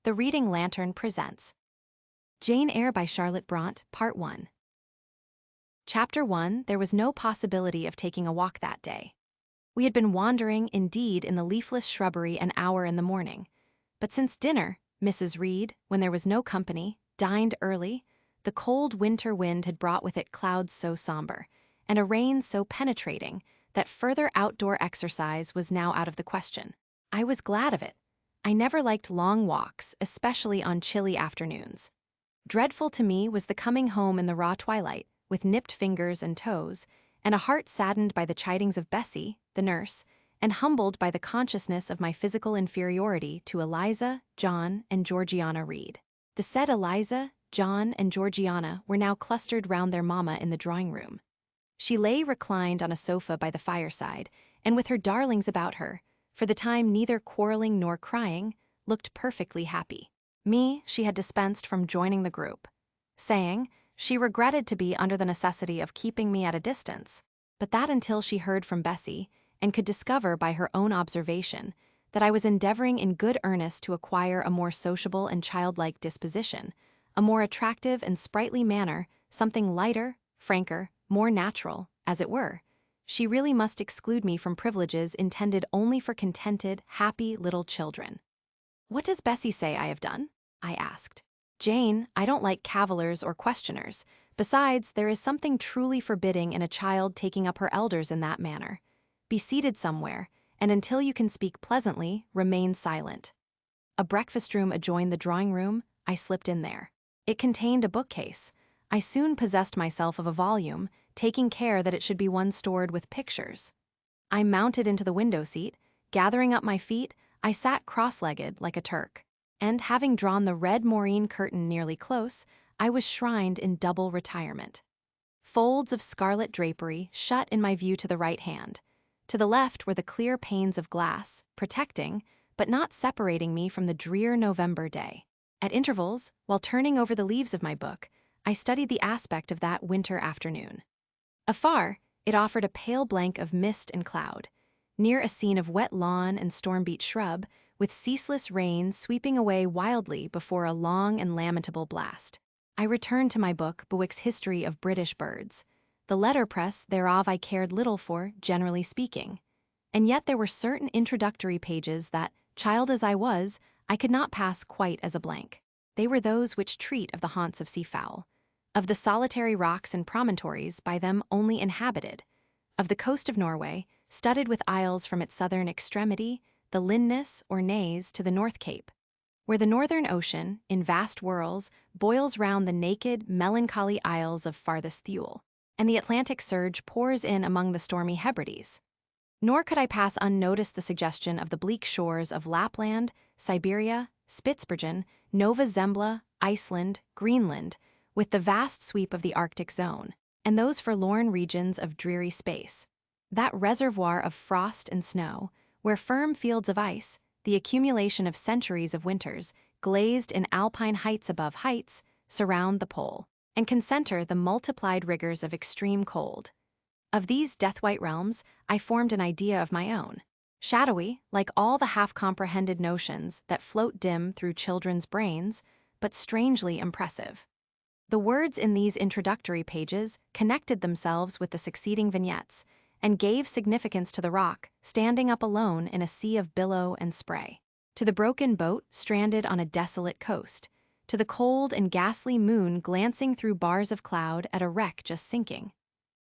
The Reading Lantern presents Jane Eyre by Charlotte Bronte, Part 1. Chapter 1. There was no possibility of taking a walk that day. We had been wandering, indeed, in the leafless shrubbery an hour in the morning. But since dinner, Mrs. Reed, when there was no company, dined early, the cold winter wind had brought with it clouds so somber, and a rain so penetrating, that further outdoor exercise was now out of the question. I was glad of it. I never liked long walks, especially on chilly afternoons. Dreadful to me was the coming home in the raw twilight, with nipped fingers and toes, and a heart saddened by the chidings of Bessie, the nurse, and humbled by the consciousness of my physical inferiority to Eliza, John, and Georgiana Reed. The said Eliza, John, and Georgiana were now clustered round their mamma in the drawing-room. She lay reclined on a sofa by the fireside, and with her darlings about her, for the time neither quarreling nor crying, looked perfectly happy. Me she had dispensed from joining the group, saying she regretted to be under the necessity of keeping me at a distance, but that until she heard from Bessie, and could discover by her own observation that I was endeavoring in good earnest to acquire a more sociable and childlike disposition, a more attractive and sprightly manner, something lighter, franker, more natural, as it were, she really must exclude me from privileges intended only for contented, happy little children. "What does Bessie say I have done?" I asked. "Jane, I don't like cavillers or questioners. Besides, there is something truly forbidding in a child taking up her elders in that manner. Be seated somewhere, and until you can speak pleasantly, remain silent." A breakfast room adjoined the drawing room. I slipped in there. It contained a bookcase. I soon possessed myself of a volume, taking care that it should be one stored with pictures. I mounted into the window seat. Gathering up my feet, I sat cross-legged like a Turk, and having drawn the red moreen curtain nearly close, I was shrined in double retirement. Folds of scarlet drapery shut in my view to the right hand. To the left were the clear panes of glass, protecting, but not separating me from the drear November day. At intervals, while turning over the leaves of my book, I studied the aspect of that winter afternoon. Afar, it offered a pale blank of mist and cloud. Near, a scene of wet lawn and storm-beat shrub, with ceaseless rain sweeping away wildly before a long and lamentable blast. I returned to my book, Bewick's History of British Birds. The letterpress thereof I cared little for, generally speaking. And yet there were certain introductory pages that, child as I was, I could not pass quite as a blank. They were those which treat of the haunts of seafowl, of the solitary rocks and promontories by them only inhabited, of the coast of Norway, studded with isles from its southern extremity, the Lindness or Naze, to the North Cape, where the northern ocean, in vast whirls, boils round the naked, melancholy isles of farthest Thule, and the Atlantic surge pours in among the stormy Hebrides. Nor could I pass unnoticed the suggestion of the bleak shores of Lapland, Siberia, Spitzbergen, Nova Zembla, Iceland, Greenland, with the vast sweep of the Arctic zone, and those forlorn regions of dreary space, that reservoir of frost and snow, where firm fields of ice, the accumulation of centuries of winters, glazed in alpine heights above heights, surround the pole, and concentre the multiplied rigors of extreme cold. Of these death-white realms, I formed an idea of my own, shadowy, like all the half-comprehended notions that float dim through children's brains, but strangely impressive. The words in these introductory pages connected themselves with the succeeding vignettes, and gave significance to the rock, standing up alone in a sea of billow and spray, to the broken boat stranded on a desolate coast, to the cold and ghastly moon glancing through bars of cloud at a wreck just sinking.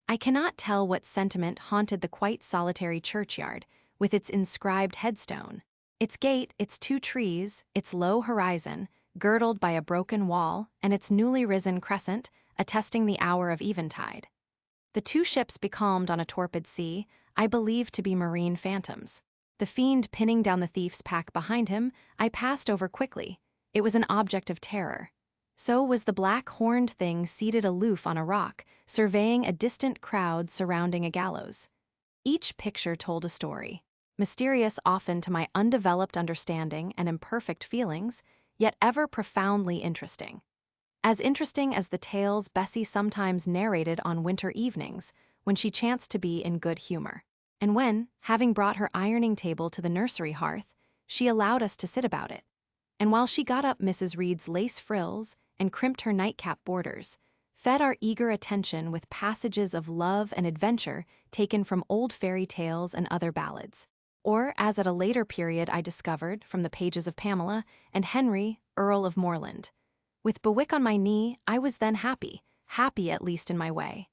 I cannot tell what sentiment haunted the quite solitary churchyard, with its inscribed headstone, its gate, its 2 trees, its low horizon, girdled by a broken wall, and its newly risen crescent, attesting the hour of eventide. The 2 ships becalmed on a torpid sea, I believed to be marine phantoms. The fiend pinning down the thief's pack behind him, I passed over quickly. It was an object of terror. So was the black horned thing seated aloof on a rock, surveying a distant crowd surrounding a gallows. Each picture told a story, mysterious often to my undeveloped understanding and imperfect feelings, yet ever profoundly interesting. As interesting as the tales Bessie sometimes narrated on winter evenings when she chanced to be in good humor, and when, having brought her ironing table to the nursery hearth, she allowed us to sit about it. and while she got up Mrs. Reed's lace frills and crimped her nightcap borders, fed our eager attention with passages of love and adventure taken from old fairy tales and other ballads, or, as at a later period I discovered, from the pages of Pamela and Henry, Earl of Morland. With Bewick on my knee, I was then happy at least in my way.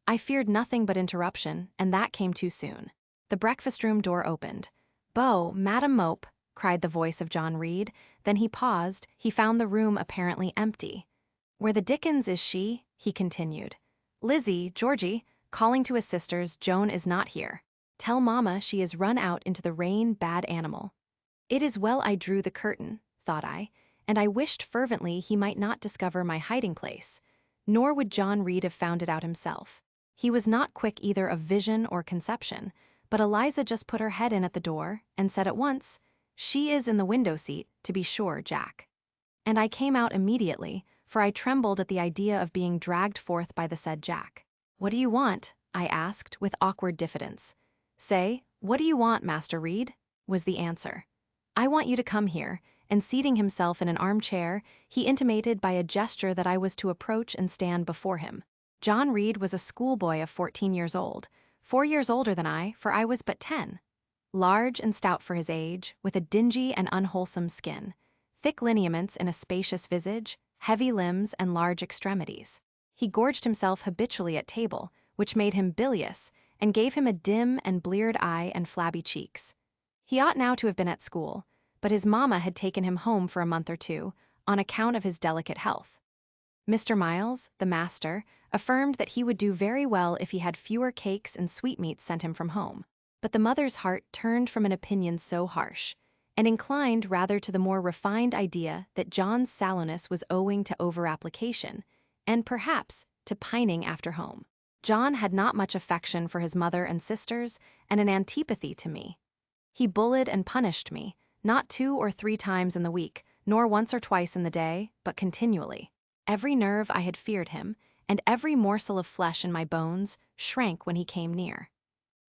I feared nothing but interruption, and that came too soon. The breakfast-room door opened. "Beau, Madam Mope," cried the voice of John Reed. Then he paused. He found the room apparently empty. "Where the dickens is she?" he continued. "Lizzie, Georgie," calling to his sisters, "Joan is not here. Tell Mamma she is run out into the rain, bad animal." It is well I drew the curtain, thought I, and I wished fervently he might not discover my hiding place. Nor would John Reed have found it out himself. He was not quick either of vision or conception, but Eliza just put her head in at the door and said at once, "She is in the window seat, to be sure, Jack." And I came out immediately, for I trembled at the idea of being dragged forth by the said Jack. "What do you want?" I asked with awkward diffidence. "Say, what do you want, Master Reed?" was the answer. "I want you to come here," and seating himself in an armchair, he intimated by a gesture that I was to approach and stand before him. John Reed was a schoolboy of 14 years old, 4 years older than I, for I was but 10. Large and stout for his age, with a dingy and unwholesome skin, thick lineaments in a spacious visage, heavy limbs, and large extremities. He gorged himself habitually at table, which made him bilious, and gave him a dim and bleared eye and flabby cheeks. He ought now to have been at school, but his mamma had taken him home for a month or two, on account of his delicate health. Mr. Miles, the master, affirmed that he would do very well if he had fewer cakes and sweetmeats sent him from home, but the mother's heart turned from an opinion so harsh, and inclined rather to the more refined idea that John's sallowness was owing to over-application, and perhaps to pining after home. John had not much affection for his mother and sisters, and an antipathy to me. He bullied and punished me, not 2 or 3 times in the week, nor once or twice in the day, but continually. Every nerve I had feared him, and every morsel of flesh in my bones shrank when he came near.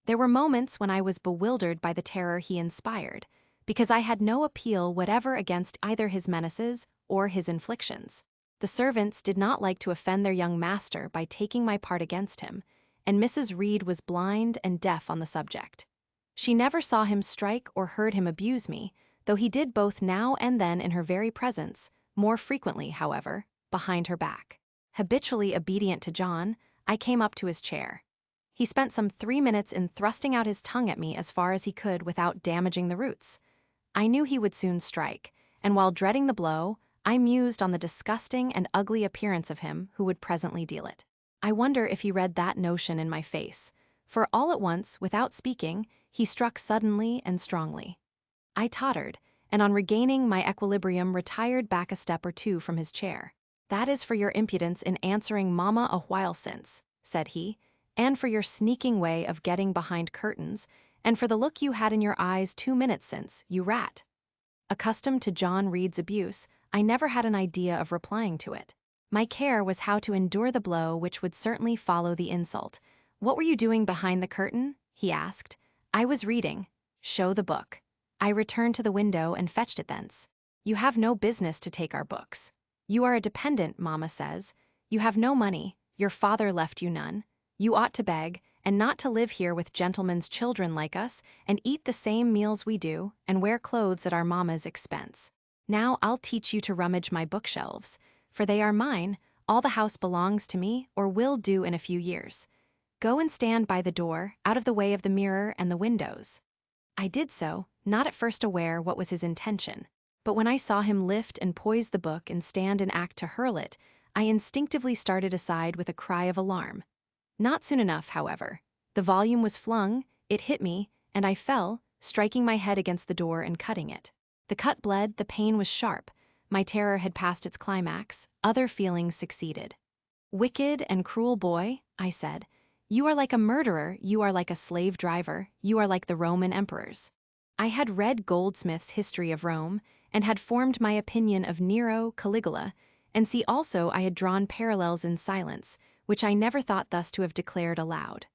There were moments when I was bewildered by the terror he inspired, because I had no appeal whatever against either his menaces or his inflictions. The servants did not like to offend their young master by taking my part against him, and Mrs. Reed was blind and deaf on the subject. She never saw him strike or heard him abuse me, though he did both now and then in her very presence, more frequently, however, behind her back. Habitually obedient to John, I came up to his chair. He spent some 3 minutes in thrusting out his tongue at me as far as he could without damaging the roots. I knew he would soon strike, and while dreading the blow, I mused on the disgusting and ugly appearance of him who would presently deal it. I wonder if he read that notion in my face, for all at once, without speaking, he struck suddenly and strongly. I tottered, and on regaining my equilibrium retired back a step or 2 from his chair. "That is for your impudence in answering Mamma a while since," said he, "and for your sneaking way of getting behind curtains, and for the look you had in your eyes 2 minutes since, you rat." Accustomed to John Reed's abuse, I never had an idea of replying to it. My care was how to endure the blow which would certainly follow the insult. "What were you doing behind the curtain?" he asked. "I was reading." "Show the book." I returned to the window and fetched it thence. "You have no business to take our books. You are a dependent, Mamma says. You have no money, your father left you none. You ought to beg, and not to live here with gentlemen's children like us, and eat the same meals we do, and wear clothes at our mamma's expense. Now I'll teach you to rummage my bookshelves, for they are mine, all the house belongs to me, or will do in a few years. Go and stand by the door, out of the way of the mirror and the windows." I did so, not at first aware what was his intention, but when I saw him lift and poise the book and stand in act to hurl it, I instinctively started aside with a cry of alarm. Not soon enough, however. The volume was flung, it hit me, and I fell, striking my head against the door and cutting it. The cut bled, the pain was sharp. My terror had passed its climax, other feelings succeeded. "Wicked and cruel boy," I said, "you are like a murderer, you are like a slave driver, you are like the Roman emperors." I had read Goldsmith's History of Rome, and had formed my opinion of Nero, Caligula, and see also I had drawn parallels in silence, which I never thought thus to have declared aloud.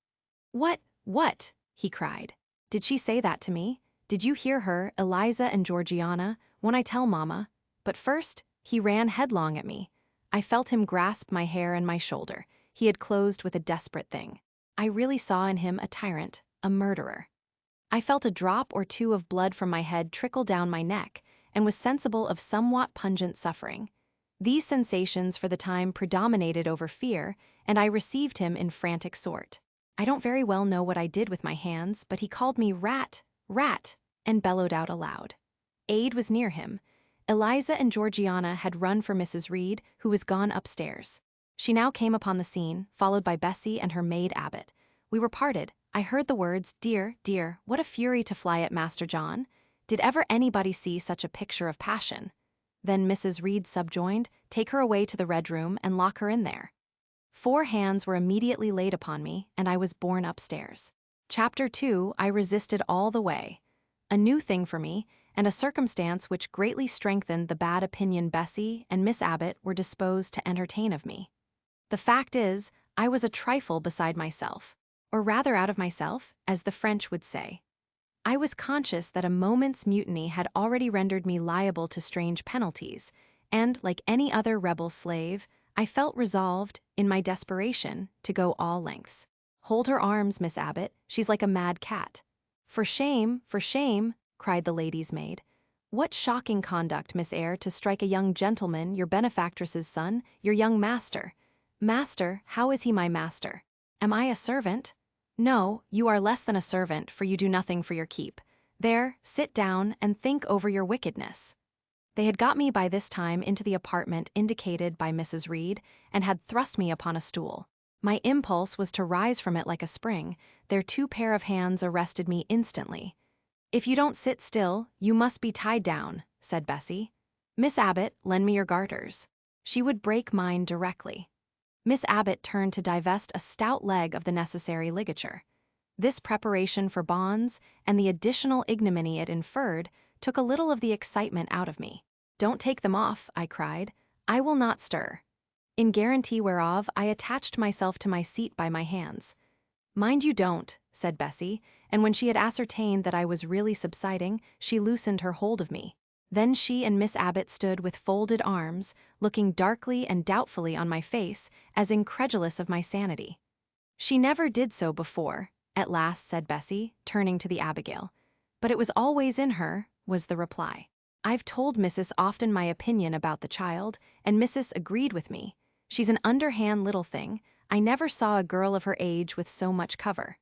What?" he cried. "Did she say that to me? Did you hear her, Eliza and Georgiana, when I tell Mamma? But first, he ran headlong at me. I felt him grasp my hair and my shoulder. He had closed with a desperate thing. I really saw in him a tyrant, a murderer. I felt a drop or two of blood from my head trickle down my neck, and was sensible of somewhat pungent suffering. These sensations for the time predominated over fear, and I received him in frantic sort. I don't very well know what I did with my hands, but he called me rat, rat, and bellowed out aloud. Aid was near him. Eliza and Georgiana had run for Mrs. Reed, who was gone upstairs. She now came upon the scene, followed by Bessie and her maid Abbot. We were parted. I heard the words, "Dear, dear, what a fury to fly at Master John. Did ever anybody see such a picture of passion?" Then Mrs. Reed subjoined, "Take her away to the Red Room and lock her in there." 4 hands were immediately laid upon me, and I was borne upstairs. Chapter 2 I resisted all the way. A new thing for me, and a circumstance which greatly strengthened the bad opinion Bessie and Miss Abbot were disposed to entertain of me. The fact is, I was a trifle beside myself, or rather out of myself, as the French would say. I was conscious that a moment's mutiny had already rendered me liable to strange penalties, and, like any other rebel slave, I felt resolved, in my desperation, to go all lengths. "Hold her arms, Miss Abbot, she's like a mad cat." For shame, cried the lady's maid. "What shocking conduct, Miss Eyre, to strike a young gentleman, your benefactress's son, your young master." "Master, how is he my master? Am I a servant?" "No, you are less than a servant, for you do nothing for your keep. There, sit down, and think over your wickedness." They had got me by this time into the apartment indicated by Mrs. Reed, and had thrust me upon a stool. My impulse was to rise from it like a spring. Their 2 pair of hands arrested me instantly. "If you don't sit still, you must be tied down," said Bessie. "Miss Abbot, lend me your garters." She would break mine directly. Miss Abbot turned to divest a stout leg of the necessary ligature. This preparation for bonds, and the additional ignominy it inferred, took a little of the excitement out of me. "Don't take them off," I cried. "I will not stir." In guarantee whereof, I attached myself to my seat by my hands. "Mind you don't," said Bessie, and when she had ascertained that I was really subsiding, she loosened her hold of me. Then she and Miss Abbot stood with folded arms, looking darkly and doubtfully on my face, as incredulous of my sanity. "She never did so before," at last said Bessie, turning to the Abigail. "But it was always in her," was the reply. "I've told Mrs. often my opinion about the child, and Mrs. agreed with me. She's an underhand little thing. I never saw a girl of her age with so much cover."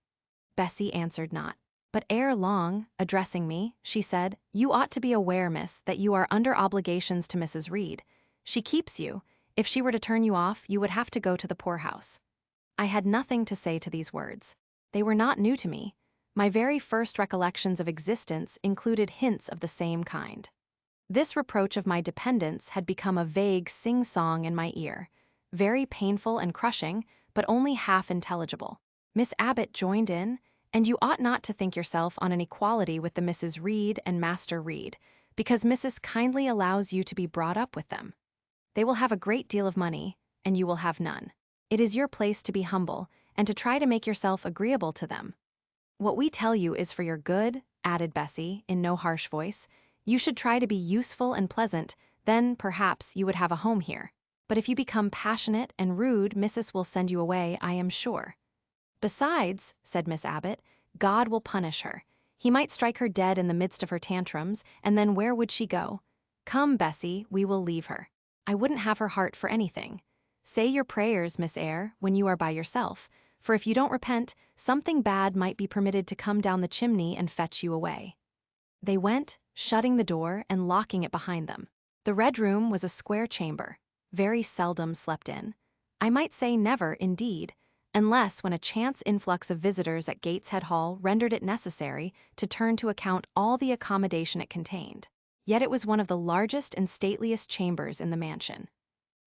Bessie answered not. But ere long, addressing me, she said, "You ought to be aware, miss, that you are under obligations to Mrs. Reed. She keeps you. If she were to turn you off, you would have to go to the poorhouse." I had nothing to say to these words. They were not new to me. My very first recollections of existence included hints of the same kind. This reproach of my dependence had become a vague sing-song in my ear, very painful and crushing, but only half intelligible. Miss Abbot joined in, and you ought not to think yourself on an equality with the Mrs. Reed and Master Reed, because Mrs. kindly allows you to be brought up with them. They will have a great deal of money, and you will have none. It is your place to be humble, and to try to make yourself agreeable to them. What we tell you is for your good," added Bessie, in no harsh voice. "You should try to be useful and pleasant, then, perhaps, you would have a home here. But if you become passionate and rude, Mrs. will send you away, I am sure." "Besides," said Miss Abbot, "God will punish her. He might strike her dead in the midst of her tantrums, and then where would she go? Come, Bessie, we will leave her. I wouldn't have her heart for anything. Say your prayers, Miss Eyre, when you are by yourself, for if you don't repent, something bad might be permitted to come down the chimney and fetch you away." They went, shutting the door and locking it behind them. The Red Room was a square chamber, very seldom slept in. I might say never, indeed, unless when a chance influx of visitors at Gateshead Hall rendered it necessary to turn to account all the accommodation it contained. Yet it was one of the largest and stateliest chambers in the mansion.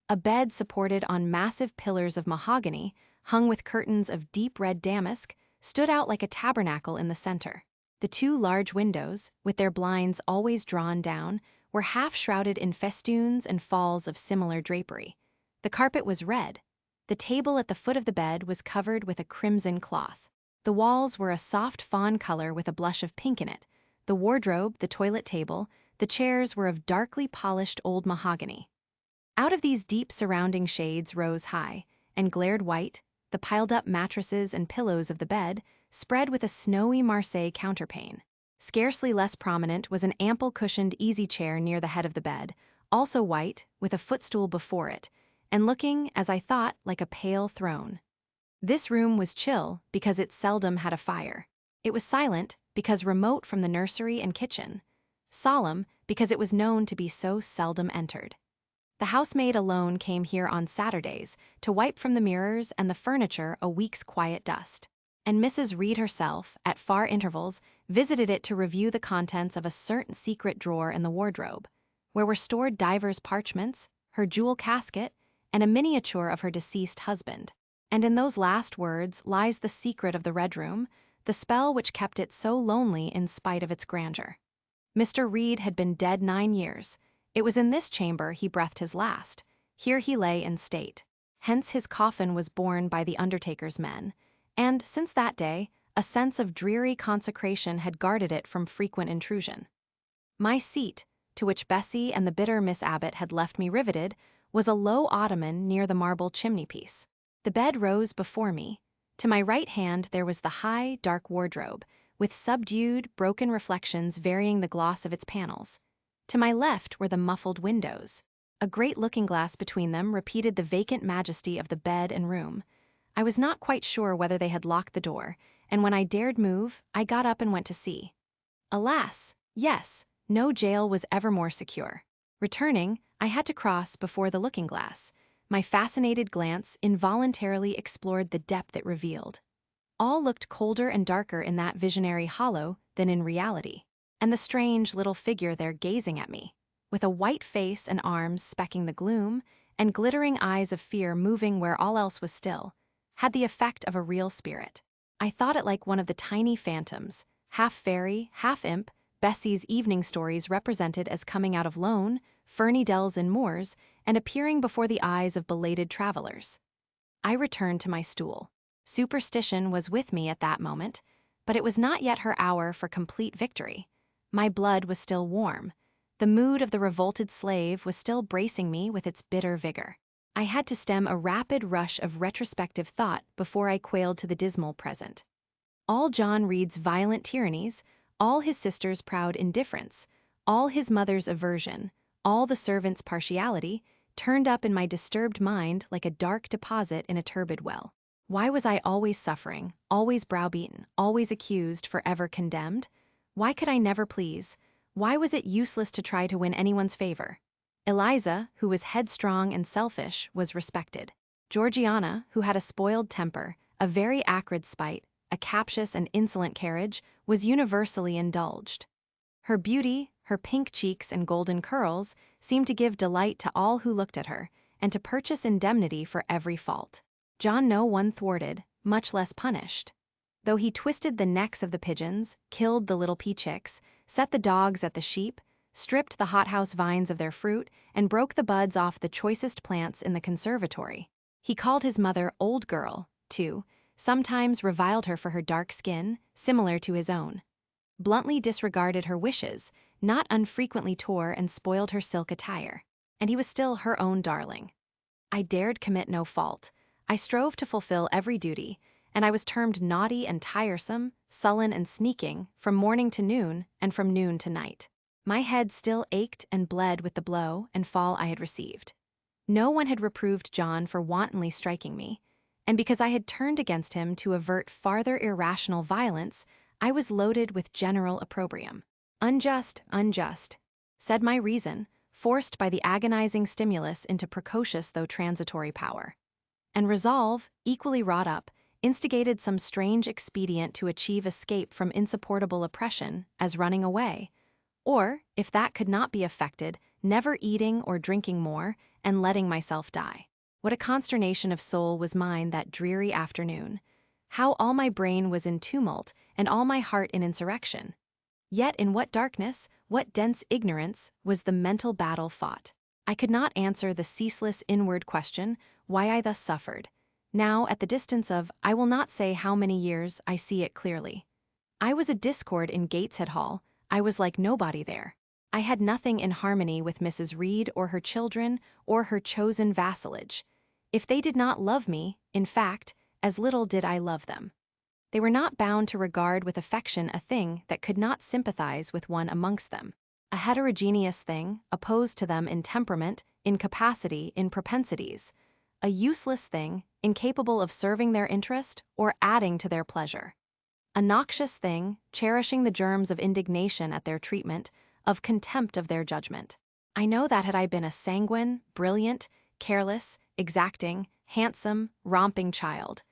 A bed supported on massive pillars of mahogany, hung with curtains of deep red damask, stood out like a tabernacle in the center. The 2 large windows, with their blinds always drawn down, were half shrouded in festoons and falls of similar drapery. The carpet was red. The table at the foot of the bed was covered with a crimson cloth. The walls were a soft fawn color with a blush of pink in it. The wardrobe, the toilet table, The chairs were of darkly polished old mahogany. Out of these deep surrounding shades rose high, and glared white, the piled-up mattresses and pillows of the bed, spread with a snowy Marseille counterpane. Scarcely less prominent was an ample cushioned easy chair near the head of the bed, also white, with a footstool before it, and looking, as I thought, like a pale throne. This room was chill because it seldom had a fire. It was silent because remote from the nursery and kitchen. Solemn because it was known to be so seldom entered. The housemaid alone came here on Saturdays to wipe from the mirrors and the furniture a week's quiet dust. And Mrs. Reed herself, at far intervals, visited it to review the contents of a certain secret drawer in the wardrobe, where were stored divers parchments, her jewel casket, and a miniature of her deceased husband. And in those last words lies the secret of the Red Room, the spell which kept it so lonely in spite of its grandeur. Mr. Reed had been dead 9 years. It was in this chamber he breathed his last. Here he lay in state. Hence his coffin was borne by the undertaker's men, and, since that day, a sense of dreary consecration had guarded it from frequent intrusion. My seat, to which Bessie and the bitter Miss Abbott had left me riveted, was a low ottoman near the marble chimney-piece. The bed rose before me. To my right hand there was the high, dark wardrobe, with subdued, broken reflections varying the gloss of its panels. To my left were the muffled windows. A great looking-glass between them repeated the vacant majesty of the bed and room. I was not quite sure whether they had locked the door, and when I dared move, I got up and went to see. Alas, yes, no jail was ever more secure. Returning, I had to cross before the looking-glass. My fascinated glance involuntarily explored the depth it revealed. All looked colder and darker in that visionary hollow than in reality. And the strange little figure there gazing at me, with a white face and arms specking the gloom, and glittering eyes of fear moving where all else was still, had the effect of a real spirit. I thought it like one of the tiny phantoms, half fairy, half imp, Bessie's evening stories represented as coming out of lone, ferny dells and moors, and appearing before the eyes of belated travelers. I returned to my stool. Superstition was with me at that moment, but it was not yet her hour for complete victory. My blood was still warm. The mood of the revolted slave was still bracing me with its bitter vigor. I had to stem a rapid rush of retrospective thought before I quailed to the dismal present. All John Reed's violent tyrannies, all his sister's proud indifference, all his mother's aversion, all the servants' partiality, turned up in my disturbed mind like a dark deposit in a turbid well. Why was I always suffering, always browbeaten, always accused, forever condemned? Why could I never please? Why was it useless to try to win anyone's favor? Eliza, who was headstrong and selfish, was respected. Georgiana, who had a spoiled temper, a very acrid spite, a captious and insolent carriage, was universally indulged. Her beauty, her pink cheeks and golden curls, seemed to give delight to all who looked at her, and to purchase indemnity for every fault. John no one thwarted, much less punished. Though he twisted the necks of the pigeons, killed the little pea-chicks, set the dogs at the sheep, stripped the hothouse vines of their fruit, and broke the buds off the choicest plants in the conservatory. He called his mother old girl, too, sometimes reviled her for her dark skin, similar to his own, bluntly disregarded her wishes, not unfrequently tore and spoiled her silk attire, and he was still her own darling. I dared commit no fault. I strove to fulfill every duty, and I was termed naughty and tiresome, sullen and sneaking, from morning to noon, and from noon to night. My head still ached and bled with the blow and fall I had received. No one had reproved John for wantonly striking me, and because I had turned against him to avert farther irrational violence, I was loaded with general opprobrium. Unjust, unjust, said my reason, forced by the agonizing stimulus into precocious though transitory power. And resolve, equally wrought up, instigated some strange expedient to achieve escape from insupportable oppression, as running away, or, if that could not be effected, never eating or drinking more, and letting myself die. What a consternation of soul was mine that dreary afternoon! How all my brain was in tumult, and all my heart in insurrection! Yet in what darkness, what dense ignorance, was the mental battle fought! I could not answer the ceaseless inward question, why I thus suffered. Now, at the distance of, I will not say how many years, I see it clearly. I was a discord in Gateshead Hall. I was like nobody there. I had nothing in harmony with Mrs. Reed or her children or her chosen vassalage. If they did not love me, in fact, as little did I love them. They were not bound to regard with affection a thing that could not sympathize with one amongst them, a heterogeneous thing, opposed to them in temperament, in capacity, in propensities, a useless thing, incapable of serving their interest or adding to their pleasure, a noxious thing, cherishing the germs of indignation at their treatment, of contempt of their judgment. I know that had I been a sanguine, brilliant, careless, exacting, handsome, romping child,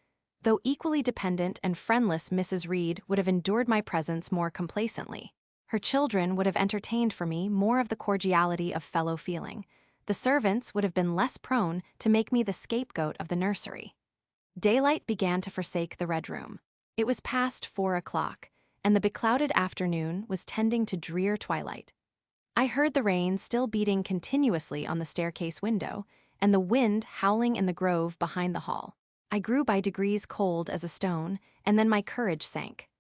though equally dependent and friendless, Mrs. Reed would have endured my presence more complacently. Her children would have entertained for me more of the cordiality of fellow feeling. The servants would have been less prone to make me the scapegoat of the nursery. Daylight began to forsake the Red Room. It was past 4 o'clock, and the beclouded afternoon was tending to drear twilight. I heard the rain still beating continuously on the staircase window, and the wind howling in the grove behind the hall. I grew by degrees cold as a stone, and then my courage sank.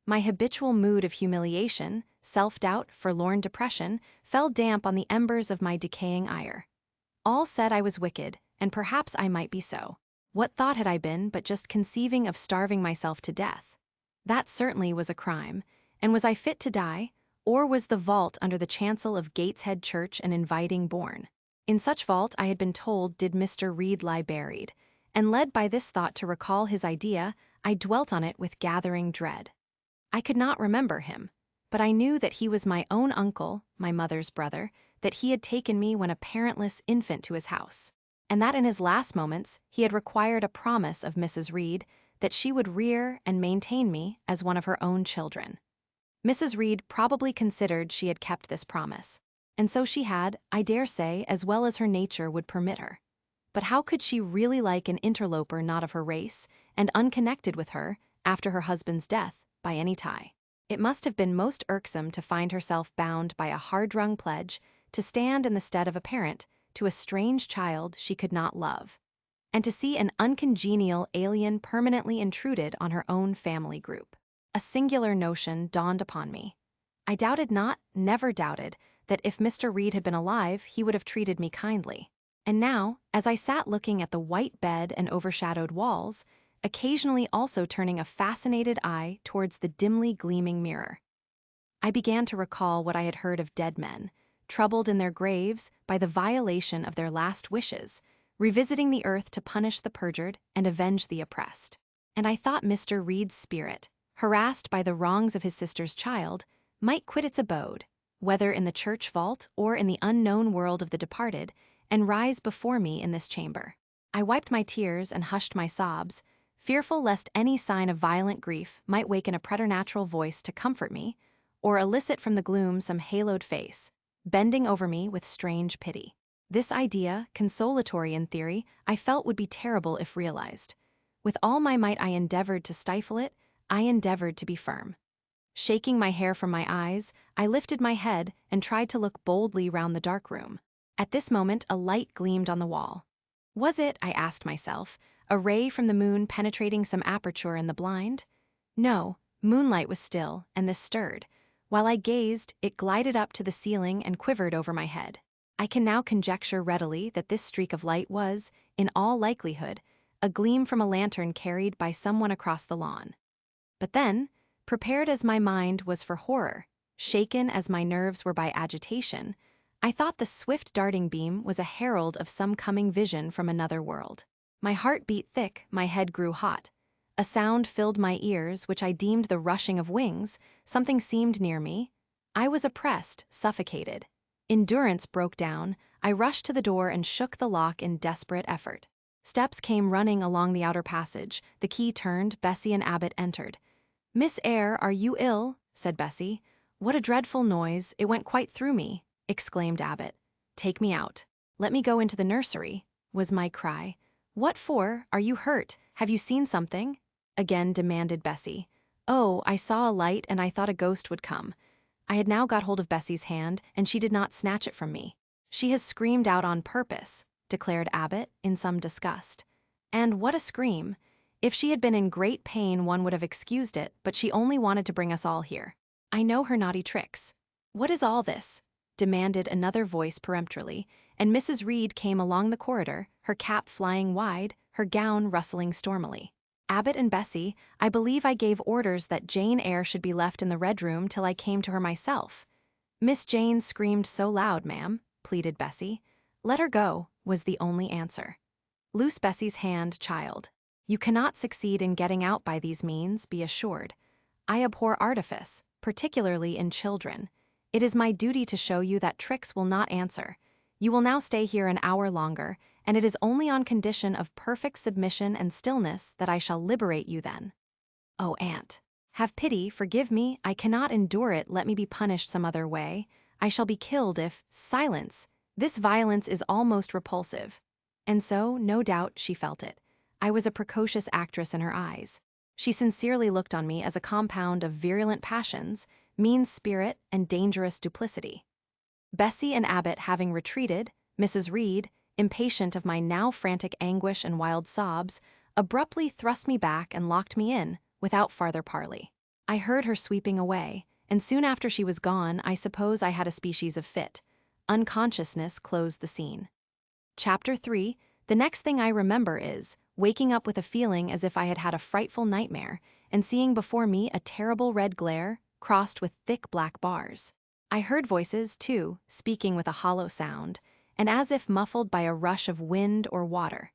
My habitual mood of humiliation, self-doubt, forlorn depression, fell damp on the embers of my decaying ire. All said I was wicked, and perhaps I might be so. What thought had I been but just conceiving of starving myself to death? That certainly was a crime, and was I fit to die, or was the vault under the chancel of Gateshead Church an inviting bourne? In such vault I had been told did Mr. Reed lie buried, and led by this thought to recall his idea, I dwelt on it with gathering dread. I could not remember him, but I knew that he was my own uncle, my mother's brother, that he had taken me when a parentless infant to his house, and that in his last moments he had required a promise of Mrs. Reed that she would rear and maintain me as one of her own children. Mrs. Reed probably considered she had kept this promise, and so she had, I dare say, as well as her nature would permit her. But how could she really like an interloper not of her race, and unconnected with her, after her husband's death, by any tie? It must have been most irksome to find herself bound by a hard-wrung pledge to stand in the stead of a parent to a strange child she could not love, and to see an uncongenial alien permanently intruded on her own family group. A singular notion dawned upon me. I doubted not, never doubted, that if Mr. Reed had been alive, he would have treated me kindly. And now, as I sat looking at the white bed and overshadowed walls, occasionally also turning a fascinated eye towards the dimly gleaming mirror, I began to recall what I had heard of dead men, troubled in their graves by the violation of their last wishes, revisiting the earth to punish the perjured and avenge the oppressed. And I thought Mr. Reed's spirit, harassed by the wrongs of his sister's child, might quit its abode, whether in the church vault or in the unknown world of the departed, and rise before me in this chamber. I wiped my tears and hushed my sobs, fearful lest any sign of violent grief might waken a preternatural voice to comfort me, or elicit from the gloom some haloed face, bending over me with strange pity. This idea, consolatory in theory, I felt would be terrible if realized. With all my might I endeavored to stifle it, I endeavored to be firm. Shaking my hair from my eyes, I lifted my head and tried to look boldly round the dark room. At this moment a light gleamed on the wall. Was it, I asked myself, a ray from the moon penetrating some aperture in the blind? No, moonlight was still, and this stirred. While I gazed, it glided up to the ceiling and quivered over my head. I can now conjecture readily that this streak of light was, in all likelihood, a gleam from a lantern carried by someone across the lawn. But then, prepared as my mind was for horror, shaken as my nerves were by agitation, I thought the swift darting beam was a herald of some coming vision from another world. My heart beat thick, my head grew hot. A sound filled my ears which I deemed the rushing of wings. Something seemed near me. I was oppressed, suffocated. Endurance broke down. I rushed to the door and shook the lock in desperate effort. Steps came running along the outer passage. The key turned. Bessie and Abbot entered. "Miss Eyre, are you ill?" said Bessie. "What a dreadful noise! It went quite through me," exclaimed Abbot. "Take me out. Let me go into the nursery," was my cry. "What for? Are you hurt? Have you seen something?" again demanded Bessie. "Oh, I saw a light and I thought a ghost would come." I had now got hold of Bessie's hand, and she did not snatch it from me. "She has screamed out on purpose," declared Abbot, in some disgust. "And what a scream! If she had been in great pain one would have excused it, but she only wanted to bring us all here. I know her naughty tricks. What is all this? demanded another voice peremptorily, and Mrs. Reed came along the corridor, her cap flying wide, her gown rustling stormily. Abbot and Bessie, I believe I gave orders that Jane Eyre should be left in the red room till I came to her myself. Miss Jane screamed so loud, ma'am, pleaded Bessie. Let her go, was the only answer. Loose Bessie's hand, child. You cannot succeed in getting out by these means, be assured. I abhor artifice, particularly in children. It is my duty to show you that tricks will not answer. You will now stay here an hour longer, and it is only on condition of perfect submission and stillness that I shall liberate you then. Oh, aunt, have pity, forgive me, I cannot endure it, let me be punished some other way. I shall be killed if— Silence! This violence is almost repulsive. And so, no doubt, she felt it. I was a precocious actress in her eyes. She sincerely looked on me as a compound of virulent passions, mean spirit, and dangerous duplicity. Bessie and Abbot having retreated, Mrs. Reed, impatient of my now frantic anguish and wild sobs, abruptly thrust me back and locked me in, without farther parley. I heard her sweeping away, and soon after she was gone, I suppose I had a species of fit. Unconsciousness closed the scene. Chapter 3. The next thing I remember is waking up with a feeling as if I had had a frightful nightmare, and seeing before me a terrible red glare, crossed with thick black bars. I heard voices, too, speaking with a hollow sound, and as if muffled by a rush of wind or water.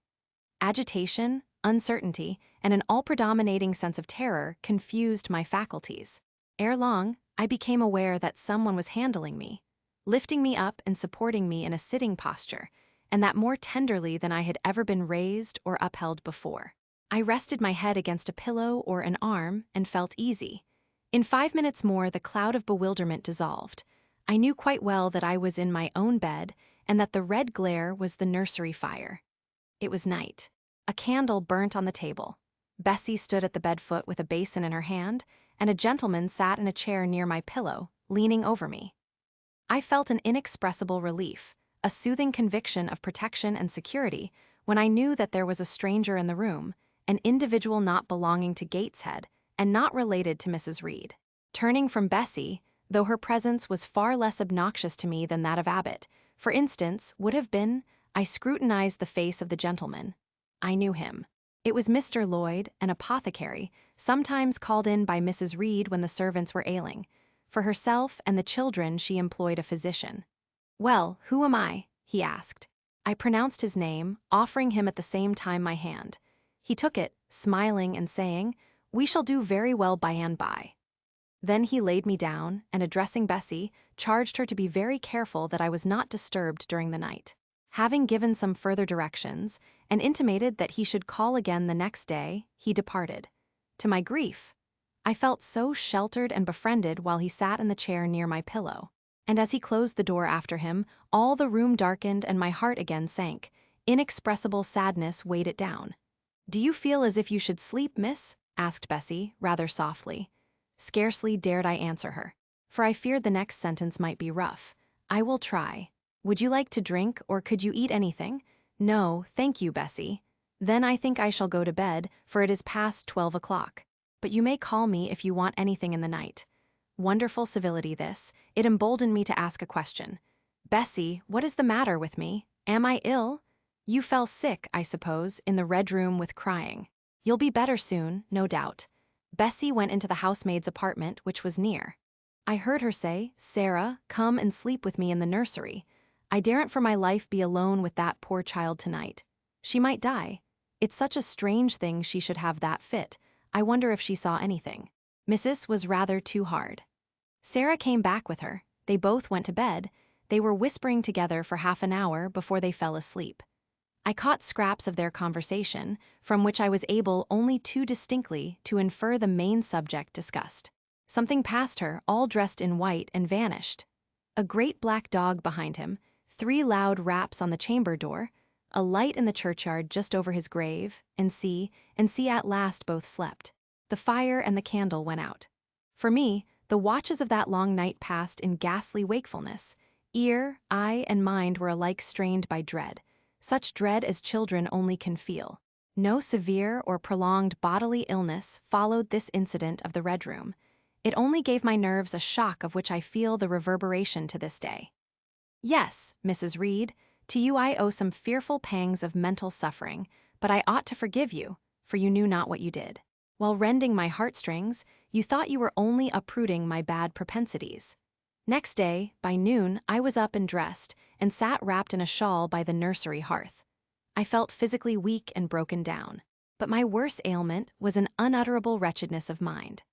Agitation, uncertainty, and an all-predominating sense of terror confused my faculties. Ere long, I became aware that someone was handling me, lifting me up and supporting me in a sitting posture, and that more tenderly than I had ever been raised or upheld before. I rested my head against a pillow or an arm and felt easy. In 5 minutes more, the cloud of bewilderment dissolved. I knew quite well that I was in my own bed, and that the red glare was the nursery fire. It was night. A candle burnt on the table. Bessie stood at the bed foot with a basin in her hand, and a gentleman sat in a chair near my pillow, leaning over me. I felt an inexpressible relief, a soothing conviction of protection and security, when I knew that there was a stranger in the room, an individual not belonging to Gateshead, and not related to Mrs. Reed. Turning from Bessie, though her presence was far less obnoxious to me than that of Abbot, for instance, would have been, I scrutinized the face of the gentleman. I knew him. It was Mr. Lloyd, an apothecary, sometimes called in by Mrs. Reed when the servants were ailing. For herself and the children she employed a physician. Well, who am I? He asked. I pronounced his name, offering him at the same time my hand. He took it, smiling and saying, We shall do very well by and by. Then he laid me down, and addressing Bessie, charged her to be very careful that I was not disturbed during the night. Having given some further directions, and intimated that he should call again the next day, he departed. To my grief, I felt so sheltered and befriended while he sat in the chair near my pillow. And as he closed the door after him, all the room darkened and my heart again sank. Inexpressible sadness weighed it down. Do you feel as if you should sleep, miss? Asked Bessie, rather softly. Scarcely dared I answer her, for I feared the next sentence might be rough. I will try. Would you like to drink, or could you eat anything? No, thank you, Bessie. Then I think I shall go to bed, for it is past 12 o'clock. But you may call me if you want anything in the night. Wonderful civility this. It emboldened me to ask a question. Bessie, what is the matter with me? Am I ill? You fell sick, I suppose, in the red room with crying. You'll be better soon, no doubt. Bessie went into the housemaid's apartment, which was near. I heard her say, Sarah, come and sleep with me in the nursery. I daren't for my life be alone with that poor child tonight. She might die. It's such a strange thing she should have that fit. I wonder if she saw anything. Mrs. was rather too hard. Sarah came back with her. They both went to bed. They were whispering together for half an hour before they fell asleep. I caught scraps of their conversation, from which I was able only too distinctly to infer the main subject discussed. Something passed her, all dressed in white, and vanished. A great black dog behind him, 3 loud raps on the chamber door, a light in the churchyard just over his grave, and see at last both slept. The fire and the candle went out. For me, the watches of that long night passed in ghastly wakefulness. Ear, eye, and mind were alike strained by dread, such dread as children only can feel. No severe or prolonged bodily illness followed this incident of the Red Room. It only gave my nerves a shock of which I feel the reverberation to this day. Yes, Mrs. Reed, to you I owe some fearful pangs of mental suffering, but I ought to forgive you, for you knew not what you did. While rending my heartstrings, you thought you were only uprooting my bad propensities. Next day, by noon, I was up and dressed, and sat wrapped in a shawl by the nursery hearth. I felt physically weak and broken down, but my worst ailment was an unutterable wretchedness of mind.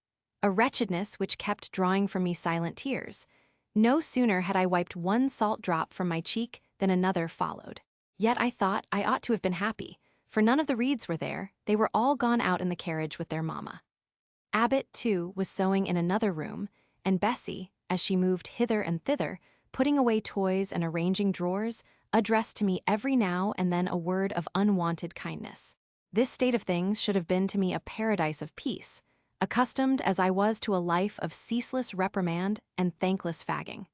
A wretchedness which kept drawing from me silent tears. No sooner had I wiped one salt drop from my cheek than another followed. Yet I thought I ought to have been happy, for none of the Reeds were there, they were all gone out in the carriage with their mamma. Abbott, too, was sewing in another room, and Bessie, as she moved hither and thither, putting away toys and arranging drawers, addressed to me every now and then a word of unwonted kindness. This state of things should have been to me a paradise of peace, accustomed as I was to a life of ceaseless reprimand and thankless fagging.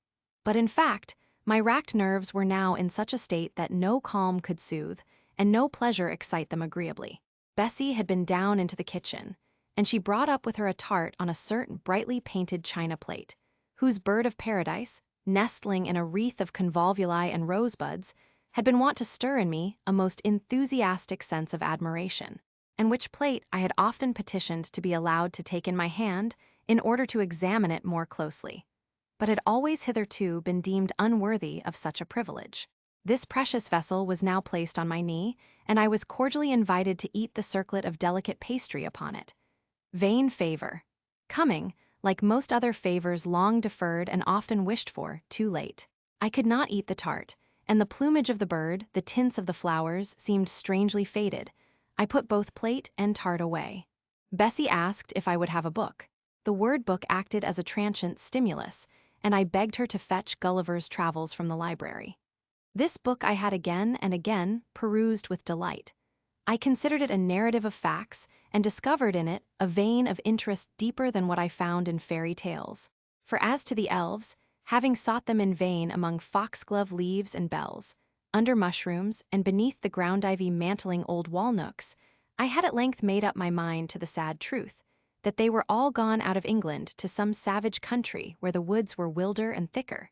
But in fact, my racked nerves were now in such a state that no calm could soothe, and no pleasure excite them agreeably. Bessie had been down into the kitchen, and she brought up with her a tart on a certain brightly painted china plate, whose bird of paradise, nestling in a wreath of convolvuli and rosebuds, had been wont to stir in me a most enthusiastic sense of admiration, and which plate I had often petitioned to be allowed to take in my hand in order to examine it more closely, but had always hitherto been deemed unworthy of such a privilege. This precious vessel was now placed on my knee, and I was cordially invited to eat the circlet of delicate pastry upon it. Vain favor, coming, like most other favors long deferred and often wished for, too late. I could not eat the tart, and the plumage of the bird, the tints of the flowers, seemed strangely faded. I put both plate and tart away. Bessie asked if I would have a book. The word book acted as a transient stimulus, and I begged her to fetch Gulliver's Travels from the library. This book I had again and again perused with delight. I considered it a narrative of facts, and discovered in it a vein of interest deeper than what I found in fairy tales. For as to the elves, having sought them in vain among foxglove leaves and bells, under mushrooms, and beneath the ground ivy mantling old wall-nooks, I had at length made up my mind to the sad truth, that they were all gone out of England to some savage country where the woods were wilder and thicker,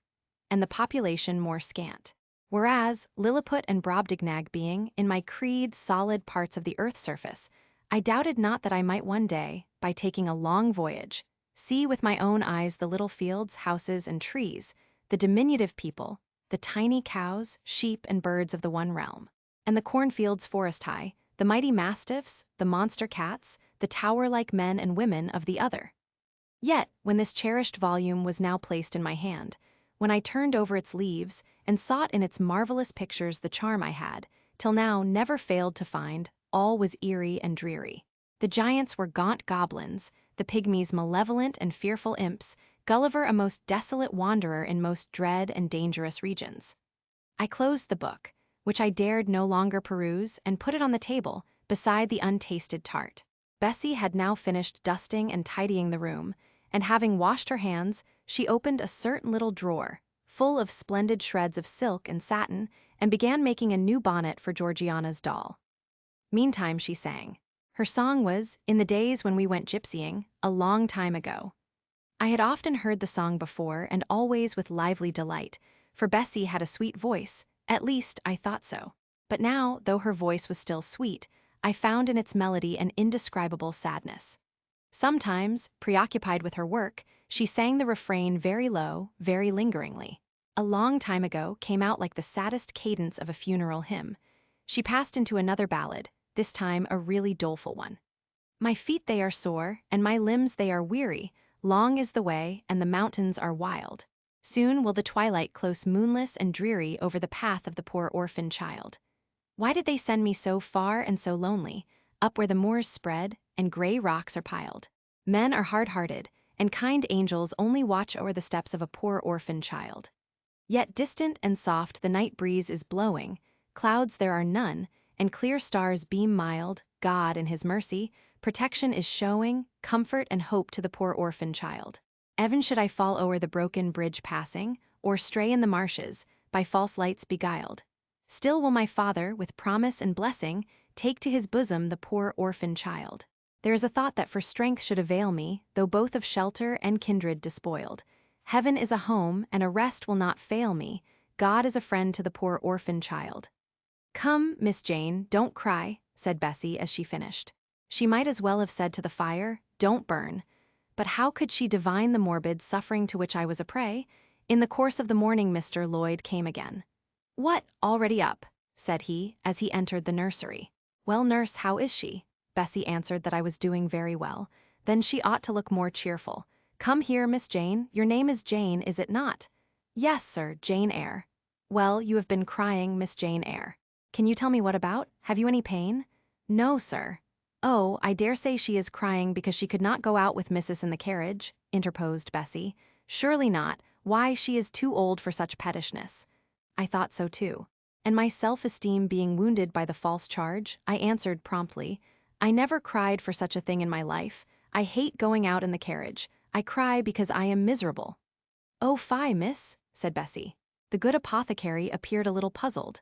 and the population more scant. Whereas, Lilliput and Brobdingnag being, in my creed, solid parts of the earth's surface, I doubted not that I might one day, by taking a long voyage, see with my own eyes the little fields, houses, and trees, the diminutive people, the tiny cows, sheep, and birds of the one realm, and the cornfields forest high, the mighty mastiffs, the monster cats, the tower-like men and women of the other. Yet, when this cherished volume was now placed in my hand, when I turned over its leaves and sought in its marvelous pictures the charm I had, till now never failed to find, all was eerie and dreary. The giants were gaunt goblins, the pygmies malevolent and fearful imps, Gulliver a most desolate wanderer in most dread and dangerous regions. I closed the book, which I dared no longer peruse, and put it on the table, beside the untasted tart. Bessie had now finished dusting and tidying the room, and having washed her hands, she opened a certain little drawer, full of splendid shreds of silk and satin, and began making a new bonnet for Georgiana's doll. Meantime she sang. Her song was, "In the days when we went gypsying, a long time ago." I had often heard the song before, and always with lively delight, for Bessie had a sweet voice, at least I thought so. But now, though her voice was still sweet, I found in its melody an indescribable sadness. Sometimes, preoccupied with her work, she sang the refrain very low, very lingeringly. "A long time ago" came out like the saddest cadence of a funeral hymn. She passed into another ballad, this time a really doleful one. "My feet they are sore, and my limbs they are weary, long is the way, and the mountains are wild. Soon will the twilight close moonless and dreary over the path of the poor orphan child. Why did they send me so far and so lonely, up where the moors spread, and gray rocks are piled? Men are hard-hearted, and kind angels only watch o'er the steps of a poor orphan child. Yet distant and soft the night breeze is blowing, clouds there are none, and clear stars beam mild, God, in his mercy, protection is showing, comfort and hope to the poor orphan child. Even should I fall o'er the broken bridge passing, or stray in the marshes, by false lights beguiled, still will my Father, with promise and blessing, take to his bosom the poor orphan child. There is a thought that for strength should avail me, though both of shelter and kindred despoiled. Heaven is a home, and a rest will not fail me, God is a friend to the poor orphan child. Come, Miss Jane, don't cry, said Bessie as she finished. She might as well have said to the fire, don't burn. But how could she divine the morbid suffering to which I was a prey? In the course of the morning Mr. Lloyd came again. What, already up? Said he, as he entered the nursery. Well, nurse, how is she? Bessie answered that I was doing very well. Then she ought to look more cheerful. Come here, Miss Jane. Your name is Jane, is it not? Yes, sir, Jane Eyre. Well, you have been crying, Miss Jane Eyre. Can you tell me what about? Have you any pain? No, sir. Oh, I dare say she is crying because she could not go out with Missus in the carriage, interposed Bessie. Surely not. Why, she is too old for such pettishness. I thought so too. And my self-esteem being wounded by the false charge, I answered promptly, I never cried for such a thing in my life. I hate going out in the carriage. I cry because I am miserable. Oh, fie, miss, said Bessie. The good apothecary appeared a little puzzled.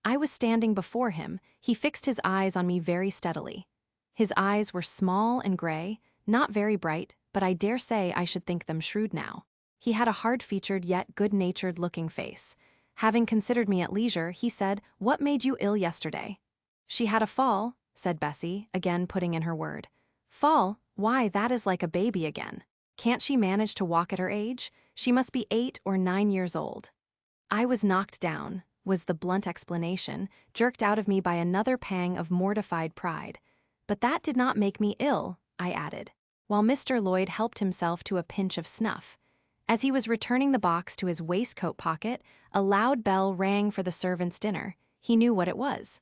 I was standing before him. He fixed his eyes on me very steadily. His eyes were small and gray, not very bright, but I dare say I should think them shrewd now. He had a hard-featured yet good-natured looking face. Having considered me at leisure, he said, What made you ill yesterday? She had a fall, said Bessie, again putting in her word. Fall? Why, that is like a baby again. Can't she manage to walk at her age? She must be 8 or 9 years old. I was knocked down, was the blunt explanation, jerked out of me by another pang of mortified pride. But that did not make me ill, I added, while Mr. Lloyd helped himself to a pinch of snuff. As he was returning the box to his waistcoat pocket, a loud bell rang for the servants' dinner. He knew what it was.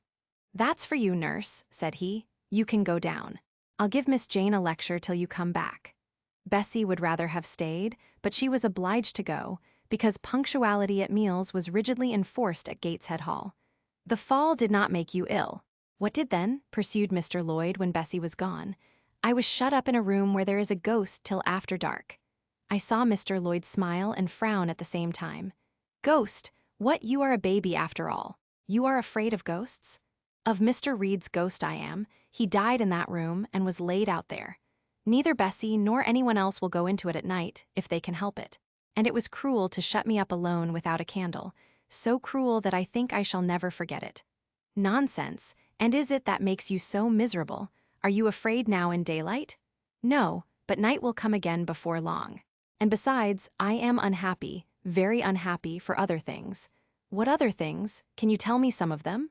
That's for you, nurse, said he. You can go down. I'll give Miss Jane a lecture till you come back. Bessie would rather have stayed, but she was obliged to go, because punctuality at meals was rigidly enforced at Gateshead Hall. The fall did not make you ill. What did then? Pursued Mr. Lloyd when Bessie was gone. I was shut up in a room where there is a ghost till after dark. I saw Mr. Lloyd smile and frown at the same time. Ghost? What, you are a baby after all. You are afraid of ghosts? Of Mr. Reed's ghost I am. He died in that room and was laid out there. Neither Bessie nor anyone else will go into it at night, if they can help it. And it was cruel to shut me up alone without a candle, so cruel that I think I shall never forget it. Nonsense, and is it that makes you so miserable? Are you afraid now in daylight? No, but night will come again before long. And besides, I am unhappy, very unhappy for other things. What other things? Can you tell me some of them?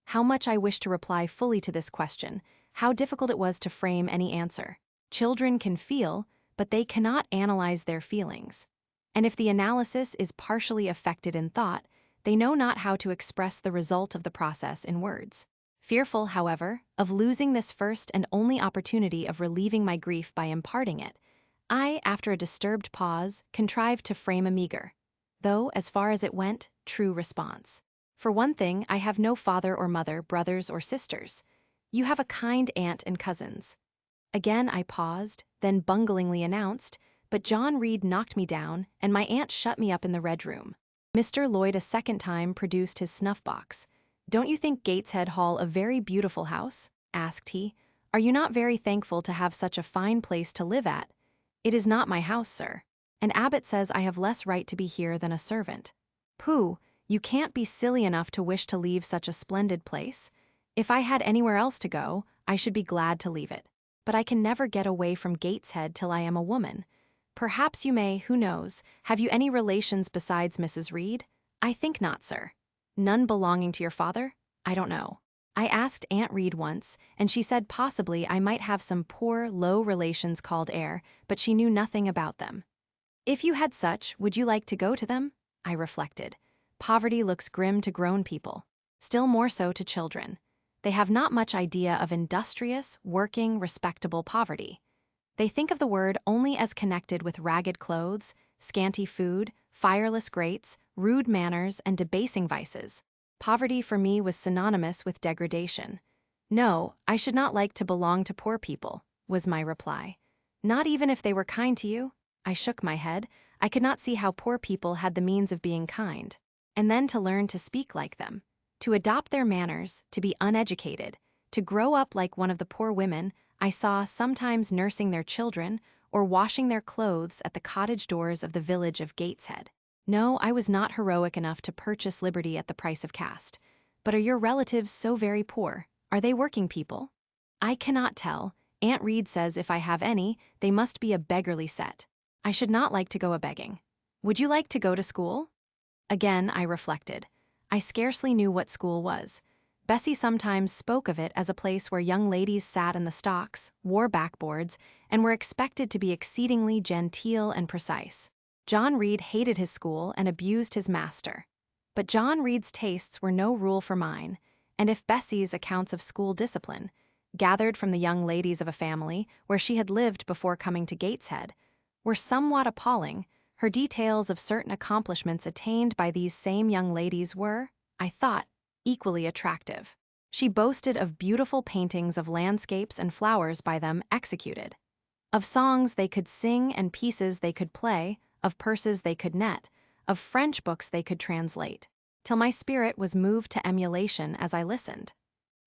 How much I wish to reply fully to this question, how difficult it was to frame any answer. Children can feel, but they cannot analyze their feelings. And if the analysis is partially effected in thought, they know not how to express the result of the process in words. Fearful, however, of losing this first and only opportunity of relieving my grief by imparting it, I, after a disturbed pause, contrived to frame a meager, though, as far as it went, true response. For one thing, I have no father or mother, brothers or sisters. You have a kind aunt and cousins. Again I paused, then bunglingly announced, but John Reed knocked me down, and my aunt shut me up in the red room. Mr. Lloyd a second time produced his snuff-box. Don't you think Gateshead Hall a very beautiful house? Asked he. Are you not very thankful to have such a fine place to live at? It is not my house, sir. And Abbot says I have less right to be here than a servant. Pooh, you can't be silly enough to wish to leave such a splendid place. If I had anywhere else to go, I should be glad to leave it. But I can never get away from Gateshead till I am a woman. Perhaps you may, who knows. Have you any relations besides Mrs. Reed? I think not, sir. None belonging to your father? I don't know. I asked Aunt Reed once, and she said possibly I might have some poor, low relations called Eyre, but she knew nothing about them. If you had such, would you like to go to them? I reflected. Poverty looks grim to grown people, still more so to children. They have not much idea of industrious, working, respectable poverty. They think of the word only as connected with ragged clothes, scanty food, fireless grates, rude manners, and debasing vices. Poverty for me was synonymous with degradation. No, I should not like to belong to poor people, was my reply. Not even if they were kind to you? I shook my head. I could not see how poor people had the means of being kind. And then to learn to speak like them, to adopt their manners, to be uneducated, to grow up like one of the poor women I saw sometimes nursing their children or washing their clothes at the cottage doors of the village of Gateshead. No, I was not heroic enough to purchase liberty at the price of caste. But are your relatives so very poor? Are they working people? I cannot tell. Aunt Reed says if I have any, they must be a beggarly set. I should not like to go a-begging. Would you like to go to school? Again, I reflected. I scarcely knew what school was. Bessie sometimes spoke of it as a place where young ladies sat in the stocks, wore backboards, and were expected to be exceedingly genteel and precise. John Reed hated his school and abused his master. But John Reed's tastes were no rule for mine, and if Bessie's accounts of school discipline, gathered from the young ladies of a family where she had lived before coming to Gateshead, were somewhat appalling, her details of certain accomplishments attained by these same young ladies were, I thought, equally attractive. She boasted of beautiful paintings of landscapes and flowers by them executed, of songs they could sing and pieces they could play, of purses they could net, of French books they could translate, till my spirit was moved to emulation as I listened.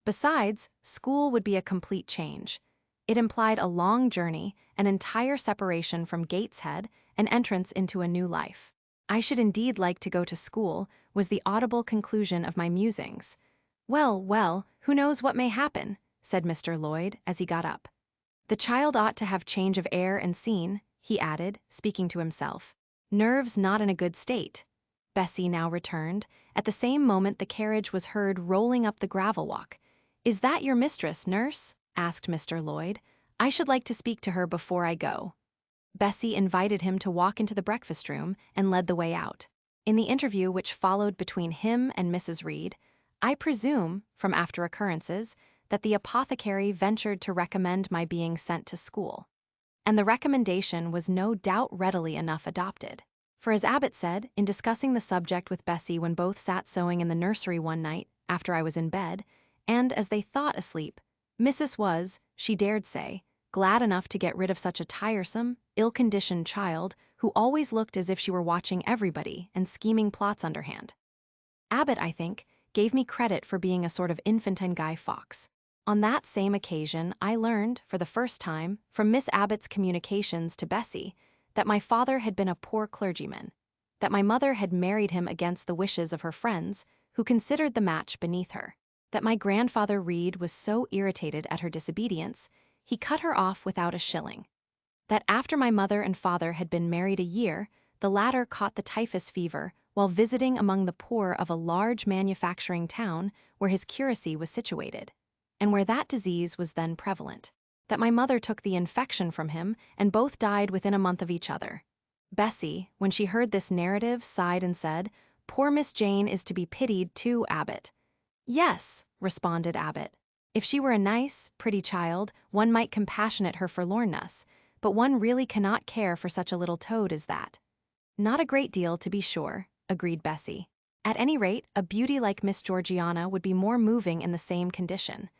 Besides, school would be a complete change. It implied a long journey, an entire separation from Gateshead, an entrance into a new life. I should indeed like to go to school, was the audible conclusion of my musings. Well, well, who knows what may happen, said Mr. Lloyd, as he got up. The child ought to have change of air and scene, he added, speaking to himself. Nerves not in a good state. Bessie now returned. At the same moment the carriage was heard rolling up the gravel walk. Is that your mistress, nurse? Asked Mr. Lloyd. I should like to speak to her before I go. Bessie invited him to walk into the breakfast room and led the way out. In the interview which followed between him and Mrs. Reed, I presume, from after occurrences, that the apothecary ventured to recommend my being sent to school. And the recommendation was no doubt readily enough adopted. For as Abbot said, in discussing the subject with Bessie when both sat sewing in the nursery one night, after I was in bed, and, as they thought, asleep, Mrs. was, she dared say, glad enough to get rid of such a tiresome, ill-conditioned child who always looked as if she were watching everybody and scheming plots underhand. Abbot, I think, gave me credit for being a sort of infantine Guy Fawkes. On that same occasion, I learned, for the first time, from Miss Abbot's communications to Bessie, that my father had been a poor clergyman, that my mother had married him against the wishes of her friends, who considered the match beneath her, that my grandfather Reed was so irritated at her disobedience, he cut her off without a shilling, that after my mother and father had been married a year, the latter caught the typhus fever while visiting among the poor of a large manufacturing town where his curacy was situated, and where that disease was then prevalent, that my mother took the infection from him and both died within a month of each other. Bessie, when she heard this narrative, sighed and said, "Poor Miss Jane is to be pitied too, Abbot." "Yes," responded Abbot. "If she were a nice, pretty child, one might compassionate her forlornness, but one really cannot care for such a little toad as that." "Not a great deal, to be sure," agreed Bessie. "At any rate, a beauty like Miss Georgiana would be more moving in the same condition."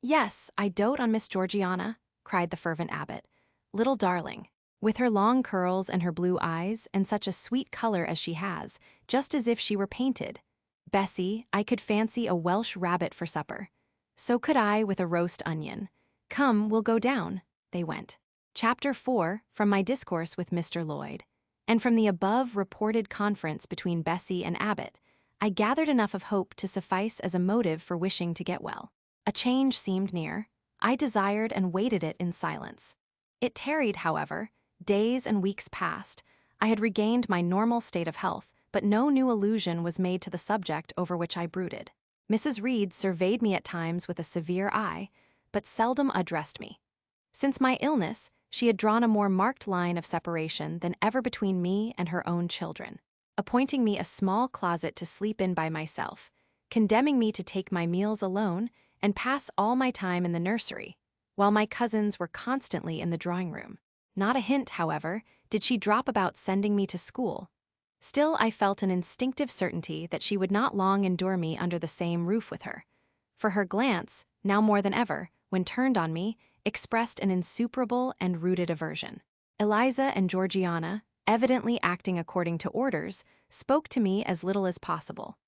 "Yes, I dote on Miss Georgiana," cried the fervent Abbot. "Little darling, with her long curls and her blue eyes, and such a sweet color as she has, just as if she were painted. Bessie, I could fancy a Welsh rabbit for supper. So could I with a roast onion. Come, we'll go down." They went. Chapter 4, from my discourse with Mr. Lloyd, and from the above reported conference between Bessie and Abbot, I gathered enough of hope to suffice as a motive for wishing to get well. A change seemed near. I desired and waited it in silence. It tarried, however. Days and weeks passed. I had regained my normal state of health, but no new allusion was made to the subject over which I brooded. Mrs. Reed surveyed me at times with a severe eye, but seldom addressed me. Since my illness, she had drawn a more marked line of separation than ever between me and her own children, appointing me a small closet to sleep in by myself, condemning me to take my meals alone and pass all my time in the nursery, while my cousins were constantly in the drawing-room. Not a hint, however, did she drop about sending me to school. Still, I felt an instinctive certainty that she would not long endure me under the same roof with her, for her glance, now more than ever, when turned on me, expressed an insuperable and rooted aversion. Eliza and Georgiana, evidently acting according to orders, spoke to me as little as possible.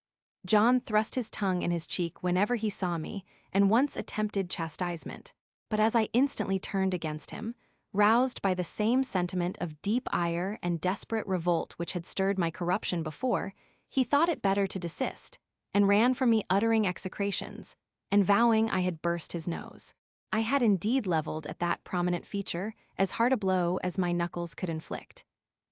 John thrust his tongue in his cheek whenever he saw me, and once attempted chastisement. But as I instantly turned against him, roused by the same sentiment of deep ire and desperate revolt which had stirred my corruption before, he thought it better to desist, and ran from me uttering execrations, and vowing I had burst his nose. I had indeed leveled at that prominent feature as hard a blow as my knuckles could inflict.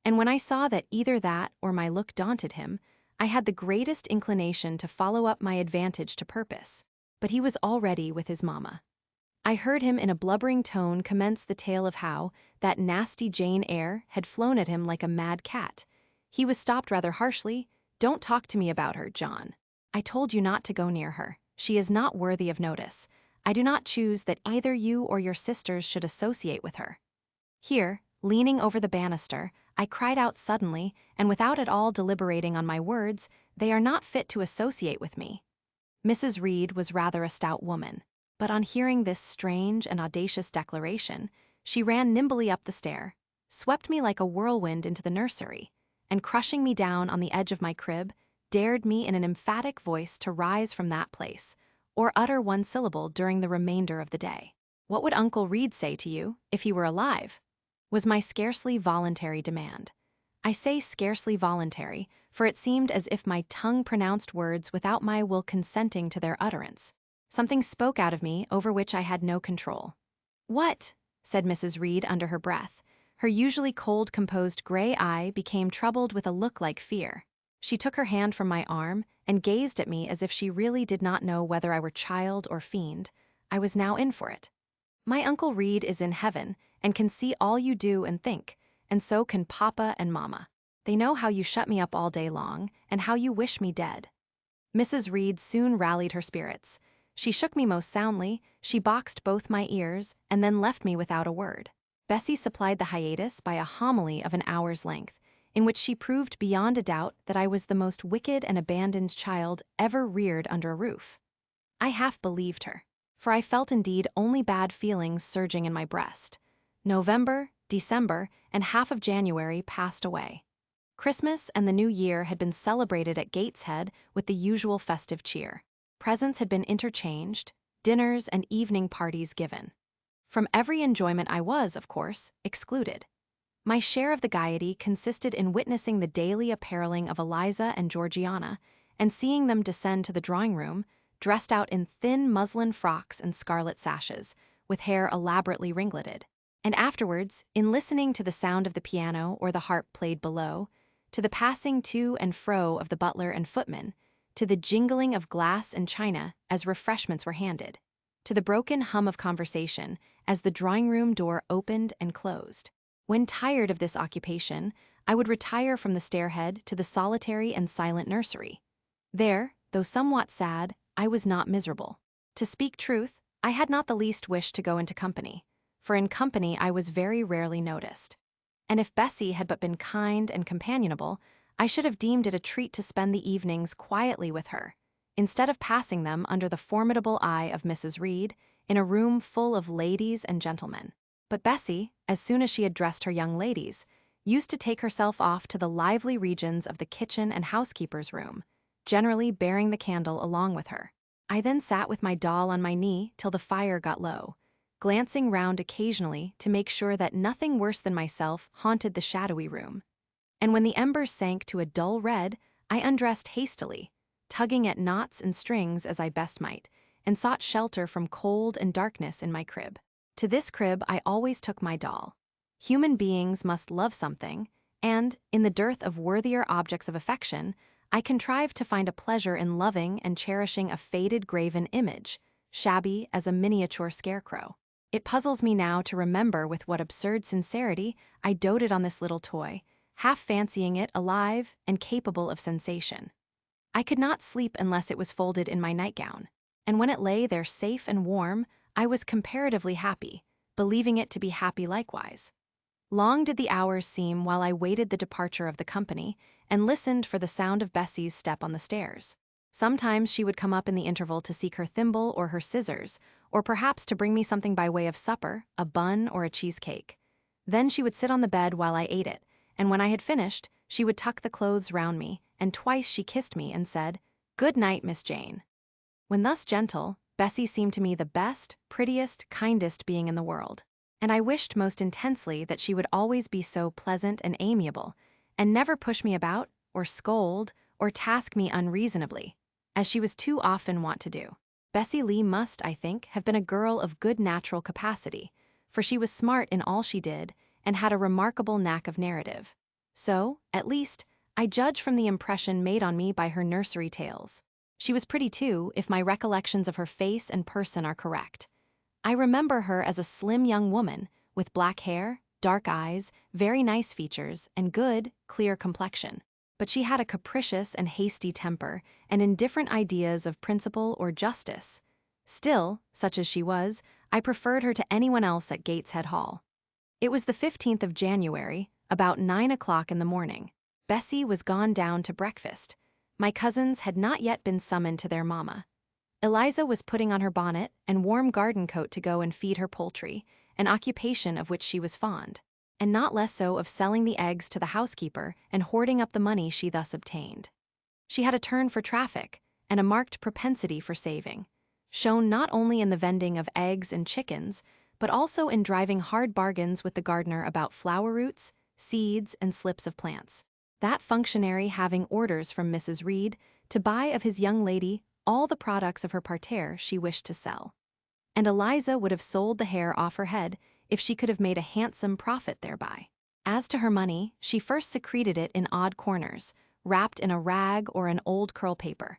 And when I saw that either that or my look daunted him, I had the greatest inclination to follow up my advantage to purpose. But he was already with his mamma. I heard him in a blubbering tone commence the tale of how that nasty Jane Eyre had flown at him like a mad cat. He was stopped rather harshly. "Don't talk to me about her, John. I told you not to go near her. She is not worthy of notice. I do not choose that either you or your sisters should associate with her." Here, leaning over the banister, I cried out suddenly, and without at all deliberating on my words, "They are not fit to associate with me." Mrs. Reed was rather a stout woman, but on hearing this strange and audacious declaration, she ran nimbly up the stair, swept me like a whirlwind into the nursery, and crushing me down on the edge of my crib, dared me in an emphatic voice to rise from that place, or utter one syllable during the remainder of the day. "What would Uncle Reed say to you, if he were alive?" was my scarcely voluntary demand. I say scarcely voluntary, for it seemed as if my tongue pronounced words without my will consenting to their utterance. Something spoke out of me over which I had no control. "What?" said Mrs. Reed under her breath. Her usually cold, composed gray eye became troubled with a look like fear. She took her hand from my arm and gazed at me as if she really did not know whether I were child or fiend. I was now in for it. "My Uncle Reed is in heaven and can see all you do and think, and so can Papa and Mamma. They know how you shut me up all day long and how you wish me dead." Mrs. Reed soon rallied her spirits. She shook me most soundly, she boxed both my ears, and then left me without a word. Bessie supplied the hiatus by a homily of an hour's length, in which she proved beyond a doubt that I was the most wicked and abandoned child ever reared under a roof. I half believed her, for I felt indeed only bad feelings surging in my breast. November, December, and half of January passed away. Christmas and the New Year had been celebrated at Gateshead with the usual festive cheer. Presents had been interchanged, dinners and evening parties given. From every enjoyment I was, of course, excluded. My share of the gaiety consisted in witnessing the daily appareling of Eliza and Georgiana, and seeing them descend to the drawing-room, dressed out in thin muslin frocks and scarlet sashes, with hair elaborately ringleted, and afterwards in listening to the sound of the piano or the harp played below, to the passing to and fro of the butler and footman, to the jingling of glass and china as refreshments were handed, to the broken hum of conversation as the drawing-room door opened and closed. When tired of this occupation, I would retire from the stairhead to the solitary and silent nursery. There, though somewhat sad, I was not miserable. To speak truth, I had not the least wish to go into company, for in company I was very rarely noticed. And if Bessie had but been kind and companionable, I should have deemed it a treat to spend the evenings quietly with her, instead of passing them under the formidable eye of Mrs. Reed in a room full of ladies and gentlemen. But Bessie, as soon as she had dressed her young ladies, used to take herself off to the lively regions of the kitchen and housekeeper's room, generally bearing the candle along with her. I then sat with my doll on my knee till the fire got low, glancing round occasionally to make sure that nothing worse than myself haunted the shadowy room. And when the embers sank to a dull red, I undressed hastily, tugging at knots and strings as I best might, and sought shelter from cold and darkness in my crib. To this crib I always took my doll. Human beings must love something, and, in the dearth of worthier objects of affection, I contrived to find a pleasure in loving and cherishing a faded graven image, shabby as a miniature scarecrow. It puzzles me now to remember with what absurd sincerity I doted on this little toy, half fancying it alive and capable of sensation. I could not sleep unless it was folded in my nightgown, and when it lay there safe and warm, I was comparatively happy, believing it to be happy likewise. Long did the hours seem while I waited the departure of the company, and listened for the sound of Bessie's step on the stairs. Sometimes she would come up in the interval to seek her thimble or her scissors, or perhaps to bring me something by way of supper, a bun or a cheesecake. Then she would sit on the bed while I ate it, and when I had finished, she would tuck the clothes round me, and twice she kissed me and said, "Good night, Miss Jane." When thus gentle, Bessie seemed to me the best, prettiest, kindest being in the world. and I wished most intensely that she would always be so pleasant and amiable, and never push me about, or scold, or task me unreasonably, as she was too often wont to do. Bessie Lee must, I think, have been a girl of good natural capacity, for she was smart in all she did, and had a remarkable knack of narrative. So, at least, I judge from the impression made on me by her nursery tales. She was pretty too, if my recollections of her face and person are correct. I remember her as a slim young woman, with black hair, dark eyes, very nice features, and good, clear complexion. But she had a capricious and hasty temper, and indifferent ideas of principle or justice. Still, such as she was, I preferred her to anyone else at Gateshead Hall. It was the 15th of January, about 9 o'clock in the morning. Bessie was gone down to breakfast. My cousins had not yet been summoned to their mamma. Eliza was putting on her bonnet and warm garden coat to go and feed her poultry, an occupation of which she was fond, and not less so of selling the eggs to the housekeeper and hoarding up the money she thus obtained. She had a turn for traffic, and a marked propensity for saving, shown not only in the vending of eggs and chickens, but also in driving hard bargains with the gardener about flower roots, seeds, and slips of plants. That functionary having orders from Mrs. Reed to buy of his young lady all the products of her parterre she wished to sell. And Eliza would have sold the hair off her head if she could have made a handsome profit thereby. As to her money, she first secreted it in odd corners, wrapped in a rag or an old curl paper.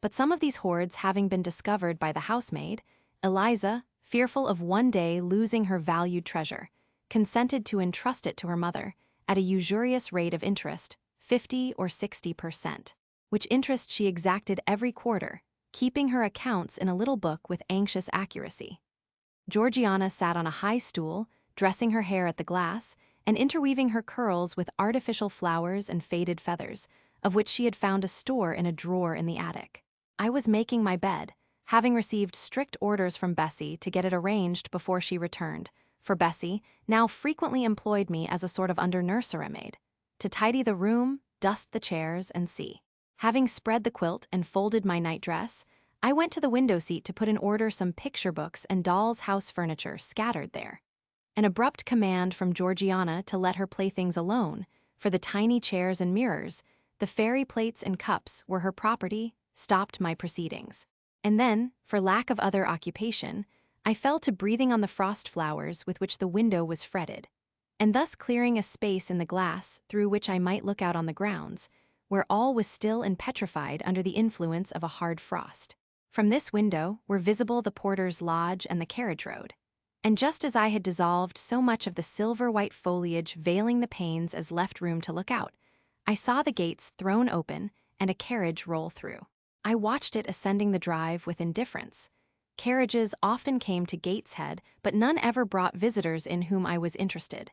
But some of these hoards having been discovered by the housemaid, Eliza, fearful of one day losing her valued treasure, consented to entrust it to her mother, at a usurious rate of interest, 50 or 60%, which interest she exacted every quarter, keeping her accounts in a little book with anxious accuracy. Georgiana sat on a high stool, dressing her hair at the glass, and interweaving her curls with artificial flowers and faded feathers, of which she had found a store in a drawer in the attic. I was making my bed, having received strict orders from Bessie to get it arranged before she returned, for Bessie now frequently employed me as a sort of under-nursery maid, to tidy the room, dust the chairs, and see. Having spread the quilt and folded my nightdress, I went to the window seat to put in order some picture books and doll's house furniture scattered there. An abrupt command from Georgiana to let her playthings alone, for the tiny chairs and mirrors, the fairy plates and cups were her property, stopped my proceedings. And then, for lack of other occupation, I fell to breathing on the frost flowers with which the window was fretted, and thus clearing a space in the glass through which I might look out on the grounds, where all was still and petrified under the influence of a hard frost. From this window were visible the porter's lodge and the carriage road. And just as I had dissolved so much of the silver-white foliage veiling the panes as left room to look out, I saw the gates thrown open and a carriage roll through. I watched it ascending the drive with indifference. Carriages often came to Gateshead, but none ever brought visitors in whom I was interested.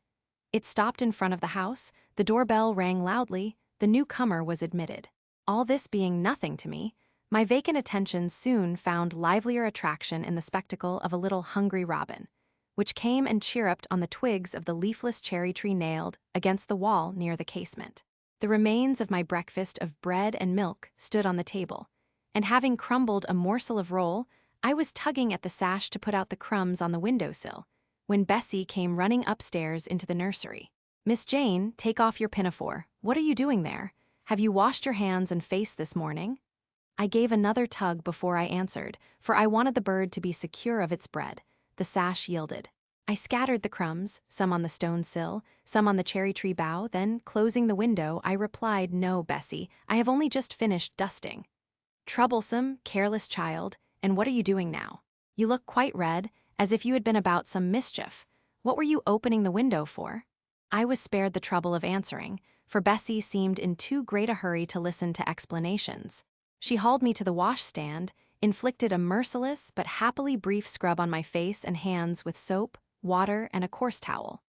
It stopped in front of the house, the doorbell rang loudly, the newcomer was admitted. All this being nothing to me, my vacant attention soon found livelier attraction in the spectacle of a little hungry robin, which came and chirruped on the twigs of the leafless cherry tree nailed against the wall near the casement. The remains of my breakfast of bread and milk stood on the table, and having crumbled a morsel of roll, I was tugging at the sash to put out the crumbs on the window-sill, when Bessie came running upstairs into the nursery. "Miss Jane, take off your pinafore. What are you doing there? Have you washed your hands and face this morning?" I gave another tug before I answered, for I wanted the bird to be secure of its bread. The sash yielded. I scattered the crumbs, some on the stone sill, some on the cherry tree bough, then, closing the window, I replied, "No, Bessie, I have only just finished dusting." "Troublesome, careless child, and what are you doing now? You look quite red, as if you had been about some mischief. What were you opening the window for?" I was spared the trouble of answering, for Bessie seemed in too great a hurry to listen to explanations. She hauled me to the washstand, inflicted a merciless but happily brief scrub on my face and hands with soap, water, and a coarse towel,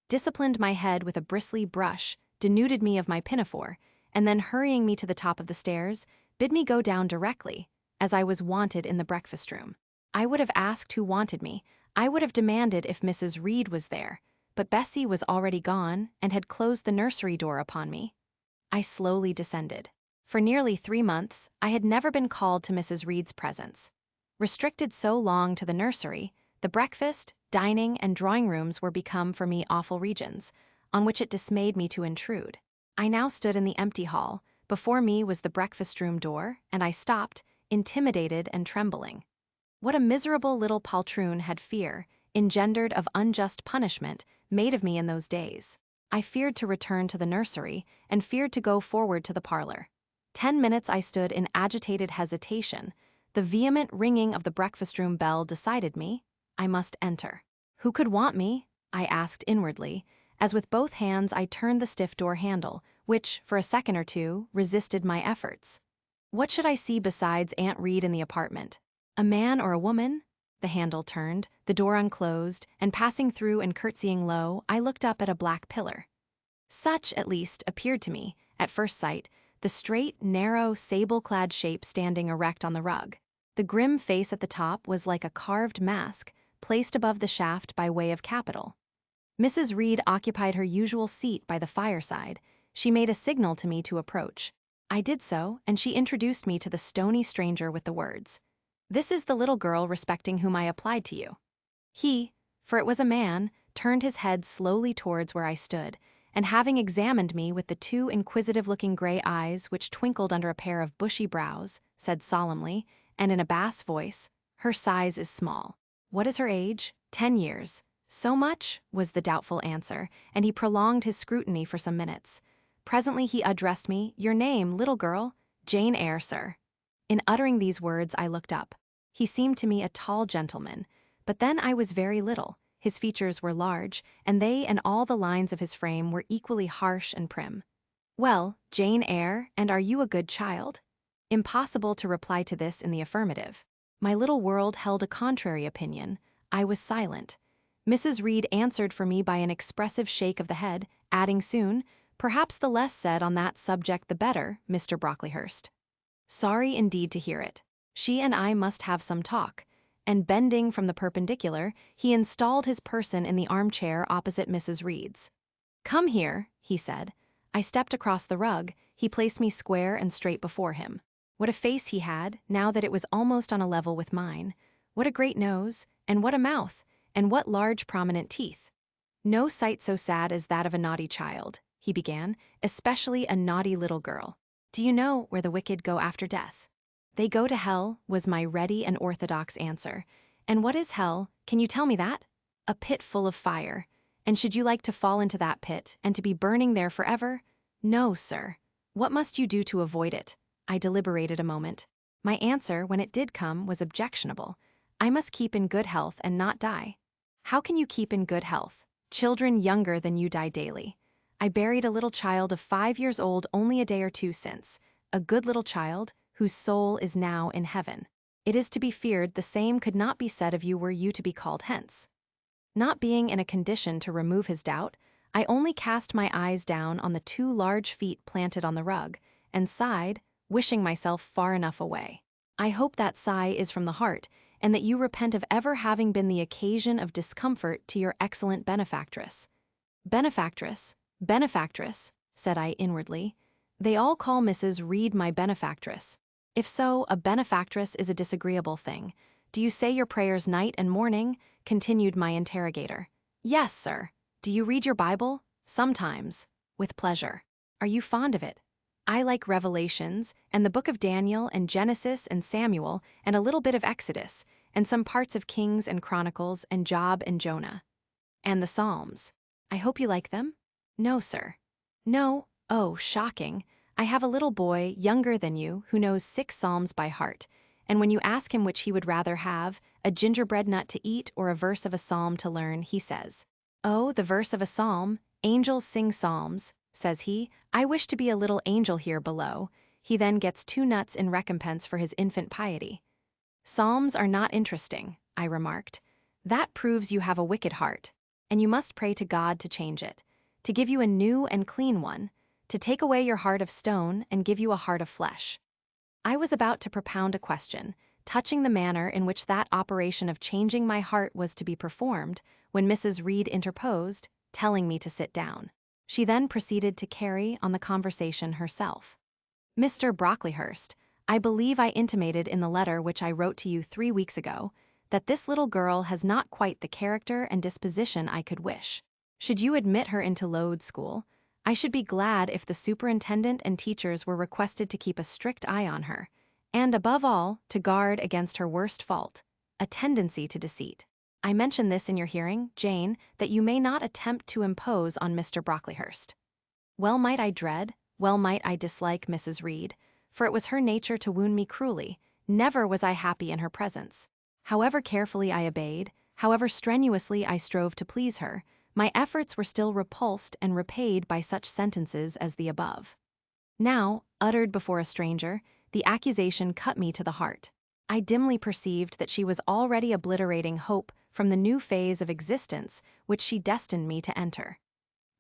disciplined my head with a bristly brush, denuded me of my pinafore, and then hurrying me to the top of the stairs, bid me go down directly, as I was wanted in the breakfast room. I would have asked who wanted me, I would have demanded if Mrs. Reed was there, but Bessie was already gone and had closed the nursery door upon me. I slowly descended. For nearly 3 months, I had never been called to Mrs. Reed's presence. Restricted so long to the nursery, The breakfast, dining, and drawing rooms were become for me awful regions, on which it dismayed me to intrude. I now stood in the empty hall. Before me was the breakfast room door, and I stopped, intimidated and trembling. What a miserable little poltroon had fear, engendered of unjust punishment, made of me in those days. I feared to return to the nursery, and feared to go forward to the parlor. 10 minutes I stood in agitated hesitation. The vehement ringing of the breakfast-room bell decided me. I must enter. Who could want me? I asked inwardly, as with both hands I turned the stiff door handle, which, for a second or two, resisted my efforts. What should I see besides Aunt Reed in the apartment? A man or a woman? The handle turned, the door unclosed, and passing through and curtsying low, I looked up at a black pillar. Such, at least, appeared to me, at first sight, the straight, narrow, sable-clad shape standing erect on the rug. The grim face at the top was like a carved mask, placed above the shaft by way of capital. Mrs. Reed occupied her usual seat by the fireside. She made a signal to me to approach. I did so, and she introduced me to the stony stranger with the words, "This is the little girl respecting whom I applied to you." He, for it was a man, turned his head slowly towards where I stood, and having examined me with the two inquisitive-looking gray eyes which twinkled under a pair of bushy brows, said solemnly, and in a bass voice, "Her size is small." "What is her age?" 10 years. "So much?" was the doubtful answer, and he prolonged his scrutiny for some minutes. Presently he addressed me, "Your name, little girl?" "Jane Eyre, sir." In uttering these words I looked up. He seemed to me a tall gentleman, but then I was very little. His features were large, and they and all the lines of his frame were equally harsh and prim. "Well, Jane Eyre, and are you a good child?" Impossible to reply to this in the affirmative. My little world held a contrary opinion. I was silent. Mrs. Reed answered for me by an expressive shake of the head, adding soon, "Perhaps the less said on that subject the better, Mr. Brocklehurst." Sorry indeed to hear it. She and I must have some talk, and bending from the perpendicular, he installed his person in the armchair opposite Mrs. Reed's. "Come here," he said. I stepped across the rug. He placed me square and straight before him. What a face he had, now that it was almost on a level with mine. What a great nose, and what a mouth, and what large prominent teeth. "No sight so sad as that of a naughty child," he began, "especially a naughty little girl. Do you know where the wicked go after death?" "They go to hell," was my ready and orthodox answer. "And what is hell? Can you tell me that?" "A pit full of fire. And should you like to fall into that pit, and to be burning there forever?" "No, sir." "What must you do to avoid it?" I deliberated a moment. My answer, when it did come, was objectionable. "I must keep in good health and not die." "How can you keep in good health? Children younger than you die daily. I buried a little child of 5 years old only a day or two since, a good little child, whose soul is now in heaven. It is to be feared the same could not be said of you were you to be called hence." Not being in a condition to remove his doubt, I only cast my eyes down on the 2 large feet planted on the rug, and sighed, wishing myself far enough away. I hope that sigh is from the heart, and that you repent of ever having been the occasion of discomfort to your excellent benefactress. "Benefactress, benefactress," said I inwardly. "They all call Mrs. Reed my benefactress. If so, a benefactress is a disagreeable thing. Do you say your prayers night and morning?" continued my interrogator. "Yes, sir." "Do you read your Bible?" "Sometimes." "With pleasure." "Are you fond of it?" "I like Revelations, and the book of Daniel, and Genesis, and Samuel, and a little bit of Exodus, and some parts of Kings and Chronicles, and Job and Jonah." "And the Psalms. I hope you like them?" "No, sir." "No? Oh, shocking. I have a little boy, younger than you, who knows 6 Psalms by heart, and when you ask him which he would rather have, a gingerbread nut to eat or a verse of a psalm to learn, he says, 'Oh, the verse of a psalm, angels sing psalms,' says he. 'I wish to be a little angel here below.' He then gets 2 nuts in recompense for his infant piety." "Psalms are not interesting," I remarked. "That proves you have a wicked heart, and you must pray to God to change it, to give you a new and clean one, to take away your heart of stone and give you a heart of flesh." I was about to propound a question, touching the manner in which that operation of changing my heart was to be performed, when Mrs. Reed interposed, telling me to sit down. She then proceeded to carry on the conversation herself. "Mr. Brocklehurst, I believe I intimated in the letter which I wrote to you 3 weeks ago that this little girl has not quite the character and disposition I could wish. Should you admit her into Load School, I should be glad if the superintendent and teachers were requested to keep a strict eye on her, and above all, to guard against her worst fault, a tendency to deceit. I mention this in your hearing, Jane, that you may not attempt to impose on Mr. Brocklehurst. Well might I dislike Mrs. Reed, for it was her nature to wound me cruelly. Never was I happy in her presence. However carefully I obeyed, however strenuously I strove to please her, my efforts were still repulsed and repaid by such sentences as the above. Now, uttered before a stranger, the accusation cut me to the heart. I dimly perceived that she was already obliterating hope from the new phase of existence which she destined me to enter.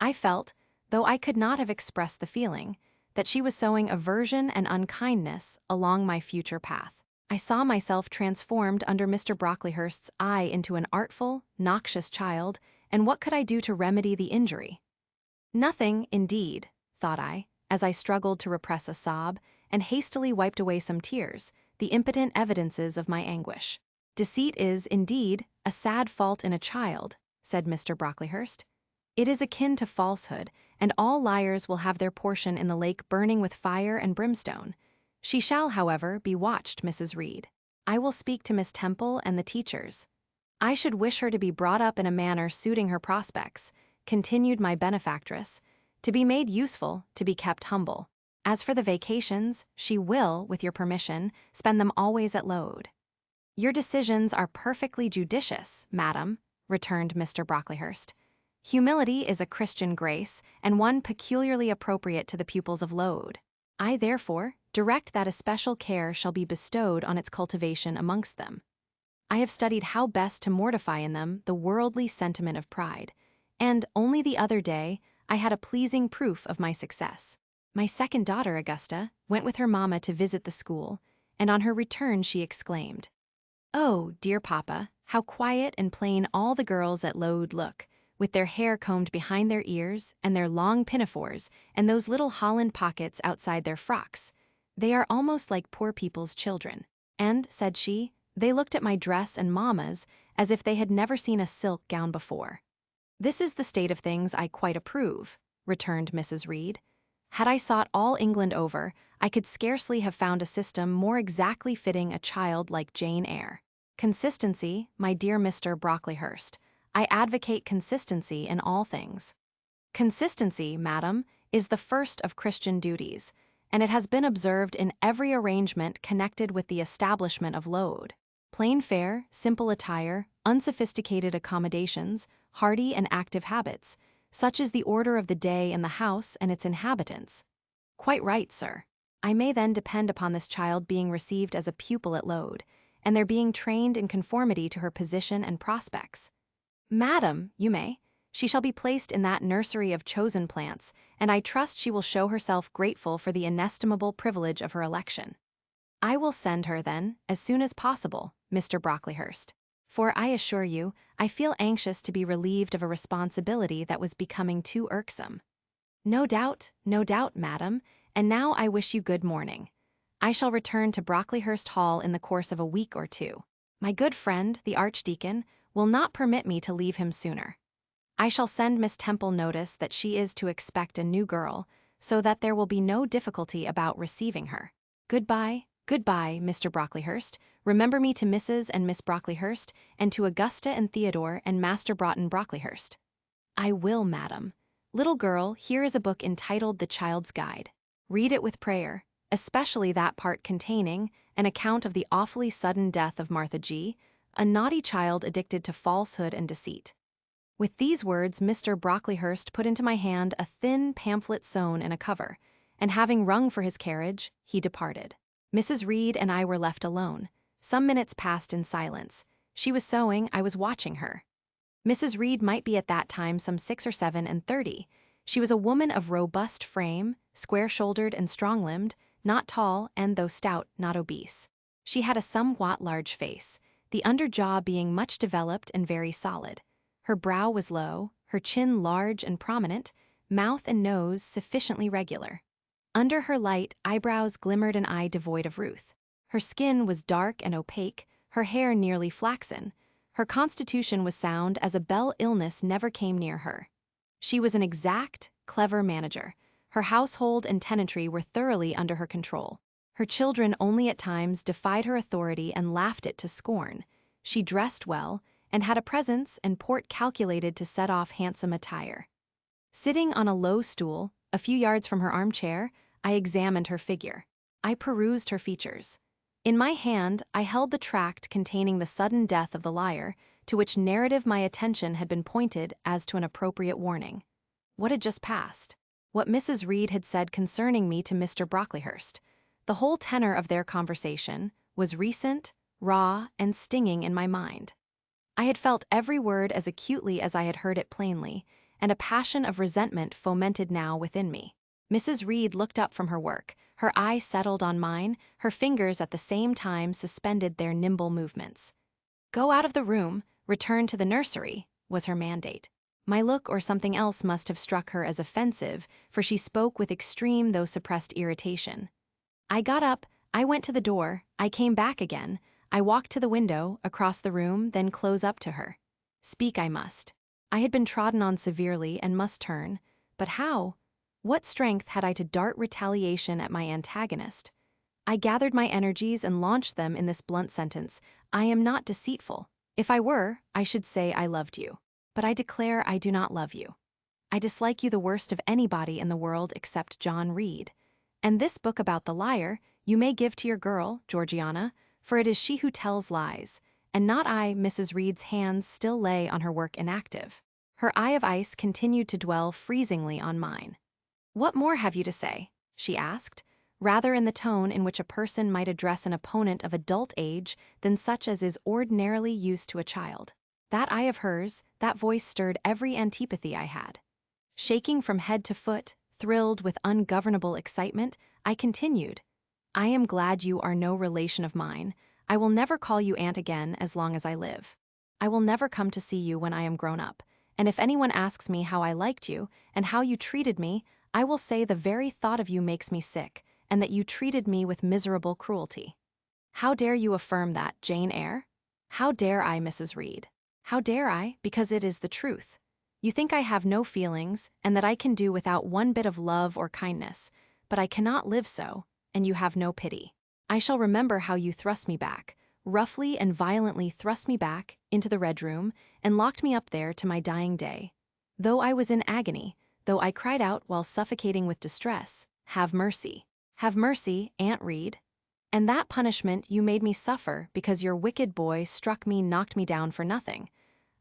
I felt, though I could not have expressed the feeling, that she was sowing aversion and unkindness along my future path. I saw myself transformed under Mr. Brocklehurst's eye into an artful, noxious child, and what could I do to remedy the injury? Nothing, indeed, thought I, as I struggled to repress a sob and hastily wiped away some tears, the impotent evidences of my anguish. Deceit is, indeed, a sad fault in a child, said Mr. Brocklehurst. It is akin to falsehood, and all liars will have their portion in the lake burning with fire and brimstone. She shall, however, be watched, Mrs. Reed. I will speak to Miss Temple and the teachers. I should wish her to be brought up in a manner suiting her prospects, continued my benefactress, to be made useful, to be kept humble. As for the vacations, she will, with your permission, spend them always at Load. Your decisions are perfectly judicious, madam, returned Mr. Brocklehurst. Humility is a Christian grace, and one peculiarly appropriate to the pupils of Load. I, therefore, direct that especial care shall be bestowed on its cultivation amongst them. I have studied how best to mortify in them the worldly sentiment of pride, and only the other day I had a pleasing proof of my success. My second daughter, Augusta, went with her mamma to visit the school, and on her return she exclaimed, "Oh, dear papa, how quiet and plain all the girls at Load look, with their hair combed behind their ears, and their long pinafores, and those little holland pockets outside their frocks. They are almost like poor people's children." And, said she, they looked at my dress and mamma's as if they had never seen a silk gown before. This is the state of things I quite approve, returned Mrs. Reed. Had I sought all England over, I could scarcely have found a system more exactly fitting a child like Jane Eyre. Consistency, my dear Mr. Brocklehurst. I advocate consistency in all things. Consistency, madam, is the first of Christian duties, and it has been observed in every arrangement connected with the establishment of Load. Plain fare, simple attire, unsophisticated accommodations, hearty and active habits, such is the order of the day in the house and its inhabitants. Quite right, sir. I may then depend upon this child being received as a pupil at Load, and their being trained in conformity to her position and prospects. Madam, you may. She shall be placed in that nursery of chosen plants, and I trust she will show herself grateful for the inestimable privilege of her election. I will send her, then, as soon as possible, Mr. Brocklehurst, for I assure you, I feel anxious to be relieved of a responsibility that was becoming too irksome. No doubt, madam, and now I wish you good morning. I shall return to Brocklehurst Hall in the course of a week or two. My good friend, the Archdeacon, will not permit me to leave him sooner. I shall send Miss Temple notice that she is to expect a new girl, so that there will be no difficulty about receiving her. Goodbye, Mr. Brocklehurst. Remember me to Mrs. and Miss Brocklehurst, and to Augusta and Theodore and Master Broughton Brocklehurst. I will, madam. Little girl, here is a book entitled The Child's Guide. Read it with prayer, especially that part containing an account of the awfully sudden death of Martha G., a naughty child addicted to falsehood and deceit. With these words, Mr. Brocklehurst put into my hand a thin pamphlet sewn in a cover, and having rung for his carriage, he departed. Mrs. Reed and I were left alone. Some minutes passed in silence. She was sewing, I was watching her. Mrs. Reed might be at that time some 6 or 7 and 30. She was a woman of robust frame, square-shouldered and strong-limbed, not tall, and though stout, not obese. She had a somewhat large face, the under jaw being much developed and very solid. Her brow was low, her chin large and prominent, mouth and nose sufficiently regular. Under her light eyebrows glimmered an eye devoid of ruth. Her skin was dark and opaque, her hair nearly flaxen. Her constitution was sound as a bell illness never came near her. She was an exact, clever manager. Her household and tenantry were thoroughly under her control. Her children only at times defied her authority and laughed it to scorn. She dressed well, and had a presence and port calculated to set off handsome attire. Sitting on a low stool, a few yards from her armchair, I examined her figure. I perused her features. In my hand, I held the tract containing the sudden death of the liar, to which narrative my attention had been pointed as to an appropriate warning. What had just passed? What Mrs. Reed had said concerning me to Mr. Brocklehurst. The whole tenor of their conversation was recent, raw, and stinging in my mind. I had felt every word as acutely as I had heard it plainly, and a passion of resentment fomented now within me. Mrs. Reed looked up from her work, her eye settled on mine, her fingers at the same time suspended their nimble movements. "Go out of the room, return to the nursery," was her mandate. My look or something else must have struck her as offensive, for she spoke with extreme though suppressed irritation. I got up, I went to the door, I came back again, I walked to the window, across the room, then close up to her. Speak I must. I had been trodden on severely and must turn, but how? What strength had I to dart retaliation at my antagonist? I gathered my energies and launched them in this blunt sentence: "I am not deceitful. If I were, I should say I loved you. But I declare I do not love you. I dislike you the worst of anybody in the world except John Reed. And this book about the liar you may give to your girl, Georgiana, for it is she who tells lies, and not I." Mrs. Reed's hands still lay on her work inactive. Her eye of ice continued to dwell freezingly on mine. "What more have you to say?" she asked, rather in the tone in which a person might address an opponent of adult age than such as is ordinarily used to a child. That eye of hers, that voice stirred every antipathy I had. Shaking from head to foot, thrilled with ungovernable excitement, I continued, "I am glad you are no relation of mine. I will never call you aunt again as long as I live. I will never come to see you when I am grown up, and if anyone asks me how I liked you, and how you treated me, I will say the very thought of you makes me sick, and that you treated me with miserable cruelty." How dare you affirm that, Jane Eyre? How dare I, Mrs. Reed? How dare I? Because it is the truth. You think I have no feelings, and that I can do without one bit of love or kindness, but I cannot live so, and you have no pity. I shall remember how you thrust me back, roughly and violently thrust me back, into the red room, and locked me up there to my dying day. Though I was in agony, though I cried out while suffocating with distress, "Have mercy. Have mercy, Aunt Reed." And that punishment you made me suffer because your wicked boy struck me, knocked me down for nothing.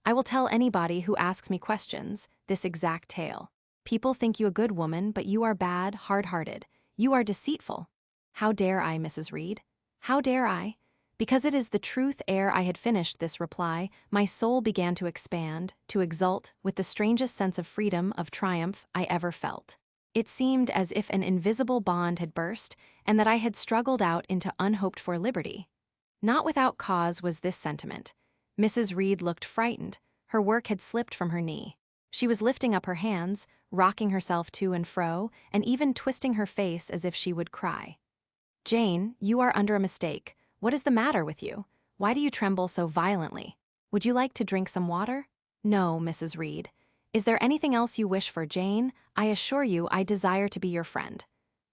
I will tell anybody who asks me questions this exact tale. People think you a good woman, but you are bad, hard-hearted. You are deceitful. How dare I, Mrs. Reed? How dare I? Because it is the truth. Ere I had finished this reply, my soul began to expand, to exult, with the strangest sense of freedom, of triumph, I ever felt. It seemed as if an invisible bond had burst, and that I had struggled out into unhoped-for liberty. Not without cause was this sentiment. Mrs. Reed looked frightened. Her work had slipped from her knee. She was lifting up her hands, rocking herself to and fro, and even twisting her face as if she would cry. "Jane, you are under a mistake. What is the matter with you? Why do you tremble so violently? Would you like to drink some water? No, Mrs. Reed. Is there anything else you wish for, Jane? I assure you I desire to be your friend."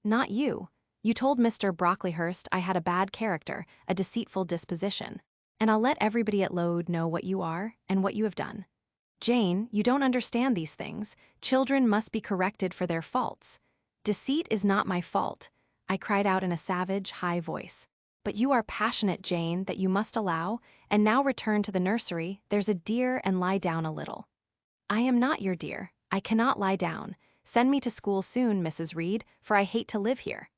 "Not you. You told Mr. Brocklehurst I had a bad character, a deceitful disposition. And I'll let everybody at Lode know what you are and what you have done. Jane, you don't understand these things. Children must be corrected for their faults. Deceit is not my fault," I cried out in a savage, high voice. "But you are passionate, Jane, that you must allow, and now return to the nursery, there's a dear, and lie down a little." "I am not your dear. I cannot lie down. Send me to school soon, Mrs. Reed, for I hate to live here."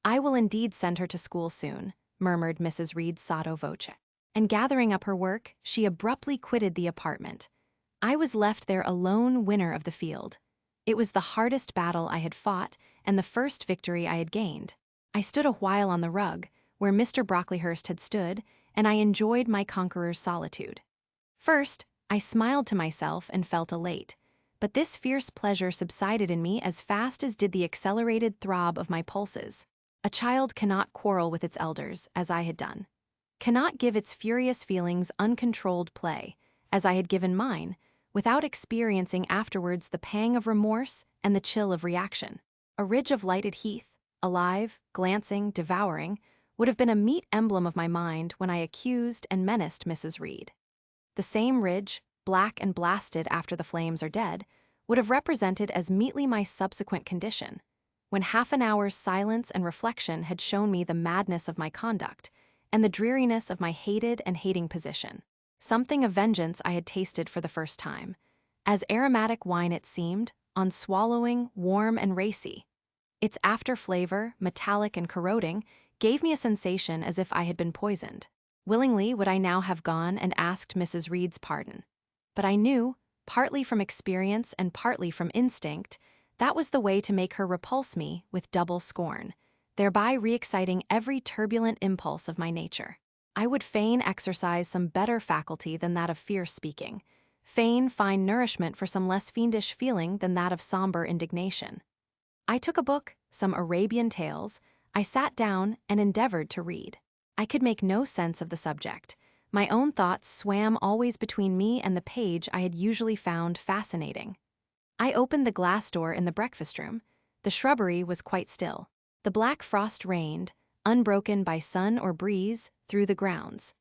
"I will indeed send her to school soon," murmured Mrs. Reed sotto voce. And gathering up her work, she abruptly quitted the apartment. I was left there alone, winner of the field. It was the hardest battle I had fought, and the first victory I had gained. I stood a while on the rug, where Mr. Brocklehurst had stood, and I enjoyed my conqueror's solitude. First, I smiled to myself and felt elate, but this fierce pleasure subsided in me as fast as did the accelerated throb of my pulses. A child cannot quarrel with its elders, as I had done. cannot give its furious feelings uncontrolled play, as I had given mine, without experiencing afterwards the pang of remorse and the chill of reaction. A ridge of lighted heath, alive, glancing, devouring, would have been a meet emblem of my mind when I accused and menaced Mrs. Reed. The same ridge, black and blasted after the flames are dead, would have represented as meetly my subsequent condition, when half an hour's silence and reflection had shown me the madness of my conduct, and the dreariness of my hated and hating position. Something of vengeance I had tasted for the first time, as aromatic wine it seemed, on swallowing, warm and racy. Its after flavor, metallic and corroding, gave me a sensation as if I had been poisoned. Willingly would I now have gone and asked Mrs. Reed's pardon. But I knew, partly from experience and partly from instinct, that was the way to make her repulse me with double scorn, thereby re-exciting every turbulent impulse of my nature. I would fain exercise some better faculty than that of fierce speaking, fain find nourishment for some less fiendish feeling than that of somber indignation. I took a book, some Arabian tales, I sat down and endeavored to read. I could make no sense of the subject. My own thoughts swam always between me and the page I had usually found fascinating. I opened the glass door in the breakfast room. The shrubbery was quite still. The black frost reigned, unbroken by sun or breeze, through the grounds.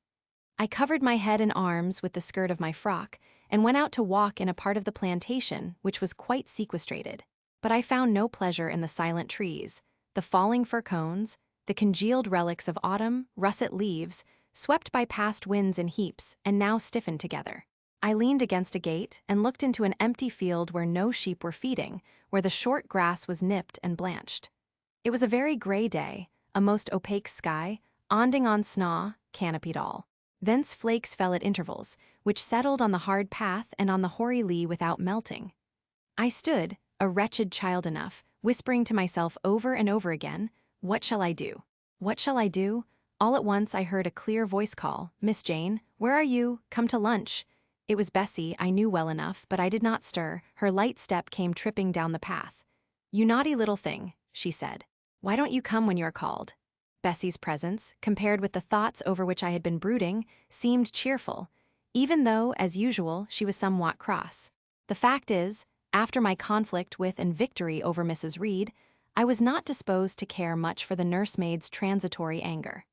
I covered my head and arms with the skirt of my frock, and went out to walk in a part of the plantation which was quite sequestrated. But I found no pleasure in the silent trees, the falling fir cones, the congealed relics of autumn, russet leaves, swept by past winds in heaps and now stiffened together. I leaned against a gate and looked into an empty field where no sheep were feeding, where the short grass was nipped and blanched. It was a very grey day, a most opaque sky, onding on snaw, canopied all. Thence flakes fell at intervals, which settled on the hard path and on the hoary lea without melting. I stood, a wretched child enough, whispering to myself over and over again, "What shall I do? What shall I do?" All at once I heard a clear voice call, "Miss Jane, where are you? Come to lunch." It was Bessie, I knew well enough, but I did not stir. Her light step came tripping down the path. "You naughty little thing," she said. "Why don't you come when you are called?" Bessie's presence, compared with the thoughts over which I had been brooding, seemed cheerful, even though, as usual, she was somewhat cross. The fact is, after my conflict with and victory over Mrs. Reed, I was not disposed to care much for the nursemaid's transitory anger.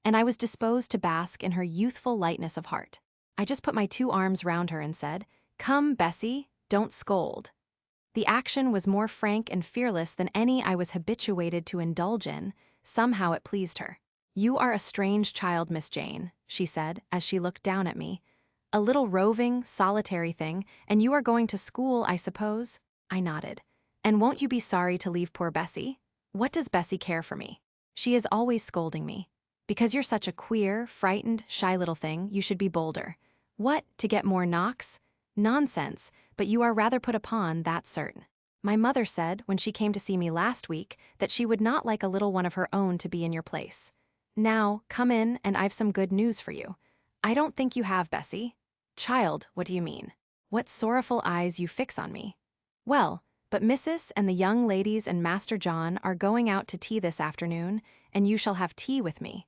And I was disposed to bask in her youthful lightness of heart. I just put my 2 arms round her and said, "Come, Bessie, don't scold." The action was more frank and fearless than any I was habituated to indulge in. Somehow it pleased her. "You are a strange child, Miss Jane," she said, as she looked down at me. "A little roving, solitary thing, and you are going to school, I suppose?" I nodded. "And won't you be sorry to leave poor Bessie? What does Bessie care for me? She is always scolding me. Because you're such a queer, frightened, shy little thing, you should be bolder. What, to get more knocks? Nonsense, but you are rather put upon, that's certain. My mother said, when she came to see me last week, that she would not like a little one of her own to be in your place. Now, come in, and I've some good news for you. I don't think you have, Bessie." "Child, what do you mean? What sorrowful eyes you fix on me." "Well, but Mrs. and the young ladies and Master John are going out to tea this afternoon, and you shall have tea with me.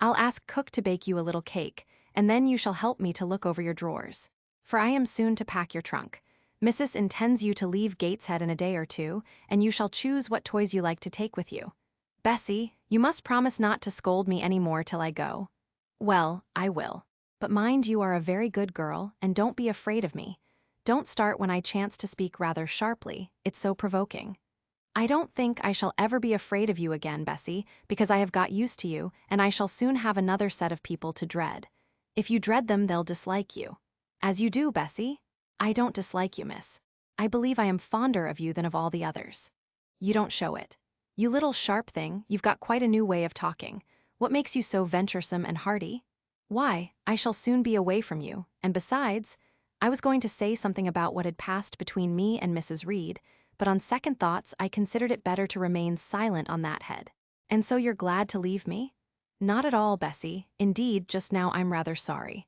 I'll ask cook to bake you a little cake, and then you shall help me to look over your drawers. For I am soon to pack your trunk. Mrs. intends you to leave Gateshead in a day or 2, and you shall choose what toys you like to take with you. Bessie, you must promise not to scold me any more till I go." "Well, I will. But mind you are a very good girl, and don't be afraid of me. Don't start when I chance to speak rather sharply, it's so provoking." "I don't think I shall ever be afraid of you again, Bessie, because I have got used to you, and I shall soon have another set of people to dread. If you dread them, they'll dislike you." "As you do, Bessie." "I don't dislike you, miss. I believe I am fonder of you than of all the others." "You don't show it. You little sharp thing, you've got quite a new way of talking. What makes you so venturesome and hearty?" "Why, I shall soon be away from you, and besides, I was going to say something about what had passed between me and Mrs. Reed, but on second thoughts I considered it better to remain silent on that head." "And so you're glad to leave me?" "Not at all, Bessie. Indeed, just now I'm rather sorry."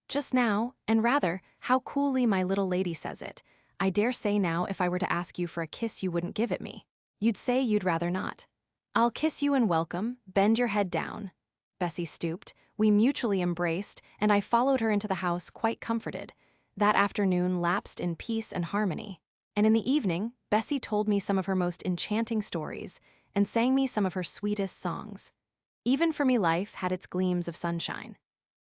"Just now, and rather, how coolly my little lady says it. I dare say now if I were to ask you for a kiss you wouldn't give it me. You'd say you'd rather not." "I'll kiss you and welcome, bend your head down." Bessie stooped. We mutually embraced, and I followed her into the house quite comforted. That afternoon lapsed in peace and harmony. And in the evening, Bessie told me some of her most enchanting stories and sang me some of her sweetest songs. Even for me, life had its gleams of sunshine.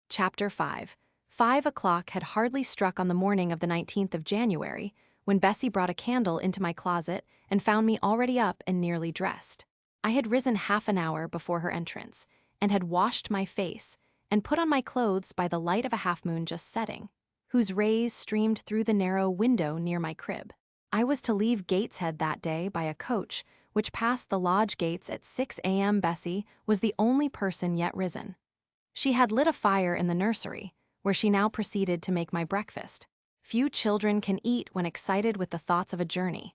Chapter 5. 5 o'clock had hardly struck on the morning of the 19th of January when Bessie brought a candle into my closet and found me already up and nearly dressed. I had risen half an hour before her entrance, and had washed my face, and put on my clothes by the light of a half-moon just setting, whose rays streamed through the narrow window near my crib. I was to leave Gateshead that day by a coach, which passed the lodge gates at 6 a.m. Bessie was the only person yet risen. She had lit a fire in the nursery, where she now proceeded to make my breakfast. Few children can eat when excited with the thoughts of a journey.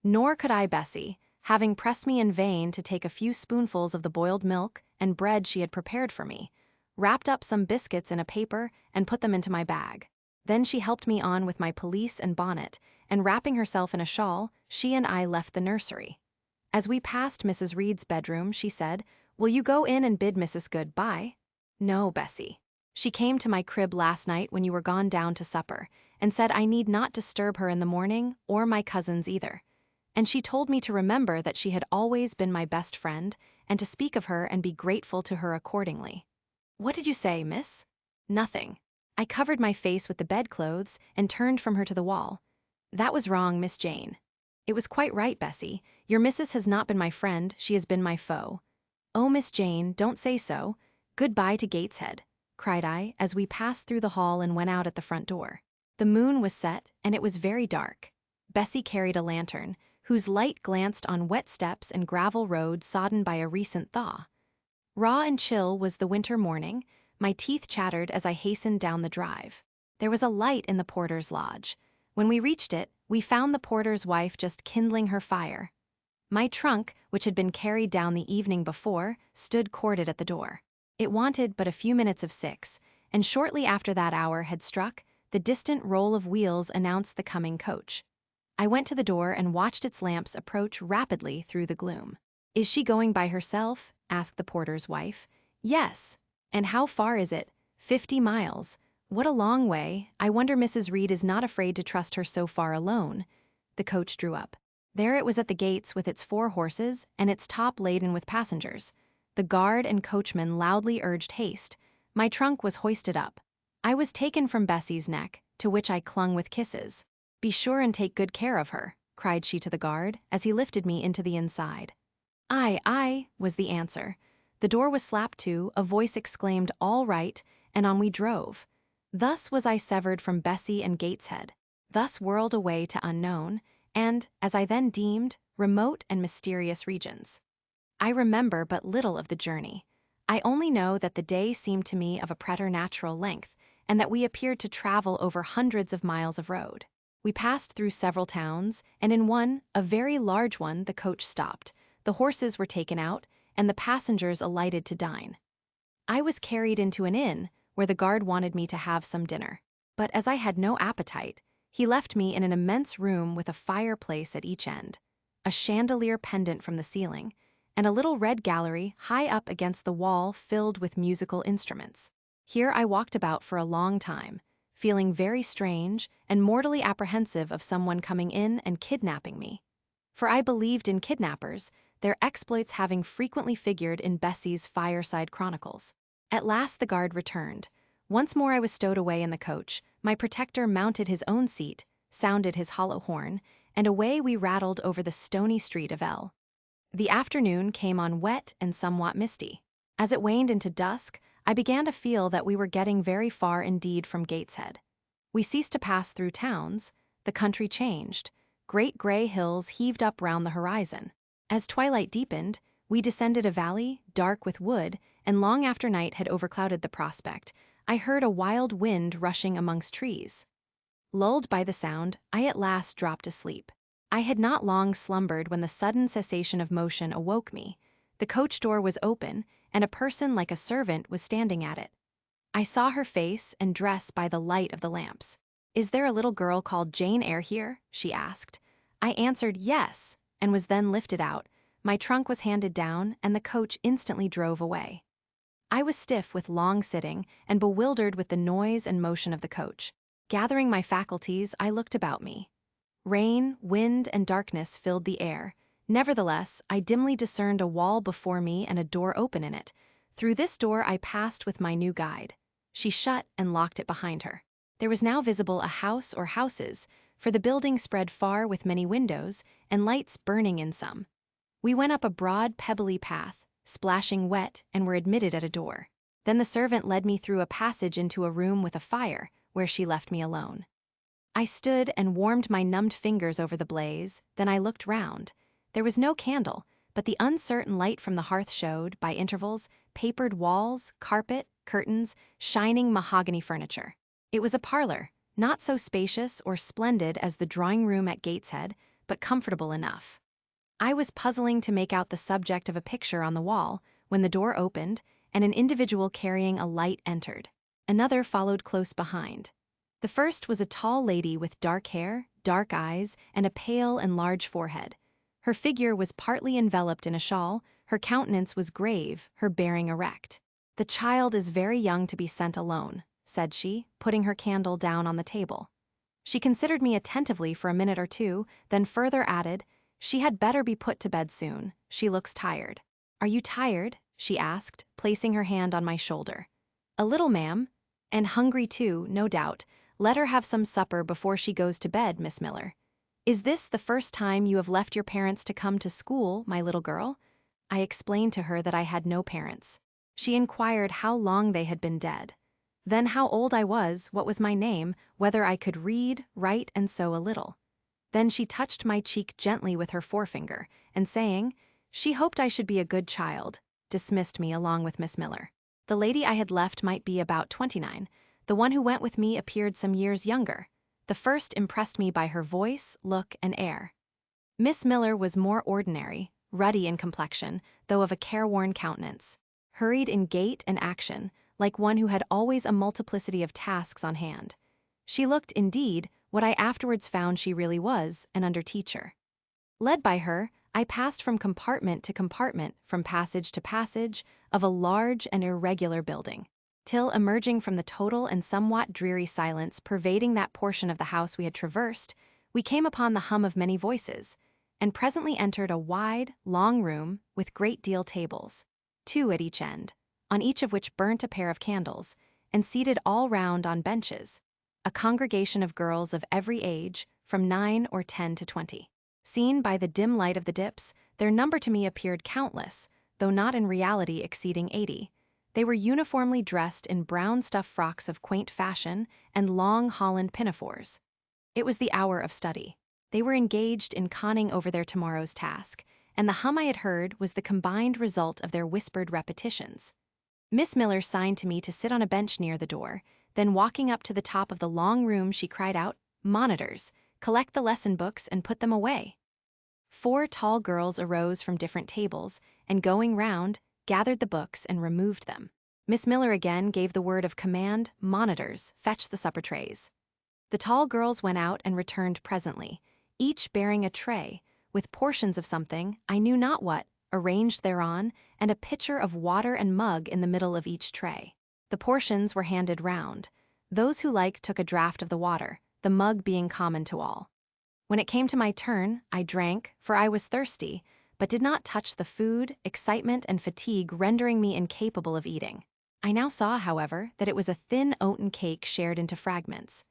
Nor could I, Bessie, having pressed me in vain to take a few spoonfuls of the boiled milk and bread she had prepared for me, wrapped up some biscuits in a paper and put them into my bag. Then she helped me on with my pelisse and bonnet, and wrapping herself in a shawl, she and I left the nursery. As we passed Mrs. Reed's bedroom, she said, "Will you go in and bid Mrs. Good-bye?" "No, Bessie. She came to my crib last night when you were gone down to supper, and said I need not disturb her in the morning, or my cousins either. And she told me to remember that she had always been my best friend, and to speak of her and be grateful to her accordingly." "What did you say, miss?" "Nothing. I covered my face with the bedclothes and turned from her to the wall." "That was wrong, Miss Jane." "It was quite right, Bessie. Your missus has not been my friend, she has been my foe." "Oh, Miss Jane, don't say so. Good-bye to Gateshead," cried I, as we passed through the hall and went out at the front door. The moon was set, and it was very dark. Bessie carried a lantern, whose light glanced on wet steps and gravel road sodden by a recent thaw. Raw and chill was the winter morning. My teeth chattered as I hastened down the drive. There was a light in the porter's lodge. When we reached it, we found the porter's wife just kindling her fire. My trunk, which had been carried down the evening before, stood corded at the door. It wanted but a few minutes of 6, and shortly after that hour had struck, the distant roll of wheels announced the coming coach. I went to the door and watched its lamps approach rapidly through the gloom. "Is she going by herself?" asked the porter's wife. "Yes." "And how far is it?" 50 miles. "What a long way. I wonder Mrs. Reed is not afraid to trust her so far alone." The coach drew up. There it was at the gates with its 4 horses and its top laden with passengers. The guard and coachman loudly urged haste. My trunk was hoisted up. I was taken from Bessie's neck, to which I clung with kisses. "Be sure and take good care of her," cried she to the guard, as he lifted me into the inside. "Aye, aye," was the answer. The door was slapped to, a voice exclaimed, "All right," and on we drove. Thus was I severed from Bessie and Gateshead, thus whirled away to unknown, and, as I then deemed, remote and mysterious regions. I remember but little of the journey. I only know that the day seemed to me of a preternatural length, and that we appeared to travel over hundreds of miles of road. We passed through several towns, and in one, a very large one, the coach stopped. The horses were taken out, and the passengers alighted to dine. I was carried into an inn, where the guard wanted me to have some dinner. But as I had no appetite, he left me in an immense room with a fireplace at each end, a chandelier pendant from the ceiling, and a little red gallery high up against the wall filled with musical instruments. Here I walked about for a long time, feeling very strange and mortally apprehensive of someone coming in and kidnapping me. For I believed in kidnappers, their exploits having frequently figured in Bessie's fireside chronicles. At last the guard returned. Once more I was stowed away in the coach. My protector mounted his own seat, sounded his hollow horn, and away we rattled over the stony street of L. The afternoon came on wet and somewhat misty. As it waned into dusk, I began to feel that we were getting very far indeed from Gateshead. We ceased to pass through towns. The country changed. Great gray hills heaved up round the horizon. As twilight deepened, we descended a valley, dark with wood, and long after night had overclouded the prospect, I heard a wild wind rushing amongst trees. Lulled by the sound, I at last dropped asleep. I had not long slumbered when the sudden cessation of motion awoke me. The coach door was open, and a person like a servant was standing at it. I saw her face and dress by the light of the lamps. "Is there a little girl called Jane Eyre here?" she asked. I answered yes, and was then lifted out. My trunk was handed down, and the coach instantly drove away. I was stiff with long sitting and bewildered with the noise and motion of the coach. Gathering my faculties, I looked about me. Rain, wind, and darkness filled the air. Nevertheless, I dimly discerned a wall before me and a door open in it. Through this door I passed with my new guide. She shut and locked it behind her. There was now visible a house or houses, for the building spread far with many windows, and lights burning in some. We went up a broad, pebbly path, splashing wet, and were admitted at a door. Then the servant led me through a passage into a room with a fire, where she left me alone. I stood and warmed my numbed fingers over the blaze, then I looked round. There was no candle, but the uncertain light from the hearth showed, by intervals, papered walls, carpet, curtains, shining mahogany furniture. It was a parlor, not so spacious or splendid as the drawing-room at Gateshead, but comfortable enough. I was puzzling to make out the subject of a picture on the wall, when the door opened, and an individual carrying a light entered. Another followed close behind. The first was a tall lady with dark hair, dark eyes, and a pale and large forehead. Her figure was partly enveloped in a shawl, her countenance was grave, her bearing erect. "The child is very young to be sent alone," said she, putting her candle down on the table. She considered me attentively for a minute or two, then further added, "She had better be put to bed soon. She looks tired." "Are you tired?" she asked, placing her hand on my shoulder. "A little, ma'am. And hungry too, no doubt. Let her have some supper before she goes to bed, Miss Miller. Is this the first time you have left your parents to come to school, my little girl?" I explained to her that I had no parents. She inquired how long they had been dead. Then how old I was, what was my name, whether I could read, write, and sew a little. Then she touched my cheek gently with her forefinger, and saying, she hoped I should be a good child, dismissed me along with Miss Miller. The lady I had left might be about 29. The one who went with me appeared some years younger. The first impressed me by her voice, look, and air. Miss Miller was more ordinary, ruddy in complexion, though of a careworn countenance, hurried in gait and action, like one who had always a multiplicity of tasks on hand. She looked, indeed, what I afterwards found she really was, an under-teacher. Led by her, I passed from compartment to compartment, from passage to passage, of a large and irregular building, till, emerging from the total and somewhat dreary silence pervading that portion of the house we had traversed, we came upon the hum of many voices, and presently entered a wide, long room with great deal tables, 2 at each end, on each of which burnt a pair of candles, and seated all round on benches, a congregation of girls of every age, from 9 or 10 to 20. Seen by the dim light of the dips, their number to me appeared countless, though not in reality exceeding 80. They were uniformly dressed in brown stuff frocks of quaint fashion and long holland pinafores. It was the hour of study. They were engaged in conning over their tomorrow's task, and the hum I had heard was the combined result of their whispered repetitions. Miss Miller signed to me to sit on a bench near the door, then walking up to the top of the long room she cried out, "Monitors! Collect the lesson books and put them away." 4 tall girls arose from different tables, and going round, gathered the books and removed them. Miss Miller again gave the word of command, "Monitors, fetch the supper trays." The tall girls went out and returned presently, each bearing a tray, with portions of something, I knew not what, arranged thereon, and a pitcher of water and mug in the middle of each tray. The portions were handed round. Those who liked took a draught of the water, the mug being common to all. When it came to my turn, I drank, for I was thirsty, but did not touch the food, excitement and fatigue rendering me incapable of eating. I now saw, however, that it was a thin oaten cake shared into fragments.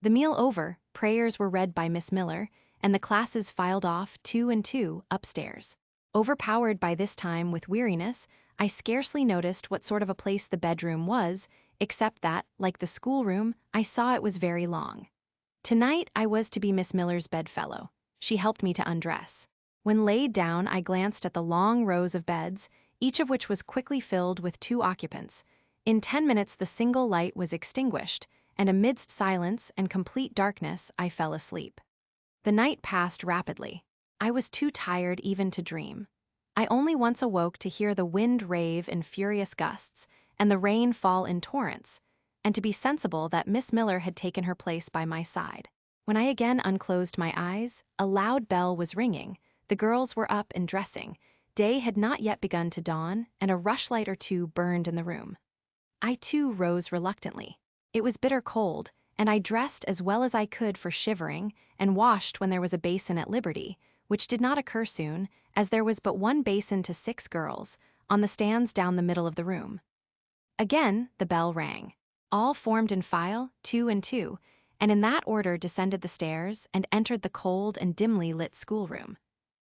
The meal over, prayers were read by Miss Miller, and the classes filed off 2 and 2 upstairs. Overpowered by this time with weariness, I scarcely noticed what sort of a place the bedroom was, except that, like the schoolroom, I saw it was very long. Tonight I was to be Miss Miller's bedfellow. She helped me to undress. When laid down, I glanced at the long rows of beds, each of which was quickly filled with 2 occupants. In 10 minutes the single light was extinguished, and amidst silence and complete darkness I fell asleep. The night passed rapidly. I was too tired even to dream. I only once awoke to hear the wind rave in furious gusts, and the rain fall in torrents, and to be sensible that Miss Miller had taken her place by my side. When I again unclosed my eyes, a loud bell was ringing, the girls were up and dressing, Day had not yet begun to dawn, and a rushlight or two burned in the room. I too rose reluctantly. It was bitter cold, and I dressed as well as I could for shivering, and washed when there was a basin at liberty, which did not occur soon, as there was but one basin to 6 girls, on the stands down the middle of the room. Again the bell rang. All formed in file, 2 and 2, and in that order descended the stairs and entered the cold and dimly lit schoolroom.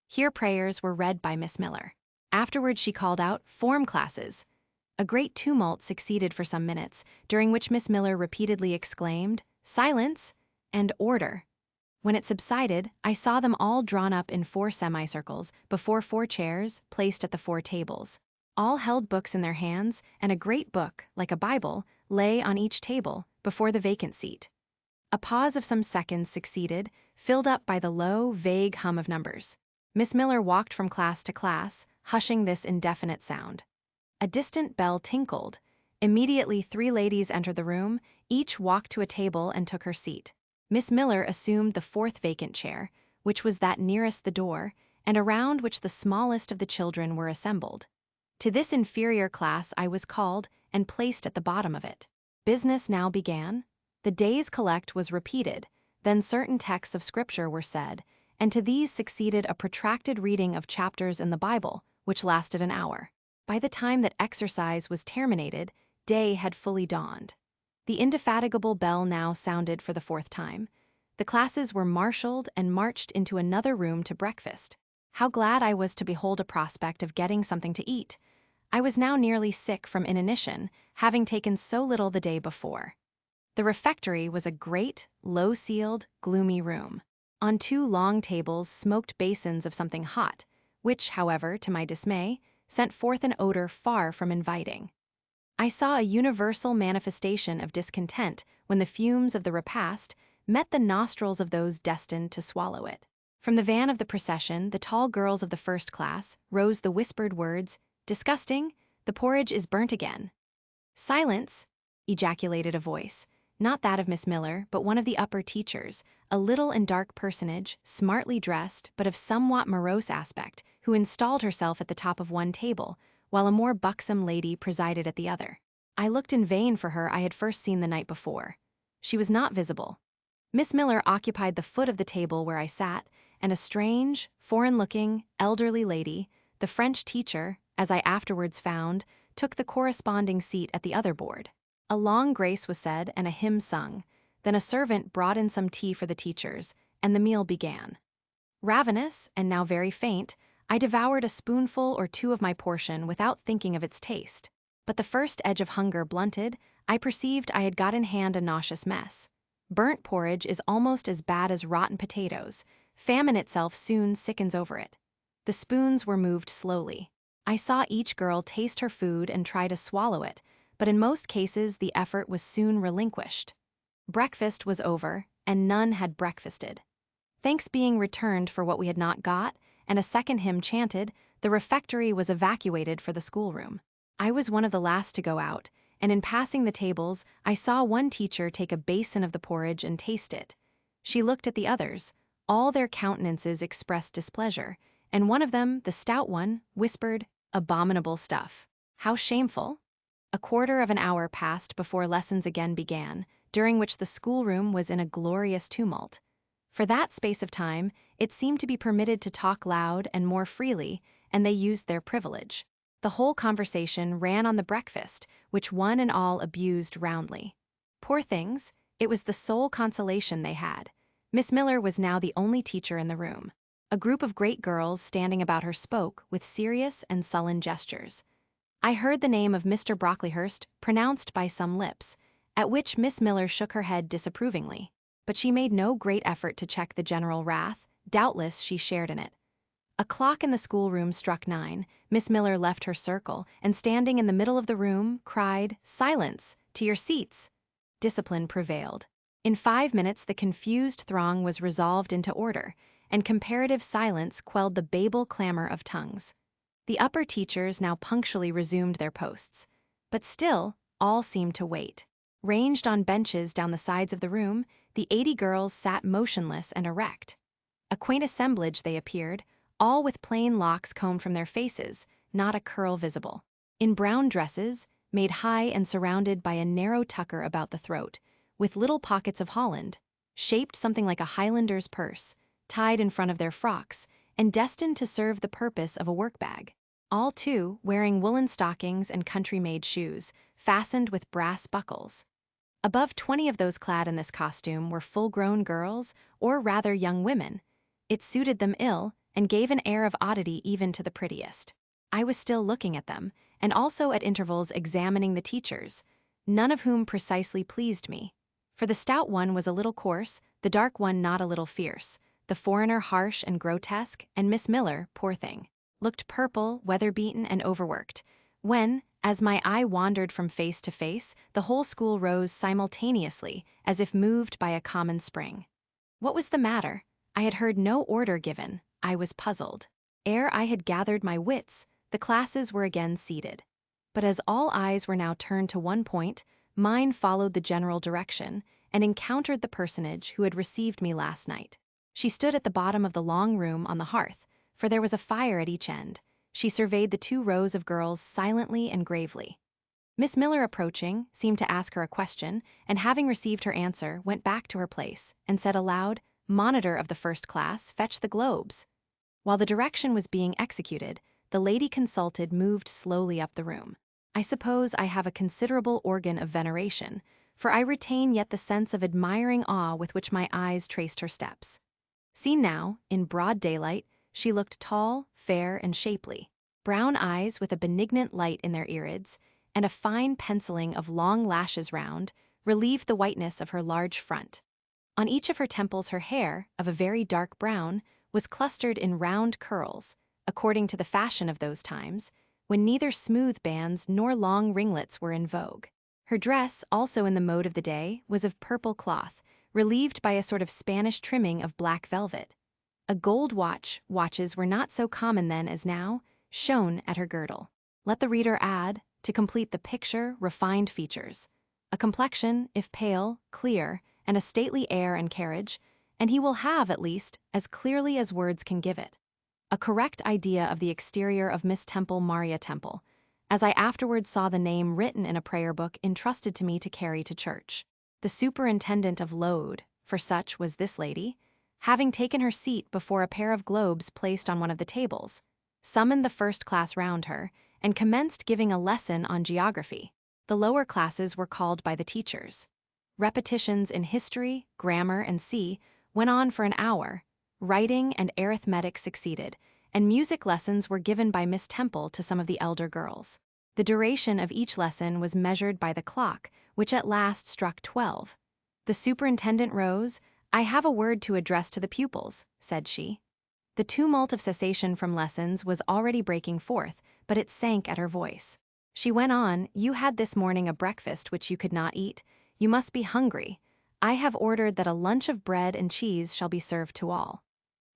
Here prayers were read by Miss Miller. Afterwards she called out, "Form classes!" A great tumult succeeded for some minutes, during which Miss Miller repeatedly exclaimed, "Silence!" and "Order!" When it subsided, I saw them all drawn up in 4 semicircles, before 4 chairs, placed at the 4 tables. All held books in their hands, and a great book, like a Bible, lay on each table, before the vacant seat. A pause of some seconds succeeded, filled up by the low, vague hum of numbers. Miss Miller walked from class to class, hushing this indefinite sound. A distant bell tinkled. Immediately 3 ladies entered the room, each walked to a table and took her seat. Miss Miller assumed the 4th vacant chair, which was that nearest the door, and around which the smallest of the children were assembled. To this inferior class I was called and placed at the bottom of it. Business now began. The day's collect was repeated, then certain texts of Scripture were said, and to these succeeded a protracted reading of chapters in the Bible, which lasted an hour. By the time that exercise was terminated, day had fully dawned. The indefatigable bell now sounded for the 4th time. The classes were marshaled and marched into another room to breakfast. How glad I was to behold a prospect of getting something to eat! I was now nearly sick from inanition, having taken so little the day before. The refectory was a great, low-ceiled, gloomy room. On 2 long tables smoked basins of something hot, which, however, to my dismay, sent forth an odor far from inviting. I saw a universal manifestation of discontent when the fumes of the repast met the nostrils of those destined to swallow it. From the van of the procession, the tall girls of the 1st class, rose the whispered words, "Disgusting! The porridge is burnt again." "Silence!" ejaculated a voice, not that of Miss Miller, but one of the upper teachers, a little and dark personage, smartly dressed, but of somewhat morose aspect, who installed herself at the top of one table, while a more buxom lady presided at the other. I looked in vain for her I had first seen the night before. She was not visible. Miss Miller occupied the foot of the table where I sat, and a strange, foreign-looking, elderly lady, the French teacher, as I afterwards found, took the corresponding seat at the other board. A long grace was said and a hymn sung. Then a servant brought in some tea for the teachers, and the meal began. Ravenous, and now very faint, I devoured a spoonful or 2 of my portion without thinking of its taste. But the first edge of hunger blunted, I perceived I had got in hand a nauseous mess. Burnt porridge is almost as bad as rotten potatoes. Famine itself soon sickens over it. The spoons were moved slowly. I saw each girl taste her food and try to swallow it, but in most cases the effort was soon relinquished. Breakfast was over, and none had breakfasted. Thanks being returned for what we had not got, and a second hymn chanted, the refectory was evacuated for the schoolroom. I was one of the last to go out, and in passing the tables, I saw one teacher take a basin of the porridge and taste it. She looked at the others. All their countenances expressed displeasure, and one of them, the stout one, whispered, "Abominable stuff. How shameful!" A quarter of an hour passed before lessons again began, during which the schoolroom was in a glorious tumult. For that space of time, it seemed to be permitted to talk loud and more freely, and they used their privilege. The whole conversation ran on the breakfast, which one and all abused roundly. Poor things, it was the sole consolation they had. Miss Miller was now the only teacher in the room. A group of great girls standing about her spoke with serious and sullen gestures. I heard the name of Mr. Brocklehurst pronounced by some lips, at which Miss Miller shook her head disapprovingly. But she made no great effort to check the general wrath. Doubtless she shared in it. A clock in the schoolroom struck 9. Miss Miller left her circle, and standing in the middle of the room, cried, "Silence! To your seats!" Discipline prevailed. In 5 minutes the confused throng was resolved into order, and comparative silence quelled the Babel clamor of tongues. The upper teachers now punctually resumed their posts. But still, all seemed to wait. Ranged on benches down the sides of the room, the 80 girls sat motionless and erect. A quaint assemblage they appeared, all with plain locks combed from their faces, not a curl visible. In brown dresses, made high and surrounded by a narrow tucker about the throat, with little pockets of holland, shaped something like a Highlander's purse, tied in front of their frocks, and destined to serve the purpose of a work-bag. All, too, wearing woolen stockings and country-made shoes, fastened with brass buckles. Above 20 of those clad in this costume were full-grown girls, or rather young women. It suited them ill, and gave an air of oddity even to the prettiest. I was still looking at them, and also at intervals examining the teachers, none of whom precisely pleased me. For the stout one was a little coarse, the dark one not a little fierce, the foreigner harsh and grotesque, and Miss Miller, poor thing, looked purple, weather-beaten, and overworked. When, as my eye wandered from face to face, the whole school rose simultaneously, as if moved by a common spring. What was the matter? I had heard no order given. I was puzzled. Ere I had gathered my wits, the classes were again seated. But as all eyes were now turned to one point, mine followed the general direction, and encountered the personage who had received me last night. She stood at the bottom of the long room on the hearth, for there was a fire at each end. She surveyed the 2 rows of girls silently and gravely. Miss Miller, approaching, seemed to ask her a question, and having received her answer, went back to her place, and said aloud, "Monitor of the first class, fetch the globes." While the direction was being executed, the lady consulted moved slowly up the room. I suppose I have a considerable organ of veneration, for I retain yet the sense of admiring awe with which my eyes traced her steps. Seen now, in broad daylight, she looked tall, fair, and shapely. Brown eyes with a benignant light in their irids, and a fine penciling of long lashes round, relieved the whiteness of her large front. On each of her temples her hair, of a very dark brown, was clustered in round curls, according to the fashion of those times, when neither smooth bands nor long ringlets were in vogue. Her dress, also in the mode of the day, was of purple cloth, relieved by a sort of Spanish trimming of black velvet. A gold watches were not so common then as now, shone at her girdle. Let the reader add, to complete the picture, refined features, a complexion, if pale, clear, and a stately air and carriage, and he will have, at least, as clearly as words can give it, a correct idea of the exterior of Miss Temple Maria Temple, as I afterwards saw the name written in a prayer book entrusted to me to carry to church. The superintendent of Load, for such was this lady, having taken her seat before a pair of globes placed on one of the tables, summoned the first class round her, and commenced giving a lesson on geography. The lower classes were called by the teachers. Repetitions in history, grammar, and went on for an hour. Writing and arithmetic succeeded, and music lessons were given by Miss Temple to some of the elder girls. The duration of each lesson was measured by the clock, which at last struck 12. The superintendent rose. "I have a word to address to the pupils," said she. The tumult of cessation from lessons was already breaking forth, but it sank at her voice. She went on, "You had this morning a breakfast which you could not eat. You must be hungry. I have ordered that a lunch of bread and cheese shall be served to all."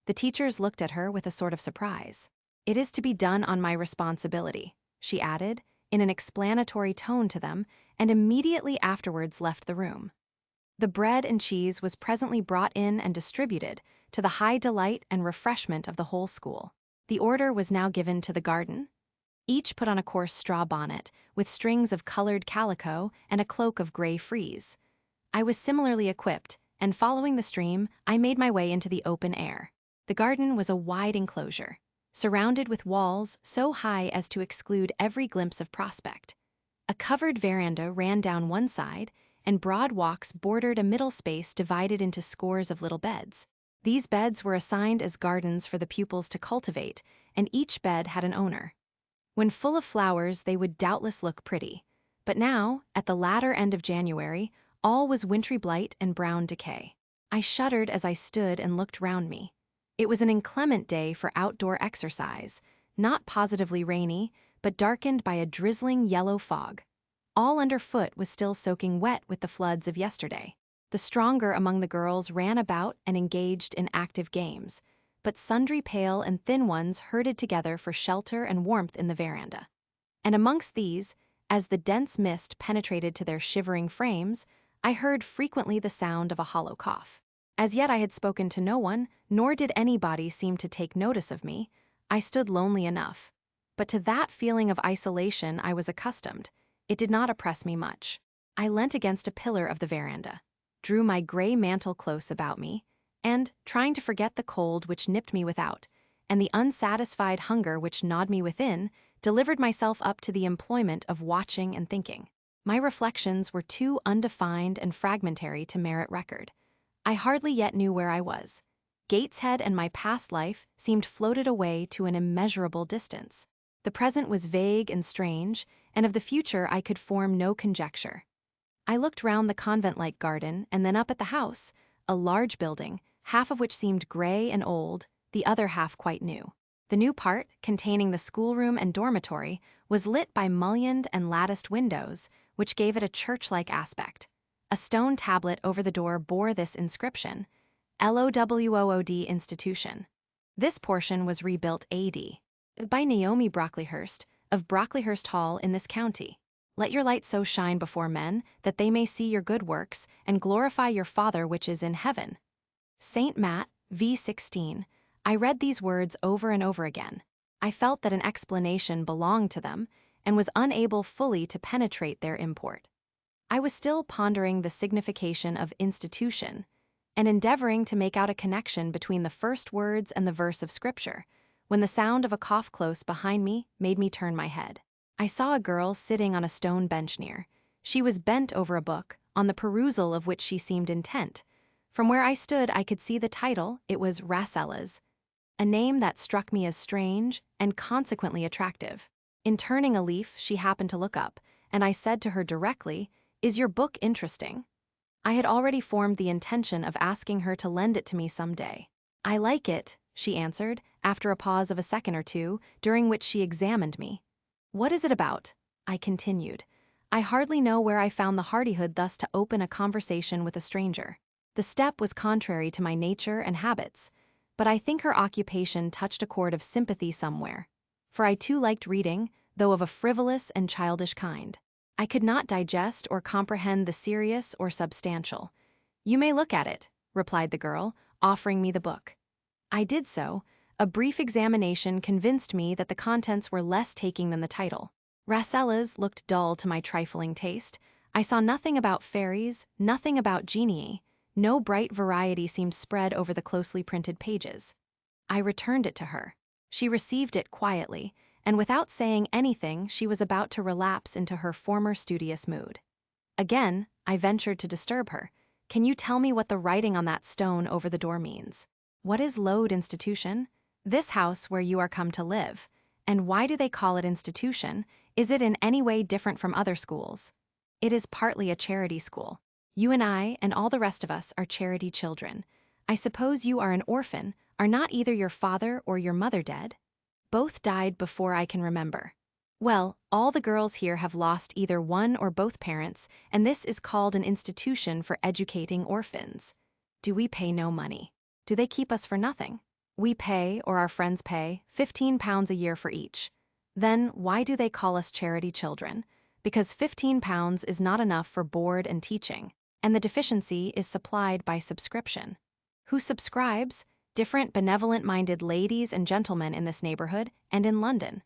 The teachers looked at her with a sort of surprise. "It is to be done on my responsibility," she added, in an explanatory tone to them, and immediately afterwards left the room. The bread and cheese was presently brought in and distributed, to the high delight and refreshment of the whole school. The order was now given to the garden. Each put on a coarse straw bonnet, with strings of colored calico and a cloak of gray frieze. I was similarly equipped, and following the stream, I made my way into the open air. The garden was a wide enclosure, surrounded with walls so high as to exclude every glimpse of prospect. A covered veranda ran down one side, and broad walks bordered a middle space divided into scores of little beds. These beds were assigned as gardens for the pupils to cultivate, and each bed had an owner. When full of flowers, they would doubtless look pretty, but now, at the latter end of January, all was wintry blight and brown decay. I shuddered as I stood and looked round me. It was an inclement day for outdoor exercise, not positively rainy, but darkened by a drizzling yellow fog. All underfoot was still soaking wet with the floods of yesterday. The stronger among the girls ran about and engaged in active games, but sundry pale and thin ones herded together for shelter and warmth in the veranda. And amongst these, as the dense mist penetrated to their shivering frames, I heard frequently the sound of a hollow cough. As yet I had spoken to no one, nor did anybody seem to take notice of me. I stood lonely enough. But to that feeling of isolation I was accustomed. It did not oppress me much. I leant against a pillar of the veranda, drew my gray mantle close about me, and, trying to forget the cold which nipped me without, and the unsatisfied hunger which gnawed me within, delivered myself up to the employment of watching and thinking. My reflections were too undefined and fragmentary to merit record. I hardly yet knew where I was. Gateshead and my past life seemed floated away to an immeasurable distance. The present was vague and strange, and of the future I could form no conjecture. I looked round the convent-like garden and then up at the house, a large building, half of which seemed gray and old, the other half quite new. The new part, containing the schoolroom and dormitory, was lit by mullioned and latticed windows, which gave it a church-like aspect. A stone tablet over the door bore this inscription: LOWOOD Institution. This portion was rebuilt A.D. by Naomi Brocklehurst, of Brocklehurst Hall in this county. Let your light so shine before men, that they may see your good works, and glorify your Father which is in heaven. St. Matt, v. 16. I read these words over and over again. I felt that an explanation belonged to them, and was unable fully to penetrate their import. I was still pondering the signification of institution, and endeavoring to make out a connection between the first words and the verse of Scripture, when the sound of a cough close behind me made me turn my head. I saw a girl sitting on a stone bench near. She was bent over a book, on the perusal of which she seemed intent. From where I stood I could see the title. It was Rasselas, a name that struck me as strange and consequently attractive. In turning a leaf she happened to look up, and I said to her directly, "Is your book interesting?" I had already formed the intention of asking her to lend it to me some day. "I like it," she answered, after a pause of a second or two, during which she examined me. "What is it about?" I continued. I hardly know where I found the hardihood thus to open a conversation with a stranger. The step was contrary to my nature and habits, but I think her occupation touched a chord of sympathy somewhere, for I too liked reading, though of a frivolous and childish kind. I could not digest or comprehend the serious or substantial. "You may look at it," replied the girl, offering me the book. I did so. A brief examination convinced me that the contents were less taking than the title. Rasselas looked dull to my trifling taste. I saw nothing about fairies, nothing about genii. No bright variety seemed spread over the closely printed pages. I returned it to her. She received it quietly, and without saying anything she was about to relapse into her former studious mood. Again, I ventured to disturb her. "Can you tell me what the writing on that stone over the door means? What is Load Institution? This house where you are come to live. And why do they call it institution? Is it in any way different from other schools?" "It is partly a charity school. You and I and all the rest of us are charity children. I suppose you are an orphan. Are not either your father or your mother dead?" "Both died before I can remember." "Well, all the girls here have lost either one or both parents, and this is called an institution for educating orphans." "Do we pay no money? Do they keep us for nothing?" "We pay, or our friends pay, £15 a year for each." "Then why do they call us charity children?" "Because £15 is not enough for board and teaching, and the deficiency is supplied by subscription." "Who subscribes?" "Different benevolent-minded ladies and gentlemen in this neighborhood and in London."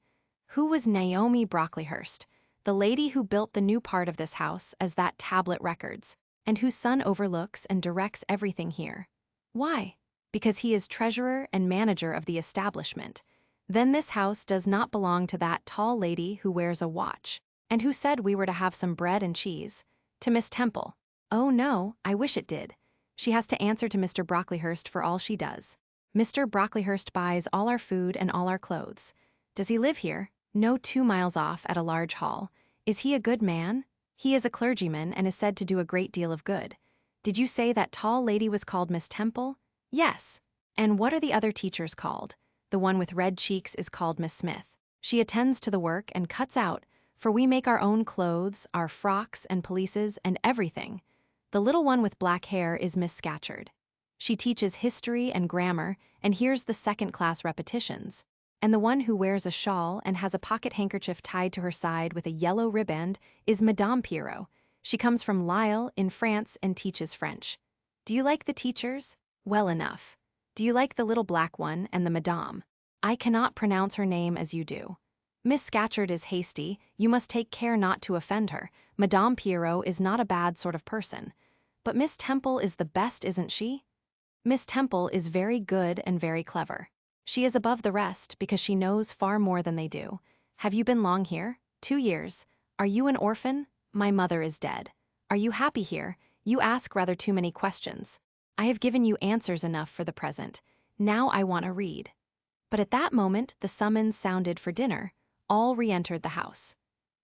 "Who was Naomi Brocklehurst, the lady who built the new part of this house, as that tablet records, and whose son overlooks and directs everything here?" "Why?" "Because he is treasurer and manager of the establishment." "Then this house does not belong to that tall lady who wears a watch, and who said we were to have some bread and cheese?" "To Miss Temple." "Oh no, I wish it did. She has to answer to Mr. Brocklehurst for all she does. Mr. Brocklehurst buys all our food and all our clothes." "Does he live here?" "No, 2 miles off, at a large hall." "Is he a good man?" "He is a clergyman, and is said to do a great deal of good." "Did you say that tall lady was called Miss Temple?" "Yes." "And what are the other teachers called?" "The one with red cheeks is called Miss Smith. She attends to the work and cuts out, for we make our own clothes, our frocks and pelisses, and everything. The little one with black hair is Miss Scatcherd. She teaches history and grammar, and hears the second-class repetitions. And the one who wears a shawl and has a pocket handkerchief tied to her side with a yellow riband is Madame Pierrot. She comes from Lille, in France, and teaches French." Do you like the teachers? Well enough. Do you like the little black one and the madame? I cannot pronounce her name as you do. Miss Scatcherd is hasty, you must take care not to offend her. Madame Pierrot is not a bad sort of person. But Miss Temple is the best, isn't she? Miss Temple is very good and very clever. She is above the rest because she knows far more than they do. Have you been long here? 2 years. Are you an orphan? My mother is dead. Are you happy here? You ask rather too many questions. I have given you answers enough for the present. Now I want to read. But at that moment the summons sounded for dinner. All re-entered the house.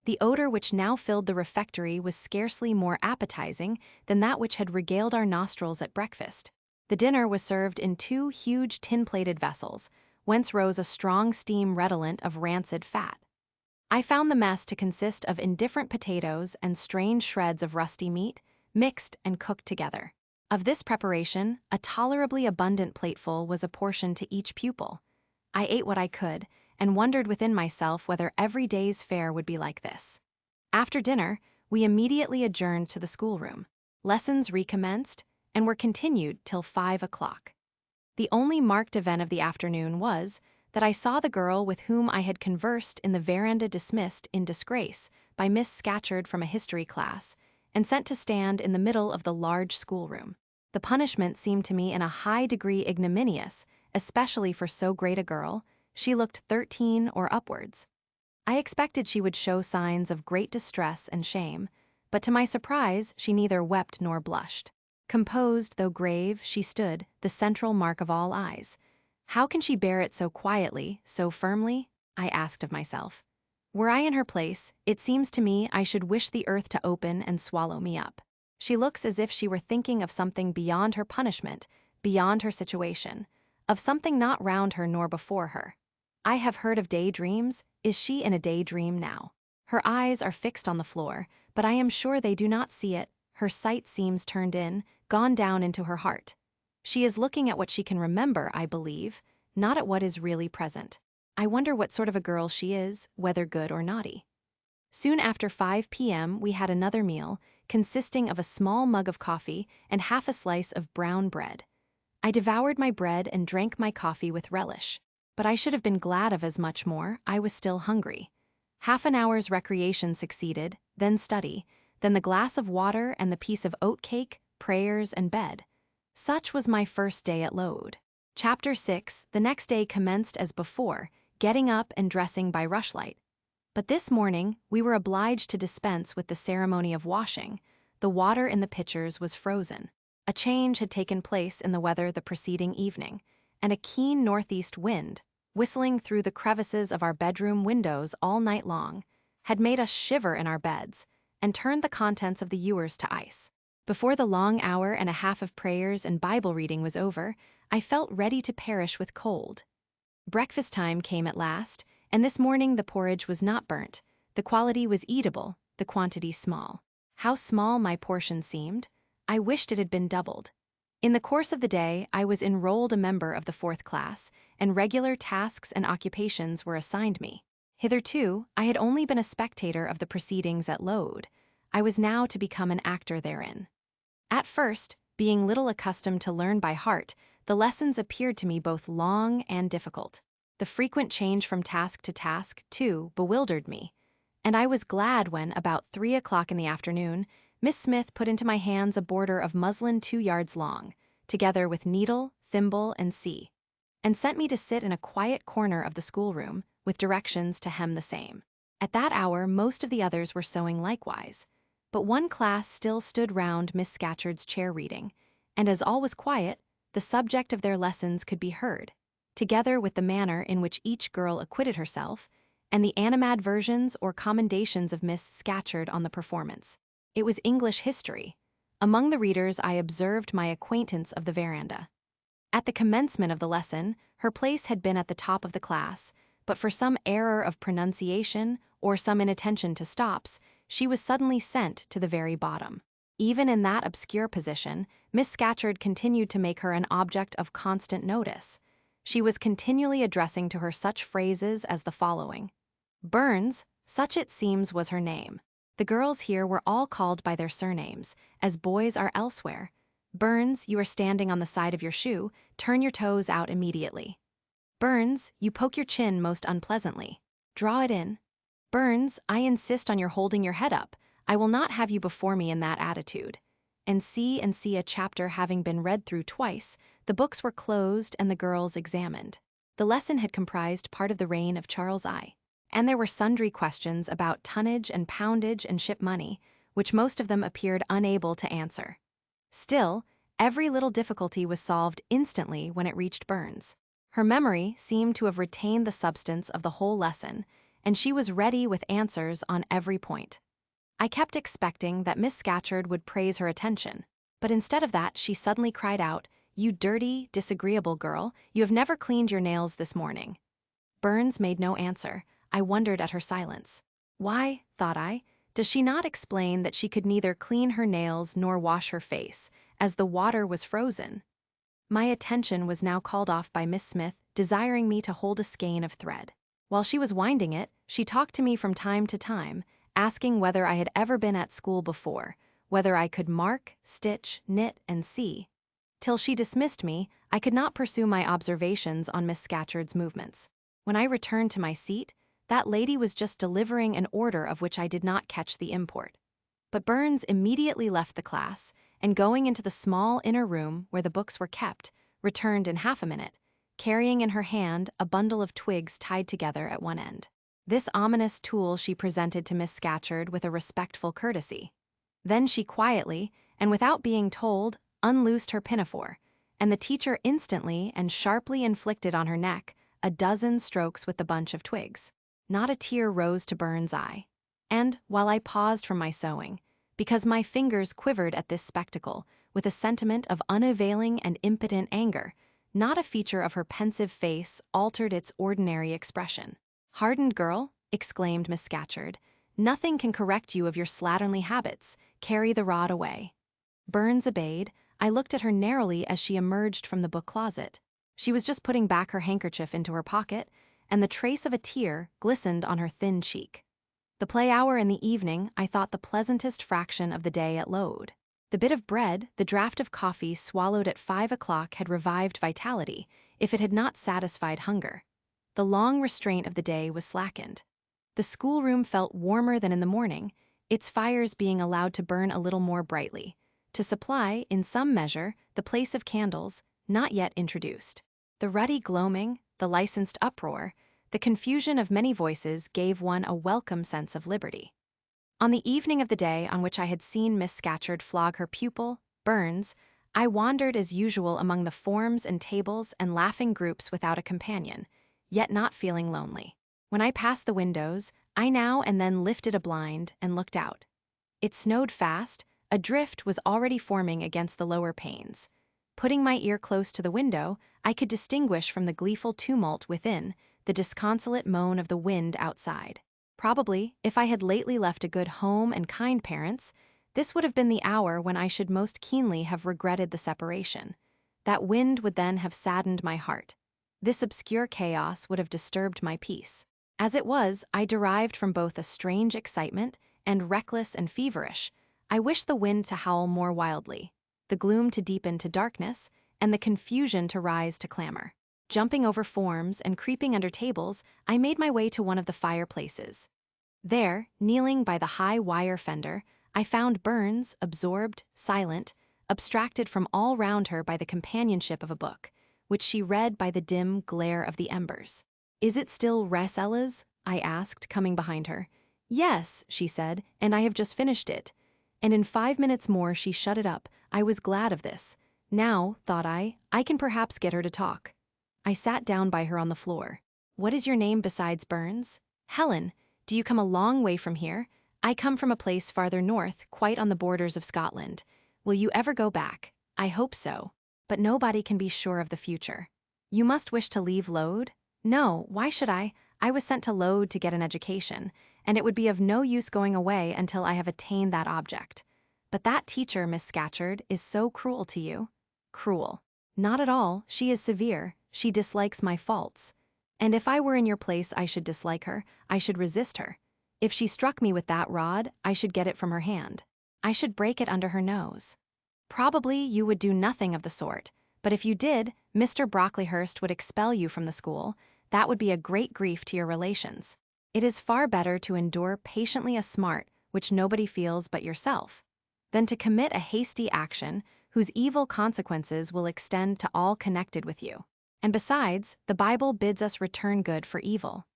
The odor which now filled the refectory was scarcely more appetizing than that which had regaled our nostrils at breakfast. The dinner was served in 2 huge tin-plated vessels, whence rose a strong steam redolent of rancid fat. I found the mess to consist of indifferent potatoes and strange shreds of rusty meat, mixed and cooked together. Of this preparation, a tolerably abundant plateful was apportioned to each pupil. I ate what I could, and wondered within myself whether every day's fare would be like this. After dinner, we immediately adjourned to the schoolroom. Lessons recommenced, and were continued till 5 o'clock. The only marked event of the afternoon was that I saw the girl with whom I had conversed in the veranda dismissed in disgrace by Miss Scatcherd from a history class, and sent to stand in the middle of the large schoolroom. The punishment seemed to me in a high degree ignominious, especially for so great a girl. She looked 13 or upwards. I expected she would show signs of great distress and shame, but to my surprise she neither wept nor blushed. Composed though grave, she stood, the central mark of all eyes. How can she bear it so quietly, so firmly? I asked of myself. Were I in her place, it seems to me I should wish the earth to open and swallow me up. She looks as if she were thinking of something beyond her punishment, beyond her situation, of something not round her nor before her. I have heard of daydreams. Is she in a daydream now? Her eyes are fixed on the floor, but I am sure they do not see it. Her sight seems turned in, gone down into her heart. She is looking at what she can remember, I believe, not at what is really present. I wonder what sort of a girl she is, whether good or naughty. Soon after 5 p.m. we had another meal, consisting of a small mug of coffee and half a slice of brown bread. I devoured my bread and drank my coffee with relish. But I should have been glad of as much more, I was still hungry. Half an hour's recreation succeeded, then study, then the glass of water and the piece of oat cake, prayers, and bed. Such was my first day at Load. Chapter 6. The next day commenced as before, getting up and dressing by rushlight. But this morning we were obliged to dispense with the ceremony of washing. The water in the pitchers was frozen. A change had taken place in the weather the preceding evening, and a keen northeast wind, whistling through the crevices of our bedroom windows all night long, had made us shiver in our beds, and turned the contents of the ewers to ice. Before the long hour and a half of prayers and Bible reading was over, I felt ready to perish with cold. Breakfast time came at last, and this morning the porridge was not burnt. The quality was eatable, the quantity small. How small my portion seemed! I wished it had been doubled. In the course of the day, I was enrolled a member of the 4th class, and regular tasks and occupations were assigned me. Hitherto, I had only been a spectator of the proceedings at Load. I was now to become an actor therein. At first, being little accustomed to learn by heart, the lessons appeared to me both long and difficult. The frequent change from task to task, too, bewildered me, and I was glad when, about 3 o'clock in the afternoon, Miss Smith put into my hands a border of muslin 2 yards long, together with needle, thimble, and and sent me to sit in a quiet corner of the schoolroom, with directions to hem the same. At that hour most of the others were sewing likewise, but one class still stood round Miss Scatcherd's chair reading, and as all was quiet, the subject of their lessons could be heard, together with the manner in which each girl acquitted herself, and the animadversions or commendations of Miss Scatcherd on the performance. It was English history. Among the readers I observed my acquaintance of the veranda. At the commencement of the lesson, her place had been at the top of the class, but for some error of pronunciation or some inattention to stops, she was suddenly sent to the very bottom. Even in that obscure position, Miss Scatcherd continued to make her an object of constant notice. She was continually addressing to her such phrases as the following. Burns, such it seems was her name. The girls here were all called by their surnames, as boys are elsewhere. Burns, you are standing on the side of your shoe, turn your toes out immediately. Burns, you poke your chin most unpleasantly. Draw it in. Burns, I insist on your holding your head up. I will not have you before me in that attitude. And see a chapter having been read through twice, the books were closed and the girls examined. The lesson had comprised part of the reign of Charles I, and there were sundry questions about tonnage and poundage and ship money, which most of them appeared unable to answer. Still, every little difficulty was solved instantly when it reached Burns. Her memory seemed to have retained the substance of the whole lesson, and she was ready with answers on every point. I kept expecting that Miss Scatcherd would praise her attention, but instead of that she suddenly cried out, "You dirty, disagreeable girl, you have never cleaned your nails this morning." Burns made no answer. I wondered at her silence. Why, thought I, does she not explain that she could neither clean her nails nor wash her face, as the water was frozen? My attention was now called off by Miss Smith, desiring me to hold a skein of thread. While she was winding it, she talked to me from time to time, asking whether I had ever been at school before, whether I could mark, stitch, knit, and see. Till she dismissed me, I could not pursue my observations on Miss Scatcherd's movements. When I returned to my seat, that lady was just delivering an order of which I did not catch the import. But Burns immediately left the class, and going into the small inner room where the books were kept, returned in half a minute, carrying in her hand a bundle of twigs tied together at one end. This ominous tool she presented to Miss Scatcherd with a respectful courtesy. Then she quietly, and without being told, unloosed her pinafore, and the teacher instantly and sharply inflicted on her neck a dozen strokes with the bunch of twigs. Not a tear rose to Burns' eye. And, while I paused from my sewing, because my fingers quivered at this spectacle, with a sentiment of unavailing and impotent anger, not a feature of her pensive face altered its ordinary expression. "Hardened girl," exclaimed Miss Scatcherd, "nothing can correct you of your slatternly habits. Carry the rod away." Burns obeyed. I looked at her narrowly as she emerged from the book closet. She was just putting back her handkerchief into her pocket, and the trace of a tear glistened on her thin cheek. The play hour in the evening I thought the pleasantest fraction of the day at Load. The bit of bread, the draught of coffee swallowed at 5 o'clock had revived vitality, if it had not satisfied hunger. The long restraint of the day was slackened. The schoolroom felt warmer than in the morning, its fires being allowed to burn a little more brightly, to supply, in some measure, the place of candles, not yet introduced. The ruddy gloaming, the licensed uproar, the confusion of many voices gave one a welcome sense of liberty. On the evening of the day on which I had seen Miss Scatcherd flog her pupil, Burns, I wandered as usual among the forms and tables and laughing groups without a companion, yet not feeling lonely. When I passed the windows, I now and then lifted a blind and looked out. It snowed fast, a drift was already forming against the lower panes. Putting my ear close to the window, I could distinguish from the gleeful tumult within the disconsolate moan of the wind outside. Probably, if I had lately left a good home and kind parents, this would have been the hour when I should most keenly have regretted the separation. That wind would then have saddened my heart. This obscure chaos would have disturbed my peace. As it was, I derived from both a strange excitement and, reckless and feverish, I wished the wind to howl more wildly, the gloom to deepen to darkness, and the confusion to rise to clamor. Jumping over forms and creeping under tables, I made my way to one of the fireplaces. There, kneeling by the high wire fender, I found Burns, absorbed, silent, abstracted from all round her by the companionship of a book, which she read by the dim glare of the embers. "Is it still Res Ella's?" I asked, coming behind her. "Yes," she said, "and I have just finished it." And in 5 minutes more she shut it up. I was glad of this. Now, thought I can perhaps get her to talk. I sat down by her on the floor. "What is your name besides Burns?" "Helen. Do you come a long way from here?" "I come from a place farther north, quite on the borders of Scotland." "Will you ever go back?" "I hope so. But nobody can be sure of the future." "You must wish to leave Load?" "No, why should I? I was sent to Load to get an education, and it would be of no use going away until I have attained that object." "But that teacher, Miss Scatcherd, is so cruel to you." "Cruel? Not at all. She is severe. She dislikes my faults. And if I were in your place I should dislike her, I should resist her. If she struck me with that rod, I should get it from her hand. I should break it under her nose." Probably you would do nothing of the sort, but if you did, Mr. Brocklehurst would expel you from the school. That would be a great grief to your relations. It is far better to endure patiently a smart which nobody feels but yourself, than to commit a hasty action whose evil consequences will extend to all connected with you. And besides, the Bible bids us return good for evil.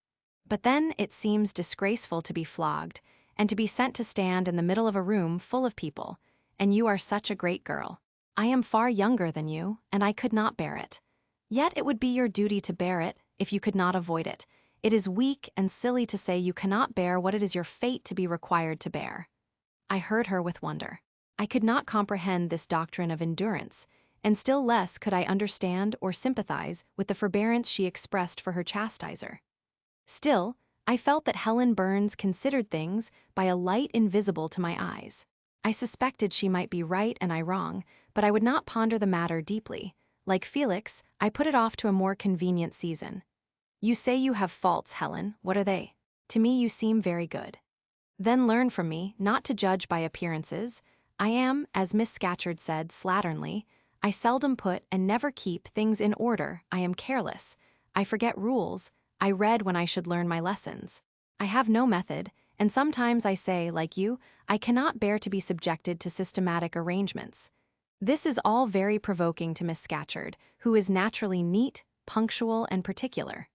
But then it seems disgraceful to be flogged, and to be sent to stand in the middle of a room full of people, and you are such a great girl. I am far younger than you, and I could not bear it. Yet it would be your duty to bear it, if you could not avoid it. It is weak and silly to say you cannot bear what it is your fate to be required to bear. I heard her with wonder. I could not comprehend this doctrine of endurance, and still less could I understand or sympathize with the forbearance she expressed for her chastiser. Still, I felt that Helen Burns considered things by a light invisible to my eyes. I suspected she might be right and I wrong, but I would not ponder the matter deeply. Like Felix, I put it off to a more convenient season. You say you have faults, Helen. What are they? To me you seem very good. Then learn from me not to judge by appearances. I am, as Miss Scatcherd said slatternly, I seldom put and never keep things in order. I am careless. I forget rules. I read when I should learn my lessons. I have no method, and sometimes I say, like you, I cannot bear to be subjected to systematic arrangements. This is all very provoking to Miss Scatcherd, who is naturally neat, punctual, and particular.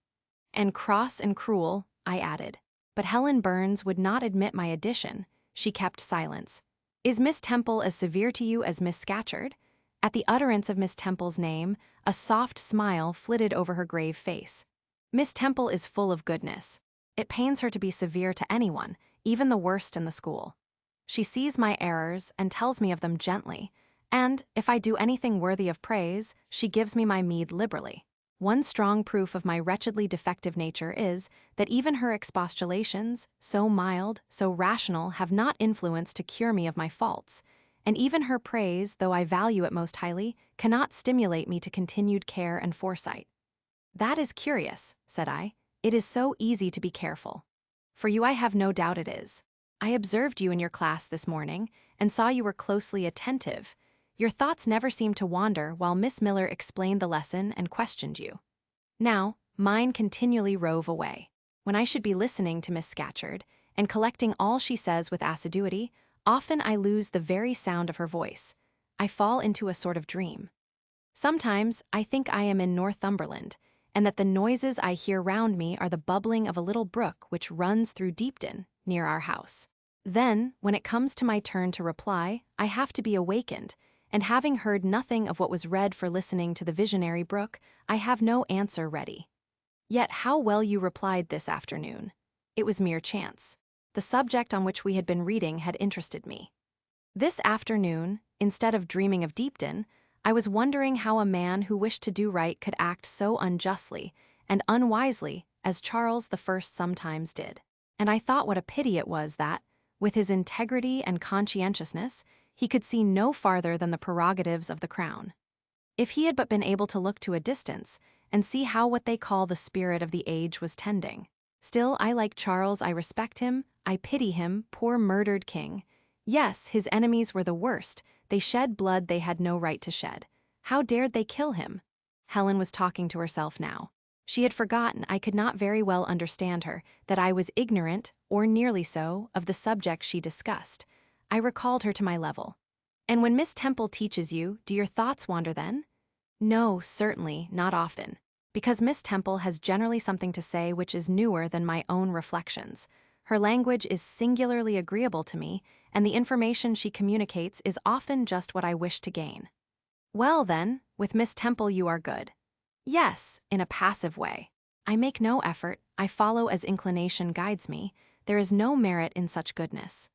And cross and cruel, I added. But Helen Burns would not admit my addition. She kept silence. Is Miss Temple as severe to you as Miss Scatcherd? At the utterance of Miss Temple's name, a soft smile flitted over her grave face. Miss Temple is full of goodness. It pains her to be severe to anyone, even the worst in the school. She sees my errors and tells me of them gently, and, if I do anything worthy of praise, she gives me my meed liberally. One strong proof of my wretchedly defective nature is that even her expostulations, so mild, so rational, have not influence to cure me of my faults, and even her praise, though I value it most highly, cannot stimulate me to continued care and foresight. That is curious, said I. It is so easy to be careful. For you I have no doubt it is. I observed you in your class this morning, and saw you were closely attentive. Your thoughts never seemed to wander while Miss Miller explained the lesson and questioned you. Now, mine continually rove away. When I should be listening to Miss Scatcherd, and collecting all she says with assiduity, often I lose the very sound of her voice. I fall into a sort of dream. Sometimes I think I am in Northumberland, and that the noises I hear round me are the bubbling of a little brook which runs through Deepden, near our house. Then, when it comes to my turn to reply, I have to be awakened, and having heard nothing of what was read for listening to the visionary brook, I have no answer ready. Yet how well you replied this afternoon. It was mere chance. The subject on which we had been reading had interested me. This afternoon, instead of dreaming of Deepden, I was wondering how a man who wished to do right could act so unjustly and unwisely as Charles I sometimes did. And I thought what a pity it was that, with his integrity and conscientiousness, he could see no farther than the prerogatives of the crown. If he had but been able to look to a distance and see how what they call the spirit of the age was tending. Still, I like Charles, I respect him, I pity him, poor murdered king. Yes, his enemies were the worst. They shed blood they had no right to shed. How dared they kill him? Helen was talking to herself now. She had forgotten I could not very well understand her, that I was ignorant, or nearly so, of the subject she discussed. I recalled her to my level. And when Miss Temple teaches you, do your thoughts wander then? No, certainly, not often, because Miss Temple has generally something to say which is newer than my own reflections. Her language is singularly agreeable to me, and the information she communicates is often just what I wish to gain. Well, then, with Miss Temple you are good. Yes, in a passive way. I make no effort, I follow as inclination guides me. There is no merit in such goodness.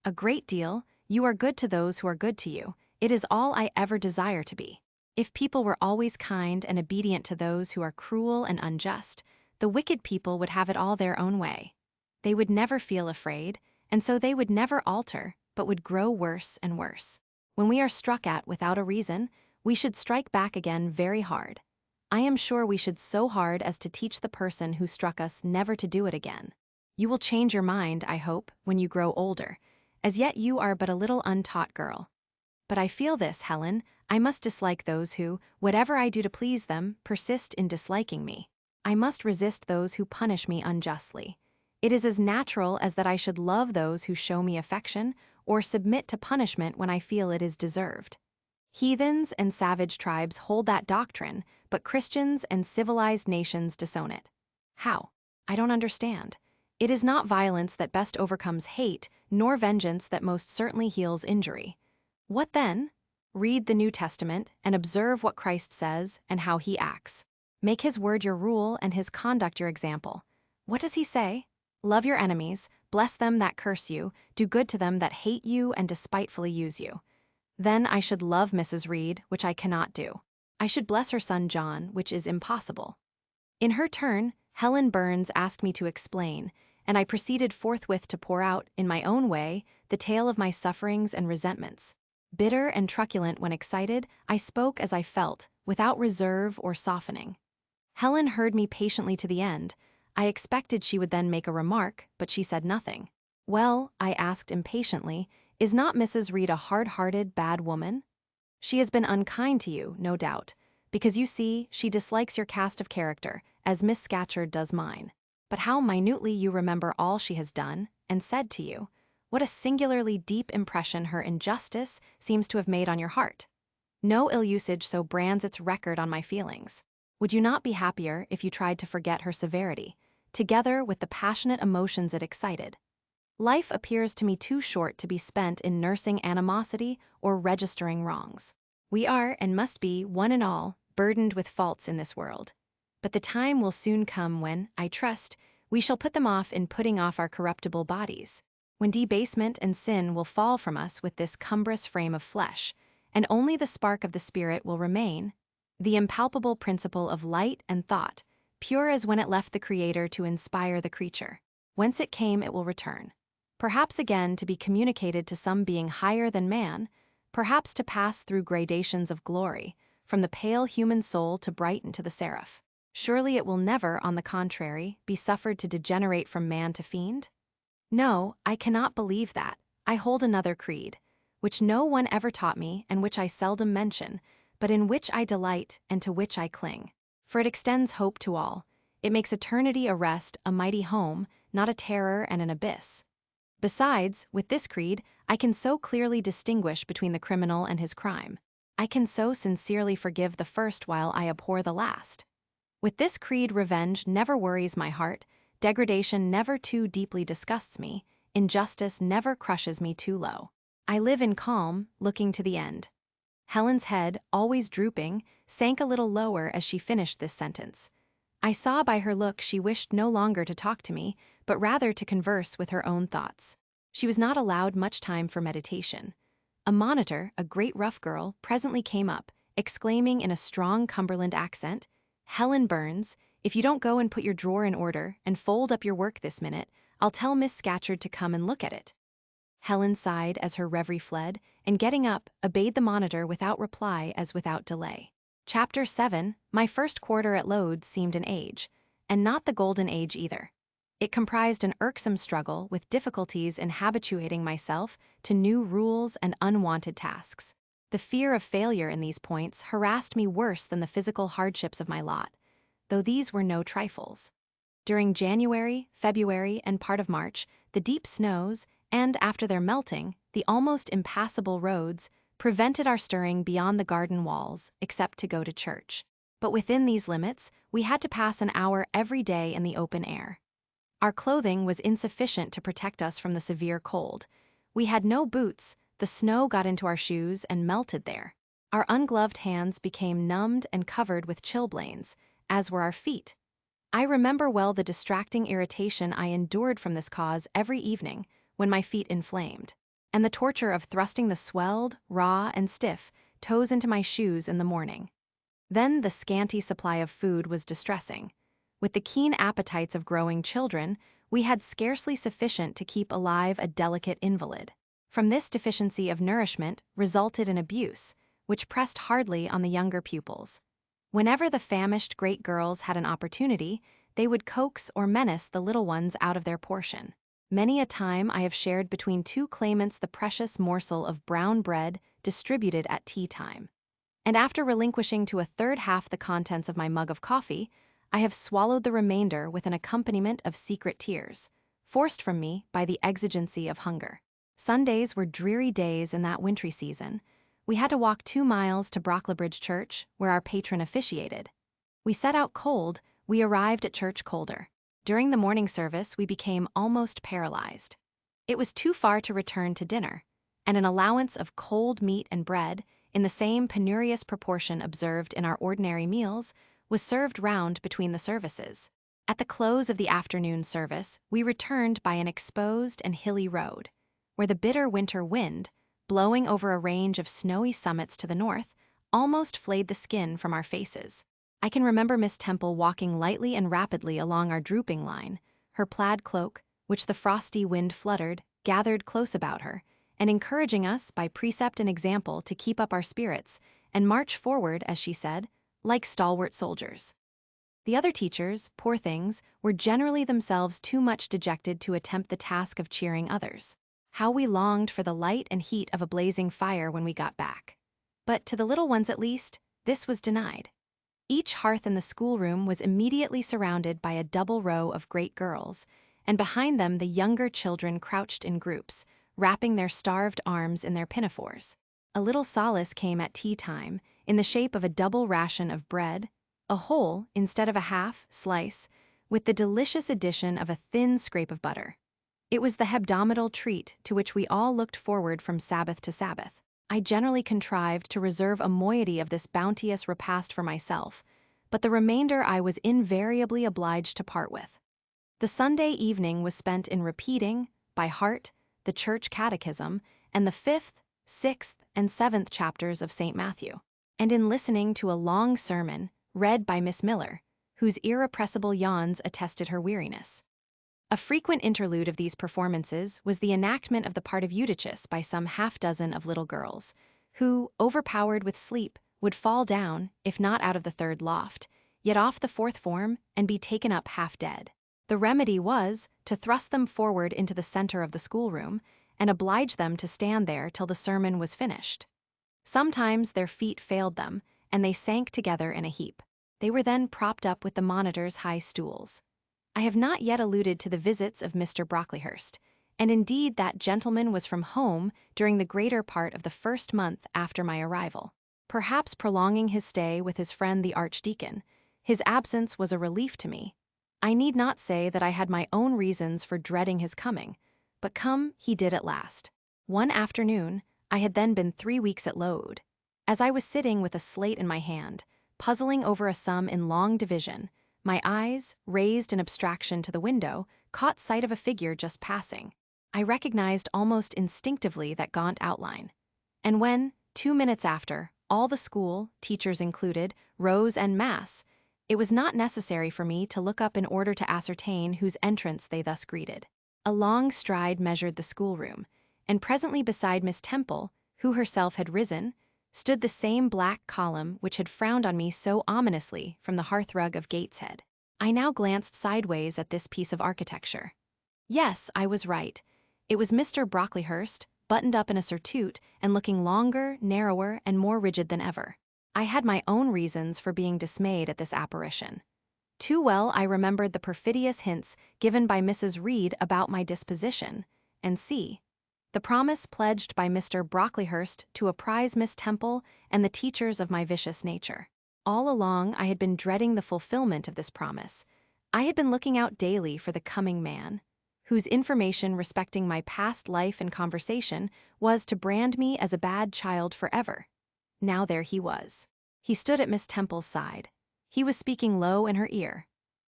A great deal, you are good to those who are good to you. It is all I ever desire to be. If people were always kind and obedient to those who are cruel and unjust, the wicked people would have it all their own way. They would never feel afraid, and so they would never alter, but would grow worse and worse. When we are struck at without a reason, we should strike back again very hard. I am sure we should so hard as to teach the person who struck us never to do it again. You will change your mind, I hope, when you grow older. As yet you are but a little untaught girl. But I feel this, Helen. I must dislike those who, whatever I do to please them, persist in disliking me. I must resist those who punish me unjustly. It is as natural as that I should love those who show me affection, or submit to punishment when I feel it is deserved. Heathens and savage tribes hold that doctrine, but Christians and civilized nations disown it. How? I don't understand. It is not violence that best overcomes hate, nor vengeance that most certainly heals injury. What then? Read the New Testament and observe what Christ says and how he acts. Make his word your rule and his conduct your example. What does he say? Love your enemies, bless them that curse you, do good to them that hate you and despitefully use you. Then I should love Mrs. Reed, which I cannot do. I should bless her son John, which is impossible. In her turn, Helen Burns asked me to explain, and I proceeded forthwith to pour out, in my own way, the tale of my sufferings and resentments. Bitter and truculent when excited, I spoke as I felt, without reserve or softening. Helen heard me patiently to the end. I expected she would then make a remark, but she said nothing. Well, I asked impatiently, is not Mrs. Reed a hard-hearted, bad woman? She has been unkind to you, no doubt, because you see, she dislikes your cast of character, as Miss Scatcherd does mine. But how minutely you remember all she has done, and said to you. What a singularly deep impression her injustice seems to have made on your heart. No ill usage so brands its record on my feelings. Would you not be happier if you tried to forget her severity, together with the passionate emotions it excited? Life appears to me too short to be spent in nursing animosity or registering wrongs. We are, and must be, one and all, burdened with faults in this world. But the time will soon come when, I trust, we shall put them off in putting off our corruptible bodies, when debasement and sin will fall from us with this cumbrous frame of flesh, and only the spark of the Spirit will remain, the impalpable principle of light and thought, pure as when it left the Creator to inspire the creature. Whence it came it will return. Perhaps again to be communicated to some being higher than man, perhaps to pass through gradations of glory, from the pale human soul to brighten to the seraph. Surely it will never, on the contrary, be suffered to degenerate from man to fiend? No, I cannot believe that. I hold another creed, which no one ever taught me and which I seldom mention, but in which I delight and to which I cling. For it extends hope to all. It makes eternity a rest, a mighty home, not a terror and an abyss. Besides, with this creed, I can so clearly distinguish between the criminal and his crime. I can so sincerely forgive the first while I abhor the last. With this creed, revenge never worries my heart, degradation never too deeply disgusts me, injustice never crushes me too low. I live in calm, looking to the end. Helen's head, always drooping, sank a little lower as she finished this sentence. I saw by her look she wished no longer to talk to me, but rather to converse with her own thoughts. She was not allowed much time for meditation. A monitor, a great rough girl, presently came up, exclaiming in a strong Cumberland accent, "Helen Burns, if you don't go and put your drawer in order, and fold up your work this minute, I'll tell Miss Scatcherd to come and look at it." Helen sighed as her reverie fled, and getting up, obeyed the monitor without reply as without delay. Chapter 7. My first quarter at Lodz seemed an age, and not the golden age either. It comprised an irksome struggle with difficulties in habituating myself to new rules and unwanted tasks. The fear of failure in these points harassed me worse than the physical hardships of my lot, though these were no trifles. During January, February, and part of March, the deep snows, and after their melting, the almost impassable roads, prevented our stirring beyond the garden walls, except to go to church. But within these limits, we had to pass an hour every day in the open air. Our clothing was insufficient to protect us from the severe cold. We had no boots, the snow got into our shoes and melted there. Our ungloved hands became numbed and covered with chilblains, as were our feet. I remember well the distracting irritation I endured from this cause every evening, when my feet inflamed, and the torture of thrusting the swelled, raw, and stiff toes into my shoes in the morning. Then the scanty supply of food was distressing. With the keen appetites of growing children, we had scarcely sufficient to keep alive a delicate invalid. From this deficiency of nourishment resulted an abuse, which pressed hardly on the younger pupils. Whenever the famished great girls had an opportunity, they would coax or menace the little ones out of their portion. Many a time I have shared between two claimants the precious morsel of brown bread, distributed at tea time. And after relinquishing to a third half the contents of my mug of coffee, I have swallowed the remainder with an accompaniment of secret tears, forced from me by the exigency of hunger. Sundays were dreary days in that wintry season. We had to walk 2 miles to Brocklebridge Church, where our patron officiated. We set out cold, we arrived at church colder. During the morning service, we became almost paralyzed. It was too far to return to dinner, and an allowance of cold meat and bread, in the same penurious proportion observed in our ordinary meals, was served round between the services. At the close of the afternoon service, we returned by an exposed and hilly road, where the bitter winter wind, blowing over a range of snowy summits to the north, almost flayed the skin from our faces. I can remember Miss Temple walking lightly and rapidly along our drooping line, her plaid cloak, which the frosty wind fluttered, gathered close about her, and encouraging us by precept and example to keep up our spirits and march forward, as she said, like stalwart soldiers. The other teachers, poor things, were generally themselves too much dejected to attempt the task of cheering others. How we longed for the light and heat of a blazing fire when we got back. But to the little ones at least, this was denied. Each hearth in the schoolroom was immediately surrounded by a double row of great girls, and behind them the younger children crouched in groups, wrapping their starved arms in their pinafores. A little solace came at tea time, in the shape of a double ration of bread, a whole instead of a half slice, with the delicious addition of a thin scrape of butter. It was the hebdomadal treat to which we all looked forward from Sabbath to Sabbath. I generally contrived to reserve a moiety of this bounteous repast for myself, but the remainder I was invariably obliged to part with. The Sunday evening was spent in repeating, by heart, the church catechism and the 5th, 6th, and 7th chapters of St. Matthew, and in listening to a long sermon read by Miss Miller, whose irrepressible yawns attested her weariness. A frequent interlude of these performances was the enactment of the part of Eutychus by some half-dozen of little girls, who, overpowered with sleep, would fall down, if not out of the 3rd loft, yet off the 4th form, and be taken up half dead. The remedy was to thrust them forward into the center of the schoolroom, and oblige them to stand there till the sermon was finished. Sometimes their feet failed them, and they sank together in a heap. They were then propped up with the monitor's high stools. I have not yet alluded to the visits of Mr. Brocklehurst, and indeed that gentleman was from home during the greater part of the 1st month after my arrival. Perhaps prolonging his stay with his friend the Archdeacon, his absence was a relief to me. I need not say that I had my own reasons for dreading his coming, but come he did at last. One afternoon, I had then been 3 weeks at Lowood. As I was sitting with a slate in my hand, puzzling over a sum in long division, my eyes, raised in abstraction to the window, caught sight of a figure just passing. I recognized almost instinctively that gaunt outline. And when, 2 minutes after, all the school, teachers included, rose en masse, it was not necessary for me to look up in order to ascertain whose entrance they thus greeted. A long stride measured the schoolroom, and presently beside Miss Temple, who herself had risen, stood the same black column which had frowned on me so ominously from the hearthrug of Gateshead. I now glanced sideways at this piece of architecture. Yes, I was right. It was Mr. Brocklehurst, buttoned up in a surtout and looking longer, narrower, and more rigid than ever. I had my own reasons for being dismayed at this apparition. Too well I remembered the perfidious hints given by Mrs. Reed about my disposition, and the promise pledged by Mr. Brocklehurst to apprise Miss Temple and the teachers of my vicious nature. All along I had been dreading the fulfillment of this promise. I had been looking out daily for the coming man, whose information respecting my past life and conversation was to brand me as a bad child forever. Now there he was. He stood at Miss Temple's side. He was speaking low in her ear.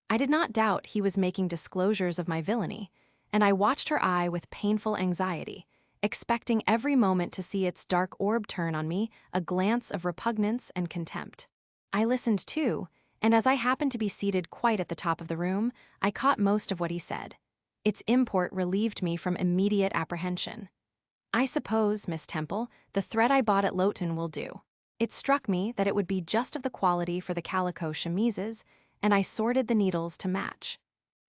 I did not doubt he was making disclosures of my villainy, and I watched her eye with painful anxiety, expecting every moment to see its dark orb turn on me a glance of repugnance and contempt. I listened too, and as I happened to be seated quite at the top of the room, I caught most of what he said. Its import relieved me from immediate apprehension. "I suppose, Miss Temple, the thread I bought at Lowton will do." It struck me that it would be just of the quality for the calico chemises, and I sorted the needles to match.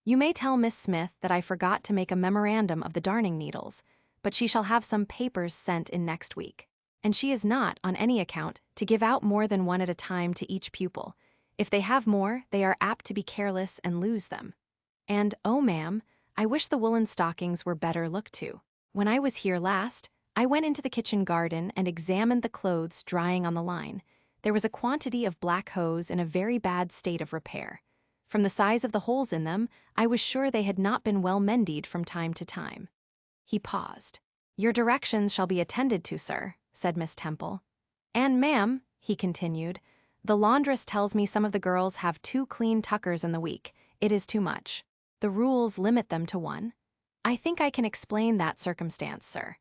"You may tell Miss Smith that I forgot to make a memorandum of the darning needles, but she shall have some papers sent in next week." and she is not, on any account, to give out more than one at a time to each pupil. If they have more, they are apt to be careless and lose them. And, oh ma'am, I wish the woolen stockings were better looked to. When I was here last, I went into the kitchen garden and examined the clothes drying on the line. There was a quantity of black hose in a very bad state of repair. From the size of the holes in them, I was sure they had not been well mended from time to time. He paused. "Your directions shall be attended to, sir," said Miss Temple. "And, ma'am," he continued, "the laundress tells me some of the girls have 2 clean tuckers in the week. It is too much. The rules limit them to 1. I think I can explain that circumstance, sir.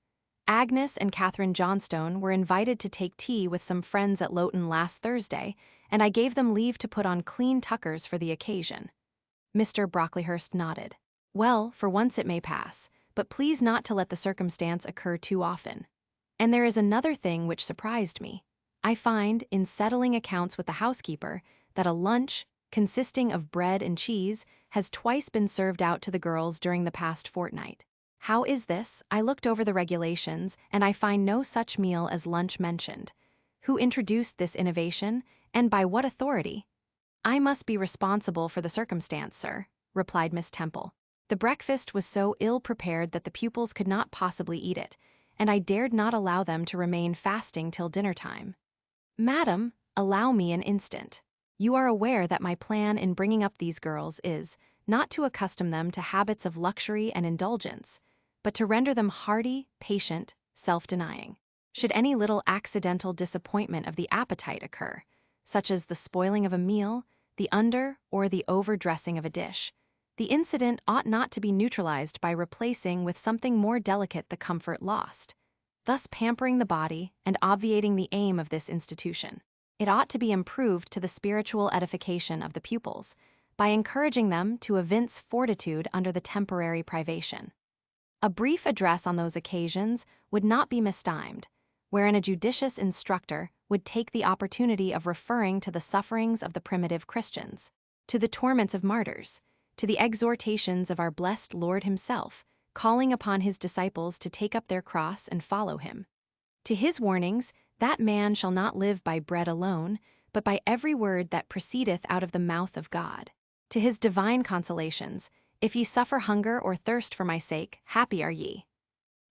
Agnes and Catherine Johnstone were invited to take tea with some friends at Loughton last Thursday, and I gave them leave to put on clean tuckers for the occasion." Mr. Brocklehurst nodded. "Well, for once it may pass, but please not to let the circumstance occur too often. And there is another thing which surprised me. I find, in settling accounts with the housekeeper, that a lunch, consisting of bread and cheese, has twice been served out to the girls during the past fortnight. How is this? I looked over the regulations, and I find no such meal as lunch mentioned. Who introduced this innovation, and by what authority?" "I must be responsible for the circumstance, sir," replied Miss Temple. "The breakfast was so ill prepared that the pupils could not possibly eat it, and I dared not allow them to remain fasting till dinner time." "Madam, allow me an instant. You are aware that my plan in bringing up these girls is, not to accustom them to habits of luxury and indulgence, but to render them hardy, patient, self-denying. Should any little accidental disappointment of the appetite occur, such as the spoiling of a meal, the under or the overdressing of a dish, the incident ought not to be neutralized by replacing with something more delicate the comfort lost, thus pampering the body and obviating the aim of this institution. It ought to be improved to the spiritual edification of the pupils, by encouraging them to evince fortitude under the temporary privation. A brief address on those occasions would not be mistimed, wherein a judicious instructor would take the opportunity of referring to the sufferings of the primitive Christians, to the torments of martyrs, to the exhortations of our blessed Lord himself, calling upon his disciples to take up their cross and follow him. To his warnings, that man shall not live by bread alone, but by every word that proceedeth out of the mouth of God. To his divine consolations, if ye suffer hunger or thirst for my sake, happy are ye.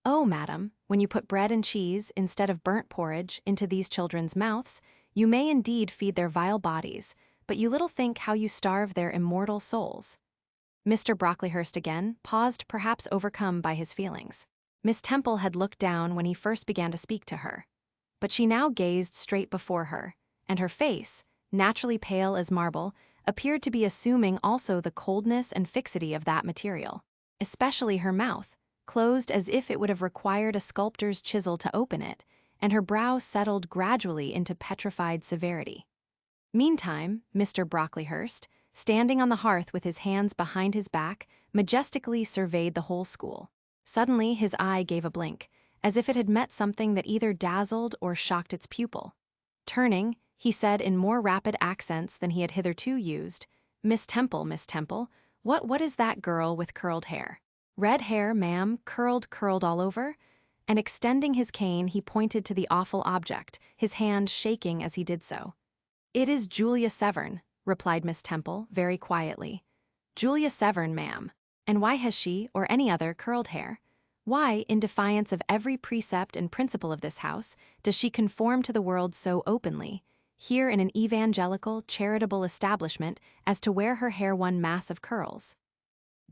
Oh, madam, when you put bread and cheese, instead of burnt porridge, into these children's mouths, you may indeed feed their vile bodies, but you little think how you starve their immortal souls." Mr. Brocklehurst again paused, perhaps overcome by his feelings. Miss Temple had looked down when he first began to speak to her, but she now gazed straight before her, and her face, naturally pale as marble, appeared to be assuming also the coldness and fixity of that material, especially her mouth, closed as if it would have required a sculptor's chisel to open it, and her brow settled gradually into petrified severity. Meantime, Mr. Brocklehurst, standing on the hearth with his hands behind his back, majestically surveyed the whole school. Suddenly his eye gave a blink, as if it had met something that either dazzled or shocked its pupil. Turning, he said in more rapid accents than he had hitherto used, Miss Temple, what is that girl with curled hair?" "Red hair, ma'am, curled all over?" And extending his cane, he pointed to the awful object, his hand shaking as he did so. "It is Julia Severn," replied Miss Temple, very quietly. "Julia Severn, ma'am. And why has she, or any other, curled hair? Why, in defiance of every precept and principle of this house, does she conform to the world so openly, here in an evangelical, charitable establishment, as to wear her hair one mass of curls?"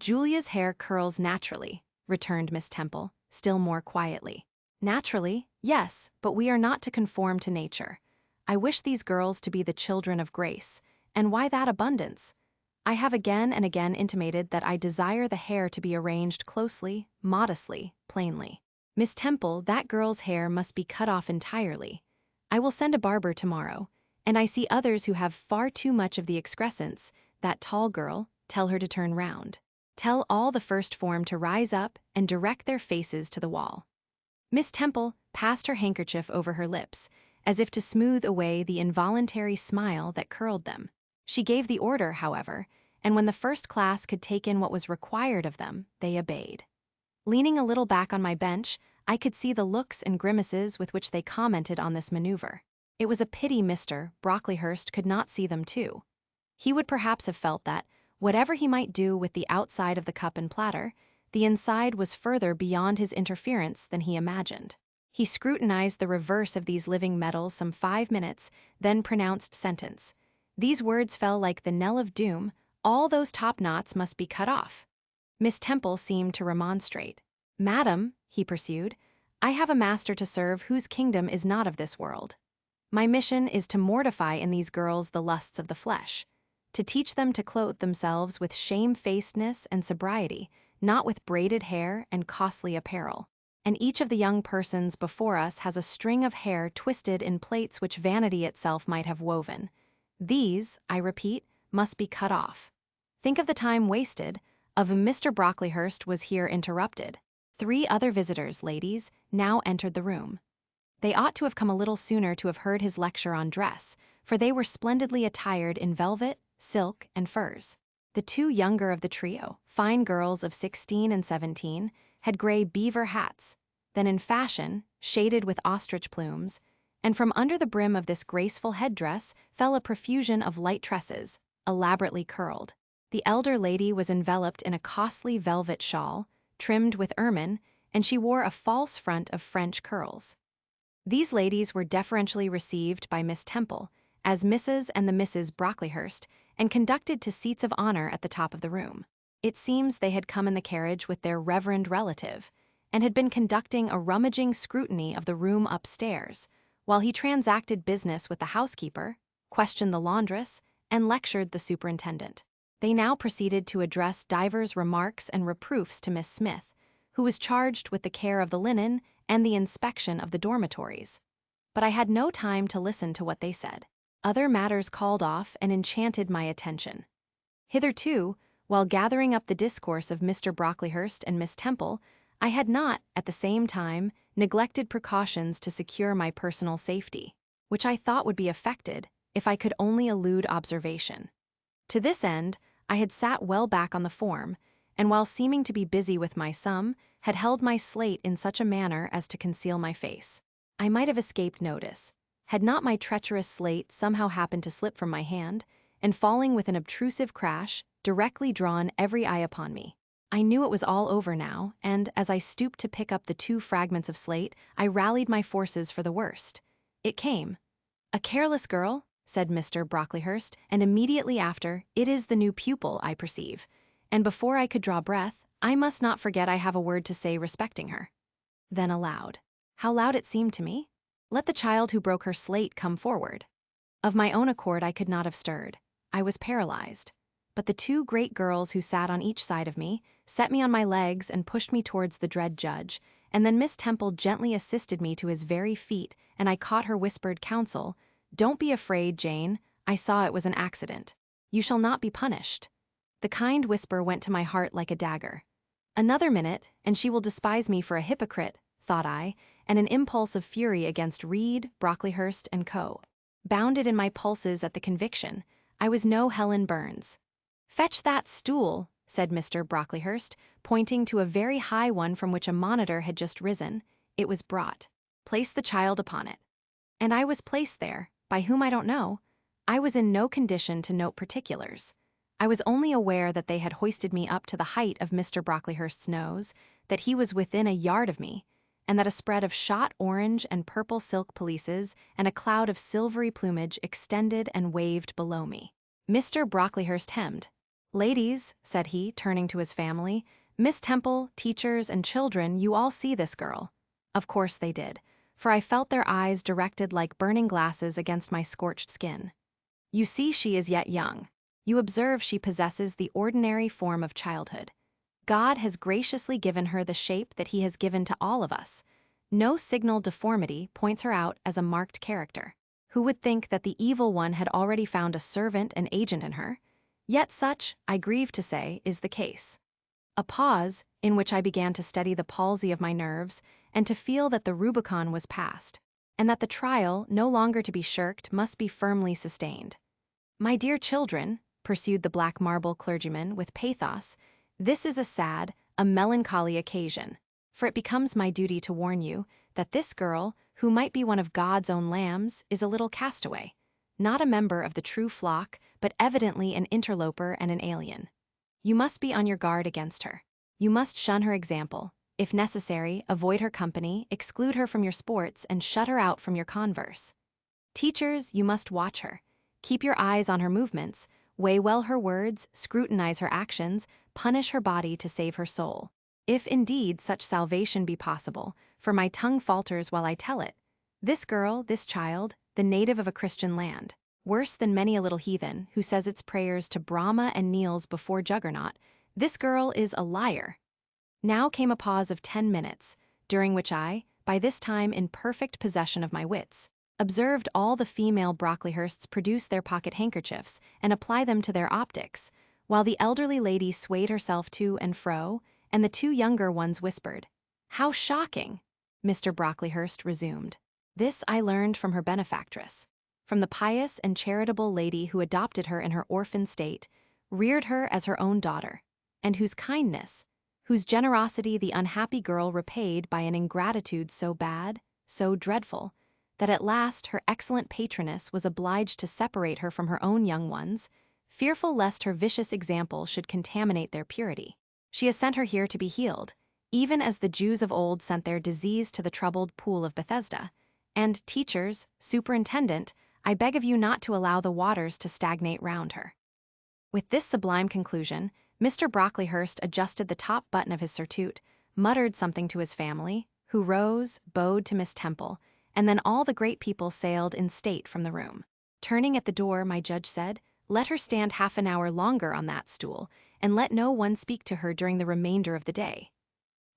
"Julia's hair curls naturally," returned Miss Temple, still more quietly. "Naturally, yes, but we are not to conform to nature. I wish these girls to be the children of grace, and why that abundance? I have again and again intimated that I desire the hair to be arranged closely, modestly, plainly. Miss Temple, that girl's hair must be cut off entirely. I will send a barber tomorrow, and I see others who have far too much of the excrescence. That tall girl, tell her to turn round. Tell all the first form to rise up and direct their faces to the wall." Miss Temple passed her handkerchief over her lips, as if to smooth away the involuntary smile that curled them. She gave the order, however, and when the first class could take in what was required of them, they obeyed. Leaning a little back on my bench, I could see the looks and grimaces with which they commented on this maneuver. It was a pity Mr. Brocklehurst could not see them too. He would perhaps have felt that, whatever he might do with the outside of the cup and platter, the inside was further beyond his interference than he imagined. He scrutinized the reverse of these living metals some 5 minutes, then pronounced sentence. These words fell like the knell of doom: all those top knots must be cut off. Miss Temple seemed to remonstrate. "Madam," he pursued, "I have a master to serve whose kingdom is not of this world. My mission is to mortify in these girls the lusts of the flesh, to teach them to clothe themselves with shamefacedness and sobriety, not with braided hair and costly apparel. And each of the young persons before us has a string of hair twisted in plaits which vanity itself might have woven. These, I repeat, must be cut off. Think of the time wasted, of Mr. Brocklehurst was here interrupted. 3 other visitors, ladies, now entered the room. They ought to have come a little sooner to have heard his lecture on dress, for they were splendidly attired in velvet, silk, and furs. The 2 younger of the trio, fine girls of 16 and 17, had gray beaver hats, then in fashion, shaded with ostrich plumes, and from under the brim of this graceful headdress fell a profusion of light tresses, elaborately curled. The elder lady was enveloped in a costly velvet shawl, trimmed with ermine, and she wore a false front of French curls. These ladies were deferentially received by Miss Temple as Mrs. and the Misses Brocklehurst, and conducted to seats of honor at the top of the room. It seems they had come in the carriage with their reverend relative, and had been conducting a rummaging scrutiny of the room upstairs, while he transacted business with the housekeeper, questioned the laundress, and lectured the superintendent. They now proceeded to address divers remarks and reproofs to Miss Smith, who was charged with the care of the linen and the inspection of the dormitories. But I had no time to listen to what they said. Other matters called off and enchanted my attention. Hitherto, while gathering up the discourse of Mr. Brocklehurst and Miss Temple, I had not, at the same time, neglected precautions to secure my personal safety, which I thought would be effected if I could only elude observation. To this end, I had sat well back on the form, and while seeming to be busy with my sum, had held my slate in such a manner as to conceal my face. I might have escaped notice, had not my treacherous slate somehow happened to slip from my hand, and falling with an obtrusive crash, directly drawn every eye upon me. I knew it was all over now, and, as I stooped to pick up the 2 fragments of slate, I rallied my forces for the worst. It came. "A careless girl," said Mr. Brocklehurst, and immediately after, "It is the new pupil, I perceive." And before I could draw breath, "I must not forget I have a word to say respecting her." Then aloud. How loud it seemed to me? "Let the child who broke her slate come forward." Of my own accord I could not have stirred. I was paralyzed. But the 2 great girls who sat on each side of me set me on my legs and pushed me towards the dread judge, and then Miss Temple gently assisted me to his very feet, and I caught her whispered counsel: "Don't be afraid, Jane. I saw it was an accident. You shall not be punished." The kind whisper went to my heart like a dagger. Another minute, and she will despise me for a hypocrite, thought I, and an impulse of fury against Reed, Brocklehurst, and Co. bounded in my pulses at the conviction. I was no Helen Burns. "Fetch that stool," said Mr. Brocklehurst, pointing to a very high one from which a monitor had just risen. It was brought. "Place the child upon it." And I was placed there, by whom I don't know. I was in no condition to note particulars. I was only aware that they had hoisted me up to the height of Mr. Brocklehurst's nose, that he was within a yard of me, and that a spread of shot orange and purple silk pelisses and a cloud of silvery plumage extended and waved below me. Mr. Brocklehurst hemmed. "Ladies," said he, turning to his family, "Miss Temple, teachers, and children, you all see this girl." Of course they did, for I felt their eyes directed like burning glasses against my scorched skin. "You see she is yet young. You observe she possesses the ordinary form of childhood. God has graciously given her the shape that he has given to all of us. No signal deformity points her out as a marked character. Who would think that the evil one had already found a servant and agent in her? Yet such, I grieve to say, is the case." A pause, in which I began to study the palsy of my nerves, and to feel that the Rubicon was passed, and that the trial, no longer to be shirked, must be firmly sustained. "My dear children," pursued the black marble clergyman with pathos, "this is a sad, a melancholy occasion. For it becomes my duty to warn you that this girl, who might be one of God's own lambs, is a little castaway, not a member of the true flock, but evidently an interloper and an alien. You must be on your guard against her. You must shun her example. If necessary, avoid her company, exclude her from your sports, and shut her out from your converse. Teachers, you must watch her. Keep your eyes on her movements, weigh well her words, scrutinize her actions, punish her body to save her soul. If indeed such salvation be possible, for my tongue falters while I tell it. This girl, this child, the native of a Christian land, worse than many a little heathen who says its prayers to Brahma and kneels before Juggernaut, this girl is a liar. Now came a pause of 10 minutes, during which I, by this time in perfect possession of my wits, observed all the female Brocklehursts produce their pocket handkerchiefs and apply them to their optics, while the elderly lady swayed herself to and fro, and the two younger ones whispered. "How shocking!" Mr. Brocklehurst resumed. "This I learned from her benefactress, from the pious and charitable lady who adopted her in her orphan state, reared her as her own daughter, and whose kindness, whose generosity the unhappy girl repaid by an ingratitude so bad, so dreadful, that at last her excellent patroness was obliged to separate her from her own young ones, fearful lest her vicious example should contaminate their purity. She has sent her here to be healed, even as the Jews of old sent their disease to the troubled pool of Bethesda. And teachers, superintendent, I beg of you not to allow the waters to stagnate round her." With this sublime conclusion, Mr. Brocklehurst adjusted the top button of his surtout, muttered something to his family, who rose, bowed to Miss Temple, and then all the great people sailed in state from the room. Turning at the door, my judge said, "Let her stand half an hour longer on that stool, and let no one speak to her during the remainder of the day."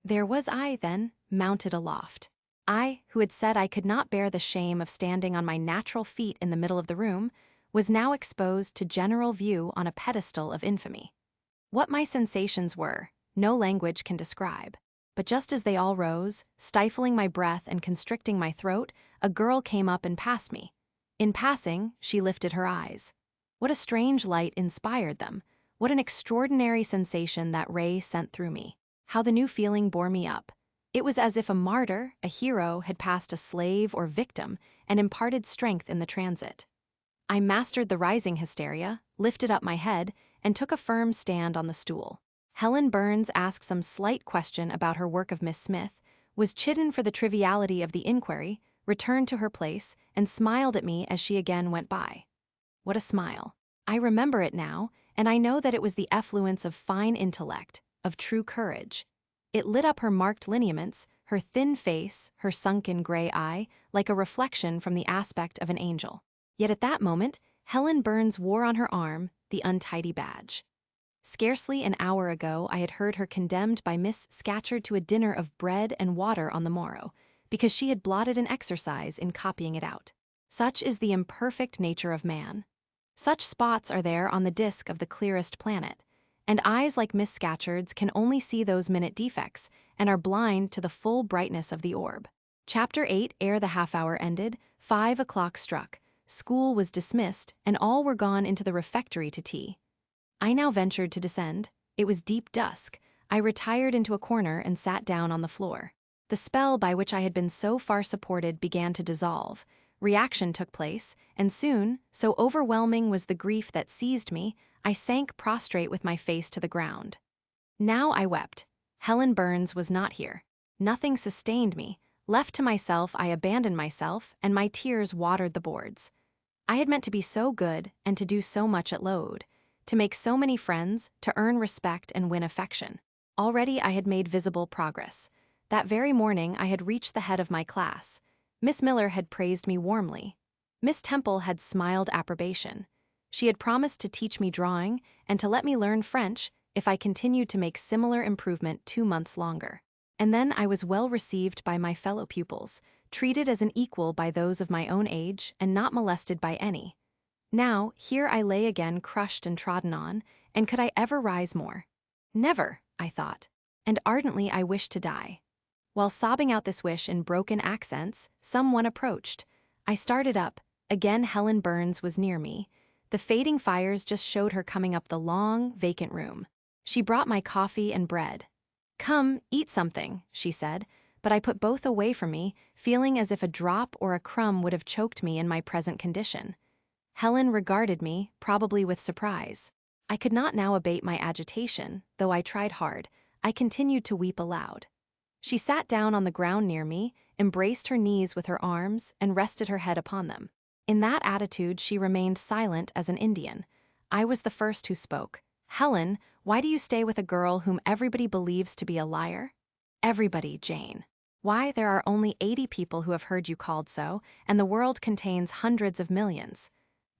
There was I, then, mounted aloft. I, who had said I could not bear the shame of standing on my natural feet in the middle of the room, was now exposed to general view on a pedestal of infamy. What my sensations were, no language can describe. But just as they all rose, stifling my breath and constricting my throat, a girl came up and passed me. In passing, she lifted her eyes. What a strange light inspired them! What an extraordinary sensation that ray sent through me! How the new feeling bore me up! It was as if a martyr, a hero, had passed a slave or victim and imparted strength in the transit. I mastered the rising hysteria, lifted up my head, and took a firm stand on the stool. Helen Burns asked some slight question about her work of Miss Smith, was chidden for the triviality of the inquiry, returned to her place, and smiled at me as she again went by. What a smile! I remember it now, and I know that it was the effluence of fine intellect, of true courage. It lit up her marked lineaments, her thin face, her sunken gray eye, like a reflection from the aspect of an angel. Yet at that moment, Helen Burns wore on her arm the untidy badge. Scarcely an hour ago I had heard her condemned by Miss Scatcherd to a dinner of bread and water on the morrow, because she had blotted an exercise in copying it out. Such is the imperfect nature of man. Such spots are there on the disk of the clearest planet, and eyes like Miss Scatcherd's can only see those minute defects, and are blind to the full brightness of the orb. Chapter 8. Ere the half-hour ended, 5 o'clock struck. School was dismissed, and all were gone into the refectory to tea. I now ventured to descend. It was deep dusk. I retired into a corner and sat down on the floor. The spell by which I had been so far supported began to dissolve. Reaction took place, and soon, so overwhelming was the grief that seized me, I sank prostrate with my face to the ground. Now I wept. Helen Burns was not here. Nothing sustained me. Left to myself, I abandoned myself, and my tears watered the boards. I had meant to be so good and to do so much at Load, to make so many friends, to earn respect and win affection. Already I had made visible progress. That very morning I had reached the head of my class. Miss Miller had praised me warmly. Miss Temple had smiled approbation. She had promised to teach me drawing and to let me learn French if I continued to make similar improvement 2 months longer. And then I was well received by my fellow pupils, treated as an equal by those of my own age, and not molested by any. Now, here I lay again crushed and trodden on, and could I ever rise more? Never, I thought, and ardently I wished to die. While sobbing out this wish in broken accents, someone approached. I started up. Again Helen Burns was near me. The fading fires just showed her coming up the long, vacant room. She brought my coffee and bread. "Come, eat something," she said, but I put both away from me, feeling as if a drop or a crumb would have choked me in my present condition. Helen regarded me, probably with surprise. I could not now abate my agitation, though I tried hard. I continued to weep aloud. She sat down on the ground near me, embraced her knees with her arms, and rested her head upon them. In that attitude she remained silent as an Indian. I was the first who spoke. "Helen, why do you stay with a girl whom everybody believes to be a liar?" "Everybody, Jane. Why, there are only 80 people who have heard you called so, and the world contains hundreds of millions.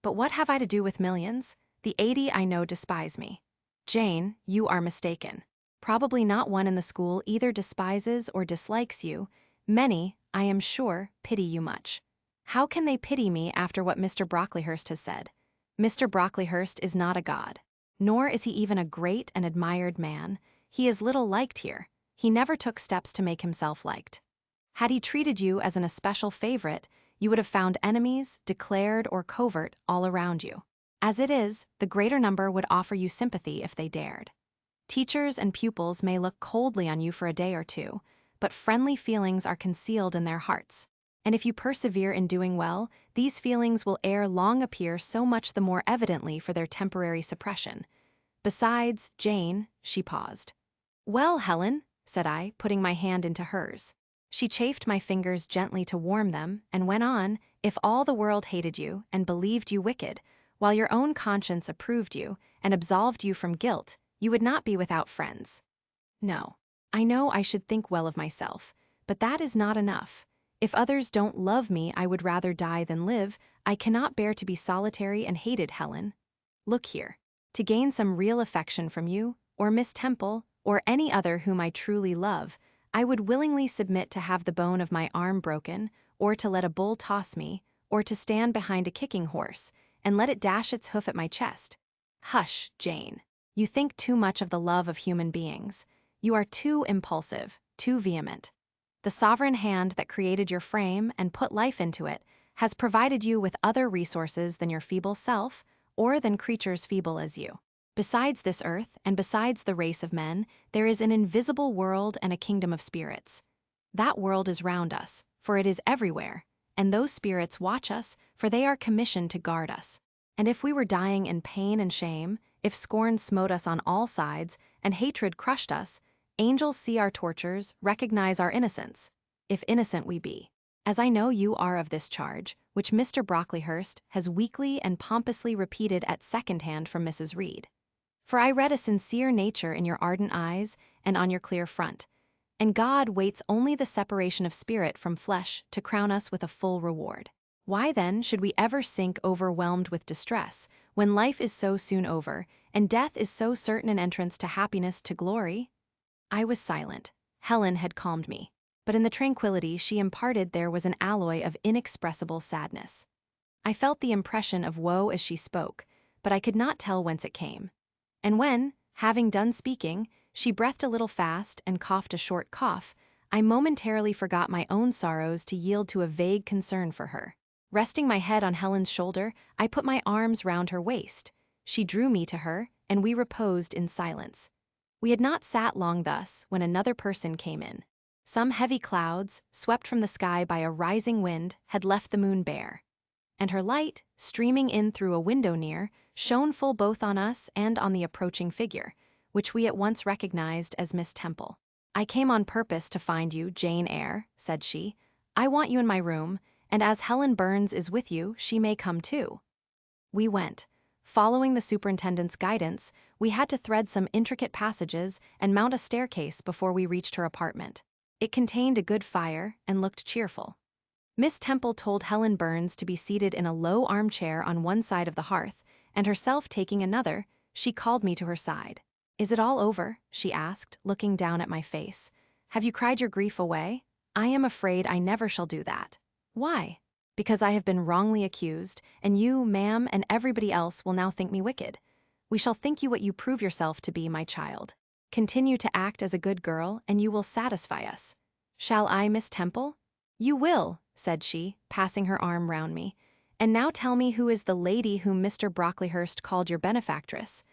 But what have I to do with millions? The 80 I know despise me." "Jane, you are mistaken. Probably not one in the school either despises or dislikes you. Many, I am sure, pity you much." "How can they pity me after what Mr. Brocklehurst has said? Mr. Brocklehurst is not a god. Nor is he even a great and admired man. He is little liked here. He never took steps to make himself liked. Had he treated you as an especial favorite, you would have found enemies, declared or covert, all around you. As it is, the greater number would offer you sympathy if they dared. Teachers and pupils may look coldly on you for a day or two, but friendly feelings are concealed in their hearts. And if you persevere in doing well, these feelings will ere long appear so much the more evidently for their temporary suppression. Besides, Jane," she paused. "Well, Helen," said I, putting my hand into hers. She chafed my fingers gently to warm them, and went on, "If all the world hated you, and believed you wicked, while your own conscience approved you, and absolved you from guilt, you would not be without friends. No, I know I should think well of myself, but that is not enough. If others don't love me, I would rather die than live. I cannot bear to be solitary and hated, Helen. Look here. To gain some real affection from you, or Miss Temple, or any other whom I truly love, I would willingly submit to have the bone of my arm broken, or to let a bull toss me, or to stand behind a kicking horse, and let it dash its hoof at my chest. Hush, Jane. You think too much of the love of human beings. You are too impulsive, too vehement. The sovereign hand that created your frame and put life into it has provided you with other resources than your feeble self, or than creatures feeble as you. Besides this earth, and besides the race of men, there is an invisible world and a kingdom of spirits. That world is round us, for it is everywhere, and those spirits watch us, for they are commissioned to guard us. And if we were dying in pain and shame, if scorn smote us on all sides, and hatred crushed us, angels see our tortures, recognize our innocence, if innocent we be. As I know you are of this charge, which Mr. Brocklehurst has weakly and pompously repeated at second hand from Mrs. Reed. For I read a sincere nature in your ardent eyes and on your clear front, and God waits only the separation of spirit from flesh to crown us with a full reward. Why then should we ever sink overwhelmed with distress, when life is so soon over, and death is so certain an entrance to happiness, to glory?" I was silent. Helen had calmed me, but in the tranquility she imparted there was an alloy of inexpressible sadness. I felt the impression of woe as she spoke, but I could not tell whence it came. And when, having done speaking, she breathed a little fast and coughed a short cough, I momentarily forgot my own sorrows to yield to a vague concern for her. Resting my head on Helen's shoulder, I put my arms round her waist. She drew me to her, and we reposed in silence. We had not sat long thus when another person came in. Some heavy clouds, swept from the sky by a rising wind, had left the moon bare, and her light, streaming in through a window near, shone full both on us and on the approaching figure, which we at once recognized as Miss Temple. "I came on purpose to find you, Jane Eyre," said she. "I want you in my room, and as Helen Burns is with you, she may come too." We went. Following the superintendent's guidance, we had to thread some intricate passages and mount a staircase before we reached her apartment. It contained a good fire and looked cheerful. Miss Temple told Helen Burns to be seated in a low armchair on one side of the hearth, and herself taking another, she called me to her side. "Is it all over?" she asked, looking down at my face. "Have you cried your grief away? I am afraid I never shall do that." "Why?" "Because I have been wrongly accused, and you, ma'am, and everybody else will now think me wicked. We shall think you what you prove yourself to be, my child. Continue to act as a good girl, and you will satisfy us." "Shall I, Miss Temple?" "You will," said she, passing her arm round me. "And now tell me who is the lady whom Mr. Brocklehurst called your benefactress."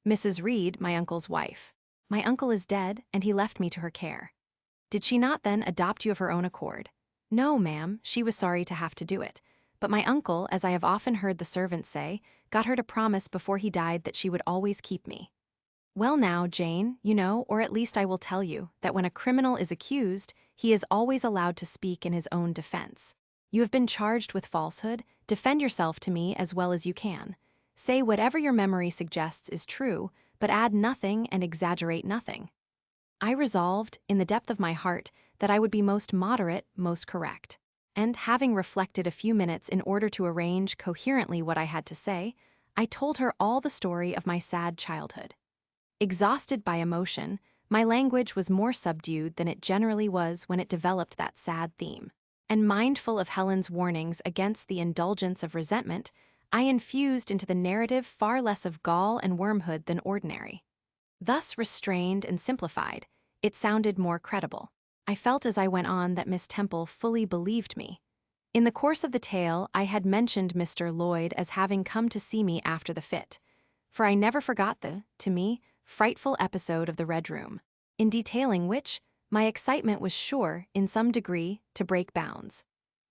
"Mrs. Reed, my uncle's wife." My uncle is dead, and he left me to her care. Did she not then adopt you of her own accord? No, ma'am, she was sorry to have to do it. But my uncle, as I have often heard the servants say, got her to promise before he died that she would always keep me. Well now, Jane, you know, or at least I will tell you, that when a criminal is accused, he is always allowed to speak in his own defense. You have been charged with falsehood, defend yourself to me as well as you can. Say whatever your memory suggests is true, but add nothing and exaggerate nothing. I resolved, in the depth of my heart, that I would be most moderate, most correct. And having reflected a few minutes in order to arrange coherently what I had to say, I told her all the story of my sad childhood. Exhausted by emotion, my language was more subdued than it generally was when it developed that sad theme. And mindful of Helen's warnings against the indulgence of resentment, I infused into the narrative far less of gall and wormhood than ordinary. Thus restrained and simplified, it sounded more credible. I felt as I went on that Miss Temple fully believed me. In the course of the tale, I had mentioned Mr. Lloyd as having come to see me after the fit, for I never forgot the, to me, frightful episode of the Red Room, in detailing which, my excitement was sure, in some degree, to break bounds.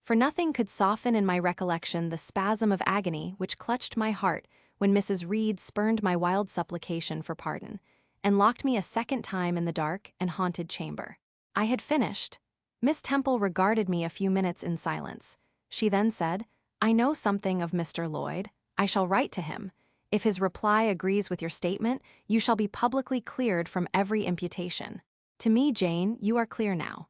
For nothing could soften in my recollection the spasm of agony which clutched my heart when Mrs. Reed spurned my wild supplication for pardon, and locked me a second time in the dark and haunted chamber. I had finished. Miss Temple regarded me a few minutes in silence. She then said, "I know something of Mr. Lloyd. I shall write to him. If his reply agrees with your statement, you shall be publicly cleared from every imputation. To me, Jane, you are clear now."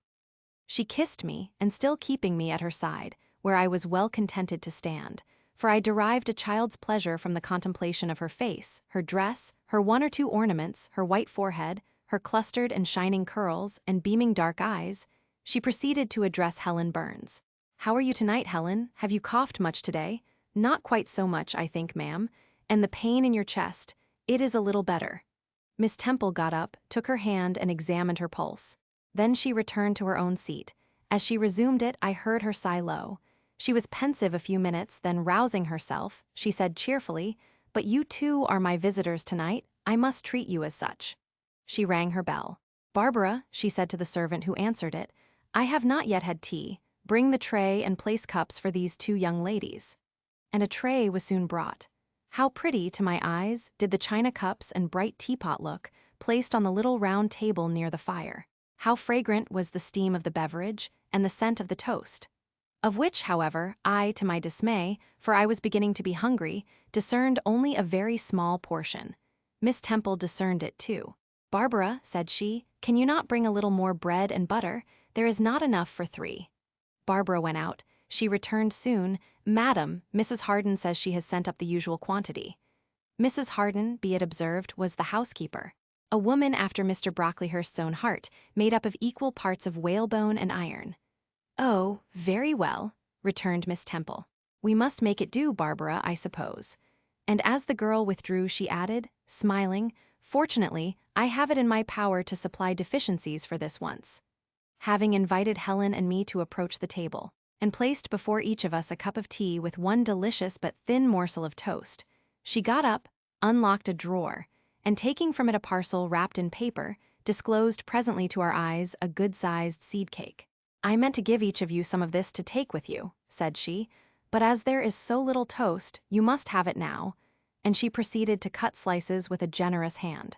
She kissed me, and still keeping me at her side, where I was well contented to stand, for I derived a child's pleasure from the contemplation of her face, her dress, her one or two ornaments, her white forehead, her clustered and shining curls, and beaming dark eyes, she proceeded to address Helen Burns. "How are you tonight, Helen? Have you coughed much today?" "Not quite so much, I think, ma'am. And the pain in your chest, it is a little better." Miss Temple got up, took her hand, and examined her pulse. Then she returned to her own seat. As she resumed it, I heard her sigh low. She was pensive a few minutes, then rousing herself, she said cheerfully, "But you too are my visitors tonight. I must treat you as such." She rang her bell. "Barbara," she said to the servant who answered it, "I have not yet had tea. Bring the tray and place cups for these two young ladies." And a tray was soon brought. How pretty, to my eyes, did the china cups and bright teapot look, placed on the little round table near the fire. How fragrant was the steam of the beverage, and the scent of the toast. Of which, however, I, to my dismay, for I was beginning to be hungry, discerned only a very small portion. Miss Temple discerned it too. "Barbara," said she, "can you not bring a little more bread and butter? There is not enough for 3. Barbara went out. She returned soon. "Madam, Mrs. Harden says she has sent up the usual quantity." Mrs. Harden, be it observed, was the housekeeper. A woman after Mr. Brocklehurst's own heart, made up of equal parts of whalebone and iron. "Oh, very well," returned Miss Temple. "We must make it do, Barbara, I suppose." And as the girl withdrew, she added, smiling, "Fortunately, I have it in my power to supply deficiencies for this once." Having invited Helen and me to approach the table, and placed before each of us a cup of tea with one delicious but thin morsel of toast, she got up, unlocked a drawer, and taking from it a parcel wrapped in paper, disclosed presently to our eyes a good-sized seed cake. "I meant to give each of you some of this to take with you," said she, "but as there is so little toast, you must have it now," and she proceeded to cut slices with a generous hand.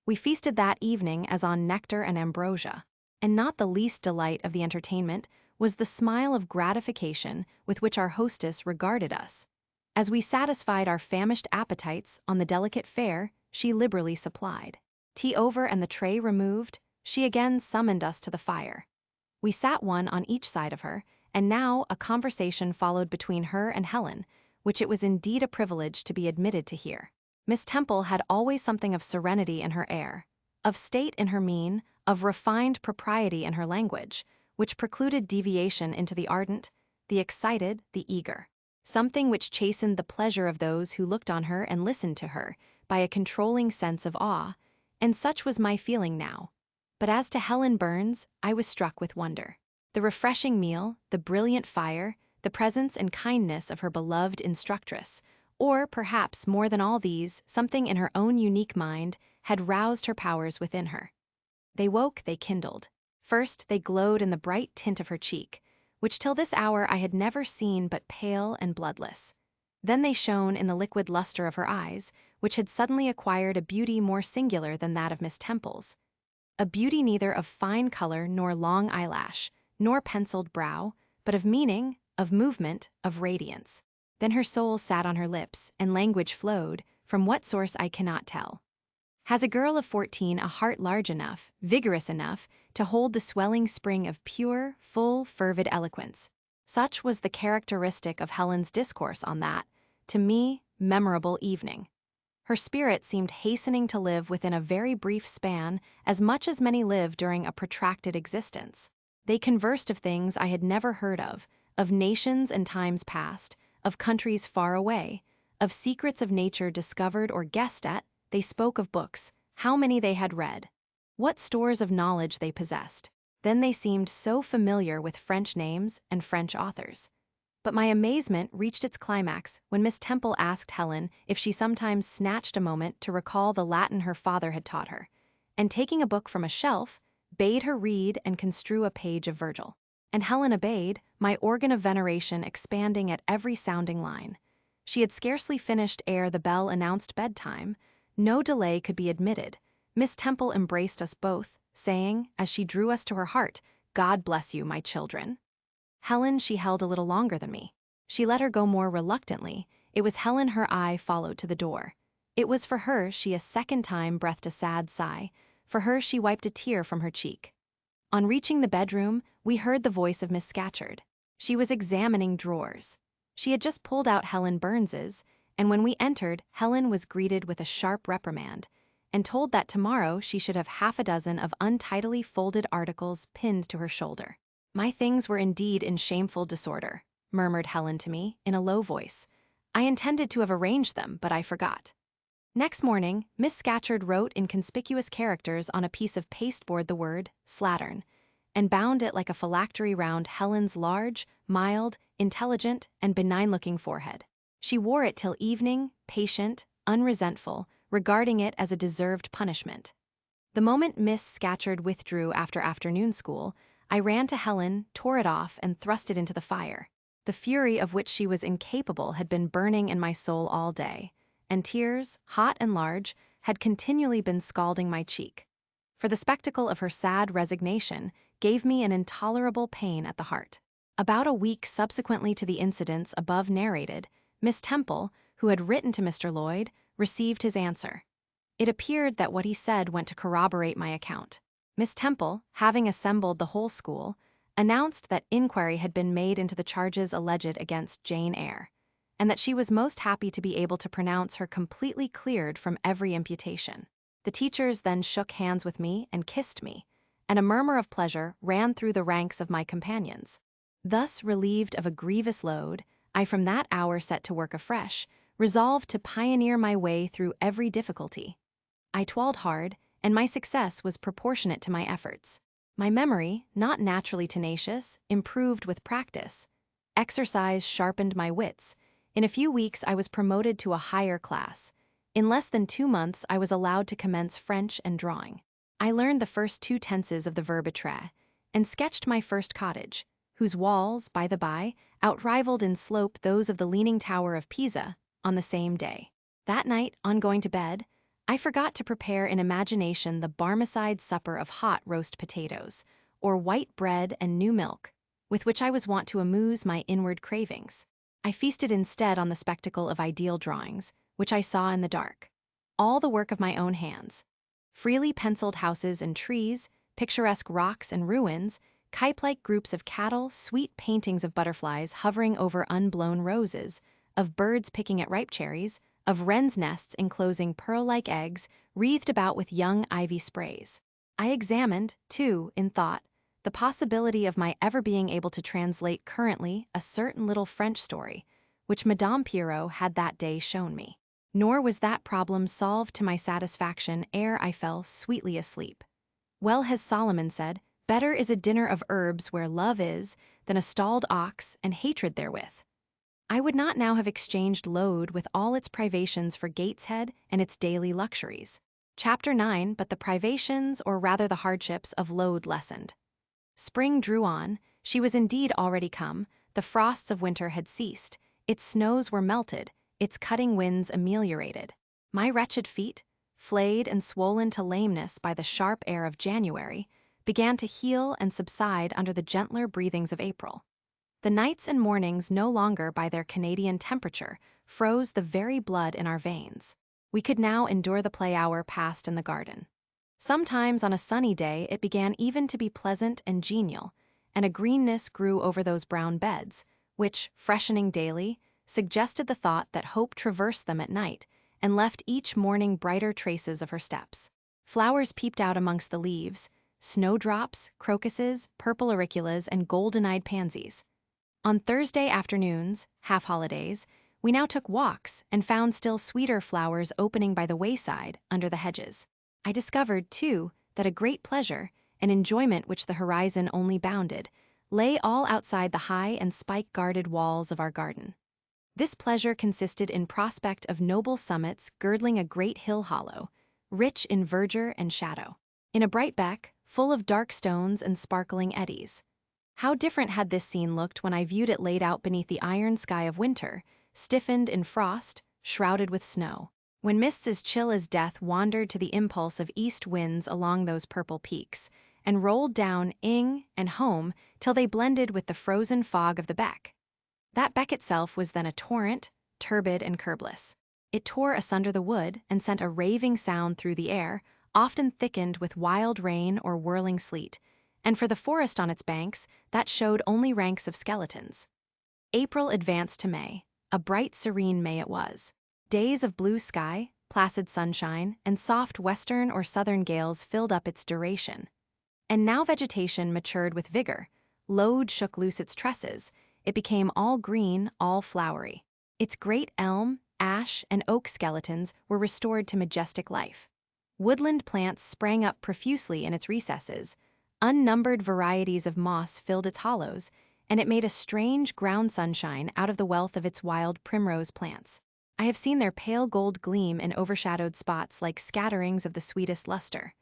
We feasted that evening as on nectar and ambrosia, and not the least delight of the entertainment was the smile of gratification with which our hostess regarded us. As we satisfied our famished appetites on the delicate fare she liberally supplied. Tea over and the tray removed, she again summoned us to the fire. We sat one on each side of her, and now a conversation followed between her and Helen, which it was indeed a privilege to be admitted to hear. Miss Temple had always something of serenity in her air, of state in her mien, of refined propriety in her language, which precluded deviation into the ardent, the excited, the eager. Something which chastened the pleasure of those who looked on her and listened to her, by a controlling sense of awe, and such was my feeling now. But as to Helen Burns, I was struck with wonder. The refreshing meal, the brilliant fire, the presence and kindness of her beloved instructress, Or, perhaps more than all these, something in her own unique mind had roused her powers within her. They woke, they kindled. First, they glowed in the bright tint of her cheek, which till this hour I had never seen but pale and bloodless. Then they shone in the liquid luster of her eyes, which had suddenly acquired a beauty more singular than that of Miss Temple's. A beauty neither of fine color nor long eyelash, nor penciled brow, but of meaning, of movement, of radiance. Then her soul sat on her lips, and language flowed, from what source I cannot tell. Has a girl of 14 a heart large enough, vigorous enough, to hold the swelling spring of pure, full, fervid eloquence? Such was the characteristic of Helen's discourse on that, to me, memorable evening. Her spirit seemed hastening to live within a very brief span as much as many live during a protracted existence. They conversed of things I had never heard of nations and times past, of countries far away, of secrets of nature discovered or guessed at. They spoke of books, how many they had read, what stores of knowledge they possessed. Then they seemed so familiar with French names and French authors. But my amazement reached its climax when Miss Temple asked Helen if she sometimes snatched a moment to recall the Latin her father had taught her, and taking a book from a shelf, bade her read and construe a page of Virgil. And Helen obeyed, my organ of veneration expanding at every sounding line. She had scarcely finished ere the bell announced bedtime. No delay could be admitted. Miss Temple embraced us both, saying, as she drew us to her heart, "God bless you, my children." Helen she held a little longer than me. She let her go more reluctantly. It was Helen her eye followed to the door. It was for her she a second time breathed a sad sigh. For her she wiped a tear from her cheek. On reaching the bedroom, we heard the voice of Miss Scatcherd. She was examining drawers. She had just pulled out Helen Burns's, and when we entered, Helen was greeted with a sharp reprimand, and told that tomorrow she should have half a dozen of untidily folded articles pinned to her shoulder. "My things were indeed in shameful disorder," murmured Helen to me, in a low voice. "I intended to have arranged them, but I forgot." Next morning, Miss Scatcherd wrote in conspicuous characters on a piece of pasteboard the word "slattern," and bound it like a phylactery round Helen's large, mild, intelligent, and benign-looking forehead. She wore it till evening, patient, unresentful, regarding it as a deserved punishment. The moment Miss Scatcherd withdrew after afternoon school, I ran to Helen, tore it off, and thrust it into the fire. The fury of which she was incapable had been burning in my soul all day, and tears, hot and large, had continually been scalding my cheek. For the spectacle of her sad resignation gave me an intolerable pain at the heart. About a week subsequently to the incidents above narrated, Miss Temple, who had written to Mr. Lloyd, received his answer. It appeared that what he said went to corroborate my account. Miss Temple, having assembled the whole school, announced that inquiry had been made into the charges alleged against Jane Eyre, and that she was most happy to be able to pronounce her completely cleared from every imputation. The teachers then shook hands with me and kissed me, and a murmur of pleasure ran through the ranks of my companions. Thus relieved of a grievous load, I from that hour set to work afresh, resolved to pioneer my way through every difficulty. I toiled hard, and my success was proportionate to my efforts. My memory, not naturally tenacious, improved with practice. Exercise sharpened my wits. In a few weeks I was promoted to a higher class. In less than 2 months I was allowed to commence French and drawing. I learned the first 2 tenses of the verb être, and sketched my first cottage, whose walls, by the by, outrivaled in slope those of the Leaning Tower of Pisa, on the same day. That night, on going to bed, I forgot to prepare in imagination the Barmecide supper of hot roast potatoes, or white bread and new milk, with which I was wont to amuse my inward cravings. I feasted instead on the spectacle of ideal drawings, which I saw in the dark. All the work of my own hands. Freely penciled houses and trees, picturesque rocks and ruins, cape-like groups of cattle, sweet paintings of butterflies hovering over unblown roses, of birds picking at ripe cherries, of wrens' nests enclosing pearl-like eggs wreathed about with young ivy sprays. I examined, too, in thought, the possibility of my ever being able to translate currently a certain little French story, which Madame Pierrot had that day shown me. Nor was that problem solved to my satisfaction ere I fell sweetly asleep. Well has Solomon said, "Better is a dinner of herbs where love is, than a stalled ox and hatred therewith." I would not now have exchanged Lode with all its privations for Gateshead and its daily luxuries. Chapter 9. But the privations, or rather the hardships, of Lode lessened. Spring drew on, she was indeed already come, the frosts of winter had ceased, its snows were melted, its cutting winds ameliorated. My wretched feet, flayed and swollen to lameness by the sharp air of January, began to heal and subside under the gentler breathings of April. The nights and mornings no longer by their Canadian temperature froze the very blood in our veins. We could now endure the play hour passed in the garden. Sometimes on a sunny day it began even to be pleasant and genial, and a greenness grew over those brown beds, which, freshening daily, suggested the thought that hope traversed them at night and left each morning brighter traces of her steps. Flowers peeped out amongst the leaves, snowdrops, crocuses, purple auriculas, and golden-eyed pansies. On Thursday afternoons, half-holidays, we now took walks and found still sweeter flowers opening by the wayside under the hedges. I discovered, too, that a great pleasure, an enjoyment which the horizon only bounded, lay all outside the high and spike-guarded walls of our garden. This pleasure consisted in prospect of noble summits girdling a great hill hollow, rich in verdure and shadow, in a bright beck, full of dark stones and sparkling eddies. How different had this scene looked when I viewed it laid out beneath the iron sky of winter, stiffened in frost, shrouded with snow. When mists as chill as death wandered to the impulse of east winds along those purple peaks, and rolled down ing and home till they blended with the frozen fog of the beck. That beck itself was then a torrent, turbid and curbless. It tore asunder the wood and sent a raving sound through the air, often thickened with wild rain or whirling sleet, and for the forest on its banks, that showed only ranks of skeletons. April advanced to May. A bright, serene May it was. Days of blue sky, placid sunshine, and soft western or southern gales filled up its duration. And now vegetation matured with vigor. Lode shook loose its tresses. It became all green, all flowery. Its great elm, ash, and oak skeletons were restored to majestic life. Woodland plants sprang up profusely in its recesses. Unnumbered varieties of moss filled its hollows, and it made a strange ground sunshine out of the wealth of its wild primrose plants. I have seen their pale gold gleam in overshadowed spots like scatterings of the sweetest luster.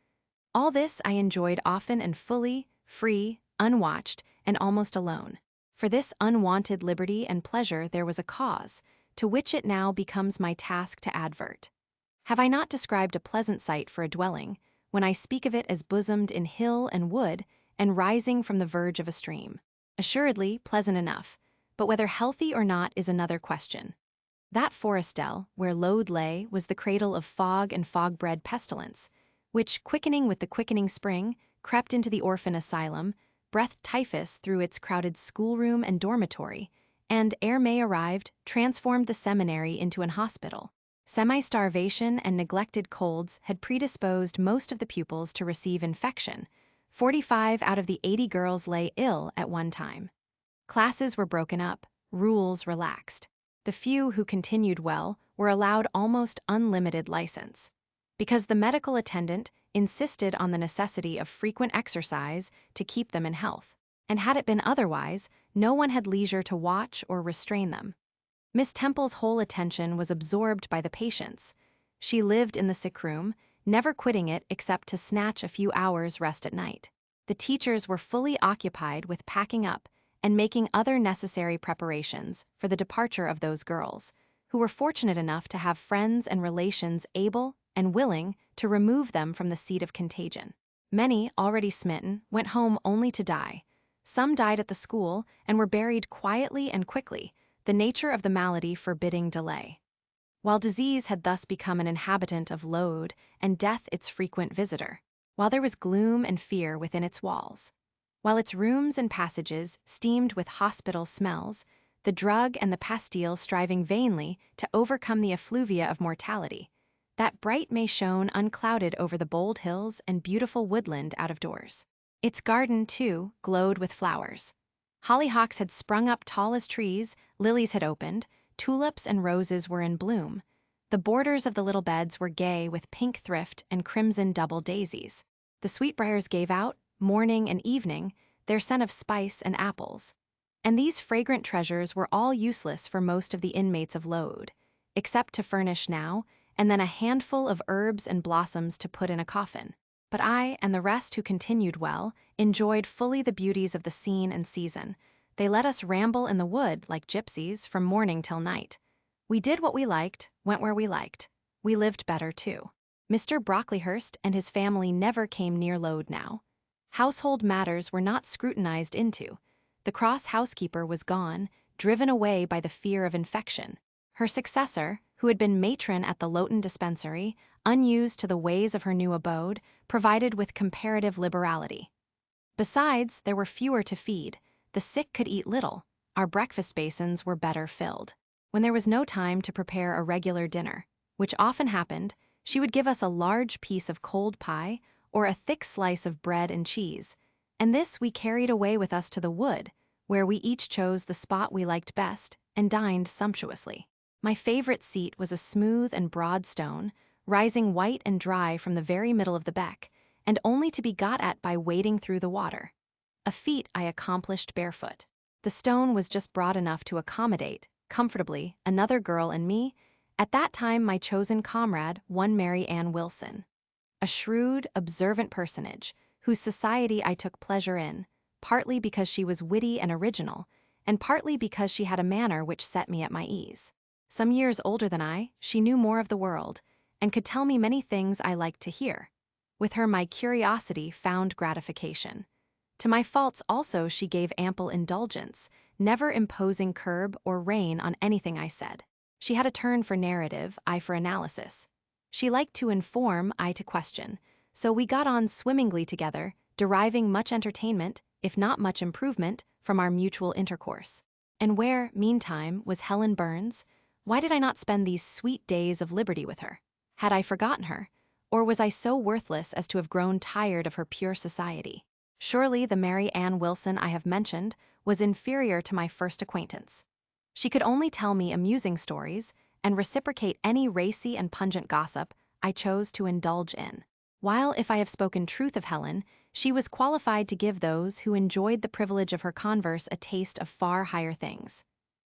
All this I enjoyed often and fully, free, unwatched, and almost alone. For this unwanted liberty and pleasure there was a cause, to which it now becomes my task to advert. Have I not described a pleasant site for a dwelling, when I speak of it as bosomed in hill and wood, and rising from the verge of a stream? Assuredly, pleasant enough, but whether healthy or not is another question. That forest dell, where Lode lay, was the cradle of fog and fog-bred pestilence, which, quickening with the quickening spring, crept into the orphan asylum, breathed typhus through its crowded schoolroom and dormitory, and, ere May arrived, transformed the seminary into an hospital. Semi-starvation and neglected colds had predisposed most of the pupils to receive infection. 45 out of the 80 girls lay ill at one time. Classes were broken up, rules relaxed. The few who continued well were allowed almost unlimited license, because the medical attendant insisted on the necessity of frequent exercise to keep them in health, and had it been otherwise, no one had leisure to watch or restrain them. Miss Temple's whole attention was absorbed by the patients. She lived in the sick room, never quitting it except to snatch a few hours' rest at night. The teachers were fully occupied with packing up and making other necessary preparations for the departure of those girls, who were fortunate enough to have friends and relations able and willing to remove them from the seat of contagion. Many, already smitten, went home only to die. Some died at the school and were buried quietly and quickly, the nature of the malady forbidding delay. While disease had thus become an inhabitant of Lode and death its frequent visitor, while there was gloom and fear within its walls, while its rooms and passages steamed with hospital smells, the drug and the pastille striving vainly to overcome the effluvia of mortality, that bright May shone unclouded over the bold hills and beautiful woodland out of doors. Its garden, too, glowed with flowers. Hollyhocks had sprung up tall as trees, lilies had opened, tulips and roses were in bloom. The borders of the little beds were gay with pink thrift and crimson double daisies. The sweetbriars gave out, morning and evening, their scent of spice and apples. And these fragrant treasures were all useless for most of the inmates of Lode, except to furnish now and then a handful of herbs and blossoms to put in a coffin. But I, and the rest who continued well, enjoyed fully the beauties of the scene and season. They let us ramble in the wood like gypsies from morning till night. We did what we liked, went where we liked. We lived better, too. Mr. Brocklehurst and his family never came near Lode now. Household matters were not scrutinized into. The cross housekeeper was gone, driven away by the fear of infection. Her successor, who had been matron at the Lowton dispensary, unused to the ways of her new abode, provided with comparative liberality. Besides, there were fewer to feed, the sick could eat little, our breakfast basins were better filled. When there was no time to prepare a regular dinner, which often happened, she would give us a large piece of cold pie or a thick slice of bread and cheese, and this we carried away with us to the wood, where we each chose the spot we liked best and dined sumptuously. My favorite seat was a smooth and broad stone, rising white and dry from the very middle of the beck, and only to be got at by wading through the water. A feat I accomplished barefoot. The stone was just broad enough to accommodate, comfortably, another girl and me, at that time my chosen comrade, one Mary Ann Wilson. A shrewd, observant personage, whose society I took pleasure in, partly because she was witty and original, and partly because she had a manner which set me at my ease. Some years older than I, she knew more of the world, and could tell me many things I liked to hear. With her my curiosity found gratification. To my faults also she gave ample indulgence, never imposing curb or rein on anything I said. She had a turn for narrative, I for analysis. She liked to inform, I to question, so we got on swimmingly together, deriving much entertainment, if not much improvement, from our mutual intercourse. And where, meantime, was Helen Burns? Why did I not spend these sweet days of liberty with her? Had I forgotten her? Or was I so worthless as to have grown tired of her pure society? Surely the Mary Ann Wilson I have mentioned was inferior to my first acquaintance. She could only tell me amusing stories and reciprocate any racy and pungent gossip I chose to indulge in. While if I have spoken truth of Helen, she was qualified to give those who enjoyed the privilege of her converse a taste of far higher things.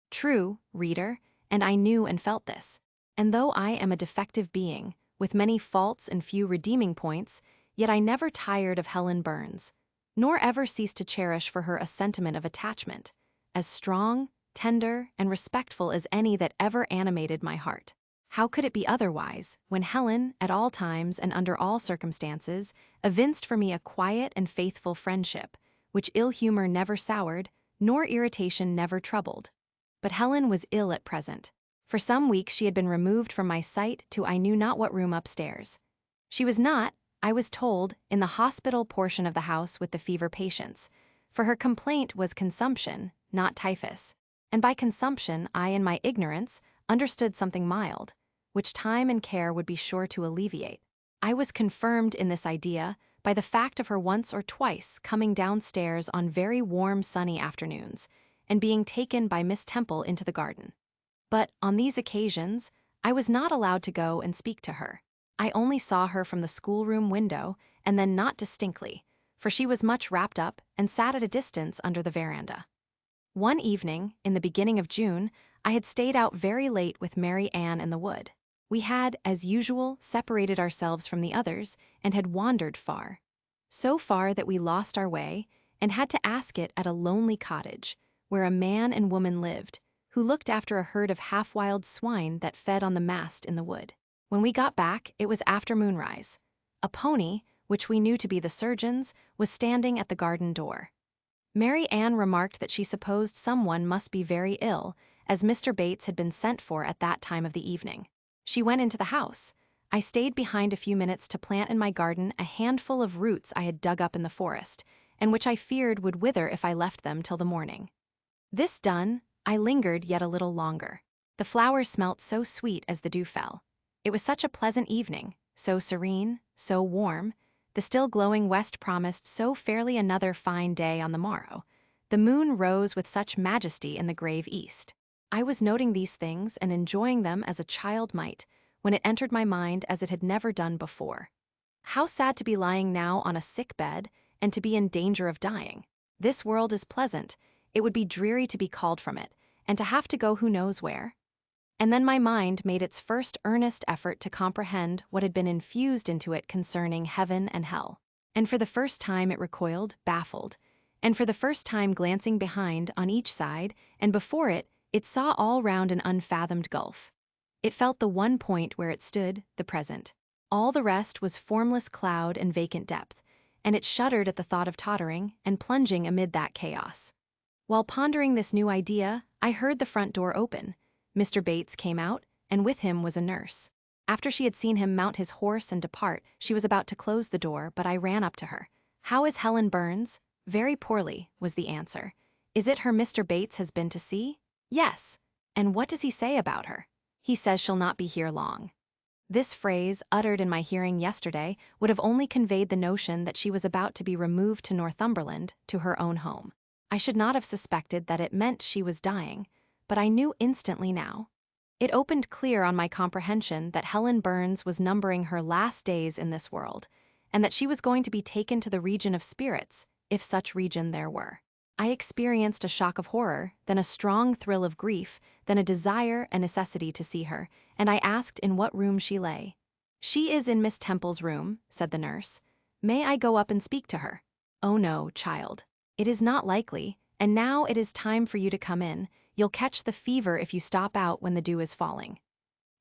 True, reader, and I knew and felt this. And though I am a defective being, with many faults and few redeeming points, yet I never tired of Helen Burns, nor ever ceased to cherish for her a sentiment of attachment, as strong, tender, and respectful as any that ever animated my heart. How could it be otherwise, when Helen, at all times and under all circumstances, evinced for me a quiet and faithful friendship, which ill humor never soured, nor irritation never troubled? But Helen was ill at present. For some weeks she had been removed from my sight to I knew not what room upstairs. She was not, I was told, in the hospital portion of the house with the fever patients, for her complaint was consumption, not typhus. And by consumption I, in my ignorance, understood something mild, which time and care would be sure to alleviate. I was confirmed in this idea by the fact of her once or twice coming downstairs on very warm sunny afternoons, and being taken by Miss Temple into the garden. But, on these occasions, I was not allowed to go and speak to her. I only saw her from the schoolroom window, and then not distinctly, for she was much wrapped up and sat at a distance under the veranda. One evening, in the beginning of June, I had stayed out very late with Mary Ann in the wood. We had, as usual, separated ourselves from the others, and had wandered far. So far that we lost our way, and had to ask it at a lonely cottage, where a man and woman lived, who looked after a herd of half-wild swine that fed on the mast in the wood. When we got back, it was after moonrise. A pony, which we knew to be the surgeon's, was standing at the garden door. Mary Ann remarked that she supposed someone must be very ill, as Mr. Bates had been sent for at that time of the evening. She went into the house. I stayed behind a few minutes to plant in my garden a handful of roots I had dug up in the forest, and which I feared would wither if I left them till the morning. This done, I lingered yet a little longer. The flowers smelt so sweet as the dew fell. It was such a pleasant evening, so serene, so warm. The still glowing west promised so fairly another fine day on the morrow. The moon rose with such majesty in the grave east. I was noting these things and enjoying them as a child might, when it entered my mind as it had never done before. How sad to be lying now on a sick bed, and to be in danger of dying. This world is pleasant. It would be dreary to be called from it, and to have to go who knows where. And then my mind made its first earnest effort to comprehend what had been infused into it concerning heaven and hell. And for the first time it recoiled, baffled. And for the first time glancing behind, on each side, and before it, it saw all round an unfathomed gulf. It felt the one point where it stood, the present. All the rest was formless cloud and vacant depth, and it shuddered at the thought of tottering and plunging amid that chaos. While pondering this new idea, I heard the front door open. Mr. Bates came out, and with him was a nurse. After she had seen him mount his horse and depart, she was about to close the door, but I ran up to her. "How is Helen Burns?" "Very poorly," was the answer. "Is it her Mr. Bates has been to see?" "Yes." "And what does he say about her?" "He says she'll not be here long." This phrase, uttered in my hearing yesterday, would have only conveyed the notion that she was about to be removed to Northumberland, to her own home. I should not have suspected that it meant she was dying, but I knew instantly now. It opened clear on my comprehension that Helen Burns was numbering her last days in this world, and that she was going to be taken to the region of spirits, if such region there were. I experienced a shock of horror, then a strong thrill of grief, then a desire, a necessity to see her, and I asked in what room she lay. "She is in Miss Temple's room," said the nurse. "May I go up and speak to her?" "Oh no, child. It is not likely, and now it is time for you to come in. You'll catch the fever if you stop out when the dew is falling."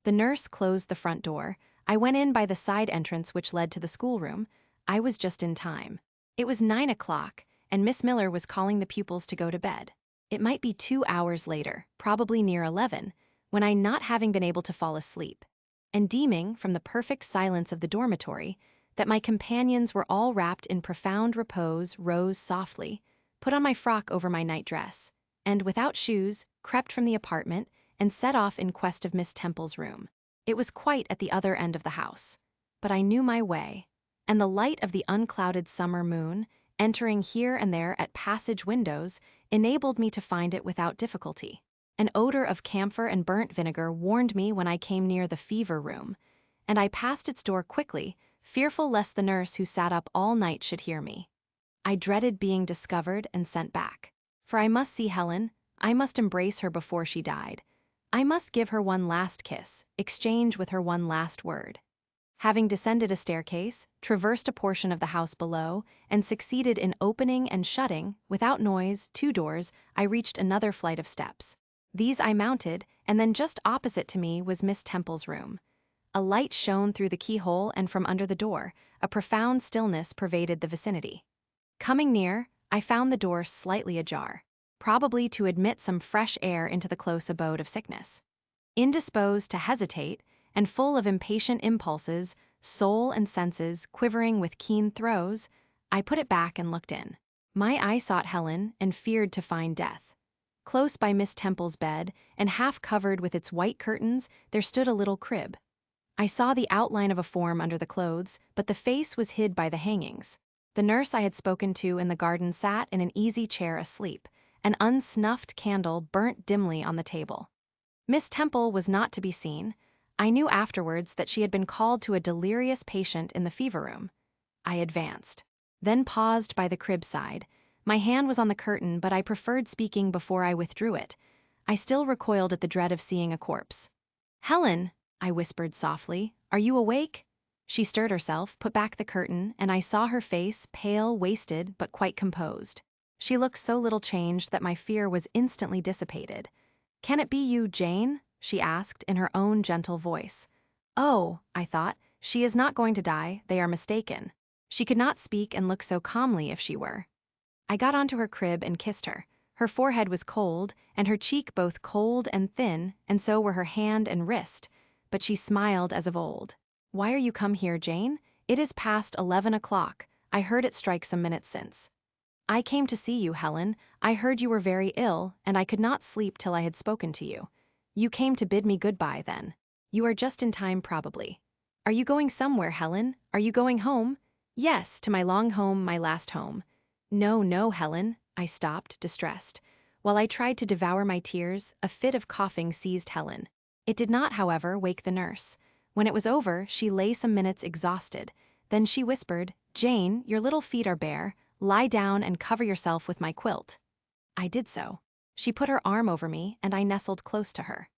The nurse closed the front door. I went in by the side entrance which led to the schoolroom. I was just in time. It was 9 o'clock, and Miss Miller was calling the pupils to go to bed. It might be 2 hours later, probably near 11, when I, not having been able to fall asleep, and deeming, from the perfect silence of the dormitory, that my companions were all wrapped in profound repose, rose softly, put on my frock over my night-dress, and, without shoes, crept from the apartment and set off in quest of Miss Temple's room. It was quite at the other end of the house, but I knew my way, and the light of the unclouded summer moon, entering here and there at passage windows, enabled me to find it without difficulty. An odor of camphor and burnt vinegar warned me when I came near the fever room, and I passed its door quickly, fearful lest the nurse who sat up all night should hear me. I dreaded being discovered and sent back, for I must see Helen, I must embrace her before she died. I must give her one last kiss, exchange with her one last word. Having descended a staircase, traversed a portion of the house below, and succeeded in opening and shutting, without noise, 2 doors, I reached another flight of steps. These I mounted, and then just opposite to me was Miss Temple's room. A light shone through the keyhole and from under the door. A profound stillness pervaded the vicinity. Coming near, I found the door slightly ajar, probably to admit some fresh air into the close abode of sickness. Indisposed to hesitate, and full of impatient impulses, soul and senses quivering with keen throes, I put it back and looked in. My eye sought Helen and feared to find death. Close by Miss Temple's bed, and half covered with its white curtains, there stood a little crib. I saw the outline of a form under the clothes, but the face was hid by the hangings. The nurse I had spoken to in the garden sat in an easy chair asleep. An unsnuffed candle burnt dimly on the table. Miss Temple was not to be seen. I knew afterwards that she had been called to a delirious patient in the fever room. I advanced, then paused by the crib side. My hand was on the curtain, but I preferred speaking before I withdrew it. I still recoiled at the dread of seeing a corpse. "Helen," I whispered softly, "are you awake?" She stirred herself, put back the curtain, and I saw her face, pale, wasted, but quite composed. She looked so little changed that my fear was instantly dissipated. "Can it be you, Jane?" she asked in her own gentle voice. "Oh," I thought, "she is not going to die, they are mistaken." She could not speak and look so calmly if she were. I got onto her crib and kissed her. Her forehead was cold, and her cheek both cold and thin, and so were her hand and wrist, but she smiled as of old. "Why are you come here, Jane? It is past 11 o'clock. I heard it strike some minutes since." "I came to see you, Helen. I heard you were very ill, and I could not sleep till I had spoken to you. You came to bid me goodbye, then. You are just in time, probably. Are you going somewhere, Helen? Are you going home?" "Yes, to my long home, my last home." "No, no, Helen." I stopped, distressed. While I tried to devour my tears, a fit of coughing seized Helen. It did not, however, wake the nurse. When it was over, she lay some minutes exhausted. Then she whispered, "Jane, your little feet are bare. Lie down and cover yourself with my quilt." I did so. She put her arm over me, and I nestled close to her.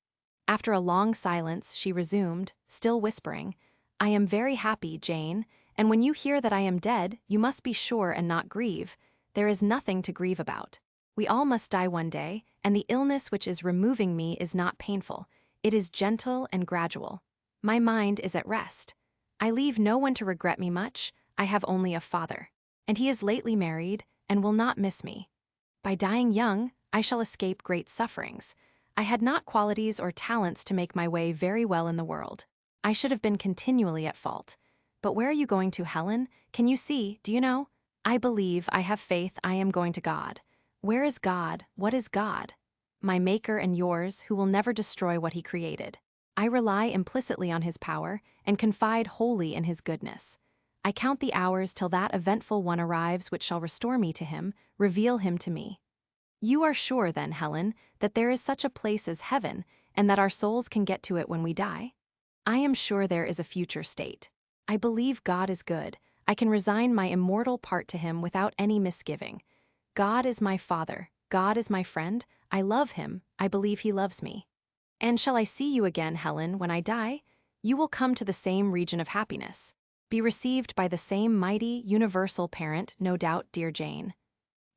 After a long silence, she resumed, still whispering, "I am very happy, Jane, and when you hear that I am dead, you must be sure and not grieve. There is nothing to grieve about. We all must die one day, and the illness which is removing me is not painful. It is gentle and gradual. My mind is at rest. I leave no one to regret me much. I have only a father, and he is lately married and will not miss me. By dying young, I shall escape great sufferings. I had not qualities or talents to make my way very well in the world. I should have been continually at fault. But where are you going to, Helen? Can you see? Do you know? I believe, I have faith, I am going to God. Where is God? What is God? My Maker and yours, who will never destroy what he created. I rely implicitly on his power and confide wholly in his goodness. I count the hours till that eventful one arrives which shall restore me to him, reveal him to me. You are sure, then, Helen, that there is such a place as heaven, and that our souls can get to it when we die? I am sure there is a future state. I believe God is good. I can resign my immortal part to him without any misgiving. God is my Father. God is my friend. I love him. I believe he loves me. And shall I see you again, Helen, when I die? You will come to the same region of happiness. Be received by the same mighty, universal parent, no doubt, dear Jane.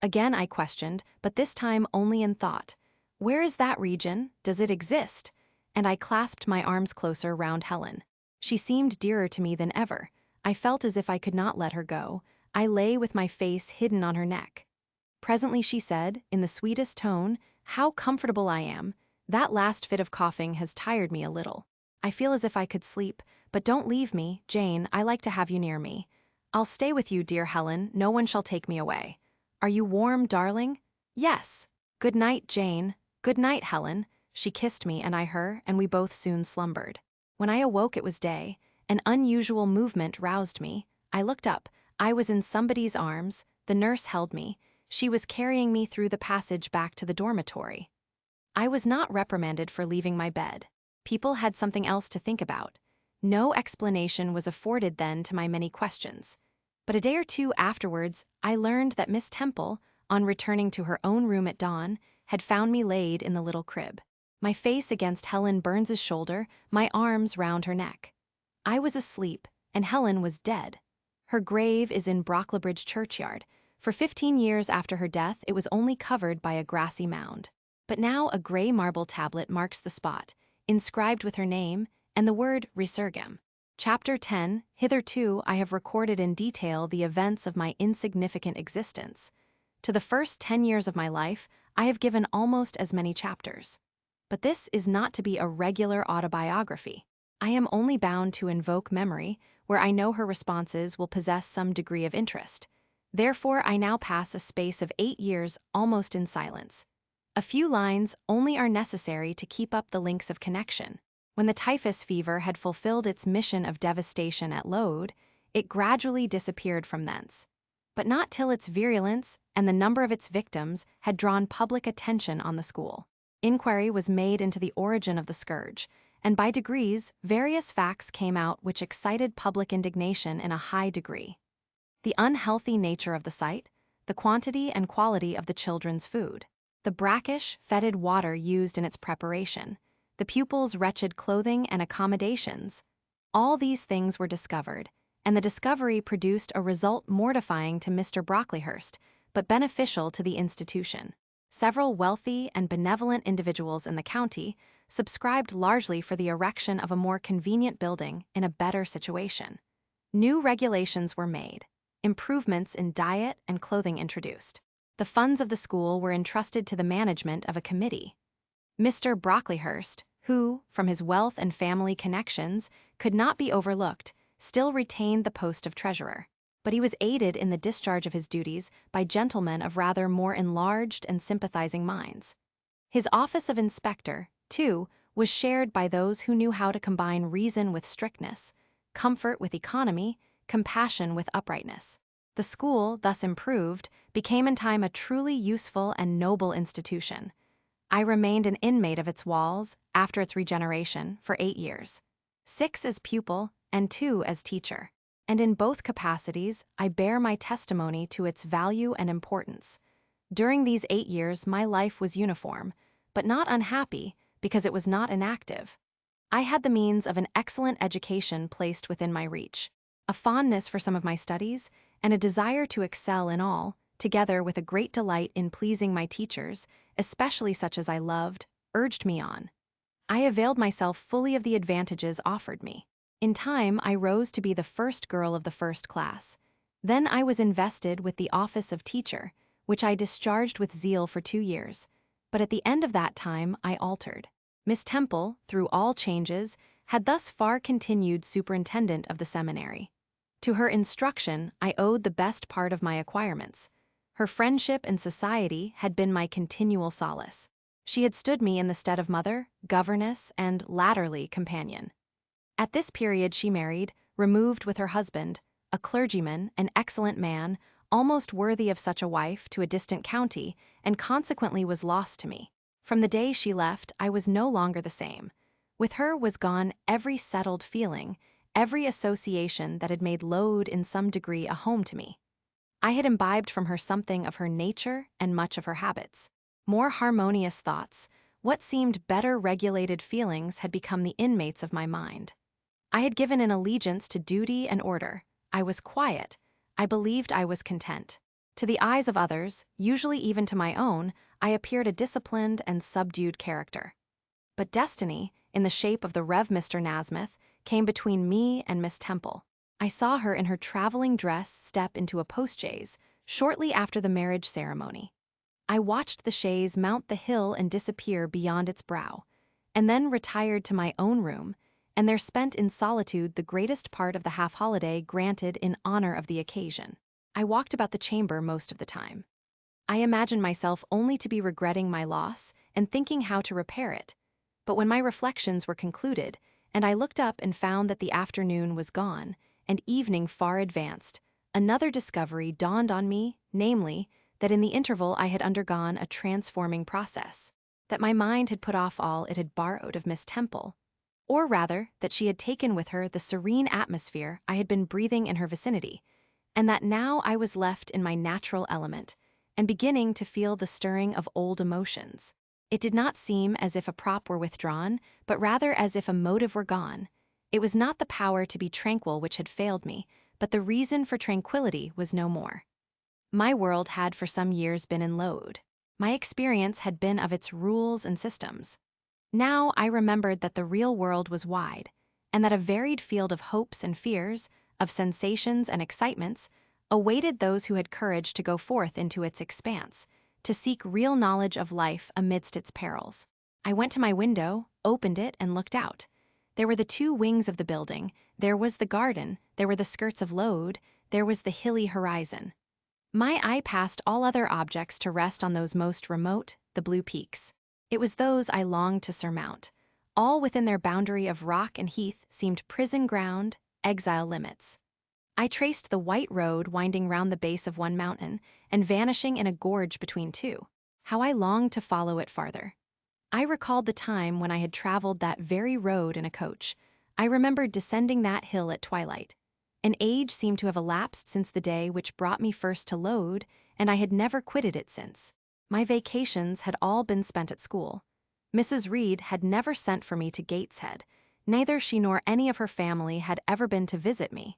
Again I questioned, but this time only in thought. Where is that region? Does it exist? And I clasped my arms closer round Helen. She seemed dearer to me than ever. I felt as if I could not let her go. I lay with my face hidden on her neck. Presently she said, in the sweetest tone, "How comfortable I am! That last fit of coughing has tired me a little. I feel as if I could sleep, but don't leave me, Jane, I like to have you near me. I'll stay with you, dear Helen, no one shall take me away. Are you warm, darling?" "Yes. Good night, Jane. Good night, Helen." She kissed me and I her, and we both soon slumbered. When I awoke it was day. An unusual movement roused me. I looked up. I was in somebody's arms. The nurse held me. She was carrying me through the passage back to the dormitory. I was not reprimanded for leaving my bed. People had something else to think about. No explanation was afforded then to my many questions. But a day or two afterwards, I learned that Miss Temple, on returning to her own room at dawn, had found me laid in the little crib. My face against Helen Burns's shoulder, my arms round her neck. I was asleep, and Helen was dead. Her grave is in Brocklebridge churchyard. For 15 years after her death, it was only covered by a grassy mound. But now a gray marble tablet marks the spot, inscribed with her name, and the word Resurgam. Chapter 10. Hitherto I have recorded in detail the events of my insignificant existence. To the first 10 years of my life, I have given almost as many chapters. But this is not to be a regular autobiography. I am only bound to invoke memory, where I know her responses will possess some degree of interest. Therefore I now pass a space of 8 years almost in silence. A few lines only are necessary to keep up the links of connection. When the typhus fever had fulfilled its mission of devastation at Lode, it gradually disappeared from thence. But not till its virulence and the number of its victims had drawn public attention on the school. Inquiry was made into the origin of the scourge, and by degrees various facts came out which excited public indignation in a high degree. The unhealthy nature of the site, the quantity and quality of the children's food, the brackish, fetid water used in its preparation, the pupils' wretched clothing and accommodations. All these things were discovered, and the discovery produced a result mortifying to Mr. Brocklehurst, but beneficial to the institution. Several wealthy and benevolent individuals in the county subscribed largely for the erection of a more convenient building in a better situation. New regulations were made, improvements in diet and clothing introduced. The funds of the school were entrusted to the management of a committee. Mr. Brocklehurst, who, from his wealth and family connections, could not be overlooked, still retained the post of treasurer. But he was aided in the discharge of his duties by gentlemen of rather more enlarged and sympathizing minds. His office of inspector, too, was shared by those who knew how to combine reason with strictness, comfort with economy, compassion with uprightness. The school, thus improved, became in time a truly useful and noble institution. I remained an inmate of its walls, after its regeneration, for 8 years. 6 as pupil, and 2 as teacher. And in both capacities, I bear my testimony to its value and importance. During these 8 years, my life was uniform, but not unhappy because it was not inactive. I had the means of an excellent education placed within my reach, a fondness for some of my studies, and a desire to excel in all, together with a great delight in pleasing my teachers, especially such as I loved, urged me on. I availed myself fully of the advantages offered me. In time, I rose to be the first girl of the first class. Then I was invested with the office of teacher, which I discharged with zeal for 2 years. But at the end of that time, I altered. Miss Temple, through all changes, had thus far continued superintendent of the seminary. To her instruction, I owed the best part of my acquirements. Her friendship and society had been my continual solace. She had stood me in the stead of mother, governess, and, latterly, companion. At this period she married, removed with her husband, a clergyman, an excellent man, almost worthy of such a wife, to a distant county, and consequently was lost to me. From the day she left, I was no longer the same. With her was gone every settled feeling, every association that had made Lode in some degree a home to me. I had imbibed from her something of her nature and much of her habits. More harmonious thoughts, what seemed better regulated feelings had become the inmates of my mind. I had given an allegiance to duty and order. I was quiet. I believed I was content. To the eyes of others, usually even to my own, I appeared a disciplined and subdued character. But destiny, in the shape of the Rev. Mr. Nasmyth, came between me and Miss Temple. I saw her in her traveling dress step into a postchaise shortly after the marriage ceremony. I watched the chaise mount the hill and disappear beyond its brow, and then retired to my own room, and there spent in solitude the greatest part of the half-holiday granted in honor of the occasion. I walked about the chamber most of the time. I imagined myself only to be regretting my loss and thinking how to repair it. But when my reflections were concluded, and I looked up and found that the afternoon was gone, and evening far advanced, another discovery dawned on me, namely, that in the interval I had undergone a transforming process, that my mind had put off all it had borrowed of Miss Temple, or rather, that she had taken with her the serene atmosphere I had been breathing in her vicinity, and that now I was left in my natural element, and beginning to feel the stirring of old emotions. It did not seem as if a prop were withdrawn, but rather as if a motive were gone. It was not the power to be tranquil which had failed me, but the reason for tranquility was no more. My world had for some years been in Lode. My experience had been of its rules and systems. Now I remembered that the real world was wide, and that a varied field of hopes and fears, of sensations and excitements, awaited those who had courage to go forth into its expanse, to seek real knowledge of life amidst its perils. I went to my window, opened it, and looked out. There were the 2 wings of the building, there was the garden, there were the skirts of Lode, there was the hilly horizon. My eye passed all other objects to rest on those most remote, the blue peaks. It was those I longed to surmount. All within their boundary of rock and heath seemed prison ground, exile limits. I traced the white road winding round the base of one mountain and vanishing in a gorge between 2. How I longed to follow it farther. I recalled the time when I had traveled that very road in a coach. I remembered descending that hill at twilight. An age seemed to have elapsed since the day which brought me first to Lode, and I had never quitted it since. My vacations had all been spent at school. Mrs. Reed had never sent for me to Gateshead. Neither she nor any of her family had ever been to visit me.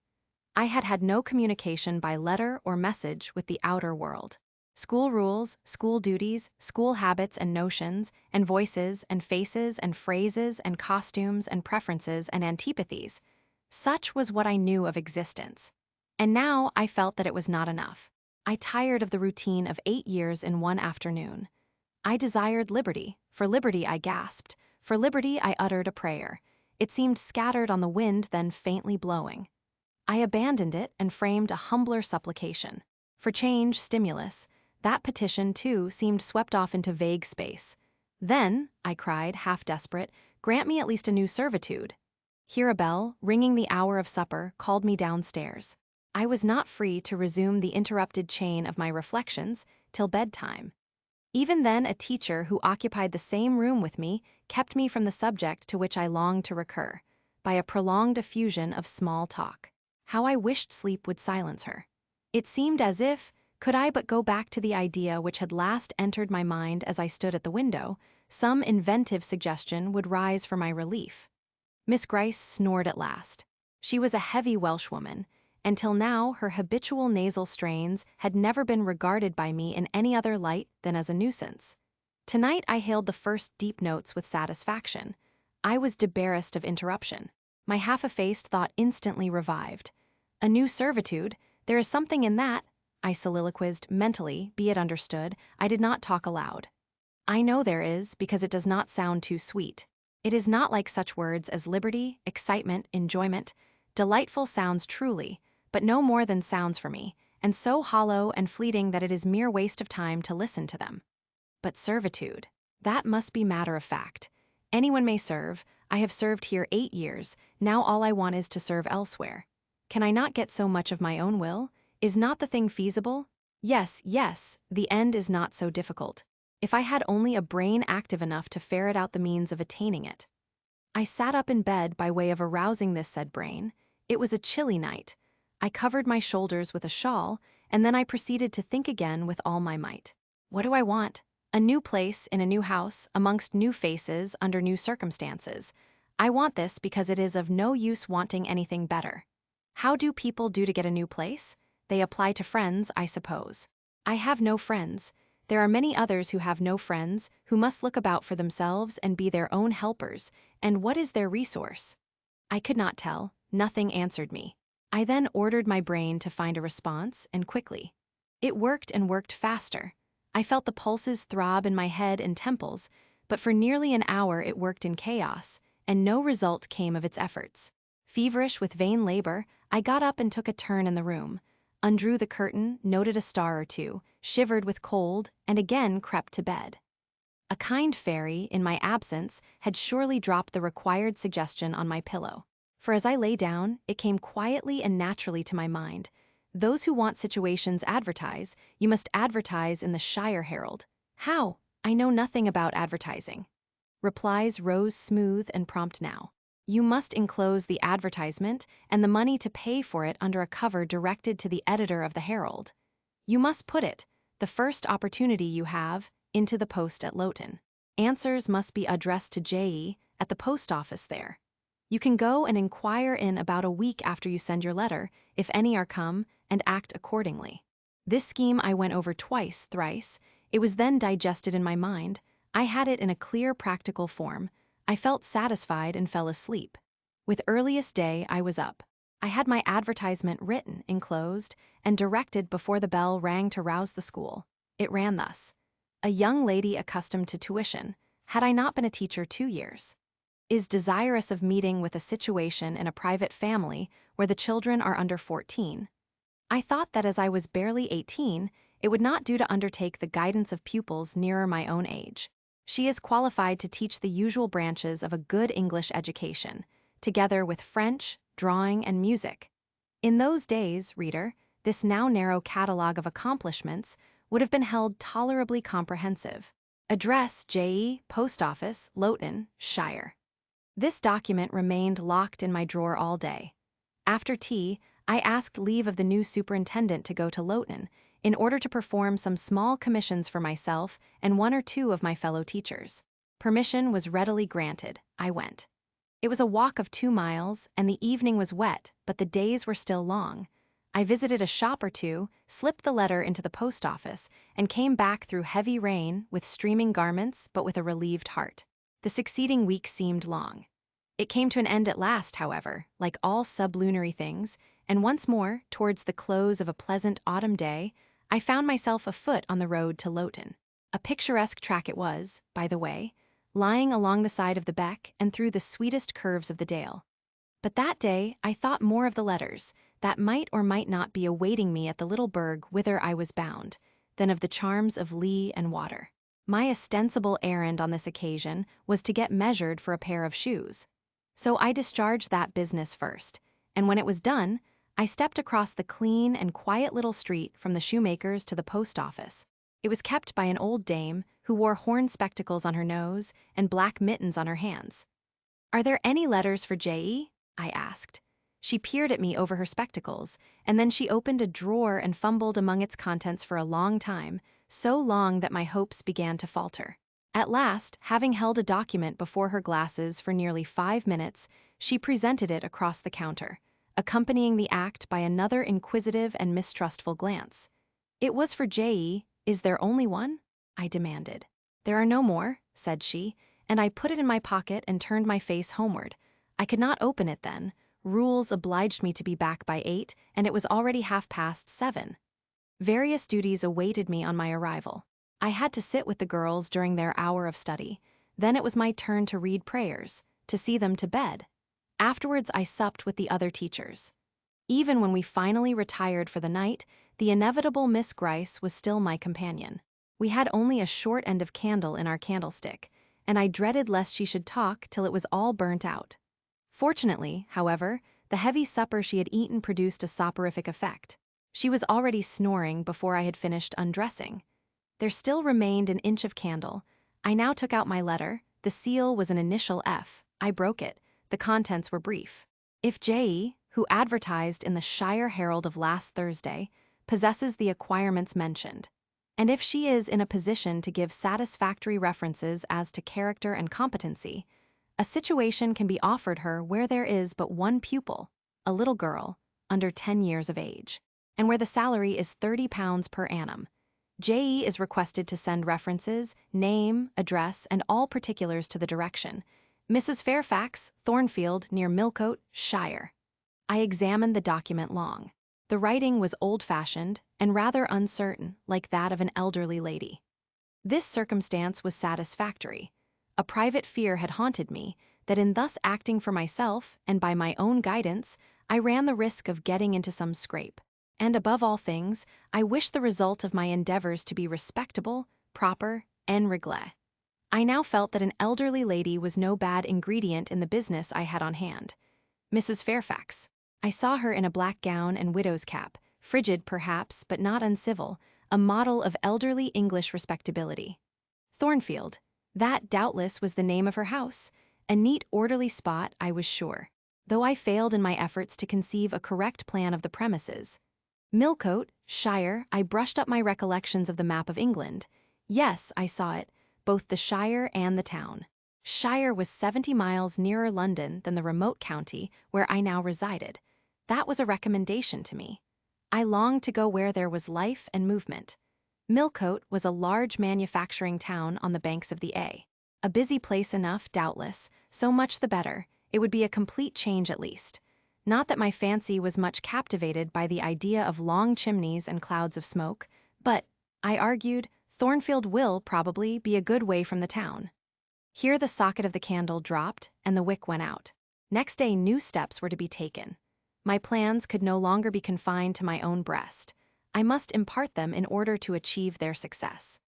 I had had no communication by letter or message with the outer world. School rules, school duties, school habits and notions, and voices and faces and phrases and costumes and preferences and antipathies, such was what I knew of existence. And now I felt that it was not enough. I tired of the routine of 8 years in one afternoon. I desired liberty. For liberty I gasped. For liberty I uttered a prayer. It seemed scattered on the wind, then faintly blowing. I abandoned it and framed a humbler supplication. For change, stimulus, that petition, too, seemed swept off into vague space. Then, I cried, half desperate, grant me at least a new servitude. Here a bell, ringing the hour of supper, called me downstairs. I was not free to resume the interrupted chain of my reflections till bedtime. Even then a teacher who occupied the same room with me kept me from the subject to which I longed to recur, by a prolonged effusion of small talk. How I wished sleep would silence her. It seemed as if, Could I but go back to the idea which had last entered my mind as I stood at the window, some inventive suggestion would rise for my relief. Miss Gryce snored at last. She was a heavy Welshwoman, and till now her habitual nasal strains had never been regarded by me in any other light than as a nuisance. Tonight I hailed the first deep notes with satisfaction. I was debarrassed of interruption. My half-effaced thought instantly revived. A new servitude, there is something in that, I soliloquized mentally, be it understood, I did not talk aloud. I know there is, because it does not sound too sweet. It is not like such words as liberty, excitement, enjoyment. Delightful sounds truly, but no more than sounds for me, and so hollow and fleeting that it is mere waste of time to listen to them. But servitude, that must be matter of fact. Anyone may serve. I have served here 8 years, now all I want is to serve elsewhere. Can I not get so much of my own will? Is not the thing feasible? Yes, yes, the end is not so difficult. If I had only a brain active enough to ferret out the means of attaining it. I sat up in bed by way of arousing this said brain. It was a chilly night. I covered my shoulders with a shawl, and then I proceeded to think again with all my might. What do I want? A new place in a new house, amongst new faces, under new circumstances. I want this because it is of no use wanting anything better. How do people do to get a new place? They apply to friends, I suppose. I have no friends. There are many others who have no friends, who must look about for themselves and be their own helpers, and what is their resource? I could not tell. Nothing answered me. I then ordered my brain to find a response, and quickly. It worked and worked faster. I felt the pulses throb in my head and temples, but for nearly an hour it worked in chaos, and no result came of its efforts. Feverish with vain labor, I got up and took a turn in the room, undrew the curtain, noted a star or two, shivered with cold, and again crept to bed. A kind fairy, in my absence, had surely dropped the required suggestion on my pillow. For as I lay down, it came quietly and naturally to my mind. Those who want situations advertise. You must advertise in the Shire Herald. How? I know nothing about advertising. Replies rose smooth and prompt now. You must enclose the advertisement and the money to pay for it under a cover directed to the editor of the Herald. You must put it, the first opportunity you have, into the post at Loughton. Answers must be addressed to J.E. at the post office there. You can go and inquire in about a week after you send your letter, if any are come, and act accordingly. This scheme I went over twice, thrice. It was then digested in my mind. I had it in a clear, practical form. I felt satisfied and fell asleep. With earliest day I was up. I had my advertisement written, enclosed, and directed before the bell rang to rouse the school. It ran thus: a young lady accustomed to tuition, had I not been a teacher 2 years, is desirous of meeting with a situation in a private family where the children are under 14. I thought that as I was barely 18, it would not do to undertake the guidance of pupils nearer my own age. She is qualified to teach the usual branches of a good English education, together with French, drawing, and music. In those days, reader, this now narrow catalogue of accomplishments would have been held tolerably comprehensive. Address J.E., Post Office, Loughton, Shire. This document remained locked in my drawer all day. After tea, I asked leave of the new superintendent to go to Loughton, in order to perform some small commissions for myself and 1 or 2 of my fellow teachers. Permission was readily granted. I went. It was a walk of 2 miles, and the evening was wet, but the days were still long. I visited a shop or two, slipped the letter into the post office, and came back through heavy rain, with streaming garments, but with a relieved heart. The succeeding week seemed long. It came to an end at last, however, like all sublunary things, and once more, towards the close of a pleasant autumn day, I found myself afoot on the road to Loughton. A picturesque track it was, by the way, lying along the side of the beck and through the sweetest curves of the dale. But that day I thought more of the letters, that might or might not be awaiting me at the little burg whither I was bound, than of the charms of lea and water. My ostensible errand on this occasion was to get measured for a pair of shoes. So I discharged that business first, and when it was done, I stepped across the clean and quiet little street from the shoemaker's to the post office. It was kept by an old dame who wore horn spectacles on her nose and black mittens on her hands. "Are there any letters for J.E.?" I asked. She peered at me over her spectacles, and then she opened a drawer and fumbled among its contents for a long time, so long that my hopes began to falter. At last, having held a document before her glasses for nearly 5 minutes, she presented it across the counter, accompanying the act by another inquisitive and mistrustful glance. "It was for J.E. Is there only one?" I demanded. "There are no more," said she, and I put it in my pocket and turned my face homeward. I could not open it then. Rules obliged me to be back by 8, and it was already 7:30. Various duties awaited me on my arrival. I had to sit with the girls during their hour of study. Then it was my turn to read prayers, to see them to bed. Afterwards I supped with the other teachers. Even when we finally retired for the night, the inevitable Miss Gryce was still my companion. We had only a short end of candle in our candlestick, and I dreaded lest she should talk till it was all burnt out. Fortunately, however, the heavy supper she had eaten produced a soporific effect. She was already snoring before I had finished undressing. There still remained an inch of candle. I now took out my letter. The seal was an initial F. I broke it. The contents were brief. "If J.E., who advertised in the Shire Herald of last Thursday, possesses the acquirements mentioned, and if she is in a position to give satisfactory references as to character and competency, a situation can be offered her where there is but one pupil, a little girl, under 10 years of age, and where the salary is £30 per annum. J.E. is requested to send references, name, address, and all particulars to the direction. Mrs. Fairfax, Thornfield, near Millcote, Shire." I examined the document long. The writing was old-fashioned and rather uncertain, like that of an elderly lady. This circumstance was satisfactory. A private fear had haunted me, that in thus acting for myself and by my own guidance, I ran the risk of getting into some scrape. And above all things, I wished the result of my endeavors to be respectable, proper, en règle. I now felt that an elderly lady was no bad ingredient in the business I had on hand. Mrs. Fairfax. I saw her in a black gown and widow's cap, frigid perhaps, but not uncivil, a model of elderly English respectability. Thornfield. That, doubtless, was the name of her house. A neat, orderly spot, I was sure, though I failed in my efforts to conceive a correct plan of the premises. Millcote, Shire. I brushed up my recollections of the map of England. Yes, I saw it, both the Shire and the town. Shire was 70 miles nearer London than the remote county where I now resided. That was a recommendation to me. I longed to go where there was life and movement. Millcote was a large manufacturing town on the banks of the A. A busy place enough, doubtless, so much the better. It would be a complete change at least. Not that my fancy was much captivated by the idea of long chimneys and clouds of smoke, but, I argued, Thornfield will, probably, be a good way from the town. Here the socket of the candle dropped, and the wick went out. Next day new steps were to be taken. My plans could no longer be confined to my own breast. I must impart them in order to achieve their success.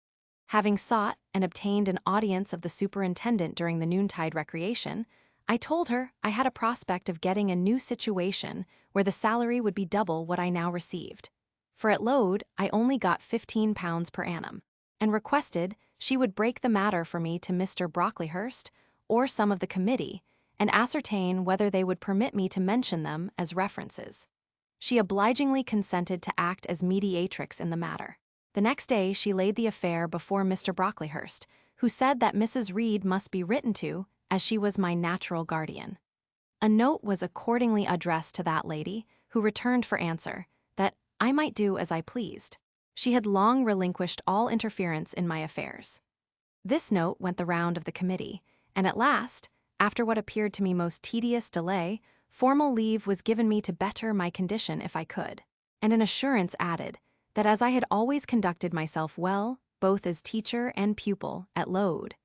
Having sought and obtained an audience of the superintendent during the noontide recreation, I told her I had a prospect of getting a new situation where the salary would be double what I now received. For at Load I only got £15 per annum, and requested she would break the matter for me to Mr. Brocklehurst or some of the committee, and ascertain whether they would permit me to mention them as references. She obligingly consented to act as mediatrix in the matter. The next day she laid the affair before Mr. Brocklehurst, who said that Mrs. Reed must be written to, as she was my natural guardian. A note was accordingly addressed to that lady, who returned for answer, that I might do as I pleased. She had long relinquished all interference in my affairs. This note went the round of the committee, and at last, after what appeared to me most tedious delay, formal leave was given me to better my condition if I could, and an assurance added that as I had always conducted myself well, both as teacher and pupil, at Load,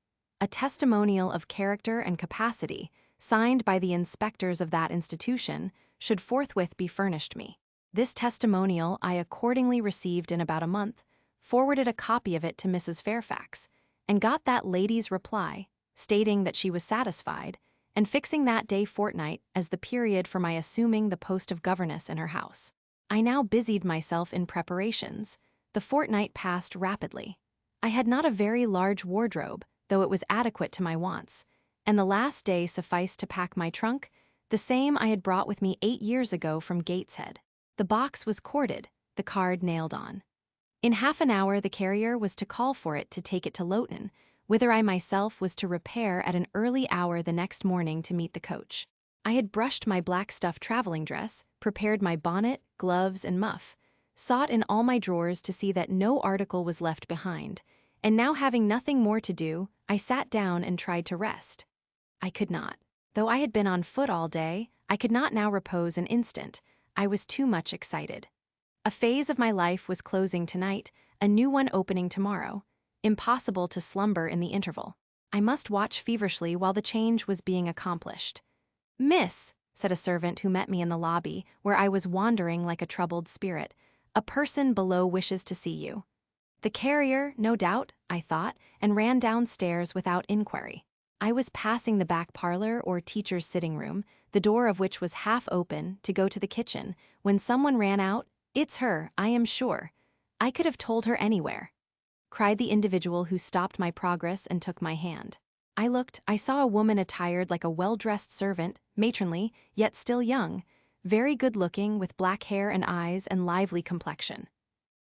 a testimonial of character and capacity, signed by the inspectors of that institution, should forthwith be furnished me. This testimonial I accordingly received in about a month, forwarded a copy of it to Mrs. Fairfax, and got that lady's reply, stating that she was satisfied, and fixing that day fortnight as the period for my assuming the post of governess in her house. I now busied myself in preparations. The fortnight passed rapidly. I had not a very large wardrobe, though it was adequate to my wants, and the last day sufficed to pack my trunk, the same I had brought with me 8 years ago from Gateshead. The box was corded, the card nailed on. In half an hour the carrier was to call for it to take it to Loughton, whither I myself was to repair at an early hour the next morning to meet the coach. I had brushed my black stuff traveling dress, prepared my bonnet, gloves, and muff, sought in all my drawers to see that no article was left behind, and now having nothing more to do, I sat down and tried to rest. I could not. Though I had been on foot all day, I could not now repose an instant. I was too much excited. A phase of my life was closing tonight, a new one opening tomorrow. Impossible to slumber in the interval. I must watch feverishly while the change was being accomplished. "Miss," said a servant who met me in the lobby, where I was wandering like a troubled spirit, "a person below wishes to see you." The carrier, no doubt, I thought, and ran downstairs without inquiry. I was passing the back parlor or teacher's sitting room, the door of which was half open, to go to the kitchen, when someone ran out. "It's her, I am sure. I could have told her anywhere," cried the individual who stopped my progress and took my hand. I looked, I saw a woman attired like a well-dressed servant, matronly, yet still young, very good-looking, with black hair and eyes and lively complexion.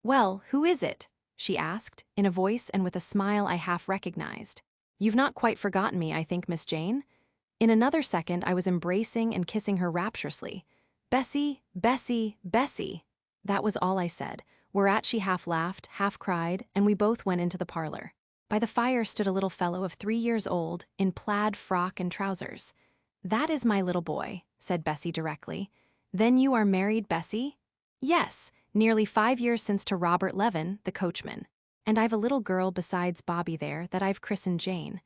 "Well, who is it?" she asked, in a voice and with a smile I half recognized. "You've not quite forgotten me, I think, Miss Jane?" In another second I was embracing and kissing her rapturously. "Bessie, Bessie, Bessie!" That was all I said, whereat she half laughed, half cried, and we both went into the parlor. By the fire stood a little fellow of 3 years old, in plaid frock and trousers. "That is my little boy," said Bessie directly. "Then you are married, Bessie?" "Yes, nearly 5 years since to Robert Levin, the coachman. And I've a little girl besides Bobby there that I've christened Jane."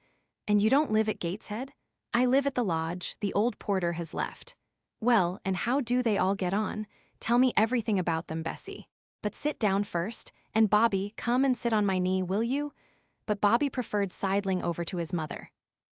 "And you don't live at Gateshead?" "I live at the lodge, the old porter has left." "Well, and how do they all get on? Tell me everything about them, Bessie. But sit down first, and Bobby, come and sit on my knee, will you?" But Bobby preferred sidling over to his mother.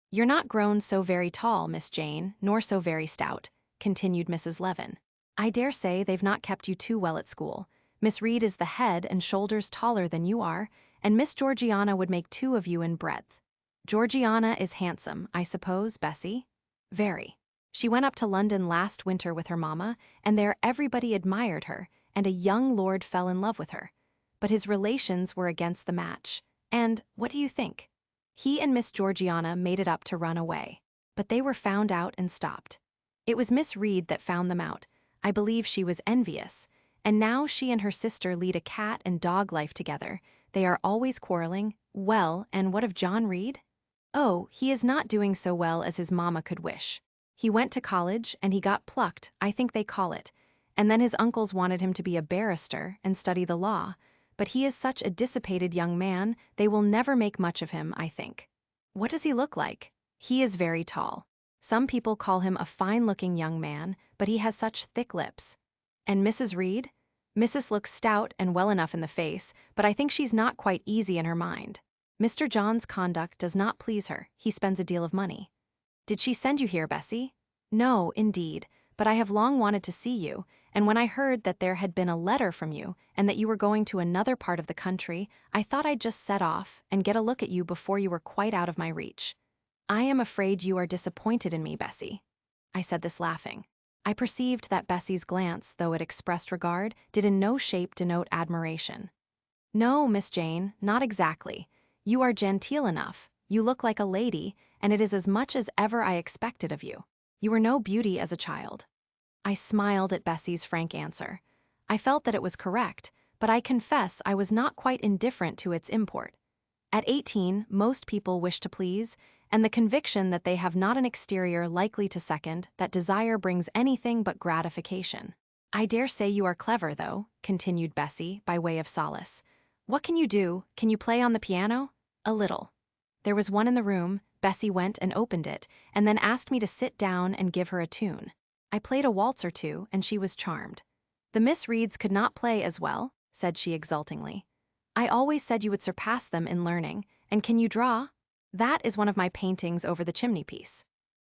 "You're not grown so very tall, Miss Jane, nor so very stout," continued Mrs. Levin. "I dare say they've not kept you too well at school. Miss Reed is the head and shoulders taller than you are, and Miss Georgiana would make 2 of you in breadth. Georgiana is handsome, I suppose, Bessie?" "Very. She went up to London last winter with her mamma, and there everybody admired her, and a young lord fell in love with her. But his relations were against the match, and, what do you think? He and Miss Georgiana made it up to run away. But they were found out and stopped. It was Miss Reed that found them out. I believe she was envious, and now she and her sister lead a cat and dog life together. They are always quarreling. Well, and what of John Reed?" "Oh, he is not doing so well as his mamma could wish. He went to college, and he got plucked, I think they call it, and then his uncles wanted him to be a barrister and study the law, but he is such a dissipated young man, they will never make much of him, I think." "What does he look like?" "He is very tall. Some people call him a fine-looking young man, but he has such thick lips." "And Mrs. Reed?" "Mrs. looks stout and well enough in the face, but I think she's not quite easy in her mind. Mr. John's conduct does not please her, he spends a deal of money." "Did she send you here, Bessie?" "No, indeed, but I have long wanted to see you, and when I heard that there had been a letter from you, and that you were going to another part of the country, I thought I'd just set off and get a look at you before you were quite out of my reach." "I am afraid you are disappointed in me, Bessie." I said this laughing. I perceived that Bessie's glance, though it expressed regard, did in no shape denote admiration. "No, Miss Jane, not exactly. You are genteel enough, you look like a lady, and it is as much as ever I expected of you. You were no beauty as a child." I smiled at Bessie's frank answer. I felt that it was correct, but I confess I was not quite indifferent to its import. At 18, most people wish to please, and the conviction that they have not an exterior likely to second that desire brings anything but gratification. "I dare say you are clever, though," continued Bessie, by way of solace. "What can you do? Can you play on the piano?" "A little." There was one in the room. Bessie went and opened it, and then asked me to sit down and give her a tune. I played a waltz or two, and she was charmed. "The Miss Reeds could not play as well," said she exultingly. "I always said you would surpass them in learning. And can you draw?" "That is one of my paintings over the chimney-piece."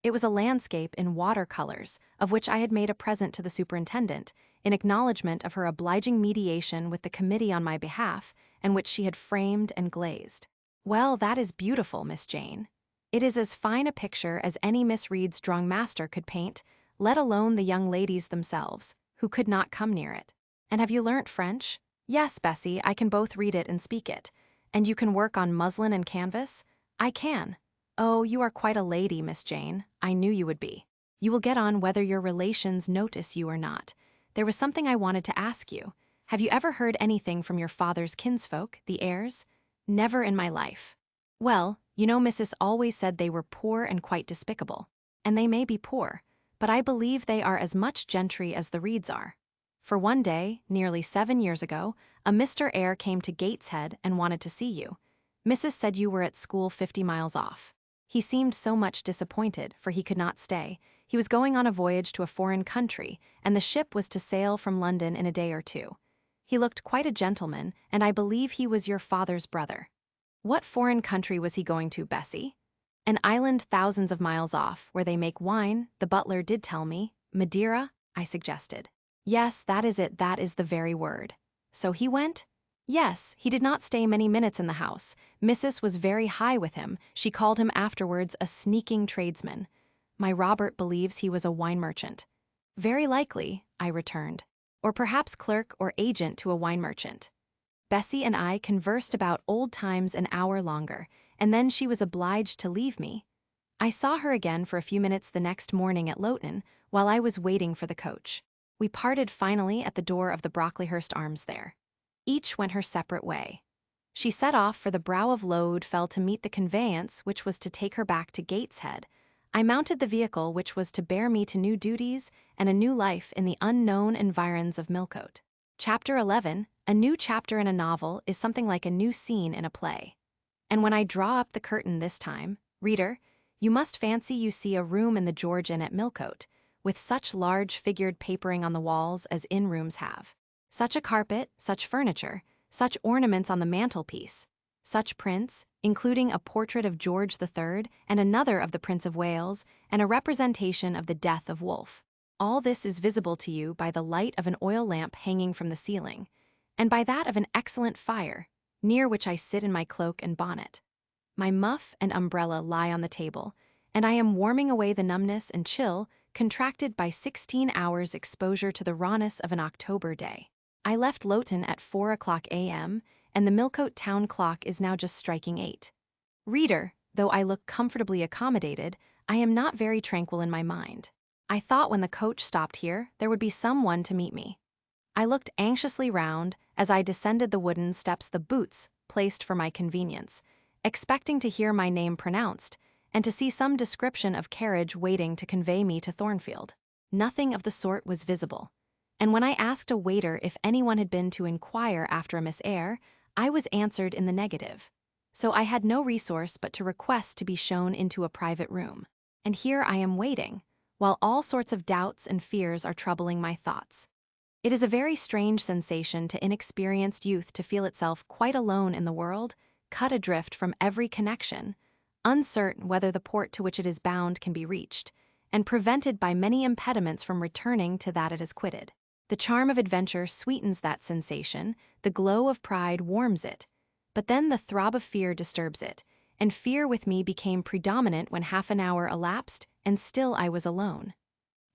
It was a landscape in water-colors, of which I had made a present to the superintendent, in acknowledgment of her obliging mediation with the committee on my behalf, and which she had framed and glazed. "Well, that is beautiful, Miss Jane. It is as fine a picture as any Miss Reed's drawing master could paint. let alone the young ladies themselves, who could not come near it. And have you learnt French? Yes, Bessie, I can both read it and speak it. And you can work on muslin and canvas? I can. Oh, you are quite a lady, Miss Jane. I knew you would be. You will get on whether your relations notice you or not. There was something I wanted to ask you. Have you ever heard anything from your father's kinsfolk, the Eyres? Never in my life. Well, you know Mrs. always said they were poor and quite despicable. And they may be poor, but I believe they are as much gentry as the Reeds are. For one day, nearly 7 years ago, a Mr. Eyre came to Gateshead and wanted to see you. Mrs. said you were at school 50 miles off. He seemed so much disappointed, for he could not stay. He was going on a voyage to a foreign country, and the ship was to sail from London in a day or two. He looked quite a gentleman, and I believe he was your father's brother. What foreign country was he going to, Bessie? An island thousands of miles off, where they make wine, the butler did tell me. Madeira, I suggested. Yes, that is it, that is the very word. So he went? Yes, he did not stay many minutes in the house. Mrs. was very high with him. She called him afterwards a sneaking tradesman. My Robert believes he was a wine merchant. Very likely, I returned. Or perhaps clerk or agent to a wine merchant. Bessie and I conversed about old times an hour longer, and then she was obliged to leave me. I saw her again for a few minutes the next morning at Loughton, while I was waiting for the coach. We parted finally at the door of the Brocklehurst Arms there. Each went her separate way. She set off, for the brow of load fell to meet the conveyance which was to take her back to Gateshead. I mounted the vehicle which was to bear me to new duties and a new life in the unknown environs of Millcote. Chapter 11, a new chapter in a novel is something like a new scene in a play. And when I draw up the curtain this time, reader, you must fancy you see a room in the George Inn at Millcote, with such large figured papering on the walls as inn rooms have. Such a carpet, such furniture, such ornaments on the mantelpiece, such prints, including a portrait of George III and another of the Prince of Wales, and a representation of the death of Wolfe. All this is visible to you by the light of an oil lamp hanging from the ceiling, and by that of an excellent fire, near which I sit in my cloak and bonnet. My muff and umbrella lie on the table, and I am warming away the numbness and chill contracted by 16 hours' exposure to the rawness of an October day. I left Loughton at 4 o'clock a.m., and the Millcote town clock is now just striking 8. Reader, though I look comfortably accommodated, I am not very tranquil in my mind. I thought when the coach stopped here, there would be some one to meet me. I looked anxiously round as I descended the wooden steps, the boots placed for my convenience, expecting to hear my name pronounced, and to see some description of carriage waiting to convey me to Thornfield. Nothing of the sort was visible, and when I asked a waiter if anyone had been to inquire after a Miss Eyre, I was answered in the negative. So I had no resource but to request to be shown into a private room. And here I am waiting, while all sorts of doubts and fears are troubling my thoughts. It is a very strange sensation to inexperienced youth to feel itself quite alone in the world, cut adrift from every connection, uncertain whether the port to which it is bound can be reached, and prevented by many impediments from returning to that it has quitted. The charm of adventure sweetens that sensation, the glow of pride warms it, but then the throb of fear disturbs it, and fear with me became predominant when half an hour elapsed and still I was alone.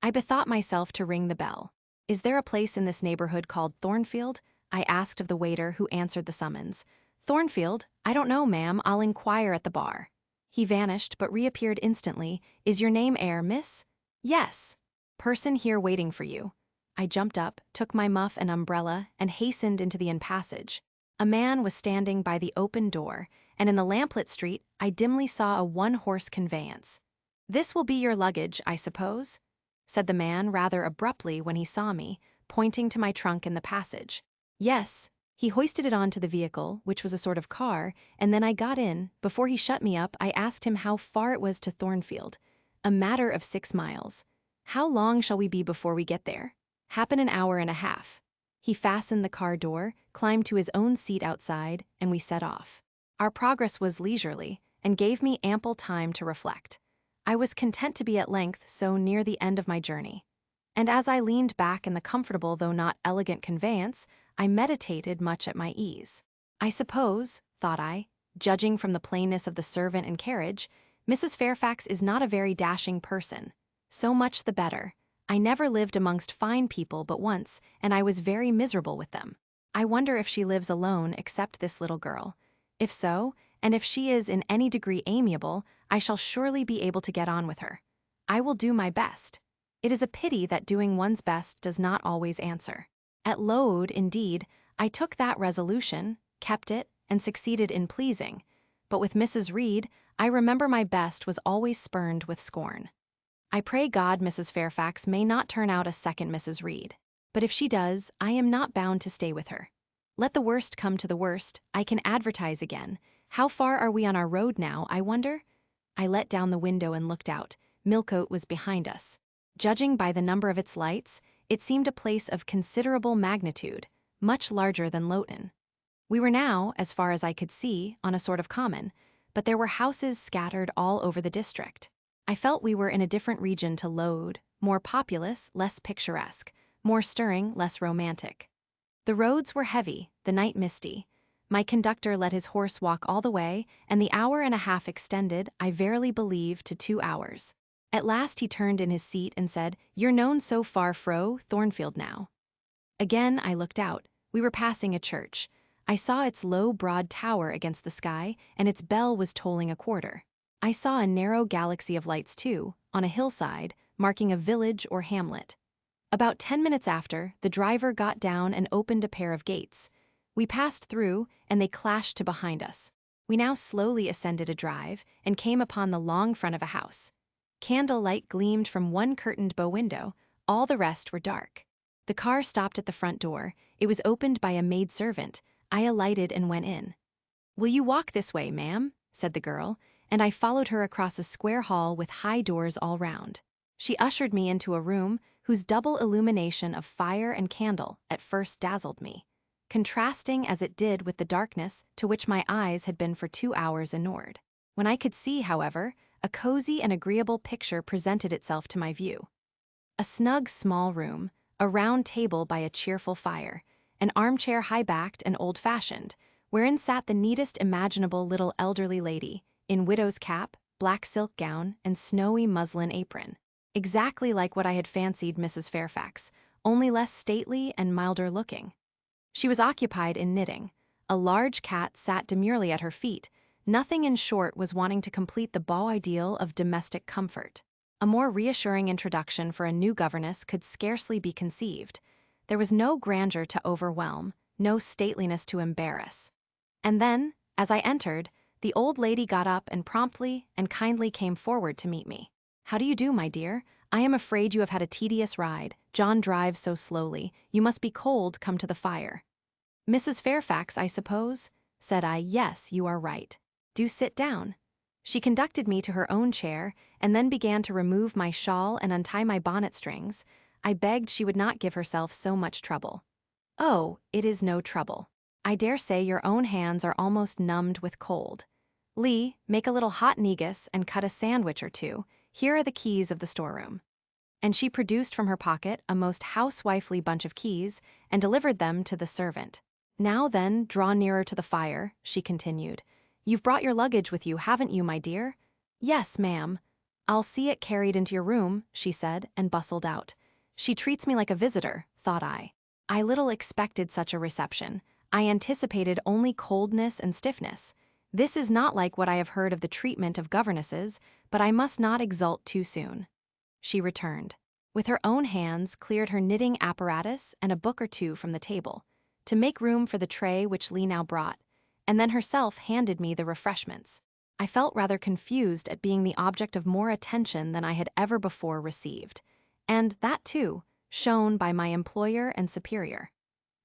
I bethought myself to ring the bell. Is there a place in this neighborhood called Thornfield? I asked of the waiter who answered the summons. Thornfield? I don't know, ma'am. I'll inquire at the bar. He vanished, but reappeared instantly. Is your name Eyre, miss? Yes. Person here waiting for you. I jumped up, took my muff and umbrella, and hastened into the inn passage. A man was standing by the open door, and in the lamplit street I dimly saw a one-horse conveyance. This will be your luggage, I suppose? Said the man rather abruptly when he saw me, pointing to my trunk in the passage. Yes. He hoisted it on to the vehicle, which was a sort of car, and then I got in. Before he shut me up, I asked him how far it was to Thornfield. A matter of 6 miles. How long shall we be before we get there? Happen an hour and a half. He fastened the car door, climbed to his own seat outside, and we set off. Our progress was leisurely, and gave me ample time to reflect. I was content to be at length so near the end of my journey. And as I leaned back in the comfortable though not elegant conveyance, I meditated much at my ease. I suppose, thought I, judging from the plainness of the servant and carriage, Mrs. Fairfax is not a very dashing person. So much the better. I never lived amongst fine people but once, and I was very miserable with them. I wonder if she lives alone except this little girl. If so, and if she is in any degree amiable, I shall surely be able to get on with her. I will do my best. It is a pity that doing one's best does not always answer. At Lowood, indeed, I took that resolution, kept it, and succeeded in pleasing. But with Mrs. Reed, I remember my best was always spurned with scorn. I pray God Mrs. Fairfax may not turn out a second Mrs. Reed. But if she does, I am not bound to stay with her. Let the worst come to the worst, I can advertise again. How far are we on our road now, I wonder? I let down the window and looked out. Millcote was behind us. Judging by the number of its lights, it seemed a place of considerable magnitude, much larger than Loughton. We were now, as far as I could see, on a sort of common, but there were houses scattered all over the district. I felt we were in a different region to Lowood, more populous, less picturesque, more stirring, less romantic. The roads were heavy, the night misty. My conductor let his horse walk all the way, and the hour and a half extended, I verily believe, to 2 hours. At last he turned in his seat and said, "You're known so far fro Thornfield now." Again I looked out. We were passing a church. I saw its low, broad tower against the sky, and its bell was tolling a quarter. I saw a narrow galaxy of lights too, on a hillside, marking a village or hamlet. About 10 minutes after, the driver got down and opened a pair of gates. We passed through, and they clashed to behind us. We now slowly ascended a drive, and came upon the long front of a house. Candlelight gleamed from one curtained bow window, all the rest were dark. The car stopped at the front door. It was opened by a maidservant. I alighted and went in. "Will you walk this way, ma'am?" said the girl, and I followed her across a square hall with high doors all round. She ushered me into a room whose double illumination of fire and candle at first dazzled me, contrasting as it did with the darkness to which my eyes had been for 2 hours inured. When I could see, however, a cozy and agreeable picture presented itself to my view. A snug small room, a round table by a cheerful fire, an armchair high-backed and old-fashioned, wherein sat the neatest imaginable little elderly lady, in widow's cap, black silk gown, and snowy muslin apron. Exactly like what I had fancied Mrs. Fairfax, only less stately and milder looking. She was occupied in knitting. A large cat sat demurely at her feet. Nothing, in short, was wanting to complete the beau ideal of domestic comfort. A more reassuring introduction for a new governess could scarcely be conceived. There was no grandeur to overwhelm, no stateliness to embarrass. And then, as I entered, the old lady got up and promptly and kindly came forward to meet me. "How do you do, my dear? I am afraid you have had a tedious ride. John drives so slowly. You must be cold, come to the fire." "Mrs. Fairfax, I suppose?" said I. "Yes, you are right. Do sit down." She conducted me to her own chair, and then began to remove my shawl and untie my bonnet strings. I begged she would not give herself so much trouble. "Oh, it is no trouble. I dare say your own hands are almost numbed with cold. Lee, make a little hot negus and cut a sandwich or two. Here are the keys of the storeroom." And she produced from her pocket a most housewifely bunch of keys and delivered them to the servant. "Now then, draw nearer to the fire," she continued. "You've brought your luggage with you, haven't you, my dear?" "Yes, ma'am." "I'll see it carried into your room," she said, and bustled out. She treats me like a visitor, thought I. I little expected such a reception. I anticipated only coldness and stiffness. This is not like what I have heard of the treatment of governesses, but I must not exult too soon. She returned. With her own hands cleared her knitting apparatus and a book or two from the table, to make room for the tray which Lee now brought, and then herself handed me the refreshments. I felt rather confused at being the object of more attention than I had ever before received, and that, too, shown by my employer and superior.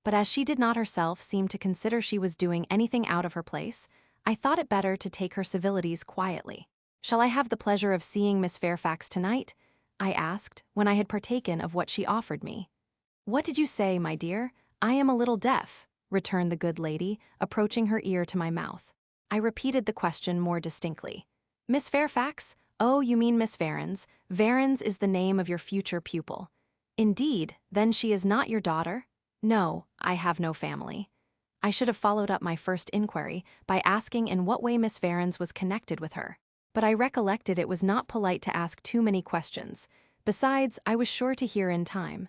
But as she did not herself seem to consider she was doing anything out of her place, I thought it better to take her civilities quietly. "Shall I have the pleasure of seeing Miss Fairfax tonight?" I asked, when I had partaken of what she offered me. "What did you say, my dear? I am a little deaf," returned the good lady, approaching her ear to my mouth. I repeated the question more distinctly. "Miss Fairfax? Oh, you mean Miss Varens. Varens is the name of your future pupil." "Indeed, then she is not your daughter?" "No, I have no family." I should have followed up my first inquiry by asking in what way Miss Varens was connected with her. But I recollected it was not polite to ask too many questions. Besides, I was sure to hear in time.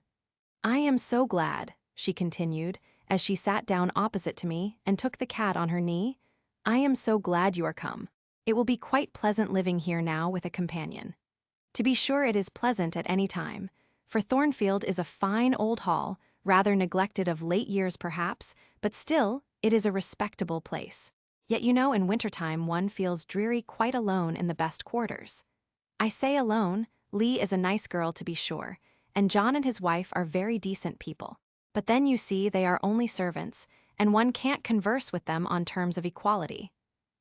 I am so glad, she continued, as she sat down opposite to me and took the cat on her knee. I am so glad you are come. It will be quite pleasant living here now with a companion. To be sure it is pleasant at any time, for Thornfield is a fine old hall, rather neglected of late years perhaps, but still, it is a respectable place. Yet in wintertime one feels dreary quite alone in the best quarters. I say alone, Lee is a nice girl to be sure, and John and his wife are very decent people. But then you see they are only servants, and one can't converse with them on terms of equality.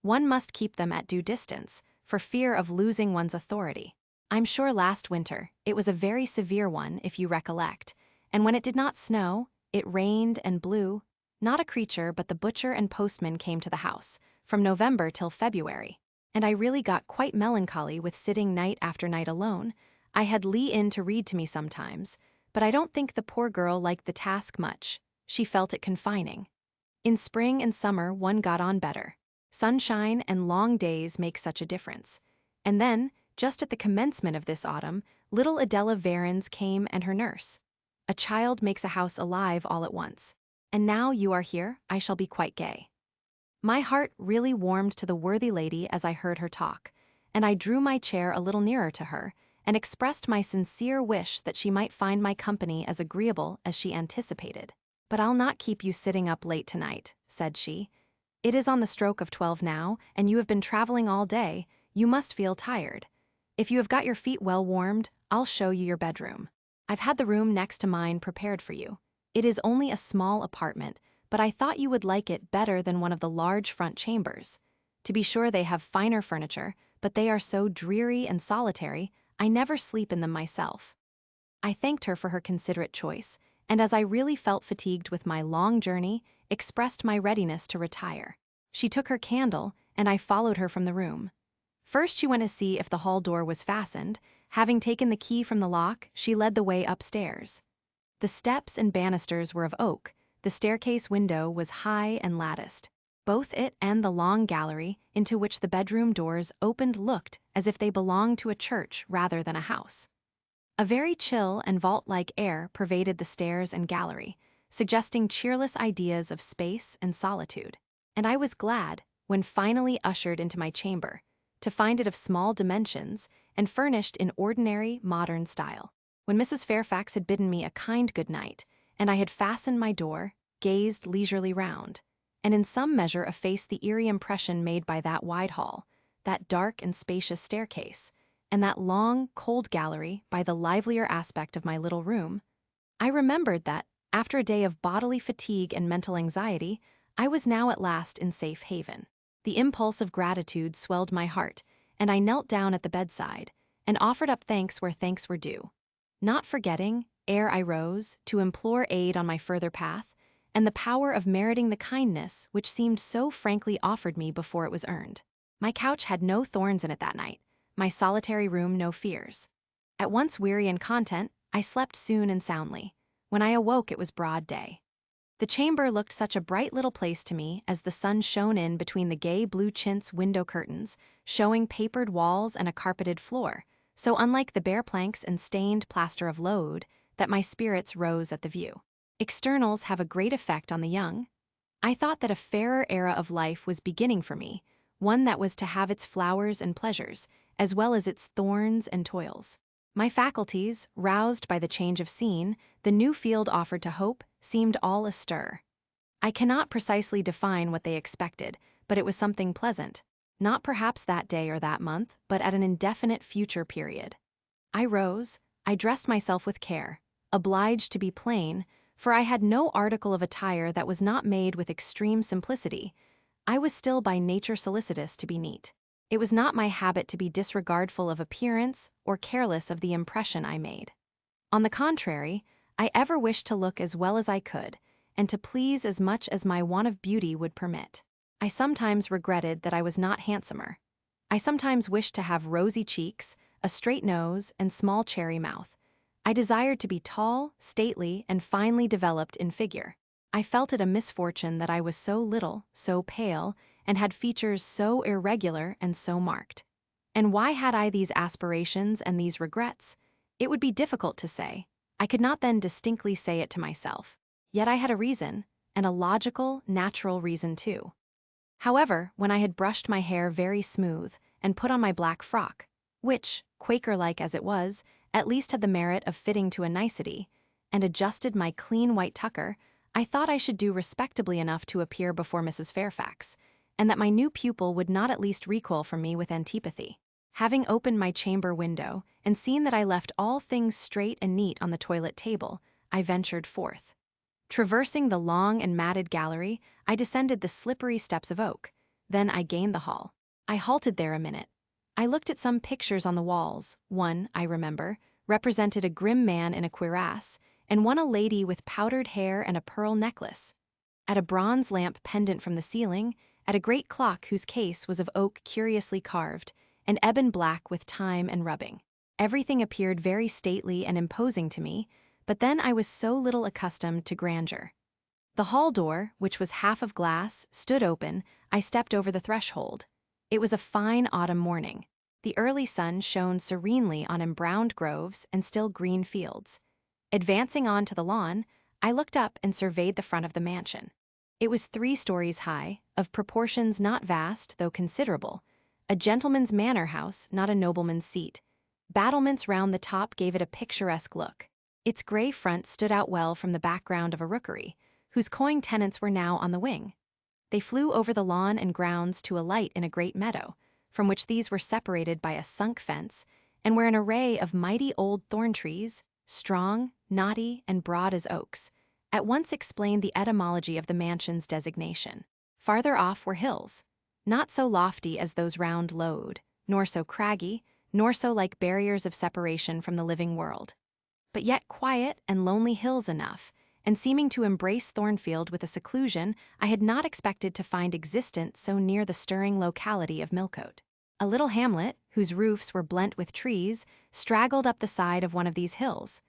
One must keep them at due distance, for fear of losing one's authority. I'm sure last winter, it was a very severe one, if you recollect, and when it did not snow, it rained and blew. Not a creature but the butcher and postman came to the house, from November till February, and I really got quite melancholy with sitting night after night alone. I had Lee in to read to me sometimes, but I don't think the poor girl liked the task much. She felt it confining. In spring and summer one got on better. Sunshine and long days make such a difference. And then, just at the commencement of this autumn, little Adela Varens came and her nurse. A child makes a house alive all at once. And now you are here, I shall be quite gay. My heart really warmed to the worthy lady as I heard her talk, and I drew my chair a little nearer to her, and expressed my sincere wish that she might find my company as agreeable as she anticipated. But I'll not keep you sitting up late tonight, said she. It is on the stroke of 12 now, and you have been traveling all day. You must feel tired. If you have got your feet well warmed, I'll show you your bedroom. I've had the room next to mine prepared for you. It is only a small apartment, but I thought you would like it better than one of the large front chambers. To be sure they have finer furniture, but they are so dreary and solitary, I never sleep in them myself. I thanked her for her considerate choice, and as I really felt fatigued with my long journey, expressed my readiness to retire. She took her candle, and I followed her from the room. First she went to see if the hall door was fastened. Having taken the key from the lock, she led the way upstairs. The steps and banisters were of oak. The staircase window was high and latticed. Both it and the long gallery, into which the bedroom doors opened, looked as if they belonged to a church rather than a house. A very chill and vault-like air pervaded the stairs and gallery, suggesting cheerless ideas of space and solitude. And I was glad, when finally ushered into my chamber, to find it of small dimensions and furnished in ordinary, modern style. When Mrs. Fairfax had bidden me a kind good night, and I had fastened my door, gazed leisurely round, and in some measure effaced the eerie impression made by that wide hall, that dark and spacious staircase, and that long, cold gallery by the livelier aspect of my little room, I remembered that, after a day of bodily fatigue and mental anxiety, I was now at last in safe haven. The impulse of gratitude swelled my heart, and I knelt down at the bedside, and offered up thanks where thanks were due, not forgetting, ere I rose, to implore aid on my further path, and the power of meriting the kindness which seemed so frankly offered me before it was earned. My couch had no thorns in it that night, my solitary room no fears. At once weary and content, I slept soon and soundly. When I awoke it was broad day. The chamber looked such a bright little place to me as the sun shone in between the gay blue chintz window curtains, showing papered walls and a carpeted floor, so unlike the bare planks and stained plaster of Lowood, that my spirits rose at the view. Externals have a great effect on the young. I thought that a fairer era of life was beginning for me, one that was to have its flowers and pleasures, as well as its thorns and toils. My faculties, roused by the change of scene, the new field offered to hope, seemed all astir. I cannot precisely define what they expected, but it was something pleasant, not perhaps that day or that month, but at an indefinite future period. I rose, I dressed myself with care, obliged to be plain, for I had no article of attire that was not made with extreme simplicity. I was still by nature solicitous to be neat. It was not my habit to be disregardful of appearance or careless of the impression I made. On the contrary, I ever wished to look as well as I could, and to please as much as my want of beauty would permit. I sometimes regretted that I was not handsomer. I sometimes wished to have rosy cheeks, a straight nose, and small cherry mouth. I desired to be tall, stately, and finely developed in figure. I felt it a misfortune that I was so little, so pale, and had features so irregular and so marked. And why had I these aspirations and these regrets? It would be difficult to say. I could not then distinctly say it to myself. Yet I had a reason, and a logical, natural reason too. However, when I had brushed my hair very smooth and put on my black frock, which, Quaker-like as it was, at least had the merit of fitting to a nicety, and adjusted my clean white tucker, I thought I should do respectably enough to appear before Mrs. Fairfax, and that my new pupil would not at least recoil from me with antipathy. Having opened my chamber window and seen that I left all things straight and neat on the toilet table, I ventured forth. Traversing the long and matted gallery, I descended the slippery steps of oak. Then I gained the hall. I halted there a minute. I looked at some pictures on the walls. One, I remember, represented a grim man in a cuirass, and one a lady with powdered hair and a pearl necklace. At a bronze lamp pendant from the ceiling, at a great clock whose case was of oak curiously carved, and ebon black with time and rubbing. Everything appeared very stately and imposing to me, but then I was so little accustomed to grandeur. The hall door, which was half of glass, stood open. I stepped over the threshold. It was a fine autumn morning. The early sun shone serenely on embrowned groves and still green fields. Advancing on to the lawn, I looked up and surveyed the front of the mansion. It was 3 stories high, of proportions not vast though considerable, a gentleman's manor house, not a nobleman's seat. Battlements round the top gave it a picturesque look. Its grey front stood out well from the background of a rookery, whose cawing tenants were now on the wing. They flew over the lawn and grounds to alight in a great meadow, from which these were separated by a sunk fence, and where an array of mighty old thorn trees, strong, knotty, and broad as oaks, at once explained the etymology of the mansion's designation. Farther off were hills, not so lofty as those round Lode, nor so craggy, nor so like barriers of separation from the living world, but yet quiet and lonely hills enough, and seeming to embrace Thornfield with a seclusion I had not expected to find existent so near the stirring locality of Millcote. A little hamlet, whose roofs were blent with trees, straggled up the side of one of these hills.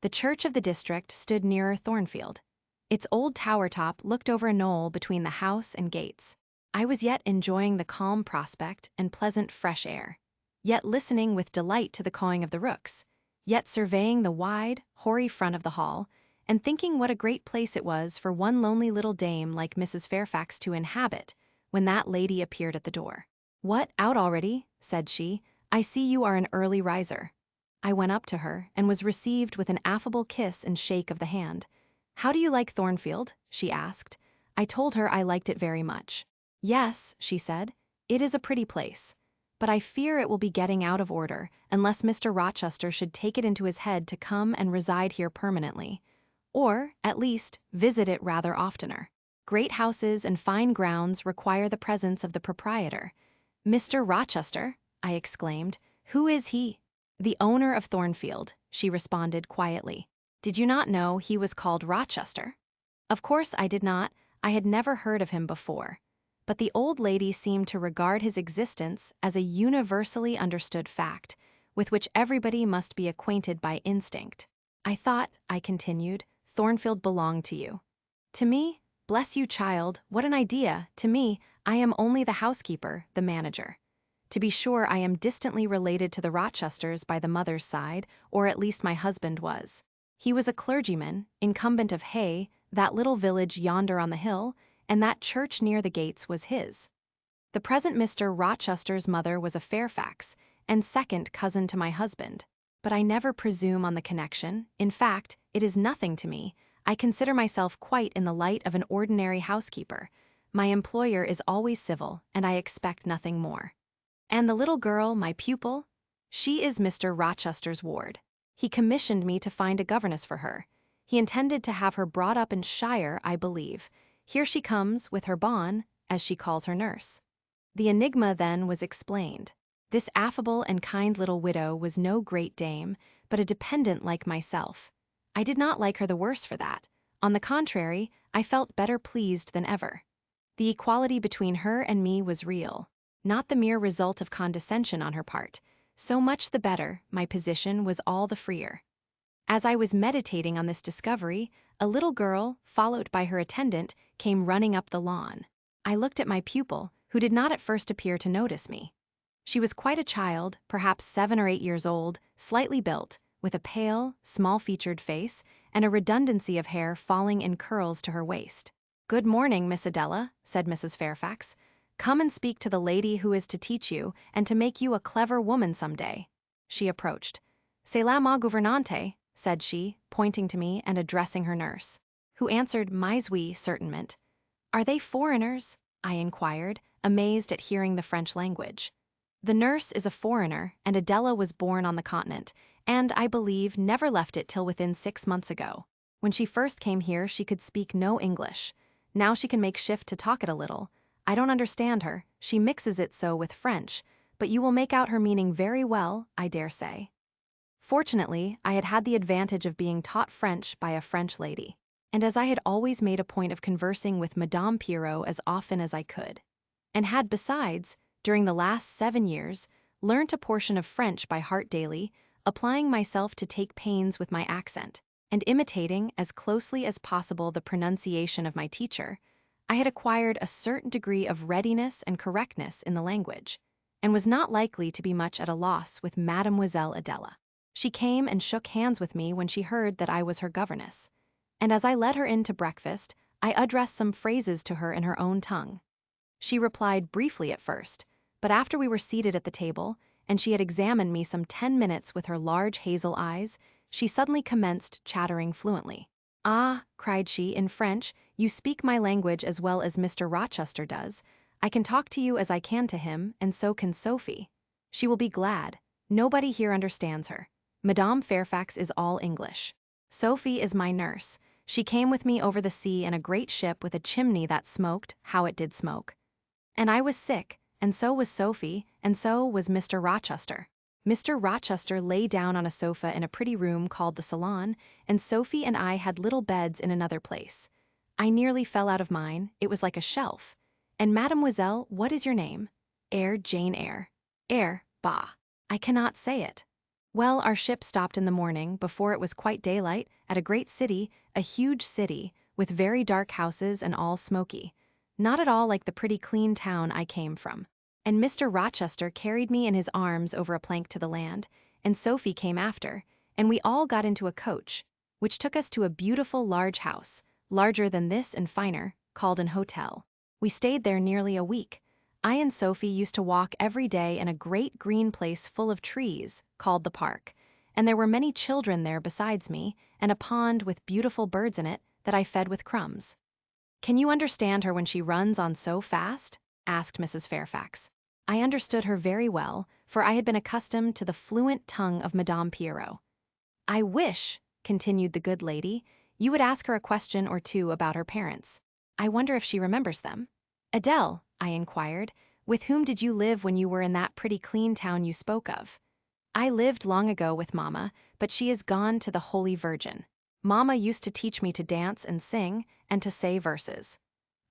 The church of the district stood nearer Thornfield. Its old tower top looked over a knoll between the house and gates. I was yet enjoying the calm prospect and pleasant fresh air, yet listening with delight to the cawing of the rooks, yet surveying the wide, hoary front of the hall, and thinking what a great place it was for one lonely little dame like Mrs. Fairfax to inhabit, when that lady appeared at the door. "What, out already?" said she. "I see you are an early riser." I went up to her, and was received with an affable kiss and shake of the hand. "How do you like Thornfield?" she asked. I told her I liked it very much. "Yes," she said, "it is a pretty place, but I fear it will be getting out of order unless Mr. Rochester should take it into his head to come and reside here permanently, or, at least, visit it rather oftener. Great houses and fine grounds require the presence of the proprietor." "Mr. Rochester?" I exclaimed. "Who is he?" "The owner of Thornfield," she responded quietly. "Did you not know he was called Rochester?" Of course I did not. I had never heard of him before. But the old lady seemed to regard his existence as a universally understood fact, with which everybody must be acquainted by instinct. "I thought," I continued, "Thornfield belonged to you." "To me? Bless you, child, what an idea! To me, I am only the housekeeper, the manager. To be sure, I am distantly related to the Rochesters by the mother's side, or at least my husband was. He was a clergyman, incumbent of Hay, that little village yonder on the hill, and that church near the gates was his. The present Mr. Rochester's mother was a Fairfax, and second cousin to my husband. But I never presume on the connection. In fact, it is nothing to me. I consider myself quite in the light of an ordinary housekeeper. My employer is always civil, and I expect nothing more. And the little girl, my pupil? She is Mr. Rochester's ward. He commissioned me to find a governess for her. He intended to have her brought up in Shire, I believe. Here she comes, with her bonne, as she calls her nurse." The enigma then was explained. This affable and kind little widow was no great dame, but a dependent like myself. I did not like her the worse for that. On the contrary, I felt better pleased than ever. The equality between her and me was real, not the mere result of condescension on her part. So much the better, my position was all the freer. As I was meditating on this discovery, a little girl, followed by her attendant, came running up the lawn. I looked at my pupil, who did not at first appear to notice me. She was quite a child, perhaps 7 or 8 years old, slightly built, with a pale, small-featured face and a redundancy of hair falling in curls to her waist. "Good morning, Miss Adela," said Mrs. Fairfax. "Come and speak to the lady who is to teach you and to make you a clever woman some day." She approached. "C'est la ma gouvernante," said she, pointing to me and addressing her nurse, who answered mais oui, certainement. "Are they foreigners?" I inquired, amazed at hearing the French language. The nurse is a foreigner, and Adela was born on the continent, and, I believe, never left it till within 6 months ago. When she first came here she could speak no English. Now she can make shift to talk it a little. I don't understand her, she mixes it so with French, but you will make out her meaning very well, I dare say. Fortunately, I had had the advantage of being taught French by a French lady, and as I had always made a point of conversing with Madame Pierrot as often as I could, and had besides, during the last 7 years, learnt a portion of French by heart daily, applying myself to take pains with my accent, and imitating as closely as possible the pronunciation of my teacher, I had acquired a certain degree of readiness and correctness in the language, and was not likely to be much at a loss with Mademoiselle Adela. She came and shook hands with me when she heard that I was her governess, and as I led her in to breakfast, I addressed some phrases to her in her own tongue. She replied briefly at first, but after we were seated at the table, and she had examined me some 10 minutes with her large hazel eyes, she suddenly commenced chattering fluently. "Ah," cried she in French, "you speak my language as well as Mr. Rochester does. I can talk to you as I can to him, and so can Sophie. She will be glad. Nobody here understands her. Madame Fairfax is all English. Sophie is my nurse. She came with me over the sea in a great ship with a chimney that smoked, how it did smoke. And I was sick, and so was Sophie, and so was Mr. Rochester. Mr. Rochester lay down on a sofa in a pretty room called the salon, and Sophie and I had little beds in another place. I nearly fell out of mine, it was like a shelf. And Mademoiselle, what is your name?" "Eyre, Jane Eyre." "Eyre, bah, I cannot say it." Well, our ship stopped in the morning, before it was quite daylight, at a great city, a huge city, with very dark houses and all smoky. Not at all like the pretty clean town I came from. And Mr. Rochester carried me in his arms over a plank to the land, and Sophie came after, and we all got into a coach, which took us to a beautiful large house, larger than this and finer, called an hotel. We stayed there nearly a week. I and Sophie used to walk every day in a great green place full of trees, called the park, and there were many children there besides me, and a pond with beautiful birds in it that I fed with crumbs. "Can you understand her when she runs on so fast?" asked Mrs. Fairfax. I understood her very well, for I had been accustomed to the fluent tongue of Madame Pierrot. "I wish," continued the good lady, "you would ask her a question or two about her parents. I wonder if she remembers them." "Adele," I inquired, "with whom did you live when you were in that pretty clean town you spoke of?" "I lived long ago with Mamma, but she is gone to the Holy Virgin. Mamma used to teach me to dance and sing, and to say verses.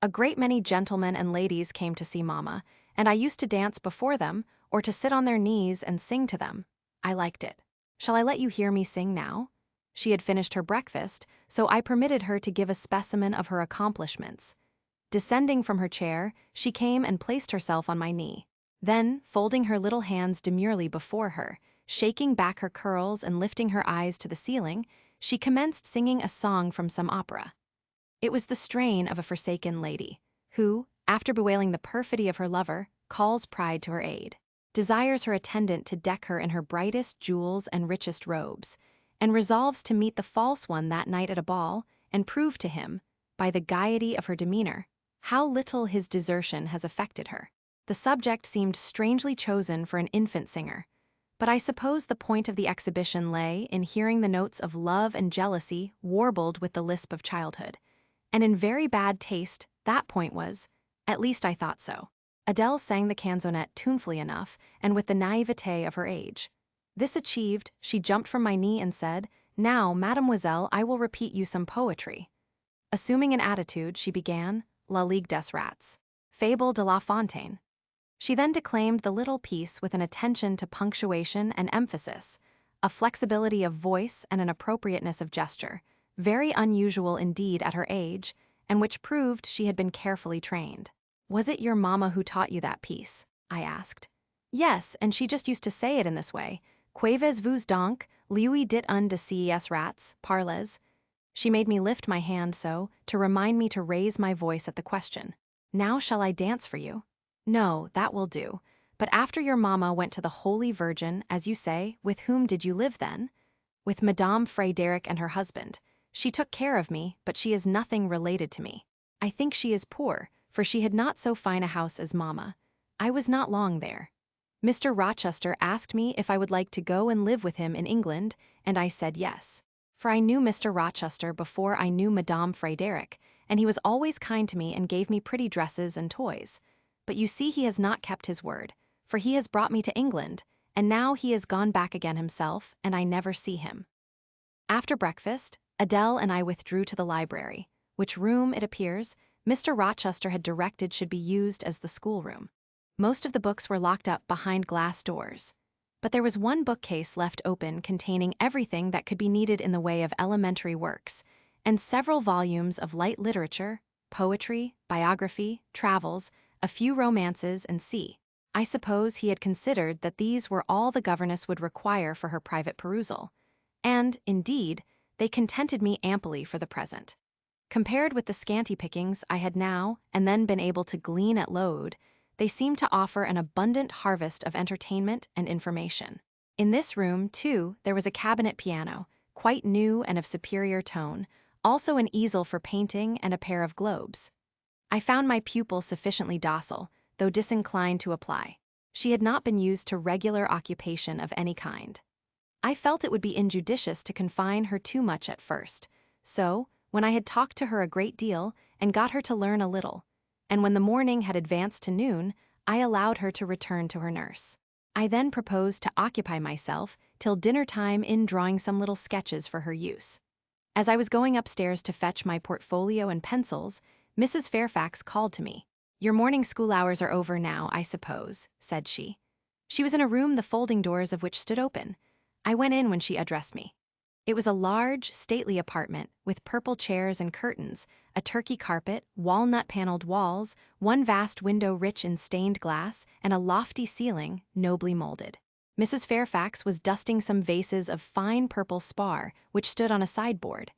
A great many gentlemen and ladies came to see Mamma, and I used to dance before them, or to sit on their knees and sing to them. I liked it. Shall I let you hear me sing now?" She had finished her breakfast, so I permitted her to give a specimen of her accomplishments. Descending from her chair, she came and placed herself on my knee. Then, folding her little hands demurely before her, shaking back her curls and lifting her eyes to the ceiling, she commenced singing a song from some opera. It was the strain of a forsaken lady, who, after bewailing the perfidy of her lover, calls pride to her aid, desires her attendant to deck her in her brightest jewels and richest robes, and resolves to meet the false one that night at a ball, and prove to him, by the gaiety of her demeanor, how little his desertion has affected her. The subject seemed strangely chosen for an infant singer, but I suppose the point of the exhibition lay in hearing the notes of love and jealousy warbled with the lisp of childhood. And in very bad taste, that point was, at least I thought so. Adele sang the canzonet tunefully enough, and with the naivete of her age. This achieved, she jumped from my knee and said, "Now, mademoiselle, I will repeat you some poetry." Assuming an attitude, she began, La Ligue des Rats, Fable de La Fontaine. She then declaimed the little piece with an attention to punctuation and emphasis, a flexibility of voice and an appropriateness of gesture, very unusual indeed at her age, and which proved she had been carefully trained. "Was it your mamma who taught you that piece?" I asked. "Yes, and she just used to say it in this way. Qu'avez-vous donc, lui dit un de ces rats, parlez? She made me lift my hand so, to remind me to raise my voice at the question. Now shall I dance for you? No, that will do. But after your mamma went to the Holy Virgin, as you say, with whom did you live then? With Madame Frederick and her husband. She took care of me, but she is nothing related to me. I think she is poor, for she had not so fine a house as mamma. I was not long there. Mr. Rochester asked me if I would like to go and live with him in England, and I said yes. For I knew Mr. Rochester before I knew Madame Frederick, and he was always kind to me and gave me pretty dresses and toys. But you see he has not kept his word, for he has brought me to England, and now he has gone back again himself, and I never see him. After breakfast, Adele and I withdrew to the library, which room, it appears, Mr. Rochester had directed should be used as the schoolroom. Most of the books were locked up behind glass doors. But there was one bookcase left open containing everything that could be needed in the way of elementary works, and several volumes of light literature, poetry, biography, travels, a few romances, and I suppose he had considered that these were all the governess would require for her private perusal. And, indeed, they contented me amply for the present. Compared with the scanty pickings I had now and then been able to glean at Load, they seemed to offer an abundant harvest of entertainment and information. In this room, too, there was a cabinet piano, quite new and of superior tone, also an easel for painting and a pair of globes. I found my pupil sufficiently docile, though disinclined to apply. She had not been used to regular occupation of any kind. I felt it would be injudicious to confine her too much at first, so, when I had talked to her a great deal and got her to learn a little, and when the morning had advanced to noon, I allowed her to return to her nurse. I then proposed to occupy myself till dinner time in drawing some little sketches for her use. As I was going upstairs to fetch my portfolio and pencils, Mrs. Fairfax called to me. "Your morning school hours are over now, I suppose," said she. She was in a room the folding doors of which stood open. I went in when she addressed me. It was a large, stately apartment, with purple chairs and curtains, a Turkey carpet, walnut-paneled walls, one vast window rich in stained glass, and a lofty ceiling, nobly molded. Mrs. Fairfax was dusting some vases of fine purple spar, which stood on a sideboard.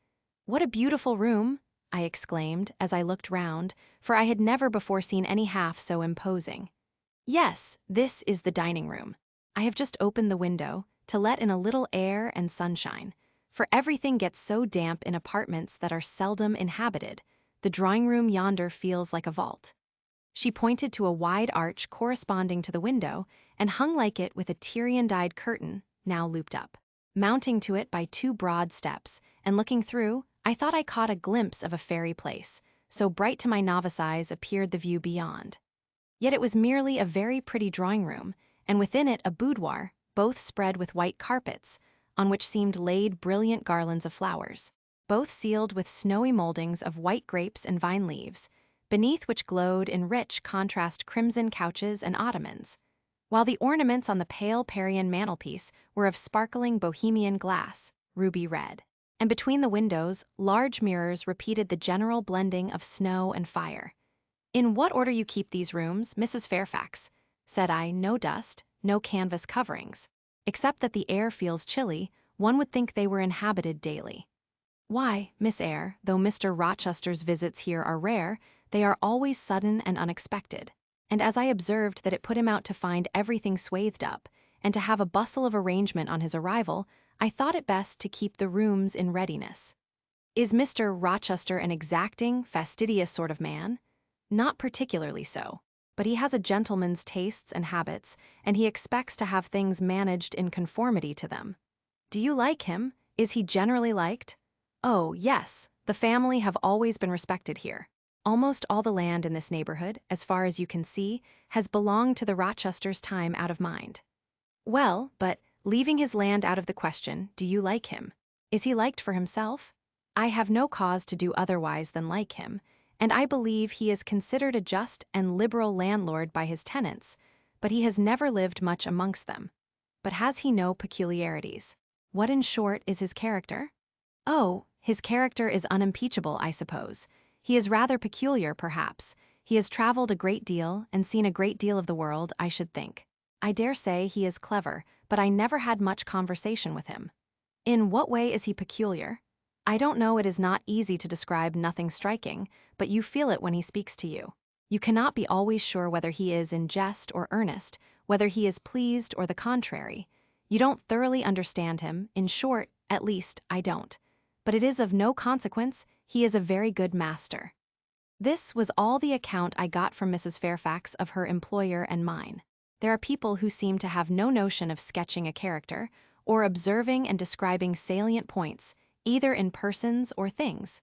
"What a beautiful room!" I exclaimed, as I looked round, for I had never before seen any half so imposing. "Yes, this is the dining room. I have just opened the window, to let in a little air and sunshine, for everything gets so damp in apartments that are seldom inhabited. The drawing-room yonder feels like a vault." She pointed to a wide arch corresponding to the window, and hung like it with a Tyrian-dyed curtain, now looped up. Mounting to it by two broad steps, and looking through, I thought I caught a glimpse of a fairy place, so bright to my novice eyes appeared the view beyond. Yet it was merely a very pretty drawing-room, and within it a boudoir, both spread with white carpets, on which seemed laid brilliant garlands of flowers, both sealed with snowy moldings of white grapes and vine leaves, beneath which glowed in rich contrast crimson couches and ottomans, while the ornaments on the pale Parian mantelpiece were of sparkling Bohemian glass, ruby red. And between the windows, large mirrors repeated the general blending of snow and fire. "In what order you keep these rooms, Mrs. Fairfax?" said I. "No dust, no canvas coverings. Except that the air feels chilly, one would think they were inhabited daily." "Why, Miss Eyre, though Mr. Rochester's visits here are rare, they are always sudden and unexpected. And as I observed that it put him out to find everything swathed up, and to have a bustle of arrangement on his arrival, I thought it best to keep the rooms in readiness." "Is Mr. Rochester an exacting, fastidious sort of man?" "Not particularly so, but he has a gentleman's tastes and habits, and he expects to have things managed in conformity to them." "Do you like him? Is he generally liked?" "Oh, yes, the family have always been respected here. Almost all the land in this neighborhood, as far as you can see, has belonged to the Rochesters' time out of mind." "Well, but, leaving his land out of the question, do you like him? Is he liked for himself?" "I have no cause to do otherwise than like him, and I believe he is considered a just and liberal landlord by his tenants, but he has never lived much amongst them." "But has he no peculiarities? What, in short, is his character?" "Oh, his character is unimpeachable, I suppose. He is rather peculiar, perhaps. He has traveled a great deal, and seen a great deal of the world, I should think. I dare say he is clever, but but I never had much conversation with him. In what way is he peculiar? I don't know, it is not easy to describe nothing striking, but you feel it when he speaks to you. You cannot be always sure whether he is in jest or earnest, whether he is pleased or the contrary. You don't thoroughly understand him, in short, at least, I don't. But it is of no consequence, he is a very good master. This was all the account I got from Mrs. Fairfax of her employer and mine. There are people who seem to have no notion of sketching a character, or observing and describing salient points, either in persons or things.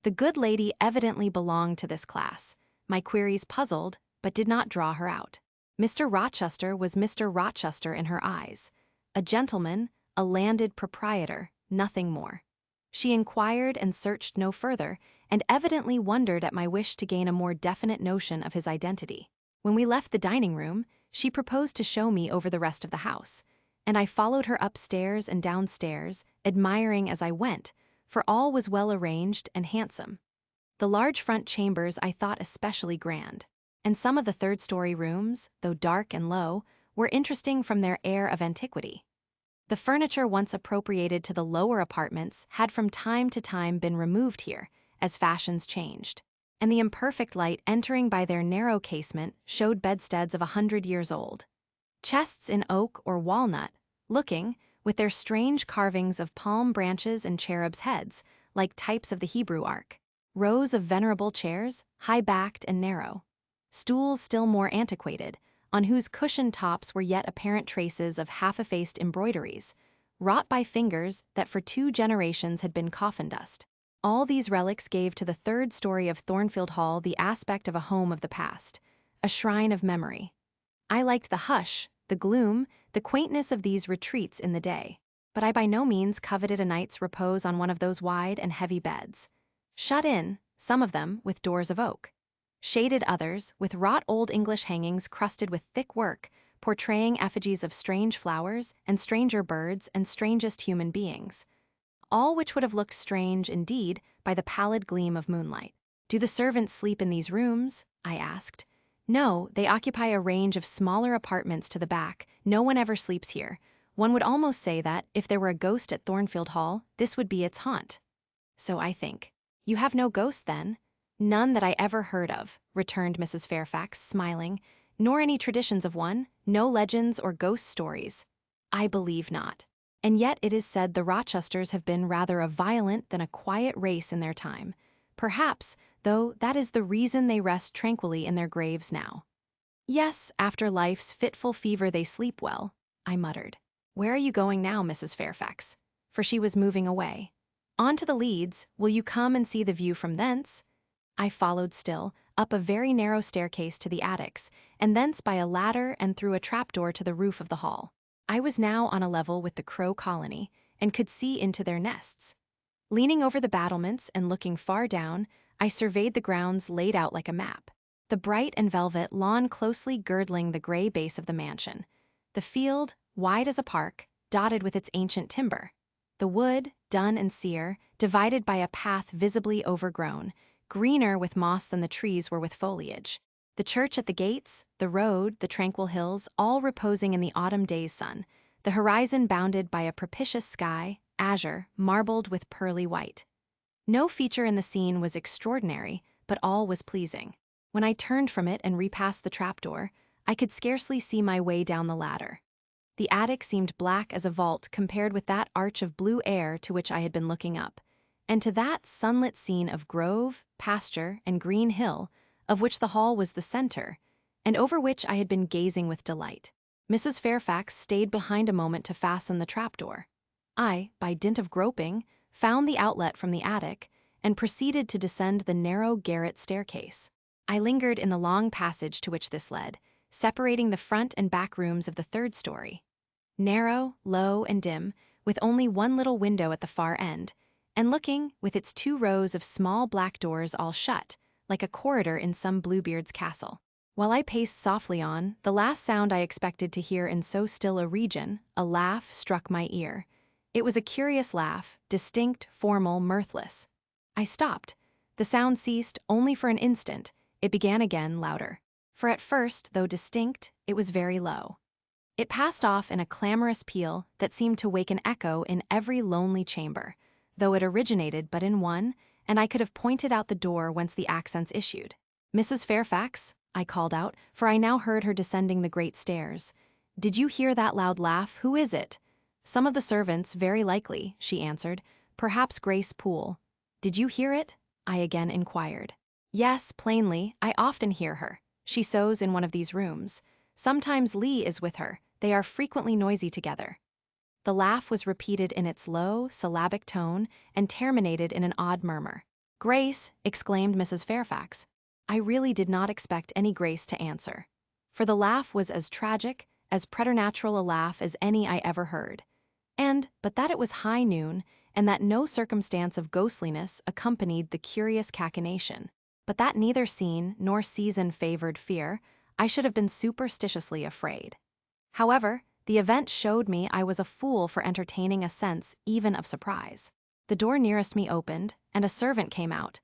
The good lady evidently belonged to this class. My queries puzzled, but did not draw her out. Mr. Rochester was Mr. Rochester in her eyes. A gentleman, a landed proprietor, nothing more. She inquired and searched no further, and evidently wondered at my wish to gain a more definite notion of his identity. When we left the dining room, she proposed to show me over the rest of the house, and I followed her upstairs and downstairs, admiring as I went, for all was well arranged and handsome. The large front chambers I thought especially grand, and some of the third-story rooms, though dark and low, were interesting from their air of antiquity. The furniture once appropriated to the lower apartments had from time to time been removed here, as fashions changed, and the imperfect light entering by their narrow casement showed bedsteads of 100 years old. Chests in oak or walnut, looking, with their strange carvings of palm branches and cherubs' heads, like types of the Hebrew ark. Rows of venerable chairs, high-backed and narrow. Stools still more antiquated, on whose cushioned tops were yet apparent traces of half-effaced embroideries, wrought by fingers that for 2 generations had been coffin dust. All these relics gave to the third story of Thornfield Hall the aspect of a home of the past, a shrine of memory. I liked the hush, the gloom, the quaintness of these retreats in the day, but I by no means coveted a night's repose on one of those wide and heavy beds. Shut in, some of them with doors of oak. Shaded others with wrought old English hangings crusted with thick work, portraying effigies of strange flowers and stranger birds and strangest human beings. All which would have looked strange, indeed, by the pallid gleam of moonlight. "Do the servants sleep in these rooms?" I asked. "No, they occupy a range of smaller apartments to the back. No one ever sleeps here. One would almost say that, if there were a ghost at Thornfield Hall, this would be its haunt." "So I think. You have no ghost, then?" "None that I ever heard of," returned Mrs. Fairfax, smiling. "Nor any traditions of one? No legends or ghost stories?" "I believe not. And yet it is said the Rochesters have been rather a violent than a quiet race in their time. Perhaps, though, that is the reason they rest tranquilly in their graves now." "Yes, after life's fitful fever they sleep well," I muttered. "Where are you going now, Mrs. Fairfax?" For she was moving away. "On to the Leads. Will you come and see the view from thence?" I followed still, up a very narrow staircase to the attics, and thence by a ladder and through a trapdoor to the roof of the hall. I was now on a level with the crow colony, and could see into their nests. Leaning over the battlements and looking far down, I surveyed the grounds laid out like a map. The bright and velvet lawn closely girdling the gray base of the mansion. The field, wide as a park, dotted with its ancient timber. The wood, dun and sere, divided by a path visibly overgrown, greener with moss than the trees were with foliage. The church at the gates, the road, the tranquil hills, all reposing in the autumn day's sun, the horizon bounded by a propitious sky, azure, marbled with pearly white. No feature in the scene was extraordinary, but all was pleasing. When I turned from it and repassed the trapdoor, I could scarcely see my way down the ladder. The attic seemed black as a vault compared with that arch of blue air to which I had been looking up, and to that sunlit scene of grove, pasture, and green hill, of which the hall was the center, and over which I had been gazing with delight. Mrs. Fairfax stayed behind a moment to fasten the trapdoor. I, by dint of groping, found the outlet from the attic, and proceeded to descend the narrow garret staircase. I lingered in the long passage to which this led, separating the front and back rooms of the third story. Narrow, low, and dim, with only one little window at the far end, and looking, with its 2 rows of small black doors all shut, like a corridor in some Bluebeard's castle. While I paced softly on, the last sound I expected to hear in so still a region, a laugh, struck my ear. It was a curious laugh, distinct, formal, mirthless. I stopped. The sound ceased only for an instant. It began again, louder. For at first, though distinct, it was very low. It passed off in a clamorous peal that seemed to wake an echo in every lonely chamber, though it originated but in one, and I could have pointed out the door whence the accents issued. "Mrs. Fairfax," I called out, for I now heard her descending the great stairs. "Did you hear that loud laugh? Who is it?" "Some of the servants, very likely," she answered. "Perhaps Grace Poole." "Did you hear it?" I again inquired. "Yes, plainly. I often hear her. She sews in one of these rooms. Sometimes Lee is with her. They are frequently noisy together." The laugh was repeated in its low, syllabic tone and terminated in an odd murmur. "Grace!" exclaimed Mrs. Fairfax. I really did not expect any Grace to answer, for the laugh was as tragic, as preternatural a laugh as any I ever heard. But that it was high noon, and that no circumstance of ghostliness accompanied the curious cachinnation, but that neither scene nor season favored fear, I should have been superstitiously afraid. However, the event showed me I was a fool for entertaining a sense even of surprise. The door nearest me opened, and a servant came out.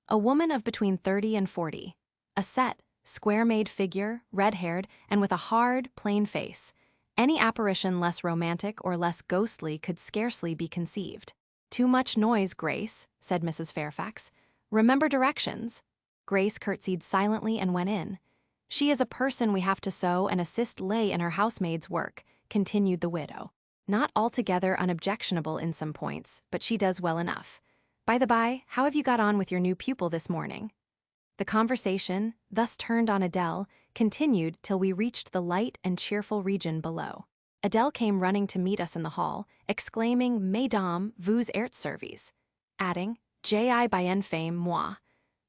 A woman of between 30 and 40. A set, square-made figure, red-haired, and with a hard, plain face. Any apparition less romantic or less ghostly could scarcely be conceived. "Too much noise, Grace," said Mrs. Fairfax. "Remember directions." Grace curtsied silently and went in. "She is a person we have to sew and assist lay in her housemaid's work," continued the widow. "Not altogether unobjectionable in some points, but she does well enough. By the by, how have you got on with your new pupil this morning?" The conversation, thus turned on Adele, continued till we reached the light and cheerful region below. Adele came running to meet us in the hall, exclaiming, "Mesdames, vous êtes servies," adding, "J'ai bien fait, moi."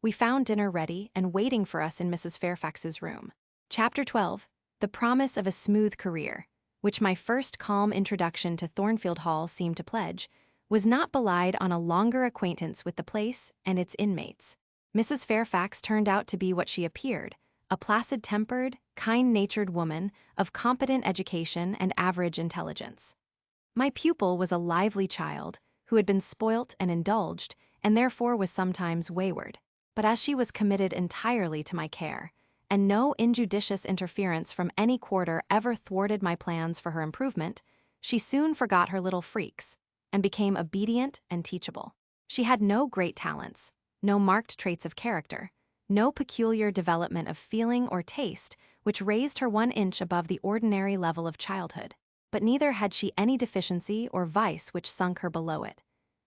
We found dinner ready and waiting for us in Mrs. Fairfax's room. Chapter 12. The promise of a smooth career, which my first calm introduction to Thornfield Hall seemed to pledge, was not belied on a longer acquaintance with the place and its inmates. Mrs. Fairfax turned out to be what she appeared, a placid-tempered, kind-natured woman of competent education and average intelligence. My pupil was a lively child, who had been spoilt and indulged, and therefore was sometimes wayward. But as she was committed entirely to my care, and no injudicious interference from any quarter ever thwarted my plans for her improvement, she soon forgot her little freaks, and became obedient and teachable. She had no great talents, no marked traits of character, no peculiar development of feeling or taste which raised her 1 inch above the ordinary level of childhood, but neither had she any deficiency or vice which sunk her below it.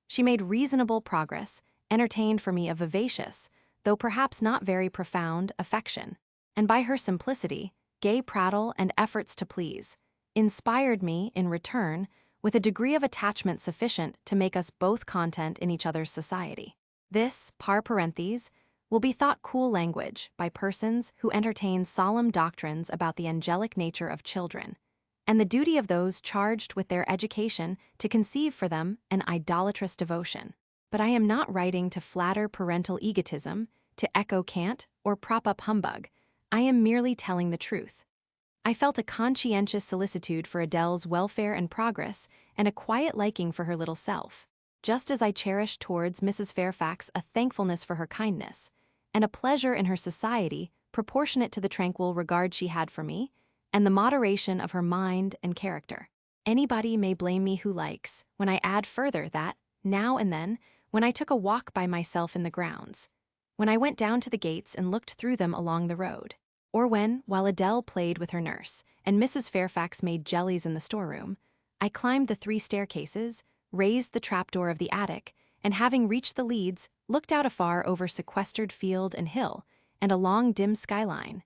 She made reasonable progress, entertained for me a vivacious, though perhaps not very profound, affection, and by her simplicity, gay prattle, and efforts to please, inspired me, in return, with a degree of attachment sufficient to make us both content in each other's society. This, par parentheses, will be thought cool language by persons who entertain solemn doctrines about the angelic nature of children, and the duty of those charged with their education to conceive for them an idolatrous devotion. But I am not writing to flatter parental egotism, to echo cant, or prop up humbug. I am merely telling the truth. I felt a conscientious solicitude for Adele's welfare and progress, and a quiet liking for her little self, just as I cherished towards Mrs. Fairfax a thankfulness for her kindness, and a pleasure in her society proportionate to the tranquil regard she had for me, and the moderation of her mind and character. Anybody may blame me who likes, when I add further that, now and then, when I took a walk by myself in the grounds, when I went down to the gates and looked through them along the road, or when, while Adele played with her nurse, and Mrs. Fairfax made jellies in the storeroom, I climbed the 3 staircases, raised the trapdoor of the attic, and having reached the leads, looked out afar over sequestered field and hill, and a long dim skyline,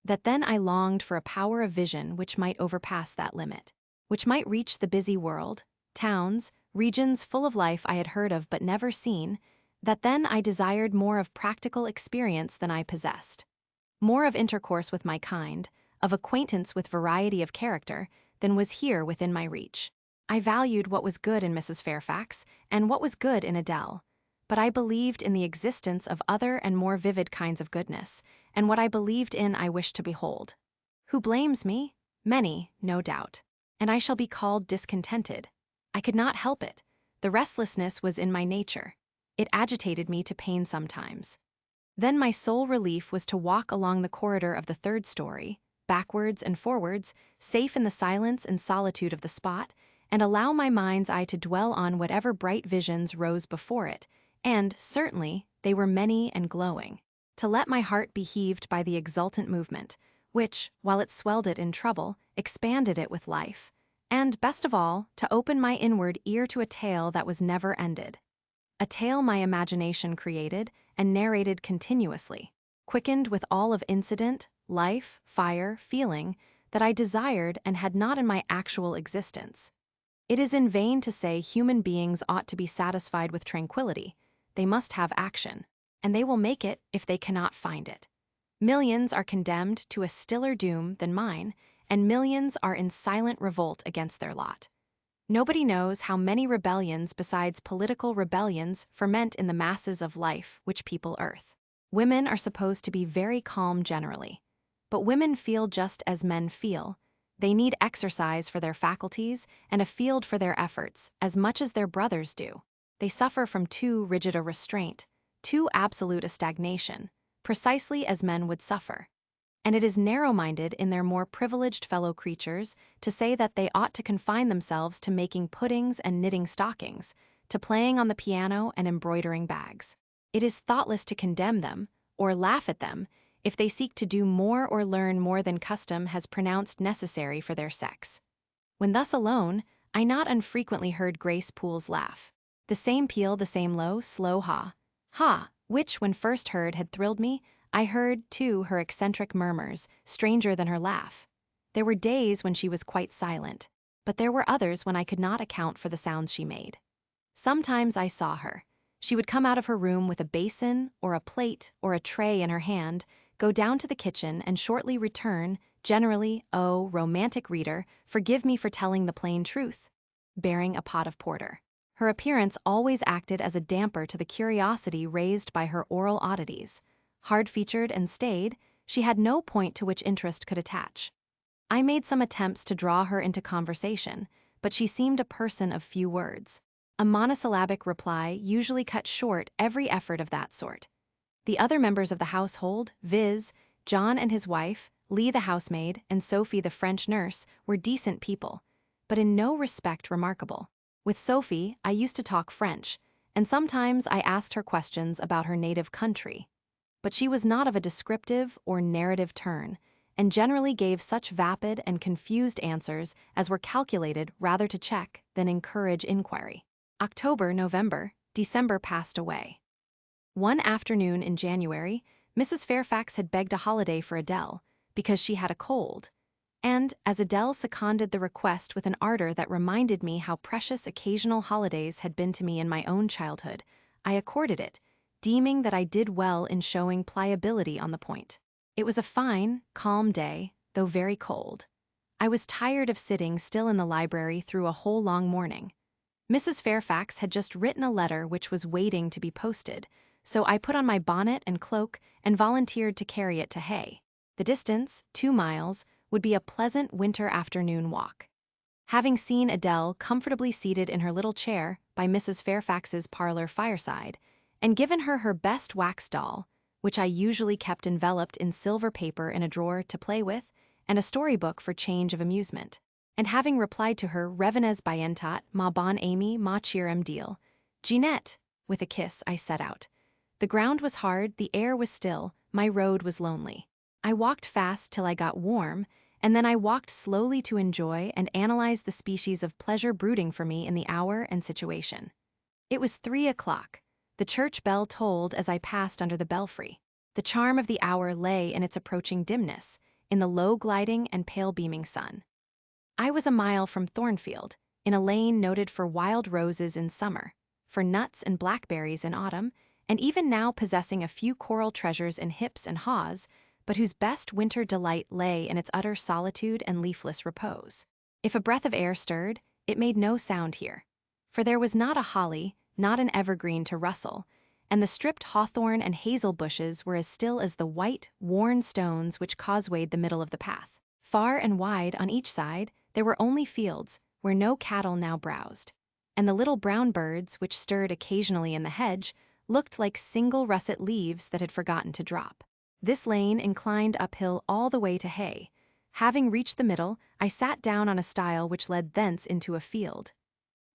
that then I longed for a power of vision which might overpass that limit, which might reach the busy world, towns, regions full of life I had heard of but never seen, that then I desired more of practical experience than I possessed, more of intercourse with my kind, of acquaintance with variety of character, than was here within my reach. I valued what was good in Mrs. Fairfax, and what was good in Adele, but I believed in the existence of other and more vivid kinds of goodness, and what I believed in I wished to behold. Who blames me? Many, no doubt. And I shall be called discontented. I could not help it. The restlessness was in my nature. It agitated me to pain sometimes. Then my sole relief was to walk along the corridor of the 3rd story, backwards and forwards, safe in the silence and solitude of the spot, and allow my mind's eye to dwell on whatever bright visions rose before it, and, certainly, they were many and glowing. To let my heart be heaved by the exultant movement, which, while it swelled it in trouble, expanded it with life, and, best of all, to open my inward ear to a tale that was never ended. A tale my imagination created and narrated continuously, quickened with all of incident, life, fire, feeling, that I desired and had not in my actual existence. It is in vain to say human beings ought to be satisfied with tranquility. They must have action, and they will make it if they cannot find it. Millions are condemned to a stiller doom than mine, and millions are in silent revolt against their lot. Nobody knows how many rebellions besides political rebellions ferment in the masses of life which people earth. Women are supposed to be very calm generally, but women feel just as men feel. They need exercise for their faculties and a field for their efforts as much as their brothers do. They suffer from too rigid a restraint, too absolute a stagnation, precisely as men would suffer. And it is narrow-minded in their more privileged fellow creatures to say that they ought to confine themselves to making puddings and knitting stockings, to playing on the piano and embroidering bags. It is thoughtless to condemn them, or laugh at them, if they seek to do more or learn more than custom has pronounced necessary for their sex. When thus alone, I not unfrequently heard Grace Poole's laugh. The same peal, the same low, slow ha, which, when first heard, had thrilled me. I heard, too, her eccentric murmurs, stranger than her laugh. There were days when she was quite silent, but there were others when I could not account for the sounds she made. Sometimes I saw her. She would come out of her room with a basin, or a plate, or a tray in her hand, go down to the kitchen, and shortly return, generally, oh, romantic reader, forgive me for telling the plain truth, bearing a pot of porter. Her appearance always acted as a damper to the curiosity raised by her oral oddities. Hard-featured and staid, she had no point to which interest could attach. I made some attempts to draw her into conversation, but she seemed a person of few words. A monosyllabic reply usually cut short every effort of that sort. The other members of the household, viz., John and his wife, Lee the housemaid, and Sophie the French nurse, were decent people, but in no respect remarkable. With Sophie, I used to talk French, and sometimes I asked her questions about her native country. But she was not of a descriptive or narrative turn, and generally gave such vapid and confused answers as were calculated rather to check than encourage inquiry. October, November, December passed away. One afternoon in January, Mrs. Fairfax had begged a holiday for Adele, because she had a cold, and, as Adele seconded the request with an ardor that reminded me how precious occasional holidays had been to me in my own childhood, I accorded it, deeming that I did well in showing pliability on the point. It was a fine, calm day, though very cold. I was tired of sitting still in the library through a whole long morning. Mrs. Fairfax had just written a letter which was waiting to be posted, so I put on my bonnet and cloak and volunteered to carry it to Hay. The distance, 2 miles, would be a pleasant winter afternoon walk. Having seen Adele comfortably seated in her little chair by Mrs. Fairfax's parlor fireside, and given her her best wax doll, which I usually kept enveloped in silver paper in a drawer to play with, and a storybook for change of amusement, and having replied to her revenes bientat, ma bonne amie, ma cheerem deal, Jeanette, with a kiss, I set out. The ground was hard, the air was still, my road was lonely. I walked fast till I got warm, and then I walked slowly to enjoy and analyze the species of pleasure brooding for me in the hour and situation. It was 3 o'clock. The church bell tolled as I passed under the belfry. The charm of the hour lay in its approaching dimness, in the low gliding and pale beaming sun. I was a mile from Thornfield, in a lane noted for wild roses in summer, for nuts and blackberries in autumn, and even now possessing a few coral treasures in hips and haws, but whose best winter delight lay in its utter solitude and leafless repose. If a breath of air stirred, it made no sound here, for there was not a holly, not an evergreen to rustle, and the stripped hawthorn and hazel bushes were as still as the white, worn stones which causewayed the middle of the path. Far and wide, on each side, there were only fields, where no cattle now browsed, and the little brown birds, which stirred occasionally in the hedge, looked like single russet leaves that had forgotten to drop. This lane inclined uphill all the way to Hay, Having reached the middle, I sat down on a stile which led thence into a field.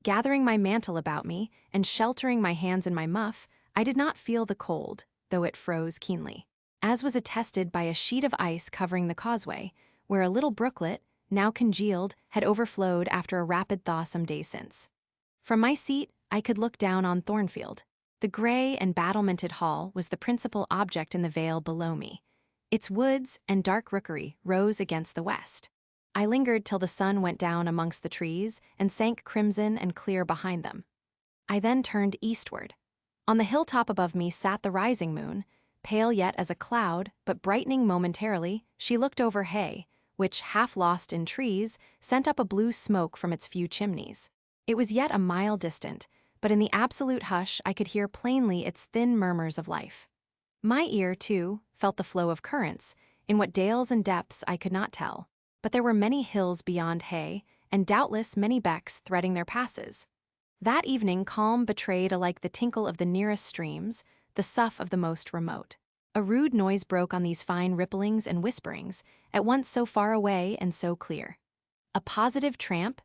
Gathering my mantle about me, and sheltering my hands in my muff, I did not feel the cold, though it froze keenly, as was attested by a sheet of ice covering the causeway, where a little brooklet, now congealed, had overflowed after a rapid thaw some days since. From my seat, I could look down on Thornfield. The grey and battlemented hall was the principal object in the vale below me. Its woods and dark rookery rose against the west. I lingered till the sun went down amongst the trees and sank crimson and clear behind them. I then turned eastward. On the hilltop above me sat the rising moon, pale yet as a cloud, but brightening momentarily. She looked over Hay, which, half lost in trees, sent up a blue smoke from its few chimneys. It was yet a mile distant, but in the absolute hush I could hear plainly its thin murmurs of life. My ear, too, felt the flow of currents, in what dales and depths I could not tell, but there were many hills beyond Hay, and doubtless many becks threading their passes. That evening calm betrayed alike the tinkle of the nearest streams, the sough of the most remote. A rude noise broke on these fine ripplings and whisperings, at once so far away and so clear. A positive tramp,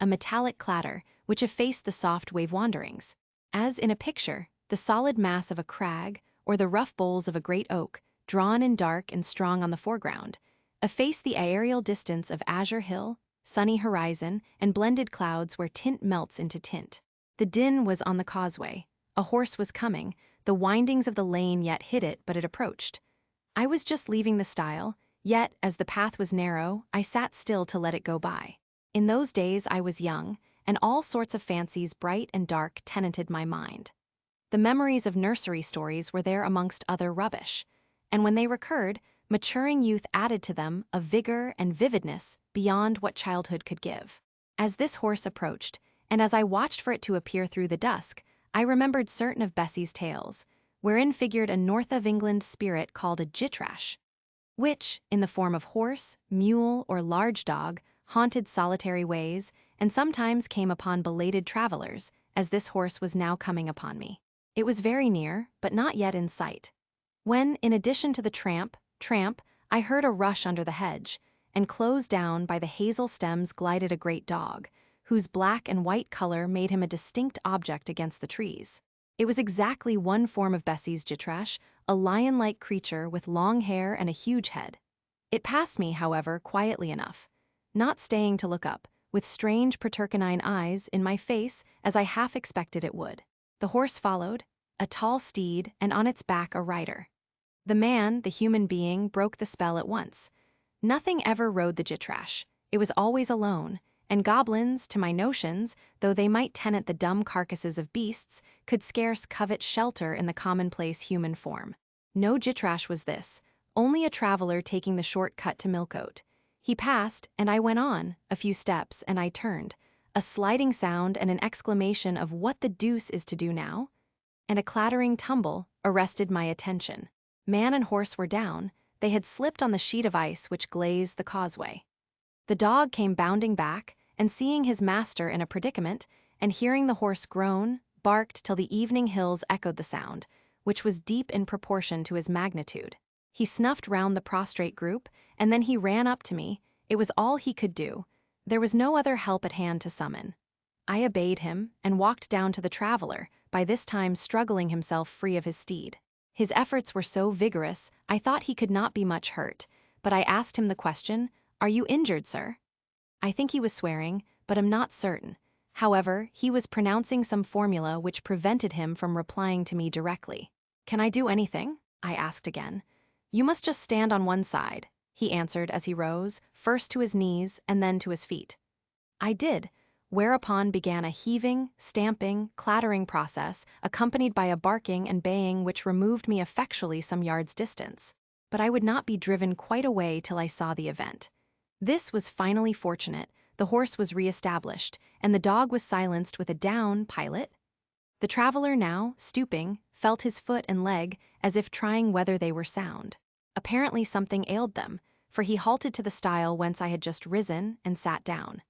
a metallic clatter, which effaced the soft wave wanderings. As in a picture, the solid mass of a crag, or the rough boles of a great oak, drawn in dark and strong on the foreground, effaced the aerial distance of azure hill, sunny horizon, and blended clouds where tint melts into tint. The din was on the causeway. A horse was coming. The windings of the lane yet hid it, but it approached. I was just leaving the stile, yet, as the path was narrow, I sat still to let it go by. In those days I was young, and all sorts of fancies bright and dark tenanted my mind. The memories of nursery stories were there amongst other rubbish, and when they recurred, maturing youth added to them a vigor and vividness beyond what childhood could give. As this horse approached, and as I watched for it to appear through the dusk, I remembered certain of Bessie's tales, wherein figured a north of England spirit called a jitrash, which, in the form of horse, mule, or large dog, haunted solitary ways, and sometimes came upon belated travelers, as this horse was now coming upon me. It was very near, but not yet in sight, when, in addition to the tramp, I heard a rush under the hedge, and close down by the hazel stems glided a great dog, whose black and white color made him a distinct object against the trees. It was exactly one form of Bessie's jitrash, a lion-like creature with long hair and a huge head. It passed me, however, quietly enough, not staying to look up, with strange pretercanine eyes, in my face, as I half expected it would. The horse followed, a tall steed, and on its back a rider. The man, the human being, broke the spell at once. Nothing ever rode the jitrash. It was always alone, and goblins, to my notions, though they might tenant the dumb carcasses of beasts, could scarce covet shelter in the commonplace human form. No jitrash was this, only a traveler taking the short cut to Millcote. He passed, and I went on, a few steps, and I turned. A sliding sound and an exclamation of "What the deuce is to do now?" and a clattering tumble arrested my attention. Man and horse were down. They had slipped on the sheet of ice which glazed the causeway. The dog came bounding back, and seeing his master in a predicament, and hearing the horse groan, barked till the evening hills echoed the sound, which was deep in proportion to his magnitude. He snuffed round the prostrate group, and then he ran up to me. It was all he could do. There was no other help at hand to summon. I obeyed him, and walked down to the traveler, by this time struggling himself free of his steed. His efforts were so vigorous, I thought he could not be much hurt, but I asked him the question, "Are you injured, sir?" I think he was swearing, but am not certain. However, he was pronouncing some formula which prevented him from replying to me directly. "Can I do anything?" I asked again. "You must just stand on one side," he answered as he rose, first to his knees and then to his feet. I did, whereupon began a heaving, stamping, clattering process, accompanied by a barking and baying which removed me effectually some yards' distance. But I would not be driven quite away till I saw the event. This was finally fortunate. The horse was re-established, and the dog was silenced with a "Down, pilot." The traveler now, stooping, felt his foot and leg, as if trying whether they were sound. Apparently something ailed them, for he halted to the stile whence I had just risen, and sat down.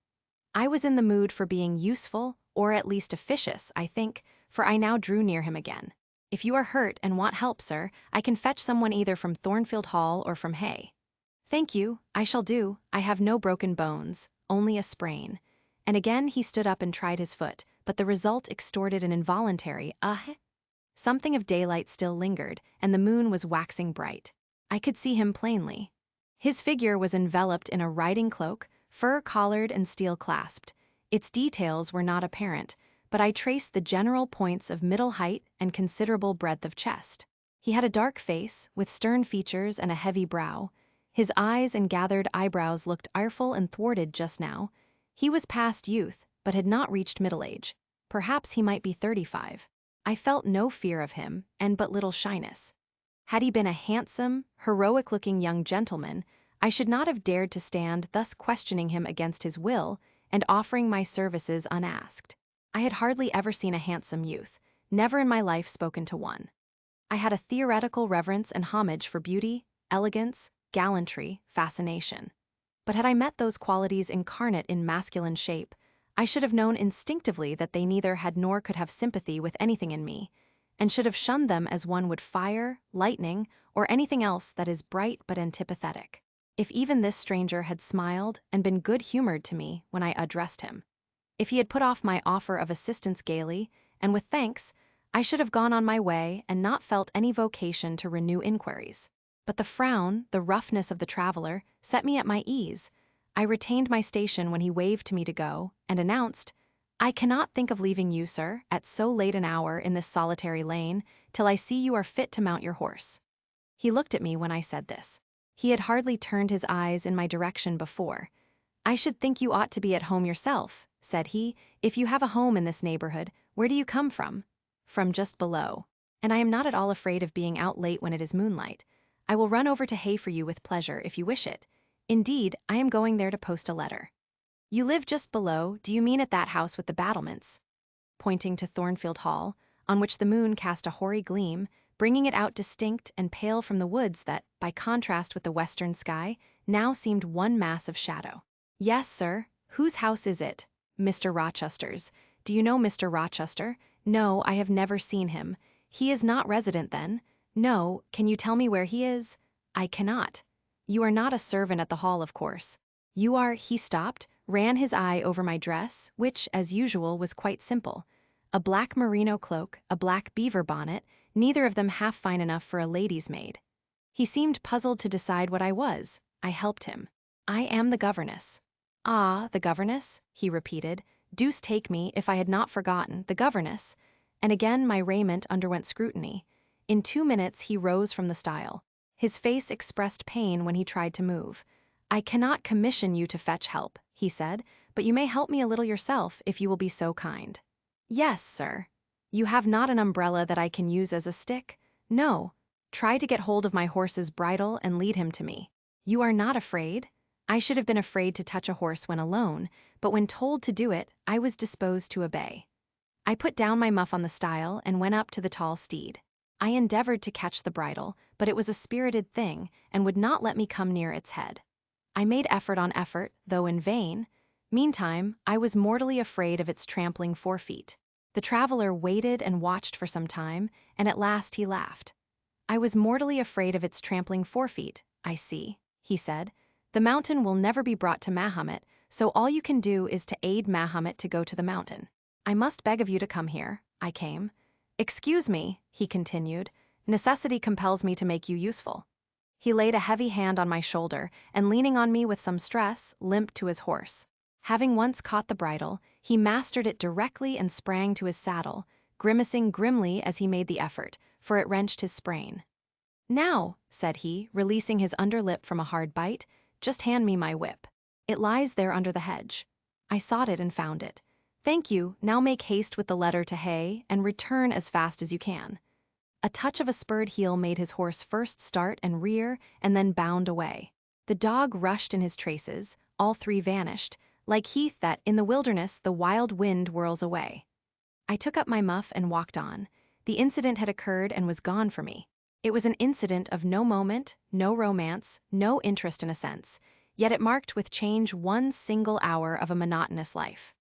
I was in the mood for being useful, or at least officious, I think, for I now drew near him again. "If you are hurt and want help, sir, I can fetch someone either from Thornfield Hall or from Hay." Thank you, I shall do. I have no broken bones, only a sprain. And again he stood up and tried his foot, but the result extorted an involuntary "ah." Something of daylight still lingered, and the moon was waxing bright. I could see him plainly. His figure was enveloped in a riding cloak, fur-collared and steel-clasped. Its details were not apparent, but I traced the general points of middle height and considerable breadth of chest. He had a dark face, with stern features and a heavy brow. His eyes and gathered eyebrows looked ireful and thwarted just now. He was past youth, but had not reached middle age. Perhaps he might be 35. I felt no fear of him, and but little shyness. Had he been a handsome, heroic-looking young gentleman, I should not have dared to stand thus questioning him against his will and offering my services unasked. I had hardly ever seen a handsome youth, never in my life spoken to one. I had a theoretical reverence and homage for beauty, elegance, gallantry, fascination. But had I met those qualities incarnate in masculine shape, I should have known instinctively that they neither had nor could have sympathy with anything in me, and should have shunned them as one would fire, lightning, or anything else that is bright but antipathetic. If even this stranger had smiled and been good-humored to me when I addressed him, if he had put off my offer of assistance gaily, and with thanks, I should have gone on my way and not felt any vocation to renew inquiries. But the frown, the roughness of the traveler, set me at my ease. I retained my station when he waved to me to go, and announced, "I cannot think of leaving you, sir, at so late an hour in this solitary lane, till I see you are fit to mount your horse." He looked at me when I said this. He had hardly turned his eyes in my direction before. "I should think you ought to be at home yourself," said he. "If you have a home in this neighborhood, where do you come from?" "From just below. And I am not at all afraid of being out late when it is moonlight. I will run over to Hay for you with pleasure, if you wish it. Indeed, I am going there to post a letter." "You live just below, do you mean at that house with the battlements?" Pointing to Thornfield Hall, on which the moon cast a hoary gleam, bringing it out distinct and pale from the woods that, by contrast with the western sky, now seemed one mass of shadow. "Yes, sir. Whose house is it?" "Mr. Rochester's. Do you know Mr. Rochester?" "No, I have never seen him." "He is not resident, then?" "No. Can you tell me where he is?" "I cannot." "You are not a servant at the hall, of course." "You are—" He stopped, ran his eye over my dress, which, as usual, was quite simple. A black merino cloak, a black beaver bonnet, neither of them half fine enough for a lady's maid. He seemed puzzled to decide what I was. I helped him. "I am the governess." "Ah, the governess?" he repeated. "Deuce take me, if I had not forgotten, the governess." And again my raiment underwent scrutiny. In 2 minutes he rose from the stile. His face expressed pain when he tried to move. "I cannot commission you to fetch help," he said, "but you may help me a little yourself, if you will be so kind." "Yes, sir." "You have not an umbrella that I can use as a stick?" "No." "Try to get hold of my horse's bridle and lead him to me." "You are not afraid?" I should have been afraid to touch a horse when alone, but when told to do it, I was disposed to obey. I put down my muff on the stile and went up to the tall steed. I endeavored to catch the bridle, but it was a spirited thing and would not let me come near its head. I made effort on effort, though in vain. Meantime, I was mortally afraid of its trampling forefeet. The traveler waited and watched for some time, and at last he laughed. "I was mortally afraid of its trampling forefeet, I see," he said. "The mountain will never be brought to Mahomet, so all you can do is to aid Mahomet to go to the mountain. I must beg of you to come here." I came. "Excuse me," he continued. "Necessity compels me to make you useful." He laid a heavy hand on my shoulder, and leaning on me with some stress, limped to his horse. Having once caught the bridle, he mastered it directly and sprang to his saddle, grimacing grimly as he made the effort, for it wrenched his sprain. "Now," said he, releasing his under lip from a hard bite, "just hand me my whip. It lies there under the hedge." I sought it and found it. "Thank you, now make haste with the letter to Hay, and return as fast as you can." A touch of a spurred heel made his horse first start and rear, and then bound away. The dog rushed in his traces, all three vanished, like heath that, in the wilderness, the wild wind whirls away. I took up my muff and walked on. The incident had occurred and was gone for me. It was an incident of no moment, no romance, no interest in a sense, yet it marked with change one single hour of a monotonous life.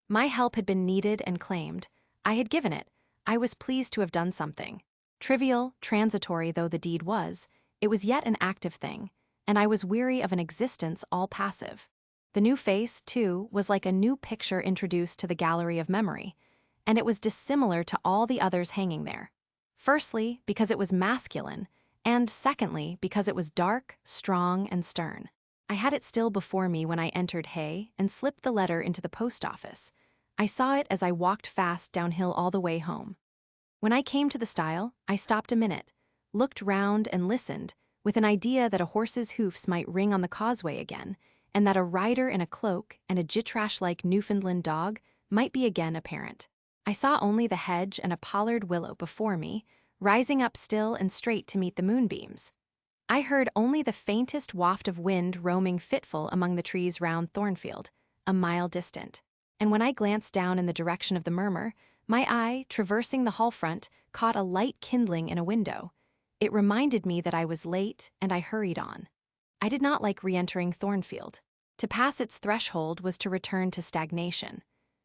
My help had been needed and claimed. I had given it. I was pleased to have done something. Trivial, transitory though the deed was, it was yet an active thing, and I was weary of an existence all passive. The new face, too, was like a new picture introduced to the gallery of memory, and it was dissimilar to all the others hanging there. Firstly, because it was masculine, and secondly, because it was dark, strong, and stern. I had it still before me when I entered Hay and slipped the letter into the post office. I saw it as I walked fast downhill all the way home. When I came to the stile, I stopped a minute, looked round and listened, with an idea that a horse's hoofs might ring on the causeway again, and that a rider in a cloak and a jitrash-like Newfoundland dog might be again apparent. I saw only the hedge and a pollard willow before me, rising up still and straight to meet the moonbeams. I heard only the faintest waft of wind roaming fitful among the trees round Thornfield, a mile distant. And when I glanced down in the direction of the murmur, my eye, traversing the hall front, caught a light kindling in a window. It reminded me that I was late, and I hurried on. I did not like re-entering Thornfield. To pass its threshold was to return to stagnation.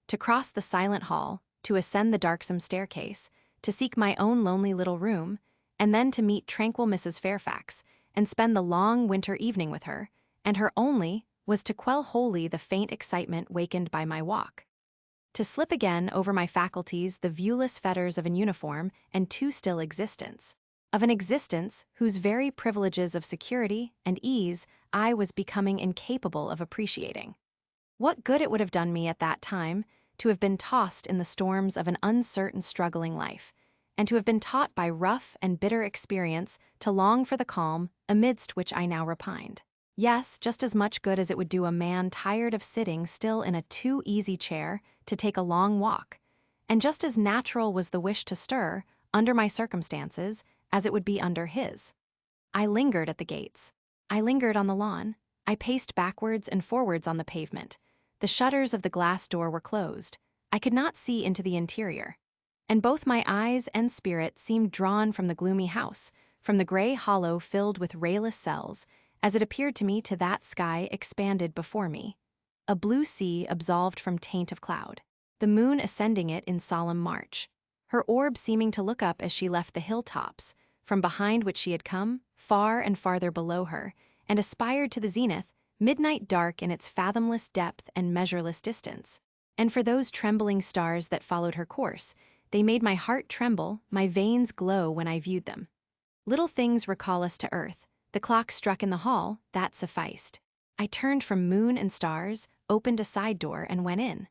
To cross the silent hall, to ascend the darksome staircase, to seek my own lonely little room, and then to meet tranquil Mrs. Fairfax, and spend the long winter evening with her, and her only, was to quell wholly the faint excitement wakened by my walk. To slip again over my faculties the viewless fetters of an uniform and too still existence. Of an existence whose very privileges of security and ease I was becoming incapable of appreciating. What good it would have done me at that time to have been tossed in the storms of an uncertain struggling life, and to have been taught by rough and bitter experience to long for the calm amidst which I now repined. Yes, just as much good as it would do a man tired of sitting still in a too easy chair to take a long walk, and just as natural was the wish to stir, under my circumstances, as it would be under his. I lingered at the gates. I lingered on the lawn. I paced backwards and forwards on the pavement. The shutters of the glass door were closed. I could not see into the interior. And both my eyes and spirit seemed drawn from the gloomy house, from the gray hollow filled with rayless cells, as it appeared to me to that sky expanded before me. A blue sea absolved from taint of cloud. The moon ascending it in solemn march. Her orb seeming to look up as she left the hilltops, from behind which she had come, far and farther below her, and aspired to the zenith, midnight dark in its fathomless depth and measureless distance. And for those trembling stars that followed her course, they made my heart tremble, my veins glow when I viewed them. Little things recall us to earth. The clock struck in the hall, that sufficed. I turned from moon and stars, opened a side door, and went in.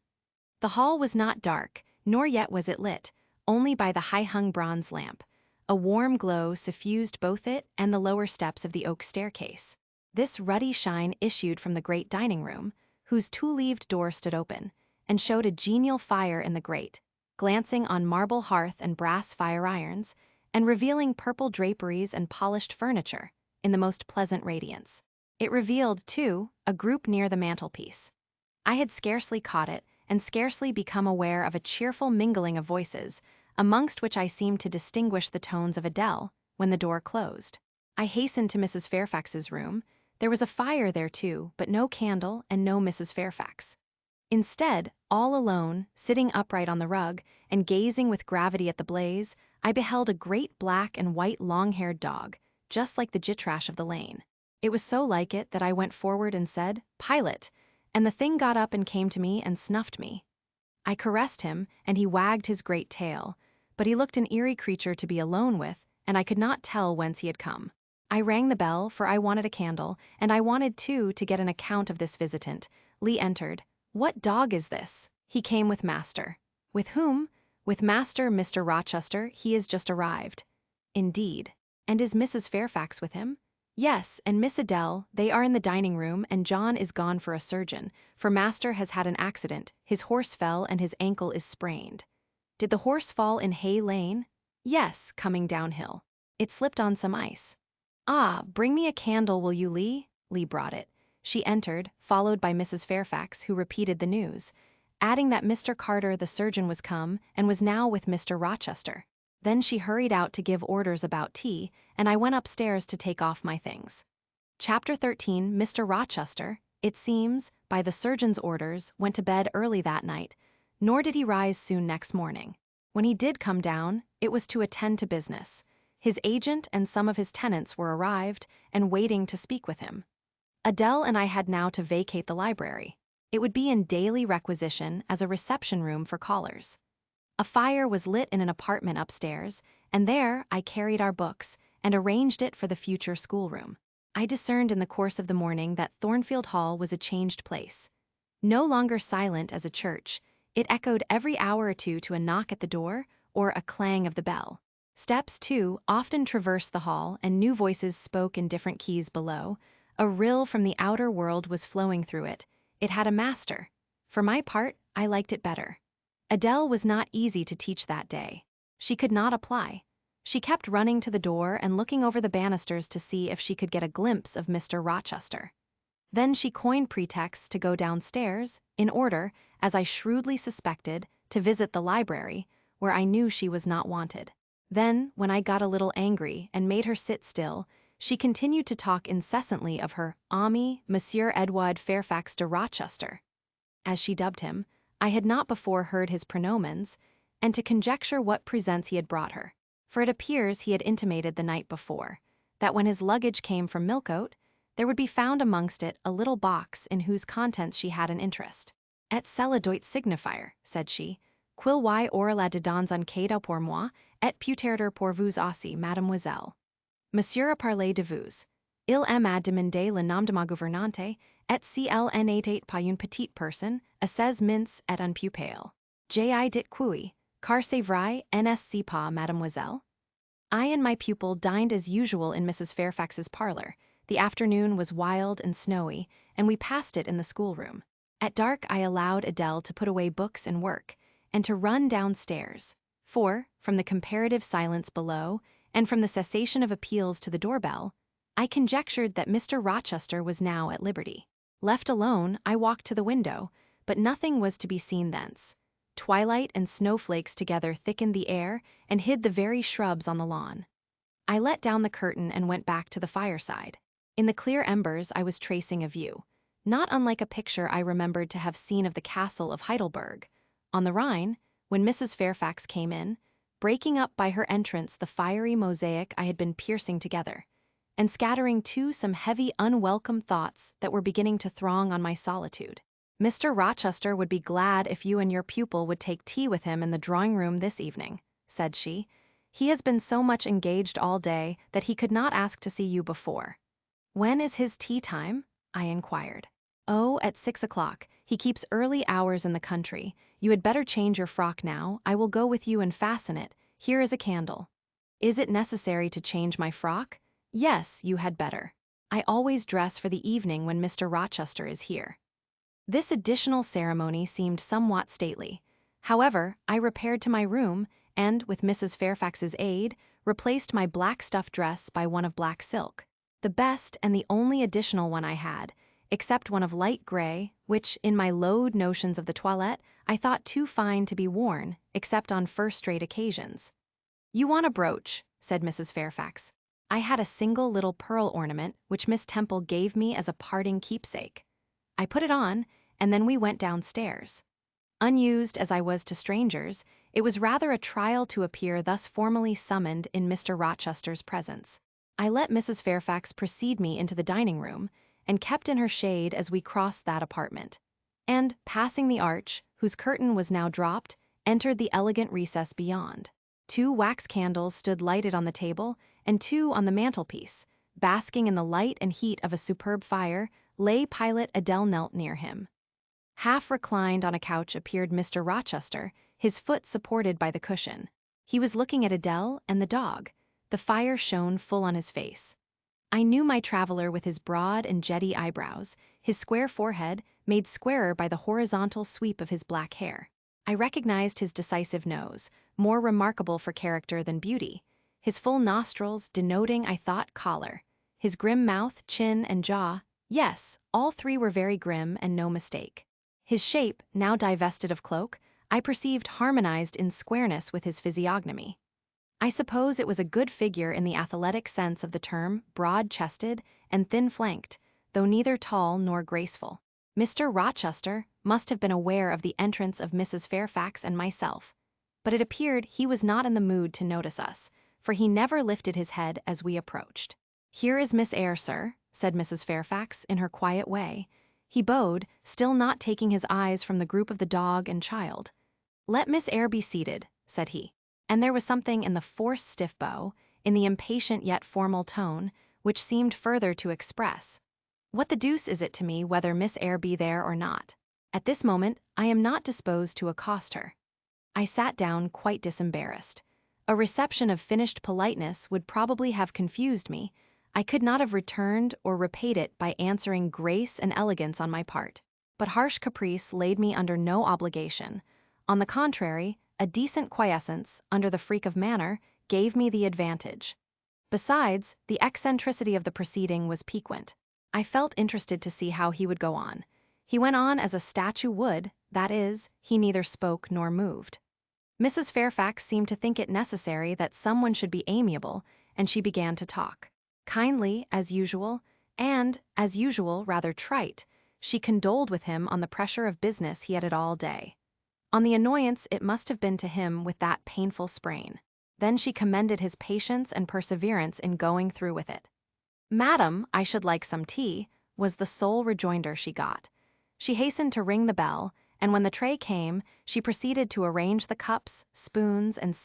The hall was not dark, nor yet was it lit, only by the high-hung bronze lamp. A warm glow suffused both it and the lower steps of the oak staircase. This ruddy shine issued from the great dining room, whose two-leaved door stood open, and showed a genial fire in the grate, glancing on marble hearth and brass fire-irons, and revealing purple draperies and polished furniture in the most pleasant radiance. It revealed, too, a group near the mantelpiece. I had scarcely caught it, and scarcely become aware of a cheerful mingling of voices, amongst which I seemed to distinguish the tones of Adele, when the door closed. I hastened to Mrs. Fairfax's room. There was a fire there too, but no candle and no Mrs. Fairfax. Instead, all alone, sitting upright on the rug, and gazing with gravity at the blaze, I beheld a great black and white long-haired dog, just like the jitrash of the lane. It was so like it that I went forward and said, "Pilot," and the thing got up and came to me and snuffed me. I caressed him, and he wagged his great tail, but he looked an eerie creature to be alone with, and I could not tell whence he had come. I rang the bell, for I wanted a candle, and I wanted, too, to get an account of this visitant. Lee entered. "What dog is this?" He came with master. "With whom?" "With master, Mr. Rochester. He is just arrived." "Indeed. And is Mrs. Fairfax with him?" "Yes, and Miss Adele. They are in the dining room, and John is gone for a surgeon, for master has had an accident. His horse fell, and his ankle is sprained." "Did the horse fall in Hay Lane?" "Yes, coming downhill. It slipped on some ice." "Ah, bring me a candle, will you, Lee?" Lee brought it. She entered, followed by Mrs. Fairfax, who repeated the news, adding that Mr. Carter the surgeon was come, and was now with Mr. Rochester. Then she hurried out to give orders about tea, and I went upstairs to take off my things. Chapter 13. Mr. Rochester, it seems, by the surgeon's orders, went to bed early that night, nor did he rise soon next morning. When he did come down, it was to attend to business. His agent and some of his tenants were arrived and waiting to speak with him. Adele and I had now to vacate the library. It would be in daily requisition as a reception room for callers. A fire was lit in an apartment upstairs, and there I carried our books and arranged it for the future schoolroom. I discerned in the course of the morning that Thornfield Hall was a changed place. No longer silent as a church, it echoed every hour or two to a knock at the door or a clang of the bell. Steps, too, often traversed the hall, and new voices spoke in different keys below. A rill from the outer world was flowing through it. It had a master. For my part, I liked it better. Adele was not easy to teach that day. She could not apply. She kept running to the door and looking over the banisters to see if she could get a glimpse of Mr. Rochester. Then she coined pretexts to go downstairs, in order, as I shrewdly suspected, to visit the library, where I knew she was not wanted. Then, when I got a little angry and made her sit still, she continued to talk incessantly of her ami, Monsieur Edouard Fairfax de Rochester, as she dubbed him. I had not before heard his pronomens, and to conjecture what presents he had brought her. For it appears he had intimated the night before, that when his luggage came from Millcote, there would be found amongst it a little box in whose contents she had an interest. Et cela doit signifier, said she, quil y aura la dedans en cadeau pour moi, et peut-être pour vous aussi, mademoiselle. Monsieur a parlé de vous. Il m'a demandé le nom de ma gouvernante, et si elle n'était pas une petite personne, assez mince et un peu pale. J'ai dit oui, car c'est vrai, n'est-ce pas, mademoiselle? I and my pupil dined as usual in Mrs. Fairfax's parlor. The afternoon was wild and snowy, and we passed it in the schoolroom. At dark I allowed Adele to put away books and work, and to run downstairs, for, from the comparative silence below, and from the cessation of appeals to the doorbell, I conjectured that Mr. Rochester was now at liberty. Left alone, I walked to the window, but nothing was to be seen thence. Twilight and snowflakes together thickened the air and hid the very shrubs on the lawn. I let down the curtain and went back to the fireside. In the clear embers I was tracing a view, not unlike a picture I remembered to have seen of the castle of Heidelberg, on the Rhine, when Mrs. Fairfax came in, breaking up by her entrance the fiery mosaic I had been piercing together, and scattering too some heavy unwelcome thoughts that were beginning to throng on my solitude. Mr. Rochester would be glad if you and your pupil would take tea with him in the drawing-room this evening, said she. He has been so much engaged all day that he could not ask to see you before. When is his tea time? I inquired. Oh, at 6 o'clock. He keeps early hours in the country. You had better change your frock now. I will go with you and fasten it. Here is a candle. Is it necessary to change my frock? Yes, you had better. I always dress for the evening when Mr. Rochester is here. This additional ceremony seemed somewhat stately. However, I repaired to my room, and, with Mrs. Fairfax's aid, replaced my black stuff dress by one of black silk, the best and the only additional one I had, except one of light gray, which, in my low notions of the toilette, I thought too fine to be worn, except on first-rate occasions. You want a brooch, said Mrs. Fairfax. I had a single little pearl ornament which Miss Temple gave me as a parting keepsake. I put it on, and then we went downstairs. Unused as I was to strangers, it was rather a trial to appear thus formally summoned in Mr. Rochester's presence. I let Mrs. Fairfax precede me into the dining-room, and kept in her shade as we crossed that apartment, and, passing the arch, whose curtain was now dropped, entered the elegant recess beyond. 2 wax candles stood lighted on the table, and 2 on the mantelpiece. Basking in the light and heat of a superb fire, lay Pilot Adele knelt near him. Half reclined on a couch appeared Mr. Rochester, his foot supported by the cushion. He was looking at Adele and the dog. The fire shone full on his face. I knew my traveler with his broad and jetty eyebrows, his square forehead, made squarer by the horizontal sweep of his black hair. I recognized his decisive nose, more remarkable for character than beauty, his full nostrils denoting, I thought, choler, his grim mouth, chin, and jaw. Yes, all 3 were very grim and no mistake. His shape, now divested of cloak, I perceived harmonized in squareness with his physiognomy. I suppose it was a good figure in the athletic sense of the term, broad-chested and thin-flanked, though neither tall nor graceful. Mr. Rochester must have been aware of the entrance of Mrs. Fairfax and myself, but it appeared he was not in the mood to notice us, for he never lifted his head as we approached. "Here is Miss Eyre, sir," said Mrs. Fairfax in her quiet way. He bowed, still not taking his eyes from the group of the dog and child. "Let Miss Eyre be seated," said he, and there was something in the forced stiff bow, in the impatient yet formal tone, which seemed further to express, "What the deuce is it to me whether Miss Eyre be there or not? At this moment I am not disposed to accost her." I sat down quite disembarrassed. A reception of finished politeness would probably have confused me. I could not have returned or repaid it by answering grace and elegance on my part. But harsh caprice laid me under no obligation. On the contrary, a decent quiescence, under the freak of manner, gave me the advantage. Besides, the eccentricity of the proceeding was piquant. I felt interested to see how he would go on. He went on as a statue would, that is, he neither spoke nor moved. Mrs. Fairfax seemed to think it necessary that someone should be amiable, and she began to talk. Kindly, as usual, and, as usual, rather trite, she condoled with him on the pressure of business he had it all day. On the annoyance it must have been to him with that painful sprain. Then she commended his patience and perseverance in going through with it. "Madam, I should like some tea," was the sole rejoinder she got. She hastened to ring the bell, and when the tray came, she proceeded to arrange the cups, spoons, and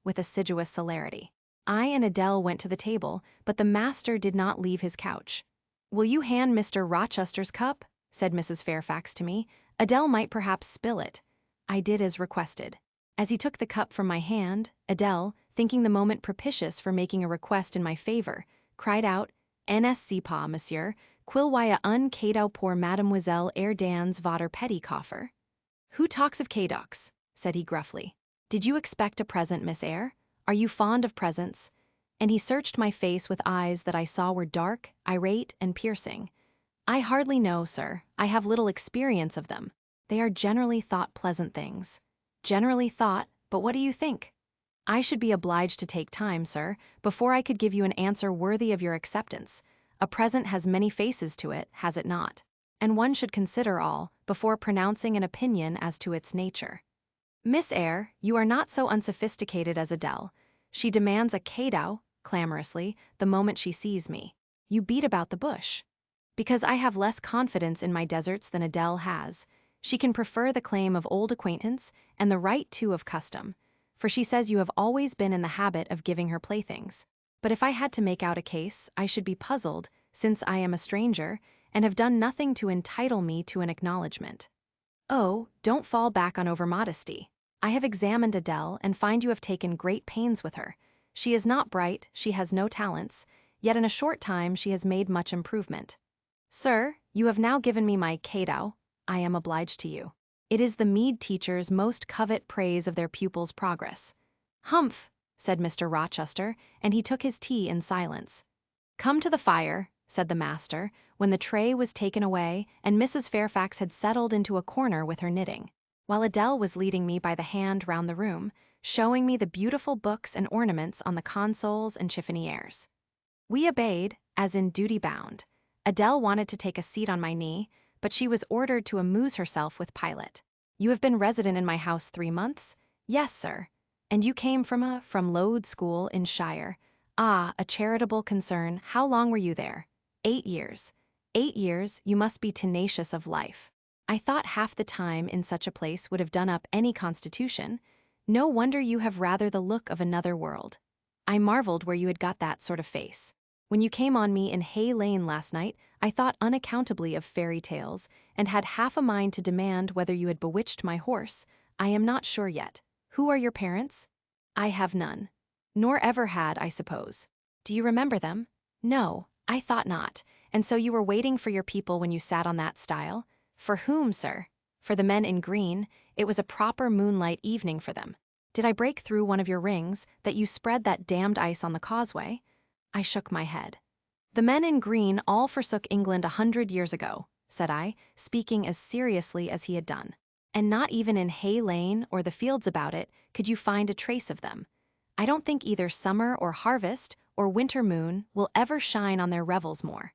with assiduous celerity. I and Adele went to the table, but the master did not leave his couch. "Will you hand Mr. Rochester's cup?" said Mrs. Fairfax to me. "Adele might perhaps spill it." I did as requested. As he took the cup from my hand, Adele, thinking the moment propitious for making a request in my favor, cried out, "N'est-ce pas, monsieur, qu'il y a un cadeau pour Mademoiselle Eyre dans votre petit coffre?" "Who talks of cadeaux?" said he gruffly. "Did you expect a present, Miss Eyre? Are you fond of presents?" And he searched my face with eyes that I saw were dark, irate, and piercing. "I hardly know, sir. I have little experience of them. They are generally thought pleasant things." "Generally thought, but what do you think?" "I should be obliged to take time, sir, before I could give you an answer worthy of your acceptance. A present has many faces to it, has it not? And one should consider all, before pronouncing an opinion as to its nature. Miss Eyre, you are not so unsophisticated as Adele. She demands a cadeau, clamorously, the moment she sees me. You beat about the bush." "Because I have less confidence in my deserts than Adele has. She can prefer the claim of old acquaintance, and the right, too, of custom. For she says you have always been in the habit of giving her playthings. But if I had to make out a case, I should be puzzled, since I am a stranger, and have done nothing to entitle me to an acknowledgement." "Oh, don't fall back on overmodesty. I have examined Adele, and find you have taken great pains with her. She is not bright, she has no talents, yet in a short time she has made much improvement. Sir, you have now given me my cadeau. I am obliged to you. It is the mead teachers most covet praise of their pupils' progress." "Humph," said Mr. Rochester, and he took his tea in silence. "Come to the fire," said the master, when the tray was taken away and Mrs. Fairfax had settled into a corner with her knitting, while Adele was leading me by the hand round the room, showing me the beautiful books and ornaments on the consoles and chiffoniers. We obeyed, as in duty bound. Adele wanted to take a seat on my knee, but she was ordered to amuse herself with Pilate. "You have been resident in my house 3 months?" "Yes, sir." "And you came from Lode School in Shire?" "Ah, a charitable concern. How long were you there?" 8 years. 8 years, you must be tenacious of life. I thought half the time in such a place would have done up any constitution. No wonder you have rather the look of another world. I marveled where you had got that sort of face. When you came on me in Hay Lane last night, I thought unaccountably of fairy tales, and had half a mind to demand whether you had bewitched my horse. I am not sure yet. Who are your parents?" "I have none." "Nor ever had, I suppose. Do you remember them?" "No, I thought not. And so you were waiting for your people when you sat on that stile?" "For whom, sir?" "For the men in green. It was a proper moonlight evening for them. Did I break through one of your rings, that you spread that damned ice on the causeway?" I shook my head. "The men in green all forsook England 100 years ago," said I, speaking as seriously as he had done. "And not even in Hay Lane or the fields about it could you find a trace of them. I don't think either summer or harvest or winter moon will ever shine on their revels more."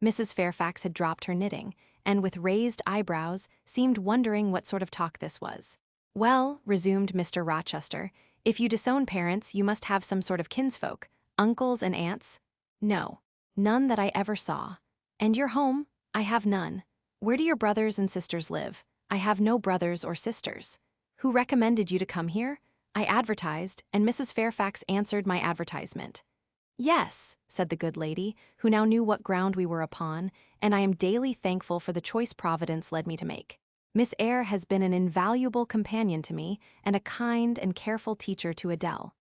Mrs. Fairfax had dropped her knitting, and with raised eyebrows seemed wondering what sort of talk this was. "Well," resumed Mr. Rochester, If you disown parents, you must have some sort of kinsfolk, uncles and aunts. No, none that I ever saw. And your home? I have none. Where do your brothers and sisters live? I have no brothers or sisters. Who recommended you to come here? I advertised, and Mrs. Fairfax answered my advertisement. Yes, said the good lady, who now knew what ground we were upon, and I am daily thankful for the choice Providence led me to make. Miss Eyre has been an invaluable companion to me, and a kind and careful teacher to Adele.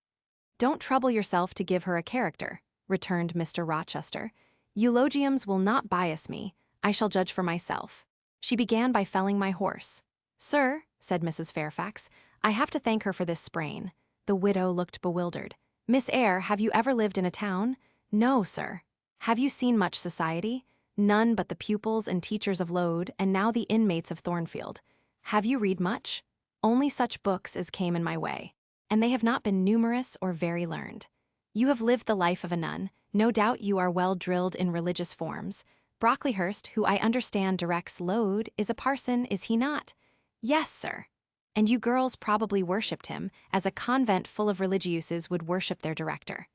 Don't trouble yourself to give her a character, returned Mr. Rochester. Eulogiums will not bias me. I shall judge for myself. She began by felling my horse. Sir, said Mrs. Fairfax, I have to thank her for this sprain. The widow looked bewildered. Miss Eyre, have you ever lived in a town? No, sir. Have you seen much society? None but the pupils and teachers of Lode, and now the inmates of Thornfield. Have you read much? Only such books as came in my way, and they have not been numerous or very learned. You have lived the life of a nun. No doubt you are well drilled in religious forms. Brocklehurst, who I understand directs Lode, is a parson, is he not? Yes, sir. And you girls probably worshipped him, as a convent full of religieuses would worship their director.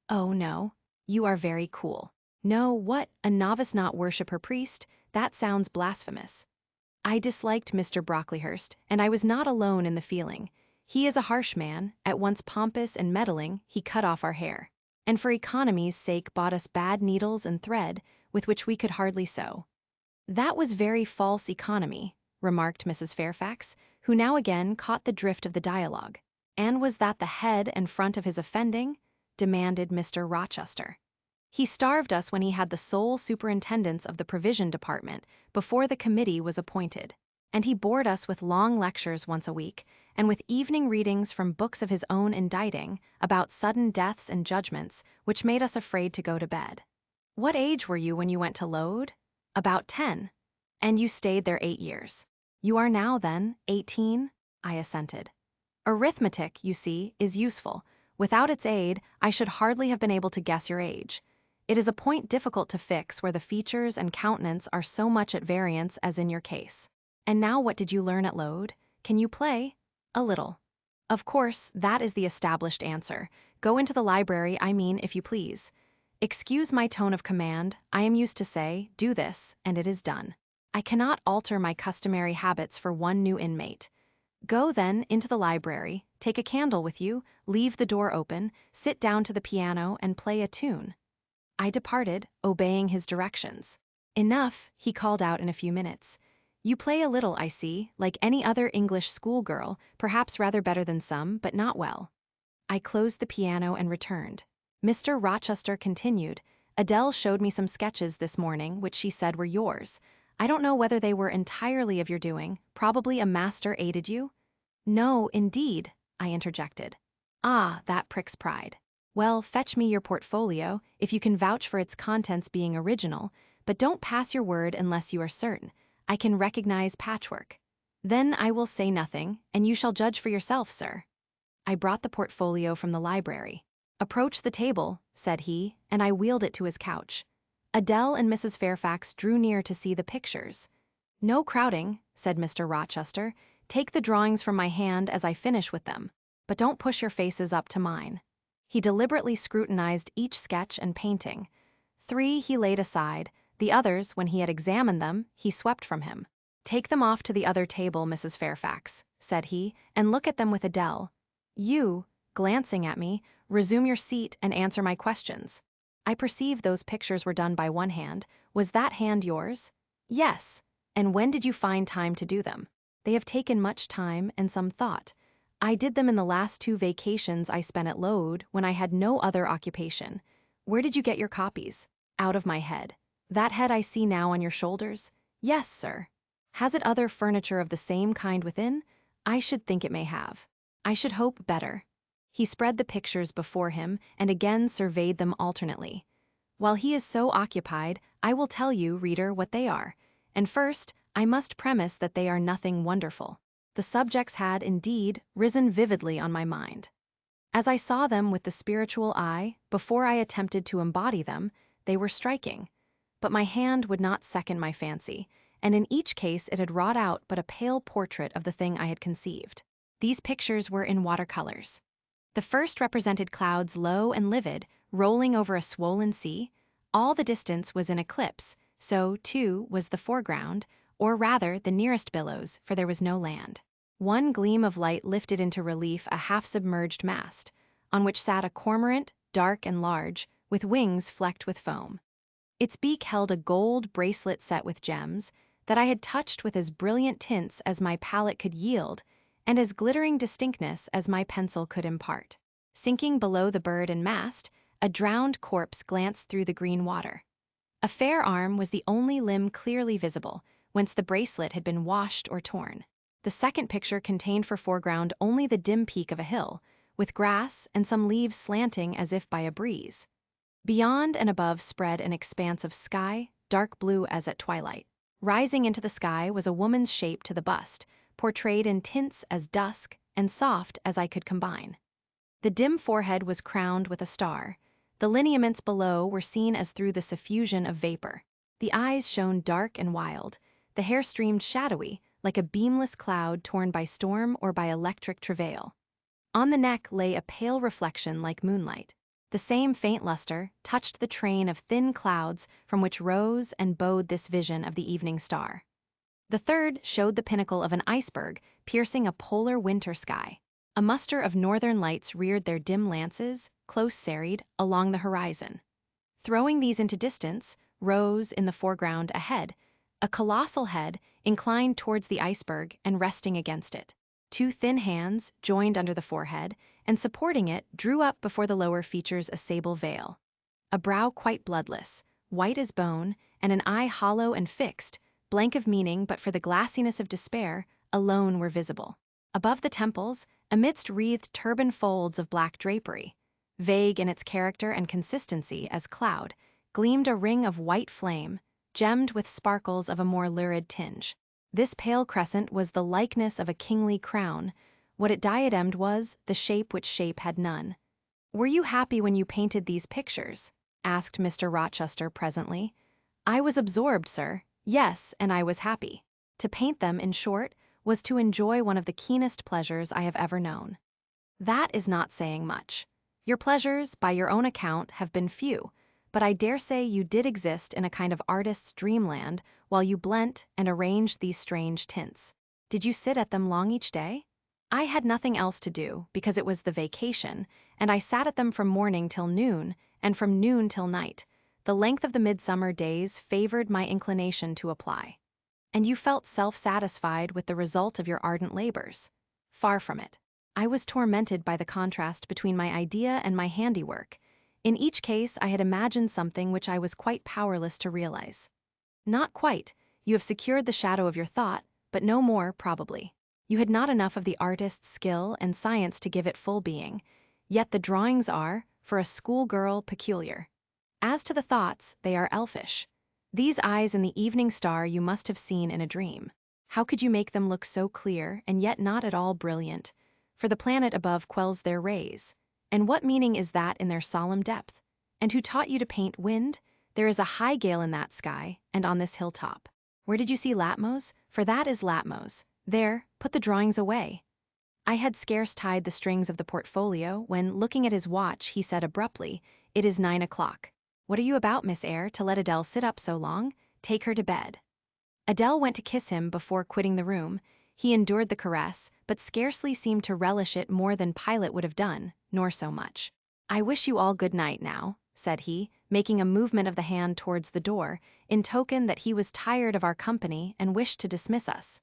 Oh, no. You are very cool. No, what, a novice not worship her priest? That sounds blasphemous. I disliked Mr. Brocklehurst, and I was not alone in the feeling. He is a harsh man, at once pompous and meddling. He cut off our hair, and for economy's sake bought us bad needles and thread, with which we could hardly sew. That was very false economy, remarked Mrs. Fairfax, who now again caught the drift of the dialogue. And was that the head and front of his offending? Demanded Mr. Rochester. He starved us when he had the sole superintendence of the provision department before the committee was appointed, and he bored us with long lectures once a week, and with evening readings from books of his own inditing about sudden deaths and judgments, which made us afraid to go to bed. What age were you when you went to Lode? About 10. And you stayed there 8 years. You are now, then, 18? I assented. Arithmetic, you see, is useful. Without its aid, I should hardly have been able to guess your age. It is a point difficult to fix where the features and countenance are so much at variance as in your case. And now what did you learn at Lode? Can you play? A little. Of course, that is the established answer. Go into the library, I mean, if you please. Excuse my tone of command. I am used to say, do this, and it is done. I cannot alter my customary habits for one new inmate. Go, then, into the library, take a candle with you, leave the door open, sit down to the piano, and play a tune. I departed, obeying his directions. Enough, he called out in a few minutes. You play a little, I see, like any other English schoolgirl, perhaps rather better than some, but not well. I closed the piano and returned. Mr. Rochester continued, Adele showed me some sketches this morning, which she said were yours. I don't know whether they were entirely of your doing. Probably a master aided you? No, indeed, I interjected. Ah, that pricks pride. Well, fetch me your portfolio, if you can vouch for its contents being original, but don't pass your word unless you are certain. I can recognize patchwork. Then I will say nothing, and you shall judge for yourself, sir. I brought the portfolio from the library. Approach the table, said he, and I wheeled it to his couch. Adele and Mrs. Fairfax drew near to see the pictures. No crowding, said Mr. Rochester. Take the drawings from my hand as I finish with them, but don't push your faces up to mine. He deliberately scrutinized each sketch and painting. 3 he laid aside, the others, when he had examined them, he swept from him. Take them off to the other table, Mrs. Fairfax, said he, and look at them with Adele. You, glancing at me, resume your seat and answer my questions. I perceive those pictures were done by one hand. Was that hand yours? Yes. And when did you find time to do them? They have taken much time and some thought. I did them in the last 2 vacations I spent at Lode, when I had no other occupation. Where did you get your copies? Out of my head. That head I see now on your shoulders? Yes, sir. Has it other furniture of the same kind within? I should think it may have. I should hope better. He spread the pictures before him and again surveyed them alternately. While he is so occupied, I will tell you, reader, what they are. And first, I must premise that they are nothing wonderful. The subjects had, indeed, risen vividly on my mind. As I saw them with the spiritual eye, before I attempted to embody them, they were striking. But my hand would not second my fancy, and in each case it had wrought out but a pale portrait of the thing I had conceived. These pictures were in watercolors. The first represented clouds low and livid, rolling over a swollen sea. All the distance was in eclipse, so, too, was the foreground, or rather the nearest billows, for there was no land. One gleam of light lifted into relief a half-submerged mast, on which sat a cormorant, dark and large, with wings flecked with foam. Its beak held a gold bracelet set with gems that I had touched with as brilliant tints as my palette could yield and as glittering distinctness as my pencil could impart. Sinking below the bird and mast, a drowned corpse glanced through the green water. A fair arm was the only limb clearly visible, whence the bracelet had been washed or torn. The second picture contained for foreground only the dim peak of a hill, with grass and some leaves slanting as if by a breeze. Beyond and above spread an expanse of sky, dark blue as at twilight. Rising into the sky was a woman's shape to the bust, portrayed in tints as dusk and soft as I could combine. The dim forehead was crowned with a star. The lineaments below were seen as through the suffusion of vapor. The eyes shone dark and wild. The hair streamed shadowy, like a beamless cloud torn by storm or by electric travail. On the neck lay a pale reflection like moonlight. The same faint luster touched the train of thin clouds from which rose and bowed this vision of the evening star. The third showed the pinnacle of an iceberg piercing a polar winter sky. A muster of northern lights reared their dim lances, close serried, along the horizon. Throwing these into distance, rose, in the foreground ahead, a colossal head inclined towards the iceberg and resting against it. Two thin hands, joined under the forehead, and supporting it, drew up before the lower features a sable veil. A brow quite bloodless, white as bone, and an eye hollow and fixed, blank of meaning but for the glassiness of despair, alone were visible. Above the temples, amidst wreathed turban folds of black drapery, vague in its character and consistency as cloud, gleamed a ring of white flame, gemmed with sparkles of a more lurid tinge. This pale crescent was the likeness of a kingly crown. What it diademed was the shape which shape had none. "Were you happy when you painted these pictures?" asked Mr. Rochester presently. "I was absorbed, sir. Yes, and I was happy. To paint them, in short, was to enjoy one of the keenest pleasures I have ever known." "That is not saying much. Your pleasures, by your own account, have been few, but I dare say you did exist in a kind of artist's dreamland while you blent and arranged these strange tints. Did you sit at them long each day?" "I had nothing else to do, because it was the vacation, and I sat at them from morning till noon, and from noon till night. The length of the midsummer days favored my inclination to apply." "And you felt self-satisfied with the result of your ardent labors?" "Far from it. I was tormented by the contrast between my idea and my handiwork. In each case I had imagined something which I was quite powerless to realize." "Not quite. You have secured the shadow of your thought, but no more, probably. You had not enough of the artist's skill and science to give it full being. Yet the drawings are, for a schoolgirl, peculiar. As to the thoughts, they are elfish. These eyes in the evening star you must have seen in a dream. How could you make them look so clear and yet not at all brilliant? For the planet above quells their rays. And what meaning is that in their solemn depth? And who taught you to paint wind? There is a high gale in that sky, and on this hilltop. Where did you see Latmos? For that is Latmos. There, put the drawings away." I had scarce tied the strings of the portfolio when, looking at his watch, he said abruptly, "It is 9 o'clock. What are you about, Miss Eyre, to let Adele sit up so long? Take her to bed." Adele went to kiss him before quitting the room. He endured the caress, but scarcely seemed to relish it more than Pilate would have done, nor so much. "I wish you all good night now," said he, making a movement of the hand towards the door, in token that he was tired of our company and wished to dismiss us.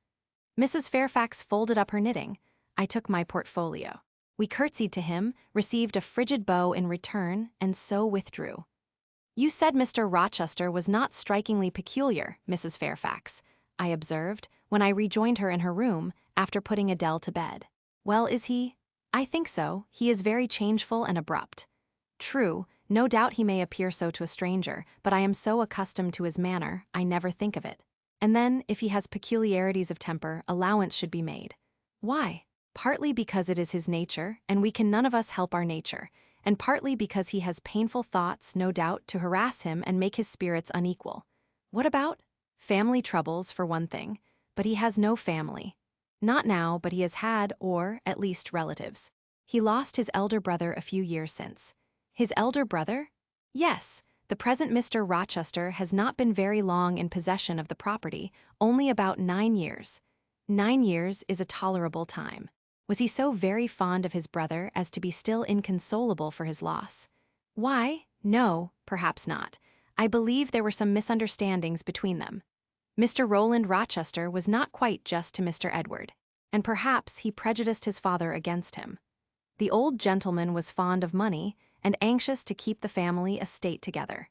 Mrs. Fairfax folded up her knitting. I took my portfolio. We curtsied to him, received a frigid bow in return, and so withdrew. "You said Mr. Rochester was not strikingly peculiar, Mrs. Fairfax," I observed, when I rejoined her in her room, after putting Adele to bed. "Well, is he?" "I think so. He is very changeful and abrupt." "True, no doubt he may appear so to a stranger, but I am so accustomed to his manner, I never think of it. And then, if he has peculiarities of temper, allowance should be made." "Why?" "Partly because it is his nature, and we can none of us help our nature, and partly because he has painful thoughts, no doubt, to harass him and make his spirits unequal." "What about?" "Family troubles, for one thing, but he has no family. Not now, but he has had, or, at least, relatives. He lost his elder brother a few years since. His elder brother? Yes, the present Mr. Rochester has not been very long in possession of the property, only about 9 years. 9 years is a tolerable time. Was he so very fond of his brother as to be still inconsolable for his loss? Why, no, perhaps not. I believe there were some misunderstandings between them. Mr. Roland Rochester was not quite just to Mr. Edward, and perhaps he prejudiced his father against him. The old gentleman was fond of money and anxious to keep the family estate together.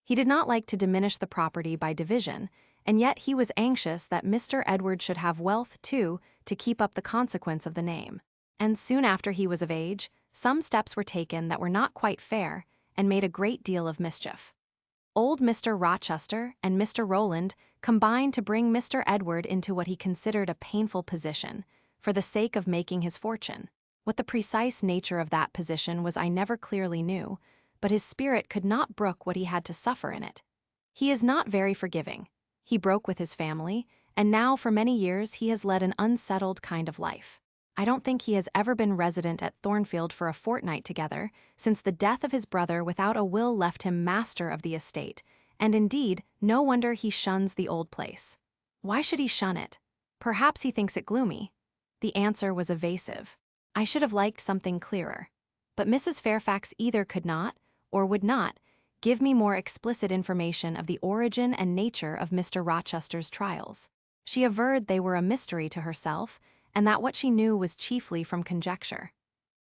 He did not like to diminish the property by division, and yet he was anxious that Mr. Edward should have wealth too to keep up the consequence of the name. And soon after he was of age, some steps were taken that were not quite fair and made a great deal of mischief. Old Mr. Rochester and Mr. Roland combined to bring Mr. Edward into what he considered a painful position, for the sake of making his fortune. What the precise nature of that position was I never clearly knew, but his spirit could not brook what he had to suffer in it. He is not very forgiving. He broke with his family, and now for many years he has led an unsettled kind of life. I don't think he has ever been resident at Thornfield for a fortnight together, since the death of his brother without a will left him master of the estate, and indeed, no wonder he shuns the old place. Why should he shun it? Perhaps he thinks it gloomy. The answer was evasive. I should have liked something clearer. But Mrs. Fairfax either could not, or would not, give me more explicit information of the origin and nature of Mr. Rochester's trials. She averred they were a mystery to herself, and that what she knew was chiefly from conjecture.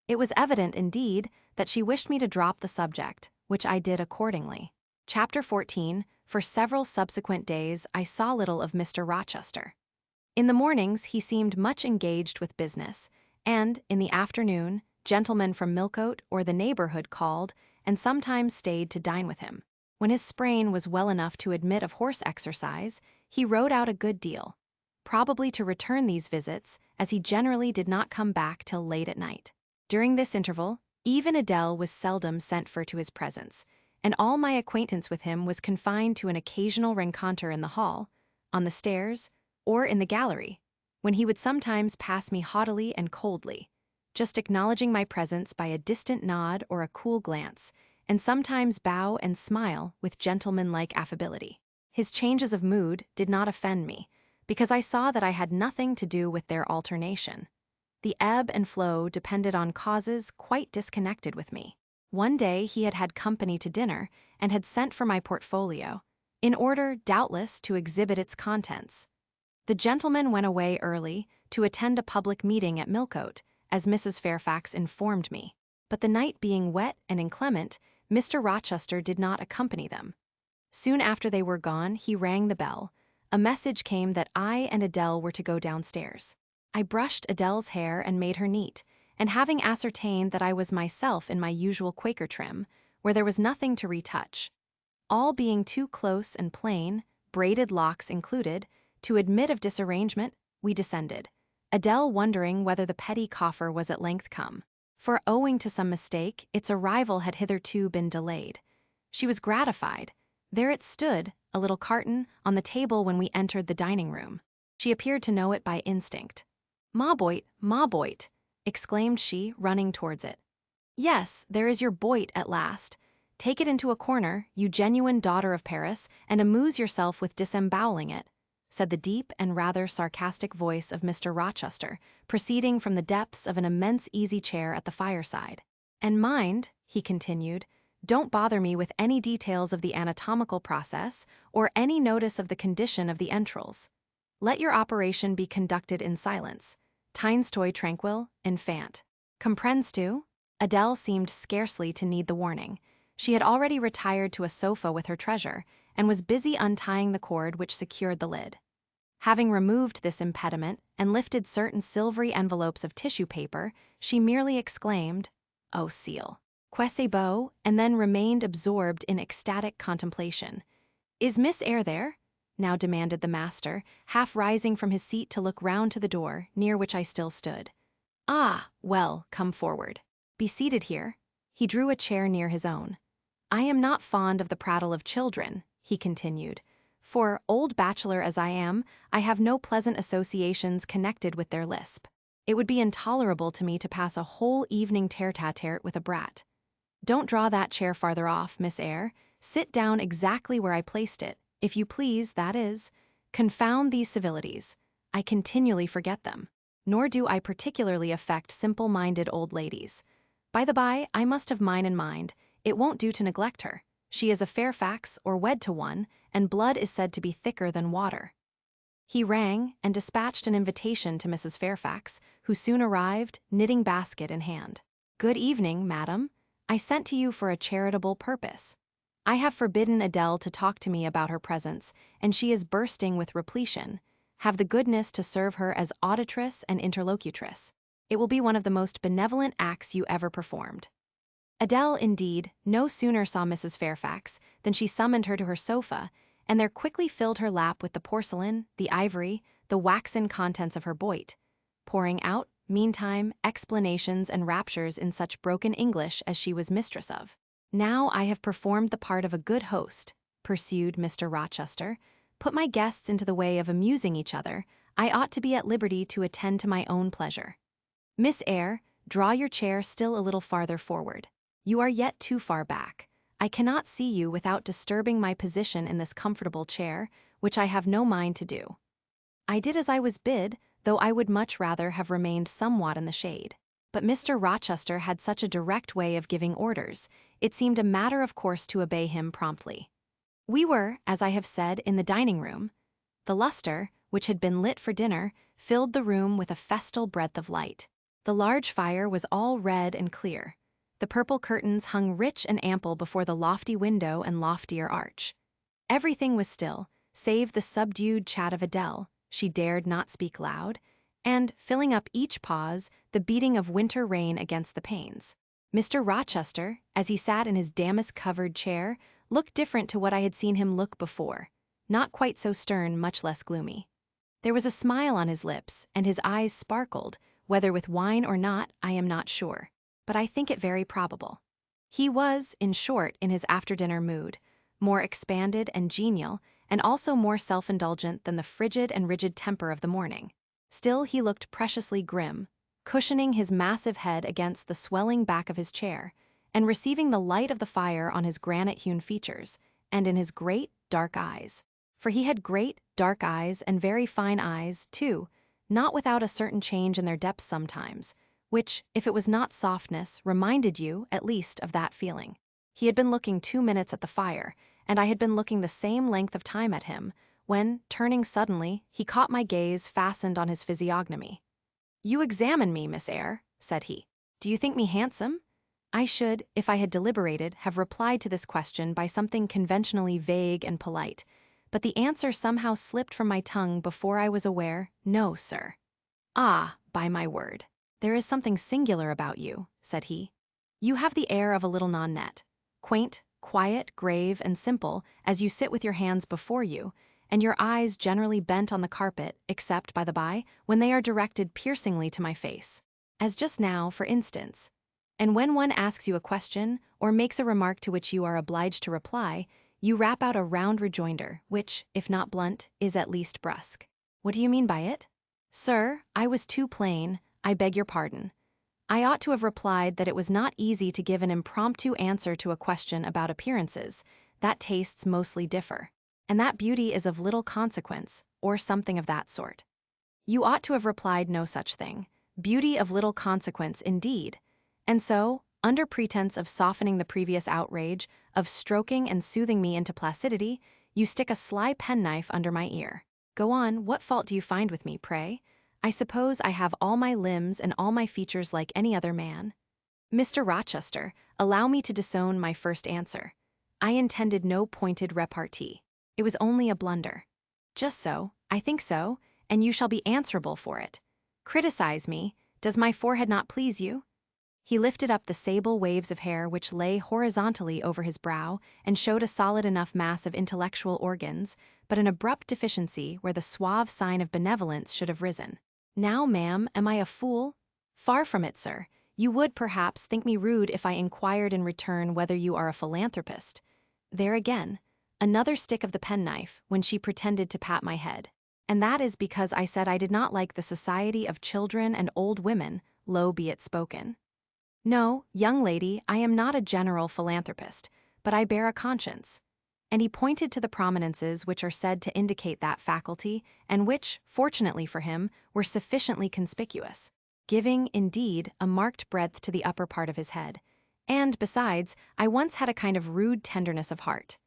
It was evident, indeed, that she wished me to drop the subject, which I did accordingly. Chapter 14. For several subsequent days I saw little of Mr. Rochester. In the mornings he seemed much engaged with business, and, in the afternoon, gentlemen from Millcote or the neighborhood called and sometimes stayed to dine with him. When his sprain was well enough to admit of horse exercise, he rode out a good deal, probably to return these visits, as he generally did not come back till late at night. During this interval, even Adele was seldom sent for to his presence, and all my acquaintance with him was confined to an occasional rencontre in the hall, on the stairs, or in the gallery, when he would sometimes pass me haughtily and coldly, just acknowledging my presence by a distant nod or a cool glance, and sometimes bow and smile with gentlemanlike affability. His changes of mood did not offend me, because I saw that I had nothing to do with their alternation. The ebb and flow depended on causes quite disconnected with me. One day he had had company to dinner and had sent for my portfolio, in order, doubtless, to exhibit its contents. The gentleman went away early to attend a public meeting at Millcote, as Mrs. Fairfax informed me, but the night being wet and inclement, Mr. Rochester did not accompany them. Soon after they were gone, he rang the bell. A message came that I and Adele were to go downstairs. I brushed Adele's hair and made her neat, and having ascertained that I was myself in my usual Quaker trim, where there was nothing to retouch, all being too close and plain, braided locks included, to admit of disarrangement, we descended, Adele wondering whether the petty coffer was at length come, for owing to some mistake, its arrival had hitherto been delayed. She was gratified. There it stood, a little carton, on the table when we entered the dining room. She appeared to know it by instinct. "Ma boit," exclaimed she, running towards it. "Yes, there is your boit at last. Take it into a corner, you genuine daughter of Paris, and amuse yourself with disemboweling it," said the deep and rather sarcastic voice of Mr. Rochester, proceeding from the depths of an immense easy-chair at the fireside. "And mind," he continued, "don't bother me with any details of the anatomical process, or any notice of the condition of the entrails. Let your operation be conducted in silence. Tinstoy tranquil, infant. Comprends tu?" Adele seemed scarcely to need the warning. She had already retired to a sofa with her treasure, and was busy untying the cord which secured the lid. Having removed this impediment and lifted certain silvery envelopes of tissue paper, she merely exclaimed, "Oh, seal! Que beau!" and then remained absorbed in ecstatic contemplation. "Is Miss Eyre there?" now demanded the master, half rising from his seat to look round to the door, near which I still stood. "Ah, well, come forward. Be seated here." He drew a chair near his own. "I am not fond of the prattle of children," he continued, "for, old bachelor as I am, I have no pleasant associations connected with their lisp. It would be intolerable to me to pass a whole evening tête-à-tête with a brat. Don't draw that chair farther off, Miss Eyre. Sit down exactly where I placed it, if you please, that is. Confound these civilities. I continually forget them. Nor do I particularly affect simple-minded old ladies. By the by, I must have mine in mind. It won't do to neglect her. She is a Fairfax, or wed to one, and blood is said to be thicker than water. He rang, and dispatched an invitation to Mrs. Fairfax, who soon arrived, knitting basket in hand. Good evening, madam. I sent to you for a charitable purpose. I have forbidden Adele to talk to me about her presence, and she is bursting with repletion. Have the goodness to serve her as auditress and interlocutress. It will be one of the most benevolent acts you ever performed. Adele, indeed, no sooner saw Mrs. Fairfax than she summoned her to her sofa, and there quickly filled her lap with the porcelain, the ivory, the waxen contents of her boit, pouring out, meantime, explanations and raptures in such broken English as she was mistress of. Now I have performed the part of a good host, pursued Mr. Rochester, put my guests into the way of amusing each other, I ought to be at liberty to attend to my own pleasure. Miss Eyre, draw your chair still a little farther forward. You are yet too far back. I cannot see you without disturbing my position in this comfortable chair, which I have no mind to do. I did as I was bid, though I would much rather have remained somewhat in the shade. But Mr. Rochester had such a direct way of giving orders, it seemed a matter of course to obey him promptly. We were, as I have said, in the dining room. The lustre, which had been lit for dinner, filled the room with a festal breadth of light. The large fire was all red and clear. The purple curtains hung rich and ample before the lofty window and loftier arch. Everything was still, save the subdued chat of Adele. She dared not speak loud, and, filling up each pause, the beating of winter rain against the panes. Mr. Rochester, as he sat in his damask-covered chair, looked different to what I had seen him look before, not quite so stern, much less gloomy. There was a smile on his lips, and his eyes sparkled, whether with wine or not, I am not sure, but I think it very probable. He was, in short, in his after-dinner mood, more expanded and genial, and also more self-indulgent than the frigid and rigid temper of the morning. Still he looked preciously grim, cushioning his massive head against the swelling back of his chair, and receiving the light of the fire on his granite-hewn features, and in his great, dark eyes. For he had great, dark eyes, and very fine eyes, too, not without a certain change in their depths sometimes, which, if it was not softness, reminded you, at least, of that feeling. He had been looking 2 minutes at the fire, and I had been looking the same length of time at him, when, turning suddenly, he caught my gaze fastened on his physiognomy. "You examine me, Miss Eyre," said he. "Do you think me handsome?" I should, if I had deliberated, have replied to this question by something conventionally vague and polite, but the answer somehow slipped from my tongue before I was aware, "No, sir." "Ah, by my word, there is something singular about you," said he. "You have the air of a little nonnette, quaint, quiet, grave, and simple, as you sit with your hands before you, and your eyes generally bent on the carpet, except, by the by, when they are directed piercingly to my face, as just now, for instance. And when one asks you a question, or makes a remark to which you are obliged to reply, you rap out a round rejoinder, which, if not blunt, is at least brusque. What do you mean by it? Sir, I was too plain. I beg your pardon. I ought to have replied that it was not easy to give an impromptu answer to a question about appearances, that tastes mostly differ, and that beauty is of little consequence, or something of that sort. You ought to have replied no such thing. Beauty of little consequence, indeed. And so, under pretense of softening the previous outrage, of stroking and soothing me into placidity, you stick a sly penknife under my ear. Go on, what fault do you find with me, pray? I suppose I have all my limbs and all my features like any other man. Mr. Rochester, allow me to disown my first answer. I intended no pointed repartee. It was only a blunder. Just so, I think so, and you shall be answerable for it. Criticize me. Does my forehead not please you? He lifted up the sable waves of hair which lay horizontally over his brow and showed a solid enough mass of intellectual organs, but an abrupt deficiency where the suave sign of benevolence should have risen. Now, ma'am, am I a fool? Far from it, sir. You would, perhaps, think me rude if I inquired in return whether you are a philanthropist. There again, another stick of the penknife, when she pretended to pat my head. And that is because I said I did not like the society of children and old women, low be it spoken. No, young lady, I am not a general philanthropist, but I bear a conscience. And he pointed to the prominences which are said to indicate that faculty, and which, fortunately for him, were sufficiently conspicuous, giving, indeed, a marked breadth to the upper part of his head. And, besides, I once had a kind of rude tenderness of heart.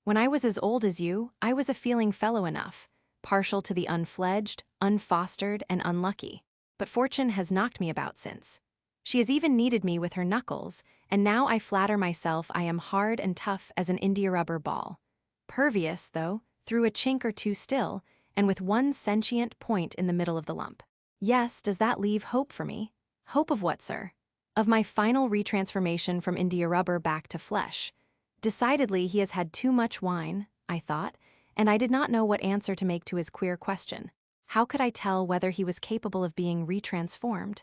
When I was as old as you, I was a feeling fellow enough, partial to the unfledged, unfostered, and unlucky. But fortune has knocked me about since. She has even kneaded me with her knuckles, and now I flatter myself I am hard and tough as an india-rubber ball. Pervious, though, through a chink or two still, and with one sentient point in the middle of the lump. Yes, does that leave hope for me? Hope of what, sir? Of my final retransformation from india-rubber back to flesh. Decidedly he has had too much wine, I thought, and I did not know what answer to make to his queer question. How could I tell whether he was capable of being retransformed?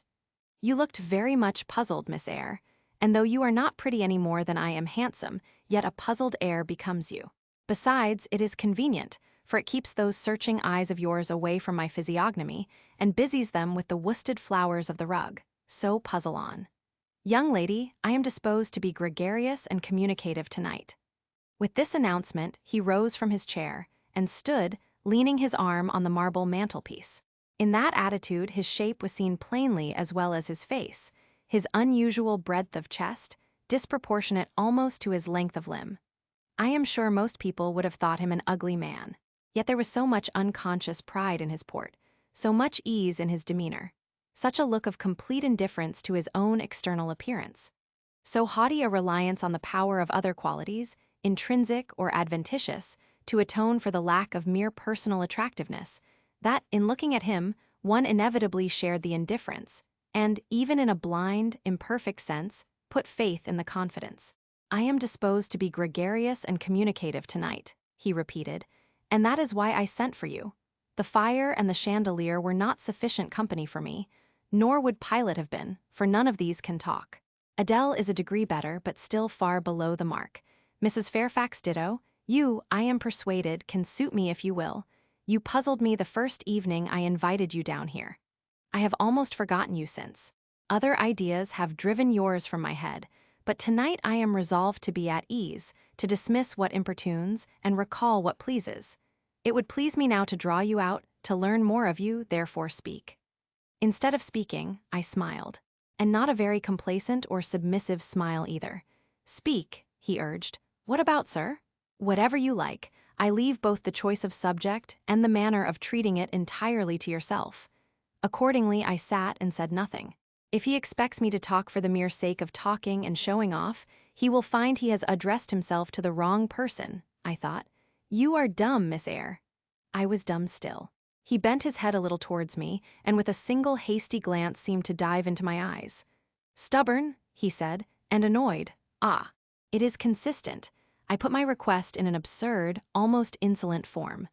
You looked very much puzzled, Miss Eyre, and though you are not pretty any more than I am handsome, yet a puzzled air becomes you. Besides, it is convenient, for it keeps those searching eyes of yours away from my physiognomy, and busies them with the worsted flowers of the rug. So puzzle on. Young lady, I am disposed to be gregarious and communicative tonight. With this announcement, he rose from his chair, and stood, leaning his arm on the marble mantelpiece. In that attitude his shape was seen plainly as well as his face, his unusual breadth of chest, disproportionate almost to his length of limb. I am sure most people would have thought him an ugly man, yet there was so much unconscious pride in his port, so much ease in his demeanor, such a look of complete indifference to his own external appearance, so haughty a reliance on the power of other qualities, intrinsic or adventitious, to atone for the lack of mere personal attractiveness, that, in looking at him, one inevitably shared the indifference, and, even in a blind, imperfect sense, put faith in the confidence. I am disposed to be gregarious and communicative tonight, he repeated, and that is why I sent for you. The fire and the chandelier were not sufficient company for me, nor would Pilate have been, for none of these can talk. Adele is a degree better, but still far below the mark. Mrs. Fairfax ditto. You, I am persuaded, can suit me if you will. You puzzled me the first evening I invited you down here. I have almost forgotten you since. Other ideas have driven yours from my head, but tonight I am resolved to be at ease, to dismiss what importunes, and recall what pleases. It would please me now to draw you out, to learn more of you, therefore speak. Instead of speaking, I smiled, and not a very complacent or submissive smile either. Speak, he urged. What about, sir? Whatever you like. I leave both the choice of subject and the manner of treating it entirely to yourself. Accordingly, I sat and said nothing. If he expects me to talk for the mere sake of talking and showing off, he will find he has addressed himself to the wrong person, I thought. You are dumb, Miss Eyre. I was dumb still. He bent his head a little towards me, and with a single hasty glance seemed to dive into my eyes. Stubborn, he said, and annoyed. Ah, it is consistent. I put my request in an absurd, almost insolent form.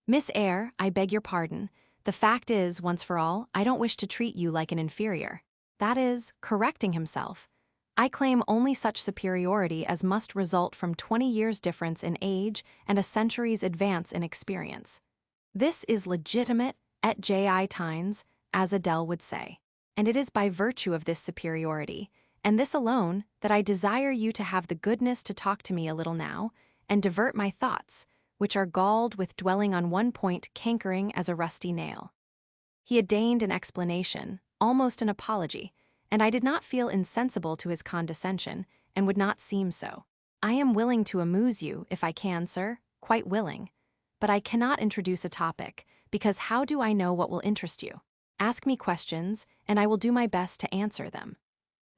Miss Eyre, I beg your pardon. The fact is, once for all, I don't wish to treat you like an inferior. That is, correcting himself. I claim only such superiority as must result from 20 years' difference in age and a century's advance in experience. This is legitimate et J.I. tines, as Adele would say, and it is by virtue of this superiority, and this alone, that I desire you to have the goodness to talk to me a little now, and divert my thoughts, which are galled with dwelling on one point cankering as a rusty nail. He had deigned an explanation, almost an apology, and I did not feel insensible to his condescension, and would not seem so. I am willing to amuse you, if I can, sir, quite willing. But I cannot introduce a topic, because how do I know what will interest you? Ask me questions, and I will do my best to answer them.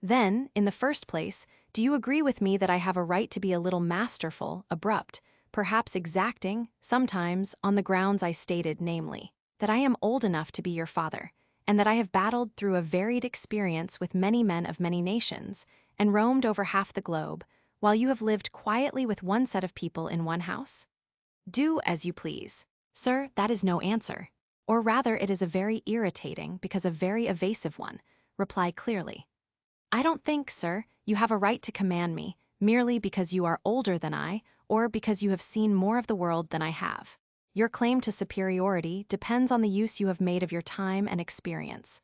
Then, in the first place, do you agree with me that I have a right to be a little masterful, abrupt, perhaps exacting, sometimes, on the grounds I stated, namely, that I am old enough to be your father, and that I have battled through a varied experience with many men of many nations, and roamed over half the globe, while you have lived quietly with one set of people in one house? Do as you please. Sir, that is no answer. Or rather, it is a very irritating, because a very evasive one. Reply clearly. I don't think, sir, you have a right to command me, merely because you are older than I, or because you have seen more of the world than I have. Your claim to superiority depends on the use you have made of your time and experience.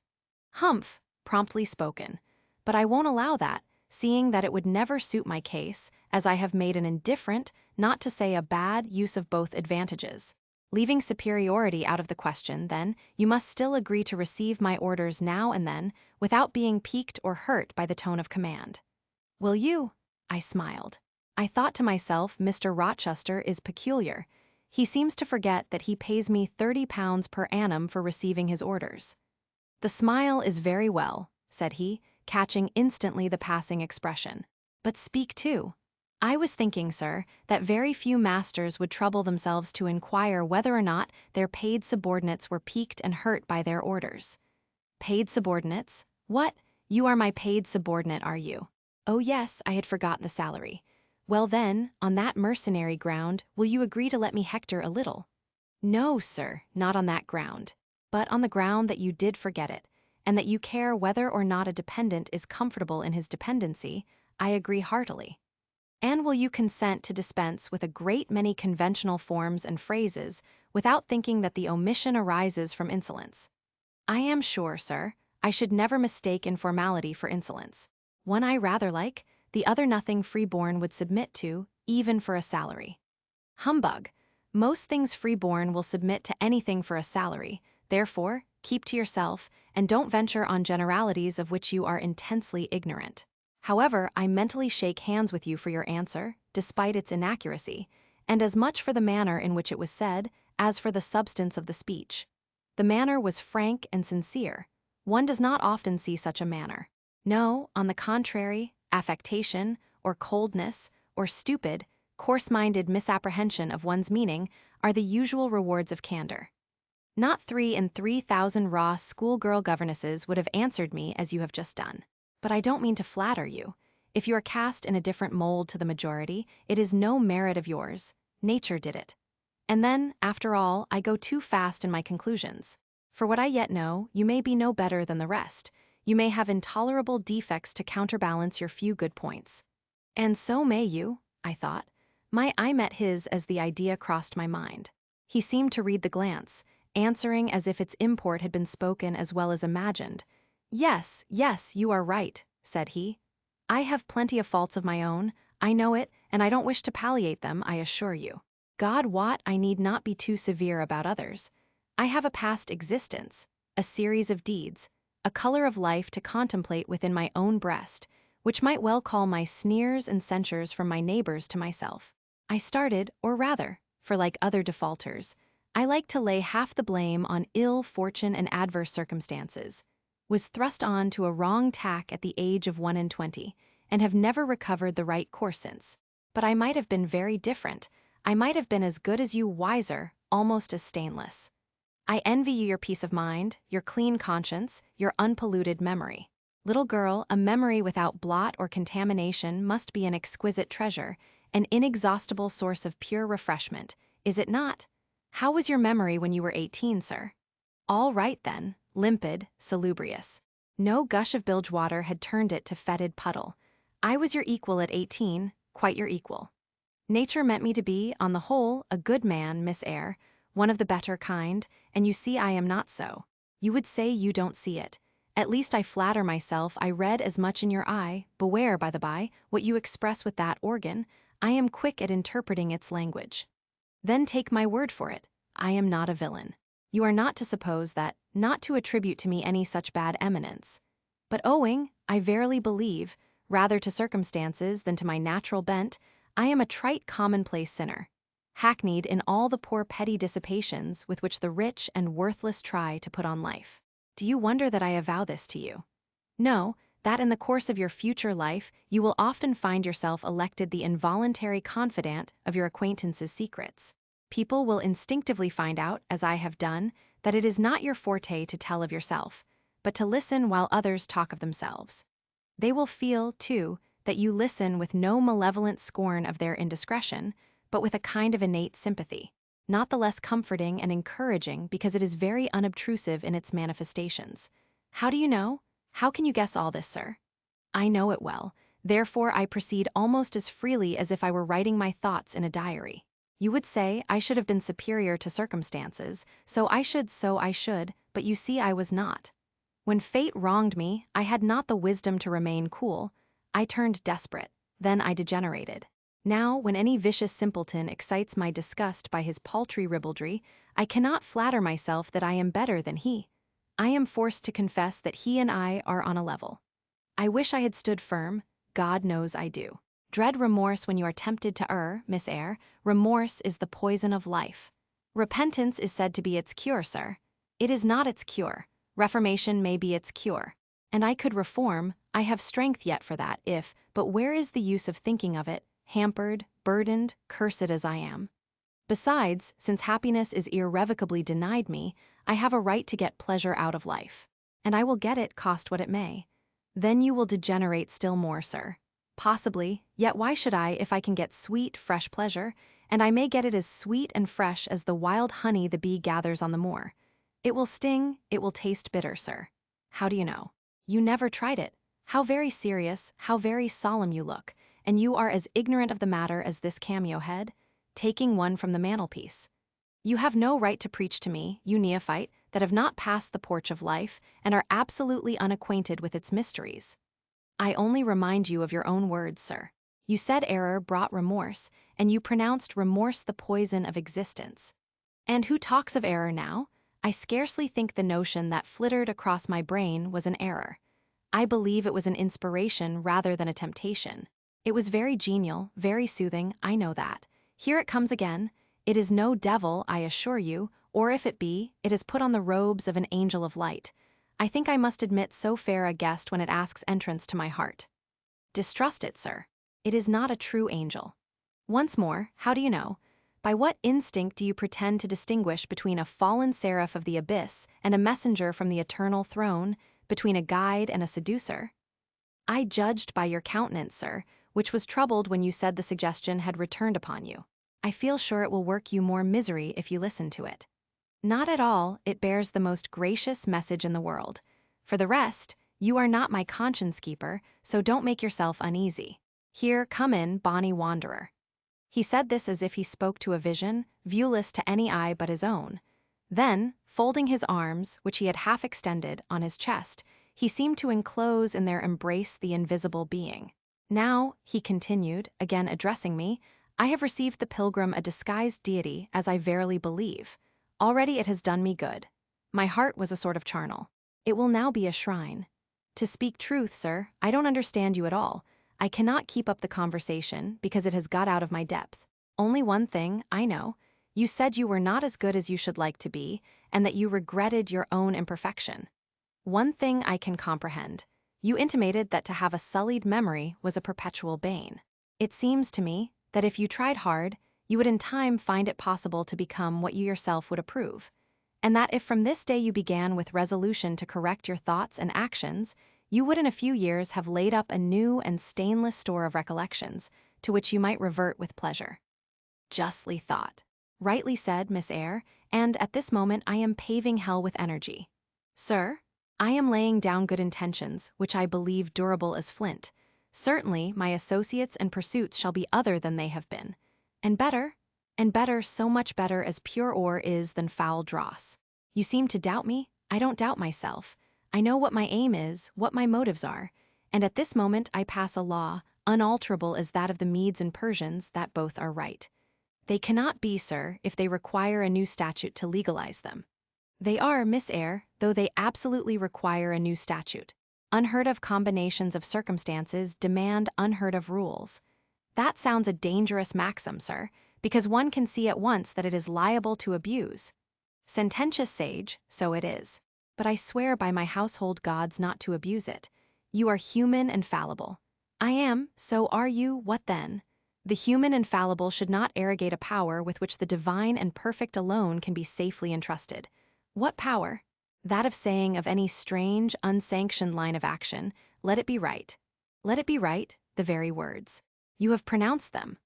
Humph, promptly spoken. But I won't allow that, seeing that it would never suit my case, as I have made an indifferent, not to say a bad, use of both advantages. Leaving superiority out of the question, then, you must still agree to receive my orders now and then, without being piqued or hurt by the tone of command. Will you? I smiled. I thought to myself, Mr. Rochester is peculiar. He seems to forget that he pays me £30 per annum for receiving his orders. The smile is very well, said he, catching instantly the passing expression. But speak too. I was thinking, sir, that very few masters would trouble themselves to inquire whether or not their paid subordinates were piqued and hurt by their orders. Paid subordinates? What? You are my paid subordinate, are you? Oh yes, I had forgotten the salary. Well then, on that mercenary ground, will you agree to let me hector a little? No, sir, not on that ground. But on the ground that you did forget it, and that you care whether or not a dependent is comfortable in his dependency, I agree heartily. And will you consent to dispense with a great many conventional forms and phrases without thinking that the omission arises from insolence? I am sure, sir, I should never mistake informality for insolence. One I rather like, the other nothing freeborn would submit to, even for a salary. Humbug! Most things freeborn will submit to anything for a salary, therefore, keep to yourself, and don't venture on generalities of which you are intensely ignorant. However, I mentally shake hands with you for your answer, despite its inaccuracy, and as much for the manner in which it was said, as for the substance of the speech. The manner was frank and sincere. One does not often see such a manner. No, on the contrary, affectation, or coldness, or stupid, coarse-minded misapprehension of one's meaning are the usual rewards of candor. Not 3 in 3,000 raw schoolgirl governesses would have answered me as you have just done. But I don't mean to flatter you. If you are cast in a different mold to the majority, it is no merit of yours. Nature did it. And then, after all, I go too fast in my conclusions. For what I yet know, you may be no better than the rest. You may have intolerable defects to counterbalance your few good points. And so may you, I thought. My eye met his as the idea crossed my mind. He seemed to read the glance, answering as if its import had been spoken as well as imagined. Yes, yes, you are right, said he. I have plenty of faults of my own, I know it, and I don't wish to palliate them, I assure you. God wot I need not be too severe about others. I have a past existence, a series of deeds, a color of life to contemplate within my own breast, which might well call my sneers and censures from my neighbors to myself. I started, or rather, for like other defaulters, I like to lay half the blame on ill fortune and adverse circumstances, was thrust on to a wrong tack at the age of 21, and have never recovered the right course since. But I might have been very different. I might have been as good as you, wiser, almost as stainless. I envy you your peace of mind, your clean conscience, your unpolluted memory. Little girl, a memory without blot or contamination must be an exquisite treasure, an inexhaustible source of pure refreshment, is it not? How was your memory when you were 18, sir? All right then, limpid, salubrious. No gush of bilge water had turned it to fetid puddle. I was your equal at 18, quite your equal. Nature meant me to be, on the whole, a good man, Miss Eyre, one of the better kind, and you see I am not so. You would say you don't see it. At least I flatter myself I read as much in your eye, beware, by the by, what you express with that organ. I am quick at interpreting its language. Then take my word for it, I am not a villain. You are not to suppose that, not to attribute to me any such bad eminence. But owing, I verily believe, rather to circumstances than to my natural bent, I am a trite commonplace sinner, hackneyed in all the poor petty dissipations with which the rich and worthless try to put on life. Do you wonder that I avow this to you? No, that in the course of your future life you will often find yourself elected the involuntary confidant of your acquaintances' secrets. People will instinctively find out, as I have done, that it is not your forte to tell of yourself, but to listen while others talk of themselves. They will feel, too, that you listen with no malevolent scorn of their indiscretion, but with a kind of innate sympathy, not the less comforting and encouraging because it is very unobtrusive in its manifestations. How do you know? How can you guess all this, sir? I know it well, therefore I proceed almost as freely as if I were writing my thoughts in a diary. You would say I should have been superior to circumstances, so I should, but you see I was not. When fate wronged me, I had not the wisdom to remain cool. I turned desperate, then I degenerated. Now, when any vicious simpleton excites my disgust by his paltry ribaldry, I cannot flatter myself that I am better than he. I am forced to confess that he and I are on a level. I wish I had stood firm, God knows I do. Dread remorse when you are tempted to err, Miss Eyre. Remorse is the poison of life. Repentance is said to be its cure, sir. It is not its cure. Reformation may be its cure. And I could reform, I have strength yet for that but where is the use of thinking of it, hampered, burdened, cursed as I am? Besides, since happiness is irrevocably denied me, I have a right to get pleasure out of life. And I will get it, cost what it may. Then you will degenerate still more, sir. Possibly, yet why should I if I can get sweet, fresh pleasure, and I may get it as sweet and fresh as the wild honey the bee gathers on the moor. It will sting, it will taste bitter, sir. How do you know? You never tried it. How very serious, how very solemn you look, and you are as ignorant of the matter as this cameo head, taking one from the mantelpiece. You have no right to preach to me, you neophyte, that have not passed the porch of life and are absolutely unacquainted with its mysteries. I only remind you of your own words, sir. You said error brought remorse, and you pronounced remorse the poison of existence. And who talks of error now? I scarcely think the notion that flittered across my brain was an error. I believe it was an inspiration rather than a temptation. It was very genial, very soothing, I know that. Here it comes again. It is no devil, I assure you, or if it be, it has put on the robes of an angel of light. I think I must admit so fair a guest when it asks entrance to my heart. Distrust it, sir. It is not a true angel. Once more, how do you know? By what instinct do you pretend to distinguish between a fallen seraph of the abyss and a messenger from the eternal throne, between a guide and a seducer? I judged by your countenance, sir, which was troubled when you said the suggestion had returned upon you. I feel sure it will work you more misery if you listen to it. Not at all, it bears the most gracious message in the world. For the rest, you are not my conscience keeper, so don't make yourself uneasy. Here, come in, bonny wanderer. He said this as if he spoke to a vision, viewless to any eye but his own. Then, folding his arms, which he had half extended, on his chest, he seemed to enclose in their embrace the invisible being. Now, he continued, again addressing me, I have received the pilgrim a disguised deity, as I verily believe. Already it has done me good. My heart was a sort of charnel. It will now be a shrine. To speak truth, sir, I don't understand you at all. I cannot keep up the conversation because it has got out of my depth. Only one thing, I know. You said you were not as good as you should like to be, and that you regretted your own imperfection. One thing I can comprehend. You intimated that to have a sullied memory was a perpetual bane. It seems to me that if you tried hard, you would in time find it possible to become what you yourself would approve, and that if from this day you began with resolution to correct your thoughts and actions, you would in a few years have laid up a new and stainless store of recollections, to which you might revert with pleasure. Justly thought. Rightly said, Miss Eyre, and at this moment I am paving hell with energy. Sir, I am laying down good intentions, which I believe durable as flint. Certainly, my associates and pursuits shall be other than they have been. And better, so much better as pure ore is than foul dross. You seem to doubt me? I don't doubt myself. I know what my aim is, what my motives are, and at this moment I pass a law, unalterable as that of the Medes and Persians, that both are right. They cannot be, sir, if they require a new statute to legalize them. They are, Miss Eyre, though they absolutely require a new statute. Unheard of combinations of circumstances demand unheard of rules. That sounds a dangerous maxim, sir, because one can see at once that it is liable to abuse. Sententious sage, so it is. But I swear by my household gods not to abuse it. You are human and fallible. I am, so are you, what then? The human and fallible should not arrogate a power with which the divine and perfect alone can be safely entrusted. What power? That of saying of any strange, unsanctioned line of action, let it be right. Let it be right, the very words. You have pronounced them.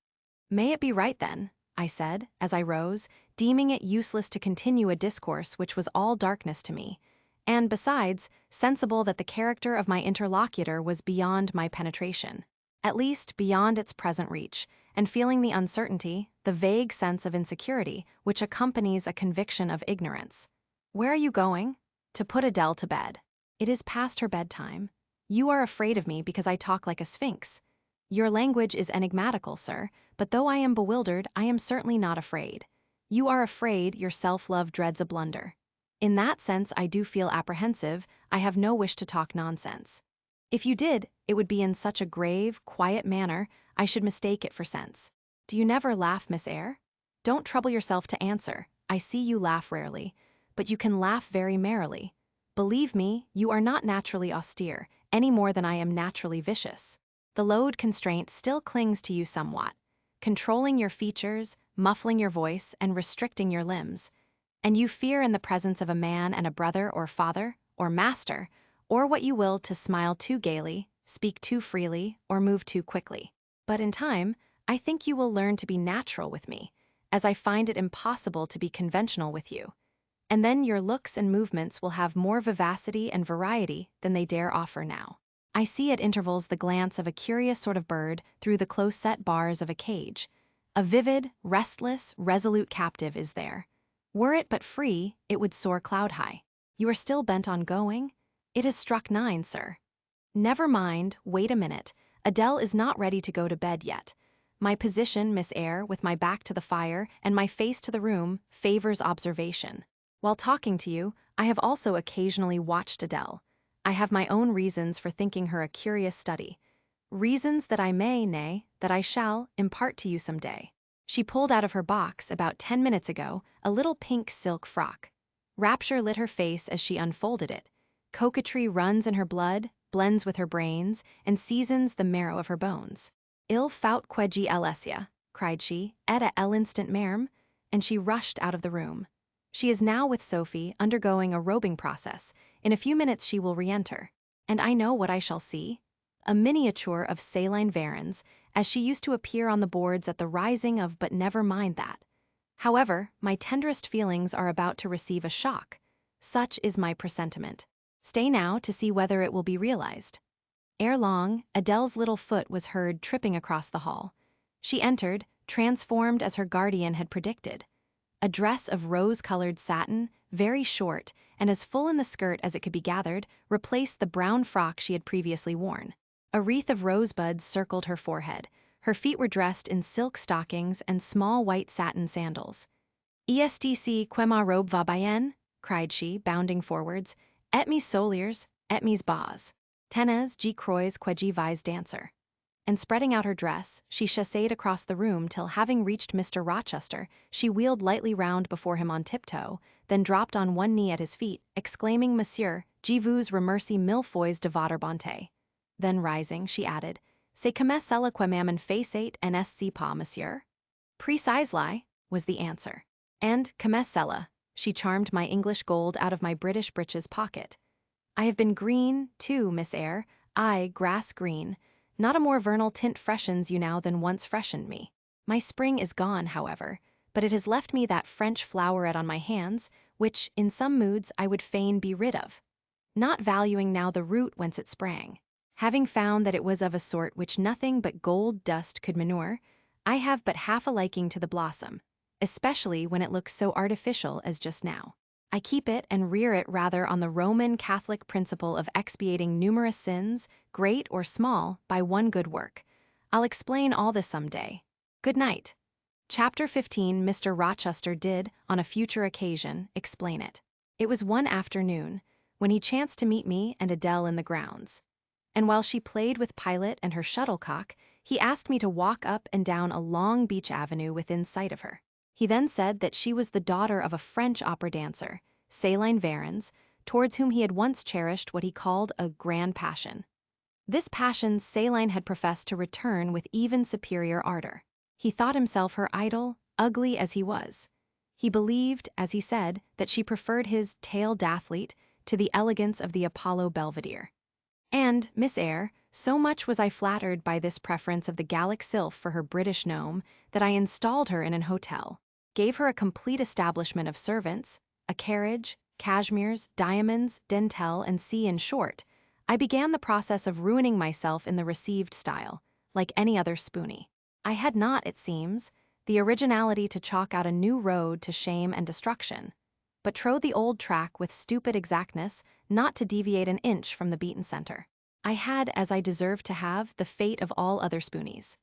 May it be right then, I said, as I rose, deeming it useless to continue a discourse which was all darkness to me, and besides, sensible that the character of my interlocutor was beyond my penetration, at least beyond its present reach, and feeling the uncertainty, the vague sense of insecurity which accompanies a conviction of ignorance. "Where are you going?" "To put Adele to bed. It is past her bedtime. You are afraid of me because I talk like a sphinx. Your language is enigmatical, sir, but though I am bewildered, I am certainly not afraid. You are afraid, your self-love dreads a blunder. In that sense I do feel apprehensive, I have no wish to talk nonsense. If you did, it would be in such a grave, quiet manner, I should mistake it for sense. Do you never laugh, Miss Eyre? Don't trouble yourself to answer, I see you laugh rarely, but you can laugh very merrily. Believe me, you are not naturally austere, any more than I am naturally vicious. The load constraint still clings to you somewhat, controlling your features, muffling your voice, and restricting your limbs. And you fear in the presence of a man and a brother or father, or master, or what you will to smile too gaily, speak too freely, or move too quickly. But in time, I think you will learn to be natural with me, as I find it impossible to be conventional with you. And then your looks and movements will have more vivacity and variety than they dare offer now. I see at intervals the glance of a curious sort of bird through the close-set bars of a cage. A vivid, restless, resolute captive is there. Were it but free, it would soar cloud-high. You are still bent on going? It has struck 9, sir. Never mind, wait a minute. Adele is not ready to go to bed yet. My position, Miss Eyre, with my back to the fire and my face to the room, favors observation. While talking to you, I have also occasionally watched Adele. I have my own reasons for thinking her a curious study. Reasons that I may, nay, that I shall, impart to you some day. She pulled out of her box, about 10 minutes ago, a little pink silk frock. Rapture lit her face as she unfolded it. Coquetry runs in her blood, blends with her brains, and seasons the marrow of her bones. "Il faut que j'y Alessia," cried she, "et à l'instant même," and she rushed out of the room. She is now with Sophie, undergoing a robing process. In a few minutes she will re-enter. And I know what I shall see. A miniature of Céline Varens, as she used to appear on the boards at the rising of But never mind that. However, my tenderest feelings are about to receive a shock. Such is my presentiment. Stay now to see whether it will be realized. Ere long, Adele's little foot was heard tripping across the hall. She entered, transformed as her guardian had predicted. A dress of rose-colored satin, very short, and as full in the skirt as it could be gathered, replaced the brown frock she had previously worn. A wreath of rosebuds circled her forehead. Her feet were dressed in silk stockings and small white satin sandals. "Est-ce que ma robe va bien?" cried she, bounding forwards. "Et mes souliers, et mes bas. Tenez, je crois que je vais danser." And spreading out her dress, she chassed across the room till, having reached Mr. Rochester, she wheeled lightly round before him on tiptoe, then dropped on one knee at his feet, exclaiming, "Monsieur, je vous remercie mille fois de votre bonté." Then rising, she added, "C'est comme cela que maman faisait en n'est-ce pas, monsieur?" "Precisely," was the answer. And comme cela, she charmed my English gold out of my British breeches pocket. I have been green, too, Miss Eyre, aye, grass green. Not a more vernal tint freshens you now than once freshened me. My spring is gone, however, but it has left me that French floweret on my hands, which, in some moods, I would fain be rid of, not valuing now the root whence it sprang. Having found that it was of a sort which nothing but gold dust could manure, I have but half a liking to the blossom, especially when it looks so artificial as just now. I keep it and rear it rather on the Roman Catholic principle of expiating numerous sins, great or small, by one good work. I'll explain all this some day. Good night. Chapter 15. Mr. Rochester did, on a future occasion, explain it. It was one afternoon, when he chanced to meet me and Adele in the grounds. And while she played with Pilot and her shuttlecock, he asked me to walk up and down a long beech avenue within sight of her. He then said that she was the daughter of a French opera dancer, Céline Varens, towards whom he had once cherished what he called a grand passion. This passion Céline had professed to return with even superior ardor. He thought himself her idol, ugly as he was. He believed, as he said, that she preferred his tail d'athlete to the elegance of the Apollo Belvedere. And, Miss Eyre, so much was I flattered by this preference of the Gallic sylph for her British gnome, that I installed her in an hotel, gave her a complete establishment of servants, a carriage, cashmeres, diamonds, dentelle, and in short, I began the process of ruining myself in the received style, like any other spoony. I had not, it seems, the originality to chalk out a new road to shame and destruction, but trode the old track with stupid exactness, not to deviate an inch from the beaten center. I had, as I deserved to have, the fate of all other spoonies.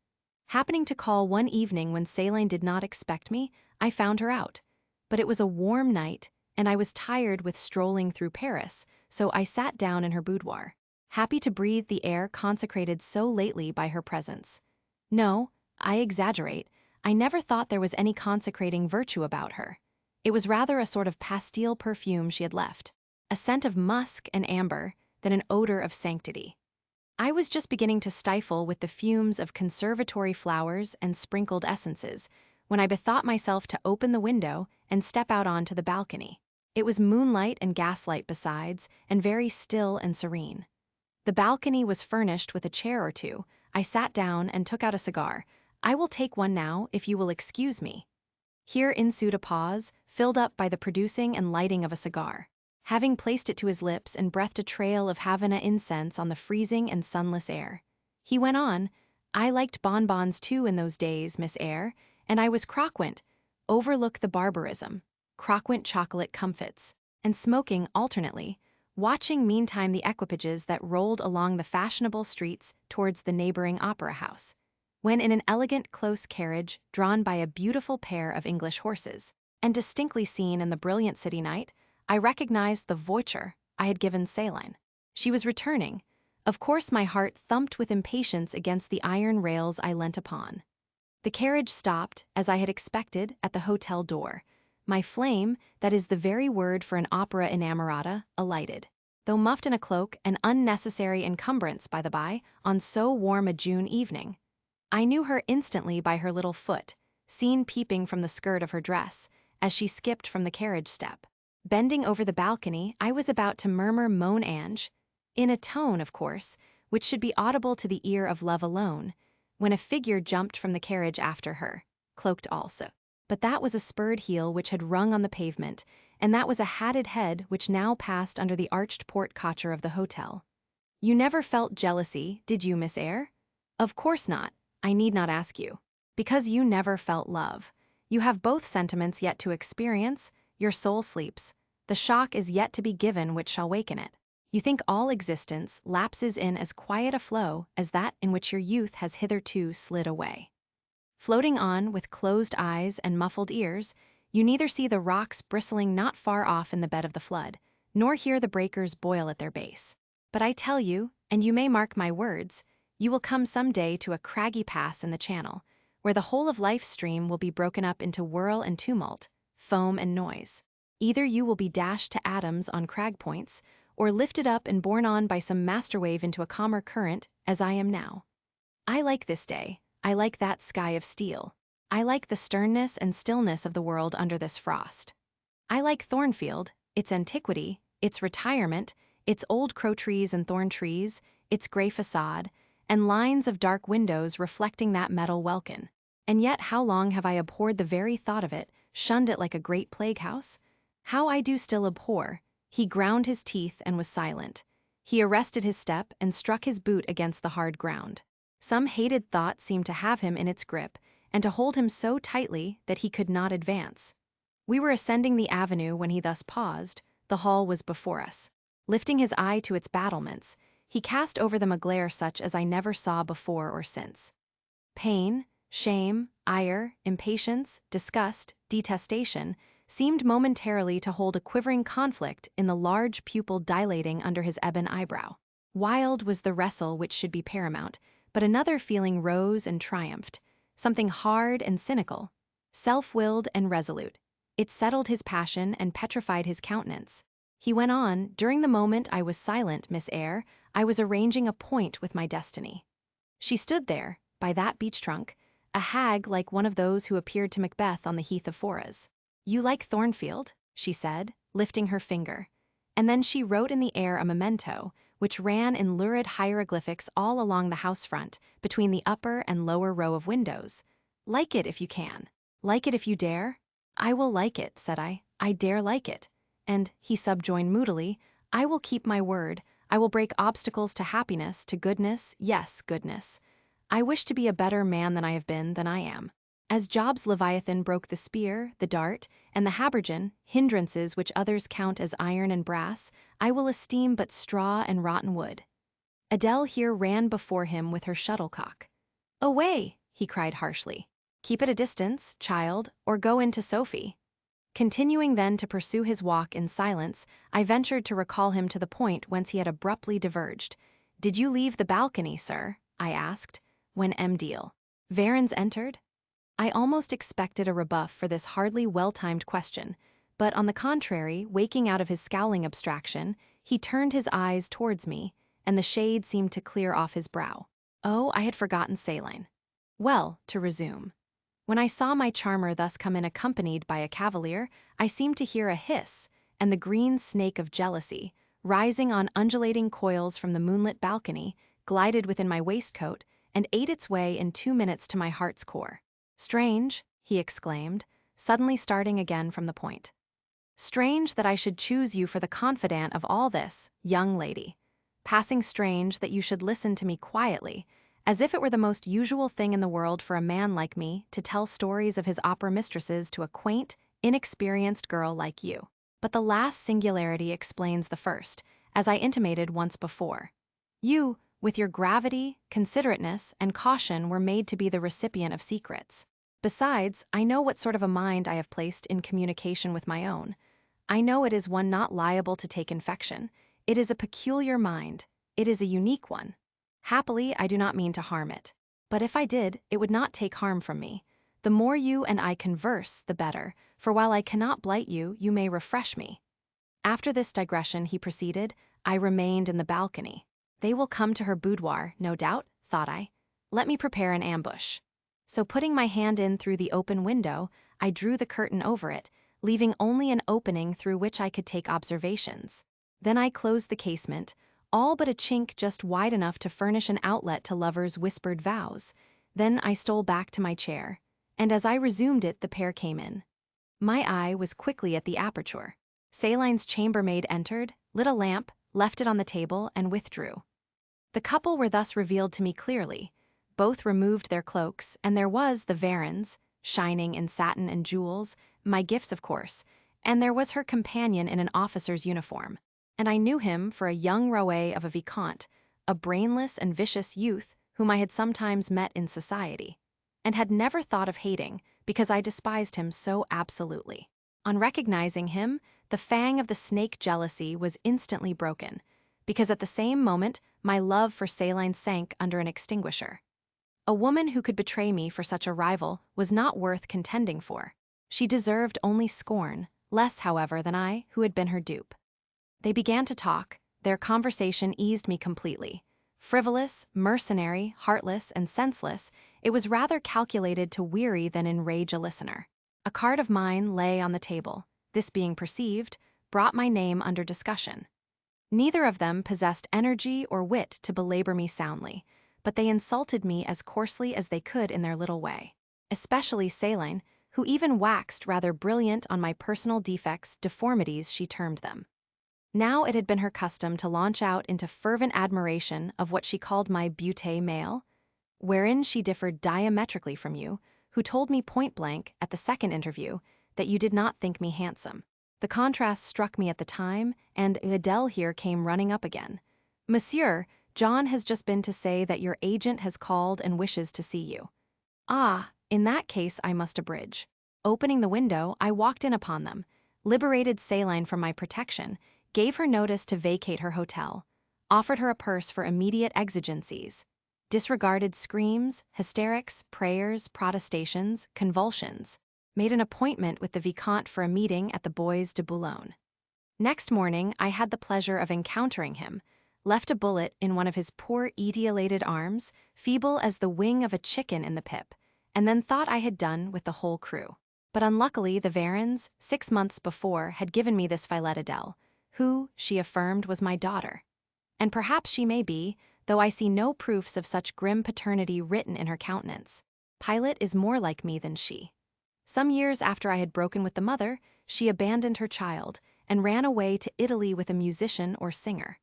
Happening to call one evening when Céline did not expect me, I found her out. But it was a warm night, and I was tired with strolling through Paris, so I sat down in her boudoir, happy to breathe the air consecrated so lately by her presence. No, I exaggerate. I never thought there was any consecrating virtue about her. It was rather a sort of pastille perfume she had left, a scent of musk and amber, than an odor of sanctity. I was just beginning to stifle with the fumes of conservatory flowers and sprinkled essences, when I bethought myself to open the window and step out onto the balcony. It was moonlight and gaslight besides, and very still and serene. The balcony was furnished with a chair or two. I sat down and took out a cigar. I will take one now, if you will excuse me. Here ensued a pause, filled up by the producing and lighting of a cigar. Having placed it to his lips and breathed a trail of Havana incense on the freezing and sunless air, he went on, I liked bonbons too in those days, Miss Eyre, and I was croquant, overlook the barbarism, croquant chocolate comfits, and smoking alternately, watching meantime the equipages that rolled along the fashionable streets towards the neighboring opera house, when in an elegant close carriage drawn by a beautiful pair of English horses, and distinctly seen in the brilliant city night, I recognized the voiture I had given Céline. She was returning. Of course my heart thumped with impatience against the iron rails I leant upon. The carriage stopped, as I had expected, at the hotel door. My flame, that is the very word for an opera inamorata, alighted. Though muffed in a cloak, an unnecessary encumbrance, by the by, on so warm a June evening. I knew her instantly by her little foot, seen peeping from the skirt of her dress, as she skipped from the carriage step. Bending over the balcony, I was about to murmur Mon Ange, in a tone, of course, which should be audible to the ear of love alone, when a figure jumped from the carriage after her, cloaked also. But that was a spurred heel which had rung on the pavement, and that was a hatted head which now passed under the arched porte-cochere of the hotel. You never felt jealousy, did you, Miss Eyre? Of course not. I need not ask you. Because you never felt love. You have both sentiments yet to experience. Your soul sleeps. The shock is yet to be given which shall waken it. You think all existence lapses in as quiet a flow as that in which your youth has hitherto slid away. Floating on with closed eyes and muffled ears, you neither see the rocks bristling not far off in the bed of the flood, nor hear the breakers boil at their base. But I tell you, and you may mark my words, you will come some day to a craggy pass in the channel, where the whole of life's stream will be broken up into whirl and tumult, foam and noise. Either you will be dashed to atoms on crag points, or lifted up and borne on by some master wave into a calmer current, as I am now. I like this day. I like that sky of steel. I like the sternness and stillness of the world under this frost. I like Thornfield, its antiquity, its retirement, its old crow trees and thorn trees, its gray facade, and lines of dark windows reflecting that metal welkin. And yet how long have I abhorred the very thought of it, shunned it like a great plague house? How I do still abhor. He ground his teeth and was silent. He arrested his step and struck his boot against the hard ground. Some hated thought seemed to have him in its grip, and to hold him so tightly that he could not advance. We were ascending the avenue when he thus paused. The hall was before us. Lifting his eye to its battlements, he cast over them a glare such as I never saw before or since. Pain, shame, ire, impatience, disgust, detestation seemed momentarily to hold a quivering conflict in the large pupil dilating under his ebon eyebrow. Wild was the wrestle which should be paramount, but another feeling rose and triumphed, something hard and cynical, self-willed and resolute. It settled his passion and petrified his countenance. He went on, during the moment I was silent, Miss Eyre, I was arranging a point with my destiny. She stood there, by that beech trunk, a hag like one of those who appeared to Macbeth on the heath of Forres. You like Thornfield, she said, lifting her finger. And then she wrote in the air a memento, which ran in lurid hieroglyphics all along the house front, between the upper and lower row of windows. Like it if you can. Like it if you dare. I will like it, said I. I dare like it. And, he subjoined moodily, I will keep my word. I will break obstacles to happiness, to goodness, yes, goodness. I wish to be a better man than I have been than I am. As Job's Leviathan broke the spear, the dart, and the habergeon, hindrances which others count as iron and brass, I will esteem but straw and rotten wood. Adele here ran before him with her shuttlecock. Away, he cried harshly. Keep at a distance, child, or go in to Sophie. Continuing then to pursue his walk in silence, I ventured to recall him to the point whence he had abruptly diverged. Did you leave the balcony, sir? I asked, when Deal. Varens entered? I almost expected a rebuff for this hardly well-timed question, but on the contrary, waking out of his scowling abstraction, he turned his eyes towards me, and the shade seemed to clear off his brow. Oh, I had forgotten saline. Well, to resume. When I saw my charmer thus come in accompanied by a cavalier, I seemed to hear a hiss, and the green snake of jealousy, rising on undulating coils from the moonlit balcony, glided within my waistcoat and ate its way in 2 minutes to my heart's core. Strange, he exclaimed, suddenly starting again from the point. Strange that I should choose you for the confidant of all this, young lady. Passing strange that you should listen to me quietly, as if it were the most usual thing in the world for a man like me to tell stories of his opera mistresses to a quaint, inexperienced girl like you. But the last singularity explains the first, as I intimated once before. You, with your gravity, considerateness, and caution were made to be the recipient of secrets. Besides, I know what sort of a mind I have placed in communication with my own. I know it is one not liable to take infection. It is a peculiar mind. It is a unique one. Happily, I do not mean to harm it. But if I did, it would not take harm from me. The more you and I converse, the better, for while I cannot blight you, you may refresh me. After this digression, he proceeded, I remained in the balcony. They will come to her boudoir, no doubt, thought I. Let me prepare an ambush. So putting my hand in through the open window, I drew the curtain over it, leaving only an opening through which I could take observations. Then I closed the casement, all but a chink just wide enough to furnish an outlet to lovers' whispered vows. Then I stole back to my chair, and as I resumed it the pair came in. My eye was quickly at the aperture. Saline's chambermaid entered, lit a lamp, left it on the table, and withdrew. The couple were thus revealed to me clearly. Both removed their cloaks, and there was the Varens, shining in satin and jewels, my gifts of course, and there was her companion in an officer's uniform. And I knew him for a young roué of a vicomte, a brainless and vicious youth whom I had sometimes met in society, and had never thought of hating, because I despised him so absolutely. On recognizing him, the fang of the snake jealousy was instantly broken, because at the same moment my love for Saline sank under an extinguisher. A woman who could betray me for such a rival was not worth contending for. She deserved only scorn, less, however, than I, who had been her dupe. They began to talk. Their conversation eased me completely. Frivolous, mercenary, heartless, and senseless, it was rather calculated to weary than enrage a listener. A card of mine lay on the table. This being perceived, brought my name under discussion. Neither of them possessed energy or wit to belabor me soundly, but they insulted me as coarsely as they could in their little way. Especially Saline, who even waxed rather brilliant on my personal defects, deformities she termed them. Now it had been her custom to launch out into fervent admiration of what she called my beauté male, wherein she differed diametrically from you, who told me point-blank, at the second interview, that you did not think me handsome. The contrast struck me at the time, and Adele here came running up again. Monsieur, John has just been to say that your agent has called and wishes to see you. Ah, in that case I must abridge. Opening the window, I walked in upon them, liberated Saline from my protection, gave her notice to vacate her hotel, offered her a purse for immediate exigencies, disregarded screams, hysterics, prayers, protestations, convulsions, made an appointment with the Vicomte for a meeting at the Bois de Boulogne. Next morning, I had the pleasure of encountering him, left a bullet in one of his poor etiolated arms, feeble as the wing of a chicken in the pip, and then thought I had done with the whole crew. But unluckily the Varens, 6 months before, had given me this Filette Adele, who, she affirmed, was my daughter. And perhaps she may be, though I see no proofs of such grim paternity written in her countenance. Pilot is more like me than she. Some years after I had broken with the mother, she abandoned her child, and ran away to Italy with a musician or singer.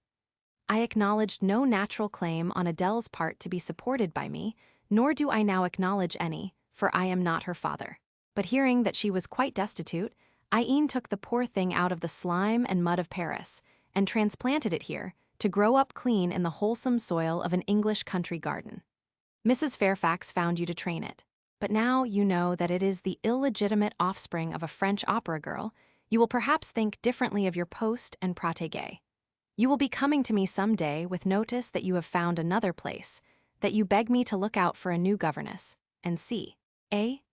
I acknowledged no natural claim on Adele's part to be supported by me, nor do I now acknowledge any, for I am not her father. But hearing that she was quite destitute, I e'en took the poor thing out of the slime and mud of Paris, and transplanted it here, to grow up clean in the wholesome soil of an English country garden. Mrs. Fairfax found you to train it, but now you know that it is the illegitimate offspring of a French opera girl, you will perhaps think differently of your post and protégé. You will be coming to me some day with notice that you have found another place, that you beg me to look out for a new governess, and see.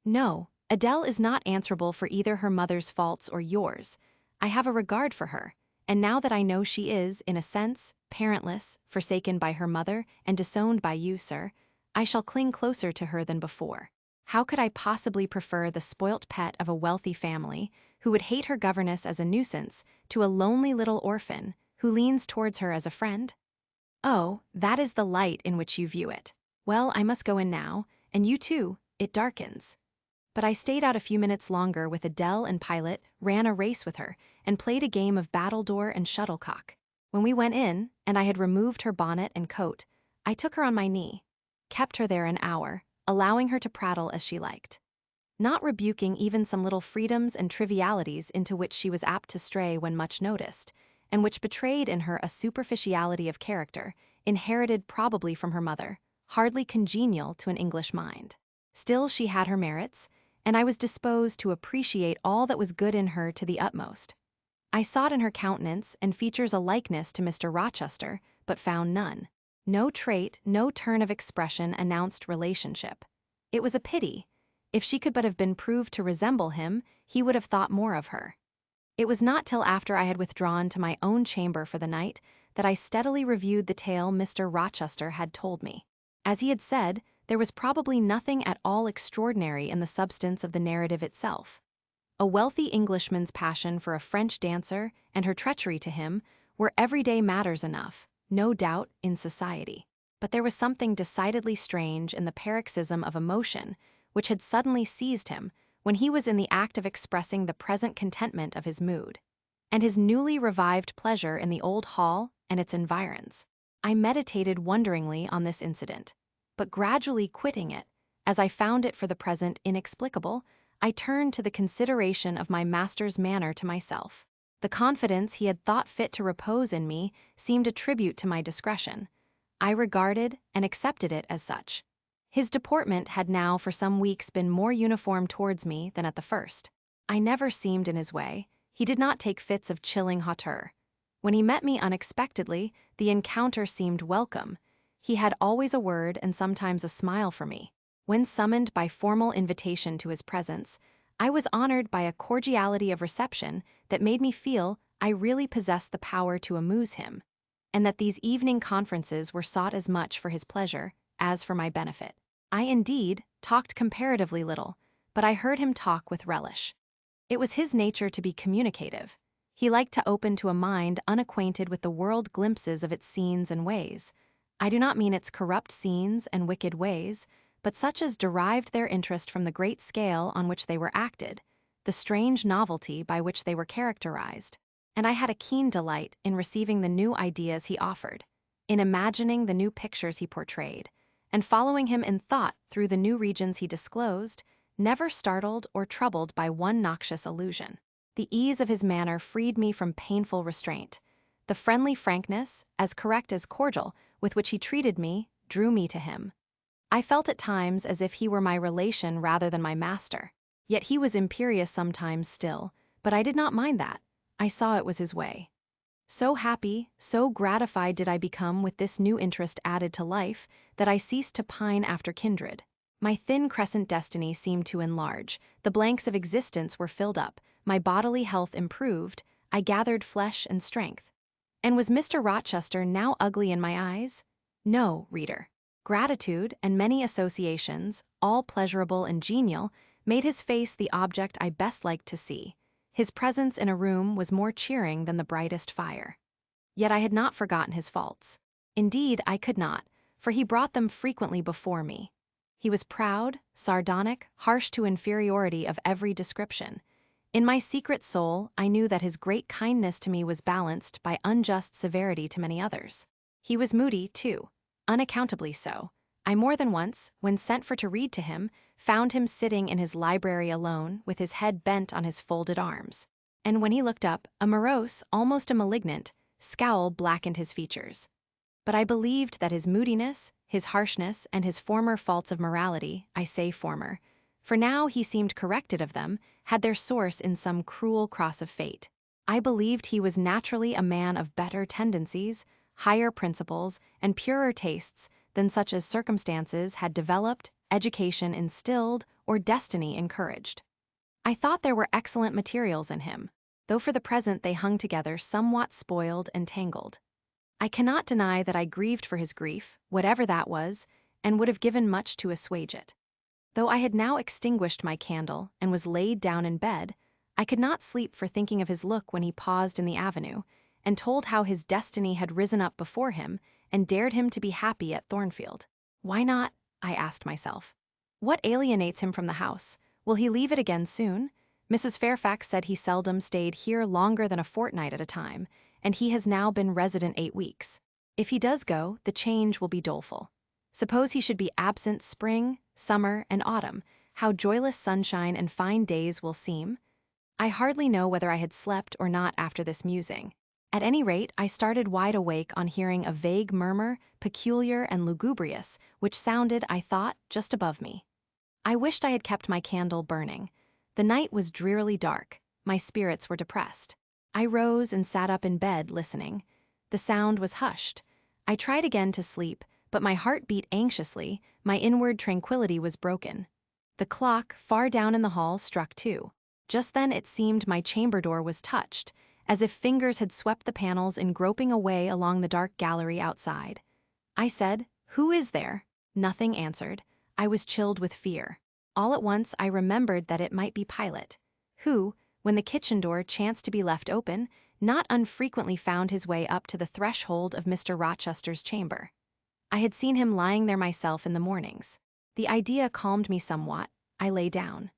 No, Adele is not answerable for either her mother's faults or yours. I have a regard for her, and now that I know she is, in a sense, parentless, forsaken by her mother, and disowned by you, sir, I shall cling closer to her than before. How could I possibly prefer the spoilt pet of a wealthy family, who would hate her governess as a nuisance, to a lonely little orphan, who leans towards her as a friend? Oh, that is the light in which you view it. Well, I must go in now, and you too, it darkens. But I stayed out a few minutes longer with Adele and Pilot, ran a race with her, and played a game of battledore and shuttlecock. When we went in, and I had removed her bonnet and coat, I took her on my knee, kept her there an hour, allowing her to prattle as she liked, not rebuking even some little freedoms and trivialities into which she was apt to stray when much noticed, and which betrayed in her a superficiality of character, inherited probably from her mother, hardly congenial to an English mind. Still she had her merits, and I was disposed to appreciate all that was good in her to the utmost. I sought in her countenance and features a likeness to Mr. Rochester, but found none. No trait, no turn of expression announced relationship. It was a pity. If she could but have been proved to resemble him, he would have thought more of her. It was not till after I had withdrawn to my own chamber for the night that I steadily reviewed the tale Mr. Rochester had told me. As he had said, there was probably nothing at all extraordinary in the substance of the narrative itself. A wealthy Englishman's passion for a French dancer and her treachery to him were everyday matters enough, no doubt, in society. But there was something decidedly strange in the paroxysm of emotion which had suddenly seized him when he was in the act of expressing the present contentment of his mood, and his newly revived pleasure in the old hall and its environs. I meditated wonderingly on this incident, but gradually quitting it, as I found it for the present inexplicable, I turned to the consideration of my master's manner to myself. The confidence he had thought fit to repose in me seemed a tribute to my discretion. I regarded and accepted it as such. His deportment had now for some weeks been more uniform towards me than at the first. I never seemed in his way. He did not take fits of chilling hauteur. When he met me unexpectedly, the encounter seemed welcome. He had always a word and sometimes a smile for me. When summoned by formal invitation to his presence, I was honored by a cordiality of reception that made me feel I really possessed the power to amuse him, and that these evening conferences were sought as much for his pleasure as for my benefit. I indeed talked comparatively little, but I heard him talk with relish. It was his nature to be communicative. He liked to open to a mind unacquainted with the world glimpses of its scenes and ways. I do not mean its corrupt scenes and wicked ways, but such as derived their interest from the great scale on which they were acted, the strange novelty by which they were characterized. And I had a keen delight in receiving the new ideas he offered, in imagining the new pictures he portrayed, and following him in thought through the new regions he disclosed, never startled or troubled by one noxious illusion. The ease of his manner freed me from painful restraint. The friendly frankness, as correct as cordial, with which he treated me, drew me to him. I felt at times as if he were my relation rather than my master. Yet he was imperious sometimes still, but I did not mind that. I saw it was his way. So happy, so gratified did I become with this new interest added to life, that I ceased to pine after kindred. My thin crescent destiny seemed to enlarge, the blanks of existence were filled up, my bodily health improved, I gathered flesh and strength. And was Mr. Rochester now ugly in my eyes? No, reader. Gratitude and many associations, all pleasurable and genial, made his face the object I best liked to see. His presence in a room was more cheering than the brightest fire. Yet I had not forgotten his faults. Indeed, I could not, for he brought them frequently before me. He was proud, sardonic, harsh to inferiority of every description. In my secret soul, I knew that his great kindness to me was balanced by unjust severity to many others. He was moody, too. Unaccountably so. I more than once, when sent for to read to him, found him sitting in his library alone, with his head bent on his folded arms. And when he looked up, a morose, almost a malignant, scowl blackened his features. But I believed that his moodiness, his harshness, and his former faults of morality, I say former, for now he seemed corrected of them, had their source in some cruel cross of fate. I believed he was naturally a man of better tendencies, higher principles, and purer tastes than such as circumstances had developed, education instilled, or destiny encouraged. I thought there were excellent materials in him, though for the present they hung together somewhat spoiled and tangled. I cannot deny that I grieved for his grief, whatever that was, and would have given much to assuage it. Though I had now extinguished my candle and was laid down in bed, I could not sleep for thinking of his look when he paused in the avenue, and told how his destiny had risen up before him and dared him to be happy at Thornfield. Why not? I asked myself. What alienates him from the house? Will he leave it again soon? Mrs. Fairfax said he seldom stayed here longer than a fortnight at a time, and he has now been resident 8 weeks. If he does go, the change will be doleful. Suppose he should be absent spring, summer, and autumn, how joyless sunshine and fine days will seem? I hardly know whether I had slept or not after this musing. At any rate, I started wide awake on hearing a vague murmur, peculiar and lugubrious, which sounded, I thought, just above me. I wished I had kept my candle burning. The night was drearily dark. My spirits were depressed. I rose and sat up in bed, listening. The sound was hushed. I tried again to sleep, but my heart beat anxiously, my inward tranquillity was broken. The clock, far down in the hall, struck 2. Just then it seemed my chamber door was touched, as if fingers had swept the panels in groping a way along the dark gallery outside. I said, "Who is there?" Nothing answered. I was chilled with fear. All at once I remembered that it might be Pilot, who, when the kitchen door chanced to be left open, not unfrequently found his way up to the threshold of Mr. Rochester's chamber. I had seen him lying there myself in the mornings. The idea calmed me somewhat. I lay down.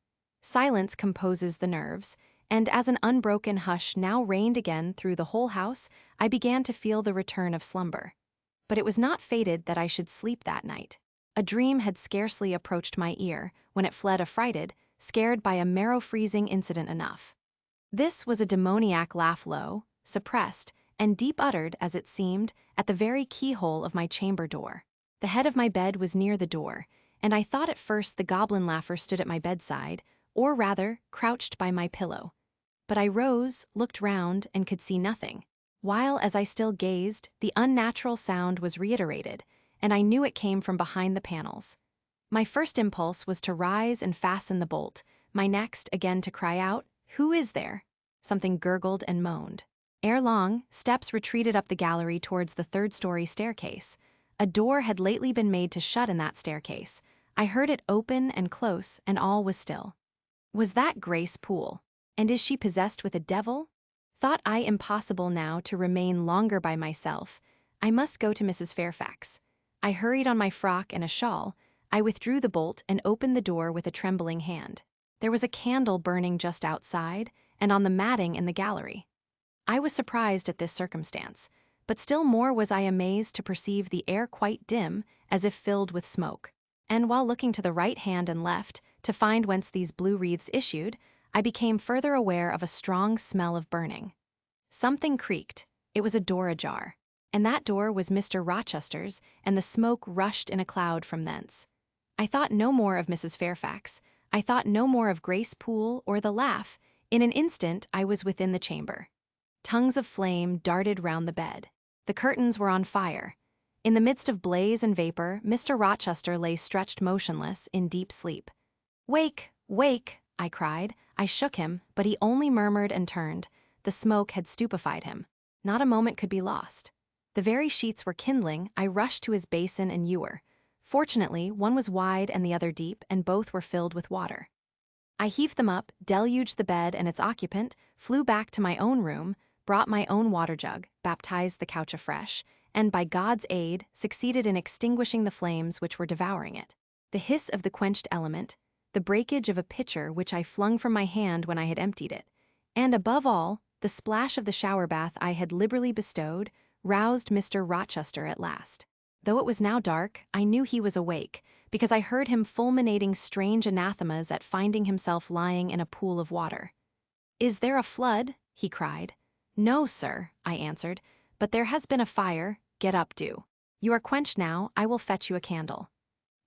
Silence composes the nerves, and as an unbroken hush now reigned again through the whole house, I began to feel the return of slumber. But it was not fated that I should sleep that night. A dream had scarcely approached my ear, when it fled affrighted, scared by a marrow-freezing incident enough. This was a demoniac laugh low, suppressed, and deep-uttered, as it seemed, at the very keyhole of my chamber door. The head of my bed was near the door, and I thought at first the goblin laugher stood at my bedside, or rather, crouched by my pillow. But I rose, looked round, and could see nothing. While, as I still gazed, the unnatural sound was reiterated, and I knew it came from behind the panels. My first impulse was to rise and fasten the bolt, my next again to cry out, "Who is there?" Something gurgled and moaned. Ere long, steps retreated up the gallery towards the third-story staircase. A door had lately been made to shut in that staircase. I heard it open and close, and all was still. Was that Grace Poole? And is she possessed with a devil? Thought I impossible now to remain longer by myself. I must go to Mrs. Fairfax. I hurried on my frock and a shawl. I withdrew the bolt and opened the door with a trembling hand. There was a candle burning just outside, and on the matting in the gallery. I was surprised at this circumstance, but still more was I amazed to perceive the air quite dim, as if filled with smoke. And while looking to the right hand and left, to find whence these blue wreaths issued, I became further aware of a strong smell of burning. Something creaked. It was a door ajar. And that door was Mr. Rochester's, and the smoke rushed in a cloud from thence. I thought no more of Mrs. Fairfax. I thought no more of Grace Poole or the laugh. In an instant I was within the chamber. Tongues of flame darted round the bed. The curtains were on fire. In the midst of blaze and vapor, Mr. Rochester lay stretched motionless, in deep sleep. "Wake! Wake!" I cried. I shook him, but he only murmured and turned. The smoke had stupefied him. Not a moment could be lost. The very sheets were kindling. I rushed to his basin and ewer. Fortunately, one was wide and the other deep, and both were filled with water. I heaved them up, deluged the bed and its occupant, flew back to my own room, brought my own water jug, baptized the couch afresh, and by God's aid, succeeded in extinguishing the flames which were devouring it. The hiss of the quenched element, the breakage of a pitcher which I flung from my hand when I had emptied it, and above all, the splash of the shower bath I had liberally bestowed, roused Mr. Rochester at last. Though it was now dark, I knew he was awake, because I heard him fulminating strange anathemas at finding himself lying in a pool of water. "Is there a flood?" he cried. "No, sir," I answered, "but there has been a fire. Get up, do. You are quenched now, I will fetch you a candle."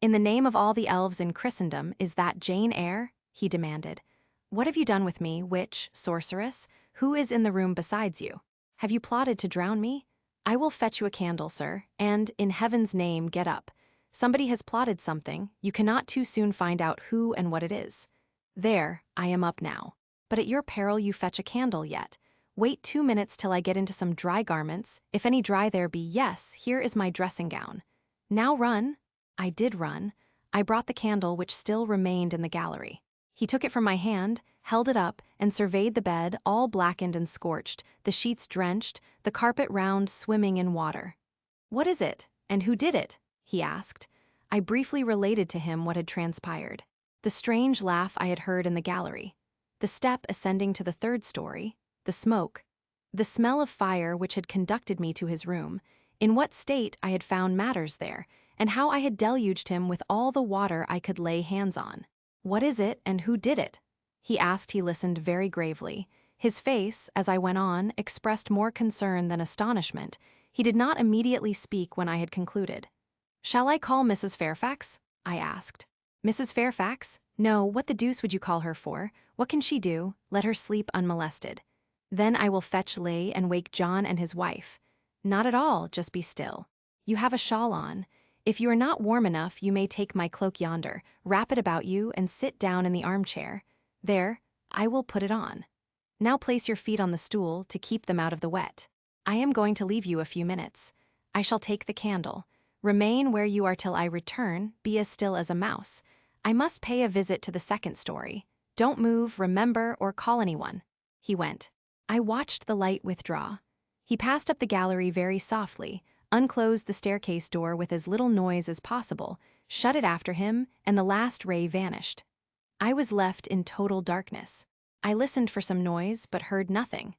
"In the name of all the elves in Christendom, is that Jane Eyre?" he demanded. "What have you done with me, witch, sorceress? Who is in the room besides you? Have you plotted to drown me? I will fetch you a candle, sir, and, in heaven's name, get up. Somebody has plotted something, you cannot too soon find out who and what it is. There, I am up now. But at your peril you fetch a candle yet. Wait 2 minutes till I get into some dry garments, if any dry there be. Yes, here is my dressing gown. Now run." I did run. I brought the candle which still remained in the gallery. He took it from my hand, held it up, and surveyed the bed, all blackened and scorched, the sheets drenched, the carpet round swimming in water. "What is it, and who did it?" he asked. I briefly related to him what had transpired. The strange laugh I had heard in the gallery, the step ascending to the 3rd story, the smoke, the smell of fire which had conducted me to his room, in what state I had found matters there, and how I had deluged him with all the water I could lay hands on. "What is it, and who did it?" he asked. He listened very gravely. His face, as I went on, expressed more concern than astonishment. He did not immediately speak when I had concluded. "Shall I call Mrs. Fairfax?" I asked. "Mrs. Fairfax? No, what the deuce would you call her for? What can she do? Let her sleep unmolested. Then I will fetch Leigh and wake John and his wife." "Not at all, just be still. You have a shawl on. If you are not warm enough, you may take my cloak yonder, wrap it about you, and sit down in the armchair. There, I will put it on. Now place your feet on the stool to keep them out of the wet. I am going to leave you a few minutes. I shall take the candle. Remain where you are till I return, be as still as a mouse. I must pay a visit to the 2nd story. Don't move, remember, or call anyone." He went. I watched the light withdraw. He passed up the gallery very softly, unclosed the staircase door with as little noise as possible, shut it after him, and the last ray vanished. I was left in total darkness. I listened for some noise, but heard nothing.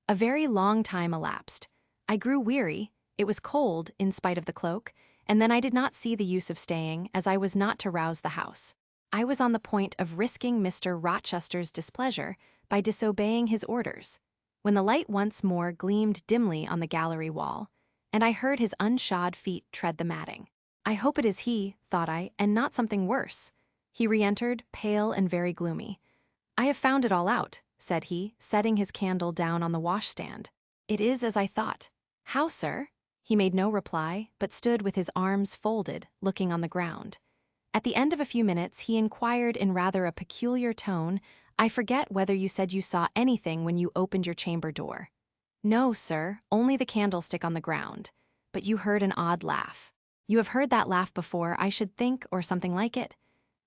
A very long time elapsed. I grew weary, it was cold, in spite of the cloak, and then I did not see the use of staying, as I was not to rouse the house. I was on the point of risking Mr. Rochester's displeasure by disobeying his orders, when the light once more gleamed dimly on the gallery wall, and I heard his unshod feet tread the matting. I hope it is he, thought I, and not something worse. He re-entered, pale and very gloomy. "I have found it all out," said he, setting his candle down on the washstand. "It is as I thought." "How, sir?" He made no reply, but stood with his arms folded, looking on the ground. At the end of a few minutes, he inquired in rather a peculiar tone, "I forget whether you said you saw anything when you opened your chamber door." "No, sir, only the candlestick on the ground. But you heard an odd laugh. You have heard that laugh before, I should think, or something like it."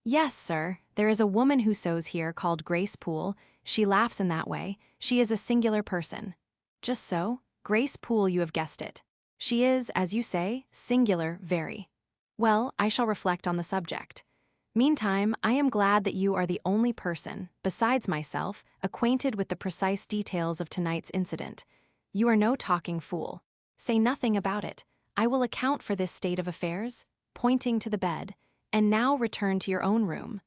"Yes, sir. There is a woman who sews here called Grace Poole. She laughs in that way. She is a singular person." "Just so. Grace Poole, you have guessed it. She is, as you say, singular, very. Well, I shall reflect on the subject. Meantime, I am glad that you are the only person, besides myself, acquainted with the precise details of tonight's incident. You are no talking fool. Say nothing about it. I will account for this state of affairs," pointing to the bed, "and now return to your own room.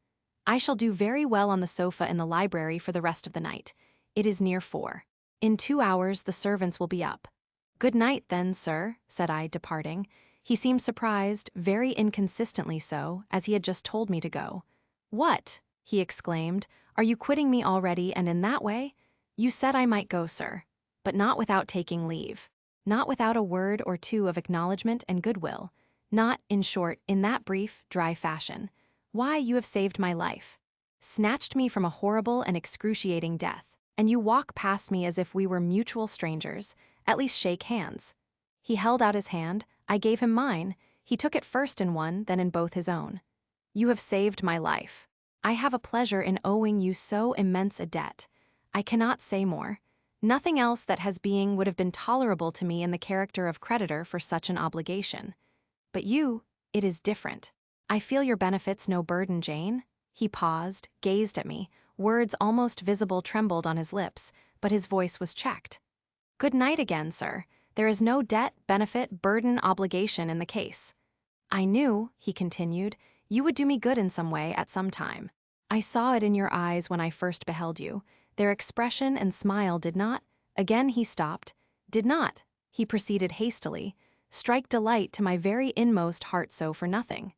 I shall do very well on the sofa in the library for the rest of the night. It is near 4. In 2 hours the servants will be up." "Good night, then, sir," said I, departing. He seemed surprised, very inconsistently so, as he had just told me to go. "What?" he exclaimed. "Are you quitting me already, and in that way? You said I might go, sir, but not without taking leave. Not without a word or two of acknowledgment and goodwill. Not, in short, in that brief, dry fashion. Why, you have saved my life. Snatched me from a horrible and excruciating death, and you walk past me as if we were mutual strangers. At least shake hands." He held out his hand. I gave him mine. He took it first in one, then in both his own. "You have saved my life. I have a pleasure in owing you so immense a debt. I cannot say more. Nothing else that has being would have been tolerable to me in the character of creditor for such an obligation. But you, it is different. I feel your benefits no burden, Jane." He paused, gazed at me. Words almost visible trembled on his lips, but his voice was checked. "Good night again, sir. There is no debt, benefit, burden, obligation in the case. I knew, he continued, you would do me good in some way at some time. I saw it in your eyes when I first beheld you. Their expression and smile did not, again he stopped, did not, he proceeded hastily, strike delight to my very inmost heart so for nothing.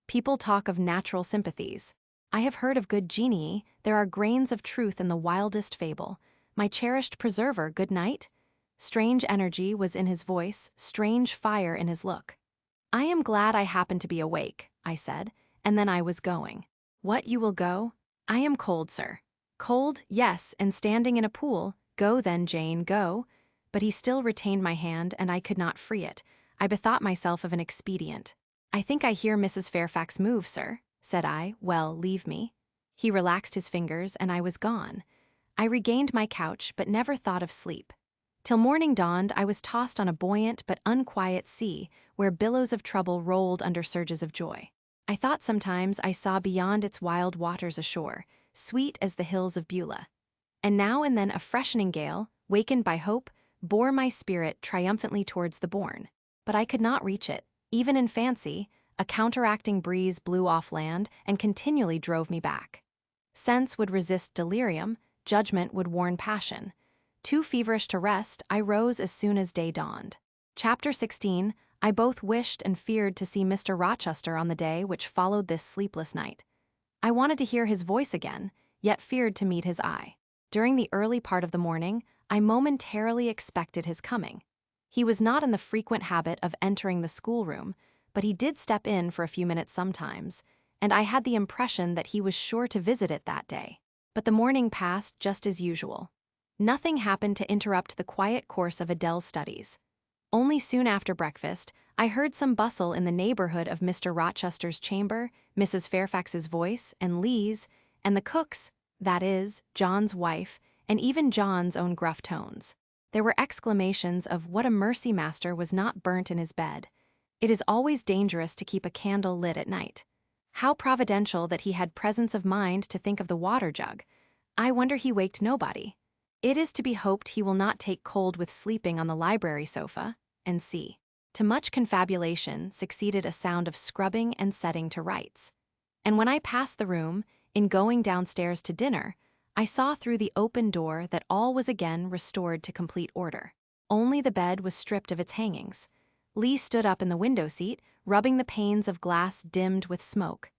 People talk of natural sympathies. I have heard of good genii, there are grains of truth in the wildest fable. My cherished preserver, good night? Strange energy was in his voice, strange fire in his look. I am glad I happened to be awake, I said, and then I was going. What, you will go? I am cold, sir. Cold, yes, and standing in a pool. Go then, Jane, go. But he still retained my hand, and I could not free it. I bethought myself of an expedient. I think I hear Mrs. Fairfax move, sir, said I. Well, leave me. He relaxed his fingers, and I was gone. I regained my couch, but never thought of sleep. Till morning dawned, I was tossed on a buoyant but unquiet sea, where billows of trouble rolled under surges of joy. I thought sometimes I saw beyond its wild waters a shore, sweet as the hills of Beulah. And now and then a freshening gale, wakened by hope, bore my spirit triumphantly towards the bourne. But I could not reach it. Even in fancy, a counteracting breeze blew off land and continually drove me back. Sense would resist delirium, judgment would warn passion. Too feverish to rest, I rose as soon as day dawned. Chapter 16. I both wished and feared to see Mr. Rochester on the day which followed this sleepless night. I wanted to hear his voice again, yet feared to meet his eye. During the early part of the morning, I momentarily expected his coming. He was not in the frequent habit of entering the schoolroom, but he did step in for a few minutes sometimes, and I had the impression that he was sure to visit it that day. But the morning passed just as usual. Nothing happened to interrupt the quiet course of Adele's studies. Only soon after breakfast, I heard some bustle in the neighborhood of Mr. Rochester's chamber, Mrs. Fairfax's voice, and Lee's, and the cook's, that is, John's wife, and even John's own gruff tones. There were exclamations of what a mercy master was not burnt in his bed. It is always dangerous to keep a candle lit at night. How providential that he had presence of mind to think of the water jug. I wonder he waked nobody. It is to be hoped he will not take cold with sleeping on the library sofa, and see. To much confabulation succeeded a sound of scrubbing and setting to rights. And when I passed the room, in going downstairs to dinner, I saw through the open door that all was again restored to complete order. Only the bed was stripped of its hangings. Lee stood up in the window seat, rubbing the panes of glass dimmed with smoke.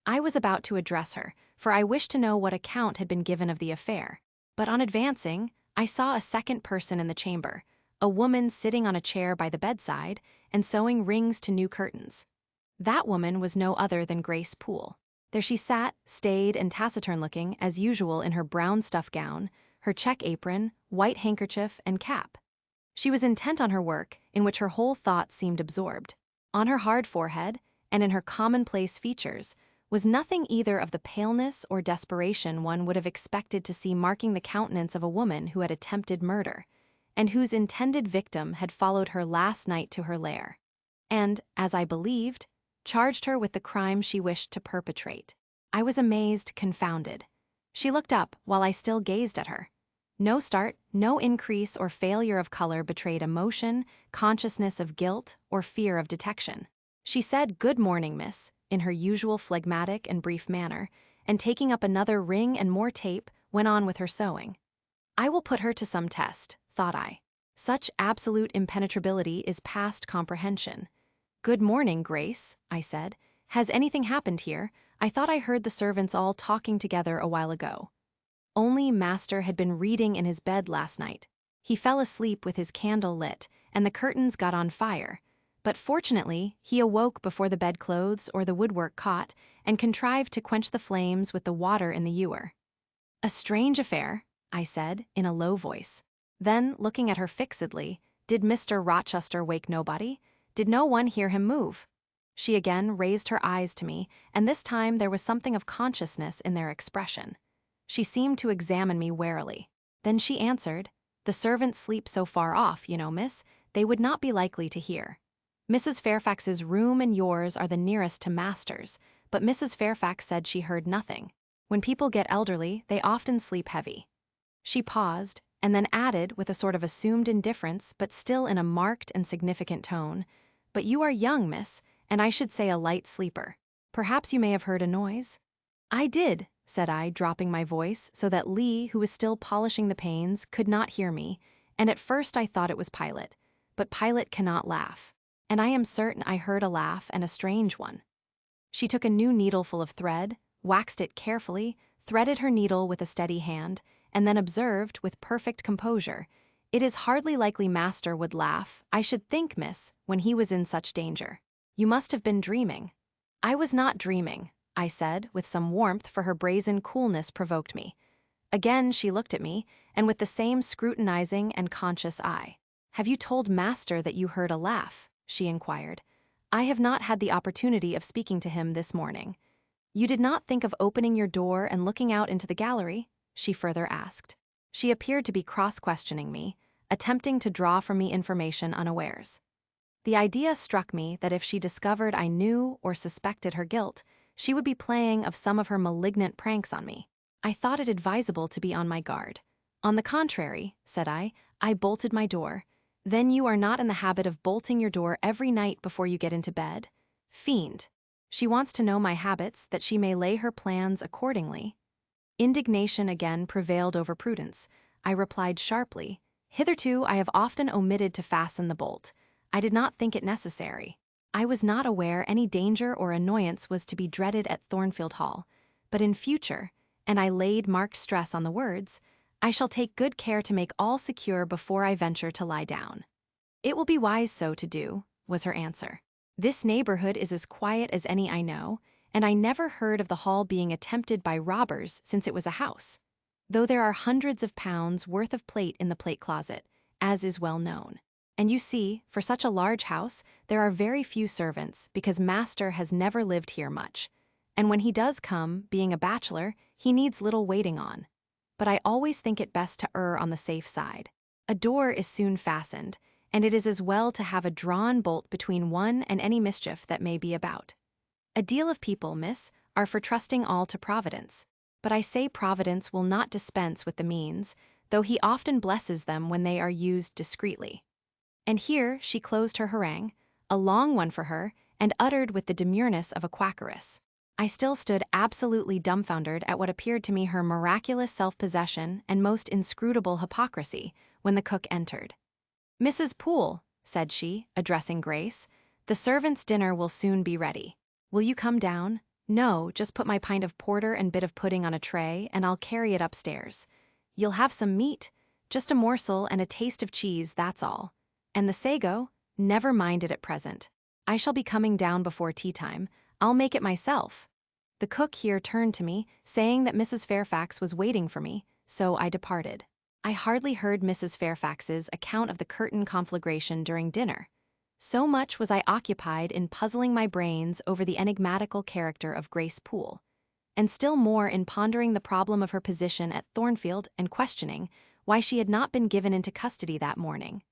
I was about to address her, for I wished to know what account had been given of the affair. But on advancing, I saw a second person in the chamber, a woman sitting on a chair by the bedside and sewing rings to new curtains. That woman was no other than Grace Poole. There she sat, staid and taciturn-looking, as usual in her brown stuff gown, her check apron, white handkerchief, and cap. She was intent on her work, in which her whole thoughts seemed absorbed. On her hard forehead, and in her commonplace features, was nothing either of the paleness or desperation one would have expected to see marking the countenance of a woman who had attempted murder, and whose intended victim had followed her last night to her lair, and, as I believed, charged her with the crime she wished to perpetrate. I was amazed, confounded. She looked up while I still gazed at her. No start, no increase or failure of color betrayed emotion, consciousness of guilt, or fear of detection. She said, "Good morning, miss," in her usual phlegmatic and brief manner, and taking up another ring and more tape, went on with her sewing. I will put her to some test, thought I. Such absolute impenetrability is past comprehension. "Good morning, Grace," I said. "Has anything happened here? I thought I heard the servants all talking together a while ago." Only master had been reading in his bed last night. He fell asleep with his candle lit, and the curtains got on fire. But fortunately, he awoke before the bedclothes or the woodwork caught, and contrived to quench the flames with the water in the ewer. "A strange affair," I said, in a low voice. Then, looking at her fixedly, "Did Mr. Rochester wake nobody? Did no one hear him move?" She again raised her eyes to me, and this time there was something of consciousness in their expression. She seemed to examine me warily. Then she answered, "The servants sleep so far off, you know, miss, they would not be likely to hear. Mrs. Fairfax's room and yours are the nearest to master's, but Mrs. Fairfax said she heard nothing. When people get elderly, they often sleep heavy." She paused, and then added with a sort of assumed indifference but still in a marked and significant tone, "But you are young, miss, and I should say a light sleeper. Perhaps you may have heard a noise?" "I did," said I, dropping my voice so that Lee, who was still polishing the panes, could not hear me, and at first I thought it was Pilot. But Pilot cannot laugh. And I am certain I heard a laugh, and a strange one. She took a new needleful of thread, waxed it carefully, threaded her needle with a steady hand, and then observed, with perfect composure, "It is hardly likely master would laugh, I should think, miss, when he was in such danger. You must have been dreaming." "I was not dreaming," I said, with some warmth, for her brazen coolness provoked me. Again she looked at me, and with the same scrutinizing and conscious eye. "Have you told master that you heard a laugh?" she inquired. "I have not had the opportunity of speaking to him this morning." "You did not think of opening your door and looking out into the gallery?" she further asked. She appeared to be cross-questioning me, attempting to draw from me information unawares. The idea struck me that if she discovered I knew or suspected her guilt, she would be playing of some of her malignant pranks on me. I thought it advisable to be on my guard. "On the contrary," said I bolted my door. "Then you are not in the habit of bolting your door every night before you get into bed? Fiend! She wants to know my habits that she may lay her plans accordingly." Indignation again prevailed over prudence. I replied sharply, "Hitherto I have often omitted to fasten the bolt. I did not think it necessary. I was not aware any danger or annoyance was to be dreaded at Thornfield Hall. But in future," and I laid marked stress on the words, "I shall take good care to make all secure before I venture to lie down." "It will be wise so to do," was her answer. "This neighborhood is as quiet as any I know, and I never heard of the hall being attempted by robbers since it was a house, though there are hundreds of pounds worth of plate in the plate closet, as is well known. And you see, for such a large house, there are very few servants, because master has never lived here much. And when he does come, being a bachelor, he needs little waiting on. But I always think it best to err on the safe side. A door is soon fastened, and it is as well to have a drawn bolt between one and any mischief that may be about. A deal of people, miss, are for trusting all to Providence. But I say Providence will not dispense with the means, though he often blesses them when they are used discreetly." And here she closed her harangue, a long one for her, and uttered with the demureness of a quackeress. I still stood absolutely dumbfounded at what appeared to me her miraculous self-possession and most inscrutable hypocrisy, when the cook entered. "Mrs. Poole," said she, addressing Grace, "the servants' dinner will soon be ready. Will you come down? No, just put my pint of porter and bit of pudding on a tray, and I'll carry it upstairs. You'll have some meat? Just a morsel and a taste of cheese, that's all. And the sago? Never mind it at present. I shall be coming down before tea time. I'll make it myself." The cook here turned to me, saying that Mrs. Fairfax was waiting for me, so I departed. I hardly heard Mrs. Fairfax's account of the curtain conflagration during dinner. So much was I occupied in puzzling my brains over the enigmatical character of Grace Poole, and still more in pondering the problem of her position at Thornfield and questioning why she had not been given into custody that morning,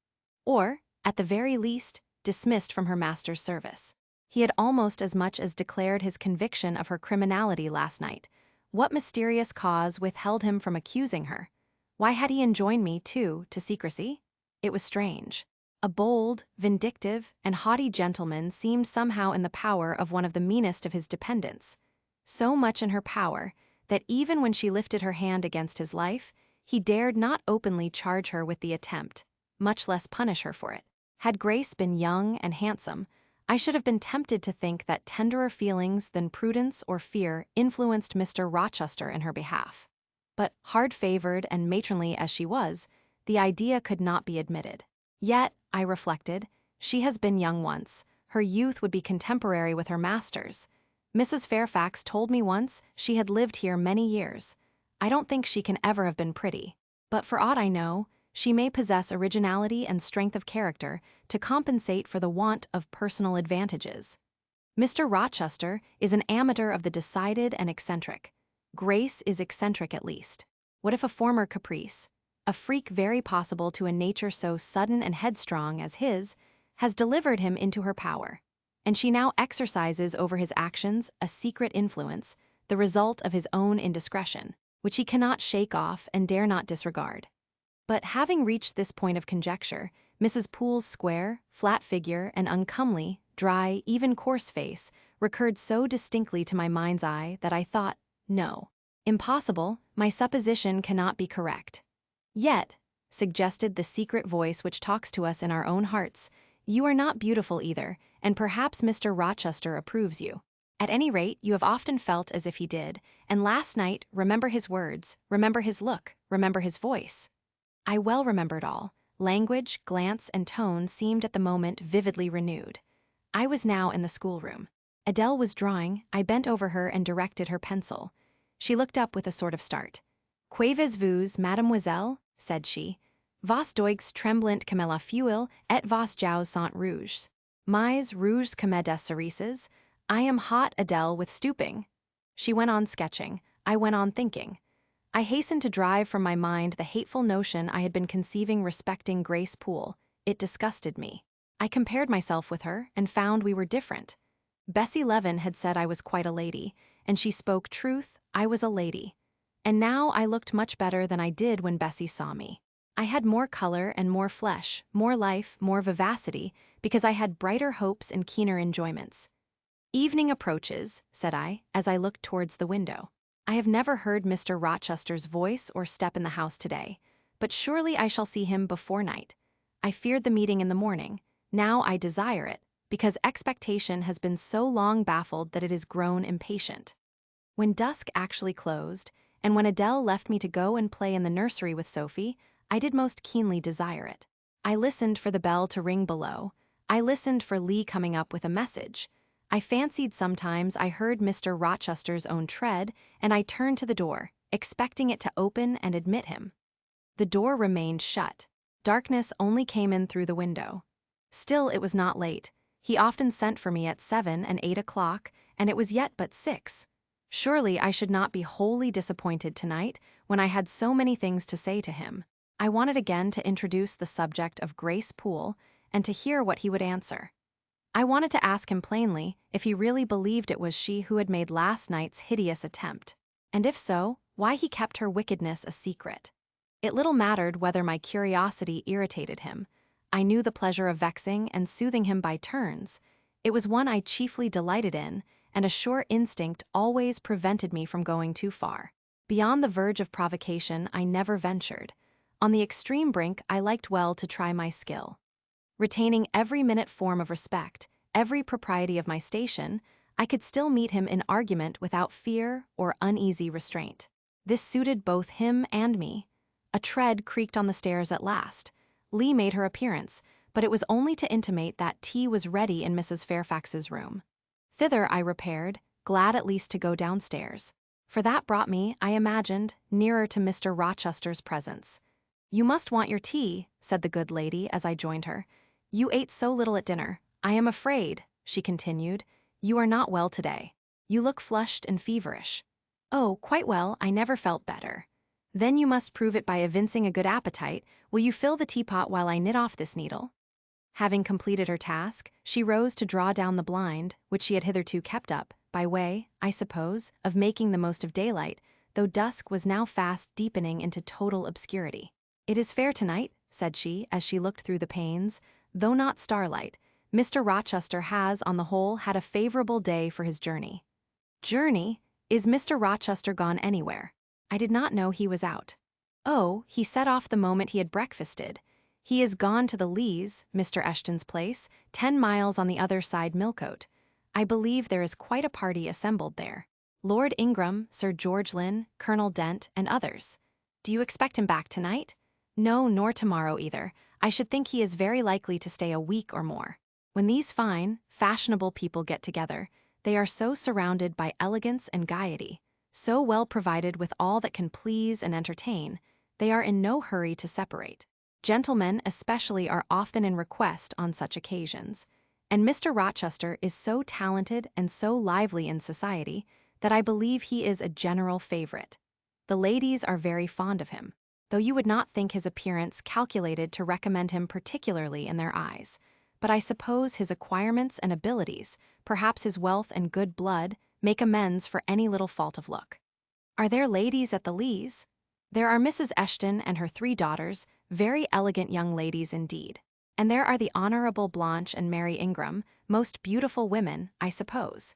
or, at the very least, dismissed from her master's service. He had almost as much as declared his conviction of her criminality last night. What mysterious cause withheld him from accusing her? Why had he enjoined me, too, to secrecy? It was strange. A bold, vindictive, and haughty gentleman seemed somehow in the power of one of the meanest of his dependents. So much in her power, that even when she lifted her hand against his life, he dared not openly charge her with the attempt, much less punish her for it. Had Grace been young and handsome, I should have been tempted to think that tenderer feelings than prudence or fear influenced Mr. Rochester in her behalf. But, hard-favored and matronly as she was, the idea could not be admitted. Yet, I reflected, she has been young once. Her youth would be contemporary with her master's. Mrs. Fairfax told me once she had lived here many years. I don't think she can ever have been pretty. But for aught I know, she may possess originality and strength of character to compensate for the want of personal advantages. Mr. Rochester is an amateur of the decided and eccentric. Grace is eccentric at least. What if a former caprice, a freak very possible to a nature so sudden and headstrong as his, has delivered him into her power, and she now exercises over his actions a secret influence, the result of his own indiscretion, which he cannot shake off and dare not disregard. But having reached this point of conjecture, Mrs. Poole's square, flat figure and uncomely, dry, even coarse face recurred so distinctly to my mind's eye that I thought, no. Impossible, my supposition cannot be correct. Yet, suggested the secret voice which talks to us in our own hearts, you are not beautiful either, and perhaps Mr. Rochester approves you. At any rate, you have often felt as if he did, and last night, remember his words, remember his look, remember his voice. I well remembered all. Language, glance, and tone seemed at the moment vividly renewed. I was now in the schoolroom. Adele was drawing. I bent over her and directed her pencil. She looked up with a sort of start. "Qu'avez-vous, mademoiselle?" said she. "Vos doigues tremblent comme la fuel, et vos joues sont rouges. Mais rouges comme des cerises. I am hot, Adele, with stooping." She went on sketching. I went on thinking. I hastened to drive from my mind the hateful notion I had been conceiving respecting Grace Poole. It disgusted me. I compared myself with her, and found we were different. Bessie Levin had said I was quite a lady, and she spoke truth. I was a lady. And now I looked much better than I did when Bessie saw me. I had more color and more flesh, more life, more vivacity, because I had brighter hopes and keener enjoyments. "Evening approaches," said I, as I looked towards the window. "I have never heard Mr. Rochester's voice or step in the house today, but surely I shall see him before night. I feared the meeting in the morning. Now I desire it, because expectation has been so long baffled that it is grown impatient." When dusk actually closed, and when Adele left me to go and play in the nursery with Sophie, I did most keenly desire it. I listened for the bell to ring below. I listened for Lee coming up with a message. I fancied sometimes I heard Mr. Rochester's own tread, and I turned to the door, expecting it to open and admit him. The door remained shut. Darkness only came in through the window. Still it was not late. He often sent for me at 7 and 8 o'clock, and it was yet but 6. Surely I should not be wholly disappointed tonight, when I had so many things to say to him. I wanted again to introduce the subject of Grace Poole, and to hear what he would answer. I wanted to ask him plainly if he really believed it was she who had made last night's hideous attempt, and if so, why he kept her wickedness a secret. It little mattered whether my curiosity irritated him. I knew the pleasure of vexing and soothing him by turns. It was one I chiefly delighted in, and a sure instinct always prevented me from going too far. Beyond the verge of provocation I never ventured. On the extreme brink I liked well to try my skill. Retaining every minute form of respect, every propriety of my station, I could still meet him in argument without fear or uneasy restraint. This suited both him and me. A tread creaked on the stairs at last. Lee made her appearance, but it was only to intimate that tea was ready in Mrs. Fairfax's room. Thither I repaired, glad at least to go downstairs, for that brought me, I imagined, nearer to Mr. Rochester's presence. "You must want your tea," said the good lady as I joined her. "You ate so little at dinner. I am afraid," she continued, "you are not well today. You look flushed and feverish." "Oh, quite well, I never felt better." "Then you must prove it by evincing a good appetite. Will you fill the teapot while I knit off this needle?" Having completed her task, she rose to draw down the blind, which she had hitherto kept up, by way, I suppose, of making the most of daylight, though dusk was now fast deepening into total obscurity. "It is fair tonight," said she, as she looked through the panes, "though not starlight. Mr. Rochester has, on the whole, had a favorable day for his journey." "Journey? Is Mr. Rochester gone anywhere?" I did not know he was out. "Oh, he set off the moment he had breakfasted. He is gone to the Lees, Mr. Eshton's place, 10 miles on the other side Millcote. I believe there is quite a party assembled there. Lord Ingram, Sir George Lynn, Colonel Dent, and others. Do you expect him back tonight?" "No, nor tomorrow either. I should think he is very likely to stay a week or more. When these fine, fashionable people get together, they are so surrounded by elegance and gaiety, so well provided with all that can please and entertain, they are in no hurry to separate. Gentlemen especially are often in request on such occasions, and Mr. Rochester is so talented and so lively in society that I believe he is a general favorite. The ladies are very fond of him, though you would not think his appearance calculated to recommend him particularly in their eyes. But I suppose his acquirements and abilities, perhaps his wealth and good blood, make amends for any little fault of look. Are there ladies at the Lees? There are Mrs. Eshton and her 3 daughters, very elegant young ladies indeed. And there are the Honorable Blanche and Mary Ingram, most beautiful women, I suppose.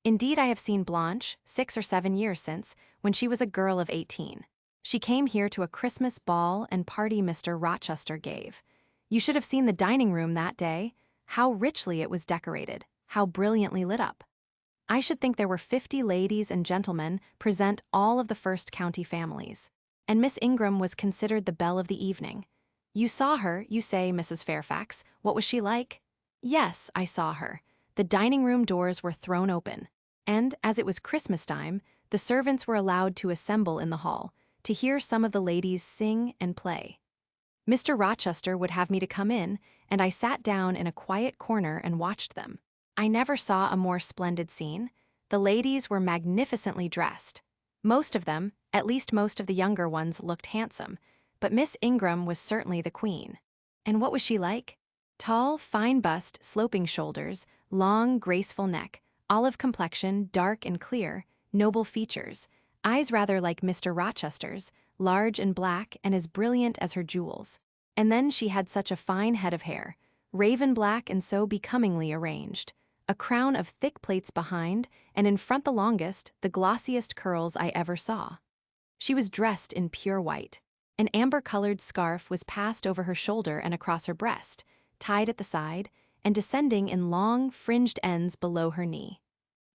Indeed, I have seen Blanche, 6 or 7 years since, when she was a girl of 18. She came here to a Christmas ball and party Mr. Rochester gave. You should have seen the dining room that day. How richly it was decorated, how brilliantly lit up. I should think there were 50 ladies and gentlemen present, all of the first county families. And Miss Ingram was considered the belle of the evening. You saw her, you say, Mrs. Fairfax. What was she like? Yes, I saw her. The dining room doors were thrown open, and, as it was Christmas time, the servants were allowed to assemble in the hall, to hear some of the ladies sing and play. Mr. Rochester would have me to come in, and I sat down in a quiet corner and watched them. I never saw a more splendid scene. The ladies were magnificently dressed. Most of them, at least most of the younger ones, looked handsome, but Miss Ingram was certainly the queen. And what was she like? Tall, fine bust, sloping shoulders, long, graceful neck, olive complexion, dark and clear, noble features, eyes rather like Mr. Rochester's, large and black and as brilliant as her jewels. And then she had such a fine head of hair, raven black and so becomingly arranged. A crown of thick plaits behind, and in front the longest, the glossiest curls I ever saw. She was dressed in pure white. An amber-colored scarf was passed over her shoulder and across her breast, tied at the side, and descending in long, fringed ends below her knee.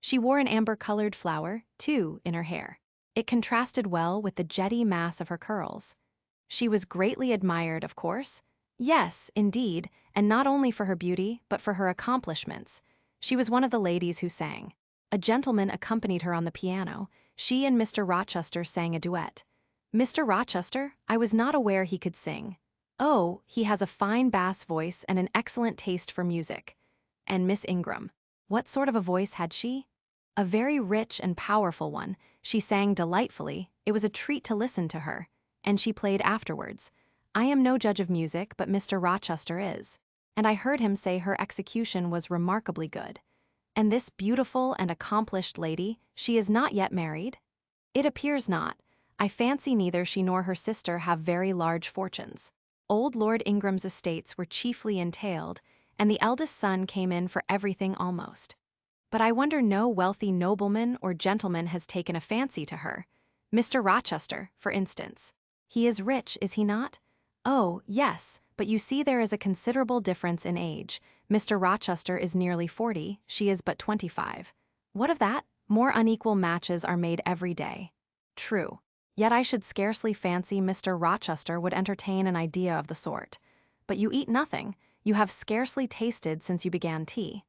She wore an amber-colored flower, too, in her hair. It contrasted well with the jetty mass of her curls. She was greatly admired, of course. Yes, indeed, and not only for her beauty, but for her accomplishments. She was one of the ladies who sang. A gentleman accompanied her on the piano. She and Mr. Rochester sang a duet. Mr. Rochester? I was not aware he could sing. Oh, he has a fine bass voice and an excellent taste for music. And Miss Ingram. What sort of a voice had she? A very rich and powerful one. She sang delightfully. It was a treat to listen to her. And she played afterwards. I am no judge of music, but Mr. Rochester is. And I heard him say her execution was remarkably good. And this beautiful and accomplished lady, she is not yet married? It appears not. I fancy neither she nor her sister have very large fortunes. Old Lord Ingram's estates were chiefly entailed, and the eldest son came in for everything almost. But I wonder no wealthy nobleman or gentleman has taken a fancy to her. Mr. Rochester, for instance. He is rich, is he not? Oh, yes, but you see there is a considerable difference in age. Mr. Rochester is nearly 40, she is but 25. What of that? More unequal matches are made every day. True. Yet I should scarcely fancy Mr. Rochester would entertain an idea of the sort. But you eat nothing. You have scarcely tasted since you began tea.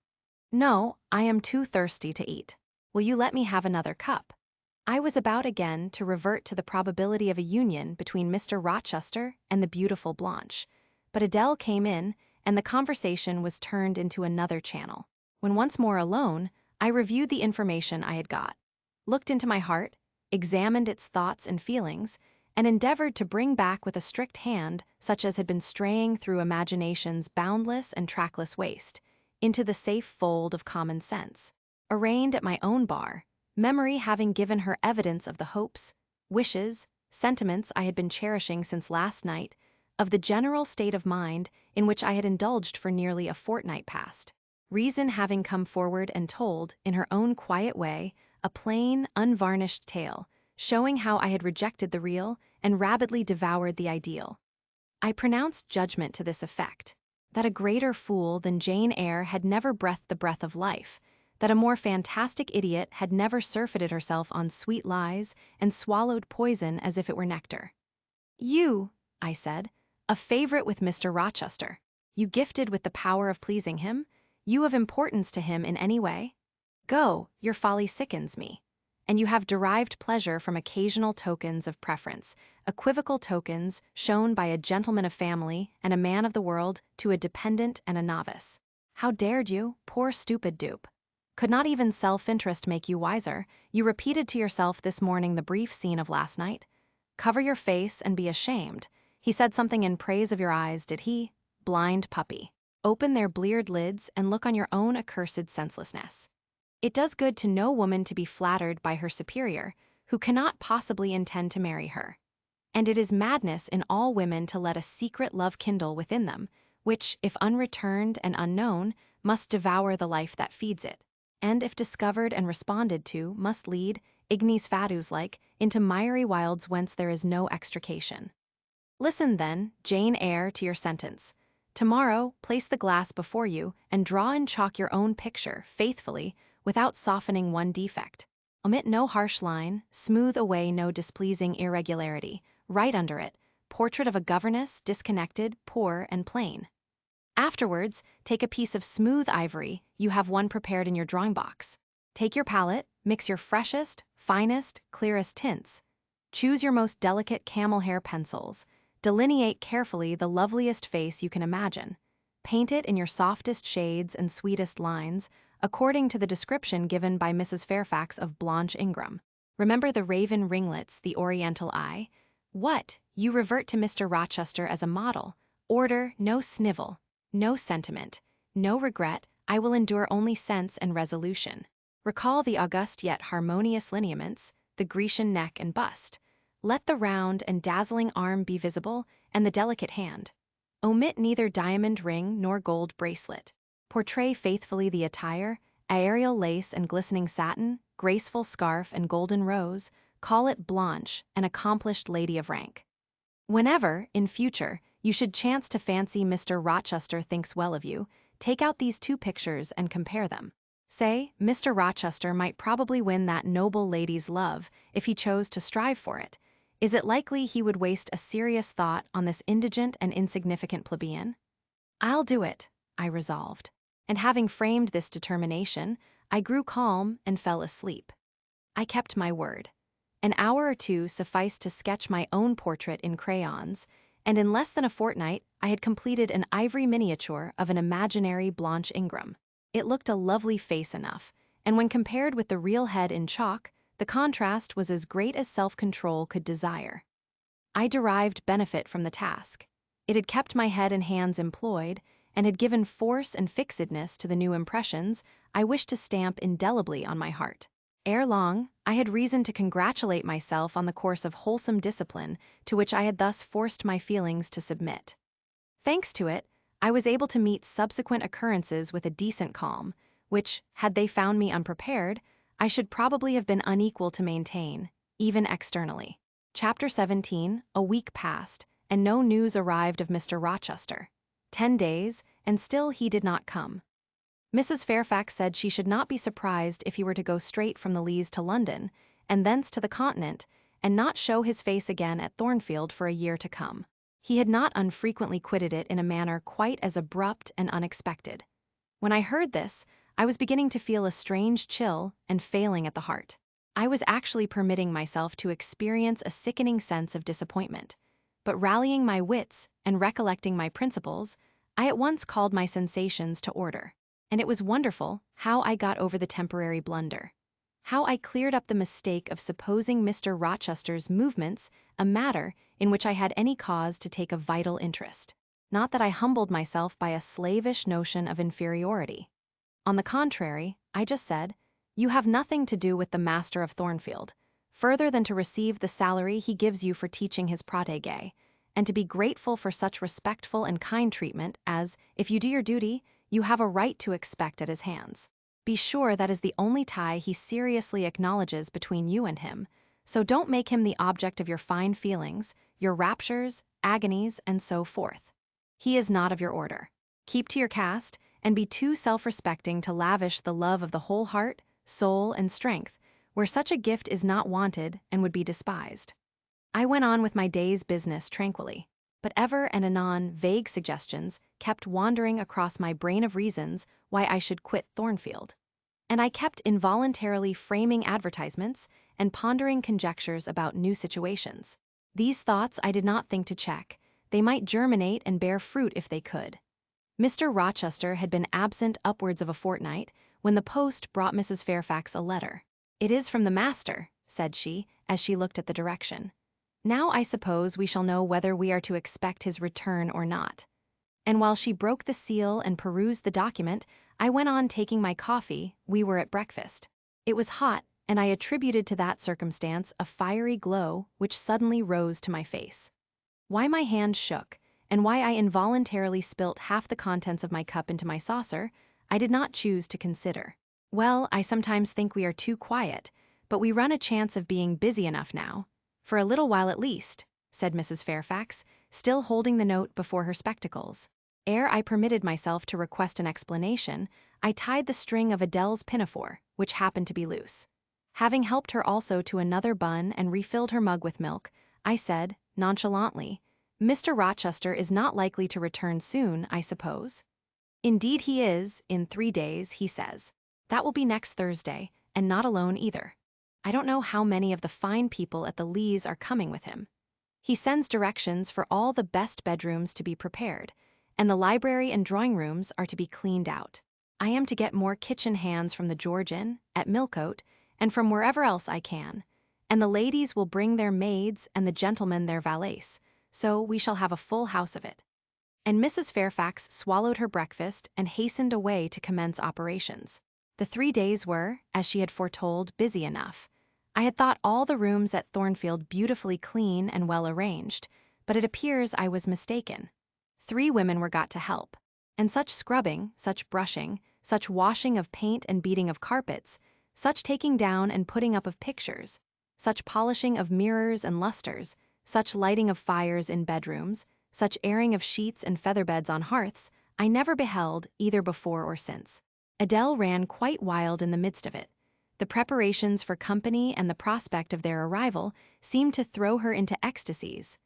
No, I am too thirsty to eat. Will you let me have another cup? I was about again to revert to the probability of a union between Mr. Rochester and the beautiful Blanche. But Adele came in, and the conversation was turned into another channel. When once more alone, I reviewed the information I had got, looked into my heart, examined its thoughts and feelings, and endeavored to bring back with a strict hand such as had been straying through imagination's boundless and trackless waste, into the safe fold of common sense. Arraigned at my own bar, memory having given her evidence of the hopes, wishes, sentiments I had been cherishing since last night, of the general state of mind in which I had indulged for nearly a fortnight past. Reason having come forward and told, in her own quiet way, a plain, unvarnished tale, showing how I had rejected the real and rabidly devoured the ideal. I pronounced judgment to this effect, that a greater fool than Jane Eyre had never breathed the breath of life, that a more fantastic idiot had never surfeited herself on sweet lies and swallowed poison as if it were nectar. You, I said, a favorite with Mr. Rochester, you gifted with the power of pleasing him, you of importance to him in any way? Go, your folly sickens me. And you have derived pleasure from occasional tokens of preference, equivocal tokens shown by a gentleman of family and a man of the world to a dependent and a novice. How dared you, poor stupid dupe? Could not even self-interest make you wiser? You repeated to yourself this morning the brief scene of last night. Cover your face and be ashamed. He said something in praise of your eyes, did he? Blind puppy. Open their bleared lids and look on your own accursed senselessness. It does good to no woman to be flattered by her superior, who cannot possibly intend to marry her. And it is madness in all women to let a secret love kindle within them, which, if unreturned and unknown, must devour the life that feeds it, and if discovered and responded to, must lead, ignis fatuus like, into miry wilds whence there is no extrication. Listen then, Jane Eyre, to your sentence. Tomorrow, place the glass before you and draw in chalk your own picture, faithfully, without softening one defect. Omit no harsh line, smooth away no displeasing irregularity. Write under it, portrait of a governess, disconnected, poor, and plain. Afterwards, take a piece of smooth ivory, you have one prepared in your drawing box. Take your palette, mix your freshest, finest, clearest tints. Choose your most delicate camel hair pencils. Delineate carefully the loveliest face you can imagine. Paint it in your softest shades and sweetest lines, according to the description given by Mrs. Fairfax of Blanche Ingram. Remember the raven ringlets, the oriental eye? What? You revert to Mr. Rochester as a model. Order, no snivel, no sentiment, no regret. I will endure only sense and resolution. Recall the august yet harmonious lineaments, the Grecian neck and bust. Let the round and dazzling arm be visible, and the delicate hand. Omit neither diamond ring nor gold bracelet. Portray faithfully the attire, aerial lace and glistening satin, graceful scarf and golden rose. Call it Blanche, an accomplished lady of rank. Whenever, in future, you should chance to fancy Mr. Rochester thinks well of you, take out these two pictures and compare them. Say, Mr. Rochester might probably win that noble lady's love if he chose to strive for it. Is it likely he would waste a serious thought on this indigent and insignificant plebeian? I'll do it, I resolved. And having framed this determination, I grew calm and fell asleep. I kept my word. An hour or two sufficed to sketch my own portrait in crayons, and in less than a fortnight I had completed an ivory miniature of an imaginary Blanche Ingram. It looked a lovely face enough, and when compared with the real head in chalk, the contrast was as great as self-control could desire. I derived benefit from the task. It had kept my head and hands employed, and had given force and fixedness to the new impressions I wished to stamp indelibly on my heart. Ere long, I had reason to congratulate myself on the course of wholesome discipline to which I had thus forced my feelings to submit. Thanks to it, I was able to meet subsequent occurrences with a decent calm, which, had they found me unprepared, I should probably have been unequal to maintain, even externally. Chapter 17. A week passed, and no news arrived of Mr. Rochester. 10 days, and still he did not come. Mrs. Fairfax said she should not be surprised if he were to go straight from the Leas to London, and thence to the Continent, and not show his face again at Thornfield for a year to come. He had not unfrequently quitted it in a manner quite as abrupt and unexpected. When I heard this, I was beginning to feel a strange chill and failing at the heart. I was actually permitting myself to experience a sickening sense of disappointment. But rallying my wits and recollecting my principles, I at once called my sensations to order. And it was wonderful how I got over the temporary blunder. How I cleared up the mistake of supposing Mr. Rochester's movements a matter in which I had any cause to take a vital interest. Not that I humbled myself by a slavish notion of inferiority. On the contrary, I just said, "You have nothing to do with the master of Thornfield, further than to receive the salary he gives you for teaching his protégé, and to be grateful for such respectful and kind treatment as, if you do your duty, you have a right to expect at his hands. Be sure that is the only tie he seriously acknowledges between you and him, so don't make him the object of your fine feelings, your raptures, agonies, and so forth. He is not of your order. Keep to your caste, and be too self-respecting to lavish the love of the whole heart, soul, and strength, where such a gift is not wanted and would be despised." I went on with my day's business tranquilly, but ever and anon vague suggestions kept wandering across my brain of reasons why I should quit Thornfield. And I kept involuntarily framing advertisements and pondering conjectures about new situations. These thoughts I did not think to check. They might germinate and bear fruit if they could. Mr. Rochester had been absent upwards of a fortnight when the post brought Mrs. Fairfax a letter. "It is from the master," said she, as she looked at the direction. "Now I suppose we shall know whether we are to expect his return or not." And while she broke the seal and perused the document, I went on taking my coffee. We were at breakfast. It was hot, and I attributed to that circumstance a fiery glow which suddenly rose to my face. Why my hand shook, and why I involuntarily spilt half the contents of my cup into my saucer, I did not choose to consider. Well, I sometimes think we are too quiet, but we run a chance of being busy enough now. For a little while at least, said Mrs. Fairfax, still holding the note before her spectacles. Ere I permitted myself to request an explanation, I tied the string of Adele's pinafore, which happened to be loose. Having helped her also to another bun and refilled her mug with milk, I said, nonchalantly, "Mr. Rochester is not likely to return soon, I suppose?" "Indeed he is, in 3 days, he says. That will be next Thursday, and not alone either. I don't know how many of the fine people at the Lees are coming with him. He sends directions for all the best bedrooms to be prepared, and the library and drawing rooms are to be cleaned out. I am to get more kitchen hands from the Georgian, at Millcote, and from wherever else I can, and the ladies will bring their maids and the gentlemen their valets, so we shall have a full house of it." And Mrs. Fairfax swallowed her breakfast and hastened away to commence operations. The 3 days were, as she had foretold, busy enough. I had thought all the rooms at Thornfield beautifully clean and well arranged, but it appears I was mistaken. 3 women were got to help, and such scrubbing, such brushing, such washing of paint and beating of carpets, such taking down and putting up of pictures, such polishing of mirrors and lustres, such lighting of fires in bedrooms, such airing of sheets and featherbeds on hearths, I never beheld either before or since. Adele ran quite wild in the midst of it. The preparations for company and the prospect of their arrival seemed to throw her into ecstasies.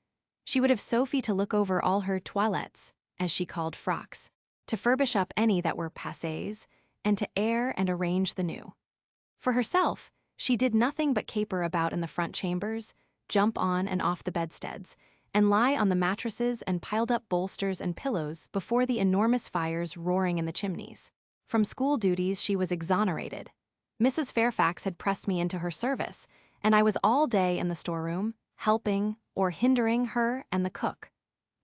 She would have Sophie to look over all her toilettes, as she called frocks, to furbish up any that were passés, and to air and arrange the new. For herself, she did nothing but caper about in the front chambers, jump on and off the bedsteads, and lie on the mattresses and piled up bolsters and pillows before the enormous fires roaring in the chimneys. From school duties she was exonerated. Mrs. Fairfax had pressed me into her service, and I was all day in the storeroom, helping or hindering her and the cook,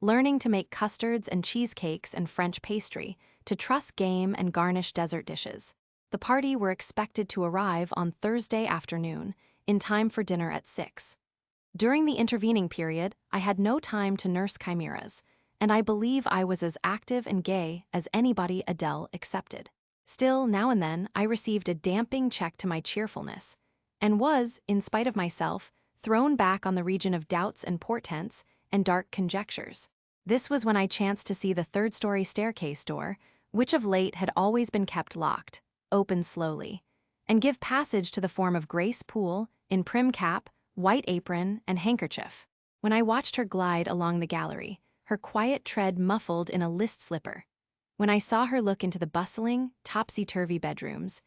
learning to make custards and cheesecakes and French pastry, to truss game and garnish dessert dishes. The party were expected to arrive on Thursday afternoon, in time for dinner at 6. During the intervening period, I had no time to nurse chimeras, and I believe I was as active and gay as anybody, Adele excepted. Still, now and then, I received a damping check to my cheerfulness, and was, in spite of myself, thrown back on the region of doubts and portents and dark conjectures. This was when I chanced to see the third-story staircase door, which of late had always been kept locked, open slowly, and give passage to the form of Grace Poole, in prim cap, white apron, and handkerchief. When I watched her glide along the gallery, her quiet tread muffled in a list slipper, when I saw her look into the bustling, topsy-turvy bedrooms,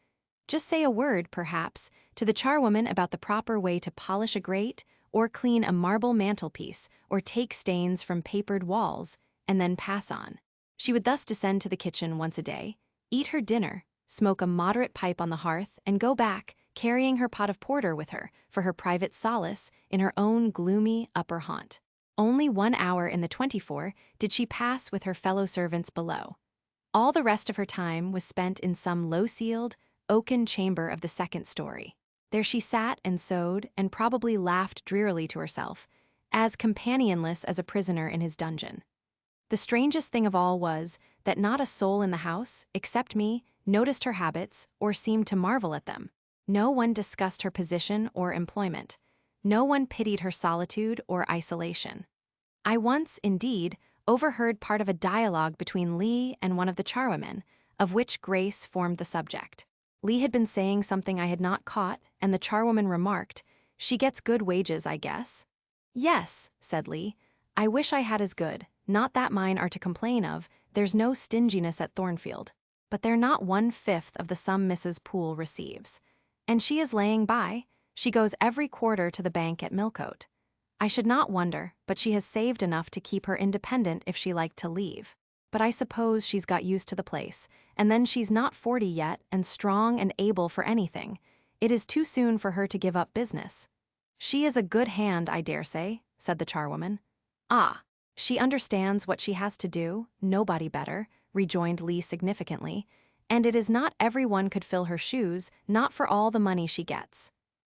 just say a word, perhaps, to the charwoman about the proper way to polish a grate, or clean a marble mantelpiece, or take stains from papered walls, and then pass on. She would thus descend to the kitchen once a day, eat her dinner, smoke a moderate pipe on the hearth, and go back, carrying her pot of porter with her for her private solace in her own gloomy upper haunt. Only 1 hour in the 24 did she pass with her fellow servants below. All the rest of her time was spent in some low-ceiled, oaken chamber of the second story. There she sat and sewed, and probably laughed drearily to herself, as companionless as a prisoner in his dungeon. The strangest thing of all was that not a soul in the house, except me, noticed her habits or seemed to marvel at them. No one discussed her position or employment. No one pitied her solitude or isolation. I once, indeed, overheard part of a dialogue between Lee and one of the charwomen, of which Grace formed the subject. Lee had been saying something I had not caught, and the charwoman remarked, "She gets good wages, I guess." "Yes," said Lee, "I wish I had as good, not that mine are to complain of, there's no stinginess at Thornfield, but they're not 1/5 of the sum Mrs. Poole receives. And she is laying by, she goes every quarter to the bank at Millcote. I should not wonder, but she has saved enough to keep her independent if she liked to leave. But I suppose she's got used to the place, and then she's not 40 yet, and strong and able for anything. It is too soon for her to give up business." "She is a good hand, I dare say," said the charwoman. "Ah, she understands what she has to do, nobody better," rejoined Lee significantly, "and it is not every one could fill her shoes, not for all the money she gets.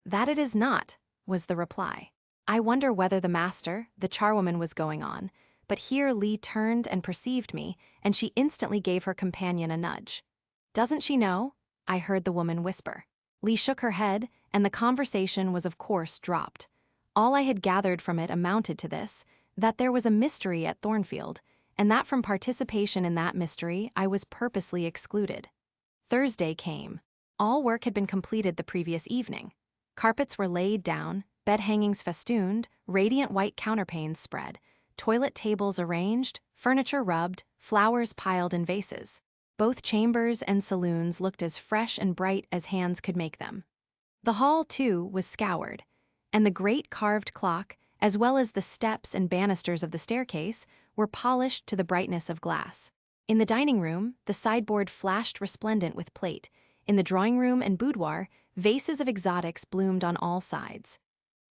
"That it is not," was the reply. I wonder whether the master, the charwoman, was going on, but here Lee turned and perceived me, and she instantly gave her companion a nudge. "Doesn't she know?" I heard the woman whisper. Lee shook her head, and the conversation was of course dropped. All I had gathered from it amounted to this, that there was a mystery at Thornfield, and that from participation in that mystery I was purposely excluded. Thursday came. All work had been completed the previous evening. Carpets were laid down, bed hangings festooned, radiant white counterpanes spread, toilet tables arranged, furniture rubbed, flowers piled in vases. Both chambers and saloons looked as fresh and bright as hands could make them. The hall, too, was scoured, and the great carved clock, as well as the steps and banisters of the staircase, were polished to the brightness of glass. In the dining room, the sideboard flashed resplendent with plate. In the drawing room and boudoir, vases of exotics bloomed on all sides.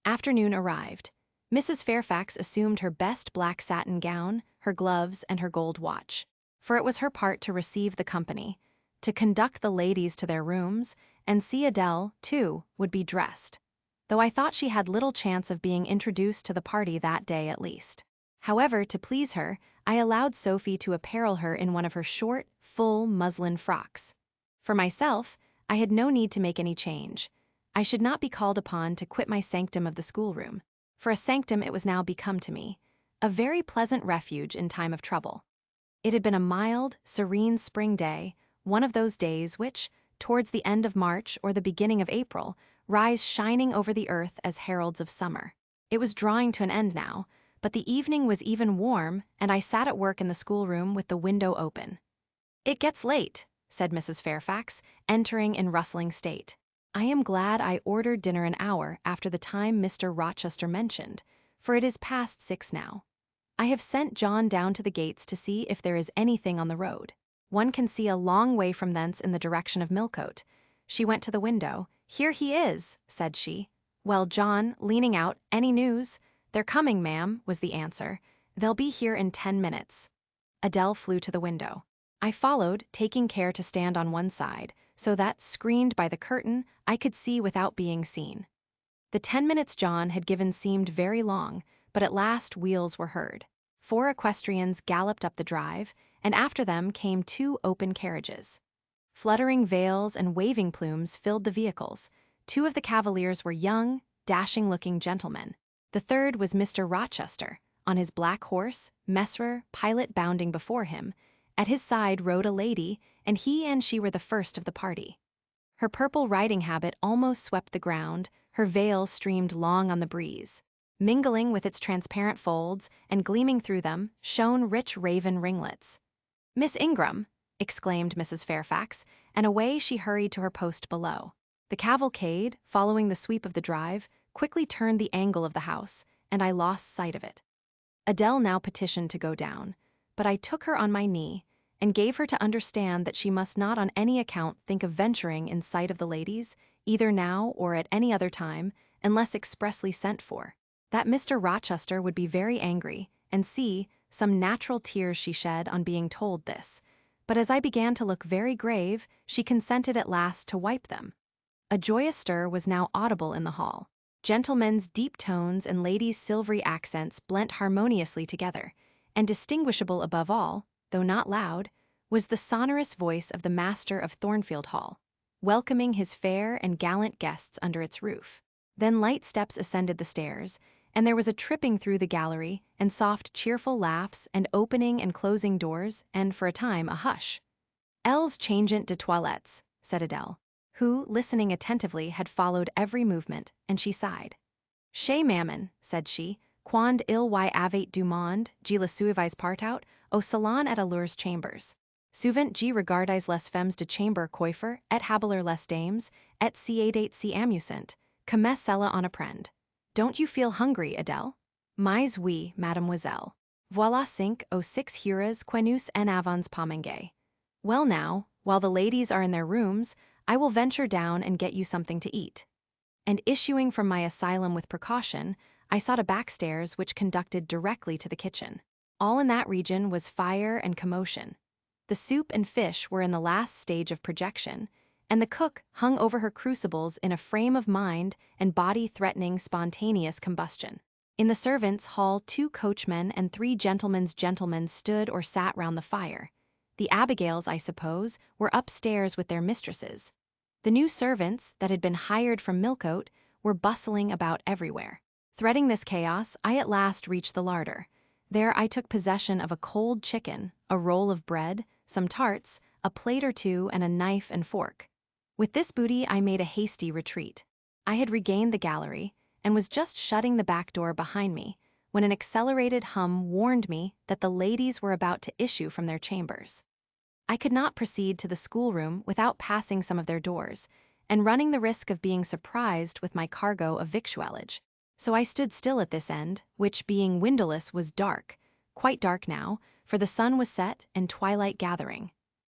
Afternoon arrived. Mrs. Fairfax assumed her best black satin gown, her gloves, and her gold watch. For it was her part to receive the company, to conduct the ladies to their rooms, and see Adele, too, would be dressed. Though I thought she had little chance of being introduced to the party that day at least. However, to please her, I allowed Sophie to apparel her in one of her short, full muslin frocks. For myself, I had no need to make any change. I should not be called upon to quit my sanctum of the schoolroom, for a sanctum it was now become to me, a very pleasant refuge in time of trouble. It had been a mild, serene spring day, one of those days which, towards the end of March or the beginning of April, rise shining over the earth as heralds of summer. It was drawing to an end now, but the evening was even warm, and I sat at work in the schoolroom with the window open. "It gets late," said Mrs. Fairfax, entering in rustling state. "I am glad I ordered dinner an hour after the time Mr. Rochester mentioned, for it is past 6 now. I have sent John down to the gates to see if there is anything on the road. One can see a long way from thence in the direction of Millcote." She went to the window. "Here he is," said she. "Well, John," leaning out, "any news?" "They're coming, ma'am," was the answer. "They'll be here in 10 minutes." Adele flew to the window. I followed, taking care to stand on one side, so that, screened by the curtain, I could see without being seen. The 10 minutes John had given seemed very long, but at last wheels were heard. 4 equestrians galloped up the drive, and after them came 2 open carriages. Fluttering veils and waving plumes filled the vehicles. 2 of the cavaliers were young, dashing-looking gentlemen. The third was Mr. Rochester, on his black horse, Messer, pilot bounding before him. At his side rode a lady, and he and she were the first of the party. Her purple riding habit almost swept the ground, her veil streamed long on the breeze. Mingling with its transparent folds, and gleaming through them, shone rich raven ringlets. "Miss Ingram!" exclaimed Mrs. Fairfax, and away she hurried to her post below. The cavalcade, following the sweep of the drive, quickly turned the angle of the house, and I lost sight of it. Adele now petitioned to go down, but I took her on my knee, and gave her to understand that she must not on any account think of venturing in sight of the ladies, either now or at any other time, unless expressly sent for. That Mr. Rochester would be very angry, and see, some natural tears she shed on being told this, but as I began to look very grave, she consented at last to wipe them. A joyous stir was now audible in the hall. Gentlemen's deep tones and ladies' silvery accents blent harmoniously together, and distinguishable above all, though not loud, was the sonorous voice of the master of Thornfield Hall, welcoming his fair and gallant guests under its roof. Then light steps ascended the stairs, and there was a tripping through the gallery, and soft cheerful laughs, and opening and closing doors, and for a time a hush. "Elles changeant de toilettes," said Adele, who, listening attentively, had followed every movement, and she sighed. "Chez mammon," said she, "quand il y avait du monde, je le suivais partout, au salon et à leurs chambers. Souvent je regardais les femmes de chambre coiffer, et habiler les dames, et c'etait si amusant, comme cela en apprend. Don't you feel hungry, Adele?" "Mais oui, mademoiselle. Voilà 5 ou 6 heures que nous en avons pas mangé." "Well now, while the ladies are in their rooms, I will venture down and get you something to eat." And issuing from my asylum with precaution, I sought a back stairs which conducted directly to the kitchen. All in that region was fire and commotion. The soup and fish were in the last stage of projection, and the cook hung over her crucibles in a frame of mind and body threatening spontaneous combustion. In the servants' hall 2 coachmen and 3 gentlemen's gentlemen stood or sat round the fire. The Abigails, I suppose, were upstairs with their mistresses. The new servants, that had been hired from Millcote, were bustling about everywhere. Threading this chaos, I at last reached the larder. There I took possession of a cold chicken, a roll of bread, some tarts, a plate or 2, and a knife and fork. With this booty I made a hasty retreat. I had regained the gallery, and was just shutting the back door behind me, when an accelerated hum warned me that the ladies were about to issue from their chambers. I could not proceed to the schoolroom without passing some of their doors, and running the risk of being surprised with my cargo of victuallage. So I stood still at this end, which, being windowless, was dark, quite dark now, for the sun was set and twilight gathering.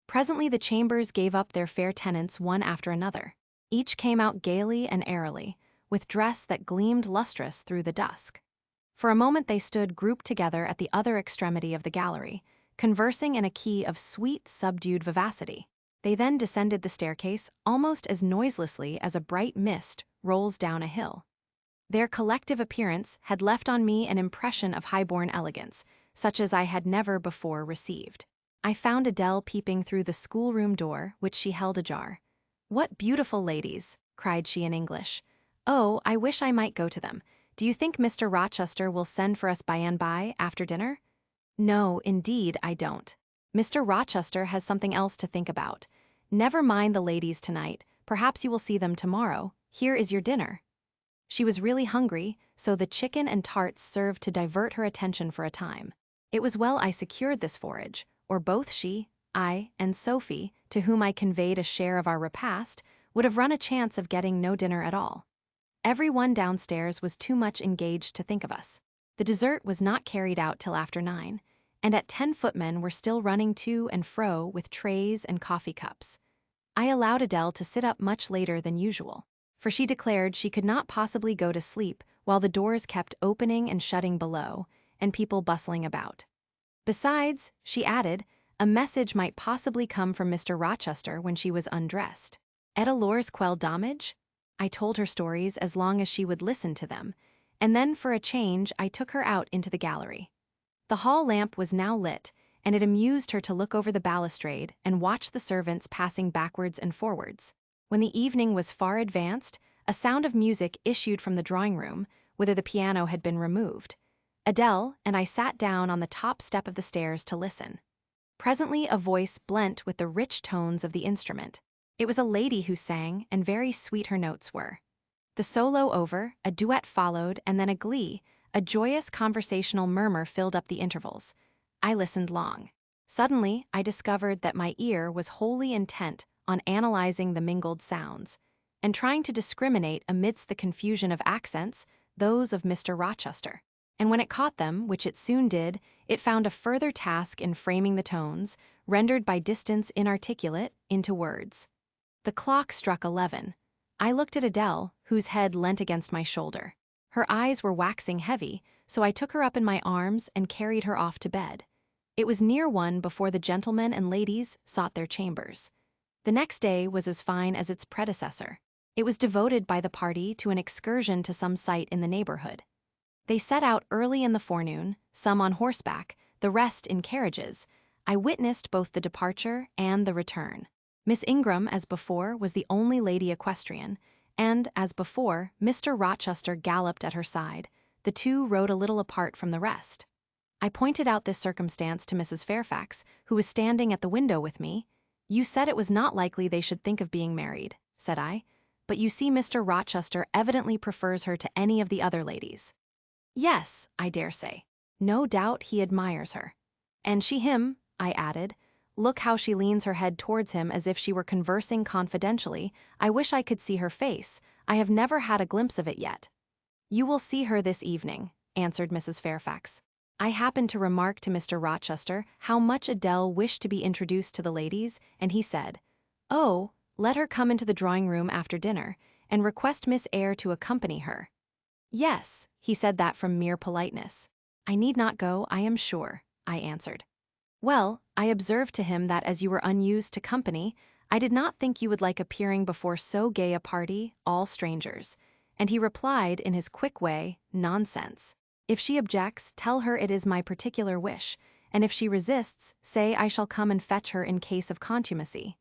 Presently the chambers gave up their fair tenants one after another. Each came out gaily and airily, with dress that gleamed lustrous through the dusk. For a moment they stood grouped together at the other extremity of the gallery, conversing in a key of sweet, subdued vivacity. They then descended the staircase almost as noiselessly as a bright mist rolls down a hill. Their collective appearance had left on me an impression of high-born elegance, such as I had never before received. I found Adele peeping through the schoolroom door, which she held ajar. "What beautiful ladies!" cried she in English. "Oh, I wish I might go to them. Do you think Mr. Rochester will send for us by and by, after dinner?" "No, indeed, I don't. Mr. Rochester has something else to think about. Never mind the ladies tonight. Perhaps you will see them tomorrow. Here is your dinner." She was really hungry, so the chicken and tarts served to divert her attention for a time. It was well I secured this forage, or both she, I, and Sophie, to whom I conveyed a share of our repast, would have run a chance of getting no dinner at all. Every one downstairs was too much engaged to think of us. The dessert was not carried out till after 9, and at 10 footmen were still running to and fro with trays and coffee cups. I allowed Adele to sit up much later than usual, for she declared she could not possibly go to sleep while the doors kept opening and shutting below, and people bustling about. Besides, she added, a message might possibly come from Mr. Rochester when she was undressed. Et alors quel dommage? I told her stories as long as she would listen to them, and then for a change I took her out into the gallery. The hall lamp was now lit, and it amused her to look over the balustrade and watch the servants passing backwards and forwards. When the evening was far advanced, a sound of music issued from the drawing-room, whither the piano had been removed. Adele and I sat down on the top step of the stairs to listen. Presently a voice blent with the rich tones of the instrument. It was a lady who sang, and very sweet her notes were. The solo over, a duet followed, and then a glee, a joyous conversational murmur filled up the intervals. I listened long. Suddenly, I discovered that my ear was wholly intent on analyzing the mingled sounds, and trying to discriminate amidst the confusion of accents those of Mr. Rochester. And when it caught them, which it soon did, it found a further task in framing the tones, rendered by distance inarticulate, into words. The clock struck 11. I looked at Adele, whose head leant against my shoulder. Her eyes were waxing heavy, so I took her up in my arms and carried her off to bed. It was near 1 before the gentlemen and ladies sought their chambers. The next day was as fine as its predecessor. It was devoted by the party to an excursion to some site in the neighborhood. They set out early in the forenoon, some on horseback, the rest in carriages. I witnessed both the departure and the return. Miss Ingram, as before, was the only lady equestrian, and, as before, Mr. Rochester galloped at her side. The two rode a little apart from the rest. I pointed out this circumstance to Mrs. Fairfax, who was standing at the window with me. "You said it was not likely they should think of being married," said I, "but you see Mr. Rochester evidently prefers her to any of the other ladies." "Yes, I dare say. No doubt he admires her." "And she him," I added. "Look how she leans her head towards him as if she were conversing confidentially. I wish I could see her face. I have never had a glimpse of it yet." "You will see her this evening," answered Mrs. Fairfax. I happened to remark to Mr. Rochester how much Adele wished to be introduced to the ladies, and he said, "Oh, let her come into the drawing-room after dinner, and request Miss Eyre to accompany her." "Yes, he said that from mere politeness. I need not go, I am sure," I answered. "Well, I observed to him that as you were unused to company, I did not think you would like appearing before so gay a party, all strangers." And he replied in his quick way, "Nonsense. If she objects, tell her it is my particular wish, and if she resists, say I shall come and fetch her in case of contumacy."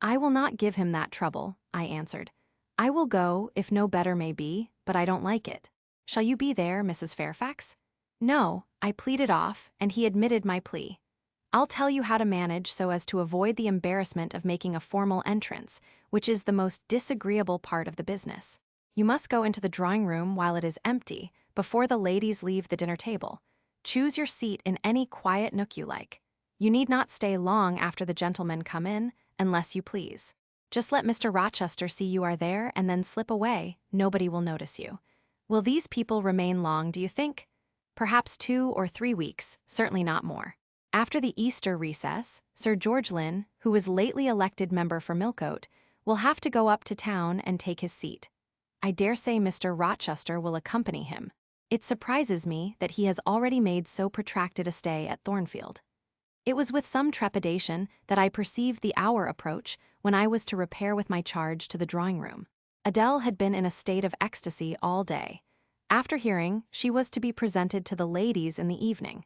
"I will not give him that trouble," I answered. "I will go, if no better may be, but I don't like it. Shall you be there, Mrs. Fairfax?" "No," I pleaded off, and he admitted my plea. "I'll tell you how to manage so as to avoid the embarrassment of making a formal entrance, which is the most disagreeable part of the business. You must go into the drawing-room while it is empty, before the ladies leave the dinner table. Choose your seat in any quiet nook you like. You need not stay long after the gentlemen come in, unless you please. Just let Mr. Rochester see you are there and then slip away, nobody will notice you. Will these people remain long, do you think? Perhaps 2 or 3 weeks, certainly not more. After the Easter recess, Sir George Lynn, who was lately elected member for Millcote, will have to go up to town and take his seat. I dare say Mr. Rochester will accompany him. It surprises me that he has already made so protracted a stay at Thornfield." It was with some trepidation that I perceived the hour approach when I was to repair with my charge to the drawing-room. Adele had been in a state of ecstasy all day. After hearing, she was to be presented to the ladies in the evening,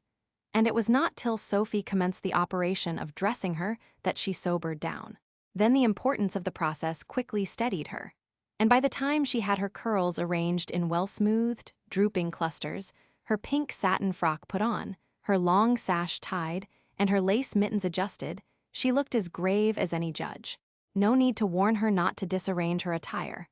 and it was not till Sophie commenced the operation of dressing her that she sobered down. Then the importance of the process quickly steadied her, and by the time she had her curls arranged in well-smoothed, drooping clusters, her pink satin frock put on, her long sash tied, and her lace mittens adjusted, she looked as grave as any judge. No need to warn her not to disarrange her attire.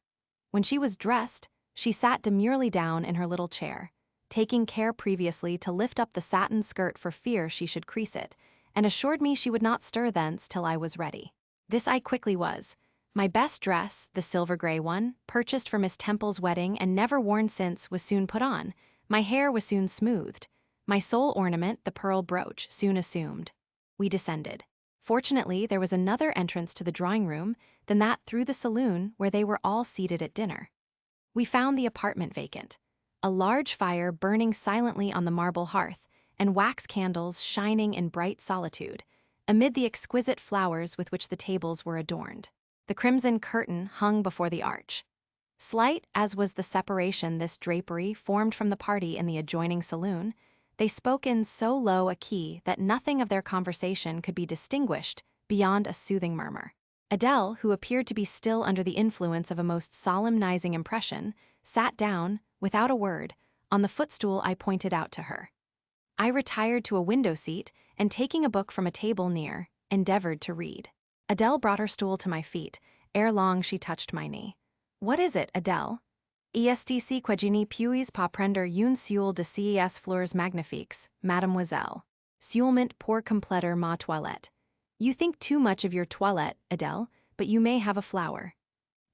When she was dressed, she sat demurely down in her little chair, taking care previously to lift up the satin skirt for fear she should crease it, and assured me she would not stir thence till I was ready. This I quickly was. My best dress, the silver-gray one, purchased for Miss Temple's wedding and never worn since, was soon put on. My hair was soon smoothed. My sole ornament, the pearl brooch, soon assumed. We descended. Fortunately, there was another entrance to the drawing-room than that through the saloon where they were all seated at dinner. We found the apartment vacant, a large fire burning silently on the marble hearth, and wax candles shining in bright solitude, amid the exquisite flowers with which the tables were adorned. The crimson curtain hung before the arch. Slight as was the separation this drapery formed from the party in the adjoining saloon, they spoke in so low a key that nothing of their conversation could be distinguished beyond a soothing murmur. Adele, who appeared to be still under the influence of a most solemnizing impression, sat down, without a word, on the footstool I pointed out to her. I retired to a window seat, and taking a book from a table near, endeavored to read. Adele brought her stool to my feet. Ere long she touched my knee. "What is it, Adele?" "Estc quegini puis pas prendre une seule de ces fleurs magnifiques, mademoiselle. Seulement pour compléter ma toilette." "You think too much of your toilette, Adele, but you may have a flower."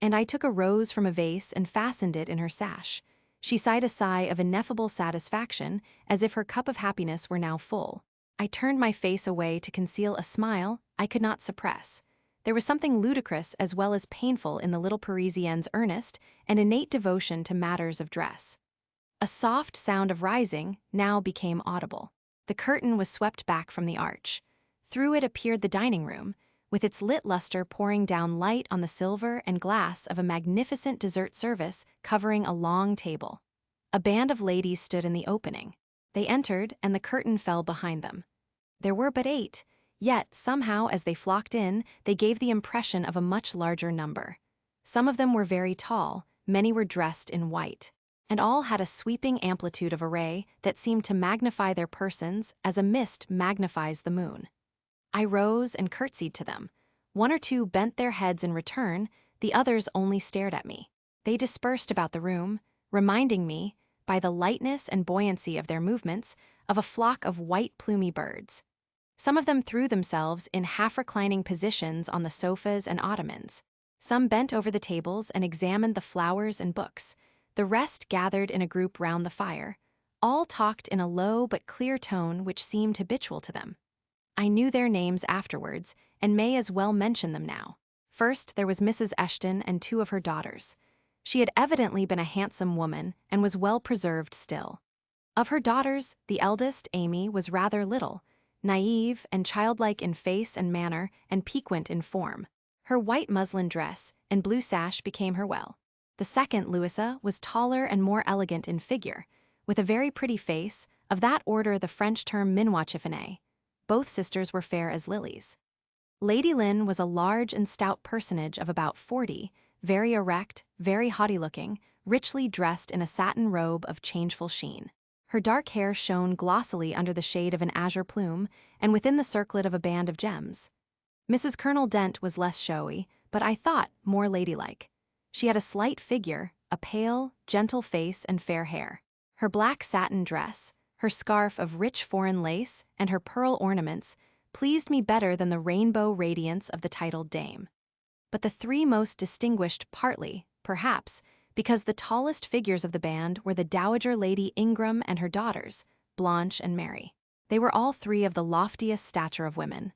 And I took a rose from a vase and fastened it in her sash. She sighed a sigh of ineffable satisfaction, as if her cup of happiness were now full. I turned my face away to conceal a smile I could not suppress. There was something ludicrous as well as painful in the little Parisienne's earnest and innate devotion to matters of dress. A soft sound of rising now became audible. The curtain was swept back from the arch. Through it appeared the dining-room, with its lit luster pouring down light on the silver and glass of a magnificent dessert service covering a long table. A band of ladies stood in the opening. They entered, and the curtain fell behind them. There were but 8, yet somehow as they flocked in, they gave the impression of a much larger number. Some of them were very tall, many were dressed in white, and all had a sweeping amplitude of array that seemed to magnify their persons as a mist magnifies the moon. I rose and curtsied to them. 1 or 2 bent their heads in return, the others only stared at me. They dispersed about the room, reminding me, by the lightness and buoyancy of their movements, of a flock of white plumy birds. Some of them threw themselves in half-reclining positions on the sofas and ottomans. Some bent over the tables and examined the flowers and books. The rest gathered in a group round the fire. All talked in a low but clear tone which seemed habitual to them. I knew their names afterwards, and may as well mention them now. First, there was Mrs. Eshton and 2 of her daughters. She had evidently been a handsome woman, and was well preserved still. Of her daughters, the eldest, Amy, was rather little, naive and childlike in face and manner, and piquant in form. Her white muslin dress and blue sash became her well. The second, Louisa, was taller and more elegant in figure, with a very pretty face, of that order the French term minois chiffonné. Both sisters were fair as lilies. Lady Lynn was a large and stout personage of about 40, very erect, very haughty-looking, richly dressed in a satin robe of changeful sheen. Her dark hair shone glossily under the shade of an azure plume, and within the circlet of a band of gems. Mrs. Colonel Dent was less showy, but I thought more ladylike. She had a slight figure, a pale, gentle face and fair hair. Her black satin dress, her scarf of rich foreign lace, and her pearl ornaments pleased me better than the rainbow radiance of the titled dame. But the three most distinguished partly, perhaps, because the tallest figures of the band were the Dowager Lady Ingram and her daughters, Blanche and Mary. They were all three of the loftiest stature of women.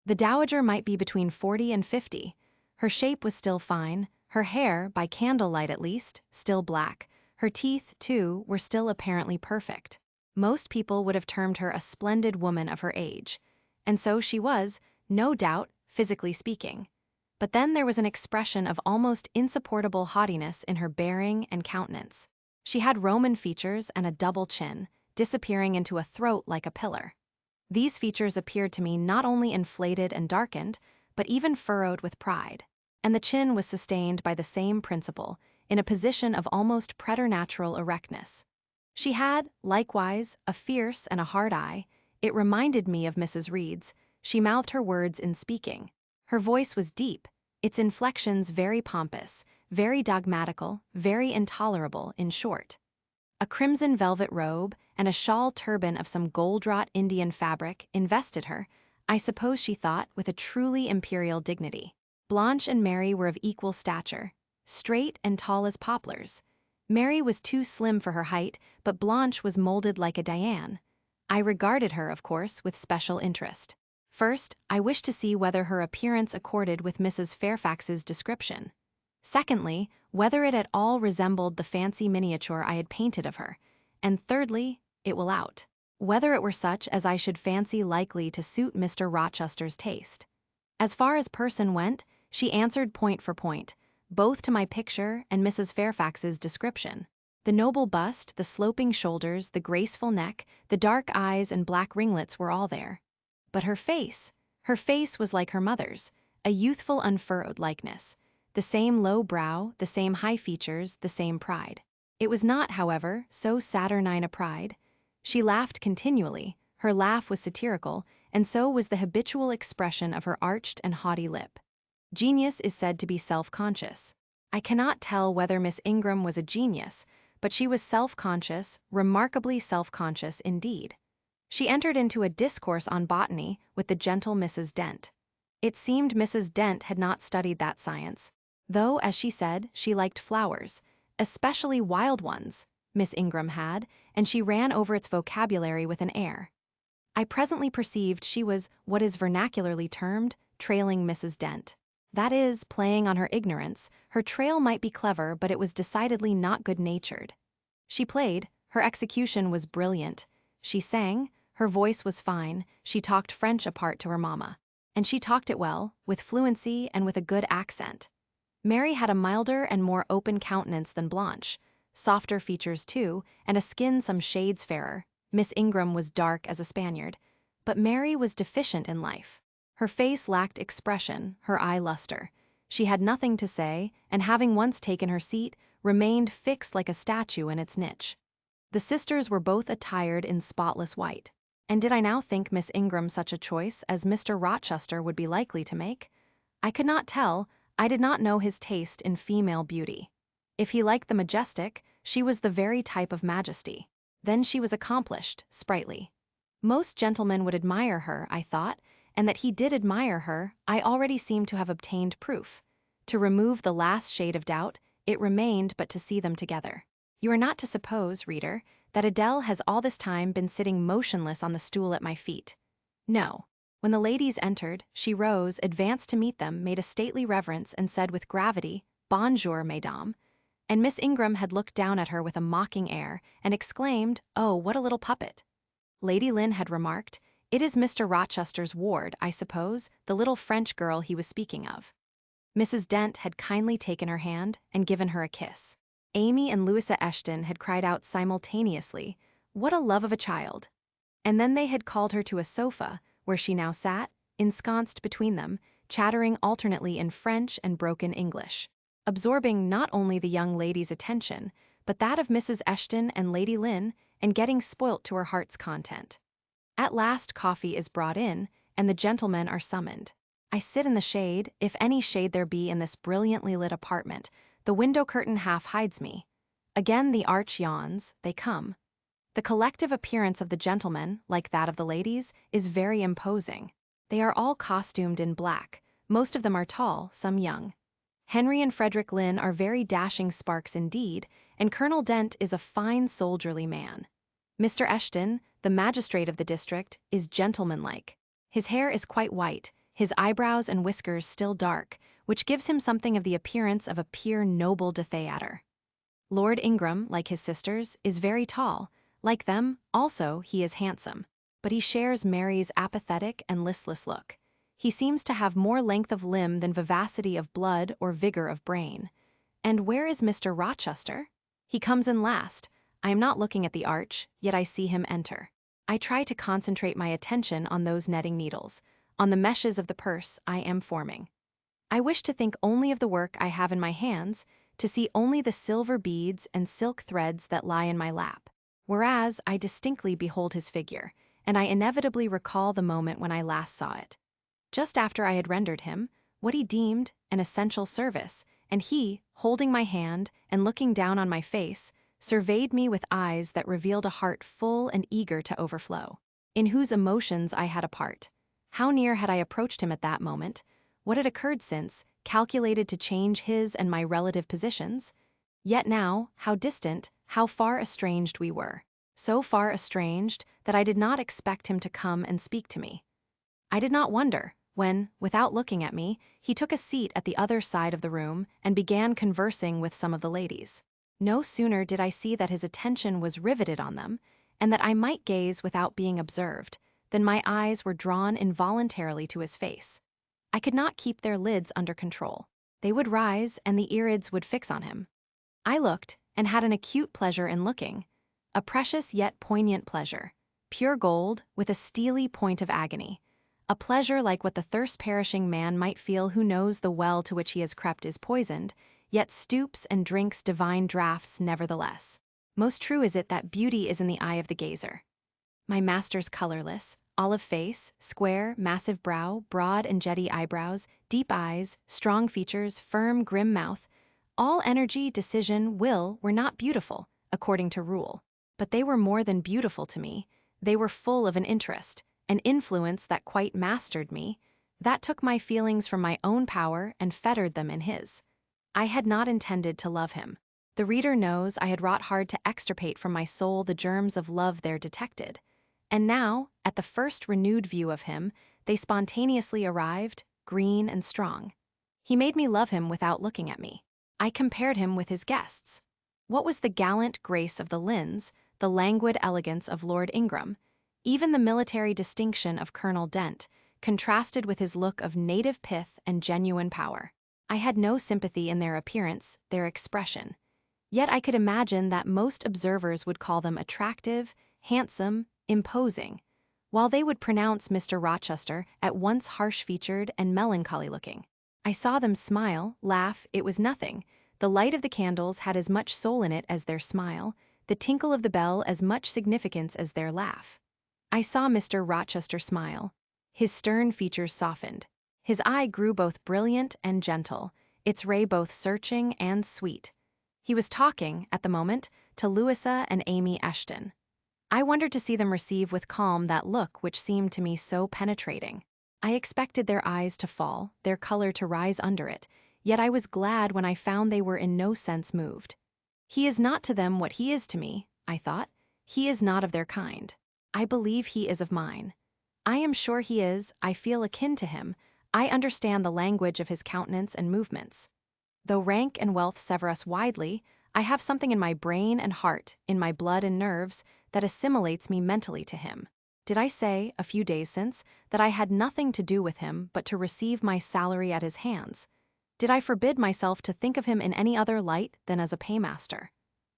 The dowager might be between 40 and 50. Her shape was still fine, her hair, by candlelight at least, still black. Her teeth, too, were still apparently perfect. Most people would have termed her a splendid woman of her age. And so she was, no doubt, physically speaking. But then there was an expression of almost insupportable haughtiness in her bearing and countenance. She had Roman features and a double chin, disappearing into a throat like a pillar. These features appeared to me not only inflated and darkened, but even furrowed with pride. And the chin was sustained by the same principle, in a position of almost preternatural erectness. She had, likewise, a fierce and a hard eye. It reminded me of Mrs. Reed's. She mouthed her words in speaking. Her voice was deep, its inflections very pompous, very dogmatical, very intolerable, in short. A crimson velvet robe and a shawl turban of some gold-wrought Indian fabric invested her, I suppose she thought, with a truly imperial dignity. Blanche and Mary were of equal stature, straight and tall as poplars. Mary was too slim for her height, but Blanche was molded like a Diane. I regarded her, of course, with special interest. First, I wished to see whether her appearance accorded with Mrs. Fairfax's description. Secondly, whether it at all resembled the fancy miniature I had painted of her. And thirdly, it will out, whether it were such as I should fancy likely to suit Mr. Rochester's taste. As far as person went, she answered point for point, both to my picture and Mrs. Fairfax's description. The noble bust, the sloping shoulders, the graceful neck, the dark eyes and black ringlets were all there. But her face was like her mother's, a youthful unfurrowed likeness. The same low brow, the same high features, the same pride. It was not, however, so saturnine a pride. She laughed continually, her laugh was satirical, and so was the habitual expression of her arched and haughty lip. Genius is said to be self-conscious. I cannot tell whether Miss Ingram was a genius, but she was self-conscious, remarkably self-conscious indeed. She entered into a discourse on botany with the gentle Mrs. Dent. It seemed Mrs. Dent had not studied that science, though, as she said, she liked flowers, especially wild ones, Miss Ingram had, and she ran over its vocabulary with an air. I presently perceived she was what is vernacularly termed trailing Mrs. Dent. That is, playing on her ignorance. Her trail might be clever, but it was decidedly not good-natured. She played, her execution was brilliant. She sang, her voice was fine, she talked French apart to her mamma. And she talked it well, with fluency and with a good accent. Mary had a milder and more open countenance than Blanche, softer features too, and a skin some shades fairer. Miss Ingram was dark as a Spaniard, but Mary was deficient in life. Her face lacked expression, her eye luster. She had nothing to say, and having once taken her seat, remained fixed like a statue in its niche. The sisters were both attired in spotless white. And did I now think Miss Ingram such a choice as Mr. Rochester would be likely to make? I could not tell. I did not know his taste in female beauty. If he liked the majestic, she was the very type of majesty. Then she was accomplished, sprightly. Most gentlemen would admire her, I thought, and that he did admire her, I already seemed to have obtained proof. To remove the last shade of doubt, it remained but to see them together. You are not to suppose, reader, that Adele has all this time been sitting motionless on the stool at my feet. No. When the ladies entered, she rose, advanced to meet them, made a stately reverence, and said with gravity, "Bonjour, mesdames." And Miss Ingram had looked down at her with a mocking air, and exclaimed, "Oh, what a little puppet." Lady Lynn had remarked, "It is Mr. Rochester's ward, I suppose, the little French girl he was speaking of." Mrs. Dent had kindly taken her hand and given her a kiss. Amy and Louisa Eshton had cried out simultaneously, "What a love of a child!" And then they had called her to a sofa, where she now sat, ensconced between them, chattering alternately in French and broken English, absorbing not only the young lady's attention, but that of Mrs. Eshton and Lady Lynn, and getting spoilt to her heart's content. At last coffee is brought in, and the gentlemen are summoned. I sit in the shade, if any shade there be in this brilliantly lit apartment. The window curtain half hides me. Again the arch yawns, they come. The collective appearance of the gentlemen, like that of the ladies, is very imposing. They are all costumed in black. Most of them are tall, some young. Henry and Frederick Lynn are very dashing sparks indeed, and Colonel Dent is a fine soldierly man. Mr. Eshton, the magistrate of the district, is gentlemanlike. His hair is quite white, his eyebrows and whiskers still dark, which gives him something of the appearance of a pure noble de theatre. Lord Ingram, like his sisters, is very tall. Like them, also, he is handsome, but he shares Mary's apathetic and listless look. He seems to have more length of limb than vivacity of blood or vigor of brain. And where is Mr. Rochester? He comes in last. I am not looking at the arch, yet I see him enter. I try to concentrate my attention on those netting needles, on the meshes of the purse I am forming. I wish to think only of the work I have in my hands, to see only the silver beads and silk threads that lie in my lap. Whereas I distinctly behold his figure, and I inevitably recall the moment when I last saw it. Just after I had rendered him what he deemed an essential service, and he, holding my hand and looking down on my face, surveyed me with eyes that revealed a heart full and eager to overflow, in whose emotions I had a part. How near had I approached him at that moment? What had occurred since, calculated to change his and my relative positions? Yet now, how distant, how far estranged we were. So far estranged that I did not expect him to come and speak to me. I did not wonder when, without looking at me, he took a seat at the other side of the room and began conversing with some of the ladies. No sooner did I see that his attention was riveted on them, and that I might gaze without being observed, than my eyes were drawn involuntarily to his face. I could not keep their lids under control. They would rise, and the irids would fix on him. I looked, and had an acute pleasure in looking. A precious yet poignant pleasure. Pure gold, with a steely point of agony. A pleasure like what the thirst-perishing man might feel who knows the well to which he has crept is poisoned, yet stoops and drinks divine draughts nevertheless. Most true is it that beauty is in the eye of the gazer. My master's colorless, olive face, square, massive brow, broad and jetty eyebrows, deep eyes, strong features, firm, grim mouth, all energy, decision, will were not beautiful, according to rule. But they were more than beautiful to me. They were full of an interest, an influence that quite mastered me, that took my feelings from my own power and fettered them in his. I had not intended to love him. The reader knows I had wrought hard to extirpate from my soul the germs of love there detected. And now, at the first renewed view of him, they spontaneously arrived, green and strong. He made me love him without looking at me. I compared him with his guests. What was the gallant grace of the Lynns, the languid elegance of Lord Ingram, even the military distinction of Colonel Dent, contrasted with his look of native pith and genuine power. I had no sympathy in their appearance, their expression. Yet I could imagine that most observers would call them attractive, handsome, imposing, while they would pronounce Mr. Rochester at once harsh-featured and melancholy-looking. I saw them smile, laugh, it was nothing. The light of the candles had as much soul in it as their smile, the tinkle of the bell as much significance as their laugh. I saw Mr. Rochester smile. His stern features softened. His eye grew both brilliant and gentle, its ray both searching and sweet. He was talking, at the moment, to Louisa and Amy Eshton. I wondered to see them receive with calm that look which seemed to me so penetrating. I expected their eyes to fall, their color to rise under it, yet I was glad when I found they were in no sense moved. He is not to them what he is to me, I thought. He is not of their kind. I believe he is of mine. I am sure he is, I feel akin to him, I understand the language of his countenance and movements. Though rank and wealth sever us widely, I have something in my brain and heart, in my blood and nerves, that assimilates me mentally to him. Did I say, a few days since, that I had nothing to do with him but to receive my salary at his hands? Did I forbid myself to think of him in any other light than as a paymaster?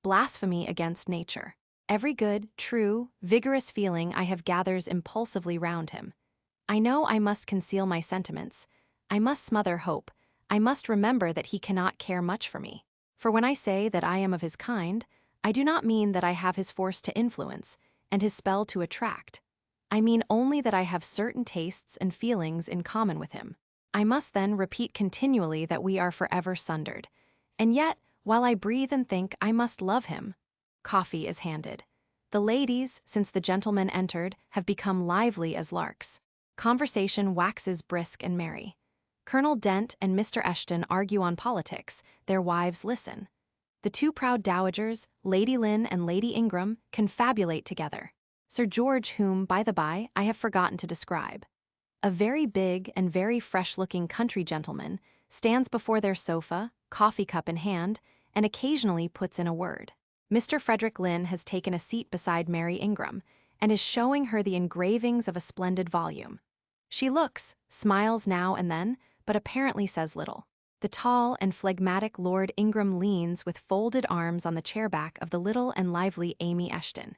Blasphemy against nature. Every good, true, vigorous feeling I have gathers impulsively round him. I know I must conceal my sentiments. I must smother hope. I must remember that he cannot care much for me. For when I say that I am of his kind, I do not mean that I have his force to influence, and his spell to attract. I mean only that I have certain tastes and feelings in common with him. I must then repeat continually that we are forever sundered. And yet, while I breathe and think, I must love him. Coffee is handed. The ladies, since the gentlemen entered, have become lively as larks. Conversation waxes brisk and merry. Colonel Dent and Mr. Eshton argue on politics, their wives listen. The two proud dowagers, Lady Lynn and Lady Ingram, confabulate together. Sir George, whom, by the by, I have forgotten to describe, a very big and very fresh-looking country gentleman, stands before their sofa, coffee cup in hand, and occasionally puts in a word. Mr. Frederick Lynn has taken a seat beside Mary Ingram, and is showing her the engravings of a splendid volume. She looks, smiles now and then, but apparently says little. The tall and phlegmatic Lord Ingram leans with folded arms on the chair-back of the little and lively Amy Eshton.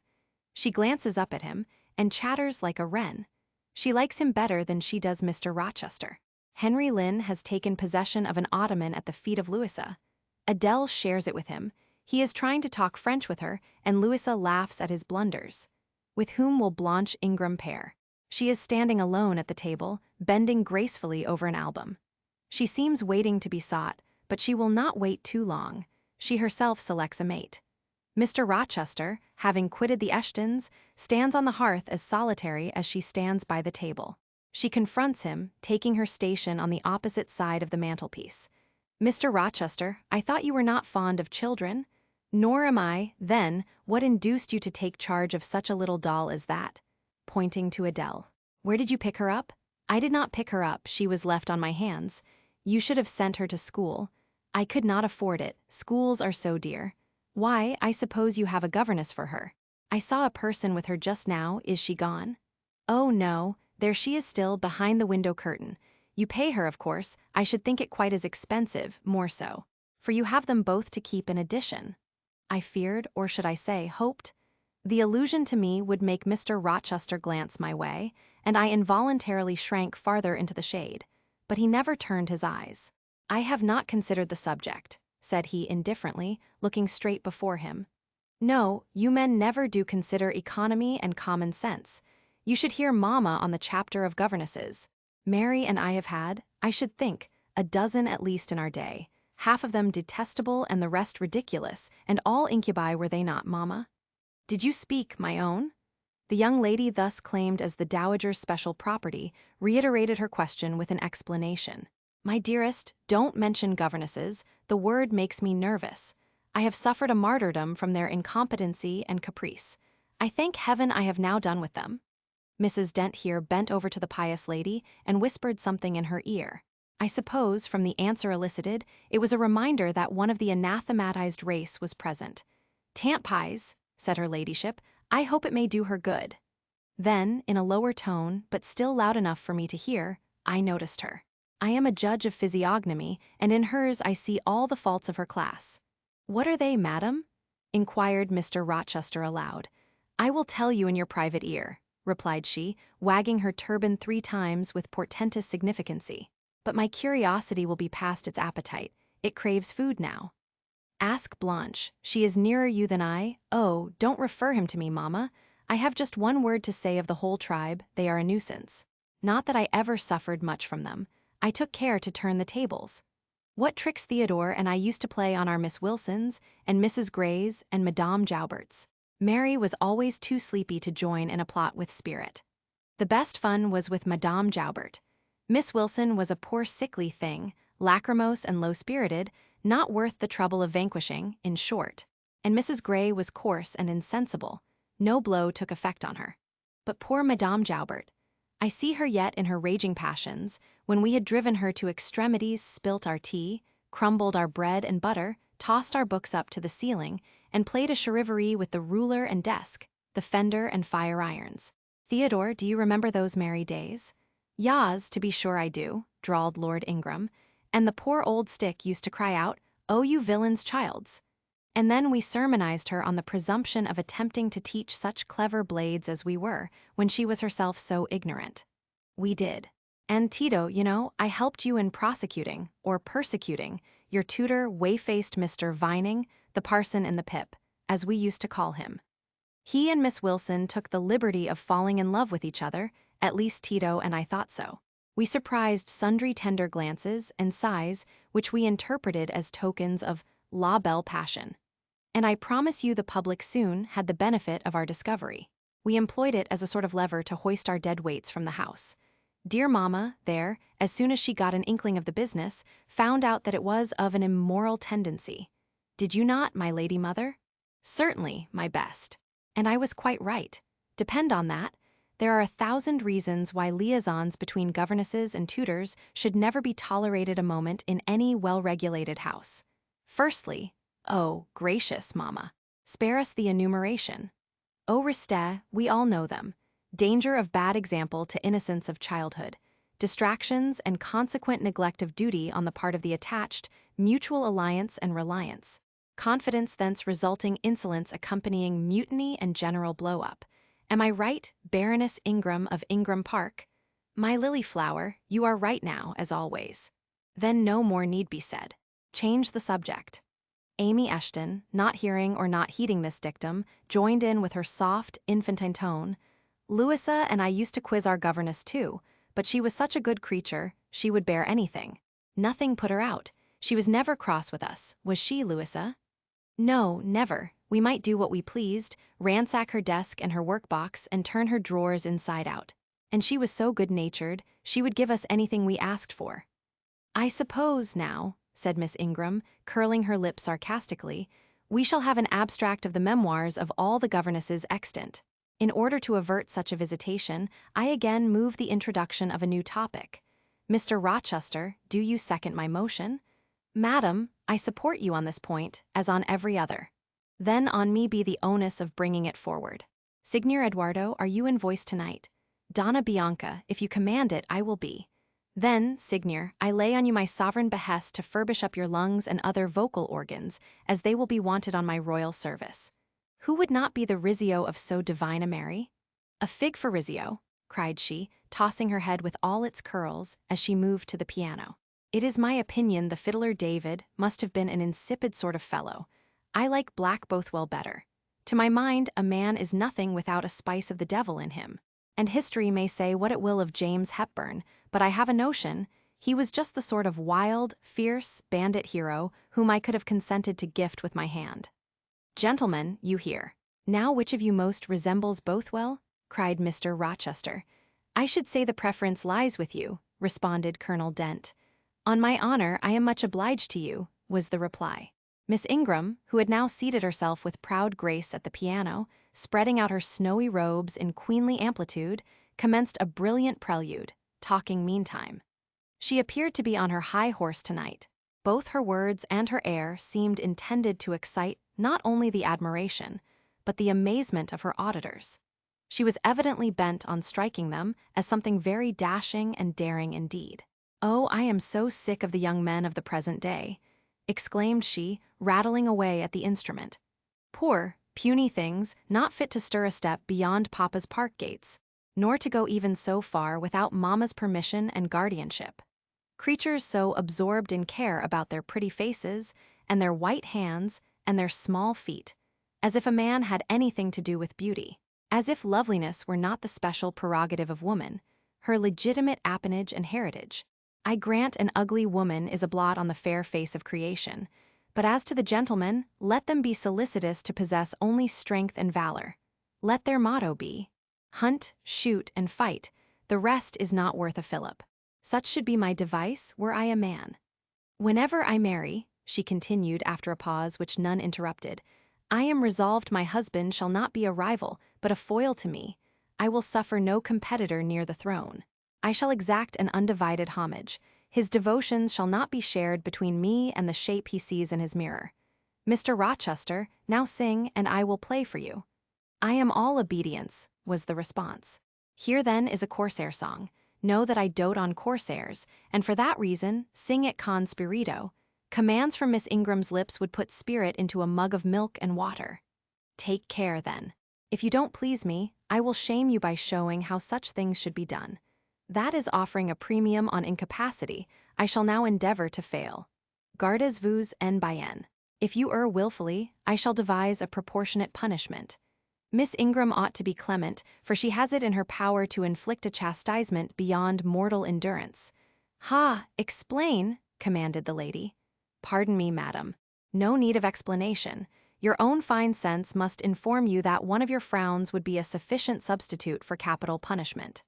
She glances up at him, and chatters like a wren. She likes him better than she does Mr. Rochester. Henry Lynn has taken possession of an ottoman at the feet of Louisa. Adele shares it with him. He is trying to talk French with her, and Louisa laughs at his blunders. With whom will Blanche Ingram pair? She is standing alone at the table, bending gracefully over an album. She seems waiting to be sought, but she will not wait too long. She herself selects a mate. Mr. Rochester, having quitted the Eshtons, stands on the hearth as solitary as she stands by the table. She confronts him, taking her station on the opposite side of the mantelpiece. "Mr. Rochester, I thought you were not fond of children?" "Nor am I. Then, what induced you to take charge of such a little doll as that?" Pointing to Adele. "Where did you pick her up?" "I did not pick her up, she was left on my hands. You should have sent her to school." "I could not afford it, schools are so dear." "Why, I suppose you have a governess for her." "I saw a person with her just now, is she gone?" "Oh, no, there she is still, behind the window curtain. You pay her, of course. I should think it quite as expensive, more so. For you have them both to keep in addition." I feared, or should I say, hoped. The allusion to me would make Mr. Rochester glance my way, and I involuntarily shrank farther into the shade. But he never turned his eyes. "I have not considered the subject," said he indifferently, looking straight before him. "No, you men never do consider economy and common sense. You should hear Mamma on the chapter of governesses. Mary and I have had, I should think, a dozen at least in our day, half of them detestable and the rest ridiculous, and all incubi, were they not, Mamma?" "Did you speak, my own?" The young lady thus claimed as the dowager's special property reiterated her question with an explanation. "My dearest, don't mention governesses. The word makes me nervous. I have suffered a martyrdom from their incompetency and caprice. I thank heaven I have now done with them." Mrs. Dent here bent over to the pious lady and whispered something in her ear. I suppose, from the answer elicited, it was a reminder that one of the anathematized race was present. "Tant pies," said her ladyship, "I hope it may do her good." Then, in a lower tone, but still loud enough for me to hear, I noticed her. I am a judge of physiognomy, and in hers I see all the faults of her class. "What are they, madam?" inquired Mr. Rochester aloud. "I will tell you in your private ear," replied she, wagging her turban 3 times with portentous significancy. "But my curiosity will be past its appetite. It craves food now. Ask Blanche. She is nearer you than I. Oh, don't refer him to me, Mamma. I have just one word to say of the whole tribe: they are a nuisance. Not that I ever suffered much from them. I took care to turn the tables. What tricks Theodore and I used to play on our Miss Wilsons, and Mrs. Greys, and Madame Jouberts. Mary was always too sleepy to join in a plot with spirit. The best fun was with Madame Joubert. Miss Wilson was a poor sickly thing, lachrymose and low-spirited, not worth the trouble of vanquishing, in short. And Mrs. Grey was coarse and insensible. No blow took effect on her. But poor Madame Joubert! I see her yet in her raging passions, when we had driven her to extremities, spilt our tea, crumbled our bread and butter, tossed our books up to the ceiling, and played a charivari with the ruler and desk, the fender and fire-irons. Theodore, do you remember those merry days? "Yas, to be sure I do," drawled Lord Ingram. And the poor old stick used to cry out, "Oh, you villain's childs." And then we sermonized her on the presumption of attempting to teach such clever blades as we were, when she was herself so ignorant. We did. And Tito, I helped you in prosecuting, or persecuting, your tutor, whey-faced Mr. Vining, the parson in the pip, as we used to call him. He and Miss Wilson took the liberty of falling in love with each other, at least Tito and I thought so. We surprised sundry tender glances and sighs which we interpreted as tokens of la belle passion. And I promise you the public soon had the benefit of our discovery. We employed it as a sort of lever to hoist our dead weights from the house. Dear Mamma, there, as soon as she got an inkling of the business, found out that it was of an immoral tendency. Did you not, my lady mother? Certainly, my best. And I was quite right. Depend on that. There are 1,000 reasons why liaisons between governesses and tutors should never be tolerated a moment in any well-regulated house. Firstly, oh, gracious, Mamma, spare us the enumeration. Au reste, we all know them. Danger of bad example to innocence of childhood. Distractions and consequent neglect of duty on the part of the attached, mutual alliance and reliance. Confidence thence resulting insolence accompanying mutiny and general blow-up. Am I right, Baroness Ingram of Ingram Park? My lily flower, you are right now, as always. Then no more need be said. Change the subject. Amy Eshton, not hearing or not heeding this dictum, joined in with her soft, infantine tone. Louisa and I used to quiz our governess too, but she was such a good creature, she would bear anything. Nothing put her out. She was never cross with us, was she, Louisa? No, never. We might do what we pleased, ransack her desk and her workbox and turn her drawers inside out. And she was so good-natured, she would give us anything we asked for. I suppose, now, said Miss Ingram, curling her lip sarcastically, we shall have an abstract of the memoirs of all the governesses extant. In order to avert such a visitation, I again move the introduction of a new topic. Mr. Rochester, do you second my motion? Madam, I support you on this point, as on every other. Then on me be the onus of bringing it forward. Signor Eduardo, are you in voice tonight? Donna Bianca, if you command it, I will be. Then, Signor, I lay on you my sovereign behest to furbish up your lungs and other vocal organs, as they will be wanted on my royal service. Who would not be the Rizzio of so divine a Mary? A fig for Rizzio, cried she, tossing her head with all its curls, as she moved to the piano. It is my opinion the fiddler David must have been an insipid sort of fellow. I like Black Bothwell better. To my mind, a man is nothing without a spice of the devil in him. And history may say what it will of James Hepburn, but I have a notion he was just the sort of wild, fierce, bandit hero whom I could have consented to gift with my hand. Gentlemen, you hear. Now which of you most resembles Bothwell? Cried Mr. Rochester. I should say the preference lies with you, responded Colonel Dent. On my honor, I am much obliged to you, was the reply. Miss Ingram, who had now seated herself with proud grace at the piano, spreading out her snowy robes in queenly amplitude, commenced a brilliant prelude, talking meantime. She appeared to be on her high horse tonight. Both her words and her air seemed intended to excite not only the admiration, but the amazement of her auditors. She was evidently bent on striking them as something very dashing and daring indeed. Oh, I am so sick of the young men of the present day, exclaimed she, rattling away at the instrument. Poor, puny things, not fit to stir a step beyond Papa's park gates, nor to go even so far without Mamma's permission and guardianship. Creatures so absorbed in care about their pretty faces, and their white hands, and their small feet, as if a man had anything to do with beauty, as if loveliness were not the special prerogative of woman, her legitimate appanage and heritage. I grant an ugly woman is a blot on the fair face of creation, but as to the gentlemen, let them be solicitous to possess only strength and valor. Let their motto be, hunt, shoot, and fight, the rest is not worth a fillip. Such should be my device were I a man. Whenever I marry, she continued after a pause which none interrupted, I am resolved my husband shall not be a rival, but a foil to me. I will suffer no competitor near the throne. I shall exact an undivided homage. His devotions shall not be shared between me and the shape he sees in his mirror. Mr. Rochester, now sing, and I will play for you. I am all obedience, was the response. Here then is a Corsair song. know that I dote on corsairs, and for that reason sing it con spirito. Commands from Miss Ingram's lips would put spirit into a mug of milk and water. Take care, then. If you don't please me, I will shame you by showing how such things should be done. That is offering a premium on incapacity. I shall now endeavor to fail. Gardez-vous en bien. If you err willfully, I shall devise a proportionate punishment. Miss Ingram ought to be clement, for she has it in her power to inflict a chastisement beyond mortal endurance. Ha, explain, commanded the lady. Pardon me, madam. No need of explanation. Your own fine sense must inform you that one of your frowns would be a sufficient substitute for capital punishment.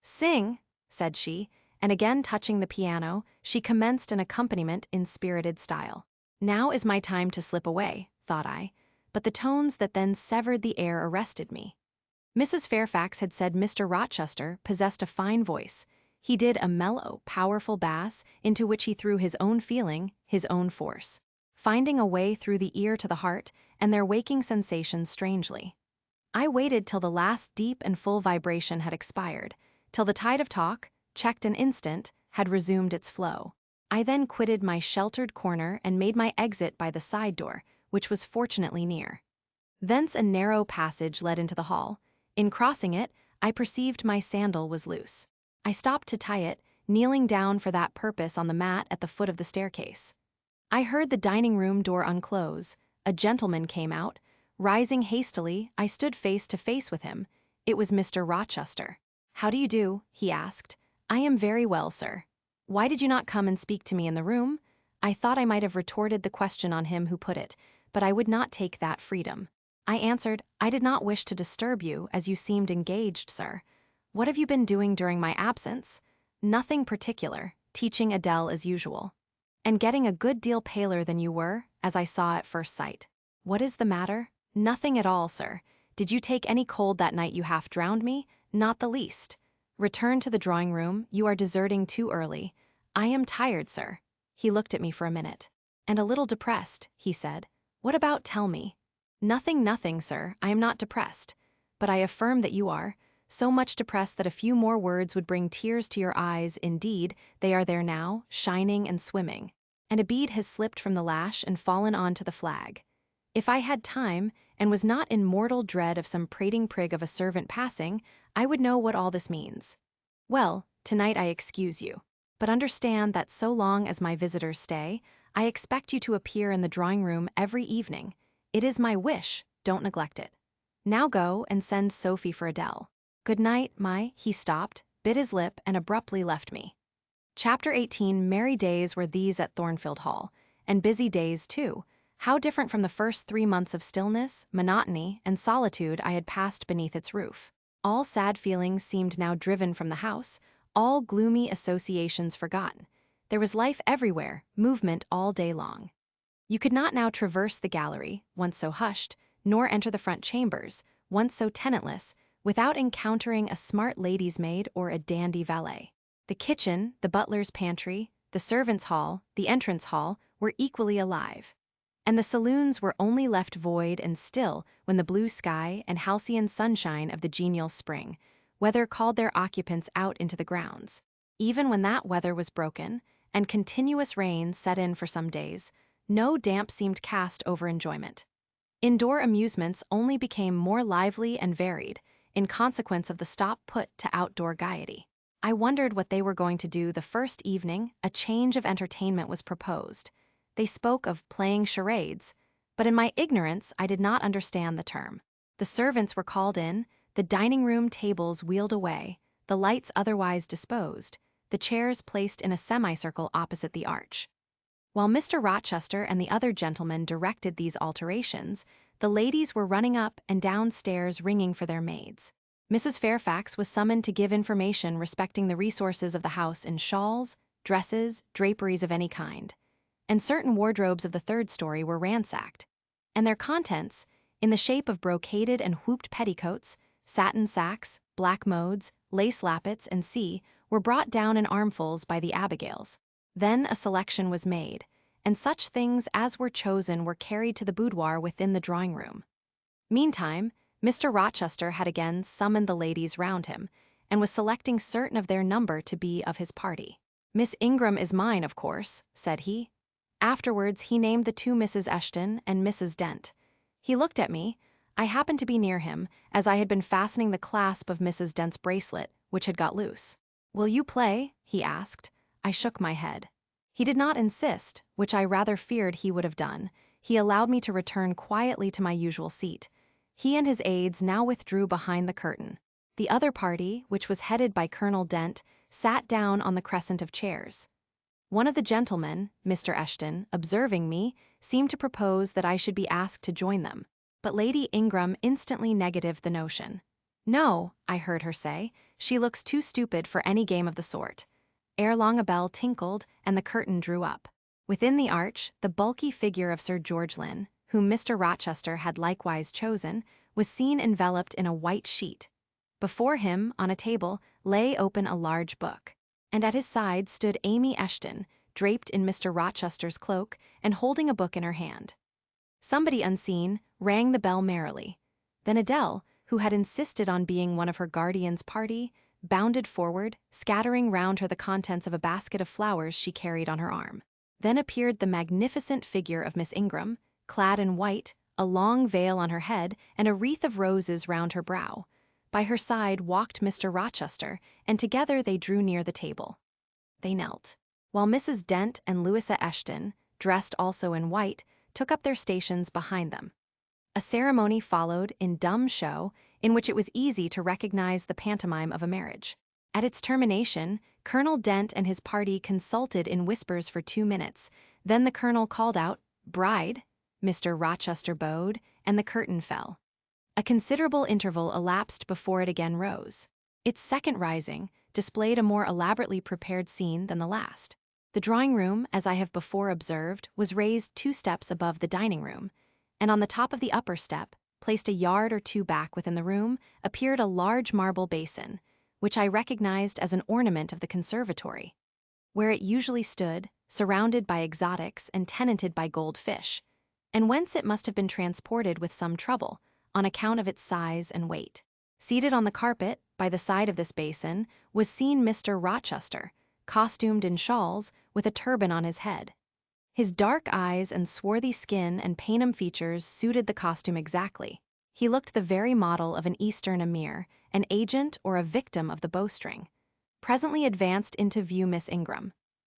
Sing, said she, and again touching the piano, she commenced an accompaniment in spirited style. Now is my time to slip away, thought I, but the tones that then severed the air arrested me. Mrs. Fairfax had said Mr. Rochester possessed a fine voice. He did a mellow, powerful bass into which he threw his own feeling, his own force, finding a way through the ear to the heart and their waking sensations strangely. I waited till the last deep and full vibration had expired, till the tide of talk, checked an instant, had resumed its flow. I then quitted my sheltered corner and made my exit by the side door, which was fortunately near. Thence a narrow passage led into the hall. In crossing it, I perceived my sandal was loose. I stopped to tie it, kneeling down for that purpose on the mat at the foot of the staircase. I heard the dining-room door unclose. A gentleman came out. Rising hastily, I stood face to face with him. It was Mr. Rochester. "How do you do?" he asked. "I am very well, sir." "Why did you not come and speak to me in the room?" I thought I might have retorted the question on him who put it, but I would not take that freedom. I answered, "I did not wish to disturb you, as you seemed engaged, sir. What have you been doing during my absence?" "Nothing particular, teaching Adele as usual." "And getting a good deal paler than you were, as I saw at first sight. What is the matter?" "Nothing at all, sir. Did you take any cold that night you half drowned me?" "Not the least." "Return to the drawing-room, you are deserting too early." "I am tired, sir." He looked at me for a minute. "And a little depressed," he said. "What about, tell me?" Nothing, sir, I am not depressed. But I affirm that you are. So much depressed that a few more words would bring tears to your eyes. Indeed, they are there now, shining and swimming. And a bead has slipped from the lash and fallen on to the flag. If I had time, and was not in mortal dread of some prating prig of a servant passing, I would know what all this means. Well, tonight I excuse you. But understand that so long as my visitors stay, I expect you to appear in the drawing-room every evening. It is my wish, don't neglect it. Now go and send Sophie for Adele. Good night, He stopped, bit his lip, and abruptly left me. Chapter 18. Merry days were these at Thornfield Hall, and busy days too. How different from the first 3 months of stillness, monotony, and solitude I had passed beneath its roof. All sad feelings seemed now driven from the house, all gloomy associations forgotten. There was life everywhere, movement all day long. You could not now traverse the gallery, once so hushed, nor enter the front chambers, once so tenantless, without encountering a smart lady's maid or a dandy valet. The kitchen, the butler's pantry, the servants' hall, the entrance hall were equally alive. And the saloons were only left void and still when the blue sky and halcyon sunshine of the genial spring weather called their occupants out into the grounds. Even when that weather was broken, and continuous rain set in for some days, no damp seemed cast over enjoyment. Indoor amusements only became more lively and varied, in consequence of the stop put to outdoor gaiety. I wondered what they were going to do the first evening a change of entertainment was proposed. They spoke of playing charades, but in my ignorance I did not understand the term. The servants were called in, the dining-room tables wheeled away, the lights otherwise disposed, the chairs placed in a semicircle opposite the arch. While Mr. Rochester and the other gentlemen directed these alterations, the ladies were running up and downstairs ringing for their maids. Mrs. Fairfax was summoned to give information respecting the resources of the house in shawls, dresses, draperies of any kind, and certain wardrobes of the third story were ransacked, and their contents, in the shape of brocaded and whooped petticoats, satin sacks, black modes, lace lappets, and were brought down in armfuls by the Abigails. Then a selection was made, and such things as were chosen were carried to the boudoir within the drawing-room. Meantime, Mr. Rochester had again summoned the ladies round him, and was selecting certain of their number to be of his party. "Miss Ingram is mine, of course," said he. Afterwards, he named the two Mrs. Eshton and Mrs. Dent. He looked at me. I happened to be near him, as I had been fastening the clasp of Mrs. Dent's bracelet, which had got loose. "Will you play?" he asked. I shook my head. He did not insist, which I rather feared he would have done. He allowed me to return quietly to my usual seat. He and his aides now withdrew behind the curtain. The other party, which was headed by Colonel Dent, sat down on the crescent of chairs. One of the gentlemen, Mr. Eshton, observing me, seemed to propose that I should be asked to join them, but Lady Ingram instantly negatived the notion. "No," I heard her say, "she looks too stupid for any game of the sort." Ere long a bell tinkled, and the curtain drew up. Within the arch, the bulky figure of Sir George Lynn, whom Mr. Rochester had likewise chosen, was seen enveloped in a white sheet. Before him, on a table, lay open a large book, and at his side stood Amy Eshton, draped in Mr. Rochester's cloak and holding a book in her hand. Somebody unseen rang the bell merrily. Then Adele, who had insisted on being one of her guardian's party, bounded forward, scattering round her the contents of a basket of flowers she carried on her arm. Then appeared the magnificent figure of Miss Ingram, clad in white, a long veil on her head and a wreath of roses round her brow. By her side walked Mr. Rochester, and together they drew near the table. They knelt, while Mrs. Dent and Louisa Eshton, dressed also in white, took up their stations behind them. A ceremony followed in dumb show, in which it was easy to recognize the pantomime of a marriage. At its termination, Colonel Dent and his party consulted in whispers for 2 minutes. Then the colonel called out, "Bride." Mr. Rochester bowed, and the curtain fell. A considerable interval elapsed before it again rose. Its second rising displayed a more elaborately prepared scene than the last. The drawing-room, as I have before observed, was raised 2 steps above the dining-room, and on the top of the upper step, placed a yard or 2 back within the room, appeared a large marble basin, which I recognized as an ornament of the conservatory, where it usually stood, surrounded by exotics and tenanted by goldfish, and whence it must have been transported with some trouble, on account of its size and weight. Seated on the carpet, by the side of this basin, was seen Mr. Rochester, costumed in shawls, with a turban on his head. His dark eyes and swarthy skin and Paynim features suited the costume exactly. He looked the very model of an Eastern emir, an agent or a victim of the bowstring. Presently advanced into view Miss Ingram.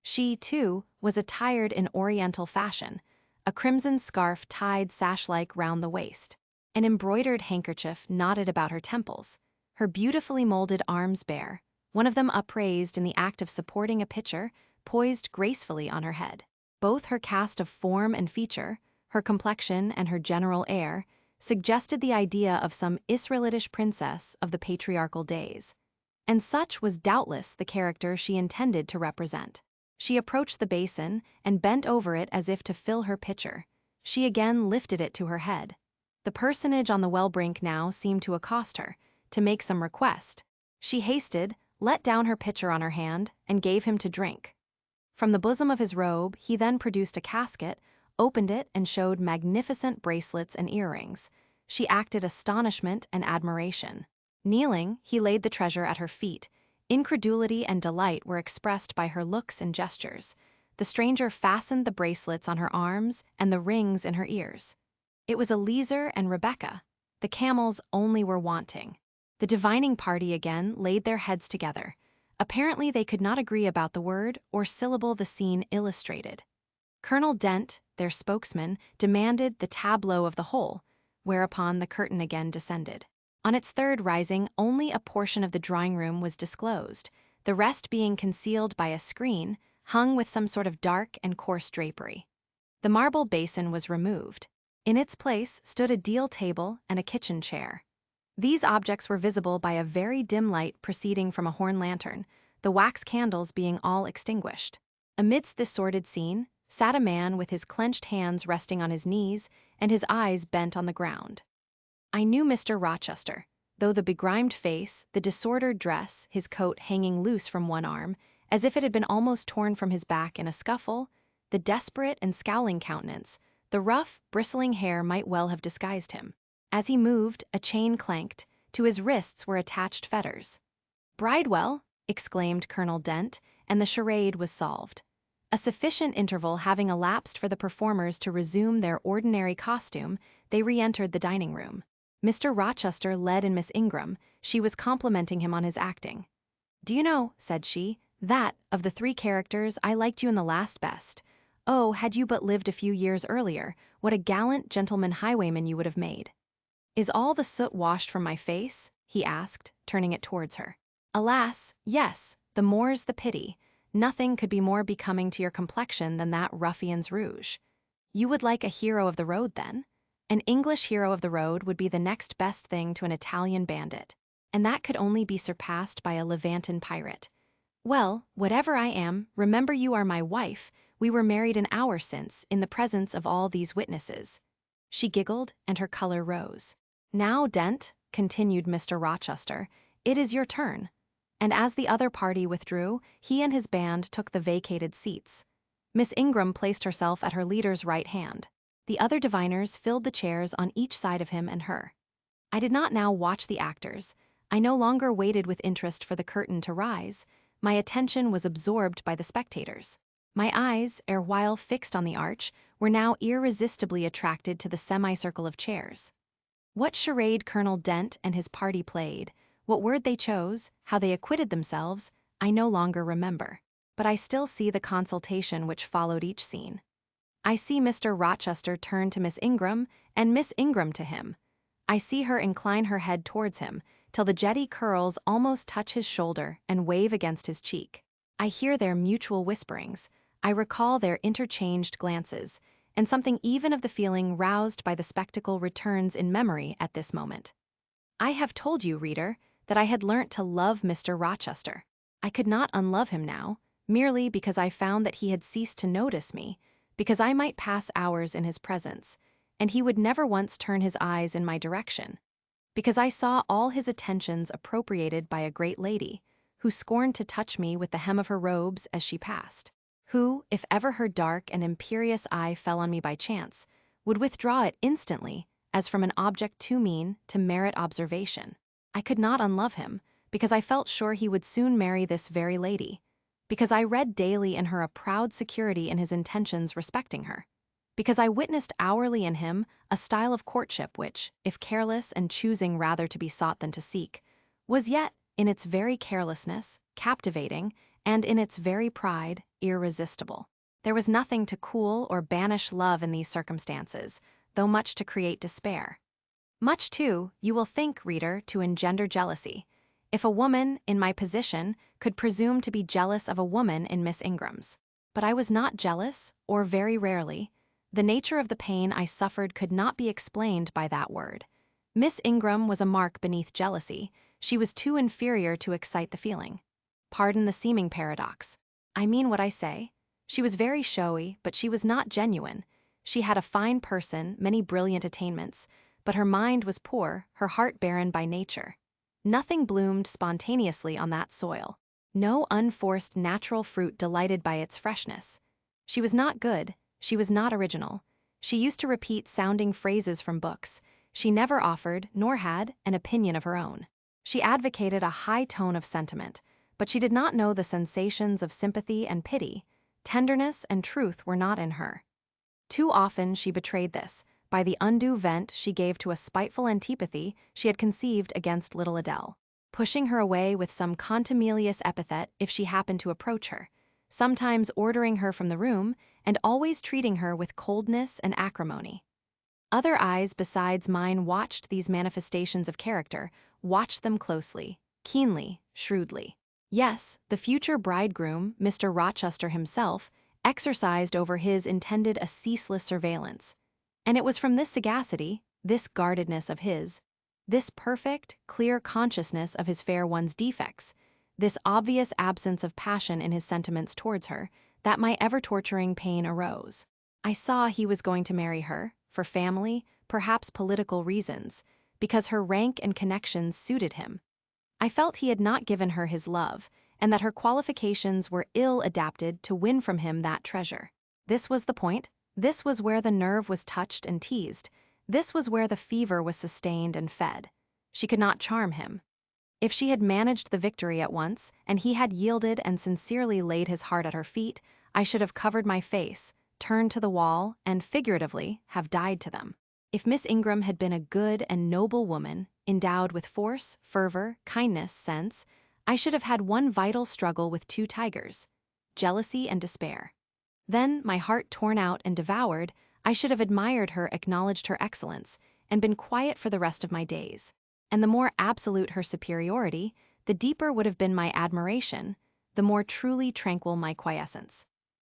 She, too, was attired in Oriental fashion, a crimson scarf tied sash-like round the waist, an embroidered handkerchief knotted about her temples, her beautifully molded arms bare, one of them upraised in the act of supporting a pitcher, poised gracefully on her head. Both her cast of form and feature, her complexion and her general air, suggested the idea of some Israelitish princess of the patriarchal days. And such was doubtless the character she intended to represent. She approached the basin and bent over it as if to fill her pitcher. She again lifted it to her head. The personage on the well-brink now seemed to accost her, to make some request. She hasted, let down her pitcher on her hand, and gave him to drink. From the bosom of his robe he then produced a casket, opened it, and showed magnificent bracelets and earrings. She acted astonishment and admiration. Kneeling, he laid the treasure at her feet. Incredulity and delight were expressed by her looks and gestures. The stranger fastened the bracelets on her arms and the rings in her ears. It was Eliezer and Rebecca. The camels only were wanting. The divining party again laid their heads together. Apparently they could not agree about the word or syllable the scene illustrated. Colonel Dent, their spokesman, demanded the tableau of the whole, whereupon the curtain again descended. On its third rising, only a portion of the drawing-room was disclosed, the rest being concealed by a screen, hung with some sort of dark and coarse drapery. The marble basin was removed. In its place stood a deal table and a kitchen chair. These objects were visible by a very dim light proceeding from a horn lantern, the wax candles being all extinguished. Amidst this sordid scene sat a man with his clenched hands resting on his knees and his eyes bent on the ground. I knew Mr. Rochester, though the begrimed face, the disordered dress, his coat hanging loose from one arm, as if it had been almost torn from his back in a scuffle, the desperate and scowling countenance, the rough, bristling hair might well have disguised him. As he moved, a chain clanked, to his wrists were attached fetters. "Bridewell!" exclaimed Colonel Dent, and the charade was solved. A sufficient interval having elapsed for the performers to resume their ordinary costume, they re-entered the dining room. Mr. Rochester led in Miss Ingram. She was complimenting him on his acting. "Do you know," said she, "that, of the three characters, I liked you in the last best. Oh, had you but lived a few years earlier, what a gallant gentleman highwayman you would have made." "Is all the soot washed from my face?" he asked, turning it towards her. "Alas, yes, the more's the pity. Nothing could be more becoming to your complexion than that ruffian's rouge. You would like a hero of the road, then? An English hero of the road would be the next best thing to an Italian bandit, and that could only be surpassed by a Levantan pirate. Well, whatever I am, remember you are my wife. We were married an hour since, in the presence of all these witnesses." She giggled, and her color rose. "Now, Dent," continued Mr. Rochester, "it is your turn." And as the other party withdrew, he and his band took the vacated seats. Miss Ingram placed herself at her leader's right hand. The other diviners filled the chairs on each side of him and her. I did not now watch the actors. I no longer waited with interest for the curtain to rise. My attention was absorbed by the spectators. My eyes, erewhile fixed on the arch, were now irresistibly attracted to the semicircle of chairs. What charade Colonel Dent and his party played, what word they chose, how they acquitted themselves, I no longer remember. But I still see the consultation which followed each scene. I see Mr. Rochester turn to Miss Ingram, and Miss Ingram to him. I see her incline her head towards him, till the jetty curls almost touch his shoulder and wave against his cheek. I hear their mutual whisperings. I recall their interchanged glances, and something even of the feeling roused by the spectacle returns in memory at this moment. I have told you, reader, that I had learnt to love Mr. Rochester. I could not unlove him now, merely because I found that he had ceased to notice me, because I might pass hours in his presence, and he would never once turn his eyes in my direction, because I saw all his attentions appropriated by a great lady, who scorned to touch me with the hem of her robes as she passed, who, if ever her dark and imperious eye fell on me by chance, would withdraw it instantly, as from an object too mean to merit observation. I could not unlove him, because I felt sure he would soon marry this very lady, because I read daily in her a proud security in his intentions respecting her, because I witnessed hourly in him a style of courtship which, if careless and choosing rather to be sought than to seek, was yet, in its very carelessness, captivating, and in its very pride, irresistible. There was nothing to cool or banish love in these circumstances, though much to create despair. Much, too, you will think, reader, to engender jealousy. If a woman, in my position, could presume to be jealous of a woman in Miss Ingram's. But I was not jealous, or very rarely. The nature of the pain I suffered could not be explained by that word. Miss Ingram was a mark beneath jealousy. She was too inferior to excite the feeling. Pardon the seeming paradox. I mean what I say. She was very showy, but she was not genuine. She had a fine person, many brilliant attainments, but her mind was poor, her heart barren by nature. Nothing bloomed spontaneously on that soil. No unforced natural fruit delighted by its freshness. She was not good, she was not original. She used to repeat sounding phrases from books. She never offered, nor had, an opinion of her own. She advocated a high tone of sentiment, but she did not know the sensations of sympathy and pity. Tenderness and truth were not in her. Too often she betrayed this, by the undue vent she gave to a spiteful antipathy she had conceived against little Adele, pushing her away with some contumelious epithet if she happened to approach her, sometimes ordering her from the room, and always treating her with coldness and acrimony. Other eyes besides mine watched these manifestations of character, watched them closely, keenly, shrewdly. Yes, the future bridegroom, Mr. Rochester himself, exercised over his intended a ceaseless surveillance. And it was from this sagacity, this guardedness of his, this perfect, clear consciousness of his fair one's defects, this obvious absence of passion in his sentiments towards her, that my ever-torturing pain arose. I saw he was going to marry her, for family, perhaps political reasons, because her rank and connections suited him. I felt he had not given her his love, and that her qualifications were ill adapted to win from him that treasure. This was the point. This was where the nerve was touched and teased. This was where the fever was sustained and fed. She could not charm him. If she had managed the victory at once, and he had yielded and sincerely laid his heart at her feet, I should have covered my face, turned to the wall, and figuratively have died to them. If Miss Ingram had been a good and noble woman, endowed with force, fervor, kindness, sense, I should have had one vital struggle with two tigers: jealousy and despair. Then, my heart torn out and devoured, I should have admired her, acknowledged her excellence, and been quiet for the rest of my days. And the more absolute her superiority, the deeper would have been my admiration, the more truly tranquil my quiescence.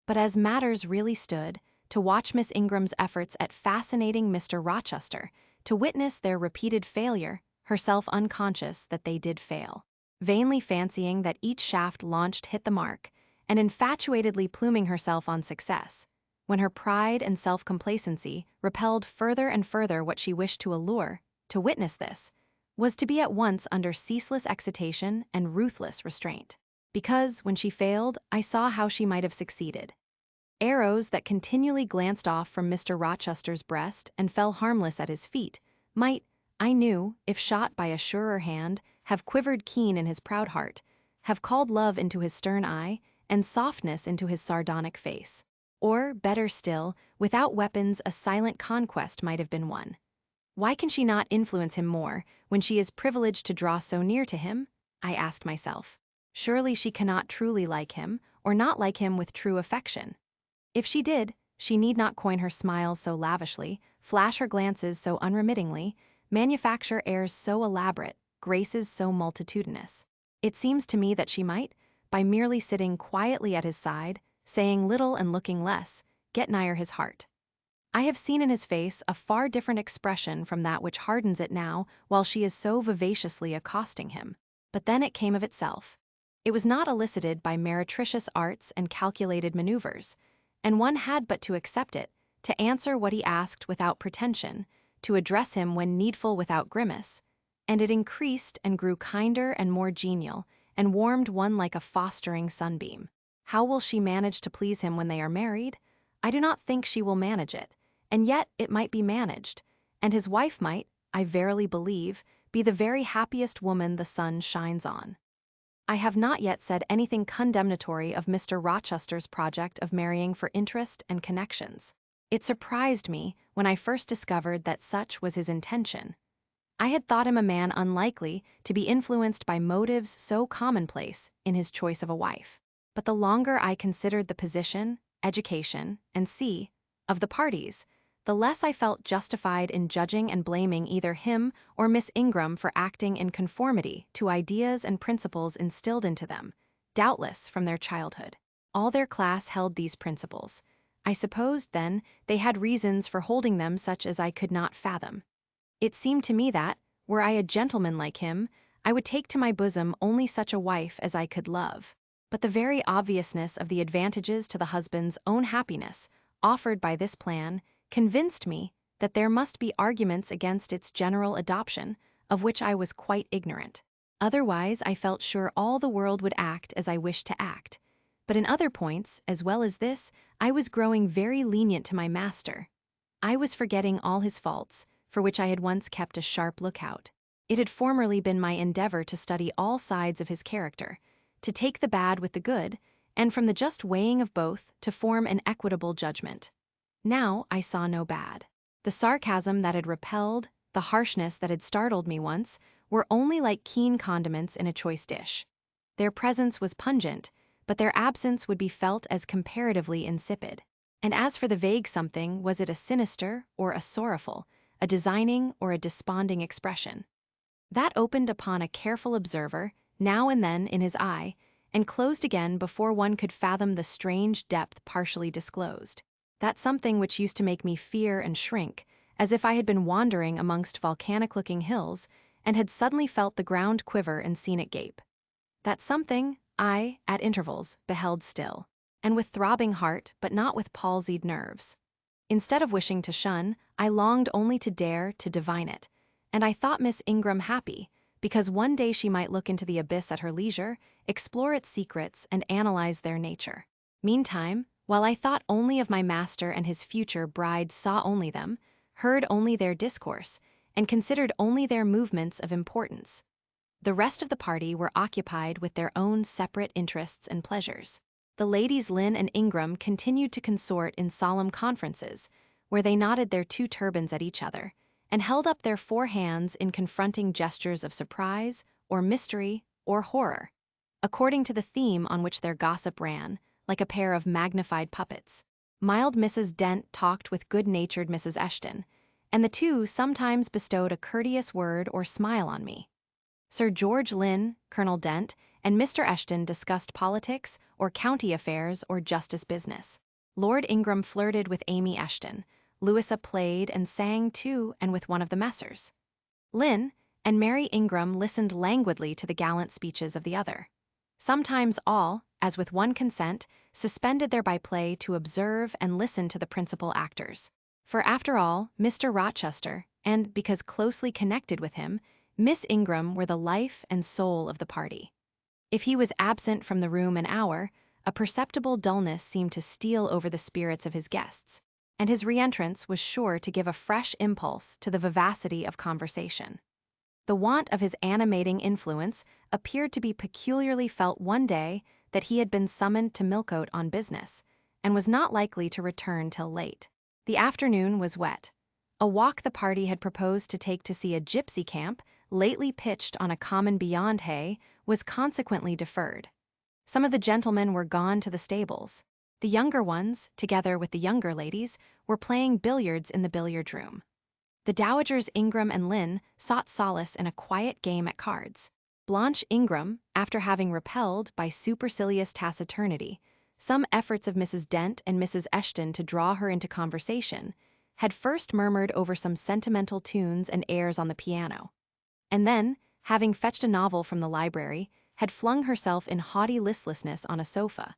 But as matters really stood, to watch Miss Ingram's efforts at fascinating Mr. Rochester, to witness their repeated failure, herself unconscious that they did fail, vainly fancying that each shaft launched hit the mark, and infatuatedly pluming herself on success, when her pride and self-complacency repelled further and further what she wished to allure, to witness this was to be at once under ceaseless excitation and ruthless restraint. Because, when she failed, I saw how she might have succeeded. Arrows that continually glanced off from Mr. Rochester's breast and fell harmless at his feet might, I knew, if shot by a surer hand, have quivered keen in his proud heart, have called love into his stern eye, and softness into his sardonic face. Or, better still, without weapons a silent conquest might have been won. Why can she not influence him more, when she is privileged to draw so near to him? I asked myself. Surely she cannot truly like him, or not like him with true affection. If she did, she need not coin her smiles so lavishly, flash her glances so unremittingly, manufacture airs so elaborate, graces so multitudinous. It seems to me that she might, by merely sitting quietly at his side, saying little and looking less, get nigher his heart. I have seen in his face a far different expression from that which hardens it now while she is so vivaciously accosting him. But then it came of itself. It was not elicited by meretricious arts and calculated maneuvers, and one had but to accept it, to answer what he asked without pretension, to address him when needful without grimace, and it increased and grew kinder and more genial, and warmed one like a fostering sunbeam. How will she manage to please him when they are married? I do not think she will manage it. And yet it might be managed, and his wife might, I verily believe, be the very happiest woman the sun shines on. I have not yet said anything condemnatory of Mr. Rochester's project of marrying for interest and connections. It surprised me when I first discovered that such was his intention. I had thought him a man unlikely to be influenced by motives so commonplace in his choice of a wife. But the longer I considered the position, education, and of the parties, the less I felt justified in judging and blaming either him or Miss Ingram for acting in conformity to ideas and principles instilled into them, doubtless from their childhood. All their class held these principles. I supposed, then, they had reasons for holding them such as I could not fathom. It seemed to me that, were I a gentleman like him, I would take to my bosom only such a wife as I could love. But the very obviousness of the advantages to the husband's own happiness offered by this plan convinced me that there must be arguments against its general adoption, of which I was quite ignorant. Otherwise, I felt sure all the world would act as I wished to act. But in other points, as well as this, I was growing very lenient to my master. I was forgetting all his faults, for which I had once kept a sharp lookout. It had formerly been my endeavor to study all sides of his character, to take the bad with the good, and from the just weighing of both to form an equitable judgment. Now I saw no bad. The sarcasm that had repelled, the harshness that had startled me once, were only like keen condiments in a choice dish. Their presence was pungent, but their absence would be felt as comparatively insipid. And as for the vague something, was it a sinister or a sorrowful, a designing or a desponding expression? That opened upon a careful observer, now and then in his eye, and closed again before one could fathom the strange depth partially disclosed. That something which used to make me fear and shrink, as if I had been wandering amongst volcanic-looking hills, and had suddenly felt the ground quiver and seen it gape. That something I, at intervals, beheld still, and with throbbing heart, but not with palsied nerves. Instead of wishing to shun, I longed only to dare to divine it, and I thought Miss Ingram happy, because one day she might look into the abyss at her leisure, explore its secrets, and analyze their nature. Meantime, while I thought only of my master and his future bride, saw only them, heard only their discourse, and considered only their movements of importance, The rest of the party were occupied with their own separate interests and pleasures. The ladies Lynn and Ingram continued to consort in solemn conferences, where they nodded their two turbans at each other, and held up their four hands in confronting gestures of surprise, or mystery, or horror, according to the theme on which their gossip ran, like a pair of magnified puppets. Mild Mrs. Dent talked with good-natured Mrs. Eshton, and the two sometimes bestowed a courteous word or smile on me. Sir George Lynn, Colonel Dent, and Mr. Eshton discussed politics or county affairs or justice business. Lord Ingram flirted with Amy Eshton. Louisa played and sang to and with one of the Messers. Lynn and Mary Ingram listened languidly to the gallant speeches of the other. Sometimes all, as with one consent, suspended their byplay to observe and listen to the principal actors. For after all, Mr. Rochester, and because closely connected with him, Miss Ingram were the life and soul of the party. If he was absent from the room an hour, a perceptible dullness seemed to steal over the spirits of his guests, and his re-entrance was sure to give a fresh impulse to the vivacity of conversation. The want of his animating influence appeared to be peculiarly felt one day that he had been summoned to Millcote on business, and was not likely to return till late. The afternoon was wet. A walk the party had proposed to take to see a gypsy camp, lately pitched on a common beyond Hay, was consequently deferred. Some of the gentlemen were gone to the stables. The younger ones, together with the younger ladies, were playing billiards in the billiard room. The dowagers Ingram and Lynn sought solace in a quiet game at cards. Blanche Ingram, after having repelled, by supercilious taciturnity, some efforts of Mrs. Dent and Mrs. Eshton to draw her into conversation, had first murmured over some sentimental tunes and airs on the piano, and then, having fetched a novel from the library, had flung herself in haughty listlessness on a sofa,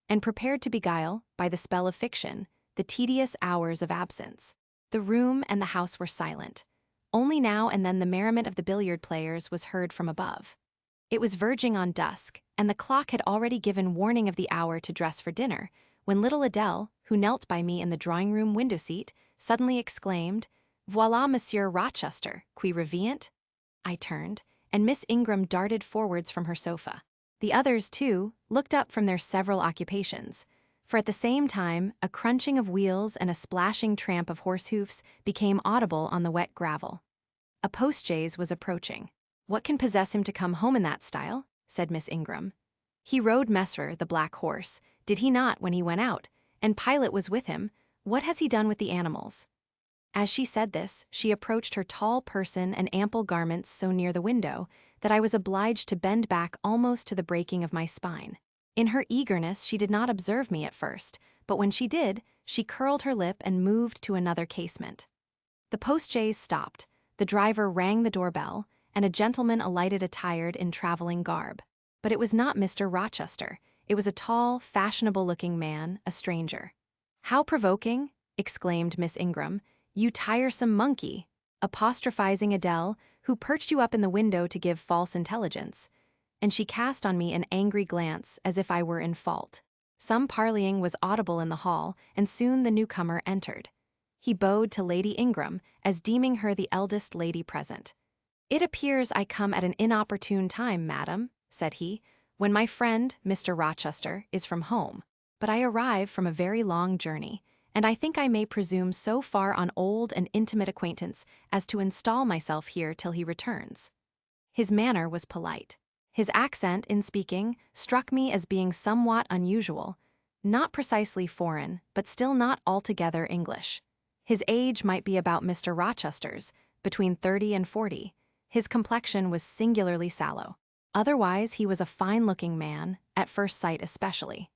and prepared to beguile, by the spell of fiction, the tedious hours of absence. The room and the house were silent. Only now and then the merriment of the billiard players was heard from above. It was verging on dusk, and the clock had already given warning of the hour to dress for dinner, when little Adele, who knelt by me in the drawing-room window-seat, suddenly exclaimed, "Voilà Monsieur Rochester, qui revient?" I turned, and Miss Ingram darted forwards from her sofa. The others, too, looked up from their several occupations, for at the same time a crunching of wheels and a splashing tramp of horse hoofs became audible on the wet gravel. A postchaise was approaching. "What can possess him to come home in that style?" said Miss Ingram. "He rode Messer, the black horse, did he not, when he went out? And Pilot was with him. What has he done with the animals?" As she said this, she approached her tall person and ample garments so near the window that I was obliged to bend back almost to the breaking of my spine. In her eagerness she did not observe me at first, but when she did, she curled her lip and moved to another casement. The postchaise stopped, the driver rang the doorbell, and a gentleman alighted attired in traveling garb. But it was not Mr. Rochester. It was a tall, fashionable-looking man, a stranger. "How provoking!" exclaimed Miss Ingram. "You tiresome monkey!" apostrophizing Adele, who perched you up in the window to give false intelligence, and she cast on me an angry glance as if I were in fault. Some parleying was audible in the hall, and soon the newcomer entered. He bowed to Lady Ingram, as deeming her the eldest lady present. "It appears I come at an inopportune time, madam," said he, "when my friend, Mr. Rochester, is from home. But I arrive from a very long journey, and I think I may presume so far on old and intimate acquaintance as to install myself here till he returns." His manner was polite. His accent, in speaking, struck me as being somewhat unusual, not precisely foreign, but still not altogether English. His age might be about Mr. Rochester's, between 30 and 40. His complexion was singularly sallow. Otherwise he was a fine-looking man, at first sight especially.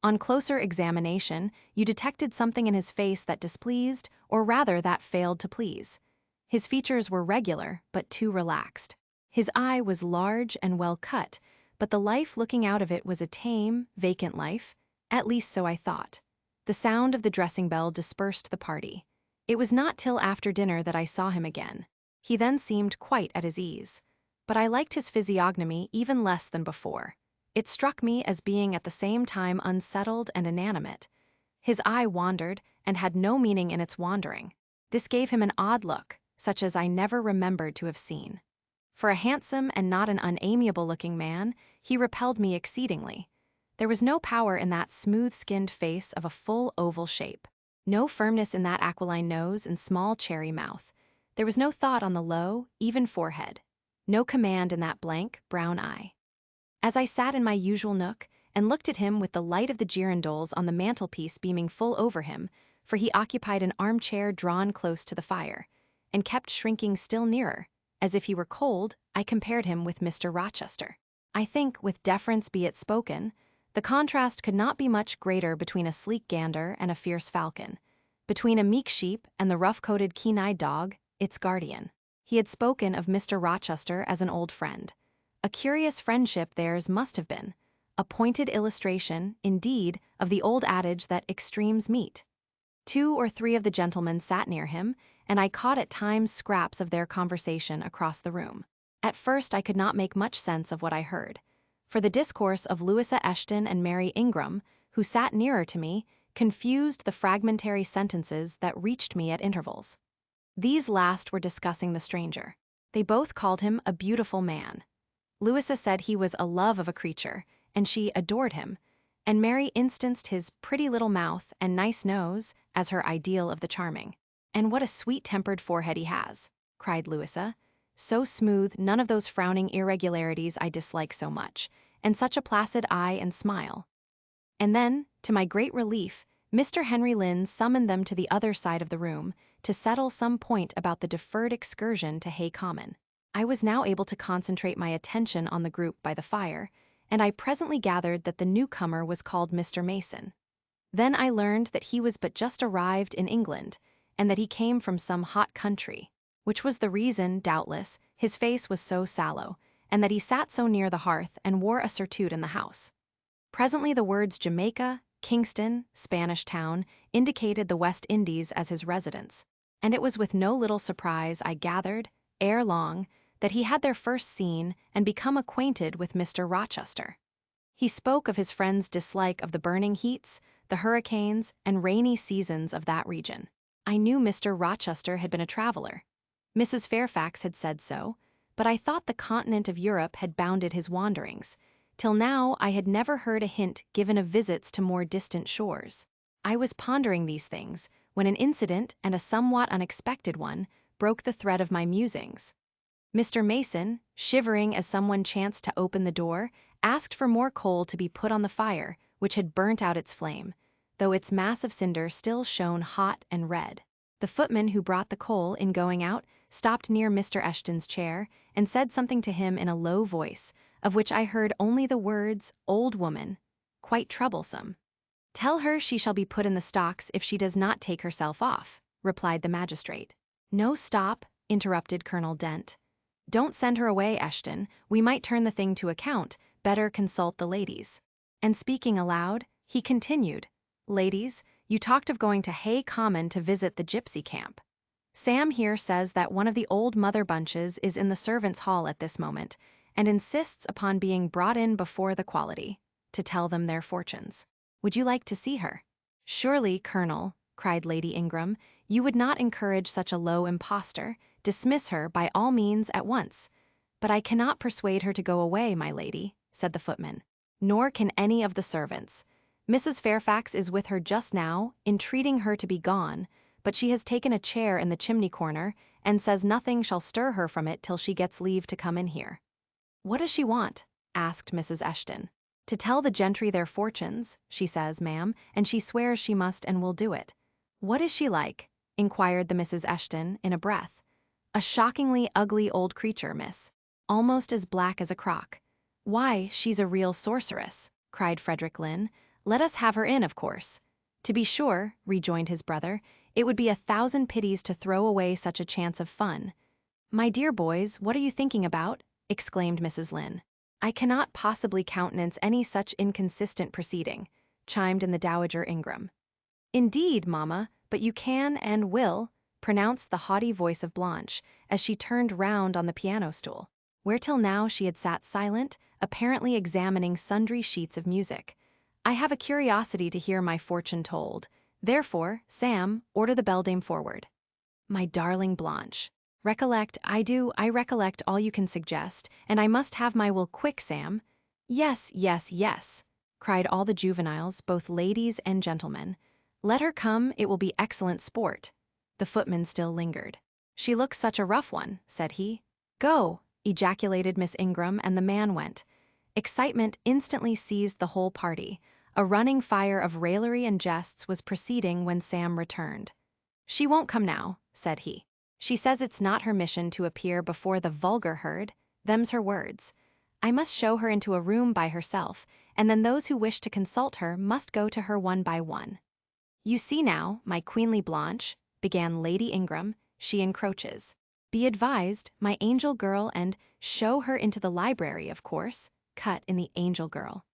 On closer examination, you detected something in his face that displeased, or rather that failed to please. His features were regular, but too relaxed. His eye was large and well cut, but the life looking out of it was a tame, vacant life, at least so I thought. The sound of the dressing bell dispersed the party. It was not till after dinner that I saw him again. He then seemed quite at his ease. But I liked his physiognomy even less than before. It struck me as being at the same time unsettled and inanimate. His eye wandered, and had no meaning in its wandering. This gave him an odd look, such as I never remembered to have seen. For a handsome and not an unamiable-looking man, he repelled me exceedingly. There was no power in that smooth-skinned face of a full oval shape, no firmness in that aquiline nose and small cherry mouth. There was no thought on the low, even forehead, no command in that blank, brown eye. As I sat in my usual nook and looked at him with the light of the girandoles on the mantelpiece beaming full over him, for he occupied an armchair drawn close to the fire, and kept shrinking still nearer, as if he were cold, I compared him with Mr. Rochester. I think, with deference be it spoken, the contrast could not be much greater between a sleek gander and a fierce falcon, between a meek sheep and the rough-coated keen-eyed dog, its guardian. He had spoken of Mr. Rochester as an old friend. A curious friendship theirs must have been, a pointed illustration, indeed, of the old adage that extremes meet. 2 or 3 of the gentlemen sat near him, and I caught at times scraps of their conversation across the room. At first I could not make much sense of what I heard, for the discourse of Louisa Eshton and Mary Ingram, who sat nearer to me, confused the fragmentary sentences that reached me at intervals. These last were discussing the stranger. They both called him a beautiful man. Louisa said he was a love of a creature, and she adored him, and Mary instanced his pretty little mouth and nice nose as her ideal of the charming. "And what a sweet-tempered forehead he has," cried Louisa. "So smooth, none of those frowning irregularities I dislike so much, and such a placid eye and smile." And then, to my great relief, Mr. Henry Lynn summoned them to the other side of the room to settle some point about the deferred excursion to Hay Common. I was now able to concentrate my attention on the group by the fire, and I presently gathered that the newcomer was called Mr. Mason. Then I learned that he was but just arrived in England, and that he came from some hot country, which was the reason, doubtless, his face was so sallow, and that he sat so near the hearth and wore a surtout in the house. Presently the words Jamaica, Kingston, Spanish Town indicated the West Indies as his residence, and it was with no little surprise I gathered, ere long, that he had there first seen and become acquainted with Mr. Rochester. He spoke of his friend's dislike of the burning heats, the hurricanes, and rainy seasons of that region. I knew Mr. Rochester had been a traveler. Mrs. Fairfax had said so, but I thought the continent of Europe had bounded his wanderings. Till now I had never heard a hint given of visits to more distant shores. I was pondering these things, when an incident, and a somewhat unexpected one, broke the thread of my musings. Mr. Mason, shivering as someone chanced to open the door, asked for more coal to be put on the fire, which had burnt out its flame, though its mass of cinder still shone hot and red. The footman who brought the coal, in going out, stopped near Mr. Eshton's chair, and said something to him in a low voice, of which I heard only the words, "old woman," quite troublesome. "Tell her she shall be put in the stocks if she does not take herself off," replied the magistrate. "No, stop," interrupted Colonel Dent. "Don't send her away, Eshton. We might turn the thing to account. Better consult the ladies." And speaking aloud, he continued, "Ladies, you talked of going to Hay Common to visit the gypsy camp. Sam here says that one of the old mother bunches is in the servants' hall at this moment, and insists upon being brought in before the quality, to tell them their fortunes. Would you like to see her?" "Surely, Colonel," cried Lady Ingram, "you would not encourage such a low impostor. Dismiss her, by all means, at once." "But I cannot persuade her to go away, my lady," said the footman. "Nor can any of the servants. Mrs. Fairfax is with her just now, entreating her to be gone, but she has taken a chair in the chimney corner, and says nothing shall stir her from it till she gets leave to come in here." "What does she want?" asked Mrs. Eshton. "To tell the gentry their fortunes, she says, ma'am, and she swears she must and will do it." "What is she like?" inquired the Mrs. Eshton, in a breath. "A shockingly ugly old creature, miss. Almost as black as a crock." "Why, she's a real sorceress," cried Frederick Lynn. "Let us have her in, of course." "To be sure," rejoined his brother, "it would be 1,000 pities to throw away such a chance of fun." "My dear boys, what are you thinking about?" exclaimed Mrs. Lynn. "I cannot possibly countenance any such inconsistent proceeding," chimed in the Dowager Ingram. "Indeed, mamma, but you can and will," pronounced the haughty voice of Blanche, as she turned round on the piano stool, where till now she had sat silent, apparently examining sundry sheets of music. "I have a curiosity to hear my fortune told. Therefore, Sam, order the beldame forward." "My darling Blanche," Recollect, I recollect all you can suggest, and I must have my will quick, Sam. Yes, yes, yes, cried all the juveniles, both ladies and gentlemen. Let her come, it will be excellent sport. The footman still lingered. She looks such a rough one, said he. Go, ejaculated Miss Ingram, and the man went. Excitement instantly seized the whole party. A running fire of raillery and jests was proceeding when Sam returned. She won't come now, said he. She says it's not her mission to appear before the vulgar herd, them's her words. I must show her into a room by herself, and then those who wish to consult her must go to her one by one. You see now, my queenly Blanche, began Lady Ingram, she encroaches. Be advised, my angel girl, and show her into the library, of course, cut in the angel girl.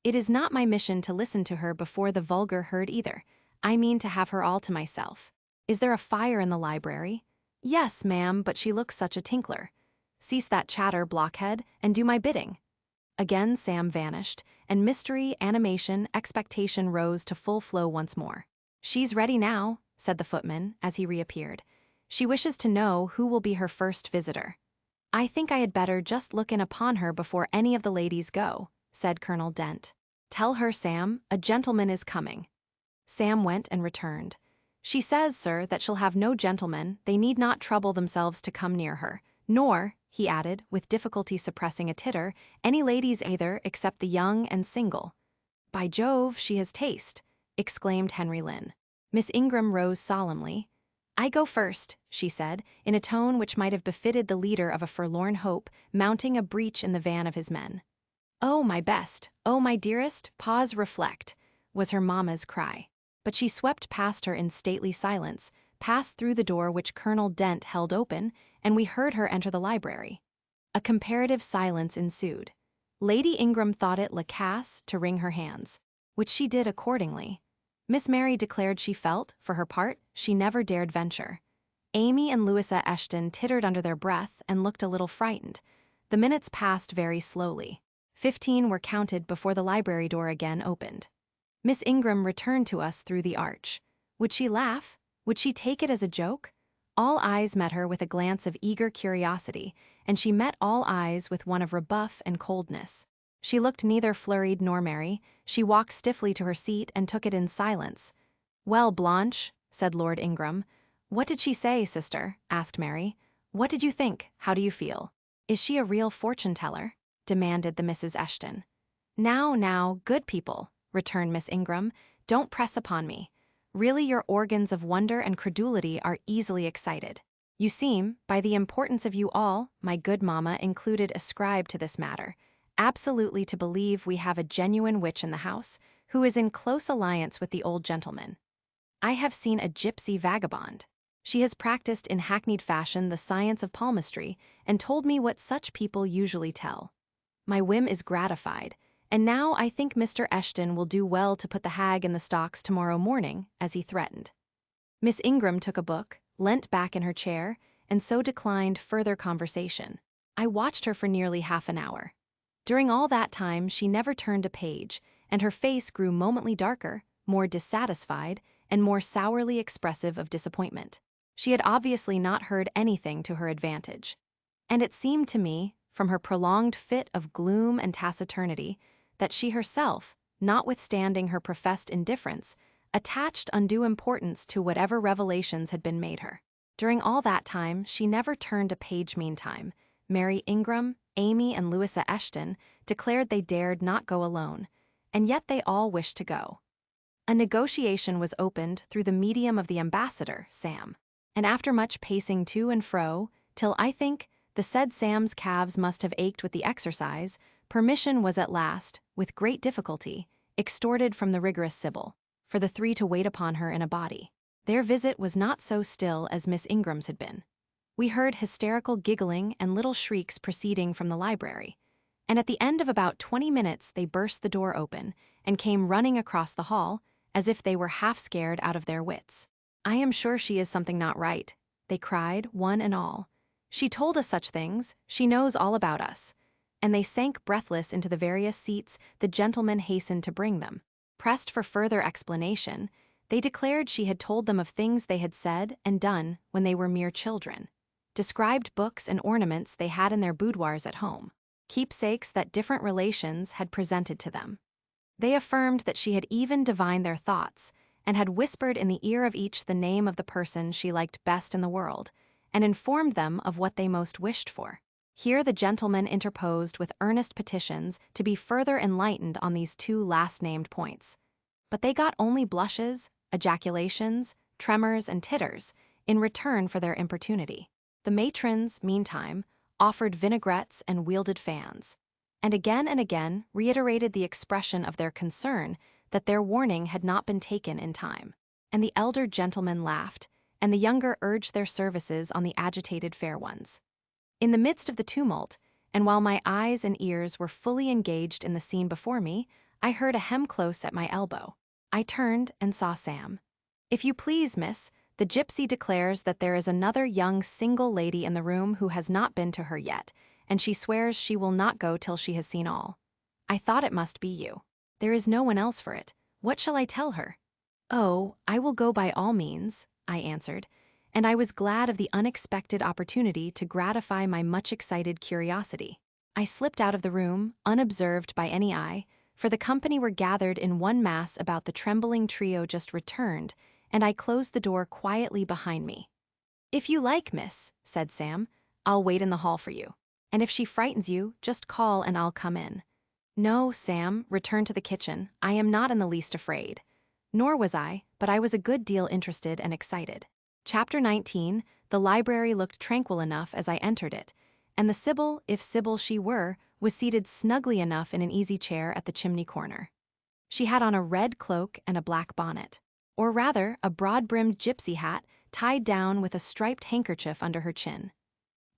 It is not my mission to listen to her before the vulgar herd either. I mean to have her all to myself. Is there a fire in the library? Yes, ma'am, but she looks such a tinkler. Cease that chatter, blockhead, and do my bidding. Again Sam vanished, and mystery, animation, expectation rose to full flow once more. She's ready now, said the footman, as he reappeared. She wishes to know who will be her first visitor. I think I had better just look in upon her before any of the ladies go, said Colonel Dent. Tell her, Sam, a gentleman is coming. Sam went and returned. She says, sir, that she'll have no gentlemen, they need not trouble themselves to come near her, nor, he added, with difficulty suppressing a titter, any ladies either, except the young and single. By Jove, she has taste, exclaimed Henry Lynn. Miss Ingram rose solemnly. I go first, she said, in a tone which might have befitted the leader of a forlorn hope mounting a breach in the van of his men. Oh, my best, oh, my dearest, pause, reflect, was her mamma's cry. But she swept past her in stately silence, passed through the door which Colonel Dent held open, and we heard her enter the library. A comparative silence ensued. Lady Ingram thought it lacasse to wring her hands, which she did accordingly. Miss Mary declared she felt, for her part, she never dared venture. Amy and Louisa Eshton tittered under their breath and looked a little frightened. The minutes passed very slowly. 15 were counted before the library door again opened. Miss Ingram returned to us through the arch. Would she laugh? Would she take it as a joke? All eyes met her with a glance of eager curiosity, and she met all eyes with one of rebuff and coldness. She looked neither flurried nor merry. She walked stiffly to her seat and took it in silence. Well, Blanche, said Lord Ingram. What did she say, sister? Asked Mary. What did you think? How do you feel? Is she a real fortune-teller? Demanded the Misses Eshton. Now, good people, returned Miss Ingram, don't press upon me. Really your organs of wonder and credulity are easily excited. You seem, by the importance of you all, my good mamma included ascribed to this matter, absolutely to believe we have a genuine witch in the house, who is in close alliance with the old gentleman. I have seen a gypsy vagabond. She has practiced in hackneyed fashion the science of palmistry, and told me what such people usually tell. My whim is gratified, and now I think Mr. Eshton will do well to put the hag in the stocks tomorrow morning, as he threatened. Miss Ingram took a book, leant back in her chair, and so declined further conversation. I watched her for nearly half an hour. During all that time she never turned a page, and her face grew momently darker, more dissatisfied, and more sourly expressive of disappointment. She had obviously not heard anything to her advantage. And it seemed to me, from her prolonged fit of gloom and taciturnity, that she herself, notwithstanding her professed indifference, attached undue importance to whatever revelations had been made her. During all that time she never turned a page meantime. Mary Ingram, Amy, and Louisa Eshton declared they dared not go alone, and yet they all wished to go. A negotiation was opened through the medium of the ambassador, Sam, and after much pacing to and fro, till I think the said Sam's calves must have ached with the exercise, permission was at last, with great difficulty, extorted from the rigorous Sibyl, for the three to wait upon her in a body. Their visit was not so still as Miss Ingram's had been. We heard hysterical giggling and little shrieks proceeding from the library, and at the end of about 20 minutes they burst the door open, and came running across the hall, as if they were half scared out of their wits. I am sure she is something not right, they cried, one and all. She told us such things, she knows all about us. And they sank breathless into the various seats the gentlemen hastened to bring them. Pressed for further explanation, they declared she had told them of things they had said and done when they were mere children. described books and ornaments they had in their boudoirs at home, keepsakes that different relations had presented to them. They affirmed that she had even divined their thoughts, and had whispered in the ear of each the name of the person she liked best in the world, and informed them of what they most wished for. Here the gentleman interposed with earnest petitions to be further enlightened on these two last-named points. But they got only blushes, ejaculations, tremors, and titters in return for their importunity. The matrons, meantime, offered vinaigrettes and wielded fans, and again reiterated the expression of their concern that their warning had not been taken in time. And the elder gentlemen laughed, and the younger urged their services on the agitated fair ones. In the midst of the tumult, and while my eyes and ears were fully engaged in the scene before me, I heard a hem close at my elbow. I turned and saw Sam. "If you please, miss, the gypsy declares that there is another young single lady in the room who has not been to her yet, and she swears she will not go till she has seen all. I thought it must be you. There is no one else for it. What shall I tell her?" "Oh, I will go by all means," I answered, and I was glad of the unexpected opportunity to gratify my much-excited curiosity. I slipped out of the room, unobserved by any eye, for the company were gathered in one mass about the trembling trio just returned, and I closed the door quietly behind me. "If you like, miss," said Sam, "I'll wait in the hall for you. And if she frightens you, just call and I'll come in." "No, Sam, return to the kitchen. I am not in the least afraid." Nor was I, but I was a good deal interested and excited. Chapter 19, the library looked tranquil enough as I entered it, and the Sibyl, if Sibyl she were, was seated snugly enough in an easy chair at the chimney corner. She had on a red cloak and a black bonnet, or rather a broad-brimmed gypsy hat tied down with a striped handkerchief under her chin.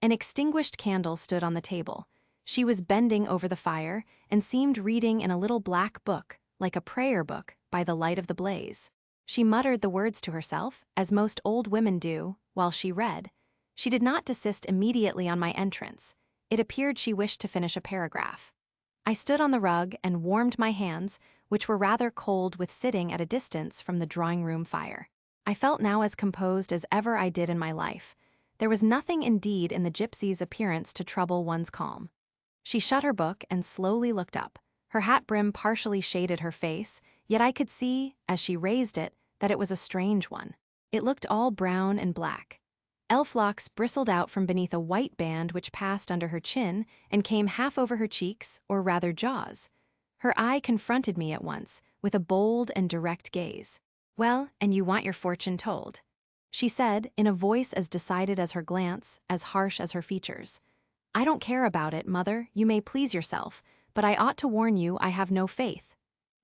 An extinguished candle stood on the table. She was bending over the fire and seemed reading in a little black book, like a prayer book, by the light of the blaze. She muttered the words to herself, as most old women do, while she read. She did not desist immediately on my entrance. It appeared she wished to finish a paragraph. I stood on the rug and warmed my hands, which were rather cold with sitting at a distance from the drawing-room fire. I felt now as composed as ever I did in my life. There was nothing indeed in the gypsy's appearance to trouble one's calm. She shut her book and slowly looked up. Her hat brim partially shaded her face, yet I could see, as she raised it, that it was a strange one. It looked all brown and black. Elf locks bristled out from beneath a white band which passed under her chin and came half over her cheeks, or rather jaws. Her eye confronted me at once, with a bold and direct gaze. "Well, and you want your fortune told," she said, in a voice as decided as her glance, as harsh as her features. "I don't care about it, mother, you may please yourself, but I ought to warn you I have no faith.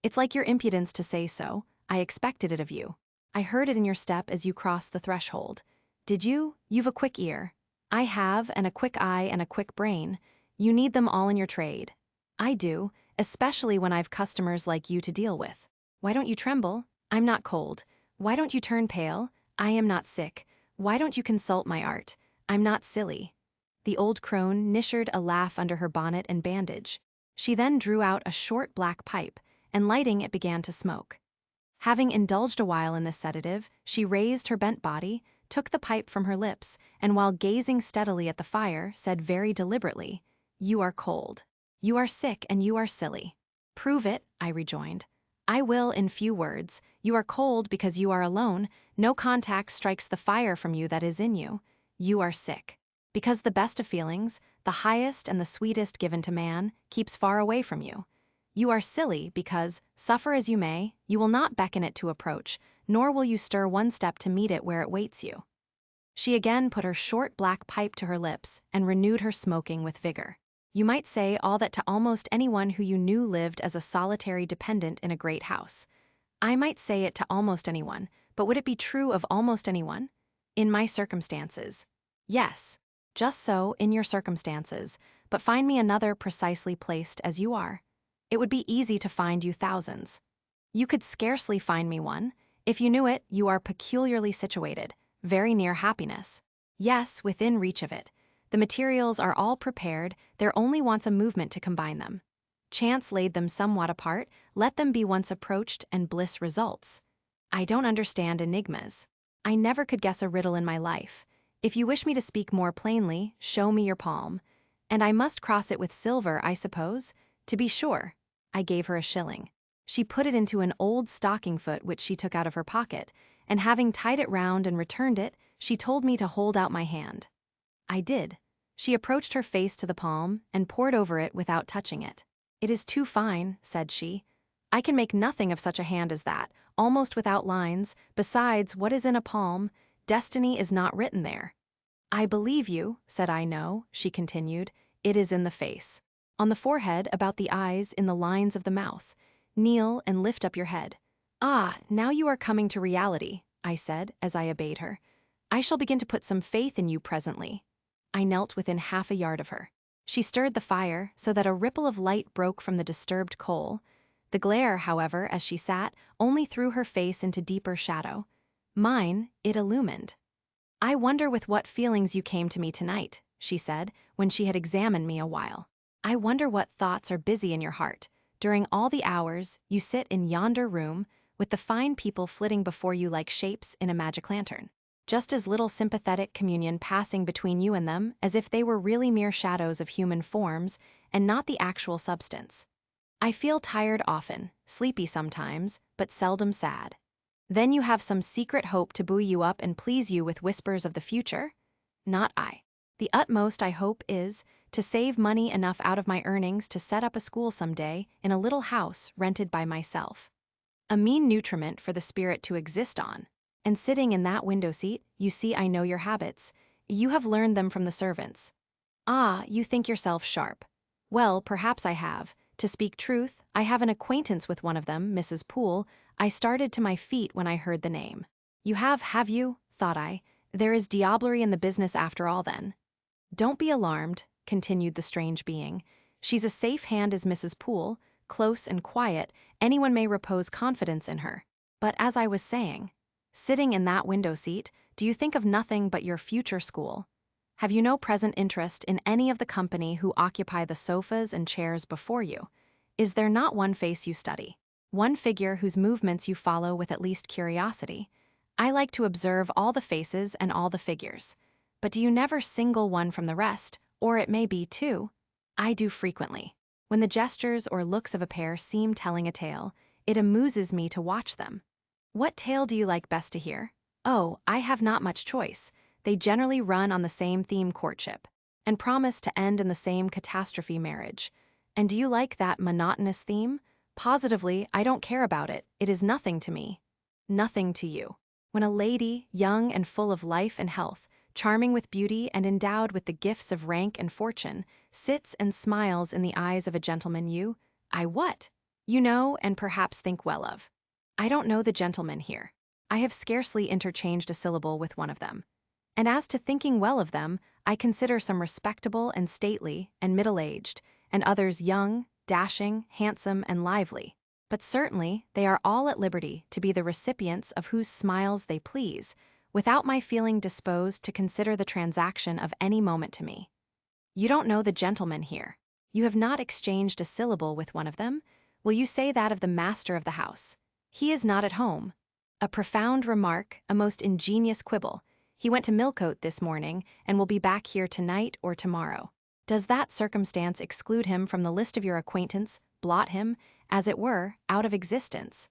It's like your impudence to say so. I expected it of you. I heard it in your step as you crossed the threshold. Did you? You've a quick ear. I have, and a quick eye and a quick brain. You need them all in your trade. I do, especially when I've customers like you to deal with. Why don't you tremble? I'm not cold. Why don't you turn pale? I am not sick. Why don't you consult my art? I'm not silly." The old crone nishered a laugh under her bonnet and bandage. She then drew out a short black pipe, and lighting it began to smoke. Having indulged a while in this sedative, she raised her bent body, took the pipe from her lips, and while gazing steadily at the fire, said very deliberately, "You are cold. You are sick and you are silly." "Prove it," I rejoined. "I will in few words. You are cold because you are alone. No contact strikes the fire from you that is in you. You are sick because the best of feelings, the highest and the sweetest given to man, keeps far away from you. You are silly because, suffer as you may, you will not beckon it to approach, nor will you stir one step to meet it where it waits you." She again put her short black pipe to her lips and renewed her smoking with vigor. "You might say all that to almost anyone who you knew lived as a solitary dependent in a great house. I might say it to almost anyone, but would it be true of almost anyone? In my circumstances. Yes, just so, in your circumstances, but find me another precisely placed as you are. It would be easy to find you thousands. You could scarcely find me one. If you knew it, you are peculiarly situated, very near happiness. Yes, within reach of it. The materials are all prepared, there only wants a movement to combine them. Chance laid them somewhat apart, let them be once approached and bliss results. I don't understand enigmas. I never could guess a riddle in my life. If you wish me to speak more plainly, show me your palm. And I must cross it with silver, I suppose? To be sure. I gave her a shilling. She put it into an old stocking foot which she took out of her pocket, and having tied it round and returned it, she told me to hold out my hand. I did. She approached her face to the palm, and pored over it without touching it. It is too fine, said she. I can make nothing of such a hand as that, almost without lines. Besides, what is in a palm? Destiny is not written there. I believe you, said I. No, she continued, it is in the face. On the forehead, about the eyes, in the lines of the mouth. Kneel and lift up your head. Ah, now you are coming to reality, I said, as I obeyed her. I shall begin to put some faith in you presently. I knelt within half a yard of her. She stirred the fire, so that a ripple of light broke from the disturbed coal. The glare, however, as she sat, only threw her face into deeper shadow. Mine, it illumined. I wonder with what feelings you came to me tonight, she said, when she had examined me a while. I wonder what thoughts are busy in your heart. During all the hours, you sit in yonder room, with the fine people flitting before you like shapes in a magic lantern. Just as little sympathetic communion passing between you and them as if they were really mere shadows of human forms, and not the actual substance. I feel tired often, sleepy sometimes, but seldom sad. Then you have some secret hope to buoy you up and please you with whispers of the future? Not I. The utmost I hope is, to save money enough out of my earnings to set up a school some day in a little house rented by myself. A mean nutriment for the spirit to exist on. And sitting in that window seat, you see I know your habits. You have learned them from the servants. Ah, you think yourself sharp. Well, perhaps I have. To speak truth, I have an acquaintance with one of them, Mrs. Poole. I started to my feet when I heard the name. You have you? Thought I. There is diablerie in the business after all, then. Don't be alarmed, continued the strange being. She's a safe hand as Mrs. Poole, close and quiet, anyone may repose confidence in her. But as I was saying, sitting in that window seat, do you think of nothing but your future school? Have you no present interest in any of the company who occupy the sofas and chairs before you? Is there not one face you study? One figure whose movements you follow with at least curiosity? I like to observe all the faces and all the figures. But do you never single one from the rest, or it may be two? I do frequently. When the gestures or looks of a pair seem telling a tale, it amuses me to watch them. What tale do you like best to hear? Oh, I have not much choice. They generally run on the same theme, courtship, and promise to end in the same catastrophe, marriage. And do you like that monotonous theme? Positively, I don't care about it. It is nothing to me. Nothing to you. When a lady, young and full of life and health, charming with beauty and endowed with the gifts of rank and fortune, sits and smiles in the eyes of a gentleman what? You know and perhaps think well of. I don't know the gentleman here. I have scarcely interchanged a syllable with one of them. And as to thinking well of them, I consider some respectable and stately and middle-aged, and others young, dashing, handsome, and lively. But certainly they are all at liberty to be the recipients of whose smiles they please, without my feeling disposed to consider the transaction of any moment to me. You don't know the gentleman here. You have not exchanged a syllable with one of them? Will you say that of the master of the house? He is not at home. A profound remark, a most ingenious quibble. He went to Millcote this morning, and will be back here tonight or tomorrow. Does that circumstance exclude him from the list of your acquaintance, blot him, as it were, out of existence?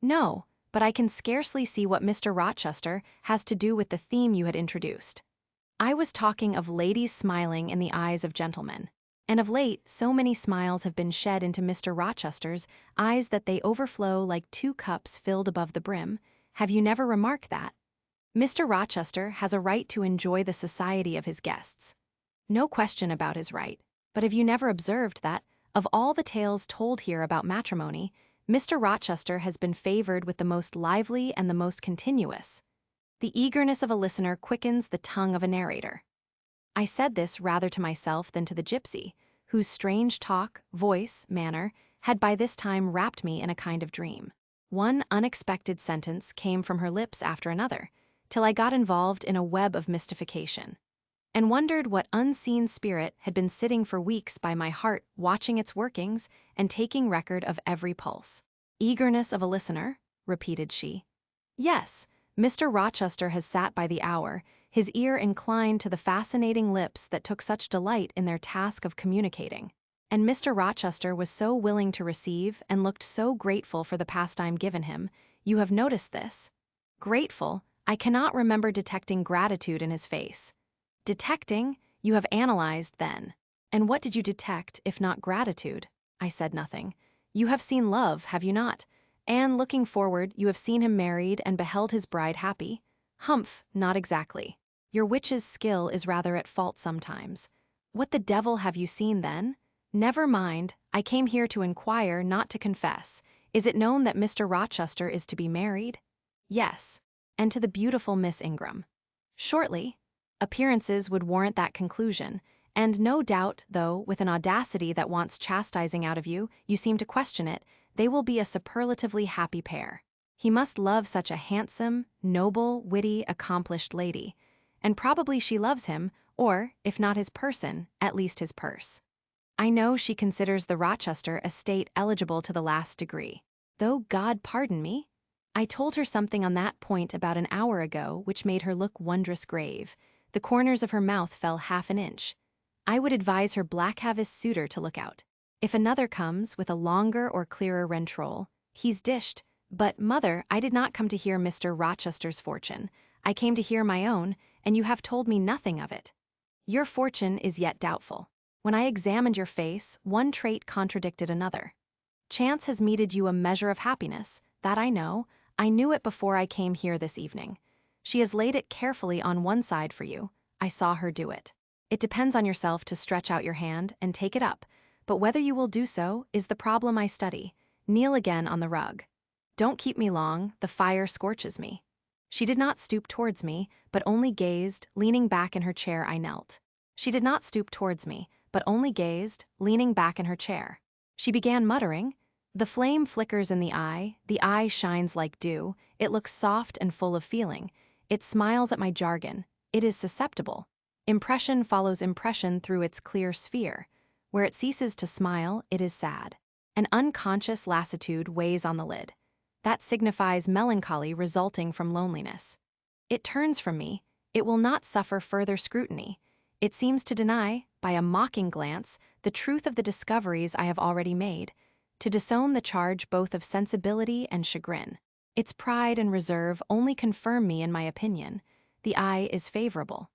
No, but I can scarcely see what Mr. Rochester has to do with the theme you had introduced. I was talking of ladies smiling in the eyes of gentlemen. And of late, so many smiles have been shed into Mr. Rochester's eyes that they overflow like two cups filled above the brim. Have you never remarked that? Mr. Rochester has a right to enjoy the society of his guests. No question about his right. But have you never observed that, of all the tales told here about matrimony, Mr. Rochester has been favored with the most lively and the most continuous? The eagerness of a listener quickens the tongue of a narrator. I said this rather to myself than to the gypsy, whose strange talk, voice, manner, had by this time wrapped me in a kind of dream. One unexpected sentence came from her lips after another, till I got involved in a web of mystification, and wondered what unseen spirit had been sitting for weeks by my heart watching its workings and taking record of every pulse. Eagerness of a listener, repeated she. Yes, Mr. Rochester has sat by the hour, his ear inclined to the fascinating lips that took such delight in their task of communicating. And Mr. Rochester was so willing to receive and looked so grateful for the pastime given him. You have noticed this? Grateful? I cannot remember detecting gratitude in his face. Detecting? You have analyzed, then. And what did you detect, if not gratitude? I said nothing. You have seen love, have you not? And looking forward, you have seen him married and beheld his bride happy? Humph, not exactly. Your witch's skill is rather at fault sometimes. What the devil have you seen, then? Never mind, I came here to inquire, not to confess. Is it known that Mr. Rochester is to be married? Yes. And to the beautiful Miss Ingram. Shortly. Appearances would warrant that conclusion, and no doubt, though, with an audacity that wants chastising out of you, you seem to question it, they will be a superlatively happy pair. He must love such a handsome, noble, witty, accomplished lady. And probably she loves him, or, if not his person, at least his purse. I know she considers the Rochester estate eligible to the last degree. Though God pardon me, I told her something on that point about an hour ago which made her look wondrous grave. The corners of her mouth fell half an inch. I would advise her black-havis suitor to look out. If another comes with a longer or clearer rentroll, he's dished. But, mother, I did not come to hear Mr. Rochester's fortune. I came to hear my own, and you have told me nothing of it. Your fortune is yet doubtful. When I examined your face, one trait contradicted another. Chance has meted you a measure of happiness, that I know. I knew it before I came here this evening. She has laid it carefully on one side for you. I saw her do it. It depends on yourself to stretch out your hand and take it up, but whether you will do so is the problem I study. Kneel again on the rug. Don't keep me long, the fire scorches me. She did not stoop towards me, but only gazed, leaning back in her chair. I knelt. She did not stoop towards me, but only gazed, leaning back in her chair. She began muttering. The flame flickers in the eye shines like dew, it looks soft and full of feeling, it smiles at my jargon, it is susceptible. Impression follows impression through its clear sphere. Where it ceases to smile, it is sad. An unconscious lassitude weighs on the lid. That signifies melancholy resulting from loneliness. It turns from me, it will not suffer further scrutiny. It seems to deny, by a mocking glance, the truth of the discoveries I have already made, to disown the charge both of sensibility and chagrin. Its pride and reserve only confirm me in my opinion. The eye is favorable.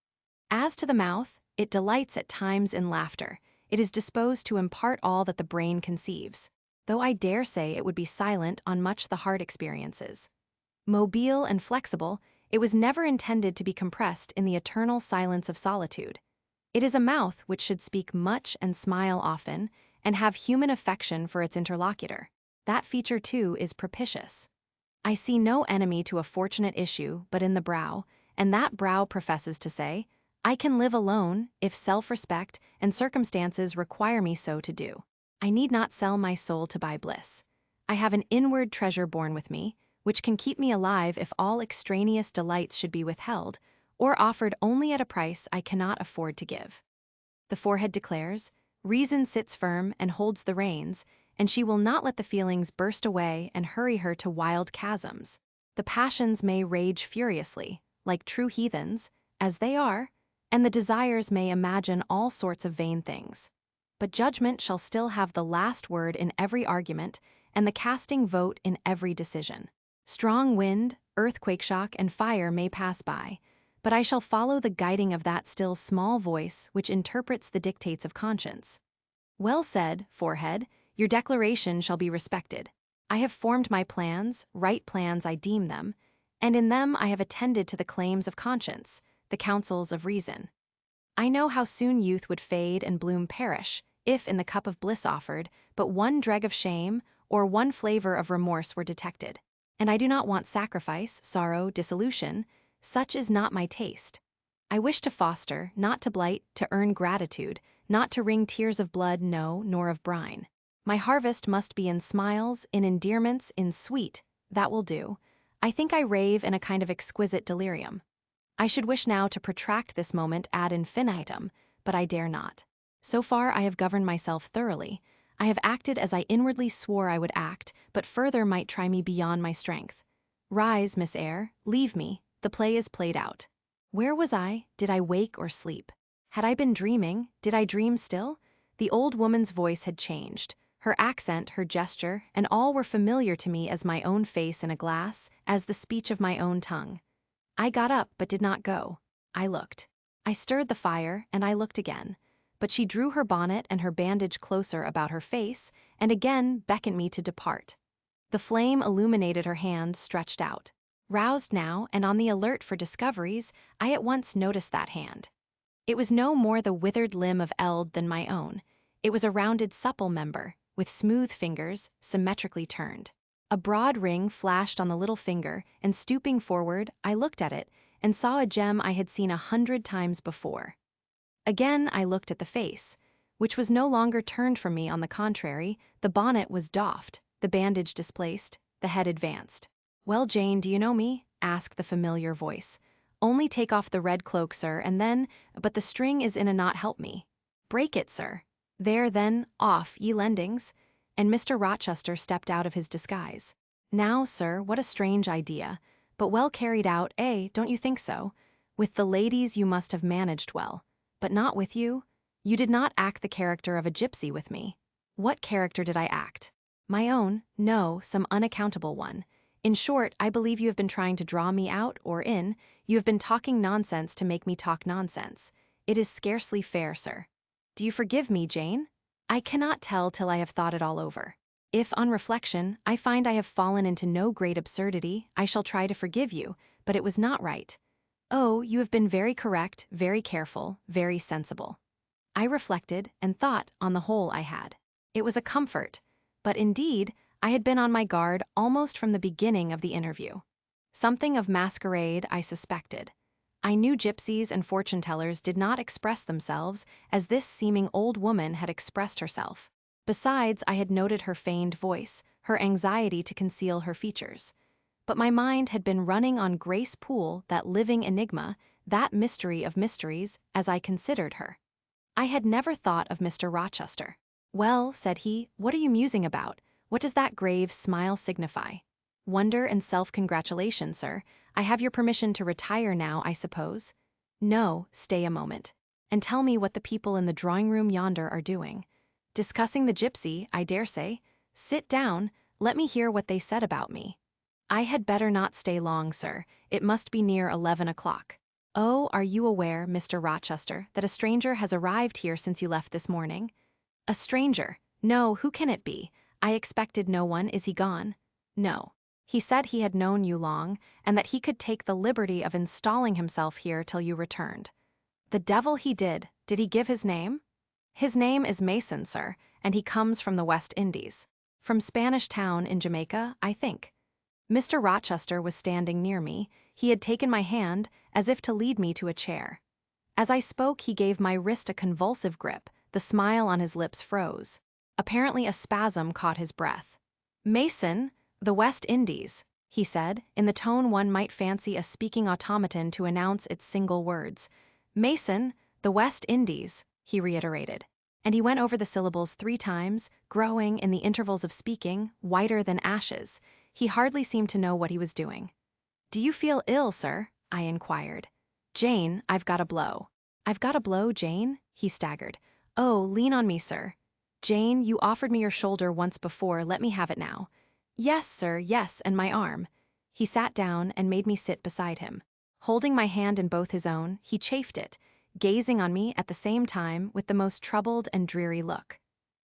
As to the mouth, it delights at times in laughter. It is disposed to impart all that the brain conceives, though I dare say it would be silent on much the heart experiences. Mobile and flexible, it was never intended to be compressed in the eternal silence of solitude. It is a mouth which should speak much and smile often, and have human affection for its interlocutor. That feature, too, is propitious. I see no enemy to a fortunate issue but in the brow, and that brow professes to say, I can live alone, if self-respect and circumstances require me so to do. I need not sell my soul to buy bliss. I have an inward treasure born with me, which can keep me alive if all extraneous delights should be withheld, or offered only at a price I cannot afford to give. The forehead declares, reason sits firm and holds the reins, and she will not let the feelings burst away and hurry her to wild chasms. The passions may rage furiously, like true heathens, as they are, and the desires may imagine all sorts of vain things. But judgment shall still have the last word in every argument, and the casting vote in every decision. Strong wind, earthquake shock, and fire may pass by, but I shall follow the guiding of that still small voice which interprets the dictates of conscience. Well said, forehead, your declaration shall be respected. I have formed my plans, right plans I deem them, and in them I have attended to the claims of conscience, the counsels of reason. I know how soon youth would fade and bloom perish, if in the cup of bliss offered, but one dreg of shame, or one flavor of remorse were detected. And I do not want sacrifice, sorrow, dissolution. Such is not my taste. I wish to foster, not to blight, to earn gratitude, not to wring tears of blood, no, nor of brine. My harvest must be in smiles, in endearments, in sweet. That will do. I think I rave in a kind of exquisite delirium. I should wish now to protract this moment ad infinitum, but I dare not. So far I have governed myself thoroughly. I have acted as I inwardly swore I would act, but further might try me beyond my strength. Rise, Miss Eyre, leave me, the play is played out. Where was I? Did I wake or sleep? Had I been dreaming? Did I dream still? The old woman's voice had changed. Her accent, her gesture, and all were familiar to me as my own face in a glass, as the speech of my own tongue. I got up but did not go. I looked. I stirred the fire, and I looked again. But she drew her bonnet and her bandage closer about her face, and again beckoned me to depart. The flame illuminated her hand stretched out. Roused now, and on the alert for discoveries, I at once noticed that hand. It was no more the withered limb of eld than my own. It was a rounded supple member, with smooth fingers, symmetrically turned. A broad ring flashed on the little finger, and stooping forward, I looked at it, and saw a gem I had seen 100 times before. Again I looked at the face, which was no longer turned from me. On the contrary, the bonnet was doffed, the bandage displaced, the head advanced. "Well, Jane, do you know me?" asked the familiar voice. "Only take off the red cloak, sir, and then, but the string is in a knot, help me. Break it, sir. There, then, off, ye lendings." And Mr. Rochester stepped out of his disguise. Now, sir, what a strange idea, but well carried out, don't you think so? With the ladies you must have managed well. But not with you? You did not act the character of a gypsy with me. What character did I act? My own? No, some unaccountable one. In short, I believe you have been trying to draw me out, or in. You have been talking nonsense to make me talk nonsense. It is scarcely fair, sir. Do you forgive me, Jane? I cannot tell till I have thought it all over. If, on reflection, I find I have fallen into no great absurdity, I shall try to forgive you, but it was not right. Oh, you have been very correct, very careful, very sensible. I reflected, and thought, on the whole, I had. It was a comfort, but indeed, I had been on my guard almost from the beginning of the interview. Something of masquerade, I suspected. I knew gypsies and fortune-tellers did not express themselves as this seeming old woman had expressed herself. Besides, I had noted her feigned voice, her anxiety to conceal her features. But my mind had been running on Grace Poole, that living enigma, that mystery of mysteries, as I considered her. I had never thought of Mr. Rochester. "Well," said he, "what are you musing about? What does that grave smile signify?" "Wonder and self-congratulation, sir. I have your permission to retire now, I suppose?" "No, stay a moment. And tell me what the people in the drawing-room yonder are doing." "Discussing the gypsy, I dare say. Sit down, let me hear what they said about me." "I had better not stay long, sir. It must be near 11 o'clock. Oh, are you aware, Mr. Rochester, that a stranger has arrived here since you left this morning?" "A stranger? No, who can it be? I expected no one. Is he gone?" "No. He said he had known you long, and that he could take the liberty of installing himself here till you returned." "The devil he did! Did he give his name?" "His name is Mason, sir, and he comes from the West Indies. From Spanish Town in Jamaica, I think." Mr. Rochester was standing near me. He had taken my hand, as if to lead me to a chair. As I spoke, he gave my wrist a convulsive grip, the smile on his lips froze. Apparently a spasm caught his breath. "Mason, the West Indies," he said, in the tone one might fancy a speaking automaton to announce its single words. "Mason, the West Indies," he reiterated. And he went over the syllables 3 times, growing, in the intervals of speaking, whiter than ashes. He hardly seemed to know what he was doing. "Do you feel ill, sir?" I inquired. "Jane, I've got a blow." "I've got a blow, Jane?" He staggered. "Oh, lean on me, sir." "Jane, you offered me your shoulder once before, let me have it now." "Yes, sir, yes, and my arm." He sat down and made me sit beside him. Holding my hand in both his own, he chafed it, gazing on me at the same time with the most troubled and dreary look.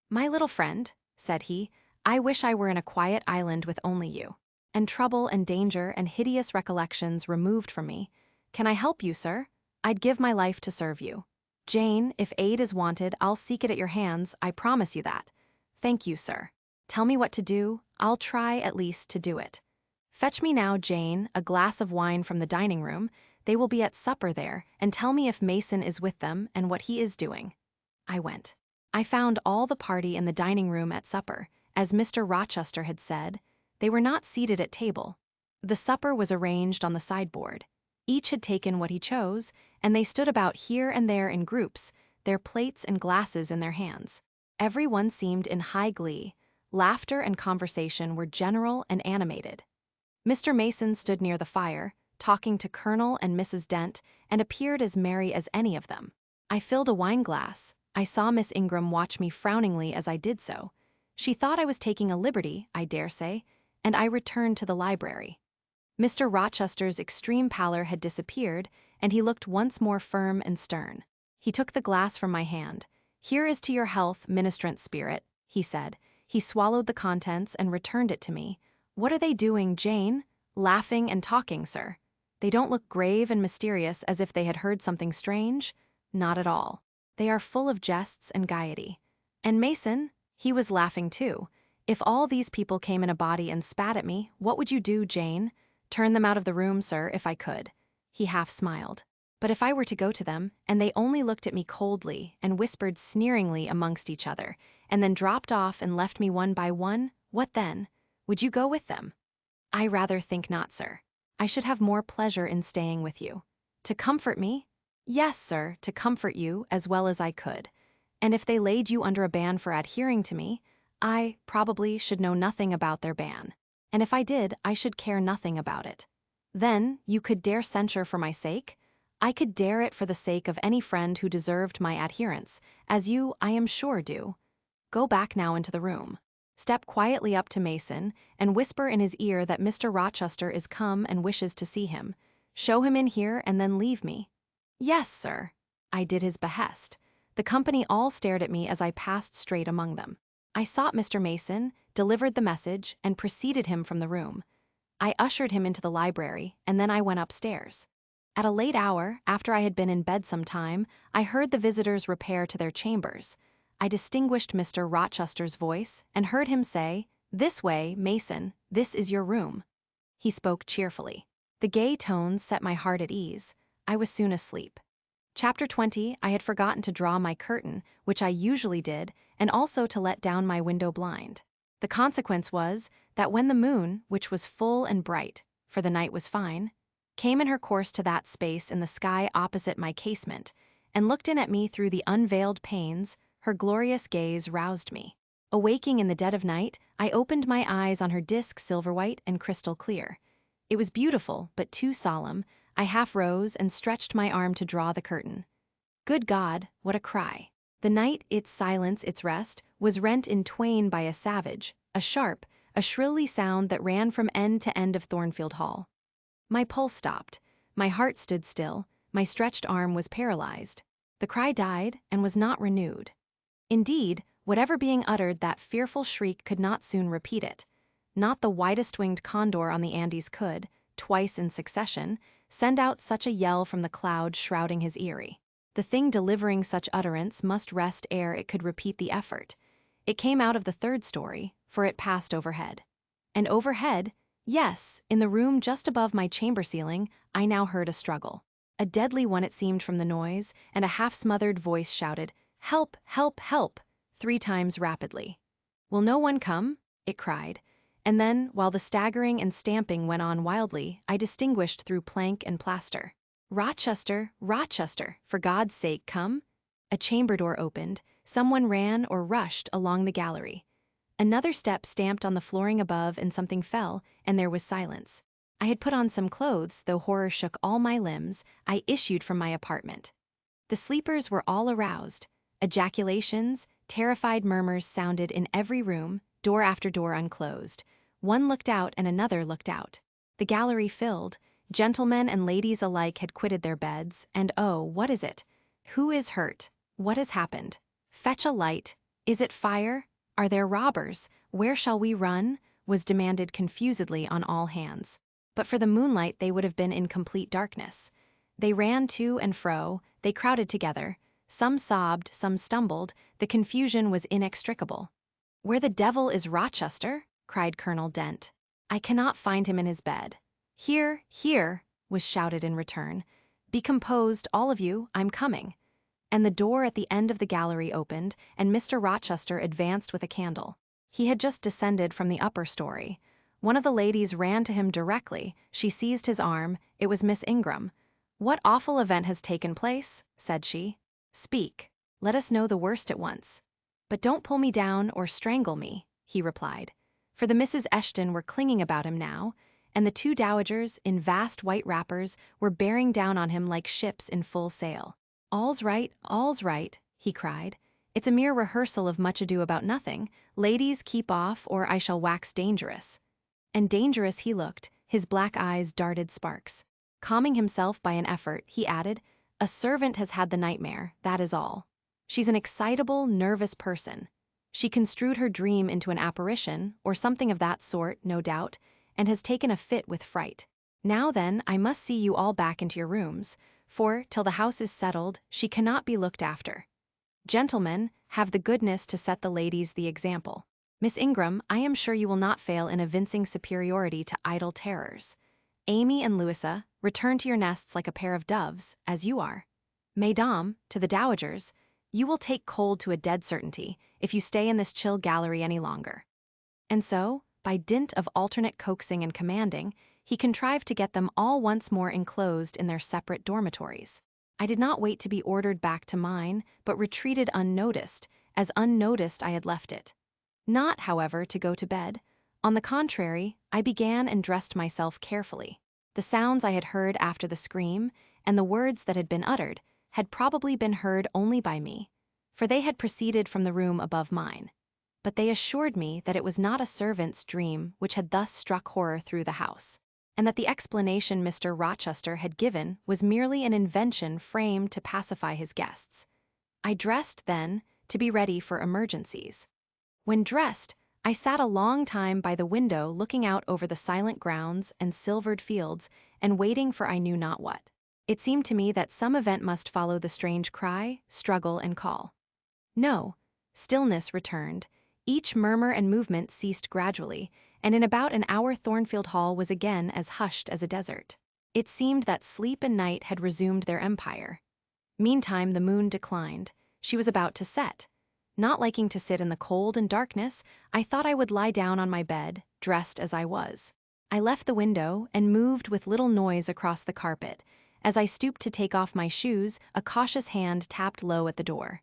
"My little friend," said he, "I wish I were in a quiet island with only you, and trouble and danger and hideous recollections removed from me. Can I help you, sir? I'd give my life to serve you. Jane, if aid is wanted, I'll seek it at your hands, I promise you that. Thank you, sir. Tell me what to do, I'll try, at least, to do it. Fetch me now, Jane, a glass of wine from the dining room. They will be at supper there, and tell me if Mason is with them and what he is doing." I went. I found all the party in the dining room at supper. As Mr. Rochester had said, they were not seated at table. The supper was arranged on the sideboard. Each had taken what he chose, and they stood about here and there in groups, their plates and glasses in their hands. Every one seemed in high glee. Laughter and conversation were general and animated. Mr. Mason stood near the fire, talking to Colonel and Mrs. Dent, and appeared as merry as any of them. I filled a wine glass. I saw Miss Ingram watch me frowningly as I did so. She thought I was taking a liberty, I dare say, and I returned to the library. Mr. Rochester's extreme pallor had disappeared, and he looked once more firm and stern. He took the glass from my hand. "Here is to your health, ministrant spirit," he said. He swallowed the contents and returned it to me. "What are they doing, Jane?" "Laughing and talking, sir." "They don't look grave and mysterious as if they had heard something strange?" "Not at all. They are full of jests and gaiety." "And Mason?" "He was laughing too. If all these people came in a body and spat at me, what would you do, Jane?" "Turn them out of the room, sir, if I could." He half smiled. "But if I were to go to them, and they only looked at me coldly and whispered sneeringly amongst each other, and then dropped off and left me one by one, what then? Would you go with them?" "I rather think not, sir. I should have more pleasure in staying with you." "To comfort me?" "Yes, sir, to comfort you as well as I could. And if they laid you under a ban for adhering to me, I, probably, should know nothing about their ban. And if I did, I should care nothing about it." "Then, you could dare censure for my sake?" "I could dare it for the sake of any friend who deserved my adherence, as you, I am sure, do. Go back now into the room. Step quietly up to Mason, and whisper in his ear that Mr. Rochester is come and wishes to see him. Show him in here and then leave me." "Yes, sir." I did his behest. The company all stared at me as I passed straight among them. I sought Mr. Mason, delivered the message, and preceded him from the room. I ushered him into the library, and then I went upstairs. At a late hour, after I had been in bed some time, I heard the visitors repair to their chambers. I distinguished Mr. Rochester's voice, and heard him say, "This way, Mason, this is your room." He spoke cheerfully. The gay tones set my heart at ease. I was soon asleep. Chapter 20. I had forgotten to draw my curtain, which I usually did, and also to let down my window blind. The consequence was, that when the moon, which was full and bright, for the night was fine, came in her course to that space in the sky opposite my casement, and looked in at me through the unveiled panes, her glorious gaze roused me. Awaking in the dead of night, I opened my eyes on her disk silver-white and crystal clear. It was beautiful, but too solemn. I half rose and stretched my arm to draw the curtain. Good God, what a cry! The night, its silence, its rest, was rent in twain by a savage, a sharp, a shrilly sound that ran from end to end of Thornfield Hall. My pulse stopped, my heart stood still, my stretched arm was paralyzed. The cry died and was not renewed. Indeed, whatever being uttered, that fearful shriek could not soon repeat it. Not the widest-winged condor on the Andes could, twice in succession, send out such a yell from the clouds shrouding his eyrie. The thing delivering such utterance must rest ere it could repeat the effort. It came out of the third story, for it passed overhead. And overhead, yes, in the room just above my chamber ceiling, I now heard a struggle. A deadly one it seemed from the noise, and a half-smothered voice shouted, "Help, help, help," 3 times rapidly. "Will no one come?" it cried. And then, while the staggering and stamping went on wildly, I distinguished through plank and plaster, "Rochester, Rochester, for God's sake come!" A chamber door opened, someone ran or rushed along the gallery. Another step stamped on the flooring above and something fell, and there was silence. I had put on some clothes, though horror shook all my limbs. I issued from my apartment. The sleepers were all aroused. Ejaculations, terrified murmurs sounded in every room, door after door unclosed. One looked out and another looked out. The gallery filled. Gentlemen and ladies alike had quitted their beds, and oh, what is it? Who is hurt? What has happened? Fetch a light. Is it fire? Are there robbers? Where shall we run? Was demanded confusedly on all hands. But for the moonlight they would have been in complete darkness. They ran to and fro, they crowded together. Some sobbed, some stumbled, the confusion was inextricable. "Where the devil is Rochester?" cried Colonel Dent. "I cannot find him in his bed." "Here, here," was shouted in return. "Be composed, all of you, I'm coming." And the door at the end of the gallery opened, and Mr. Rochester advanced with a candle. He had just descended from the upper story. One of the ladies ran to him directly. She seized his arm. It was Miss Ingram. "What awful event has taken place?" said she. "Speak. Let us know the worst at once." "But don't pull me down or strangle me," he replied. For the Misses Eshton were clinging about him now, and the two dowagers, in vast white wrappers, were bearing down on him like ships in full sail. All's right, he cried. It's a mere rehearsal of Much Ado About Nothing. Ladies, keep off, or I shall wax dangerous. And dangerous he looked, his black eyes darted sparks. Calming himself by an effort, he added, "A servant has had the nightmare, that is all. She's an excitable, nervous person. She construed her dream into an apparition, or something of that sort, no doubt, and has taken a fit with fright. Now then, I must see you all back into your rooms, for, till the house is settled, she cannot be looked after. Gentlemen, have the goodness to set the ladies the example. Miss Ingram, I am sure you will not fail in evincing superiority to idle terrors. Amy and Louisa, return to your nests like a pair of doves, as you are. Mesdames, to the dowagers, you will take cold to a dead certainty if you stay in this chill gallery any longer." And so, by dint of alternate coaxing and commanding, he contrived to get them all once more enclosed in their separate dormitories. I did not wait to be ordered back to mine, but retreated unnoticed, as unnoticed I had left it. Not, however, to go to bed. On the contrary, I began and dressed myself carefully. The sounds I had heard after the scream, and the words that had been uttered, had probably been heard only by me, for they had proceeded from the room above mine. But they assured me that it was not a servant's dream which had thus struck horror through the house, and that the explanation Mr. Rochester had given was merely an invention framed to pacify his guests. I dressed, then, to be ready for emergencies. When dressed, I sat a long time by the window looking out over the silent grounds and silvered fields and waiting for I knew not what. It seemed to me that some event must follow the strange cry, struggle, and call. No, stillness returned. Each murmur and movement ceased gradually, and in about an hour Thornfield Hall was again as hushed as a desert. It seemed that sleep and night had resumed their empire. Meantime the moon declined. She was about to set. Not liking to sit in the cold and darkness, I thought I would lie down on my bed, dressed as I was. I left the window and moved with little noise across the carpet. As I stooped to take off my shoes, a cautious hand tapped low at the door.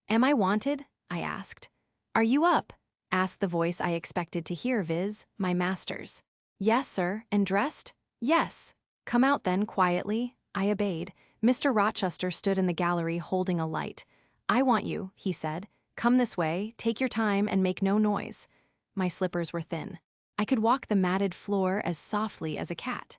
"Am I wanted?" I asked. "Are you up?" asked the voice I expected to hear, viz., my master's. "Yes, sir, and dressed?" "Yes." "Come out then, quietly." I obeyed. Mr. Rochester stood in the gallery holding a light. "I want you," he said. "Come this way, take your time, and make no noise." My slippers were thin. I could walk the matted floor as softly as a cat.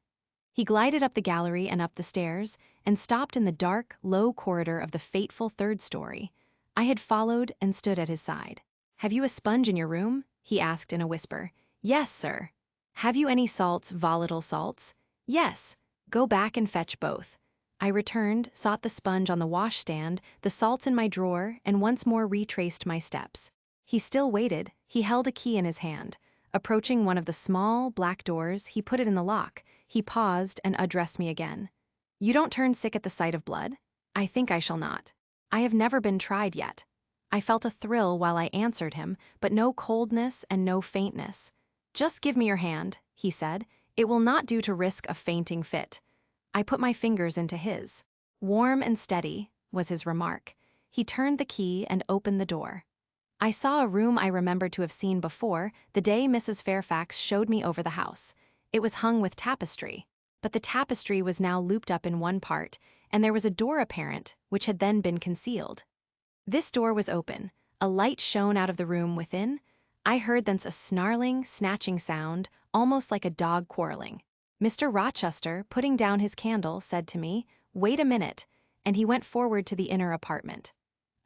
He glided up the gallery and up the stairs, and stopped in the dark, low corridor of the fateful third story. I had followed and stood at his side. "Have you a sponge in your room?" he asked in a whisper. "Yes, sir." "Have you any salts, volatile salts?" "Yes." "Go back and fetch both." I returned, sought the sponge on the washstand, the salts in my drawer, and once more retraced my steps. He still waited. He held a key in his hand. Approaching one of the small, black doors, he put it in the lock. He paused and addressed me again. "You don't turn sick at the sight of blood?" "I think I shall not. I have never been tried yet." I felt a thrill while I answered him, but no coldness and no faintness. "Just give me your hand," he said. "It will not do to risk a fainting fit." I put my fingers into his. "Warm and steady," was his remark. He turned the key and opened the door. I saw a room I remembered to have seen before, the day Mrs. Fairfax showed me over the house. It was hung with tapestry, but the tapestry was now looped up in one part, and there was a door apparent, which had then been concealed. This door was open. A light shone out of the room within. I heard thence a snarling, snatching sound, almost like a dog quarreling. Mr. Rochester, putting down his candle, said to me, "Wait a minute," and he went forward to the inner apartment.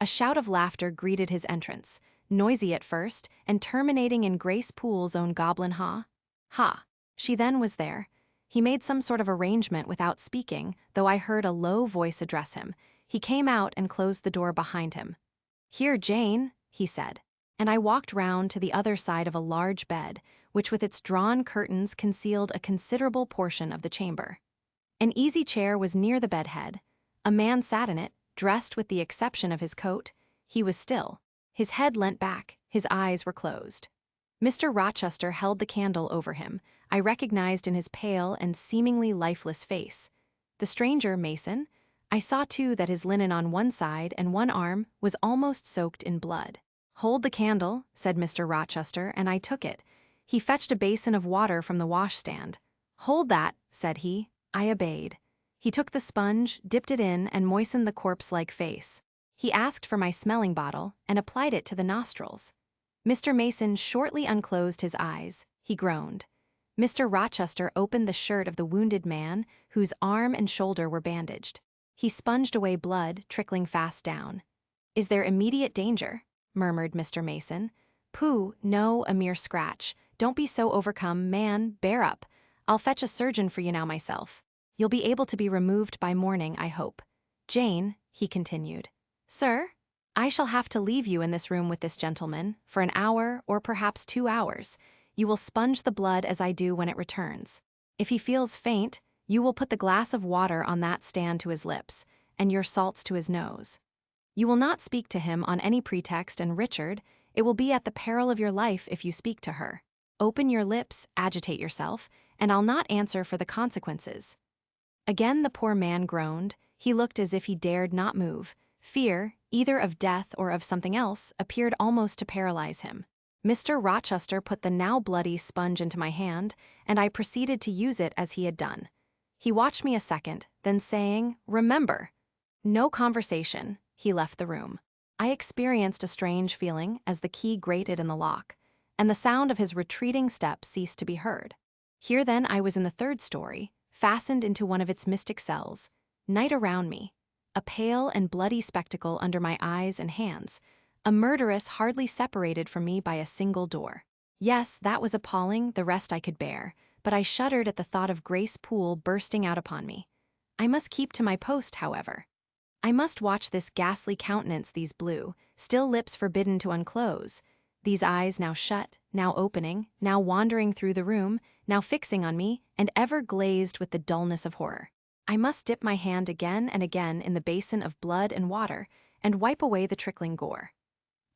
A shout of laughter greeted his entrance, noisy at first, and terminating in Grace Poole's own goblin ha. Ha! She then was there. He made some sort of arrangement without speaking, though I heard a low voice address him. He came out and closed the door behind him. "Here, Jane," he said, and I walked round to the other side of a large bed, which with its drawn curtains concealed a considerable portion of the chamber. An easy chair was near the bedhead. A man sat in it, dressed with the exception of his coat. He was still. His head leant back, his eyes were closed. Mr. Rochester held the candle over him. I recognized in his pale and seemingly lifeless face the stranger, Mason. I saw too that his linen on one side and one arm was almost soaked in blood. "Hold the candle," said Mr. Rochester, and I took it. He fetched a basin of water from the washstand. "Hold that," said he. I obeyed. He took the sponge, dipped it in, and moistened the corpse-like face. He asked for my smelling bottle and applied it to the nostrils. Mr. Mason shortly unclosed his eyes. He groaned. Mr. Rochester opened the shirt of the wounded man, whose arm and shoulder were bandaged. He sponged away blood, trickling fast down. "Is there immediate danger?" murmured Mr. Mason. "Pooh, no, a mere scratch. Don't be so overcome, man, bear up. I'll fetch a surgeon for you now myself. You'll be able to be removed by morning, I hope. Jane," he continued. "Sir? I shall have to leave you in this room with this gentleman, for an hour, or perhaps 2 hours. You will sponge the blood as I do when it returns. If he feels faint, you will put the glass of water on that stand to his lips, and your salts to his nose. You will not speak to him on any pretext, and Richard, it will be at the peril of your life if you speak to her. Open your lips, agitate yourself, and I'll not answer for the consequences." Again the poor man groaned. He looked as if he dared not move. Fear, either of death or of something else, appeared almost to paralyze him. Mr. Rochester put the now bloody sponge into my hand, and I proceeded to use it as he had done. He watched me a second, then saying, "Remember!" No conversation, he left the room. I experienced a strange feeling as the key grated in the lock, and the sound of his retreating steps ceased to be heard. Here then I was in the 3rd story, fastened into one of its mystic cells. Night around me. A pale and bloody spectacle under my eyes and hands. A murderess hardly separated from me by a single door. Yes, that was appalling, the rest I could bear, but I shuddered at the thought of Grace Poole bursting out upon me. I must keep to my post, however. I must watch this ghastly countenance, these blue, still lips forbidden to unclose, these eyes now shut, now opening, now wandering through the room, now fixing on me, and ever glazed with the dullness of horror. I must dip my hand again and again in the basin of blood and water, and wipe away the trickling gore.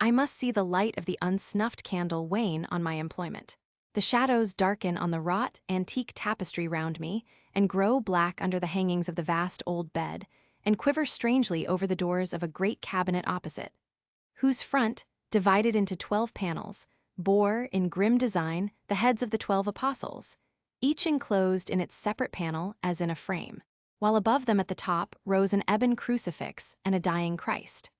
I must see the light of the unsnuffed candle wane on my employment. The shadows darken on the wrought, antique tapestry round me, and grow black under the hangings of the vast old bed, and quiver strangely over the doors of a great cabinet opposite, whose front, divided into 12 panels, bore, in grim design, the heads of the 12 apostles, each enclosed in its separate panel as in a frame, while above them at the top rose an ebon crucifix and a dying Christ.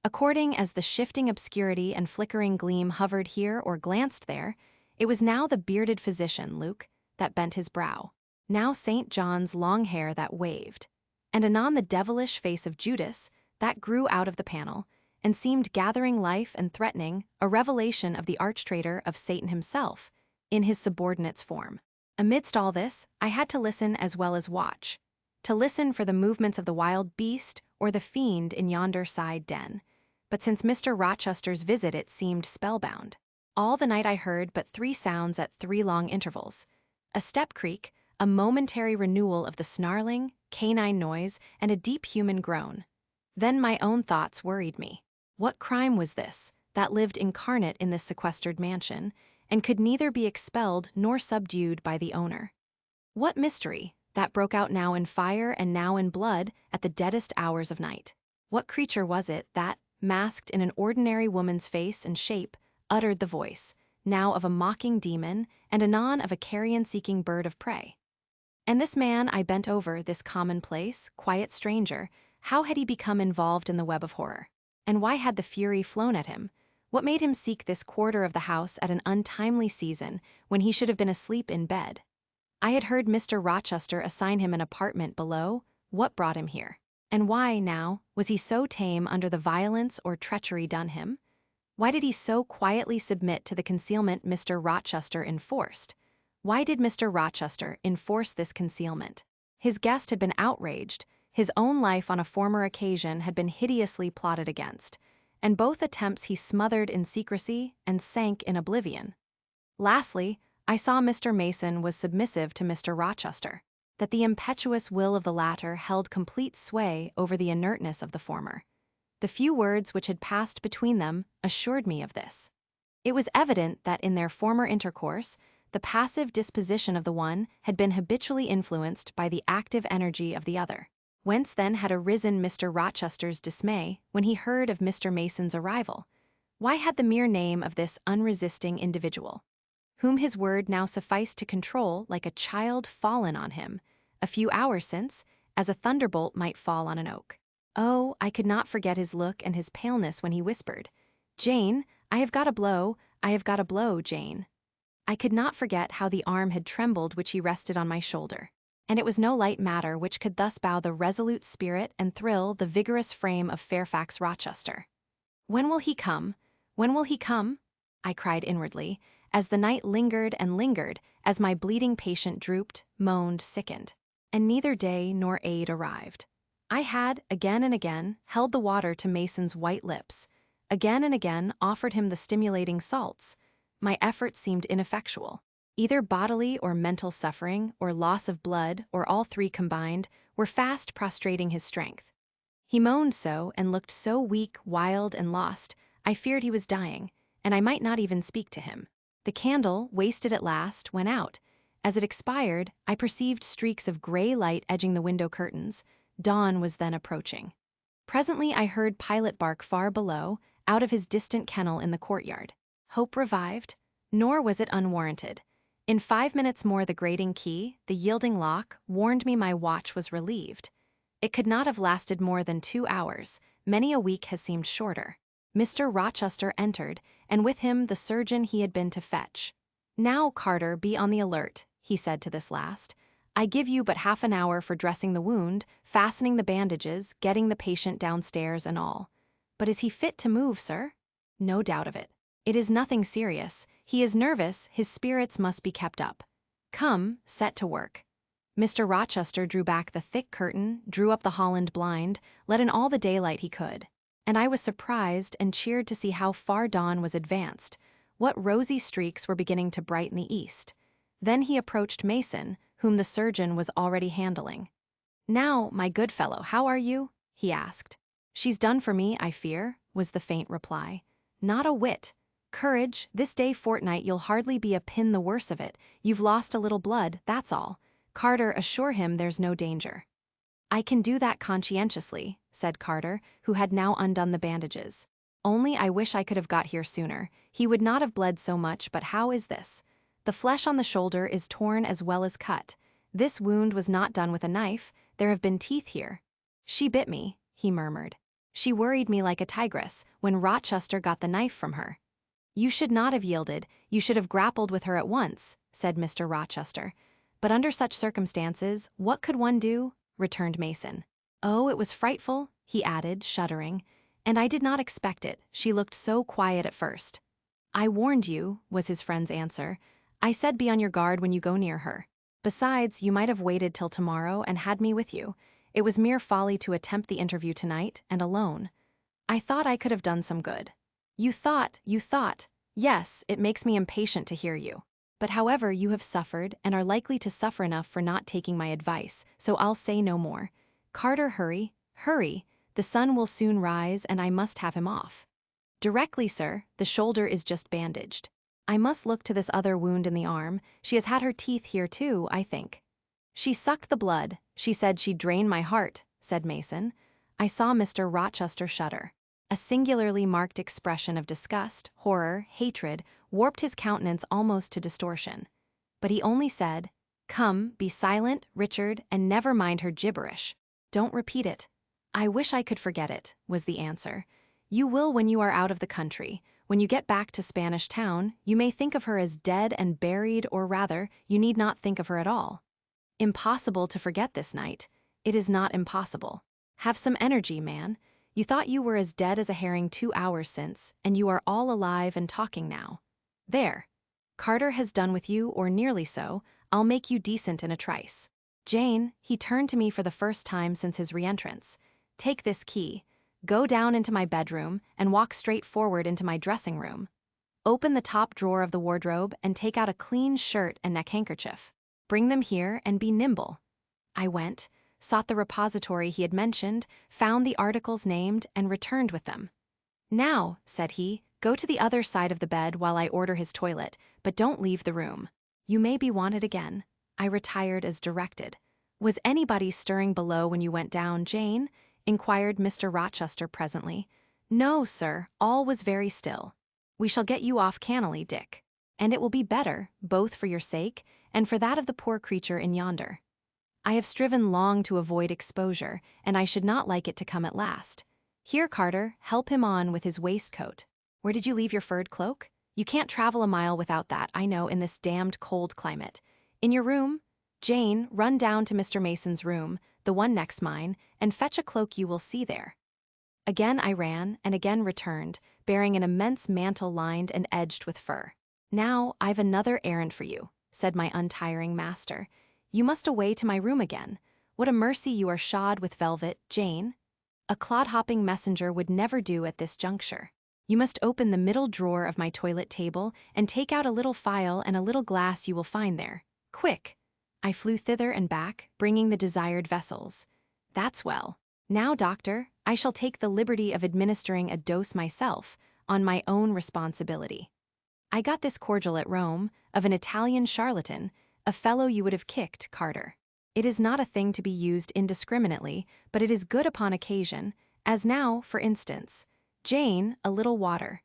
According as the shifting obscurity and flickering gleam hovered here or glanced there, it was now the bearded physician, Luke, that bent his brow, now St. John's long hair that waved, and anon the devilish face of Judas that grew out of the panel, and seemed gathering life and threatening, a revelation of the arch-traitor of Satan himself, in his subordinate's form. Amidst all this, I had to listen as well as watch, to listen for the movements of the wild beast or the fiend in yonder side den. But since Mr. Rochester's visit it seemed spellbound. All the night I heard but 3 sounds at 3 long intervals. A step creak, a momentary renewal of the snarling, canine noise, and a deep human groan. Then my own thoughts worried me. What crime was this, that lived incarnate in this sequestered mansion, and could neither be expelled nor subdued by the owner? What mystery, that broke out now in fire and now in blood at the deadest hours of night? What creature was it that, masked in an ordinary woman's face and shape, uttered the voice, now of a mocking demon, and anon of a carrion-seeking bird of prey? And this man I bent over, this commonplace, quiet stranger, how had he become involved in the web of horror? And why had the fury flown at him? What made him seek this quarter of the house at an untimely season, when he should have been asleep in bed? I had heard Mr. Rochester assign him an apartment below. What brought him here? And why, now, was he so tame under the violence or treachery done him? Why did he so quietly submit to the concealment Mr. Rochester enforced? Why did Mr. Rochester enforce this concealment? His guest had been outraged, his own life on a former occasion had been hideously plotted against, and both attempts he smothered in secrecy and sank in oblivion. Lastly, I saw Mr. Mason was submissive to Mr. Rochester, that the impetuous will of the latter held complete sway over the inertness of the former. The few words which had passed between them assured me of this. It was evident that in their former intercourse, the passive disposition of the one had been habitually influenced by the active energy of the other. Whence then had arisen Mr. Rochester's dismay when he heard of Mr. Mason's arrival? Why had the mere name of this unresisting individual, whom his word now sufficed to control like a child fallen on him, a few hours since, as a thunderbolt might fall on an oak. Oh, I could not forget his look and his paleness when he whispered, "Jane, I have got a blow, I have got a blow, Jane." I could not forget how the arm had trembled which he rested on my shoulder. And it was no light matter which could thus bow the resolute spirit and thrill the vigorous frame of Fairfax Rochester. "When will he come? When will he come?" I cried inwardly, as the night lingered and lingered, as my bleeding patient drooped, moaned, sickened. And neither day nor aid arrived. I had, again and again, held the water to Mason's white lips, again and again offered him the stimulating salts. My efforts seemed ineffectual. Either bodily or mental suffering, or loss of blood, or all three combined, were fast prostrating his strength. He moaned so and looked so weak, wild, and lost, I feared he was dying, and I might not even speak to him. The candle, wasted at last, went out. As it expired, I perceived streaks of gray light edging the window curtains. Dawn was then approaching. Presently I heard Pilot bark far below, out of his distant kennel in the courtyard. Hope revived, nor was it unwarranted. In 5 minutes more the grating key, the yielding lock, warned me my watch was relieved. It could not have lasted more than 2 hours, many a week has seemed shorter. Mr. Rochester entered, and with him the surgeon he had been to fetch. "Now, Carter, be on the alert," he said to this last. "I give you but half an hour for dressing the wound, fastening the bandages, getting the patient downstairs and all. But is he fit to move, sir?" "No doubt of it. It is nothing serious. He is nervous, his spirits must be kept up. Come, set to work." Mr. Rochester drew back the thick curtain, drew up the Holland blind, let in all the daylight he could. And I was surprised and cheered to see how far dawn was advanced, what rosy streaks were beginning to brighten the east. Then he approached Mason, whom the surgeon was already handling. "Now, my good fellow, how are you?" he asked. "She's done for me, I fear," was the faint reply. "Not a whit. Courage, this day fortnight you'll hardly be a pin the worse of it. You've lost a little blood, that's all. Carter, assure him there's no danger." "I can do that conscientiously," said Carter, who had now undone the bandages. "Only I wish I could have got here sooner. He would not have bled so much, but how is this? The flesh on the shoulder is torn as well as cut. This wound was not done with a knife, there have been teeth here." "She bit me," he murmured. "She worried me like a tigress, when Rochester got the knife from her." "You should not have yielded, you should have grappled with her at once," said Mr. Rochester. "But under such circumstances, what could one do?" returned Mason. "Oh, it was frightful," he added, shuddering. "And I did not expect it, she looked so quiet at first." "I warned you," was his friend's answer. "I said be on your guard when you go near her. Besides, you might have waited till tomorrow and had me with you. It was mere folly to attempt the interview tonight, and alone. I thought I could have done some good." You thought. Yes, it makes me impatient to hear you. But however, you have suffered, and are likely to suffer enough for not taking my advice, so I'll say no more. Carter, hurry, hurry. The sun will soon rise, and I must have him off." "Directly, sir. The shoulder is just bandaged. I must look to this other wound in the arm. She has had her teeth here too, I think." "She sucked the blood. She said she'd drain my heart," said Mason. I saw Mr. Rochester shudder. A singularly marked expression of disgust, horror, hatred, warped his countenance almost to distortion. But he only said, "Come, be silent, Richard, and never mind her gibberish. Don't repeat it." "I wish I could forget it," was the answer. "You will when you are out of the country. When you get back to Spanish Town, you may think of her as dead and buried, or rather, you need not think of her at all." "Impossible to forget this night." "It is not impossible. Have some energy, man. You thought you were as dead as a herring 2 hours since, and you are all alive and talking now. There. Carter has done with you, or nearly so. I'll make you decent in a trice. Jane," he turned to me for the first time since his reentrance, "take this key. Go down into my bedroom, and walk straight forward into my dressing room. Open the top drawer of the wardrobe, and take out a clean shirt and neck-handkerchief. Bring them here, and be nimble." I went, sought the repository he had mentioned, found the articles named, and returned with them. "Now," said he, "go to the other side of the bed while I order his toilet, but don't leave the room. You may be wanted again." I retired as directed. "Was anybody stirring below when you went down, Jane?" inquired Mr. Rochester presently. "No, sir, all was very still." "We shall get you off cannily, Dick." And it will be better, both for your sake and for that of the poor creature in yonder. I have striven long to avoid exposure, and I should not like it to come at last. Here, Carter, help him on with his waistcoat. Where did you leave your furred cloak? You can't travel a mile without that, I know, in this damned cold climate. In your room? Jane, run down to Mr. Mason's room, the one next mine, and fetch a cloak you will see there. Again I ran, and again returned, bearing an immense mantle lined and edged with fur. Now I've another errand for you, said my untiring master. You must away to my room again. What a mercy you are shod with velvet, Jane. A clod-hopping messenger would never do at this juncture. You must open the middle drawer of my toilet table and take out a little phial and a little glass you will find there. Quick! I flew thither and back, bringing the desired vessels. That's well. Now, doctor, I shall take the liberty of administering a dose myself, on my own responsibility. I got this cordial at Rome, of an Italian charlatan, a fellow you would have kicked, Carter. It is not a thing to be used indiscriminately, but it is good upon occasion, as now, for instance. Jane, a little water.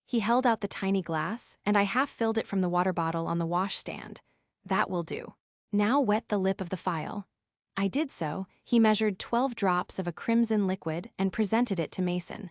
He held out the tiny glass, and I half filled it from the water bottle on the washstand. That will do. Now wet the lip of the phial. I did so. He measured 12 drops of a crimson liquid and presented it to Mason.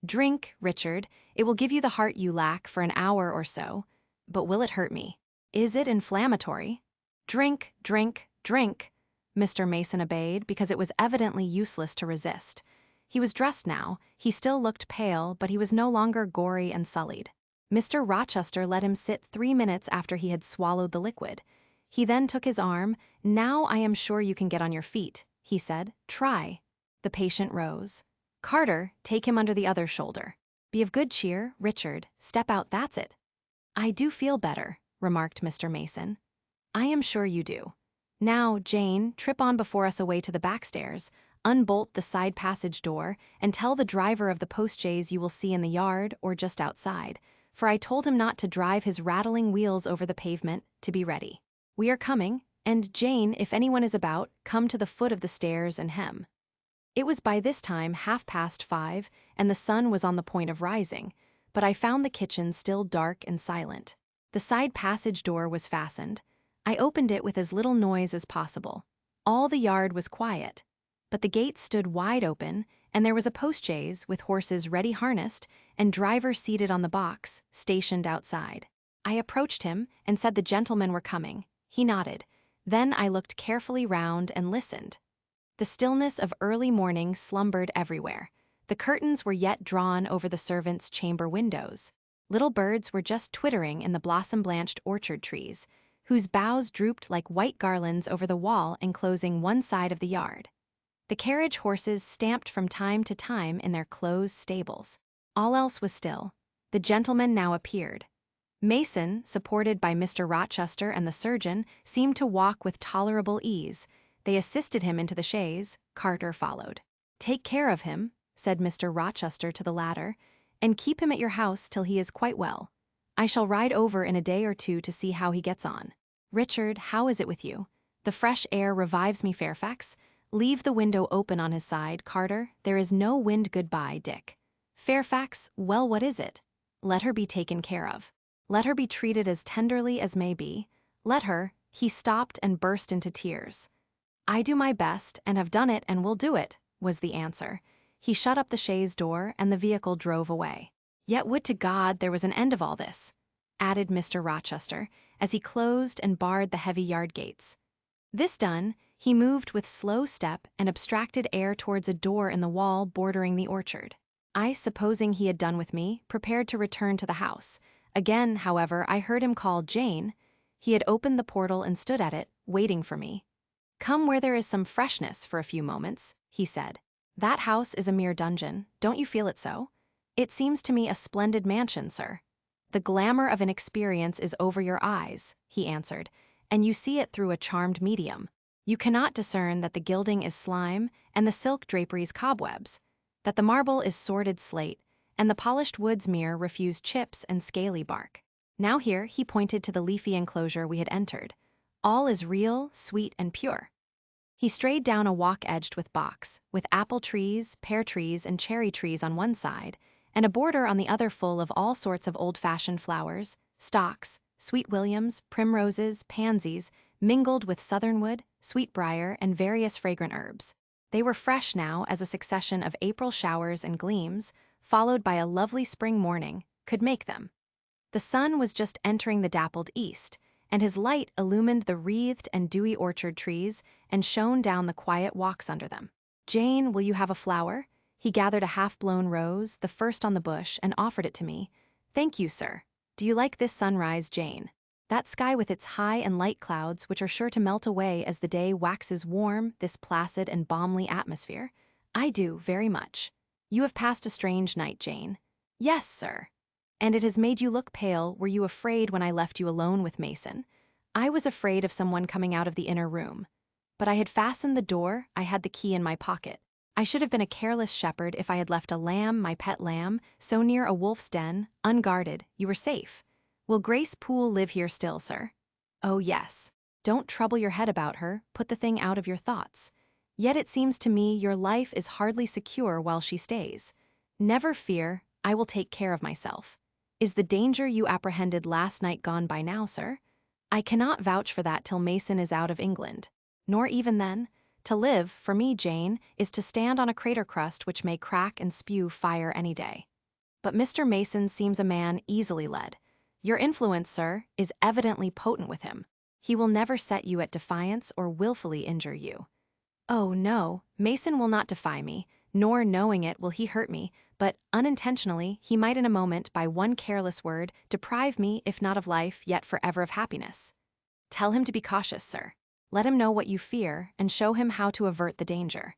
Drink, Richard. It will give you the heart you lack for an hour or so. But will it hurt me? Is it inflammatory? Drink, drink, drink. Mr. Mason obeyed because it was evidently useless to resist. He was dressed now. He still looked pale, but he was no longer gory and sullied. Mr. Rochester let him sit 3 minutes after he had swallowed the liquid. He then took his arm. Now I am sure you can get on your feet, he said. Try. The patient rose. Carter, take him under the other shoulder. Be of good cheer, Richard. Step out, that's it. I do feel better, remarked Mr. Mason. I am sure you do. Now, Jane, trip on before us away to the back stairs, unbolt the side passage door, and tell the driver of the postchaise you will see in the yard or just outside, for I told him not to drive his rattling wheels over the pavement, to be ready. We are coming, and Jane, if anyone is about, come to the foot of the stairs and hem. It was by this time 5:30, and the sun was on the point of rising, but I found the kitchen still dark and silent. The side passage door was fastened. I opened it with as little noise as possible. All the yard was quiet, but the gate stood wide open, and there was a postchaise with horses ready harnessed and driver seated on the box, stationed outside. I approached him and said the gentlemen were coming. He nodded. Then I looked carefully round and listened. The stillness of early morning slumbered everywhere. The curtains were yet drawn over the servants' chamber windows. Little birds were just twittering in the blossom-blanched orchard trees, whose boughs drooped like white garlands over the wall enclosing one side of the yard. The carriage horses stamped from time to time in their closed stables. All else was still. The gentlemen now appeared. Mason, supported by Mr. Rochester and the surgeon, seemed to walk with tolerable ease. They assisted him into the chaise. Carter followed. Take care of him, said Mr. Rochester to the latter, and keep him at your house till he is quite well. I shall ride over in a day or two to see how he gets on. Richard, how is it with you? The fresh air revives me, Fairfax. Leave the window open on his side, Carter. There is no wind. Goodbye, Dick. Fairfax, well, what is it? Let her be taken care of. Let her be treated as tenderly as may be. Let her. He stopped and burst into tears. I do my best, and have done it, and will do it, was the answer. He shut up the chaise door, and the vehicle drove away. Yet would to God there was an end of all this, added Mr. Rochester, as he closed and barred the heavy yard gates. This done, he moved with slow step and abstracted air towards a door in the wall bordering the orchard. I, supposing he had done with me, prepared to return to the house. Again, however, I heard him call Jane. He had opened the portal and stood at it, waiting for me. Come where there is some freshness for a few moments, he said. That house is a mere dungeon, don't you feel it so? It seems to me a splendid mansion, sir. The glamour of inexperience is over your eyes, he answered, and you see it through a charmed medium. You cannot discern that the gilding is slime and the silk draperies cobwebs, that the marble is sordid slate, and the polished woods mere refuse chips and scaly bark. Now here he pointed to the leafy enclosure we had entered. All is real, sweet, and pure. He strayed down a walk edged with box, with apple trees, pear trees, and cherry trees on one side, and a border on the other full of all sorts of old-fashioned flowers, stocks, sweet williams, primroses, pansies, mingled with southernwood, sweetbriar, and various fragrant herbs. They were fresh now as a succession of April showers and gleams, followed by a lovely spring morning, could make them. The sun was just entering the dappled east, and his light illumined the wreathed and dewy orchard trees and shone down the quiet walks under them. "Jane, will you have a flower?" He gathered a half-blown rose, the first on the bush, and offered it to me. "Thank you, sir. Do you like this sunrise, Jane? That sky with its high and light clouds, which are sure to melt away as the day waxes warm, this placid and balmy atmosphere? I do, very much. You have passed a strange night, Jane." "Yes, sir." "And it has made you look pale. Were you afraid when I left you alone with Mason?" "I was afraid of someone coming out of the inner room. But I had fastened the door, I had the key in my pocket. I should have been a careless shepherd if I had left a lamb, my pet lamb, so near a wolf's den, unguarded. You were safe. Will Grace Poole live here still, sir?" "Oh, yes. Don't trouble your head about her, put the thing out of your thoughts. Yet it seems to me your life is hardly secure while she stays. Never fear, I will take care of myself. Is the danger you apprehended last night gone by now, sir?" "I cannot vouch for that till Mason is out of England. Nor even then. To live, for me, Jane, is to stand on a crater crust which may crack and spew fire any day. But Mr. Mason seems a man easily led. Your influence, sir, is evidently potent with him. He will never set you at defiance or willfully injure you." "Oh, no, Mason will not defy me, nor knowing it will he hurt me, but unintentionally he might in a moment by one careless word deprive me if not of life yet forever of happiness. Tell him to be cautious, sir. Let him know what you fear and show him how to avert the danger."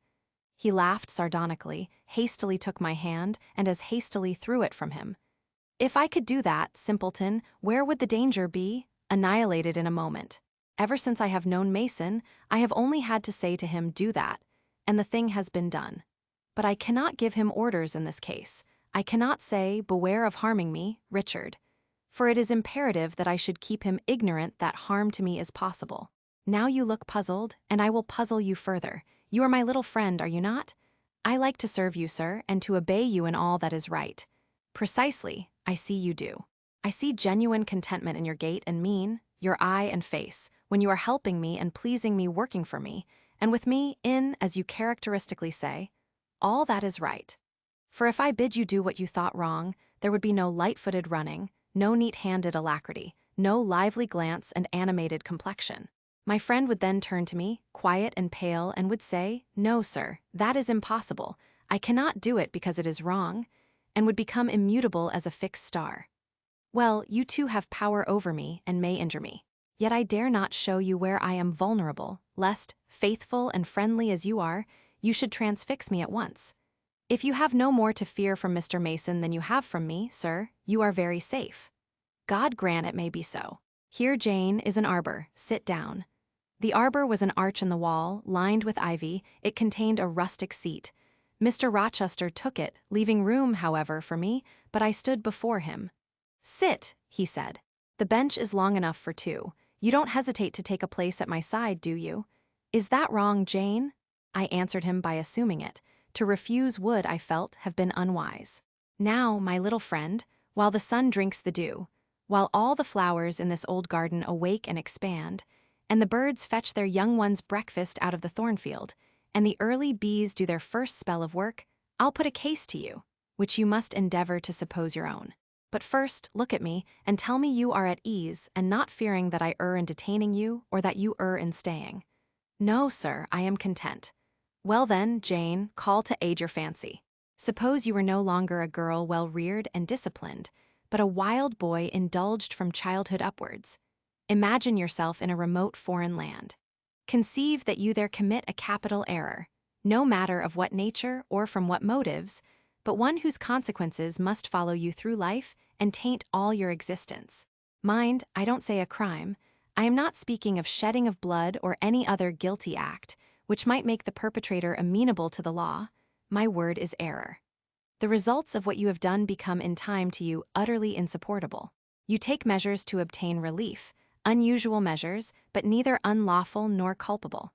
He laughed sardonically, hastily took my hand, and as hastily threw it from him. "If I could do that, simpleton, where would the danger be? Annihilated in a moment. Ever since I have known Mason, I have only had to say to him, 'Do that,' and the thing has been done. But I cannot give him orders in this case. I cannot say, 'Beware of harming me, Richard,' for it is imperative that I should keep him ignorant that harm to me is possible. Now you look puzzled, and I will puzzle you further. You are my little friend, are you not? I like to serve you, sir, and to obey you in all that is right." "Precisely, I see you do. I see genuine contentment in your gait and mien, your eye and face, when you are helping me and pleasing me, working for me, and with me in, as you characteristically say. All that is right. For if I bid you do what you thought wrong, there would be no light-footed running, no neat-handed alacrity, no lively glance and animated complexion. My friend would then turn to me, quiet and pale, and would say, 'No, sir, that is impossible. I cannot do it because it is wrong,' and would become immutable as a fixed star. Well, you too have power over me and may injure me. Yet I dare not show you where I am vulnerable, lest, faithful and friendly as you are, you should transfix me at once. If you have no more to fear from Mr. Mason than you have from me, sir, you are very safe." "God grant it may be so. Here, Jane, is an arbor. Sit down." The arbor was an arch in the wall, lined with ivy. It contained a rustic seat. Mr. Rochester took it, leaving room, however, for me, but I stood before him. "Sit," he said. "The bench is long enough for two. You don't hesitate to take a place at my side, do you?" "Is that wrong, Jane?" I answered him by assuming it. To refuse would, I felt, have been unwise. "Now, my little friend, while the sun drinks the dew, while all the flowers in this old garden awake and expand, and the birds fetch their young ones' breakfast out of the thornfield, and the early bees do their first spell of work, I'll put a case to you, which you must endeavor to suppose your own. But first, look at me, and tell me you are at ease, and not fearing that I err in detaining you, or that you err in staying." "No, sir, I am content." "Well then, Jane, call to aid your fancy. Suppose you were no longer a girl well-reared and disciplined, but a wild boy indulged from childhood upwards. Imagine yourself in a remote foreign land. Conceive that you there commit a capital error, no matter of what nature or from what motives, but one whose consequences must follow you through life and taint all your existence. Mind, I don't say a crime. I am not speaking of shedding of blood or any other guilty act, which might make the perpetrator amenable to the law. My word is error. The results of what you have done become in time to you utterly insupportable. You take measures to obtain relief, unusual measures, but neither unlawful nor culpable.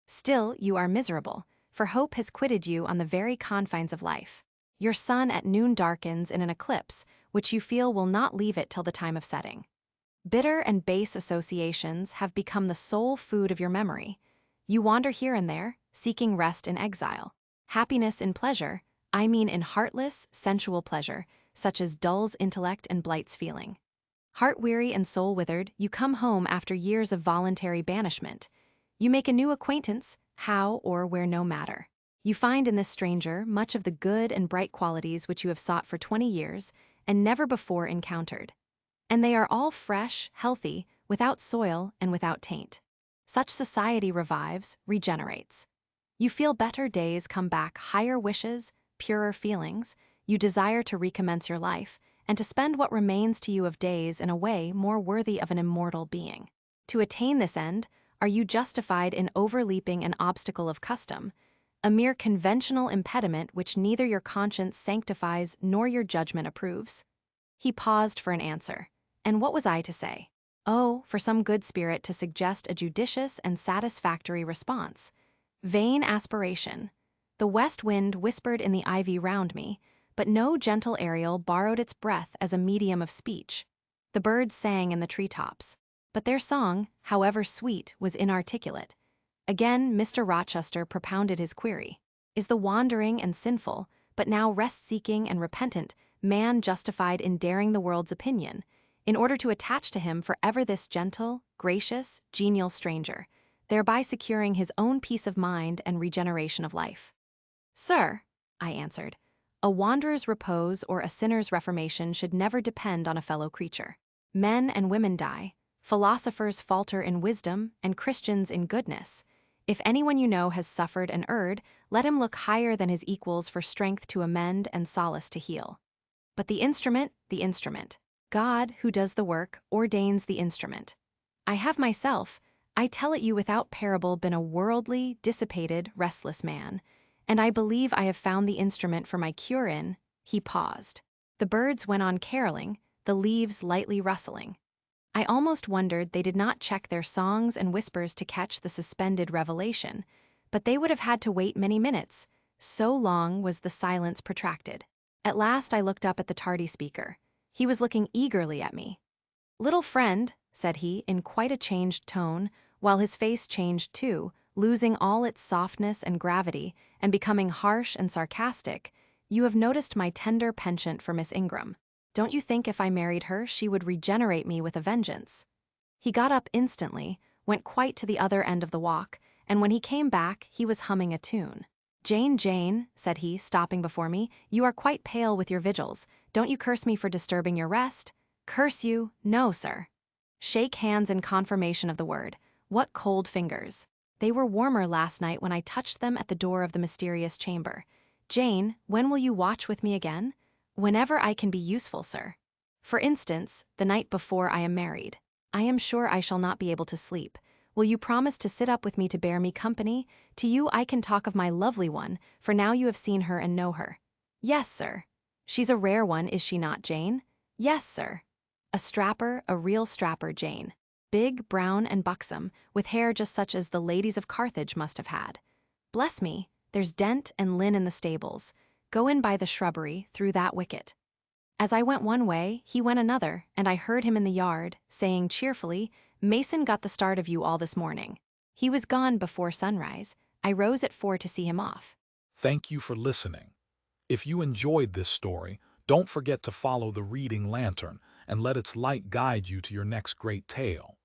Still, you are miserable, for hope has quitted you on the very confines of life. Your sun at noon darkens in an eclipse, which you feel will not leave it till the time of setting. Bitter and base associations have become the sole food of your memory. You wander here and there, seeking rest in exile. Happiness in pleasure, I mean in heartless, sensual pleasure, such as dulls intellect and blights feeling. Heart-weary and soul-withered, you come home after years of voluntary banishment. You make a new acquaintance, how or where no matter. You find in this stranger much of the good and bright qualities which you have sought for 20 years and never before encountered. And they are all fresh, healthy, without soil and without taint. Such society revives, regenerates. You feel better days come back, higher wishes, purer feelings. You desire to recommence your life, and to spend what remains to you of days in a way more worthy of an immortal being. To attain this end, are you justified in overleaping an obstacle of custom, a mere conventional impediment which neither your conscience sanctifies nor your judgment approves? He paused for an answer. And what was I to say? Oh, for some good spirit to suggest a judicious and satisfactory response. Vain aspiration. The west wind whispered in the ivy round me, but no gentle Ariel borrowed its breath as a medium of speech. The birds sang in the treetops, but their song, however sweet, was inarticulate. Again Mr. Rochester propounded his query. Is the wandering and sinful, but now rest-seeking and repentant, man justified in daring the world's opinion, in order to attach to him forever this gentle, gracious, genial stranger, thereby securing his own peace of mind and regeneration of life? Sir, I answered, a wanderer's repose or a sinner's reformation should never depend on a fellow creature. Men and women die, philosophers falter in wisdom, and Christians in goodness. If anyone you know has suffered and erred, let him look higher than his equals for strength to amend and solace to heal. But the instrument, God, who does the work, ordains the instrument. I have myself, I tell it you without parable, been a worldly, dissipated, restless man, and I believe I have found the instrument for my cure in. He paused. The birds went on caroling, the leaves lightly rustling. I almost wondered they did not check their songs and whispers to catch the suspended revelation, but they would have had to wait many minutes, so long was the silence protracted. At last I looked up at the tardy speaker. He was looking eagerly at me. "Little friend," said he, in quite a changed tone, while his face changed too, losing all its softness and gravity, and becoming harsh and sarcastic, "you have noticed my tender penchant for Miss Ingram. Don't you think if I married her she would regenerate me with a vengeance?" He got up instantly, went quite to the other end of the walk, and when he came back he was humming a tune. Jane, said he, stopping before me, you are quite pale with your vigils. Don't you curse me for disturbing your rest? Curse you? No, sir. Shake hands in confirmation of the word. What cold fingers. They were warmer last night when I touched them at the door of the mysterious chamber. Jane, when will you watch with me again? Whenever I can be useful, sir. For instance, the night before I am married. I am sure I shall not be able to sleep. Will you promise to sit up with me to bear me company? To you I can talk of my lovely one, for now you have seen her and know her. Yes, sir. She's a rare one, is she not, Jane? Yes, sir. A real strapper, Jane. Big, brown, and buxom, with hair just such as the ladies of Carthage must have had. Bless me, there's Dent and Lynn in the stables. Go in by the shrubbery, through that wicket. As I went one way, he went another, and I heard him in the yard, saying cheerfully, Mason got the start of you all this morning. He was gone before sunrise. I rose at 4 to see him off. Thank you for listening. If you enjoyed this story, don't forget to follow the reading lantern and let its light guide you to your next great tale.